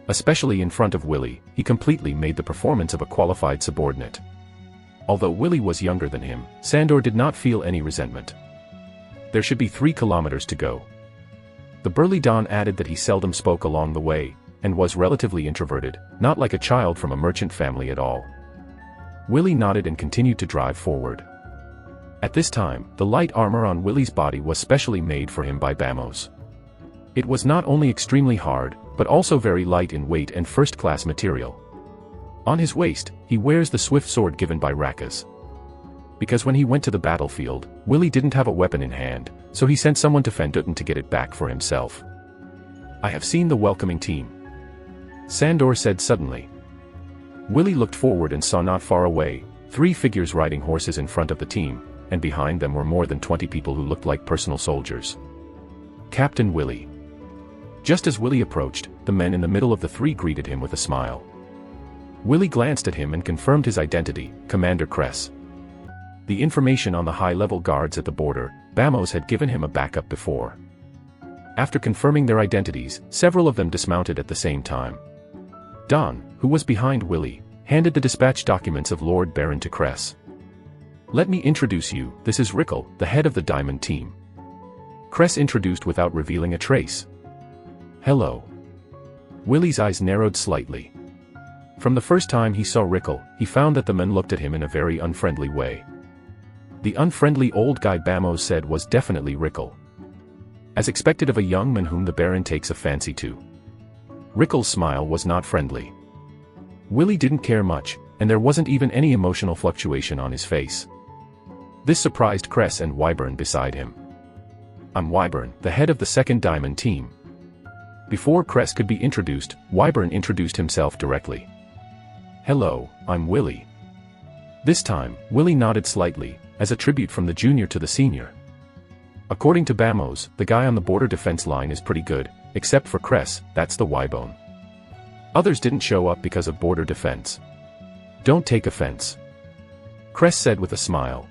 Especially in front of Willy, he completely made the performance of a qualified subordinate. Although Willy was younger than him, Sandor did not feel any resentment. There should be 3 kilometers to go. The burly Don added that he seldom spoke along the way, and was relatively introverted, not like a child from a merchant family at all. Willy nodded and continued to drive forward. At this time, the light armor on Willy's body was specially made for him by Bamos. It was not only extremely hard, but also very light in weight and first-class material. On his waist, he wears the swift sword given by Rakas. Because when he went to the battlefield, Willy didn't have a weapon in hand, so he sent someone to Fanduten to get it back for himself. I have seen the welcoming team, Sandor said suddenly. Willy looked forward and saw not far away, 3 figures riding horses in front of the team, and behind them were more than 20 people who looked like personal soldiers. Captain Willy. Just as Willie approached, the men in the middle of the three greeted him with a smile. Willie glanced at him and confirmed his identity, Commander Kress. The information on the high-level guards at the border, Bamos had given him a backup before. After confirming their identities, several of them dismounted at the same time. Don, who was behind Willie, handed the dispatch documents of Lord Baron to Kress. "Let me introduce you, this is Rickle, the head of the Diamond Team." Kress introduced without revealing a trace. "Hello." Willie's eyes narrowed slightly. From the first time he saw Rickle, he found that the men looked at him in a very unfriendly way. The unfriendly old guy Bamos said was definitely Rickle. As expected of a young man whom the Baron takes a fancy to. Rickle's smile was not friendly. Willie didn't care much, and there wasn't even any emotional fluctuation on his face. This surprised Kress and Wyburn beside him. "I'm Wyburn, the head of the second Diamond Team." Before Kress could be introduced, Wyburn introduced himself directly. "Hello, I'm Willie." This time, Willie nodded slightly, as a tribute from the junior to the senior. According to Bamos, the guy on the border defense line is pretty good, except for Kress, that's the Y-bone. Others didn't show up because of border defense. "Don't take offense," Kress said with a smile.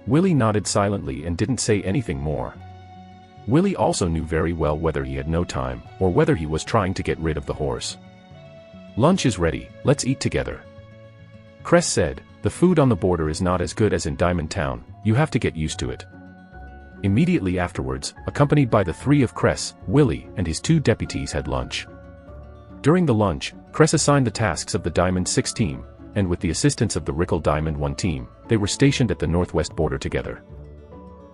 Willie nodded silently and didn't say anything more. Willie also knew very well whether he had no time, or whether he was trying to get rid of the horse. "Lunch is ready, let's eat together," Kress said. "The food on the border is not as good as in Diamond Town, you have to get used to it." Immediately afterwards, accompanied by the three of Kress, Willie and his two deputies had lunch. During the lunch, Kress assigned the tasks of the Diamond 6 team, and with the assistance of the Rickle Diamond 1 team, they were stationed at the northwest border together.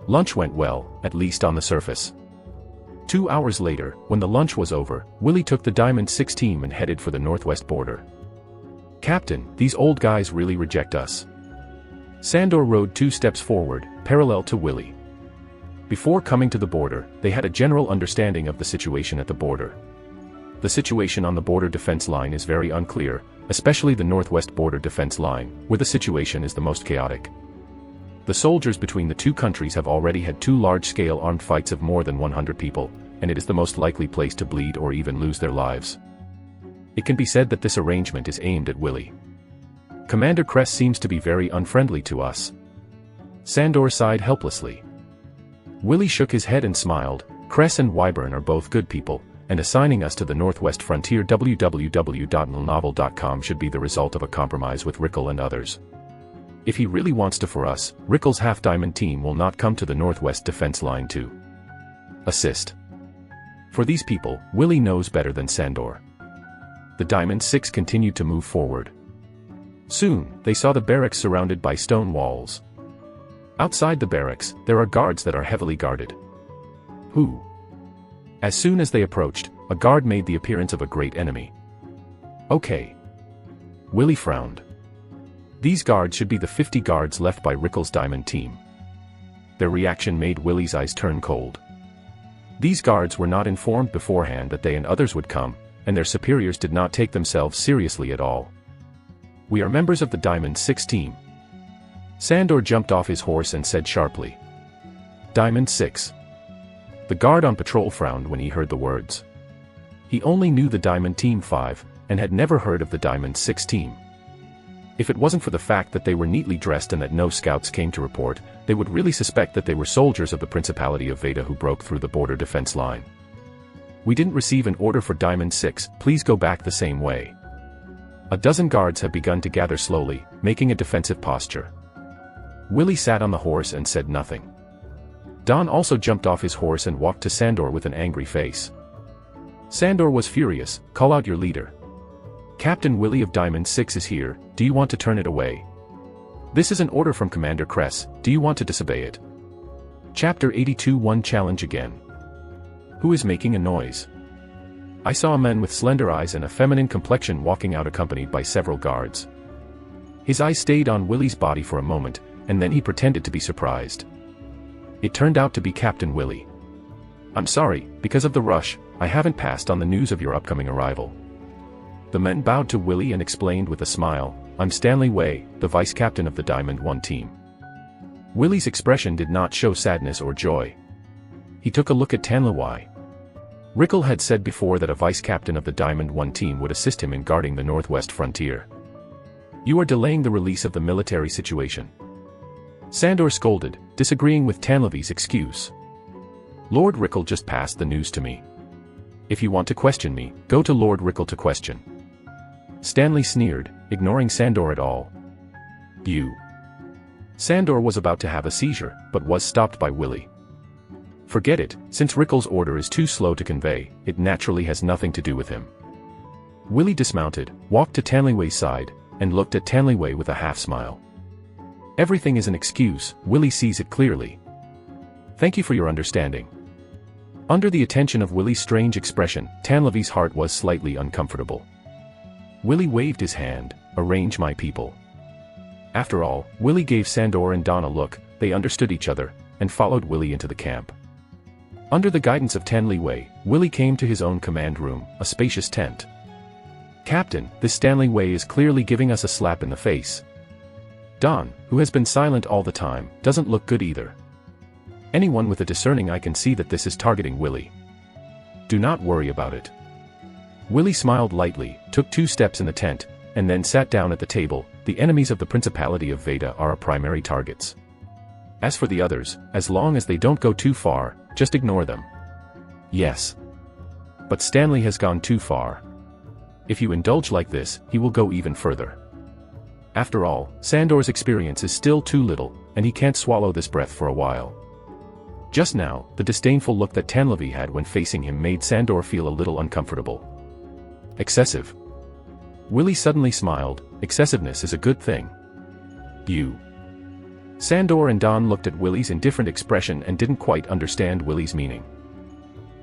Lunch went well, at least on the surface. 2 hours later, when the lunch was over, Willie took the Diamond 6 team and headed for the northwest border. "Captain, these old guys really reject us." Sandor rode 2 steps forward, parallel to Willie. Before coming to the border, they had a general understanding of the situation at the border. The situation on the border defense line is very unclear, especially the northwest border defense line, where the situation is the most chaotic. The soldiers between the two countries have already had 2 large-scale armed fights of more than 100 people, and it is the most likely place to bleed or even lose their lives. It can be said that this arrangement is aimed at Willie. "Commander Kress seems to be very unfriendly to us." Sandor sighed helplessly. Willie shook his head and smiled. "Kress and Wyburn are both good people, and assigning us to the Northwest Frontier www.novel.com should be the result of a compromise with Rickle and others. If he really wants to for us, Rickle's half-diamond team will not come to the Northwest defense line to assist. For these people, Willie knows better than Sandor." The Diamond 6 continued to move forward. Soon, they saw the barracks surrounded by stone walls. Outside the barracks, there are guards that are heavily guarded. Who? As soon as they approached, a guard made the appearance of a great enemy. "Okay." Willie frowned. These guards should be the 50 guards left by Rickle's Diamond Team. Their reaction made Willie's eyes turn cold. These guards were not informed beforehand that they and others would come, and their superiors did not take themselves seriously at all. "We are members of the Diamond 6 team." Sandor jumped off his horse and said sharply. "Diamond 6. The guard on patrol frowned when he heard the words. He only knew the Diamond Team 5, and had never heard of the Diamond 6 team. If it wasn't for the fact that they were neatly dressed and that no scouts came to report, they would really suspect that they were soldiers of the Principality of Veda who broke through the border defense line. "We didn't receive an order for Diamond 6, please go back the same way." A dozen guards have begun to gather slowly, making a defensive posture. Willie sat on the horse and said nothing. Don also jumped off his horse and walked to Sandor with an angry face. Sandor was furious. "Call out your leader." "Captain Willie of Diamond 6 is here, do you want to turn it away? This is an order from Commander Kress, do you want to disobey it?" Chapter 82 Challenge again. Who is making a noise? I saw a man with slender eyes and a feminine complexion walking out accompanied by several guards. His eyes stayed on Willie's body for a moment, and then he pretended to be surprised. It turned out to be Captain Willie. "I'm sorry, because of the rush, I haven't passed on the news of your upcoming arrival." The men bowed to Willie and explained with a smile, "I'm Stanley Way, the vice captain of the Diamond 1 team." Willie's expression did not show sadness or joy. He took a look at Tanlawai. Rickle had said before that a vice-captain of the Diamond 1 team would assist him in guarding the northwest frontier. You are delaying the release of the military situation. Sandor scolded, disagreeing with Tanlevy's excuse. Lord Rickle just passed the news to me. If you want to question me, go to Lord Rickle to question. Stanley sneered, ignoring Sandor at all. You. Sandor was about to have a seizure, but was stopped by Willie. Forget it, since Rickle's order is too slow to convey, it naturally has nothing to do with him. Willie dismounted, walked to Tanlewy's side, and looked at Tanlewy with a half-smile. Everything is an excuse, Willie sees it clearly. Thank you for your understanding. Under the attention of Willie's strange expression, Tanlevy's heart was slightly uncomfortable. Willie waved his hand, arrange my people. After all, Willie gave Sandor and Don a look, they understood each other, and followed Willie into the camp. Under the guidance of Tanlewy, Willie came to his own command room, a spacious tent. Captain, this Stanlewy is clearly giving us a slap in the face. Don, who has been silent all the time, doesn't look good either. Anyone with a discerning eye can see that this is targeting Willie. Do not worry about it. Willie smiled lightly, took 2 steps in the tent, and then sat down at the table. The enemies of the Principality of Veda are our primary targets. As for the others, as long as they don't go too far, just ignore them. Yes. But Stanley has gone too far. If you indulge like this, he will go even further. After all, Sandor's experience is still too little, and he can't swallow this breath for a while. Just now, the disdainful look that Tanlevy had when facing him made Sandor feel a little uncomfortable. Excessive. Willie suddenly smiled, excessiveness is a good thing. You. Sandor and Don looked at Willie's indifferent expression and didn't quite understand Willie's meaning.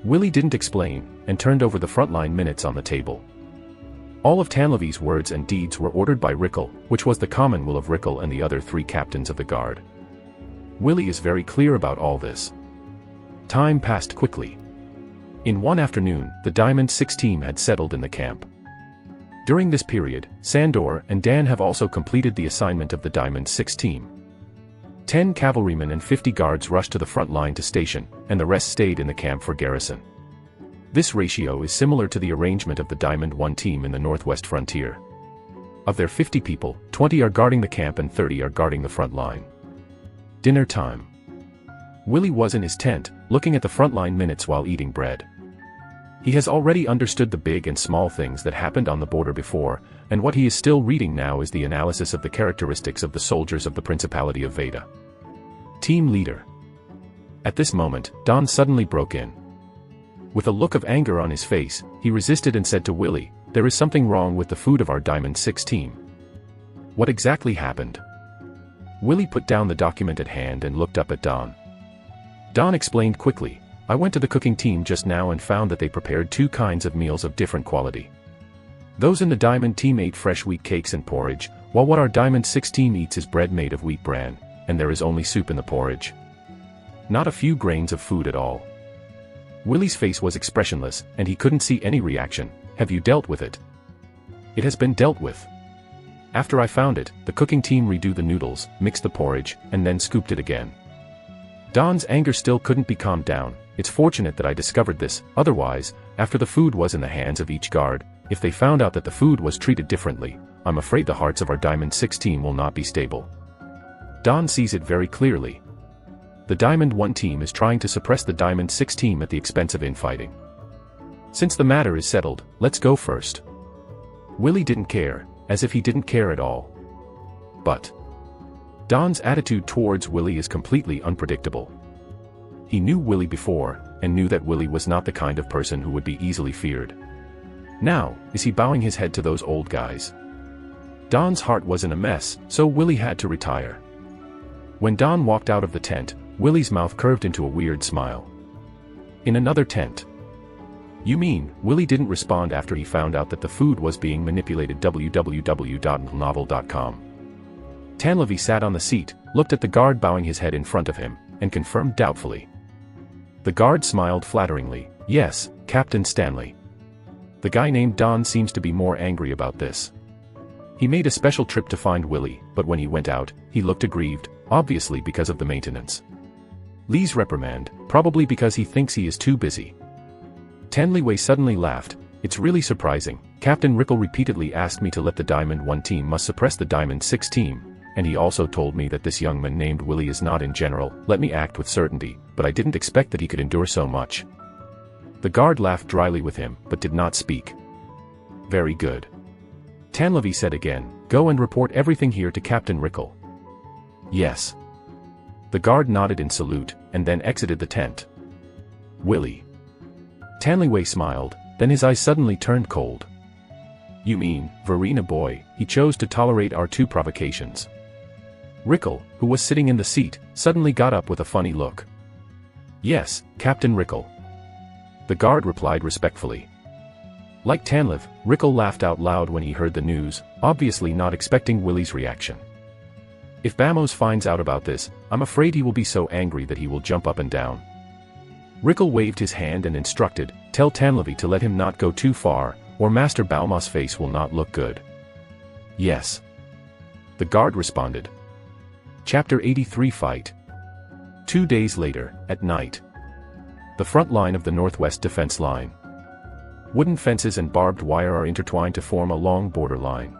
Willie didn't explain, and turned over the frontline minutes on the table. All of Tanlevy's words and deeds were ordered by Rickle, which was the common will of Rickle and the other 3 captains of the guard. Willie is very clear about all this. Time passed quickly. In one afternoon, the Diamond 6 team had settled in the camp. During this period, Sandor and Dan have also completed the assignment of the Diamond 6 team. 10 cavalrymen and 50 guards rushed to the front line to station, and the rest stayed in the camp for garrison. This ratio is similar to the arrangement of the Diamond 1 team in the northwest frontier. Of their 50 people, 20 are guarding the camp and 30 are guarding the front line. Dinner time. Willie was in his tent, looking at the frontline minutes while eating bread. He has already understood the big and small things that happened on the border before, and what he is still reading now is the analysis of the characteristics of the soldiers of the Principality of Veda. Team leader. At this moment, Don suddenly broke in. With a look of anger on his face, he resisted and said to Willie, "There is something wrong with the food of our Diamond 6 team." What exactly happened? Willie put down the document at hand and looked up at Don. Don explained quickly, "I went to the cooking team just now and found that they prepared 2 kinds of meals of different quality. Those in the Diamond team ate fresh wheat cakes and porridge, while what our Diamond 6 team eats is bread made of wheat bran, and there is only soup in the porridge. Not a few grains of food at all." Willie's face was expressionless, and he couldn't see any reaction. "Have you dealt with it?" "It has been dealt with. After I found it, the cooking team redo the noodles, mixed the porridge, and then scooped it again." Don's anger still couldn't be calmed down. "It's fortunate that I discovered this, otherwise, after the food was in the hands of each guard, if they found out that the food was treated differently, I'm afraid the hearts of our Diamond 6 team will not be stable." Don sees it very clearly. The Diamond 1 team is trying to suppress the Diamond 6 team at the expense of infighting. Since the matter is settled, let's go first. Willie didn't care, as if he didn't care at all. But Don's attitude towards Willie is completely unpredictable. He knew Willie before, and knew that Willie was not the kind of person who would be easily feared. Now, is he bowing his head to those old guys? Don's heart was in a mess, so Willie had to retire. When Don walked out of the tent, Willie's mouth curved into a weird smile. In another tent. "You mean," Willie didn't respond after he found out that the food was being manipulated. www.novel.com. Tanlevy sat on the seat, looked at the guard bowing his head in front of him, and confirmed doubtfully. The guard smiled flatteringly. "Yes, Captain Stanley." The guy named Don seems to be more angry about this. He made a special trip to find Willie, but when he went out, he looked aggrieved, obviously because of the maintenance. Lee's reprimand, probably because he thinks he is too busy. Tan Li Wei suddenly laughed. It's really surprising. Captain Rickle repeatedly asked me to let the Diamond 1 team must suppress the Diamond 6 team, and he also told me that this young man named Willie is not in general. Let me act with certainty, but I didn't expect that he could endure so much. The guard laughed dryly with him, but did not speak. Very good. Tanlevi said again, go and report everything here to Captain Rickle. Yes. The guard nodded in salute, and then exited the tent. Willie. Tan Li Wei smiled, then his eyes suddenly turned cold. You mean, Verena boy, he chose to tolerate our 2 provocations. Rickle, who was sitting in the seat, suddenly got up with a funny look. Yes, Captain Rickle. The guard replied respectfully. Like Tanlev, Rickle laughed out loud when he heard the news, obviously not expecting Willie's reaction. If Bamos finds out about this, I'm afraid he will be so angry that he will jump up and down. Rickle waved his hand and instructed, tell Tanlevi to let him not go too far, or Master Balma's face will not look good. Yes. The guard responded. Chapter 83 Fight. 2 days later, at night. The front line of the Northwest Defense Line. Wooden fences and barbed wire are intertwined to form a long border line.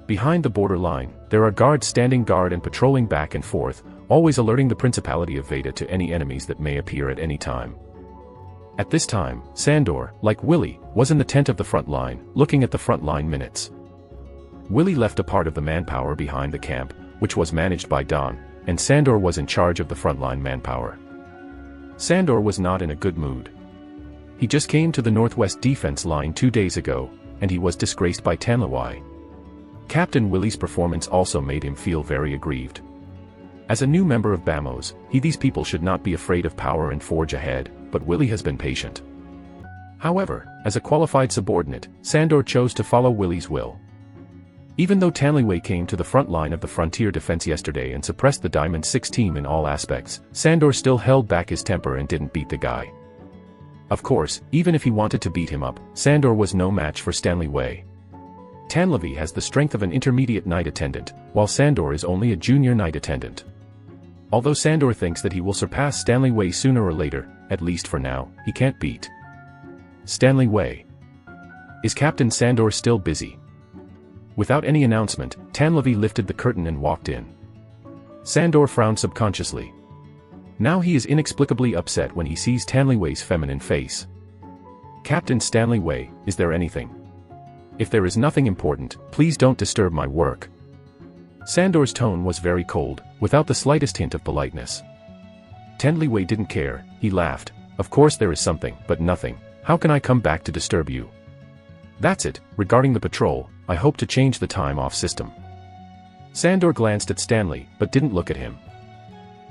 Behind the border line, there are guards standing guard and patrolling back and forth, always alerting the Principality of Veda to any enemies that may appear at any time. At this time, Sandor, like Willie, was in the tent of the front line, looking at the front line minutes. Willie left a part of the manpower behind the camp, which was managed by Don, and Sandor was in charge of the frontline manpower. Sandor was not in a good mood. He just came to the Northwest Defense Line 2 days ago, and he was disgraced by Tanlawai. Captain Willie's performance also made him feel very aggrieved. As a new member of Bamos, these people should not be afraid of power and forge ahead, but Willie has been patient. However, as a qualified subordinate, Sandor chose to follow Willie's will. Even though Tanliwei came to the front line of the frontier defense yesterday and suppressed the Diamond 6 team in all aspects, Sandor still held back his temper and didn't beat the guy. Of course, even if he wanted to beat him up, Sandor was no match for Stanley Wei. Tanlevi has the strength of an intermediate night attendant, while Sandor is only a junior night attendant. Although Sandor thinks that he will surpass Stanley Wei sooner or later, at least for now, he can't beat Stanley Wei. Is Captain Sandor still busy? Without any announcement, Tanlevi lifted the curtain and walked in. Sandor frowned subconsciously. Now he is inexplicably upset when he sees Stanley Wei's feminine face. Captain Stanley Wei, is there anything? If there is nothing important, please don't disturb my work. Sandor's tone was very cold, without the slightest hint of politeness. Stanley Wei didn't care, he laughed. Of course there is something, but nothing. How can I come back to disturb you? That's it. Regarding the patrol, I hope to change the time off system. Sandor glanced at Stanley, but didn't look at him.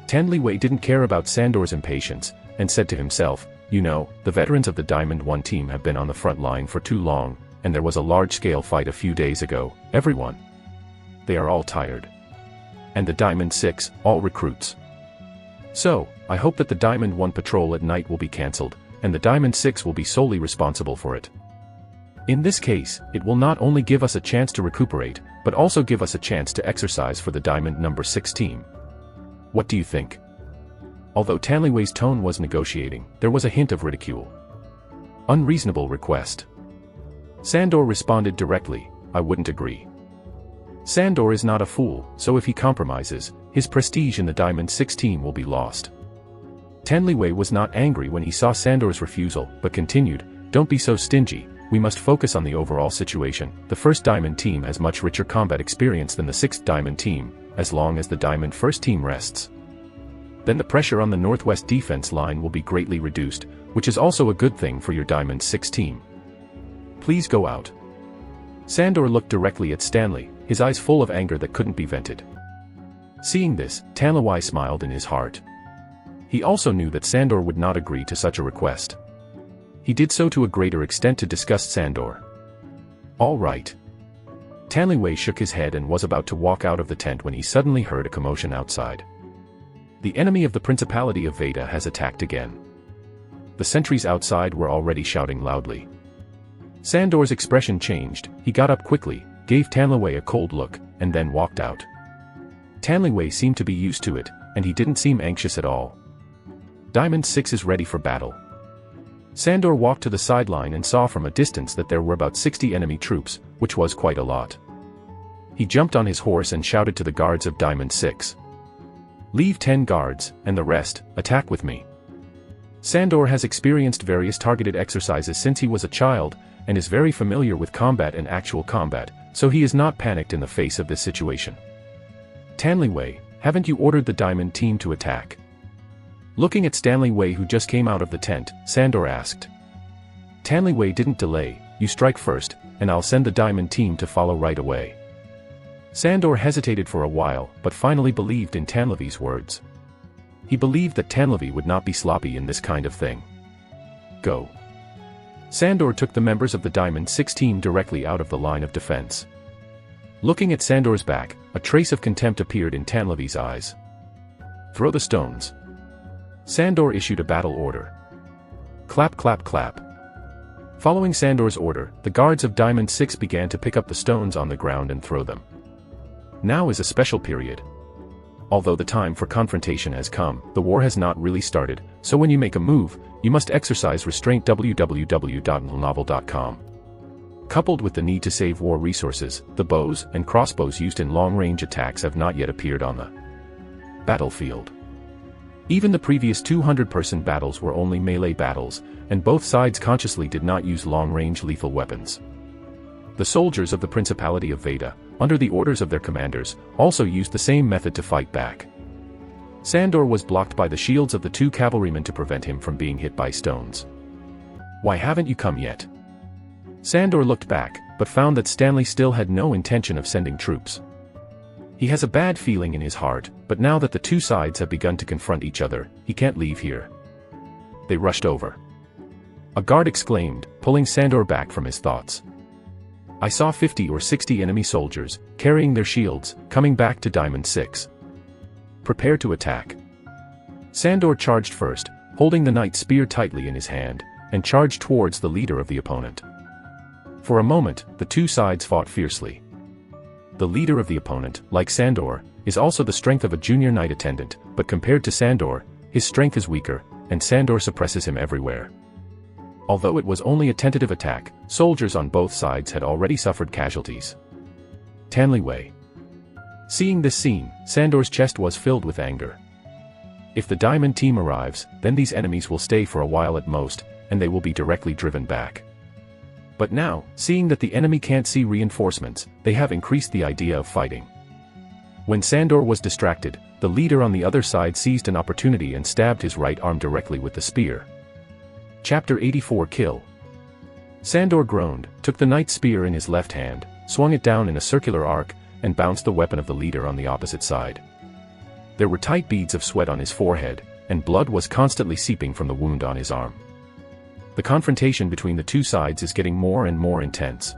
Stanley Wei didn't care about Sandor's impatience, and said to himself, you know, the veterans of the Diamond 1 team have been on the front line for too long, and there was a large-scale fight a few days ago. Everyone. They are all tired. And the Diamond 6, all recruits. So, I hope that the Diamond 1 patrol at night will be cancelled, and the Diamond 6 will be solely responsible for it. In this case, it will not only give us a chance to recuperate, but also give us a chance to exercise for the Diamond number 6 team. What do you think? Although Tanliwei's tone was negotiating, there was a hint of ridicule. Unreasonable request. Sandor responded directly, I wouldn't agree. Sandor is not a fool, so if he compromises, his prestige in the Diamond 6 team will be lost. Tanliwei was not angry when he saw Sandor's refusal, but continued, don't be so stingy, we must focus on the overall situation. The 1st Diamond team has much richer combat experience than the 6th Diamond team, as long as the Diamond 1st team rests. Then the pressure on the Northwest defense line will be greatly reduced, which is also a good thing for your Diamond 6 team. Please go out. Sandor looked directly at Stanley, his eyes full of anger that couldn't be vented. Seeing this, Tanlawai smiled in his heart. He also knew that Sandor would not agree to such a request. He did so to a greater extent to disgust Sandor. All right. Tanliwei shook his head and was about to walk out of the tent when he suddenly heard a commotion outside. The enemy of the Principality of Veda has attacked again. The sentries outside were already shouting loudly. Sandor's expression changed, he got up quickly, gave Tanliwei a cold look, and then walked out. Tanliwei seemed to be used to it, and he didn't seem anxious at all. Diamond 6 is ready for battle. Sandor walked to the sideline and saw from a distance that there were about 60 enemy troops, which was quite a lot. He jumped on his horse and shouted to the guards of Diamond 6. "Leave 10 guards, and the rest, attack with me." Sandor has experienced various targeted exercises since he was a child, and is very familiar with combat and actual combat, so he is not panicked in the face of this situation. "Stanley Wei, haven't you ordered the Diamond team to attack?" Looking at Stanley Wei, who just came out of the tent, Sandor asked. Stanley Wei didn't delay. "You strike first, and I'll send the Diamond team to follow right away." Sandor hesitated for a while, but finally believed in Tanlevy's words. He believed that Tanlevy would not be sloppy in this kind of thing. Go. Sandor took the members of the Diamond 6 team directly out of the line of defense. Looking at Sandor's back, a trace of contempt appeared in Tanlevy's eyes. "Throw the stones." Sandor issued a battle order. Clap, clap, clap. Following Sandor's order, the guards of Diamond 6 began to pick up the stones on the ground and throw them. Now is a special period. Although the time for confrontation has come, the war has not really started, so when you make a move, you must exercise restraint. www.novel.com. Coupled with the need to save war resources, the bows and crossbows used in long-range attacks have not yet appeared on the battlefield. Even the previous 200-person battles were only melee battles, and both sides consciously did not use long-range lethal weapons. The soldiers of the Principality of Veda, under the orders of their commanders, also used the same method to fight back. Sandor was blocked by the shields of the 2 cavalrymen to prevent him from being hit by stones. "Why haven't you come yet?" Sandor looked back, but found that Stanley still had no intention of sending troops. He has a bad feeling in his heart, but now that the 2 sides have begun to confront each other, he can't leave here. They rushed over. A guard exclaimed, pulling Sandor back from his thoughts. "I saw 50 or 60 enemy soldiers, carrying their shields, coming back to Diamond 6. Prepare to attack." Sandor charged first, holding the knight spear tightly in his hand, and charged towards the leader of the opponent. For a moment, the 2 sides fought fiercely. The leader of the opponent, like Sandor, is also the strength of a junior knight attendant, but compared to Sandor, his strength is weaker, and Sandor suppresses him everywhere. Although it was only a tentative attack, soldiers on both sides had already suffered casualties. Stanley Wei. Seeing this scene, Sandor's chest was filled with anger. If the Diamond team arrives, then these enemies will stay for a while at most, and they will be directly driven back. But now, seeing that the enemy can't see reinforcements, they have increased the idea of fighting. When Sandor was distracted, the leader on the other side seized an opportunity and stabbed his right arm directly with the spear. Chapter 84 Kill. Sandor groaned, took the knight's spear in his left hand, swung it down in a circular arc, and bounced the weapon of the leader on the opposite side. There were tight beads of sweat on his forehead, and blood was constantly seeping from the wound on his arm. The confrontation between the 2 sides is getting more and more intense.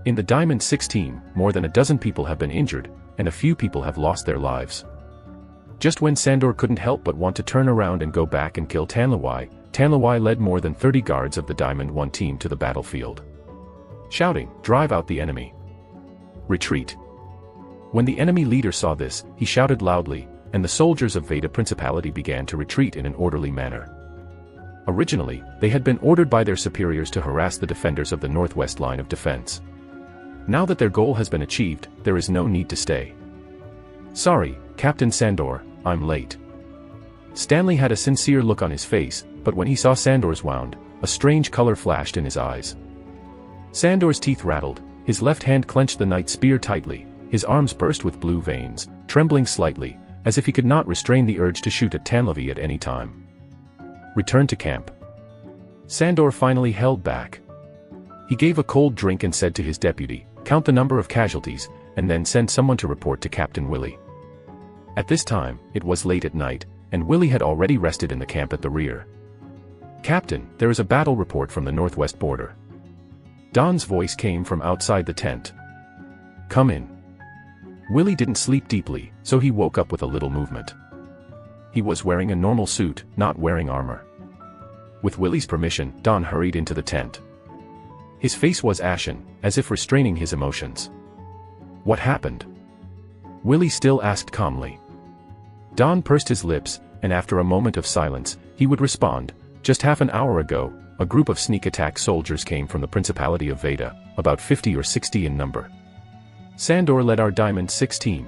In the Diamond 6 team, more than a dozen people have been injured, and a few people have lost their lives. Just when Sandor couldn't help but want to turn around and go back and kill Tanlewai, Tanlewai led more than 30 guards of the Diamond 1 team to the battlefield. Shouting, "Drive out the enemy! Retreat!" When the enemy leader saw this, he shouted loudly, and the soldiers of Veda Principality began to retreat in an orderly manner. Originally, they had been ordered by their superiors to harass the defenders of the northwest line of defense. Now that their goal has been achieved, there is no need to stay. "Sorry, Captain Sandor, I'm late." Stanley had a sincere look on his face, but when he saw Sandor's wound, a strange color flashed in his eyes. Sandor's teeth rattled, his left hand clenched the knight's spear tightly, his arms burst with blue veins, trembling slightly, as if he could not restrain the urge to shoot at Tanlevy at any time. Return to camp. Sandor finally held back. He gave a cold drink and said to his deputy, "Count the number of casualties, and then send someone to report to Captain Willie." At this time, it was late at night, and Willie had already rested in the camp at the rear. "Captain, there is a battle report from the northwest border." Don's voice came from outside the tent. "Come in." Willie didn't sleep deeply, so he woke up with a little movement. He was wearing a normal suit, not wearing armor. With Willie's permission, Don hurried into the tent. His face was ashen, as if restraining his emotions. "What happened?" Willie still asked calmly. Don pursed his lips, and after a moment of silence, he would respond, "Just half an hour ago, a group of sneak attack soldiers came from the Principality of Veda, about 50 or 60 in number. Sandor led our Diamond 6 team.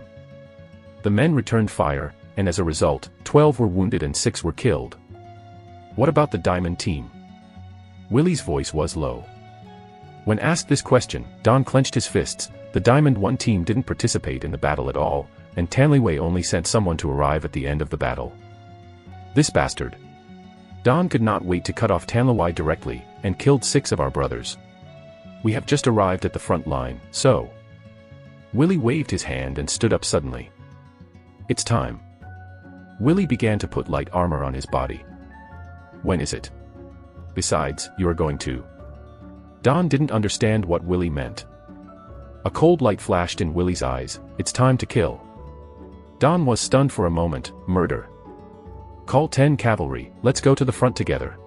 The men returned fire, and as a result, 12 were wounded and 6 were killed. What about the Diamond team? Willie's voice was low. When asked this question, Don clenched his fists. The Diamond 1 team didn't participate in the battle at all, and Tanlyway only sent someone to arrive at the end of the battle. This bastard. Don could not wait to cut off Tanlyway directly, and killed 6 of our brothers. We have just arrived at the front line, so... Willie waved his hand and stood up suddenly. It's time. Willie began to put light armor on his body. When is it? Besides, you are going to... Don didn't understand what Willie meant. A cold light flashed in Willie's eyes. It's time to kill. Don was stunned for a moment. Murder. Call 10 cavalry, let's go to the front together.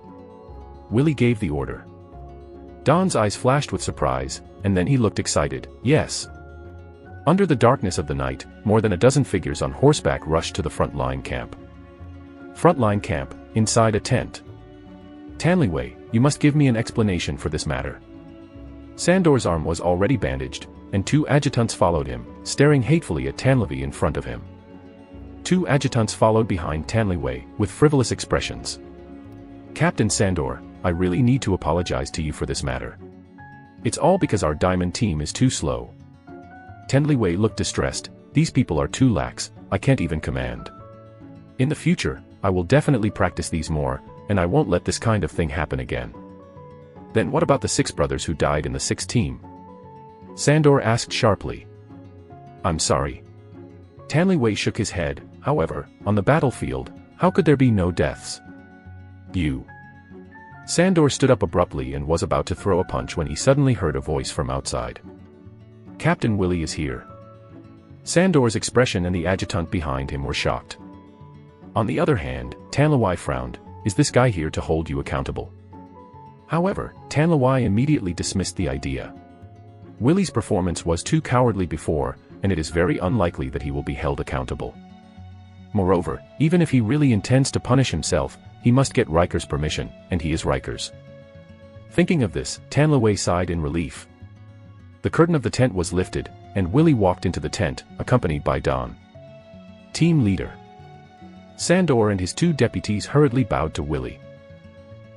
Willie gave the order. Don's eyes flashed with surprise, and then he looked excited. Yes. Under the darkness of the night, more than a dozen figures on horseback rushed to the front line camp. Front line camp, inside a tent. Tanlyway, you must give me an explanation for this matter. Sandor's arm was already bandaged, and 2 adjutants followed him, staring hatefully at Tanlyway in front of him. 2 adjutants followed behind Tanlyway, with frivolous expressions. Captain Sandor, I really need to apologize to you for this matter. It's all because our Diamond team is too slow. Tanlyway looked distressed. These people are too lax, I can't even command. In the future, I will definitely practice these more, and I won't let this kind of thing happen again. Then what about the 6 brothers who died in the 6th team? Sandor asked sharply. I'm sorry. Tanlyway shook his head. However, on the battlefield, how could there be no deaths? You. Sandor stood up abruptly and was about to throw a punch when he suddenly heard a voice from outside. Captain Willie is here. Sandor's expression and the adjutant behind him were shocked. On the other hand, Tanlyway frowned. Is this guy here to hold you accountable? However, Tanlyway immediately dismissed the idea. Willie's performance was too cowardly before, and it is very unlikely that he will be held accountable. Moreover, even if he really intends to punish himself, he must get Riker's permission, and he is Riker's. Thinking of this, Tanlyway sighed in relief. The curtain of the tent was lifted, and Willie walked into the tent, accompanied by Don. Team leader. Sandor and his 2 deputies hurriedly bowed to Willie.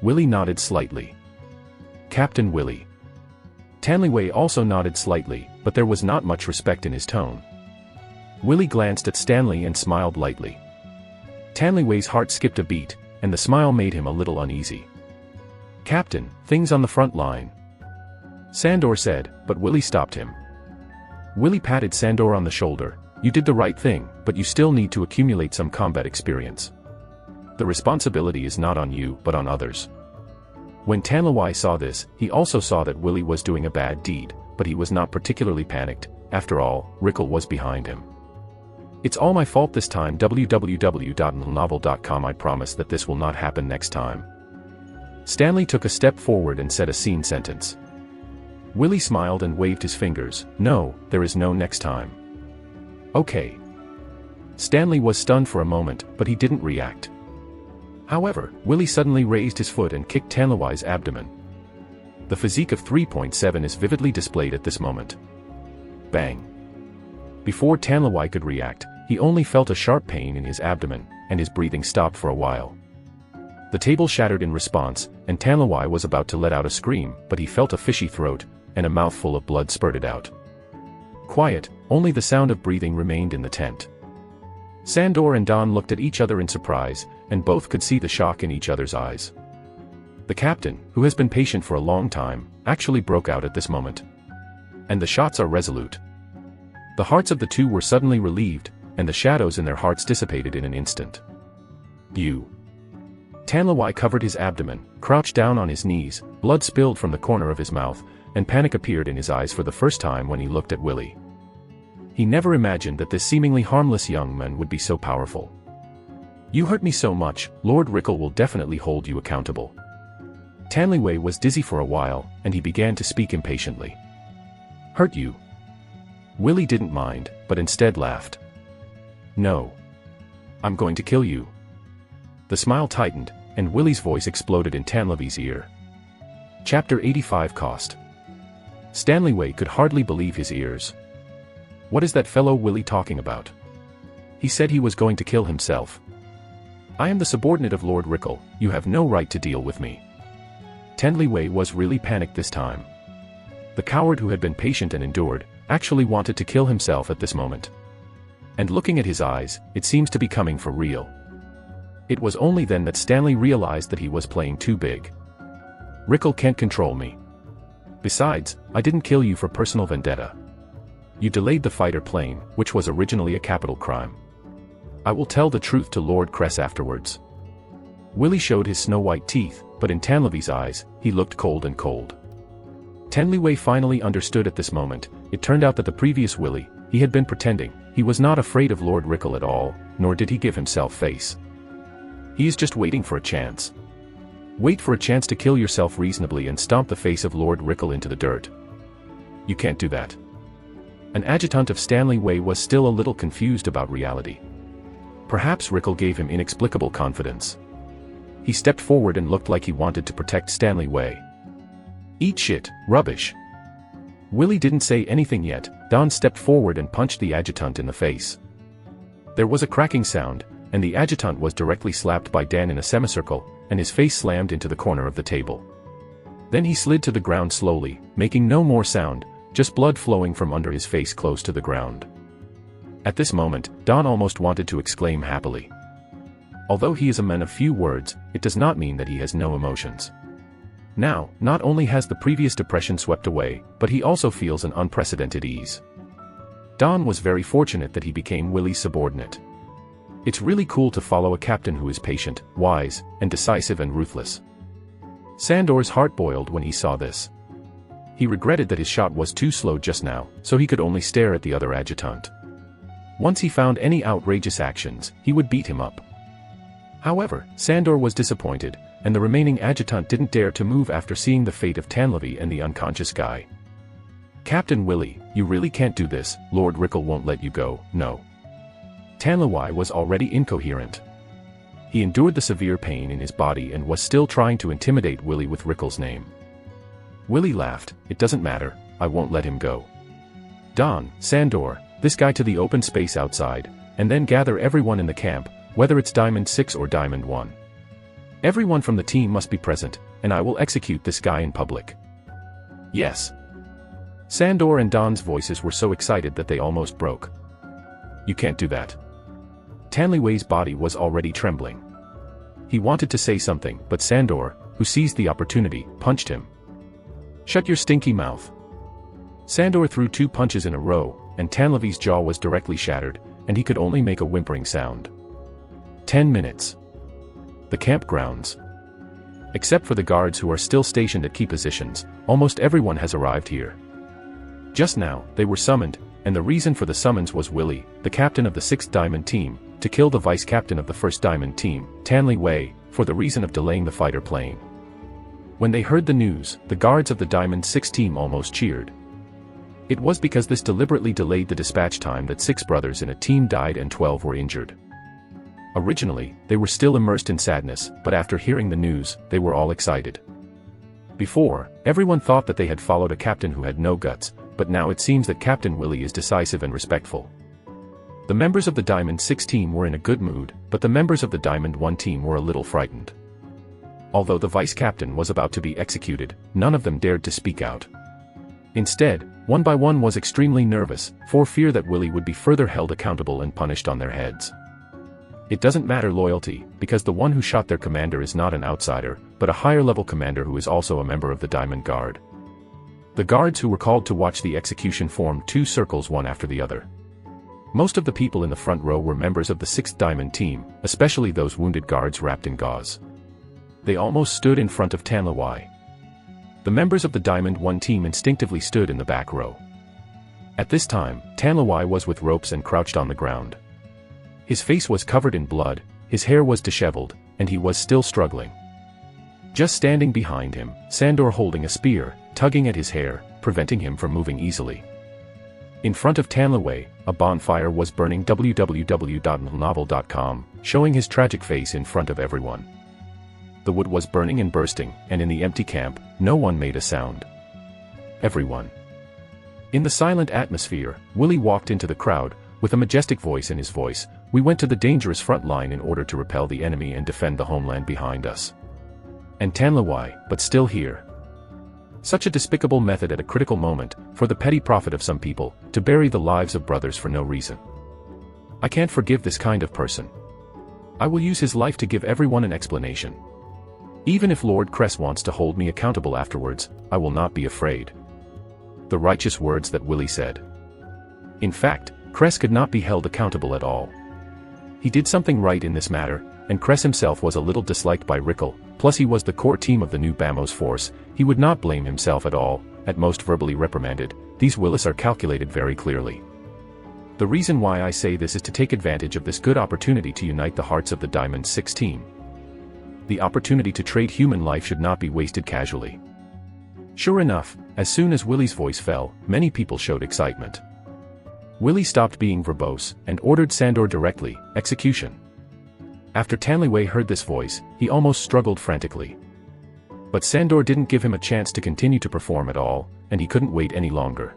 Willie nodded slightly. Captain Willie. Tanlyway also nodded slightly, but there was not much respect in his tone. Willie glanced at Stanley and smiled lightly. Tanlyway's heart skipped a beat, and the smile made him a little uneasy. Captain, things on the front line. Sandor said, but Willie stopped him. Willie patted Sandor on the shoulder. You did the right thing, but you still need to accumulate some combat experience. The responsibility is not on you, but on others. When Tanlyway saw this, he also saw that Willie was doing a bad deed, but he was not particularly panicked. After all, Rickle was behind him. It's all my fault this time. www.novel.com. I promise that this will not happen next time. Stanley took a step forward and said a scene sentence. Willie smiled and waved his fingers. No, there is no next time. Okay. Stanley was stunned for a moment, but he didn't react. However, Willie suddenly raised his foot and kicked Tanlyway's abdomen. The physique of 3.7 is vividly displayed at this moment. Bang. Before Tanlyway could react, he only felt a sharp pain in his abdomen, and his breathing stopped for a while. The table shattered in response, and Tanlyway was about to let out a scream, but he felt a fishy throat, and a mouthful of blood spurted out. Quiet, only the sound of breathing remained in the tent. Sandor and Don looked at each other in surprise, and both could see the shock in each other's eyes. The captain, who has been patient for a long time, actually broke out at this moment. And the shots are resolute. The hearts of the 2 were suddenly relieved, and the shadows in their hearts dissipated in an instant. You. Tanlyway covered his abdomen, crouched down on his knees, blood spilled from the corner of his mouth, and panic appeared in his eyes for the first time when he looked at Willie. He never imagined that this seemingly harmless young man would be so powerful. You hurt me so much, Lord Rickle will definitely hold you accountable. Tanlyway was dizzy for a while, and he began to speak impatiently. Hurt you? Willie didn't mind, but instead laughed. No. I'm going to kill you. The smile tightened, and Willie's voice exploded in Tanlyway's ear. Chapter 85 Cost. Stanley Wei could hardly believe his ears. What is that fellow Willie talking about? He said he was going to kill himself. I am the subordinate of Lord Rickle, you have no right to deal with me. Stanley Wei was really panicked this time. The coward who had been patient and endured, actually wanted to kill himself at this moment. And looking at his eyes, it seems to be coming for real. It was only then that Stanley realized that he was playing too big. Rickle can't control me. Besides, I didn't kill you for personal vendetta. You delayed the fighter plane, which was originally a capital crime. I will tell the truth to Lord Cress afterwards. Willie showed his snow-white teeth, but in Tanlevy's eyes, he looked cold and cold. Stanley Wei finally understood at this moment. It turned out that the previous Willie, he had been pretending. He was not afraid of Lord Rickle at all, nor did he give himself face. He is just waiting for a chance. Wait for a chance to kill yourself reasonably and stomp the face of Lord Rickle into the dirt. You can't do that. An adjutant of Stanley Wei was still a little confused about reality. Perhaps Rickle gave him inexplicable confidence. He stepped forward and looked like he wanted to protect Stanley Wei. Eat shit, rubbish. Willie didn't say anything yet. Don stepped forward and punched the adjutant in the face. There was a cracking sound, and the adjutant was directly slapped by Dan in a semicircle, and his face slammed into the corner of the table. Then he slid to the ground slowly, making no more sound, just blood flowing from under his face close to the ground. At this moment, Don almost wanted to exclaim happily. Although he is a man of few words, it does not mean that he has no emotions. Now, not only has the previous depression swept away, but he also feels an unprecedented ease. Don was very fortunate that he became Willie's subordinate. It's really cool to follow a captain who is patient, wise, and decisive and ruthless. Sandor's heart boiled when he saw this. He regretted that his shot was too slow just now, so he could only stare at the other adjutant. Once he found any outrageous actions, he would beat him up. However, Sandor was disappointed, and the remaining adjutant didn't dare to move after seeing the fate of Tanlevy and the unconscious guy. Captain Willie, you really can't do this, Lord Rickle won't let you go, no. Tanlevy was already incoherent. He endured the severe pain in his body and was still trying to intimidate Willie with Rickle's name. Willie laughed, it doesn't matter, I won't let him go. Don, Sandor, this guy to the open space outside, and then gather everyone in the camp, whether it's Diamond 6 or Diamond 1. Everyone from the team must be present, and I will execute this guy in public. Yes. Sandor and Don's voices were so excited that they almost broke. You can't do that. Stanley Wei's body was already trembling. He wanted to say something, but Sandor, who seized the opportunity, punched him. Shut your stinky mouth. Sandor threw 2 punches in a row, and Tanlevy's jaw was directly shattered, and he could only make a whimpering sound. 10 minutes. The campgrounds. Except for the guards who are still stationed at key positions, almost everyone has arrived here. Just now, they were summoned, and the reason for the summons was Willie, the captain of the 6th Diamond Team, to kill the vice-captain of the 1st Diamond Team, Stanley Wei, for the reason of delaying the fighter plane. When they heard the news, the guards of the Diamond 6 team almost cheered. It was because this deliberately delayed the dispatch time that 6 brothers in a team died and 12 were injured. Originally, they were still immersed in sadness, but after hearing the news, they were all excited. Before, everyone thought that they had followed a captain who had no guts, but now it seems that Captain Willie is decisive and respectful. The members of the Diamond 6 team were in a good mood, but the members of the Diamond 1 team were a little frightened. Although the vice-captain was about to be executed, none of them dared to speak out. Instead, one by one was extremely nervous, for fear that Willie would be further held accountable and punished on their heads. It doesn't matter loyalty, because the one who shot their commander is not an outsider, but a higher-level commander who is also a member of the Diamond Guard. The guards who were called to watch the execution formed 2 circles one after the other. Most of the people in the front row were members of the 6th Diamond Team, especially those wounded guards wrapped in gauze. They almost stood in front of Tanlevy. The members of the Diamond 1 team instinctively stood in the back row. At this time, Tanlevy was with ropes and crouched on the ground. His face was covered in blood, his hair was disheveled, and he was still struggling. Just standing behind him, Sandor holding a spear, tugging at his hair, preventing him from moving easily. In front of Tanlevy, a bonfire was burning www.novel.com, showing his tragic face in front of everyone. the wood was burning and bursting, and in the empty camp, no one made a sound. Everyone. In the silent atmosphere, Willie walked into the crowd, with a majestic voice in his voice. We went to the dangerous front line in order to repel the enemy and defend the homeland behind us. And Tanlawai, but still here. Such a despicable method at a critical moment, for the petty profit of some people, to bury the lives of brothers for no reason. I can't forgive this kind of person. I will use his life to give everyone an explanation. Even if Lord Cress wants to hold me accountable afterwards, I will not be afraid. The righteous words that Willie said. In fact, Cress could not be held accountable at all. He did something right in this matter, and Cress himself was a little disliked by Rickle, plus he was the core team of the new Bamos force. He would not blame himself at all, at most verbally reprimanded. These Willis are calculated very clearly. The reason why I say this is to take advantage of this good opportunity to unite the hearts of the Diamond 6 team. The opportunity to trade human life should not be wasted casually. Sure enough, as soon as Willie's voice fell, many people showed excitement. Willie stopped being verbose, and ordered Sandor directly, execution. After Tanlawai heard this voice, he almost struggled frantically. But Sandor didn't give him a chance to continue to perform at all, and he couldn't wait any longer.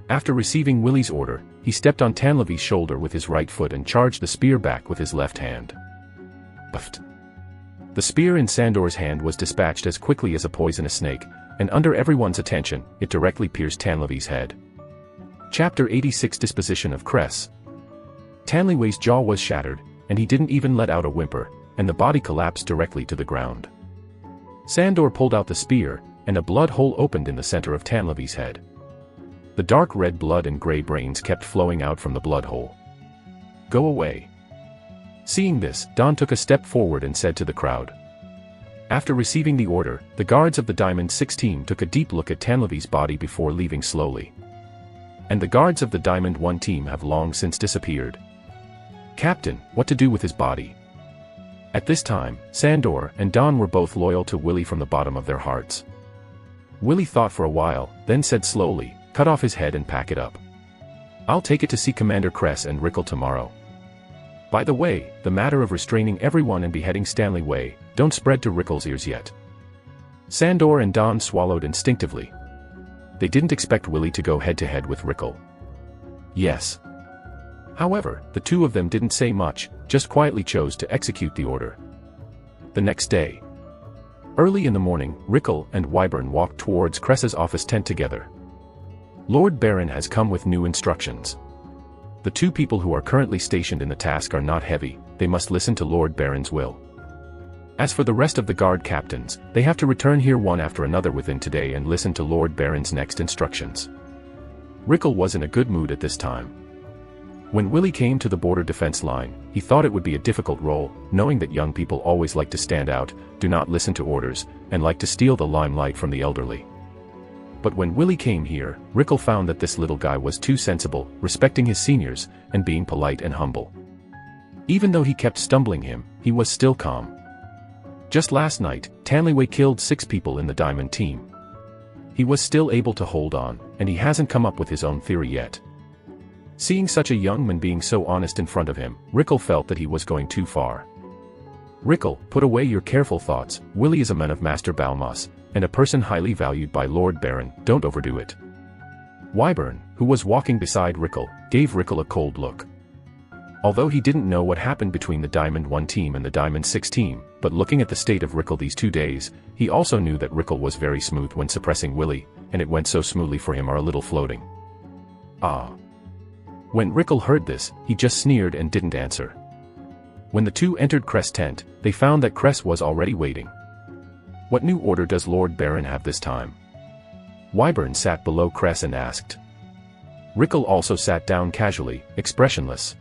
After receiving Willie's order, he stepped on Tanlavi's shoulder with his right foot and charged the spear back with his left hand. Buffed. The spear in Sandor's hand was dispatched as quickly as a poisonous snake, and under everyone's attention, it directly pierced Tanlavi's head. Chapter 86 Disposition of Cress. Tanlawai's jaw was shattered, and he didn't even let out a whimper, and the body collapsed directly to the ground. Sandor pulled out the spear, and a blood hole opened in the center of Tanlavi's head. The dark red blood and gray brains kept flowing out from the blood hole. Go away. Seeing this, Don took a step forward and said to the crowd. After receiving the order, the guards of the Diamond 6 team took a deep look at Tanlavi's body before leaving slowly. And the guards of the Diamond 1 team have long since disappeared. Captain, what to do with his body? At this time, Sandor and Don were both loyal to Willie from the bottom of their hearts. Willie thought for a while, then said slowly, cut off his head and pack it up. I'll take it to see Commander Cress and Rickle tomorrow. By the way, the matter of restraining everyone and beheading Stanley Way, don't spread to Rickle's ears yet. Sandor and Don swallowed instinctively. They didn't expect Willie to go head-to-head with Rickle. Yes. However, the two of them didn't say much, just quietly chose to execute the order. The next day. Early in the morning, Rickle and Wyburn walked towards Cress's office tent together. Lord Baron has come with new instructions. The two people who are currently stationed in the task are not heavy, they must listen to Lord Baron's will. As for the rest of the guard captains, they have to return here one after another within today and listen to Lord Baron's next instructions. Rickle was in a good mood at this time. When Willie came to the border defense line, he thought it would be a difficult role, knowing that young people always like to stand out, do not listen to orders, and like to steal the limelight from the elderly. But when Willie came here, Rickle found that this little guy was too sensible, respecting his seniors, and being polite and humble. Even though he kept stumbling him, he was still calm. Just last night, Tanlawai killed 6 people in the Diamond team. He was still able to hold on, and he hasn't come up with his own theory yet. Seeing such a young man being so honest in front of him, Rickle felt that he was going too far. Rickle, put away your careful thoughts. Willie is a man of Master Balmas, and a person highly valued by Lord Baron, don't overdo it. Wyburn, who was walking beside Rickle, gave Rickle a cold look. Although he didn't know what happened between the Diamond 1 team and the Diamond 6 team, but looking at the state of Rickle these 2 days, he also knew that Rickle was very smooth when suppressing Willie, and it went so smoothly for him are a little floating. Ah. When Rickle heard this, he just sneered and didn't answer. When the two entered Cress' tent, they found that Cress was already waiting. What new order does Lord Baron have this time? Wyburn sat below Cress and asked. Rickle also sat down casually, expressionless.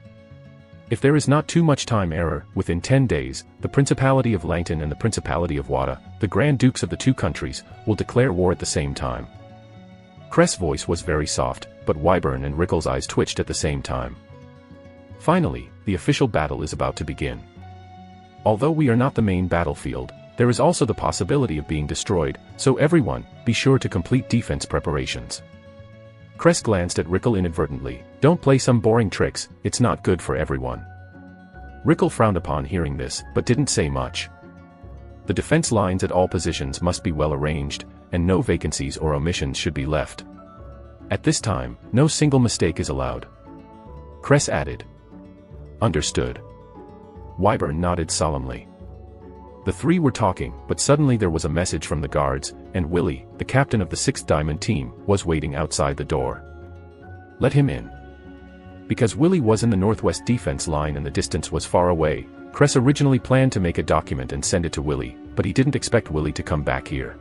If there is not too much time error, within 10 days, the Principality of Langton and the Principality of Wada, the Grand Dukes of the two countries, will declare war at the same time. Cress' voice was very soft, but Wyburn and Rickle's eyes twitched at the same time. Finally, the official battle is about to begin. Although we are not the main battlefield, there is also the possibility of being destroyed, so everyone, be sure to complete defense preparations. Cress glanced at Rickle inadvertently. Don't play some boring tricks, it's not good for everyone. Rickle frowned upon hearing this, but didn't say much. The defense lines at all positions must be well arranged, and no vacancies or omissions should be left. At this time, no single mistake is allowed. Cress added. Understood. Wyvern nodded solemnly. The three were talking, but suddenly there was a message from the guards, and Willie, the captain of the 6th Diamond team, was waiting outside the door. Let him in. Because Willie was in the northwest defense line and the distance was far away, Cress originally planned to make a document and send it to Willie, but he didn't expect Willie to come back here.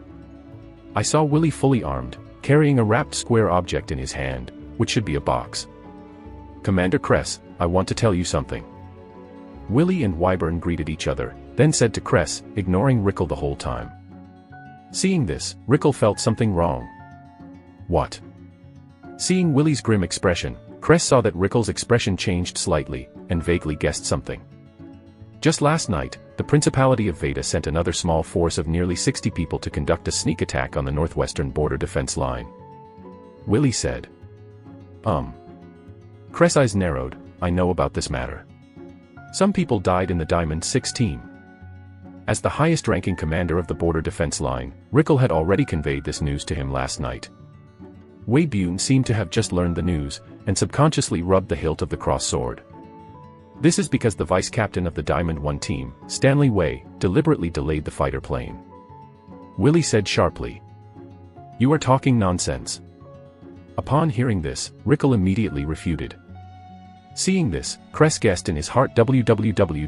I saw Willie fully armed, carrying a wrapped square object in his hand, which should be a box. Commander Cress, I want to tell you something. Willie and Wyvern greeted each other, then said to Cress, ignoring Rickle the whole time. Seeing this, Rickle felt something wrong. What? Seeing Willie's grim expression, Cress saw that Rickle's expression changed slightly, and vaguely guessed something. Just last night, the Principality of Veda sent another small force of nearly 60 people to conduct a sneak attack on the northwestern border defense line. Willie said. Cress' eyes narrowed. I know about this matter. Some people died in the Diamond 6 team. As the highest-ranking commander of the border defense line, Rickle had already conveyed this news to him last night. Wei Bun seemed to have just learned the news, and subconsciously rubbed the hilt of the cross sword. This is because the vice-captain of the Diamond 1 team, Stanley Wei, deliberately delayed the fighter plane. Willie said sharply. You are talking nonsense. Upon hearing this, Rickle immediately refuted. Seeing this, Cress guessed in his heart www.novel.com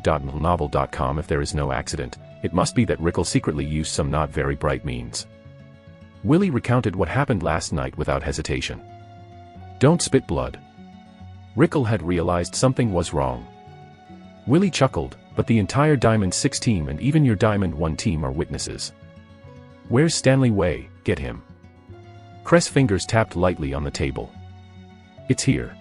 if there is no accident, it must be that Rickle secretly used some not very bright means. Willie recounted what happened last night without hesitation. Don't spit blood. Rickle had realized something was wrong. Willie chuckled, but the entire Diamond 6 team and even your Diamond 1 team are witnesses. Where's Stanley Wei? Get him. Cress' fingers tapped lightly on the table. It's here.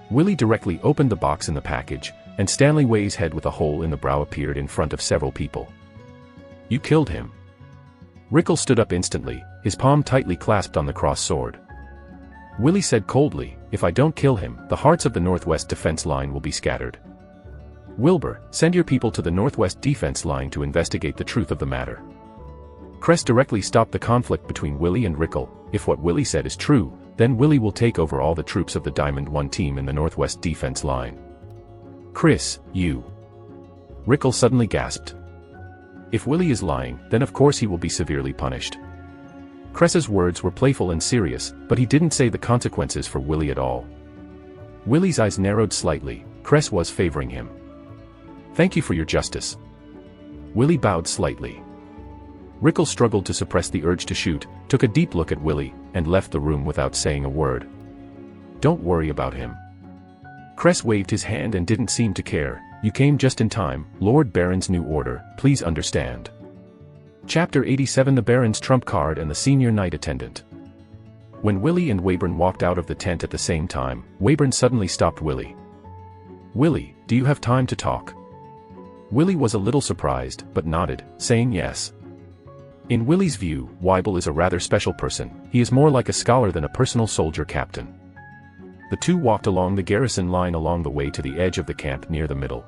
Willie directly opened the box in the package, and Stanley Wei's head with a hole in the brow appeared in front of several people. You killed him. Rickle stood up instantly, his palm tightly clasped on the cross sword. Willie said coldly, if I don't kill him, the hearts of the northwest defense line will be scattered. Wilbur, send your people to the northwest defense line to investigate the truth of the matter. Cress directly stopped the conflict between Willie and Rickle. If what Willie said is true, then Willie will take over all the troops of the Diamond 1 team in the northwest defense line. Chris, you. Rickle suddenly gasped. If Willie is lying, then of course he will be severely punished. Cress's words were playful and serious, but he didn't say the consequences for Willie at all. Willie's eyes narrowed slightly. Cress was favoring him. Thank you for your justice. Willie bowed slightly. Rickle struggled to suppress the urge to shoot, took a deep look at Willie, and left the room without saying a word. Don't worry about him. Cress waved his hand and didn't seem to care. You came just in time, Lord Baron's new order, please understand. Chapter 87 The Baron's Trump Card and the Senior Night Attendant. When Willie and Weyburn walked out of the tent at the same time, Weyburn suddenly stopped Willie. Willie, do you have time to talk? Willie was a little surprised, but nodded, saying yes. In Willie's view, Weibel is a rather special person. He is more like a scholar than a personal soldier captain. The two walked along the garrison line along the way to the edge of the camp near the middle.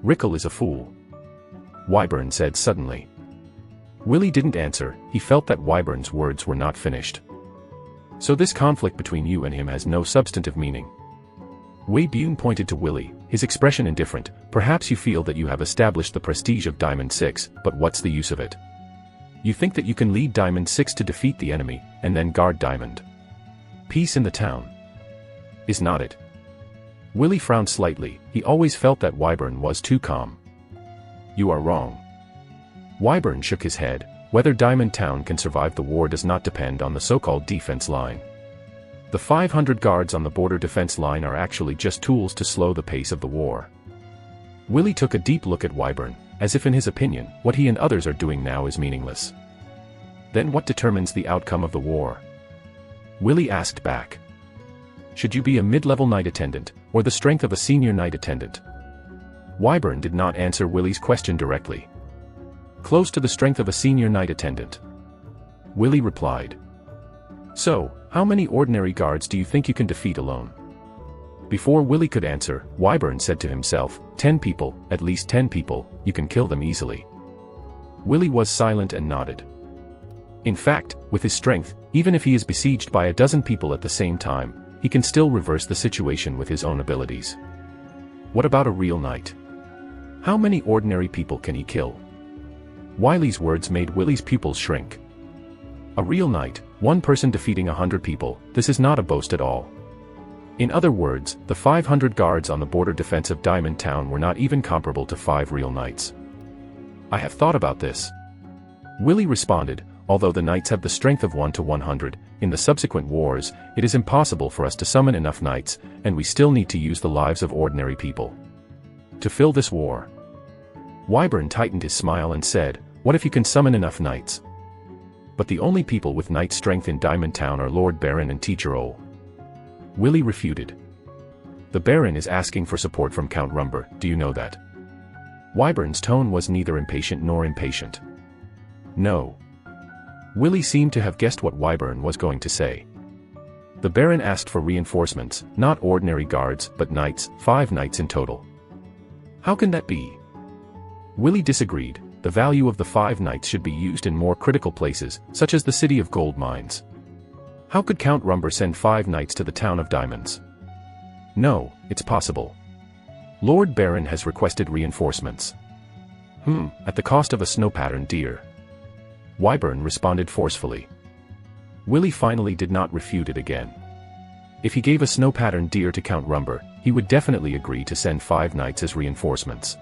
Rickle is a fool. Wyvern said suddenly. Willie didn't answer. He felt that Wyburn's words were not finished. So this conflict between you and him has no substantive meaning. Wei Bun pointed to Willie, his expression indifferent. Perhaps you feel that you have established the prestige of Diamond 6, but what's the use of it? You think that you can lead Diamond 6 to defeat the enemy, and then guard Diamond. Peace in the town. Is not it? Willie frowned slightly. He always felt that Wyvern was too calm. You are wrong. Wyvern shook his head. Whether Diamond Town can survive the war does not depend on the so-called defense line. The 500 guards on the border defense line are actually just tools to slow the pace of the war. Willie took a deep look at Wyvern, as if in his opinion, what he and others are doing now is meaningless. Then what determines the outcome of the war? Willie asked back. Should you be a mid-level night attendant, or the strength of a senior night attendant? Wyvern did not answer Willie's question directly. Close to the strength of a senior night attendant. Willie replied. So, how many ordinary guards do you think you can defeat alone? Before Willie could answer, Wyvern said to himself, 10 people, at least 10 people, you can kill them easily. Willie was silent and nodded. In fact, with his strength, even if he is besieged by a dozen people at the same time, he can still reverse the situation with his own abilities. What about a real knight? How many ordinary people can he kill? Wiley's words made Willie's pupils shrink. A real knight, one person defeating 100 people, this is not a boast at all. In other words, the 500 guards on the border defense of Diamond Town were not even comparable to 5 real knights. I have thought about this. Willie responded, although the knights have the strength of 1 to 100, in the subsequent wars, it is impossible for us to summon enough knights, and we still need to use the lives of ordinary people to fill this war. Wyvern tightened his smile and said, what if you can summon enough knights? But the only people with knight strength in Diamond Town are Lord Baron and Teacher Ole. Willie refuted. The Baron is asking for support from Count Rumber, do you know that? Wyburn's tone was neither impatient nor impatient. No. Willie seemed to have guessed what Wyvern was going to say. The Baron asked for reinforcements, not ordinary guards, but knights, 5 knights in total. How can that be? Willie disagreed. The value of the 5 knights should be used in more critical places, such as the city of gold mines. How could Count Rumber send 5 knights to the town of diamonds? No, it's possible. Lord Baron has requested reinforcements. At the cost of a snow-patterned deer. Wyvern responded forcefully. Willie finally did not refute it again. If he gave a snow-patterned deer to Count Rumber, he would definitely agree to send 5 knights as reinforcements.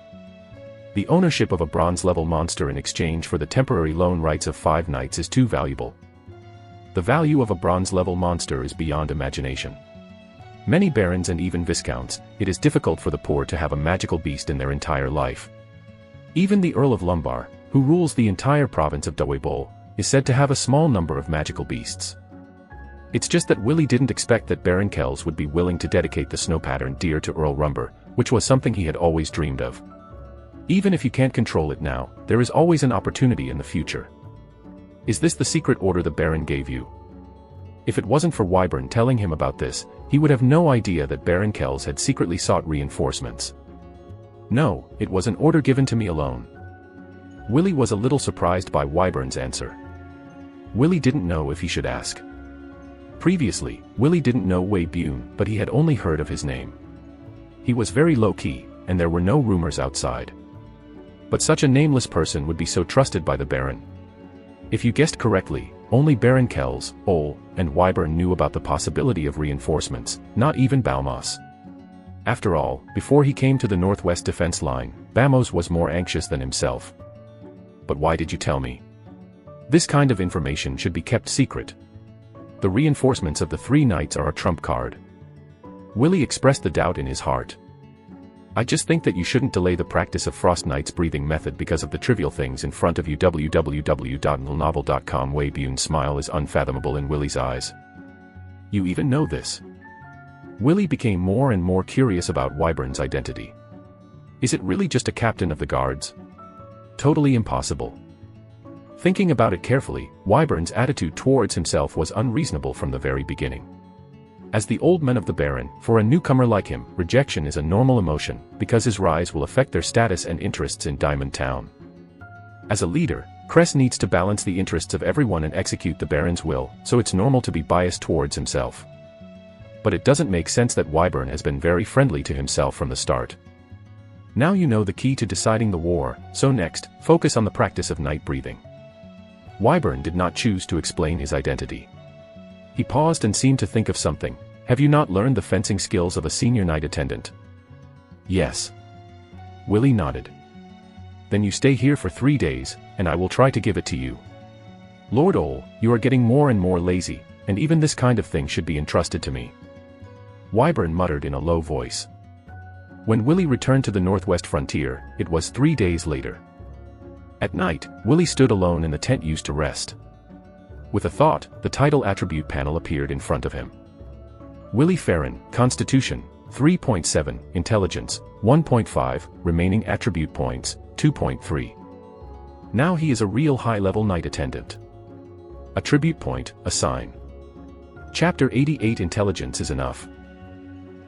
The ownership of a bronze-level monster in exchange for the temporary loan rights of 5 knights is too valuable. The value of a bronze-level monster is beyond imagination. Many barons and even viscounts, it is difficult for the poor to have a magical beast in their entire life. Even the Earl of Lumbar, who rules the entire province of Dawebol, is said to have a small number of magical beasts. It's just that Willie didn't expect that Baron Kells would be willing to dedicate the snow-patterned deer to Earl Rumber, which was something he had always dreamed of. Even if you can't control it now, there is always an opportunity in the future. Is this the secret order the Baron gave you? If it wasn't for Wyvern telling him about this, he would have no idea that Baron Kells had secretly sought reinforcements. No, it was an order given to me alone. Willie was a little surprised by Wyvern's answer. Willie didn't know if he should ask. Previously, Willie didn't know Wei Bune, but he had only heard of his name. He was very low-key, and there were no rumors outside. But such a nameless person would be so trusted by the Baron. If you guessed correctly, only Baron Kells, Ole, and Wyvern knew about the possibility of reinforcements, not even Balmos. After all, before he came to the northwest defense line, Bamos was more anxious than himself. But why did you tell me? This kind of information should be kept secret. The reinforcements of the 3 knights are a trump card. Willie expressed the doubt in his heart. I just think that you shouldn't delay the practice of Frost Knight's breathing method because of the trivial things in front of you. www.novel.com. Wei Bune's smile is unfathomable in Willie's eyes. You even know this? Willie became more and more curious about Wyvern's identity. Is it really just a captain of the guards? Totally impossible. Thinking about it carefully, Wyvern's attitude towards himself was unreasonable from the very beginning. As the old men of the Baron, for a newcomer like him, rejection is a normal emotion, because his rise will affect their status and interests in Diamond Town. As a leader, Cress needs to balance the interests of everyone and execute the Baron's will, so it's normal to be biased towards himself. But it doesn't make sense that Wyvern has been very friendly to himself from the start. Now you know the key to deciding the war, so next, focus on the practice of night breathing. Wyvern did not choose to explain his identity. He paused and seemed to think of something. Have you not learned the fencing skills of a senior knight attendant? Yes. Willie nodded. Then you stay here for 3 days, and I will try to give it to you. Lord Ole, you are getting more and more lazy, and even this kind of thing should be entrusted to me. Wyvern muttered in a low voice. When Willie returned to the northwest frontier, it was 3 days later. At night, Willie stood alone in the tent used to rest. With a thought, the title attribute panel appeared in front of him. Willie Farron, Constitution, 3.7, Intelligence, 1.5, remaining attribute points, 2.3. Now he is a real high-level knight attendant. Attribute point, assign. Chapter 88 Intelligence is enough.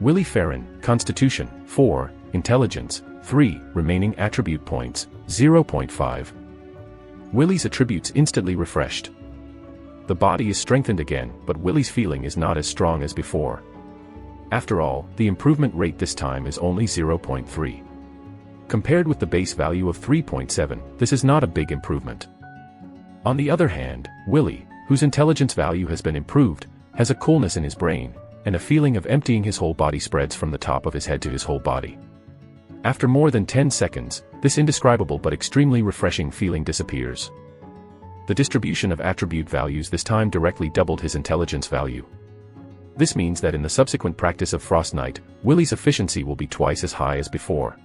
Willie Farron, Constitution, 4, Intelligence, 3, remaining attribute points, 0.5. Willie's attributes instantly refreshed. The body is strengthened again, but Willie's feeling is not as strong as before. After all, the improvement rate this time is only 0.3. Compared with the base value of 3.7, this is not a big improvement. On the other hand, Willie, whose intelligence value has been improved, has a coolness in his brain, and a feeling of emptying his whole body spreads from the top of his head to his whole body. After more than 10 seconds, this indescribable but extremely refreshing feeling disappears. The distribution of attribute values this time directly doubled his intelligence value. This means that in the subsequent practice of Frost Knight, Willie's efficiency will be twice as high as before.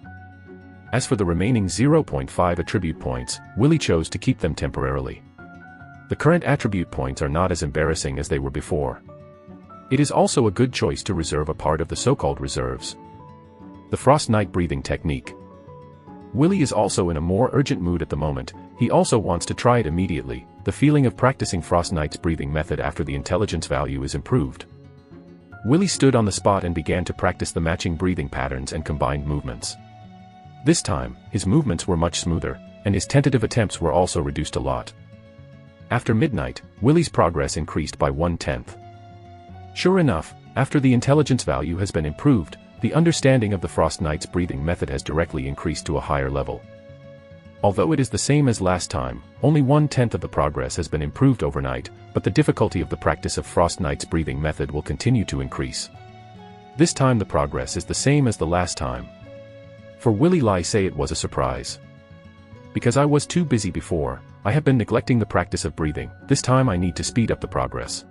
As for the remaining 0.5 attribute points, Willie chose to keep them temporarily. The current attribute points are not as embarrassing as they were before. It is also a good choice to reserve a part of the so-called reserves. The Frost Knight breathing technique. Willie is also in a more urgent mood at the moment. He also wants to try it immediately, the feeling of practicing Frost Knight's breathing method after the intelligence value is improved. Willie stood on the spot and began to practice the matching breathing patterns and combined movements. This time, his movements were much smoother, and his tentative attempts were also reduced a lot. After midnight, Willie's progress increased by 1/10. Sure enough, after the intelligence value has been improved, the understanding of the Frost Knight's breathing method has directly increased to a higher level. Although it is the same as last time, only 1/10 of the progress has been improved overnight, but the difficulty of the practice of Frost Knight's breathing method will continue to increase. This time the progress is the same as the last time. For Willie Lai say it was a surprise. Because I was too busy before, I have been neglecting the practice of breathing. This time I need to speed up the progress.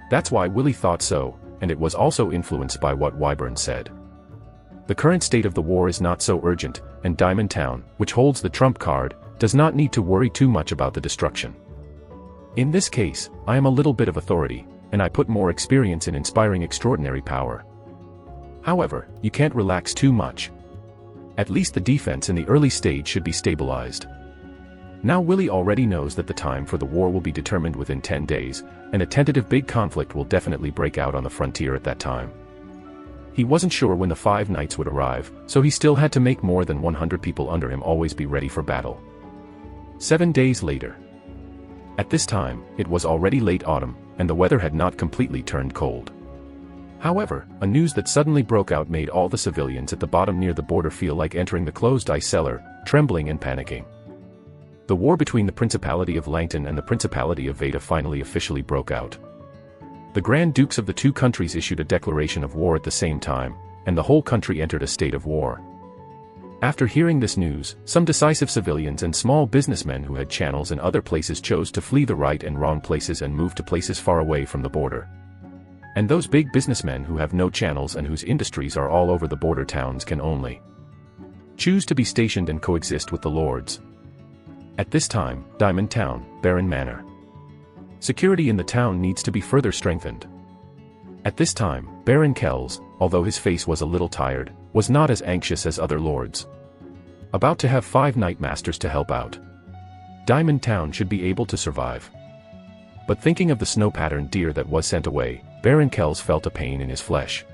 That's why Willie thought so, and it was also influenced by what Wyburn said. The current state of the war is not so urgent, and Diamond Town, which holds the trump card, does not need to worry too much about the destruction. In this case, I am a little bit of authority, and I put more experience in inspiring extraordinary power. However, you can't relax too much. At least the defense in the early stage should be stabilized. Now Willie already knows that the time for the war will be determined within 10 days, and a tentative big conflict will definitely break out on the frontier at that time. He wasn't sure when the 5 knights would arrive, so he still had to make more than 100 people under him always be ready for battle. 7 days later. At this time, it was already late autumn, and the weather had not completely turned cold. However, a news that suddenly broke out made all the civilians at the bottom near the border feel like entering the closed ice cellar, trembling and panicking. The war between the Principality of Langton and the Principality of Veda finally officially broke out. The Grand Dukes of the two countries issued a declaration of war at the same time, and the whole country entered a state of war. After hearing this news, some decisive civilians and small businessmen who had channels in other places chose to flee the right and wrong places and move to places far away from the border. And those big businessmen who have no channels and whose industries are all over the border towns can only choose to be stationed and coexist with the lords. At this time, Diamond Town, Barren Manor. Security in the town needs to be further strengthened. At this time, Baron Kells, although his face was a little tired, was not as anxious as other lords. About to have 5 Knight Masters to help out. Diamond Town should be able to survive. But thinking of the snow-patterned deer that was sent away, Baron Kells felt a pain in his flesh.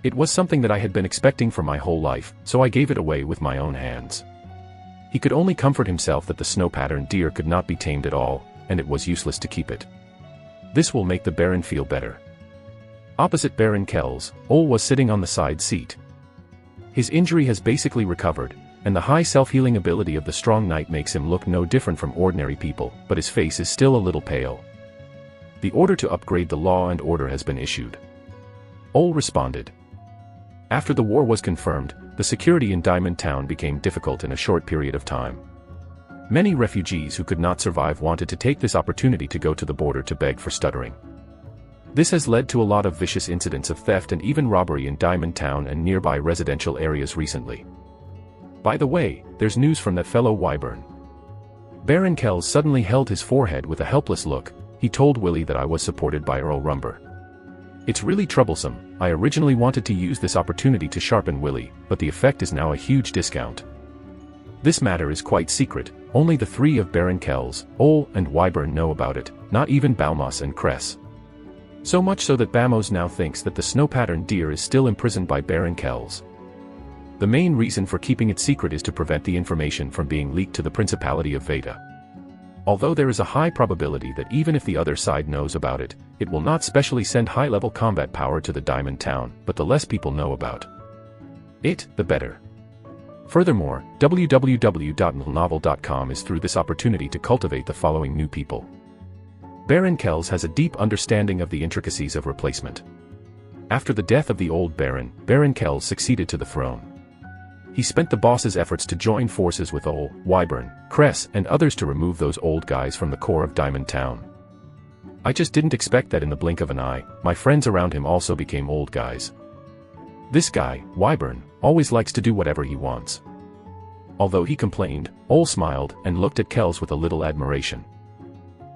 It was something that I had been expecting for my whole life, so I gave it away with my own hands. He could only comfort himself that the snow-patterned deer could not be tamed at all, and it was useless to keep it. This will make the Baron feel better. Opposite Baron Kells, Ole was sitting on the side seat. His injury has basically recovered, and the high self-healing ability of the strong knight makes him look no different from ordinary people, but his face is still a little pale. The order to upgrade the law and order has been issued. Ole responded. After the war was confirmed, the security in Diamond Town became difficult in a short period of time. Many refugees who could not survive wanted to take this opportunity to go to the border to beg for stuttering. This has led to a lot of vicious incidents of theft and even robbery in Diamond Town and nearby residential areas recently. By the way, there's news from that fellow Wyburn. Baron Kells suddenly held his forehead with a helpless look. He told Willie that I was supported by Earl Rumber. It's really troublesome. I originally wanted to use this opportunity to sharpen Willie, but the effect is now a huge discount. This matter is quite secret. Only the 3 of Baron Kells, Ole, and Wyburn know about it, not even Balmos and Cress. So much so that Bamos now thinks that the snow-patterned deer is still imprisoned by Baron Kells. The main reason for keeping it secret is to prevent the information from being leaked to the Principality of Veda. Although there is a high probability that even if the other side knows about it, it will not specially send high-level combat power to the Diamond Town, but the less people know about it, the better. Furthermore, www.novel.com is through this opportunity to cultivate the following new people. Baron Kells has a deep understanding of the intricacies of replacement. After the death of the old Baron, Baron Kells succeeded to the throne. He spent the boss's efforts to join forces with Ole, Wyvern, Cress, and others to remove those old guys from the core of Diamond Town. I just didn't expect that in the blink of an eye, my friends around him also became old guys. This guy, Wyvern, always likes to do whatever he wants. Although he complained, Ole smiled and looked at Kells with a little admiration.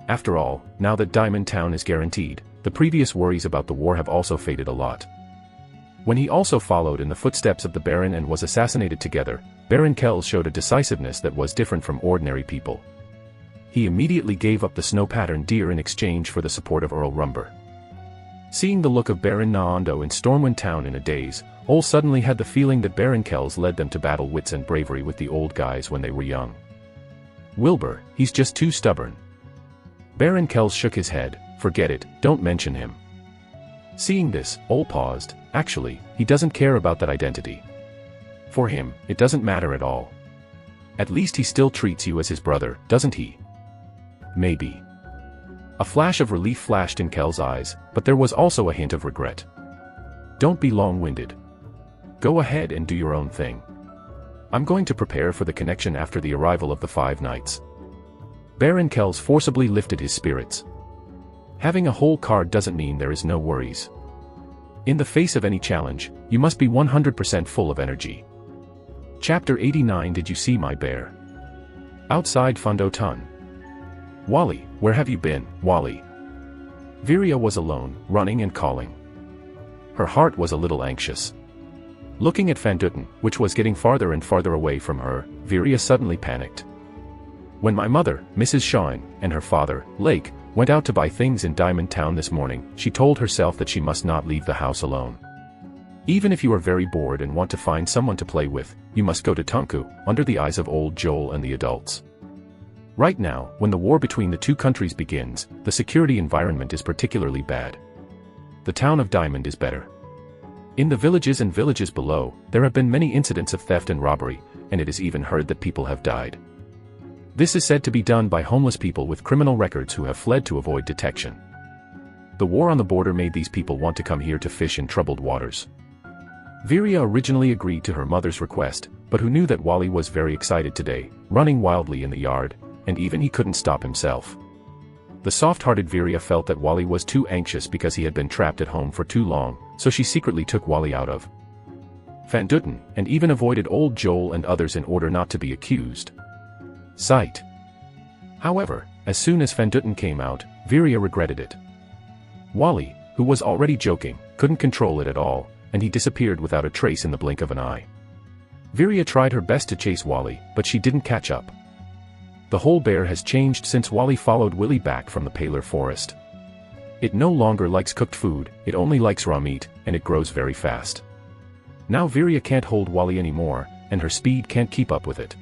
After all, now that Diamond Town is guaranteed, the previous worries about the war have also faded a lot. When he also followed in the footsteps of the Baron and was assassinated together, Baron Kells showed a decisiveness that was different from ordinary people. He immediately gave up the snow-patterned deer in exchange for the support of Earl Rumber. Seeing the look of Baron Naondo in Stormwind Town in a daze, Ole suddenly had the feeling that Baron Kells led them to battle wits and bravery with the old guys when they were young. Wilbur, he's just too stubborn. Baron Kells shook his head. Forget it, don't mention him. Seeing this, Ole paused. Actually, he doesn't care about that identity. For him, it doesn't matter at all. At least he still treats you as his brother, doesn't he? Maybe. A flash of relief flashed in Kells' eyes, but there was also a hint of regret. Don't be long-winded. Go ahead and do your own thing. I'm going to prepare for the connection after the arrival of the 5 knights. Baron Kells forcibly lifted his spirits. Having a whole card doesn't mean there is no worries. In the face of any challenge, you must be 100% full of energy. Chapter 89. Did you see my bear? Outside Fundo Tun. Wally, where have you been, Wally? Viria was alone, running and calling. Her heart was a little anxious. Looking at Van Dutten, which was getting farther and farther away from her, Viria suddenly panicked. When my mother, Mrs. Shawn, and her father, Lake, went out to buy things in Diamond Town this morning, she told herself that she must not leave the house alone. Even if you are very bored and want to find someone to play with, you must go to Tunku, under the eyes of old Joel and the adults. Right now, when the war between the two countries begins, the security environment is particularly bad. The town of Diamond is better. In the villages and villages below, there have been many incidents of theft and robbery, and it is even heard that people have died. This is said to be done by homeless people with criminal records who have fled to avoid detection. The war on the border made these people want to come here to fish in troubled waters. Viria originally agreed to her mother's request, but who knew that Wally was very excited today, running wildly in the yard, and even he couldn't stop himself. The soft-hearted Viria felt that Wally was too anxious because he had been trapped at home for too long, so she secretly took Wally out of Van Dutten, and even avoided old Joel and others in order not to be accused. Sight. However, as soon as Van Dutten came out, Viria regretted it. Wally, who was already joking, couldn't control it at all, and he disappeared without a trace in the blink of an eye. Viria tried her best to chase Wally, but she didn't catch up. The whole bear has changed since Wally followed Willy back from the paler forest. It no longer likes cooked food, it only likes raw meat, and it grows very fast. Now Viria can't hold Wally anymore, and her speed can't keep up with it.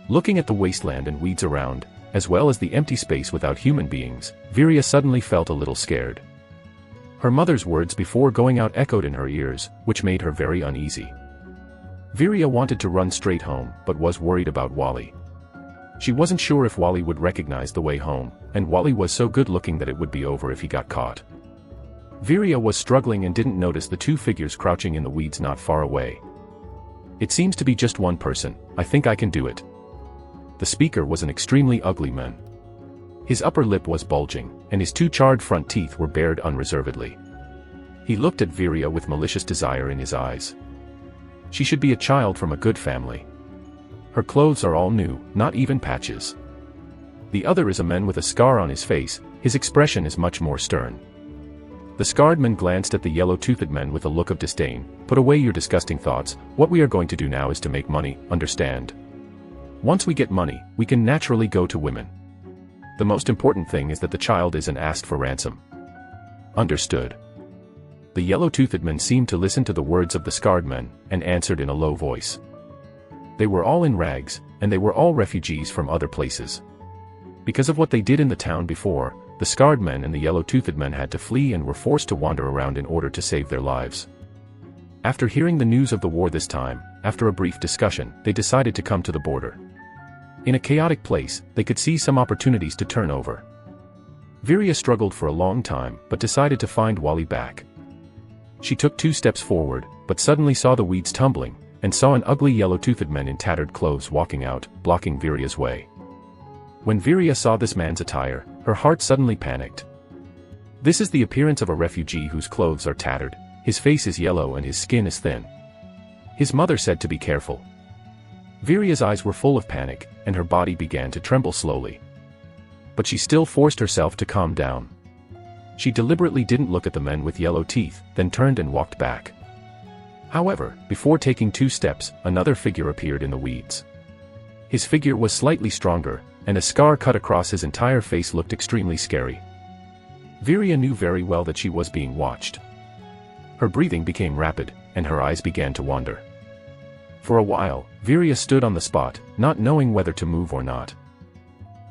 Looking at the wasteland and weeds around, as well as the empty space without human beings, Viria suddenly felt a little scared. Her mother's words before going out echoed in her ears, which made her very uneasy. Viria wanted to run straight home, but was worried about Wally. She wasn't sure if Wally would recognize the way home, and Wally was so good-looking that it would be over if he got caught. Viria was struggling and didn't notice the 2 figures crouching in the weeds not far away. It seems to be just one person. I think I can do it. The speaker was an extremely ugly man. His upper lip was bulging, and his 2 charred front teeth were bared unreservedly. He looked at Viria with malicious desire in his eyes. She should be a child from a good family. Her clothes are all new, not even patches. The other is a man with a scar on his face, his expression is much more stern. The scarred man glanced at the yellow-toothed man with a look of disdain. Put away your disgusting thoughts, what we are going to do now is to make money, understand? Once we get money, we can naturally go to women. The most important thing is that the child isn't asked for ransom. Understood. The yellow-toothed man seemed to listen to the words of the scarred man, and answered in a low voice. They were all in rags, and they were all refugees from other places. Because of what they did in the town before, the scarred men and the yellow-toothed men had to flee and were forced to wander around in order to save their lives. After hearing the news of the war this time, after a brief discussion, they decided to come to the border. In a chaotic place, they could see some opportunities to turn over. Virya struggled for a long time, but decided to find Wally back. She took 2 steps forward, but suddenly saw the weeds tumbling, and saw an ugly yellow-toothed man in tattered clothes walking out, blocking Virya's way. When Virya saw this man's attire, her heart suddenly panicked. This is the appearance of a refugee whose clothes are tattered, his face is yellow and his skin is thin. His mother said to be careful. Virya's eyes were full of panic, and her body began to tremble slowly. But she still forced herself to calm down. She deliberately didn't look at the men with yellow teeth, then turned and walked back. However, before taking 2 steps, another figure appeared in the weeds. His figure was slightly stronger, and a scar cut across his entire face looked extremely scary. Virya knew very well that she was being watched. Her breathing became rapid, and her eyes began to wander. For a while, Virya stood on the spot, not knowing whether to move or not.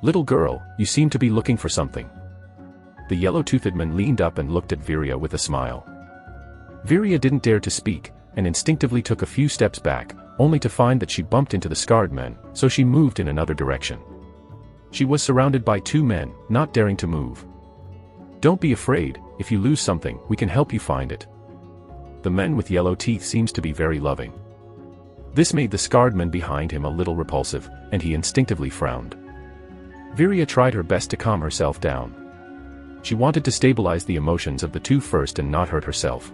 "Little girl, you seem to be looking for something." The yellow-toothed man leaned up and looked at Virya with a smile. Virya didn't dare to speak, and instinctively took a few steps back, only to find that she bumped into the scarred men, so she moved in another direction. She was surrounded by 2 men, not daring to move. "Don't be afraid, if you lose something, we can help you find it." The man with yellow teeth seems to be very loving. This made the scarred man behind him a little repulsive, and he instinctively frowned. Virya tried her best to calm herself down. She wanted to stabilize the emotions of the 2 first and not hurt herself.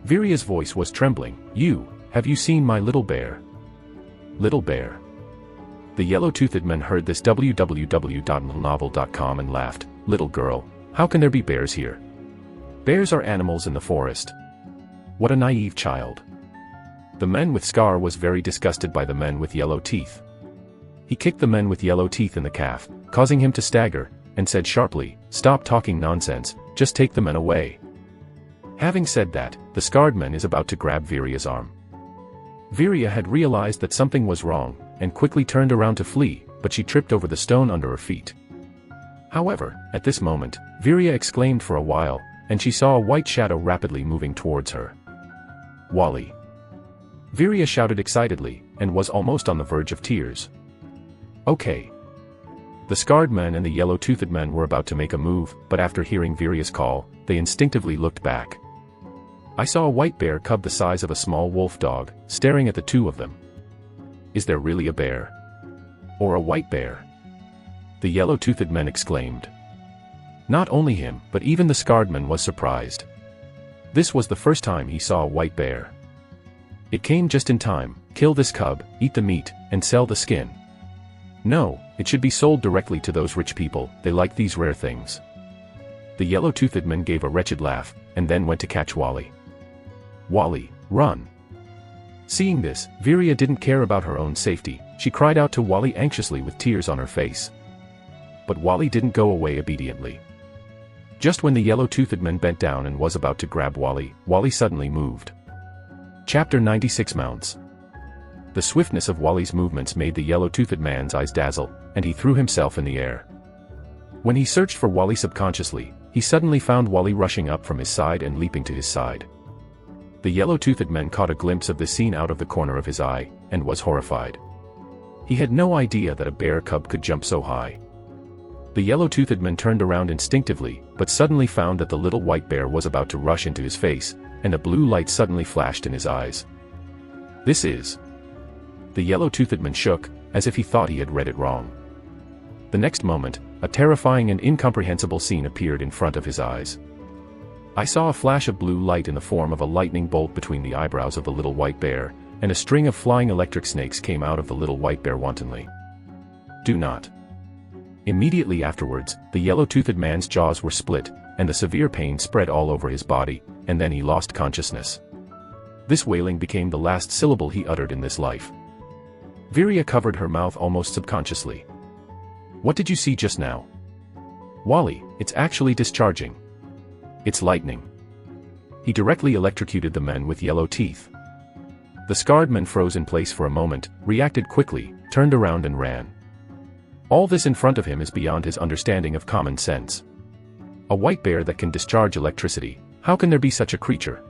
Virya's voice was trembling. Have you seen my little bear?" "Little bear?" The yellow-toothed man heard this www.novel.com and laughed. "Little girl, how can there be bears here? Bears are animals in the forest. What a naive child." The man with scar was very disgusted by the men with yellow teeth. He kicked the man with yellow teeth in the calf, causing him to stagger, and said sharply, "Stop talking nonsense, just take the men away." Having said that, the scarred man is about to grab Virya's arm. Virya had realized that something was wrong, and quickly turned around to flee, but she tripped over the stone under her feet. However, at this moment, Virya exclaimed for a while, and she saw a white shadow rapidly moving towards her. "Wally!" Virya shouted excitedly, and was almost on the verge of tears. "Okay." The scarred man and the yellow-toothed man were about to make a move, but after hearing Virya's call, they instinctively looked back. I saw a white bear cub the size of a small wolf dog, staring at the 2 of them. "Is there really a bear? Or a white bear?" The yellow-toothed man exclaimed. Not only him, but even the scarred man was surprised. This was the first time he saw a white bear. It came just in time. Kill this cub, eat the meat, and sell the skin. No, it should be sold directly to those rich people, they like these rare things. The yellow-toothed man gave a wretched laugh, and then went to catch Wally. "Wally, run!" Seeing this, Virya didn't care about her own safety. She cried out to Wally anxiously with tears on her face. But Wally didn't go away obediently. Just when the yellow-toothed man bent down and was about to grab Wally, Wally suddenly moved. Chapter 96 Mounts. The swiftness of Wally's movements made the yellow-toothed man's eyes dazzle, and he threw himself in the air. When he searched for Wally subconsciously, he suddenly found Wally rushing up from his side and leaping to his side. The yellow-toothed man caught a glimpse of this scene out of the corner of his eye, and was horrified. He had no idea that a bear cub could jump so high. The yellow-toothed man turned around instinctively, but suddenly found that the little white bear was about to rush into his face, and a blue light suddenly flashed in his eyes. "This is..." The yellow-toothed man shook, as if he thought he had read it wrong. The next moment, a terrifying and incomprehensible scene appeared in front of his eyes. I saw a flash of blue light in the form of a lightning bolt between the eyebrows of the little white bear, and a string of flying electric snakes came out of the little white bear wantonly. "Do not." Immediately afterwards, the yellow-toothed man's jaws were split, and the severe pain spread all over his body, and then he lost consciousness. This wailing became the last syllable he uttered in this life. Virya covered her mouth almost subconsciously. "What did you see just now?" "Wally, it's actually discharging. It's lightning." He directly electrocuted the men with yellow teeth. The scarred man froze in place for a moment, reacted quickly, turned around and ran. All this in front of him is beyond his understanding of common sense. A white bear that can discharge electricity, how can there be such a creature?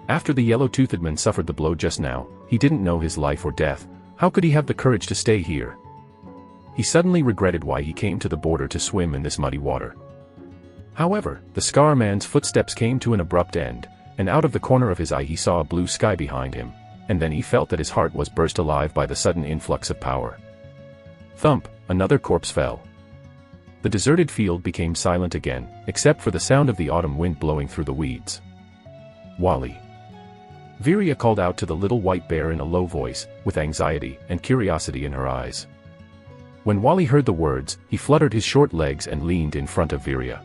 After the yellow-toothed man suffered the blow just now, he didn't know his life or death. How could he have the courage to stay here? He suddenly regretted why he came to the border to swim in this muddy water. However, the Scar Man's footsteps came to an abrupt end, and out of the corner of his eye he saw a blue sky behind him, and then he felt that his heart was burst alive by the sudden influx of power. Thump, another corpse fell. The deserted field became silent again, except for the sound of the autumn wind blowing through the weeds. Wally. Viria called out to the little white bear in a low voice, with anxiety and curiosity in her eyes. When Wally heard the words, he fluttered his short legs and leaned in front of Viria.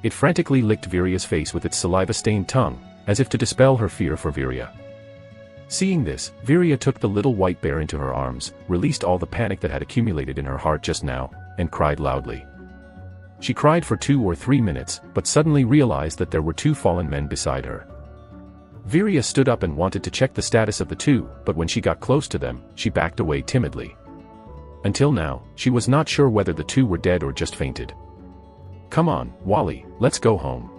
It frantically licked Viria's face with its saliva-stained tongue, as if to dispel her fear for Viria. Seeing this, Viria took the little white bear into her arms, released all the panic that had accumulated in her heart just now, and cried loudly. She cried for 2 or 3 minutes, but suddenly realized that there were 2 fallen men beside her. Viria stood up and wanted to check the status of the 2, but when she got close to them, she backed away timidly. Until now, she was not sure whether the 2 were dead or just fainted. "Come on, Wally, let's go home,"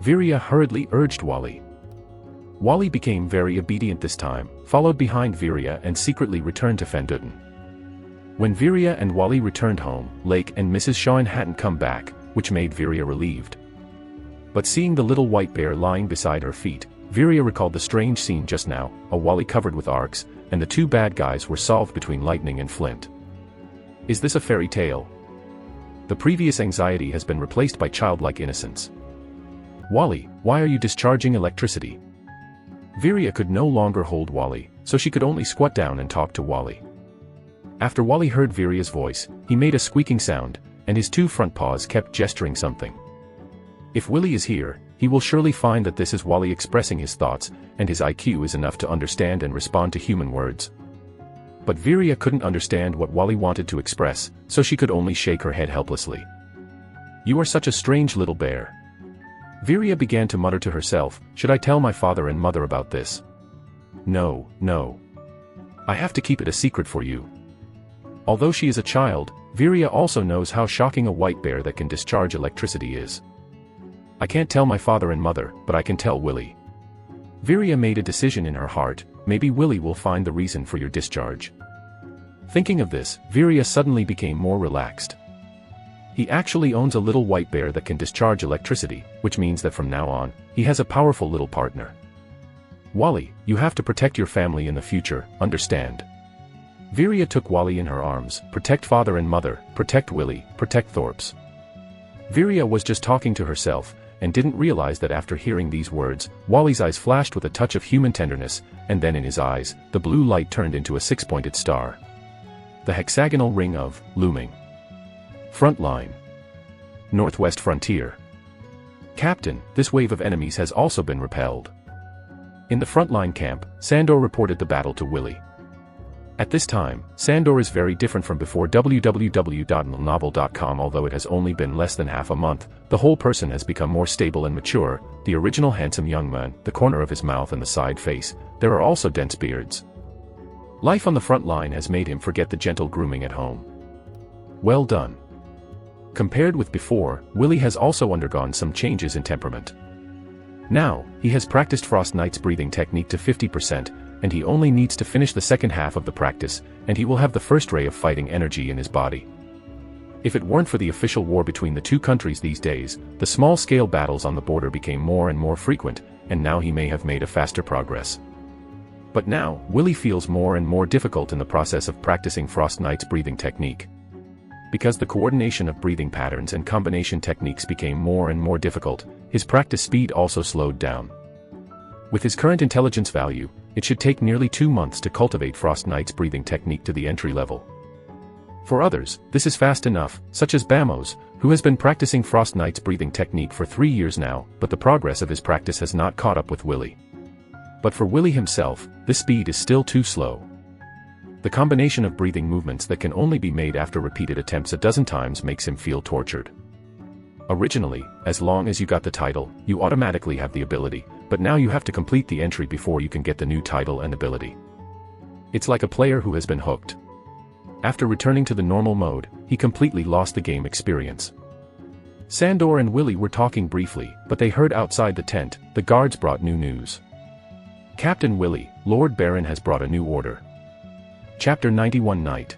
Viria hurriedly urged Wally. Wally became very obedient this time, followed behind Viria and secretly returned to Fanduten. When Viria and Wally returned home, Lake and Mrs. Shawn hadn't come back, which made Viria relieved. But seeing the little white bear lying beside her feet, Viria recalled the strange scene just now, a Wally covered with arcs, and the 2 bad guys were solved between lightning and flint. Is this a fairy tale? The previous anxiety has been replaced by childlike innocence. "Wally, why are you discharging electricity?" Viria could no longer hold Wally, so she could only squat down and talk to Wally. After Wally heard Viria's voice, he made a squeaking sound, and his 2 front paws kept gesturing something. If Willy is here, he will surely find that this is Wally expressing his thoughts, and his IQ is enough to understand and respond to human words. But Viria couldn't understand what Wally wanted to express, so she could only shake her head helplessly. "You are such a strange little bear." Viria began to mutter to herself, "Should I tell my father and mother about this? No, no. I have to keep it a secret for you." Although she is a child, Viria also knows how shocking a white bear that can discharge electricity is. "I can't tell my father and mother, but I can tell Willy." Viria made a decision in her heart, maybe Willy will find the reason for your discharge. Thinking of this, Viria suddenly became more relaxed. He actually owns a little white bear that can discharge electricity, which means that from now on, he has a powerful little partner. "Wally, you have to protect your family in the future, understand?" Viria took Wally in her arms. "Protect father and mother, protect Willy, protect Thorpe's." Viria was just talking to herself, and didn't realize that after hearing these words, Wally's eyes flashed with a touch of human tenderness, and then in his eyes, the blue light turned into a 6-pointed star. The hexagonal ring of looming. Front line. Northwest frontier. "Captain, this wave of enemies has also been repelled." In the frontline camp, Sandor reported the battle to Willy. At this time, Sandor is very different from before www.novel.com. Although it has only been less than half a month, the whole person has become more stable and mature, the original handsome young man, the corner of his mouth and the side face, there are also dense beards. Life on the front line has made him forget the gentle grooming at home. Well done. Compared with before, Willy has also undergone some changes in temperament. Now, he has practiced Frost Knight's breathing technique to 50%, and he only needs to finish the second half of the practice, and he will have the first ray of fighting energy in his body. If it weren't for the official war between the 2 countries these days, the small-scale battles on the border became more and more frequent, and now he may have made a faster progress. But now, Willy feels more and more difficult in the process of practicing Frost Knight's breathing technique. Because the coordination of breathing patterns and combination techniques became more and more difficult, his practice speed also slowed down. With his current intelligence value, it should take nearly 2 months to cultivate Frost Knight's breathing technique to the entry level. For others, this is fast enough, such as Bamos, who has been practicing Frost Knight's breathing technique for 3 years now, but the progress of his practice has not caught up with Willy. But for Willy himself, this speed is still too slow. The combination of breathing movements that can only be made after repeated attempts a dozen times makes him feel tortured. Originally, as long as you got the title, you automatically have the ability, but now you have to complete the entry before you can get the new title and ability. It's like a player who has been hooked. After returning to the normal mode, he completely lost the game experience. Sandor and Willie were talking briefly, but they heard outside the tent, the guards brought new news. Captain Willie, Lord Baron has brought a new order. Chapter 91 Night.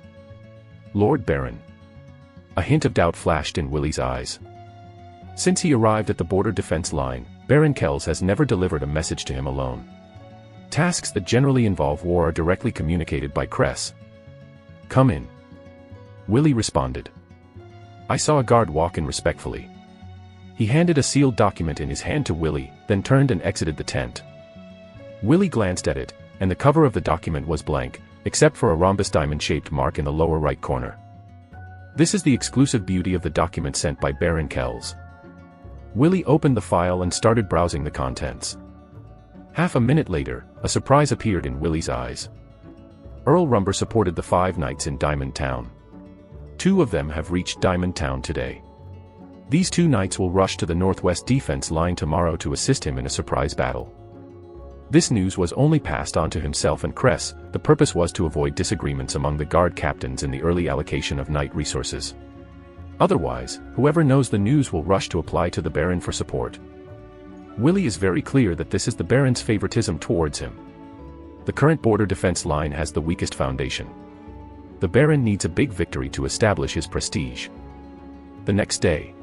Lord Baron. A hint of doubt flashed in Willie's eyes. Since he arrived at the border defense line, Baron Kells has never delivered a message to him alone. Tasks that generally involve war are directly communicated by Cress. Come in. Willie responded. I saw a guard walk in respectfully. He handed a sealed document in his hand to Willie, then turned and exited the tent. Willie glanced at it, and the cover of the document was blank, except for a rhombus diamond-shaped mark in the lower right corner. This is the exclusive beauty of the document sent by Baron Kells. Willie opened the file and started browsing the contents. Half a minute later, a surprise appeared in Willie's eyes. Earl Rumber supported the 5 knights in Diamond Town. 2 of them have reached Diamond Town today. These 2 knights will rush to the northwest defense line tomorrow to assist him in a surprise battle. This news was only passed on to himself and Cress. The purpose was to avoid disagreements among the guard captains in the early allocation of knight resources. Otherwise, whoever knows the news will rush to apply to the Baron for support. Willie is very clear that this is the Baron's favoritism towards him. The current border defense line has the weakest foundation. The Baron needs a big victory to establish his prestige. The next day,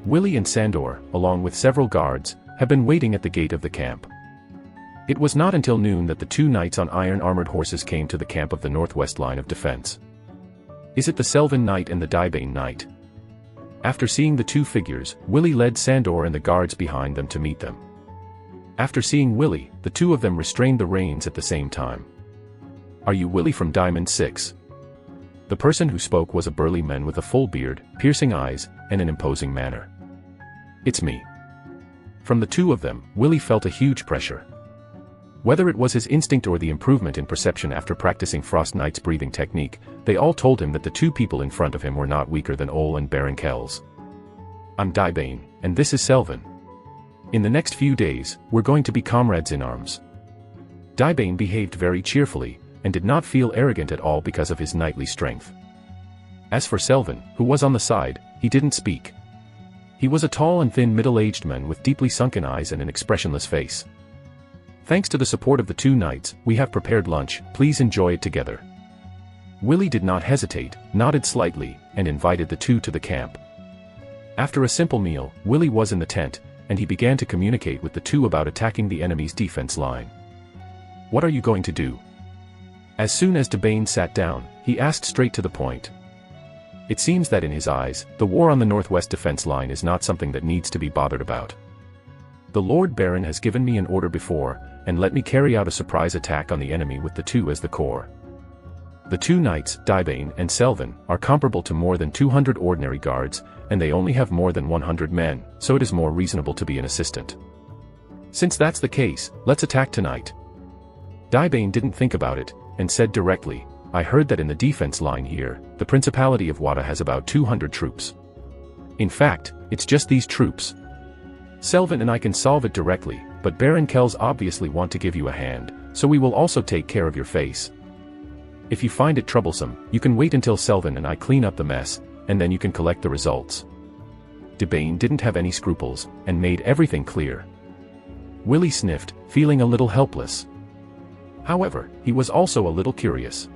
Willie and Sandor, along with several guards, have been waiting at the gate of the camp. It was not until noon that the 2 knights on iron-armored horses came to the camp of the northwest line of defense. Is it the Selvin Knight and the Dibane Knight? After seeing the 2 figures, Willie led Sandor and the guards behind them to meet them. After seeing Willie, the 2 of them restrained the reins at the same time. Are you Willie from Diamond 6? The person who spoke was a burly man with a full beard, piercing eyes, and an imposing manner. It's me. From the 2 of them, Willie felt a huge pressure. Whether it was his instinct or the improvement in perception after practicing Frost Knight's breathing technique, they all told him that the 2 people in front of him were not weaker than Ole and Baron Kells. I'm Dibane, and this is Selvin. In the next few days, we're going to be comrades in arms. Dibane behaved very cheerfully, and did not feel arrogant at all because of his knightly strength. As for Selvin, who was on the side, he didn't speak. He was a tall and thin middle-aged man with deeply sunken eyes and an expressionless face. Thanks to the support of the 2 knights, we have prepared lunch, please enjoy it together. Willie did not hesitate, nodded slightly, and invited the 2 to the camp. After a simple meal, Willie was in the tent, and he began to communicate with the 2 about attacking the enemy's defense line. What are you going to do? As soon as Dibane sat down, he asked straight to the point. It seems that in his eyes, the war on the northwest defense line is not something that needs to be bothered about. The Lord Baron has given me an order before, and let me carry out a surprise attack on the enemy with the 2 as the core. The 2 knights, Dibane and Selvin, are comparable to more than 200 ordinary guards, and they only have more than 100 men, so it is more reasonable to be an assistant. Since that's the case, let's attack tonight. Dibane didn't think about it, and said directly, I heard that in the defense line here, the Principality of Wada has about 200 troops. In fact, it's just these troops. Selvin and I can solve it directly, but Baron Kells obviously want to give you a hand, so we will also take care of your face. If you find it troublesome, you can wait until Selvin and I clean up the mess, and then you can collect the results. Dibane didn't have any scruples, and made everything clear. Willie sniffed, feeling a little helpless. However, he was also a little curious.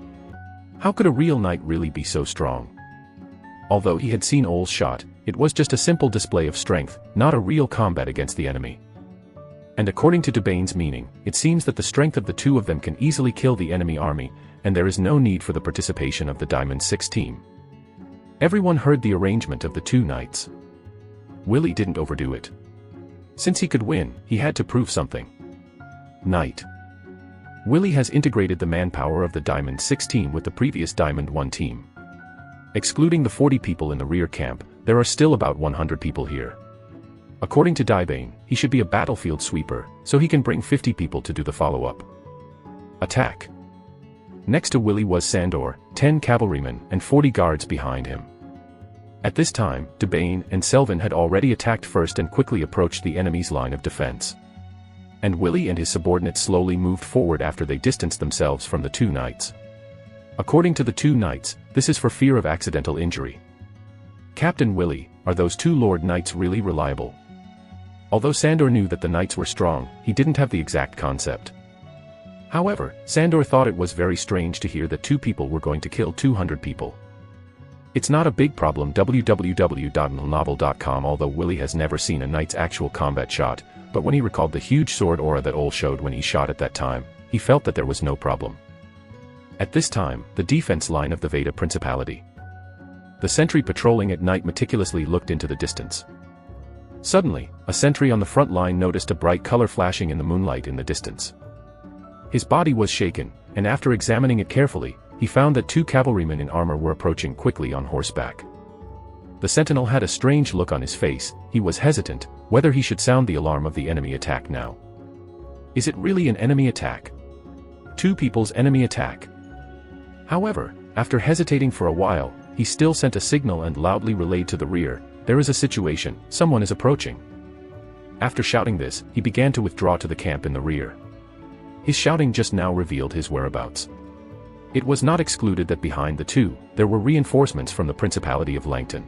How could a real knight really be so strong? Although he had seen Ole's shot, it was just a simple display of strength, not a real combat against the enemy. And according to Dibane's meaning, it seems that the strength of the 2 of them can easily kill the enemy army, and there is no need for the participation of the Diamond 6 team. Everyone heard the arrangement of the 2 knights. Willie didn't overdo it. Since he could win, he had to prove something. Knight. Willie has integrated the manpower of the Diamond 6 team with the previous Diamond 1 team. Excluding the 40 people in the rear camp, there are still about 100 people here. According to Dibane, he should be a battlefield sweeper, so he can bring 50 people to do the follow-up. Attack. Next to Willie was Sandor, 10 cavalrymen and 40 guards behind him. At this time, Dibane and Selvin had already attacked first and quickly approached the enemy's line of defense. And Willie and his subordinates slowly moved forward after they distanced themselves from the 2 knights. According to the two knights, this is for fear of accidental injury. Captain Willie, are those two Lord Knights really reliable? Although Sandor knew that the knights were strong, he didn't have the exact concept. However, Sandor thought it was very strange to hear that two people were going to kill 200 people. It's not a big problem www.novel.com. Although Willie has never seen a knight's actual combat shot, but when he recalled the huge sword aura that Ole showed when he shot at that time, he felt that there was no problem. At this time, the defense line of the Veda Principality. The sentry patrolling at night meticulously looked into the distance. Suddenly, a sentry on the front line noticed a bright color flashing in the moonlight in the distance. His body was shaken, and after examining it carefully, he found that two cavalrymen in armor were approaching quickly on horseback. The sentinel had a strange look on his face. He was hesitant, whether he should sound the alarm of the enemy attack now. Is it really an enemy attack? Two people's enemy attack? However, after hesitating for a while, he still sent a signal and loudly relayed to the rear, "There is a situation, someone is approaching." After shouting this, he began to withdraw to the camp in the rear. His shouting just now revealed his whereabouts. It was not excluded that behind the two, there were reinforcements from the Principality of Langton.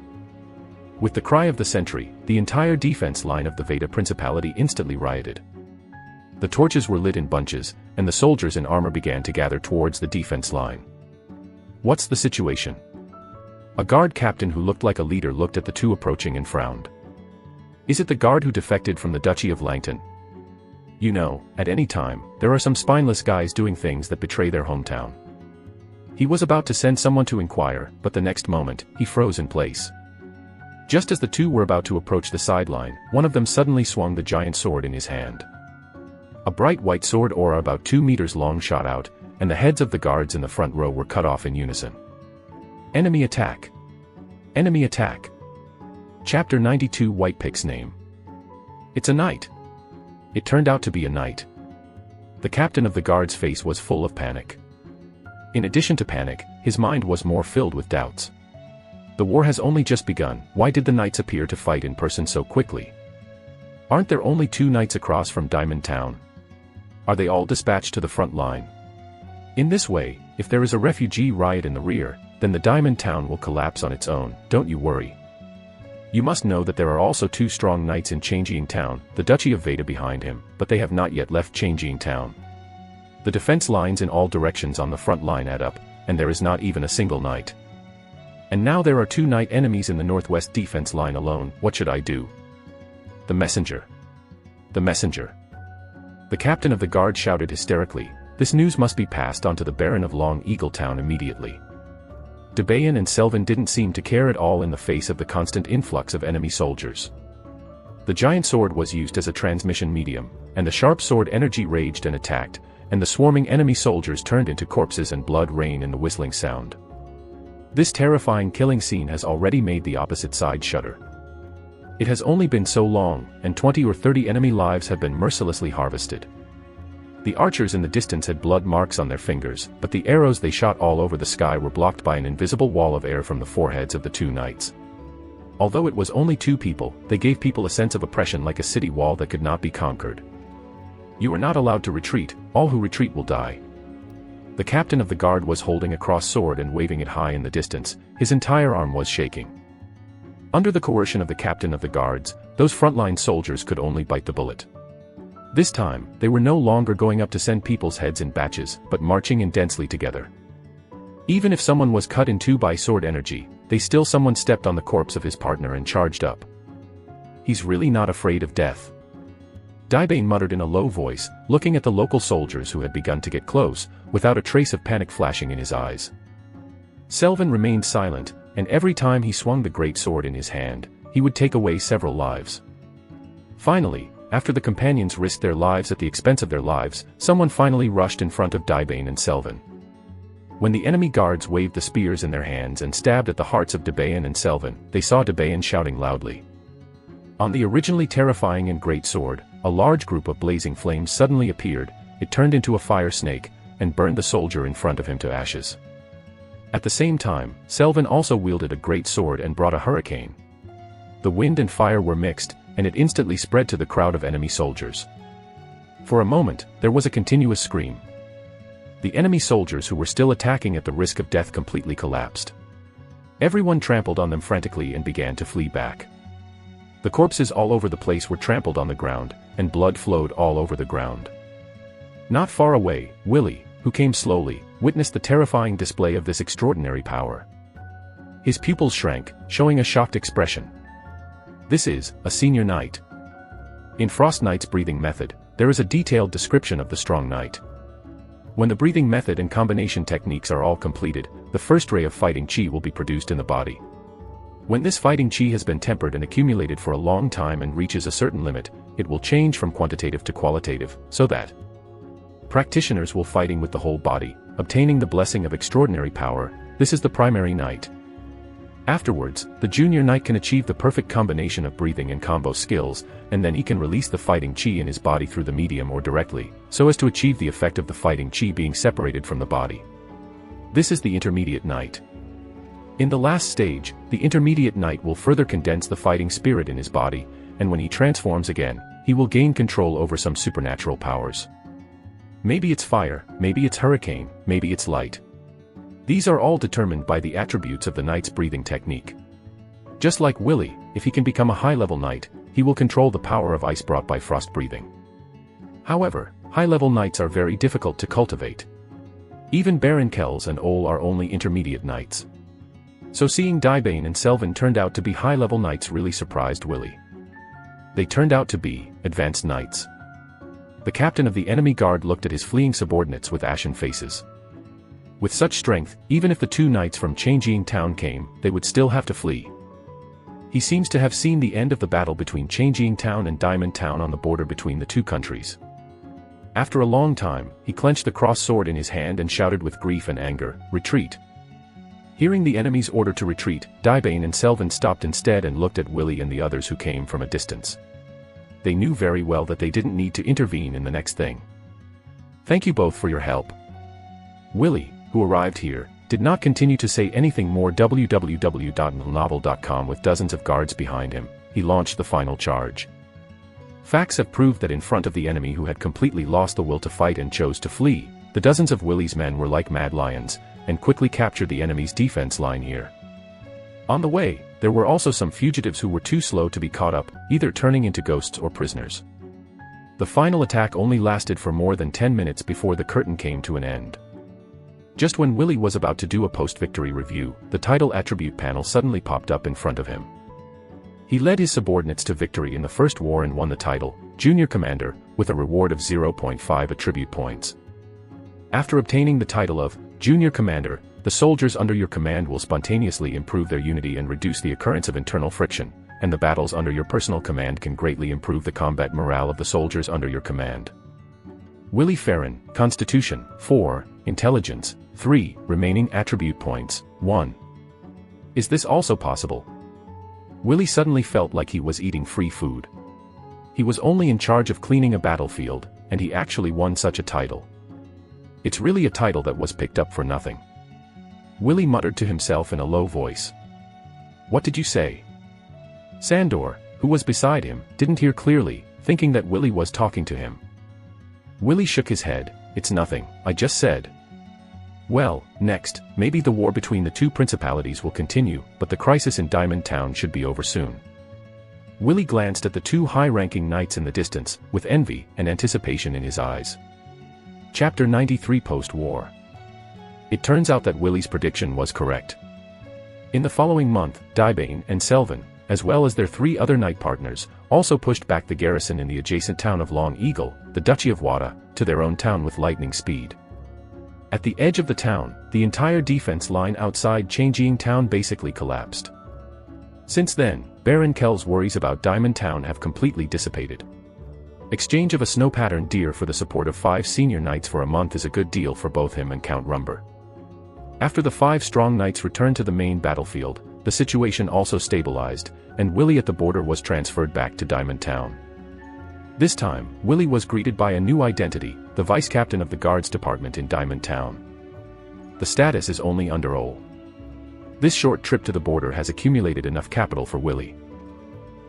With the cry of the sentry, the entire defense line of the Veda Principality instantly rioted. The torches were lit in bunches, and the soldiers in armor began to gather towards the defense line. What's the situation? A guard captain who looked like a leader looked at the two approaching and frowned. Is it the guard who defected from the Duchy of Langton? You know, at any time, there are some spineless guys doing things that betray their hometown. He was about to send someone to inquire, but the next moment, he froze in place. Just as the two were about to approach the sideline, one of them suddenly swung the giant sword in his hand. A bright white sword aura about 2 meters long shot out, and the heads of the guards in the front row were cut off in unison. Enemy attack! Enemy attack! Chapter 92 White Pick's name. It's a knight. It turned out to be a knight. The captain of the guard's face was full of panic. In addition to panic, his mind was more filled with doubts. The war has only just begun. Why did the knights appear to fight in person so quickly? Aren't there only 2 knights across from Diamond Town? Are they all dispatched to the front line? In this way, if there is a refugee riot in the rear, then the Diamond Town will collapse on its own. Don't you worry. You must know that there are also 2 strong knights in Changjing Town, the Duchy of Veda behind him, but they have not yet left Changjing Town. The defense lines in all directions on the front line add up, and there is not even a single knight. And now there are 2 knight enemies in the northwest defense line alone. What should I do? The messenger. The messenger. The captain of the guard shouted hysterically, "This news must be passed on to the Baron of Long Eagle Town immediately." Debayan and Selvin didn't seem to care at all in the face of the constant influx of enemy soldiers. The giant sword was used as a transmission medium, and the sharp sword energy raged and attacked, and the swarming enemy soldiers turned into corpses and blood rain in the whistling sound. This terrifying killing scene has already made the opposite side shudder. It has only been so long, and 20 or 30 enemy lives have been mercilessly harvested. The archers in the distance had blood marks on their fingers, but the arrows they shot all over the sky were blocked by an invisible wall of air from the foreheads of the 2 knights. Although it was only 2 people, they gave people a sense of oppression like a city wall that could not be conquered. You are not allowed to retreat. All who retreat will die. The captain of the guard was holding a cross sword and waving it high in the distance. His entire arm was shaking. Under the coercion of the captain of the guards, those frontline soldiers could only bite the bullet. This time, they were no longer going up to send people's heads in batches, but marching in densely together. Even if someone was cut in 2 by sword energy, someone stepped on the corpse of his partner and charged up. He's really not afraid of death. Daibane muttered in a low voice, looking at the local soldiers who had begun to get close, without a trace of panic flashing in his eyes. Selvin remained silent, and every time he swung the great sword in his hand, he would take away several lives. Finally, after the companions risked their lives at the expense of their lives, someone finally rushed in front of Daibane and Selvin. When the enemy guards waved the spears in their hands and stabbed at the hearts of Daibane and Selvin, they saw Daibane shouting loudly. On the originally terrifying and great sword, a large group of blazing flames suddenly appeared. It turned into a fire snake, and burned the soldier in front of him to ashes. At the same time, Selvin also wielded a great sword and brought a hurricane. The wind and fire were mixed, and it instantly spread to the crowd of enemy soldiers. For a moment, there was a continuous scream. The enemy soldiers who were still attacking at the risk of death completely collapsed. Everyone trampled on them frantically and began to flee back. The corpses all over the place were trampled on the ground, and blood flowed all over the ground. Not far away, Willie, who came slowly, witnessed the terrifying display of this extraordinary power. His pupils shrank, showing a shocked expression. This is a senior knight. In Frost Knight's breathing method, there is a detailed description of the strong knight. When the breathing method and combination techniques are all completed, the first ray of fighting chi will be produced in the body. When this fighting chi has been tempered and accumulated for a long time and reaches a certain limit, it will change from quantitative to qualitative, so that practitioners will fighting with the whole body, obtaining the blessing of extraordinary power. This is the primary knight. Afterwards, the junior knight can achieve the perfect combination of breathing and combo skills, and then he can release the fighting chi in his body through the medium or directly, so as to achieve the effect of the fighting chi being separated from the body. This is the intermediate knight. In the last stage, the intermediate knight will further condense the fighting spirit in his body, and when he transforms again, he will gain control over some supernatural powers. Maybe it's fire, maybe it's hurricane, maybe it's light. These are all determined by the attributes of the knight's breathing technique. Just like Willie, if he can become a high-level knight, he will control the power of ice brought by frost breathing. However, high-level knights are very difficult to cultivate. Even Baron Kells and Ole are only intermediate knights. So seeing Dibane and Selvin turned out to be high-level knights really surprised Willie. They turned out to be advanced knights. The captain of the enemy guard looked at his fleeing subordinates with ashen faces. With such strength, even if the two knights from Changjing Town came, they would still have to flee. He seems to have seen the end of the battle between Changjing Town and Diamond Town on the border between the two countries. After a long time, he clenched the cross sword in his hand and shouted with grief and anger, "Retreat!" Hearing the enemy's order to retreat, Dibane and Selvin stopped instead and looked at Willie and the others who came from a distance. They knew very well that they didn't need to intervene in the next thing. "Thank you both for your help." Willie, who arrived here, did not continue to say anything more. www.novel.com with dozens of guards behind him, he launched the final charge. Facts have proved that in front of the enemy who had completely lost the will to fight and chose to flee, the dozens of Willie's men were like mad lions, and quickly captured the enemy's defense line here. On the way, there were also some fugitives who were too slow to be caught up, either turning into ghosts or prisoners. The final attack only lasted for more than 10 minutes before the curtain came to an end. Just when Willie was about to do a post-victory review, the title attribute panel suddenly popped up in front of him. He led his subordinates to victory in the first war and won the title, Junior Commander, with a reward of 0.5 attribute points. After obtaining the title of Junior Commander, the soldiers under your command will spontaneously improve their unity and reduce the occurrence of internal friction, and the battles under your personal command can greatly improve the combat morale of the soldiers under your command. Willie Farron, Constitution, 4, Intelligence, 3, remaining attribute points, 1. Is this also possible? Willie suddenly felt like he was eating free food. He was only in charge of cleaning a battlefield, and he actually won such a title. It's really a title that was picked up for nothing. Willie muttered to himself in a low voice. "What did you say?" Sandor, who was beside him, didn't hear clearly, thinking that Willie was talking to him. Willie shook his head. "It's nothing, I just said." Well, next, maybe the war between the two principalities will continue, but the crisis in Diamond Town should be over soon. Willie glanced at the two high-ranking knights in the distance, with envy and anticipation in his eyes. Chapter 93 Post-War. It turns out that Willie's prediction was correct. In the following month, Dibane and Selvin, as well as their three other knight partners, also pushed back the garrison in the adjacent town of Long Eagle, the Duchy of Wada, to their own town with lightning speed. At the edge of the town, the entire defense line outside Changjing Town basically collapsed. Since then, Baron Kell's worries about Diamond Town have completely dissipated. Exchange of a snow-patterned deer for the support of 5 senior knights for a month is a good deal for both him and Count Rumber. After the 5 strong knights returned to the main battlefield, the situation also stabilized, and Willie at the border was transferred back to Diamond Town. This time, Willie was greeted by a new identity, the vice-captain of the guards department in Diamond Town. The status is only under Ole. This short trip to the border has accumulated enough capital for Willie.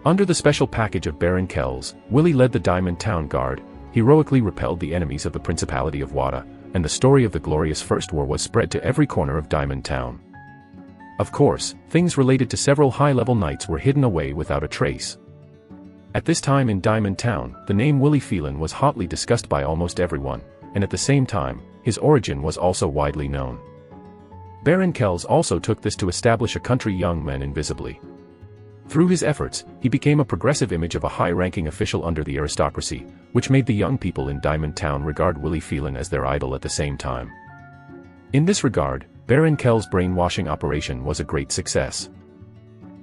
Under the special package of Baron Kells, Willie led the Diamond Town Guard, heroically repelled the enemies of the Principality of Wada, and the story of the glorious First War was spread to every corner of Diamond Town. Of course, things related to several high-level knights were hidden away without a trace. At this time in Diamond Town, the name Willie Phelan was hotly discussed by almost everyone, and at the same time, his origin was also widely known. Baron Kells also took this to establish a country young men invisibly. Through his efforts, he became a progressive image of a high-ranking official under the aristocracy, which made the young people in Diamond Town regard Willie Phelan as their idol at the same time. In this regard, Baron Kells' brainwashing operation was a great success.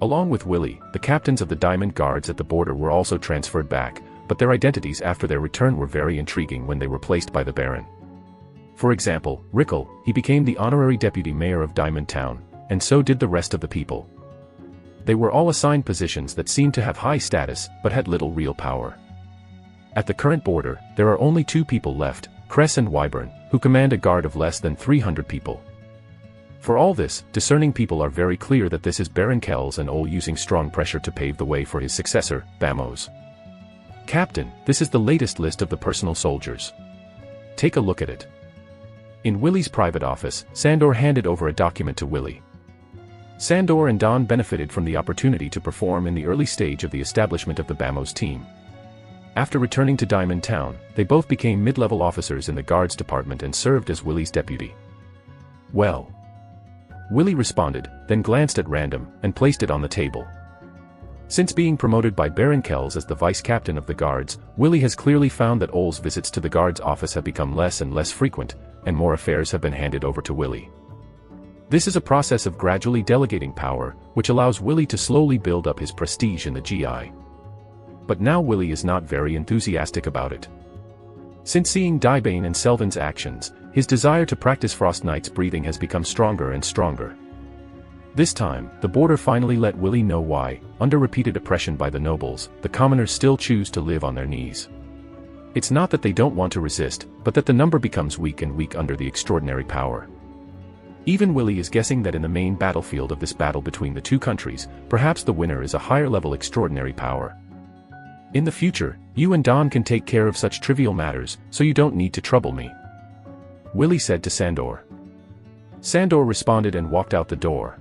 Along with Willie, the captains of the Diamond Guards at the border were also transferred back, but their identities after their return were very intriguing when they were placed by the Baron. For example, Rickle, he became the honorary deputy mayor of Diamond Town, and so did the rest of the people. They were all assigned positions that seemed to have high status, but had little real power. At the current border, there are only 2 people left, Cress and Wyburn, who command a guard of less than 300 people. For all this, discerning people are very clear that this is Baron Kells and Ole using strong pressure to pave the way for his successor, Bamos. Captain, this is the latest list of the personal soldiers. Take a look at it. In Willie's private office, Sandor handed over a document to Willie. Sandor and Don benefited from the opportunity to perform in the early stage of the establishment of the Bamos team. After returning to Diamond Town, they both became mid-level officers in the guards department and served as Willie's deputy. Well, Willie responded, then glanced at random, and placed it on the table. Since being promoted by Baron Kells as the vice-captain of the guards, Willie has clearly found that Ole's visits to the guards' office have become less and less frequent, and more affairs have been handed over to Willie. This is a process of gradually delegating power, which allows Willie to slowly build up his prestige in the GI. But now Willie is not very enthusiastic about it. Since seeing Dibane and Selvin's actions, his desire to practice Frost Knight's breathing has become stronger and stronger. This time, the border finally let Willie know why, under repeated oppression by the nobles, the commoners still choose to live on their knees. It's not that they don't want to resist, but that the number becomes weak and weak under the extraordinary power. Even Willie is guessing that in the main battlefield of this battle between the 2 countries, perhaps the winner is a higher-level extraordinary power. In the future, you and Don can take care of such trivial matters, so you don't need to trouble me, Willie said to Sandor. Sandor responded and walked out the door.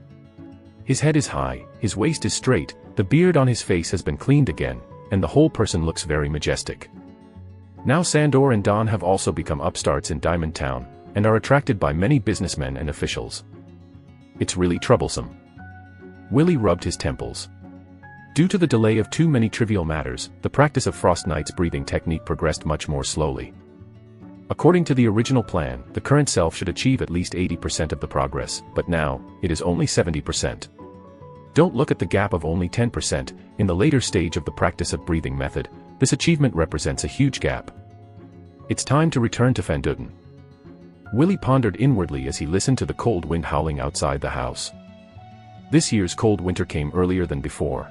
His head is high, his waist is straight, the beard on his face has been cleaned again, and the whole person looks very majestic. Now Sandor and Don have also become upstarts in Diamond Town, and are attracted by many businessmen and officials. It's really troublesome. Willie rubbed his temples. Due to the delay of too many trivial matters, the practice of Frost Knight's breathing technique progressed much more slowly. According to the original plan, the current self should achieve at least 80% of the progress, but now, it is only 70%. Don't look at the gap of only 10%, in the later stage of the practice of breathing method, this achievement represents a huge gap. It's time to return to Fanduden. Willie pondered inwardly as he listened to the cold wind howling outside the house. This year's cold winter came earlier than before.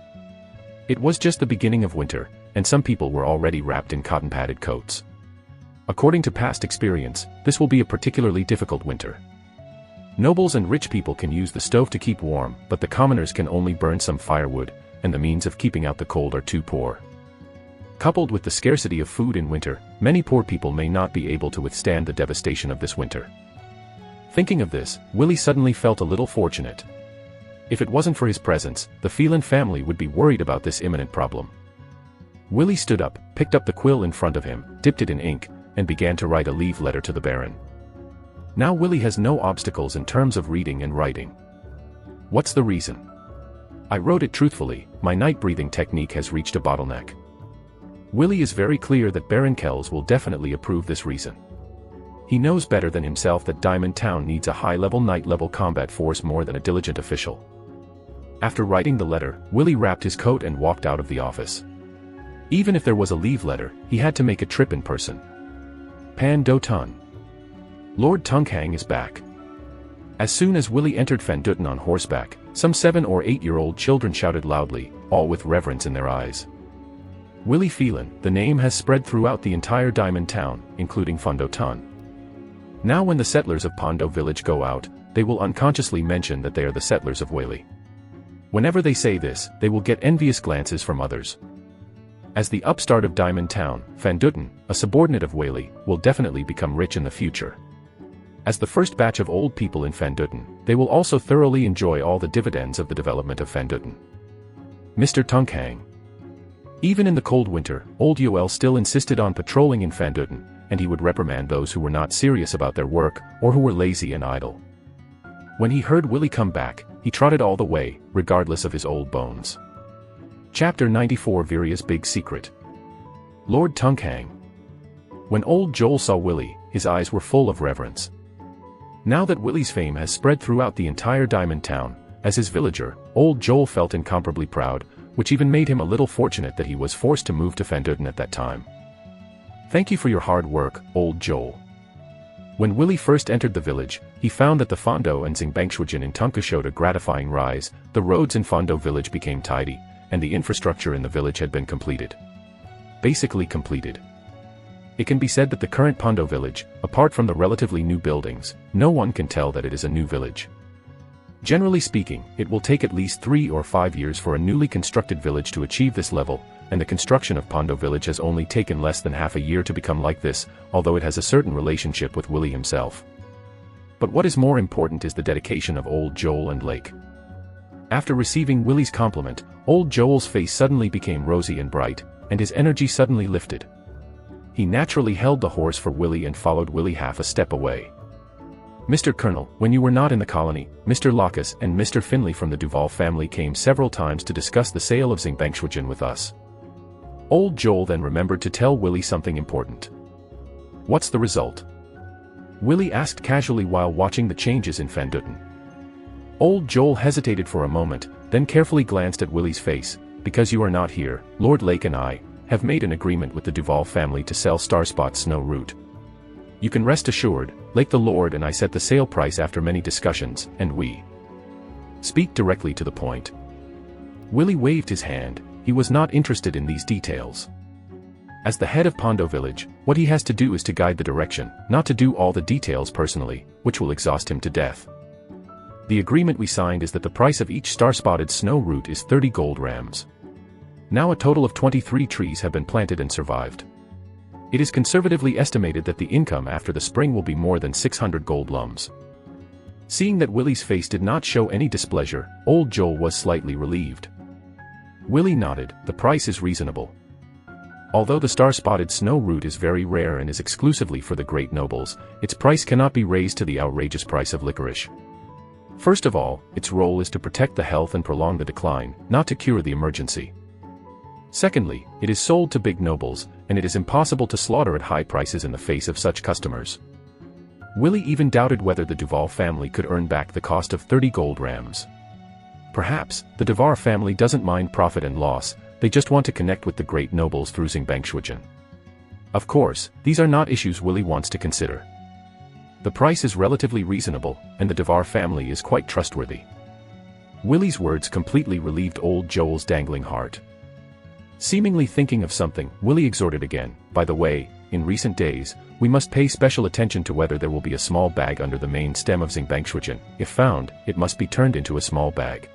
It was just the beginning of winter, and some people were already wrapped in cotton-padded coats. According to past experience, this will be a particularly difficult winter. Nobles and rich people can use the stove to keep warm, but the commoners can only burn some firewood, and the means of keeping out the cold are too poor. Coupled with the scarcity of food in winter, many poor people may not be able to withstand the devastation of this winter. Thinking of this, Willie suddenly felt a little fortunate. If it wasn't for his presence, the Phelan family would be worried about this imminent problem. Willie stood up, picked up the quill in front of him, dipped it in ink, and began to write a leave letter to the Baron. Now Willie has no obstacles in terms of reading and writing. What's the reason? I wrote it truthfully, my night breathing technique has reached a bottleneck. Willie is very clear that Baron Kells will definitely approve this reason. He knows better than himself that Diamond Town needs a high-level night-level combat force more than a diligent official. After writing the letter, Willie wrapped his coat and walked out of the office. Even if there was a leave letter, he had to make a trip in person. Pan Do Tun. Lord Tunghang is back. As soon as Willie entered Fanduten on horseback, some 7 or 8-year-old children shouted loudly, all with reverence in their eyes. Willie Phelan, the name has spread throughout the entire Diamond Town, including Fondo Tun. Now when the settlers of Pondo village go out, they will unconsciously mention that they are the settlers of Whaley. Whenever they say this, they will get envious glances from others. As the upstart of Diamond Town, Fanduten, a subordinate of Whaley, will definitely become rich in the future. As the first batch of old people in Fanduten, they will also thoroughly enjoy all the dividends of the development of Fanduten. Mr. Tunkhang. Even in the cold winter, old Yoel still insisted on patrolling in Fanduten, and he would reprimand those who were not serious about their work or who were lazy and idle. When he heard Willie come back, he trotted all the way, regardless of his old bones. Chapter 94 Viria's Big Secret. Lord Tunkhang. When old Joel saw Willie, his eyes were full of reverence. Now that Willie's fame has spread throughout the entire Diamond Town, as his villager, old Joel felt incomparably proud, which even made him a little fortunate that he was forced to move to Fanduten at that time. Thank you for your hard work, old Joel. When Willie first entered the village, he found that the Fondo and Xingbangshuijin in Tunka showed a gratifying rise, the roads in Fondo village became tidy, and the infrastructure in the village had been completed. Basically completed. It can be said that the current Pondo village, apart from the relatively new buildings, no one can tell that it is a new village. Generally speaking, it will take at least 3 or 5 years for a newly constructed village to achieve this level, and the construction of Pondo village has only taken less than half a year to become like this, although it has a certain relationship with Willie himself. But what is more important is the dedication of old Joel and Lake. After receiving Willie's compliment, old Joel's face suddenly became rosy and bright, and his energy suddenly lifted. He naturally held the horse for Willie and followed Willie half a step away. Mr. Colonel, when you were not in the colony, Mr. Locus and Mr. Finley from the Duval family came several times to discuss the sale of Xingbangshuijin with us. Old Joel then remembered to tell Willie something important. What's the result? Willie asked casually while watching the changes in Fanduten. Old Joel hesitated for a moment, then carefully glanced at Willie's face. Because you are not here, Lord Lake and I have made an agreement with the Duval family to sell Starspot Snow Root. You can rest assured, Lake the Lord and I set the sale price after many discussions, and we speak directly to the point. Willie waved his hand. He was not interested in these details. As the head of Pondo village, what he has to do is to guide the direction, not to do all the details personally, which will exhaust him to death. The agreement we signed is that the price of each star-spotted snow root is 30 gold rams. Now a total of 23 trees have been planted and survived. It is conservatively estimated that the income after the spring will be more than 600 gold lums. Seeing that Willie's face did not show any displeasure, old Joel was slightly relieved. Willie nodded. The price is reasonable. Although the star-spotted snow root is very rare and is exclusively for the great nobles, its price cannot be raised to the outrageous price of licorice. First of all, its role is to protect the health and prolong the decline, not to cure the emergency. Secondly, it is sold to big nobles, and it is impossible to slaughter at high prices in the face of such customers. Willie even doubted whether the Duval family could earn back the cost of 30 gold rams. Perhaps, the Duval family doesn't mind profit and loss, they just want to connect with the great nobles through Xingbangshuijin. Of course, these are not issues Willie wants to consider. The price is relatively reasonable, and the Duval family is quite trustworthy. Willie's words completely relieved old Joel's dangling heart. Seemingly thinking of something, Willie exhorted again, by the way, in recent days, we must pay special attention to whether there will be a small bag under the main stem of Xingbangshuijin. If found, it must be turned into a small bag.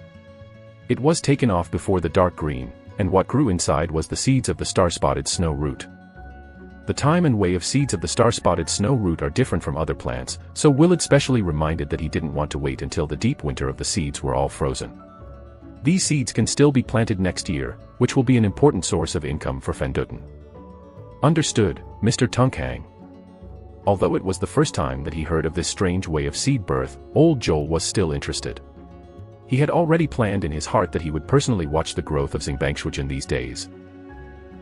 It was taken off before the dark green, and what grew inside was the seeds of the star-spotted snow root. The time and way of seeds of the star-spotted snow root are different from other plants, so Willard specially reminded that he didn't want to wait until the deep winter of the seeds were all frozen. These seeds can still be planted next year, which will be an important source of income for Fanduten. Understood, Mr. Tunkhang. Although it was the first time that he heard of this strange way of seed birth, old Joel was still interested. He had already planned in his heart that he would personally watch the growth of Xingbangshuijin these days.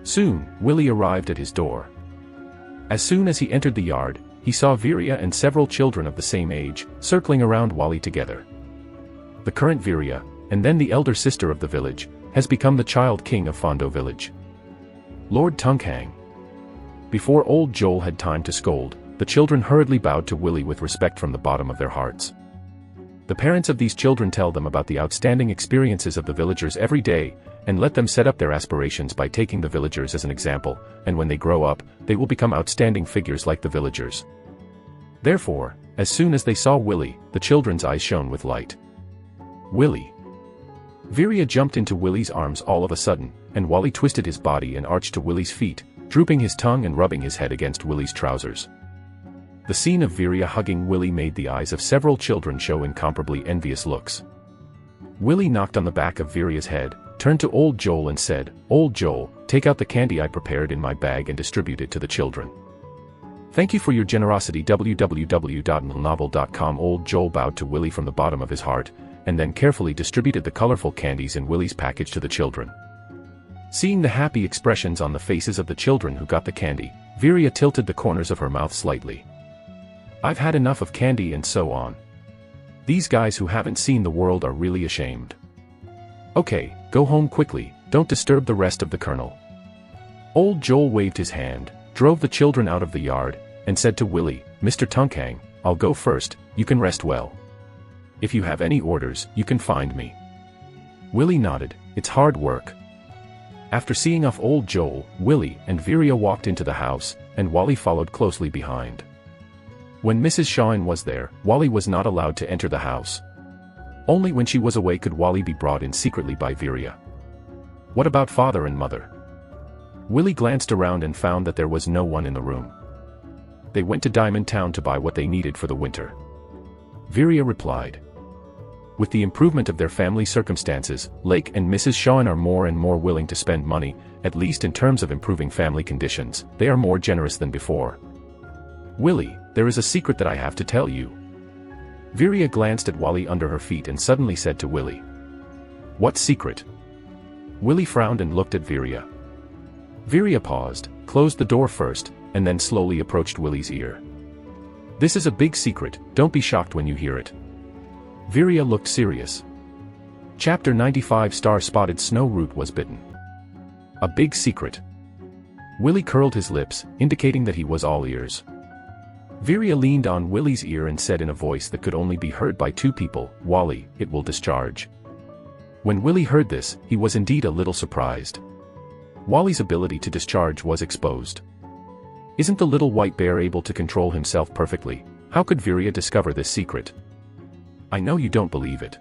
Soon, Willie arrived at his door. As soon as he entered the yard, he saw Viria and several children of the same age, circling around Wally together. The current Viria, and then the elder sister of the village, has become the child king of Fondo village. Lord Tunkhang. Before old Joel had time to scold, the children hurriedly bowed to Willie with respect from the bottom of their hearts. The parents of these children tell them about the outstanding experiences of the villagers every day, and let them set up their aspirations by taking the villagers as an example, and when they grow up, they will become outstanding figures like the villagers. Therefore, as soon as they saw Willie, the children's eyes shone with light. Willie. Viria jumped into Willie's arms all of a sudden, and Wally twisted his body and arched to Willie's feet, drooping his tongue and rubbing his head against Willie's trousers. The scene of Viria hugging Willie made the eyes of several children show incomparably envious looks. Willie knocked on the back of Viria's head, turned to old Joel and said, "Old Joel, take out the candy I prepared in my bag and distribute it to the children." "Thank you for your generosity www.novel.com." Old Joel bowed to Willie from the bottom of his heart, and then carefully distributed the colorful candies in Willie's package to the children. Seeing the happy expressions on the faces of the children who got the candy, Viria tilted the corners of her mouth slightly. "I've had enough of candy and so on. These guys who haven't seen the world are really ashamed. Okay, go home quickly, don't disturb the rest of the kernel." Old Joel waved his hand, drove the children out of the yard, and said to Willie, "Mr. Tunkang, I'll go first, you can rest well. If you have any orders, you can find me." Willie nodded, "It's hard work." After seeing off old Joel, Willie and Viria walked into the house, and Wally followed closely behind. When Mrs. Shawn was there, Wally was not allowed to enter the house. Only when she was away could Wally be brought in secretly by Viria. What about father and mother? Willie glanced around and found that there was no one in the room. They went to Diamond Town to buy what they needed for the winter. Viria replied. With the improvement of their family circumstances, Lake and Mrs. Shawn are more and more willing to spend money, at least in terms of improving family conditions. They are more generous than before. "Willie, there is a secret that I have to tell you." Viria glanced at Wally under her feet and suddenly said to Willie. "What secret?" Willie frowned and looked at Viria. Viria paused, closed the door first, and then slowly approached Willie's ear. "This is a big secret, don't be shocked when you hear it." Viria looked serious. Chapter 95 Star-Spotted Snow Root was bitten. A big secret. Willie curled his lips, indicating that he was all ears. Viria leaned on Willie's ear and said in a voice that could only be heard by two people, "Wally, it will discharge." When Willie heard this, he was indeed a little surprised. Wally's ability to discharge was exposed. Isn't the little white bear able to control himself perfectly? How could Viria discover this secret? "I know you don't believe it."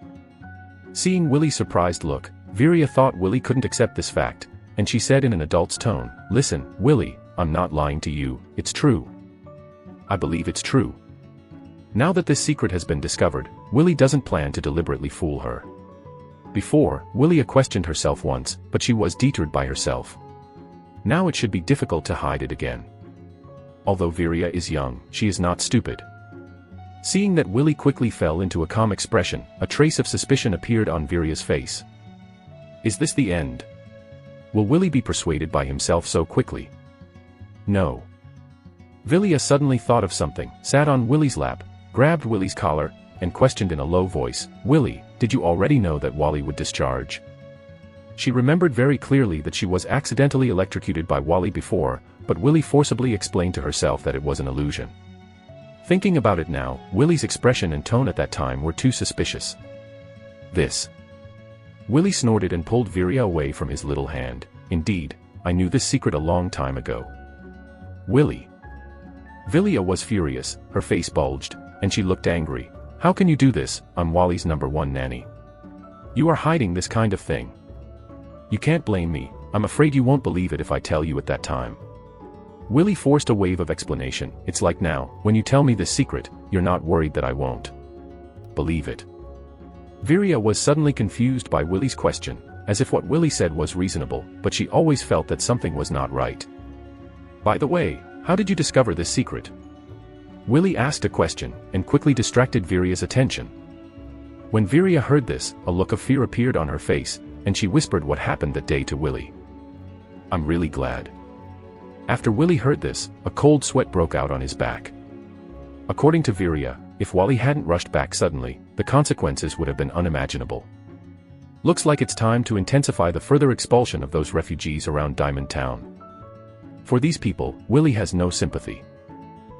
Seeing Willie's surprised look, Viria thought Willie couldn't accept this fact, and she said in an adult's tone, "Listen, Willie, I'm not lying to you, it's true. I believe it's true." Now that this secret has been discovered, Willie doesn't plan to deliberately fool her. Before, Willie questioned herself once, but she was deterred by herself. Now it should be difficult to hide it again. Although Viria is young, she is not stupid. Seeing that Willie quickly fell into a calm expression, a trace of suspicion appeared on Viria's face. Is this the end? Will Willie be persuaded by himself so quickly? No. Viria suddenly thought of something, sat on Willie's lap, grabbed Willie's collar, and questioned in a low voice, "Willie, did you already know that Wally would discharge?" She remembered very clearly that she was accidentally electrocuted by Wally before, but Willie forcibly explained to herself that it was an illusion. Thinking about it now, Willie's expression and tone at that time were too suspicious. This. Willie snorted and pulled Viria away from his little hand. "Indeed, I knew this secret a long time ago." "Willie." Viria was furious, her face bulged, and she looked angry. "How can you do this? I'm Wally's #1 nanny. You are hiding this kind of thing. You can't blame me, I'm afraid you won't believe it if I tell you at that time." Willie forced a wave of explanation. "It's like now, when you tell me this secret, you're not worried that I won't believe it." Viria was suddenly confused by Willie's question, as if what Willie said was reasonable, but she always felt that something was not right. "By the way, how did you discover this secret?" Willie asked a question, and quickly distracted Viria's attention. When Viria heard this, a look of fear appeared on her face, and she whispered what happened that day to Willie. "I'm really glad." After Willie heard this, a cold sweat broke out on his back. According to Viria, if Wally hadn't rushed back suddenly, the consequences would have been unimaginable. Looks like it's time to intensify the further expulsion of those refugees around Diamond Town. For these people, Willie has no sympathy.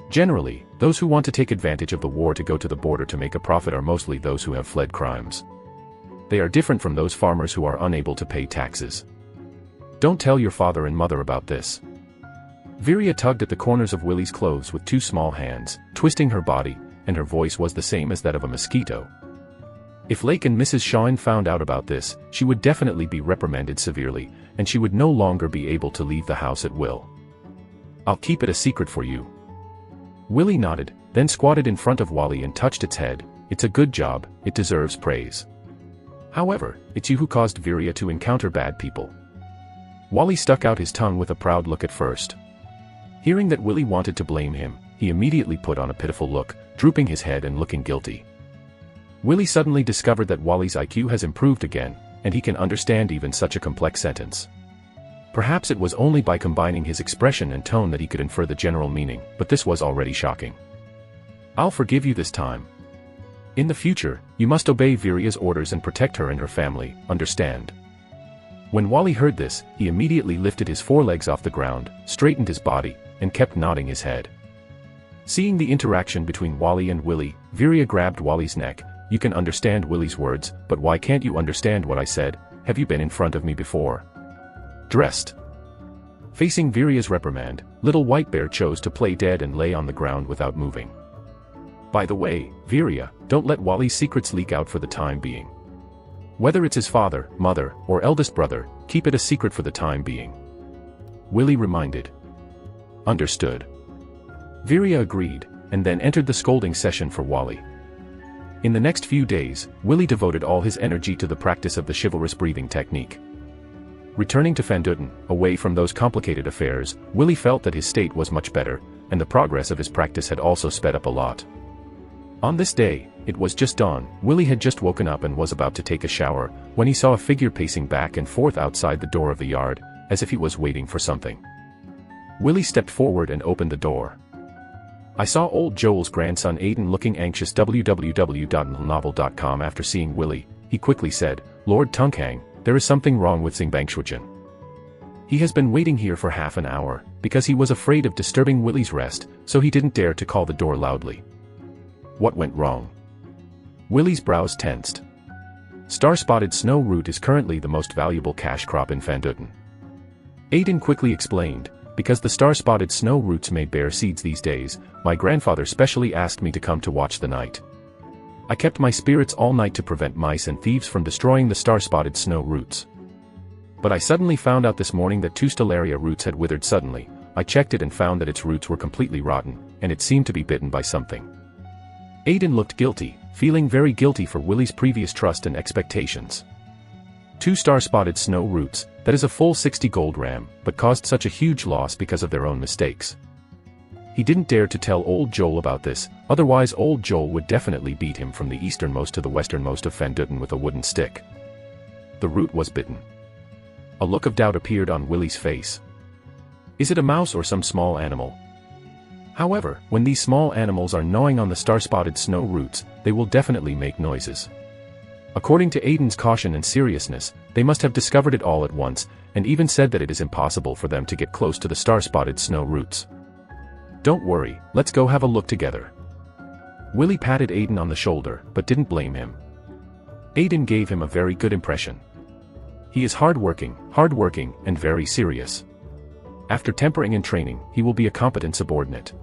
Generally, those who want to take advantage of the war to go to the border to make a profit are mostly those who have fled crimes. They are different from those farmers who are unable to pay taxes. Don't tell your father and mother about this. Viria tugged at the corners of Willie's clothes with two small hands, twisting her body, and her voice was the same as that of a mosquito. If Lake and Mrs. Shawn found out about this, she would definitely be reprimanded severely, and she would no longer be able to leave the house at will. "I'll keep it a secret for you." Willie nodded, then squatted in front of Wally and touched its head. "It's a good job, it deserves praise. However, it's you who caused Viria to encounter bad people." Wally stuck out his tongue with a proud look at first. Hearing that Willy wanted to blame him, he immediately put on a pitiful look, drooping his head and looking guilty. Willy suddenly discovered that Wally's IQ has improved again, and he can understand even such a complex sentence. Perhaps it was only by combining his expression and tone that he could infer the general meaning, but this was already shocking. "I'll forgive you this time. In the future, you must obey Viria's orders and protect her and her family, understand?" When Wally heard this, he immediately lifted his forelegs off the ground, straightened his body, and kept nodding his head. Seeing the interaction between Wally and Willy, Viria grabbed Wally's neck. "You can understand Willy's words, but why can't you understand what I said? Have you been in front of me before?" Dressed. Facing Viria's reprimand, Little White Bear chose to play dead and lay on the ground without moving. "By the way, Viria, don't let Wally's secrets leak out for the time being. Whether it's his father, mother, or eldest brother, keep it a secret for the time being," Willy reminded. "Understood." Viria agreed, and then entered the scolding session for Wally. In the next few days, Willy devoted all his energy to the practice of the chivalrous breathing technique. Returning to Fanduden, away from those complicated affairs, Willy felt that his state was much better, and the progress of his practice had also sped up a lot. On this day, it was just dawn. Willy had just woken up and was about to take a shower, when he saw a figure pacing back and forth outside the door of the yard, as if he was waiting for something. Willy stepped forward and opened the door. "I saw old Joel's grandson Aiden looking anxious." www.novel.com. After seeing Willy, he quickly said, "Lord Tunkhang, there is something wrong with Xingbangshujin. He has been waiting here for half an hour, because he was afraid of disturbing Willy's rest, so he didn't dare to call the door loudly." "What went wrong?" Willy's brows tensed. Star-spotted snow root is currently the most valuable cash crop in Fanduden. Aiden quickly explained, "Because the star-spotted snow roots may bear seeds these days, my grandfather specially asked me to come to watch the night. I kept my spirits all night to prevent mice and thieves from destroying the star-spotted snow roots. But I suddenly found out this morning that 2 stellaria roots had withered suddenly. I checked it and found that its roots were completely rotten, and it seemed to be bitten by something." Aiden looked guilty, feeling very guilty for Willy's previous trust and expectations. 2 star-spotted snow roots, that is a full 60 gold ram, but caused such a huge loss because of their own mistakes. He didn't dare to tell old Joel about this, otherwise old Joel would definitely beat him from the easternmost to the westernmost of Fanduden with a wooden stick. The root was bitten. A look of doubt appeared on Willy's face. Is it a mouse or some small animal? However, when these small animals are gnawing on the star-spotted snow roots, they will definitely make noises. According to Aiden's caution and seriousness, they must have discovered it all at once, and even said that it is impossible for them to get close to the star-spotted snow roots. "Don't worry, let's go have a look together." Willy patted Aiden on the shoulder, but didn't blame him. Aiden gave him a very good impression. He is hardworking, and very serious. After tempering and training, he will be a competent subordinate.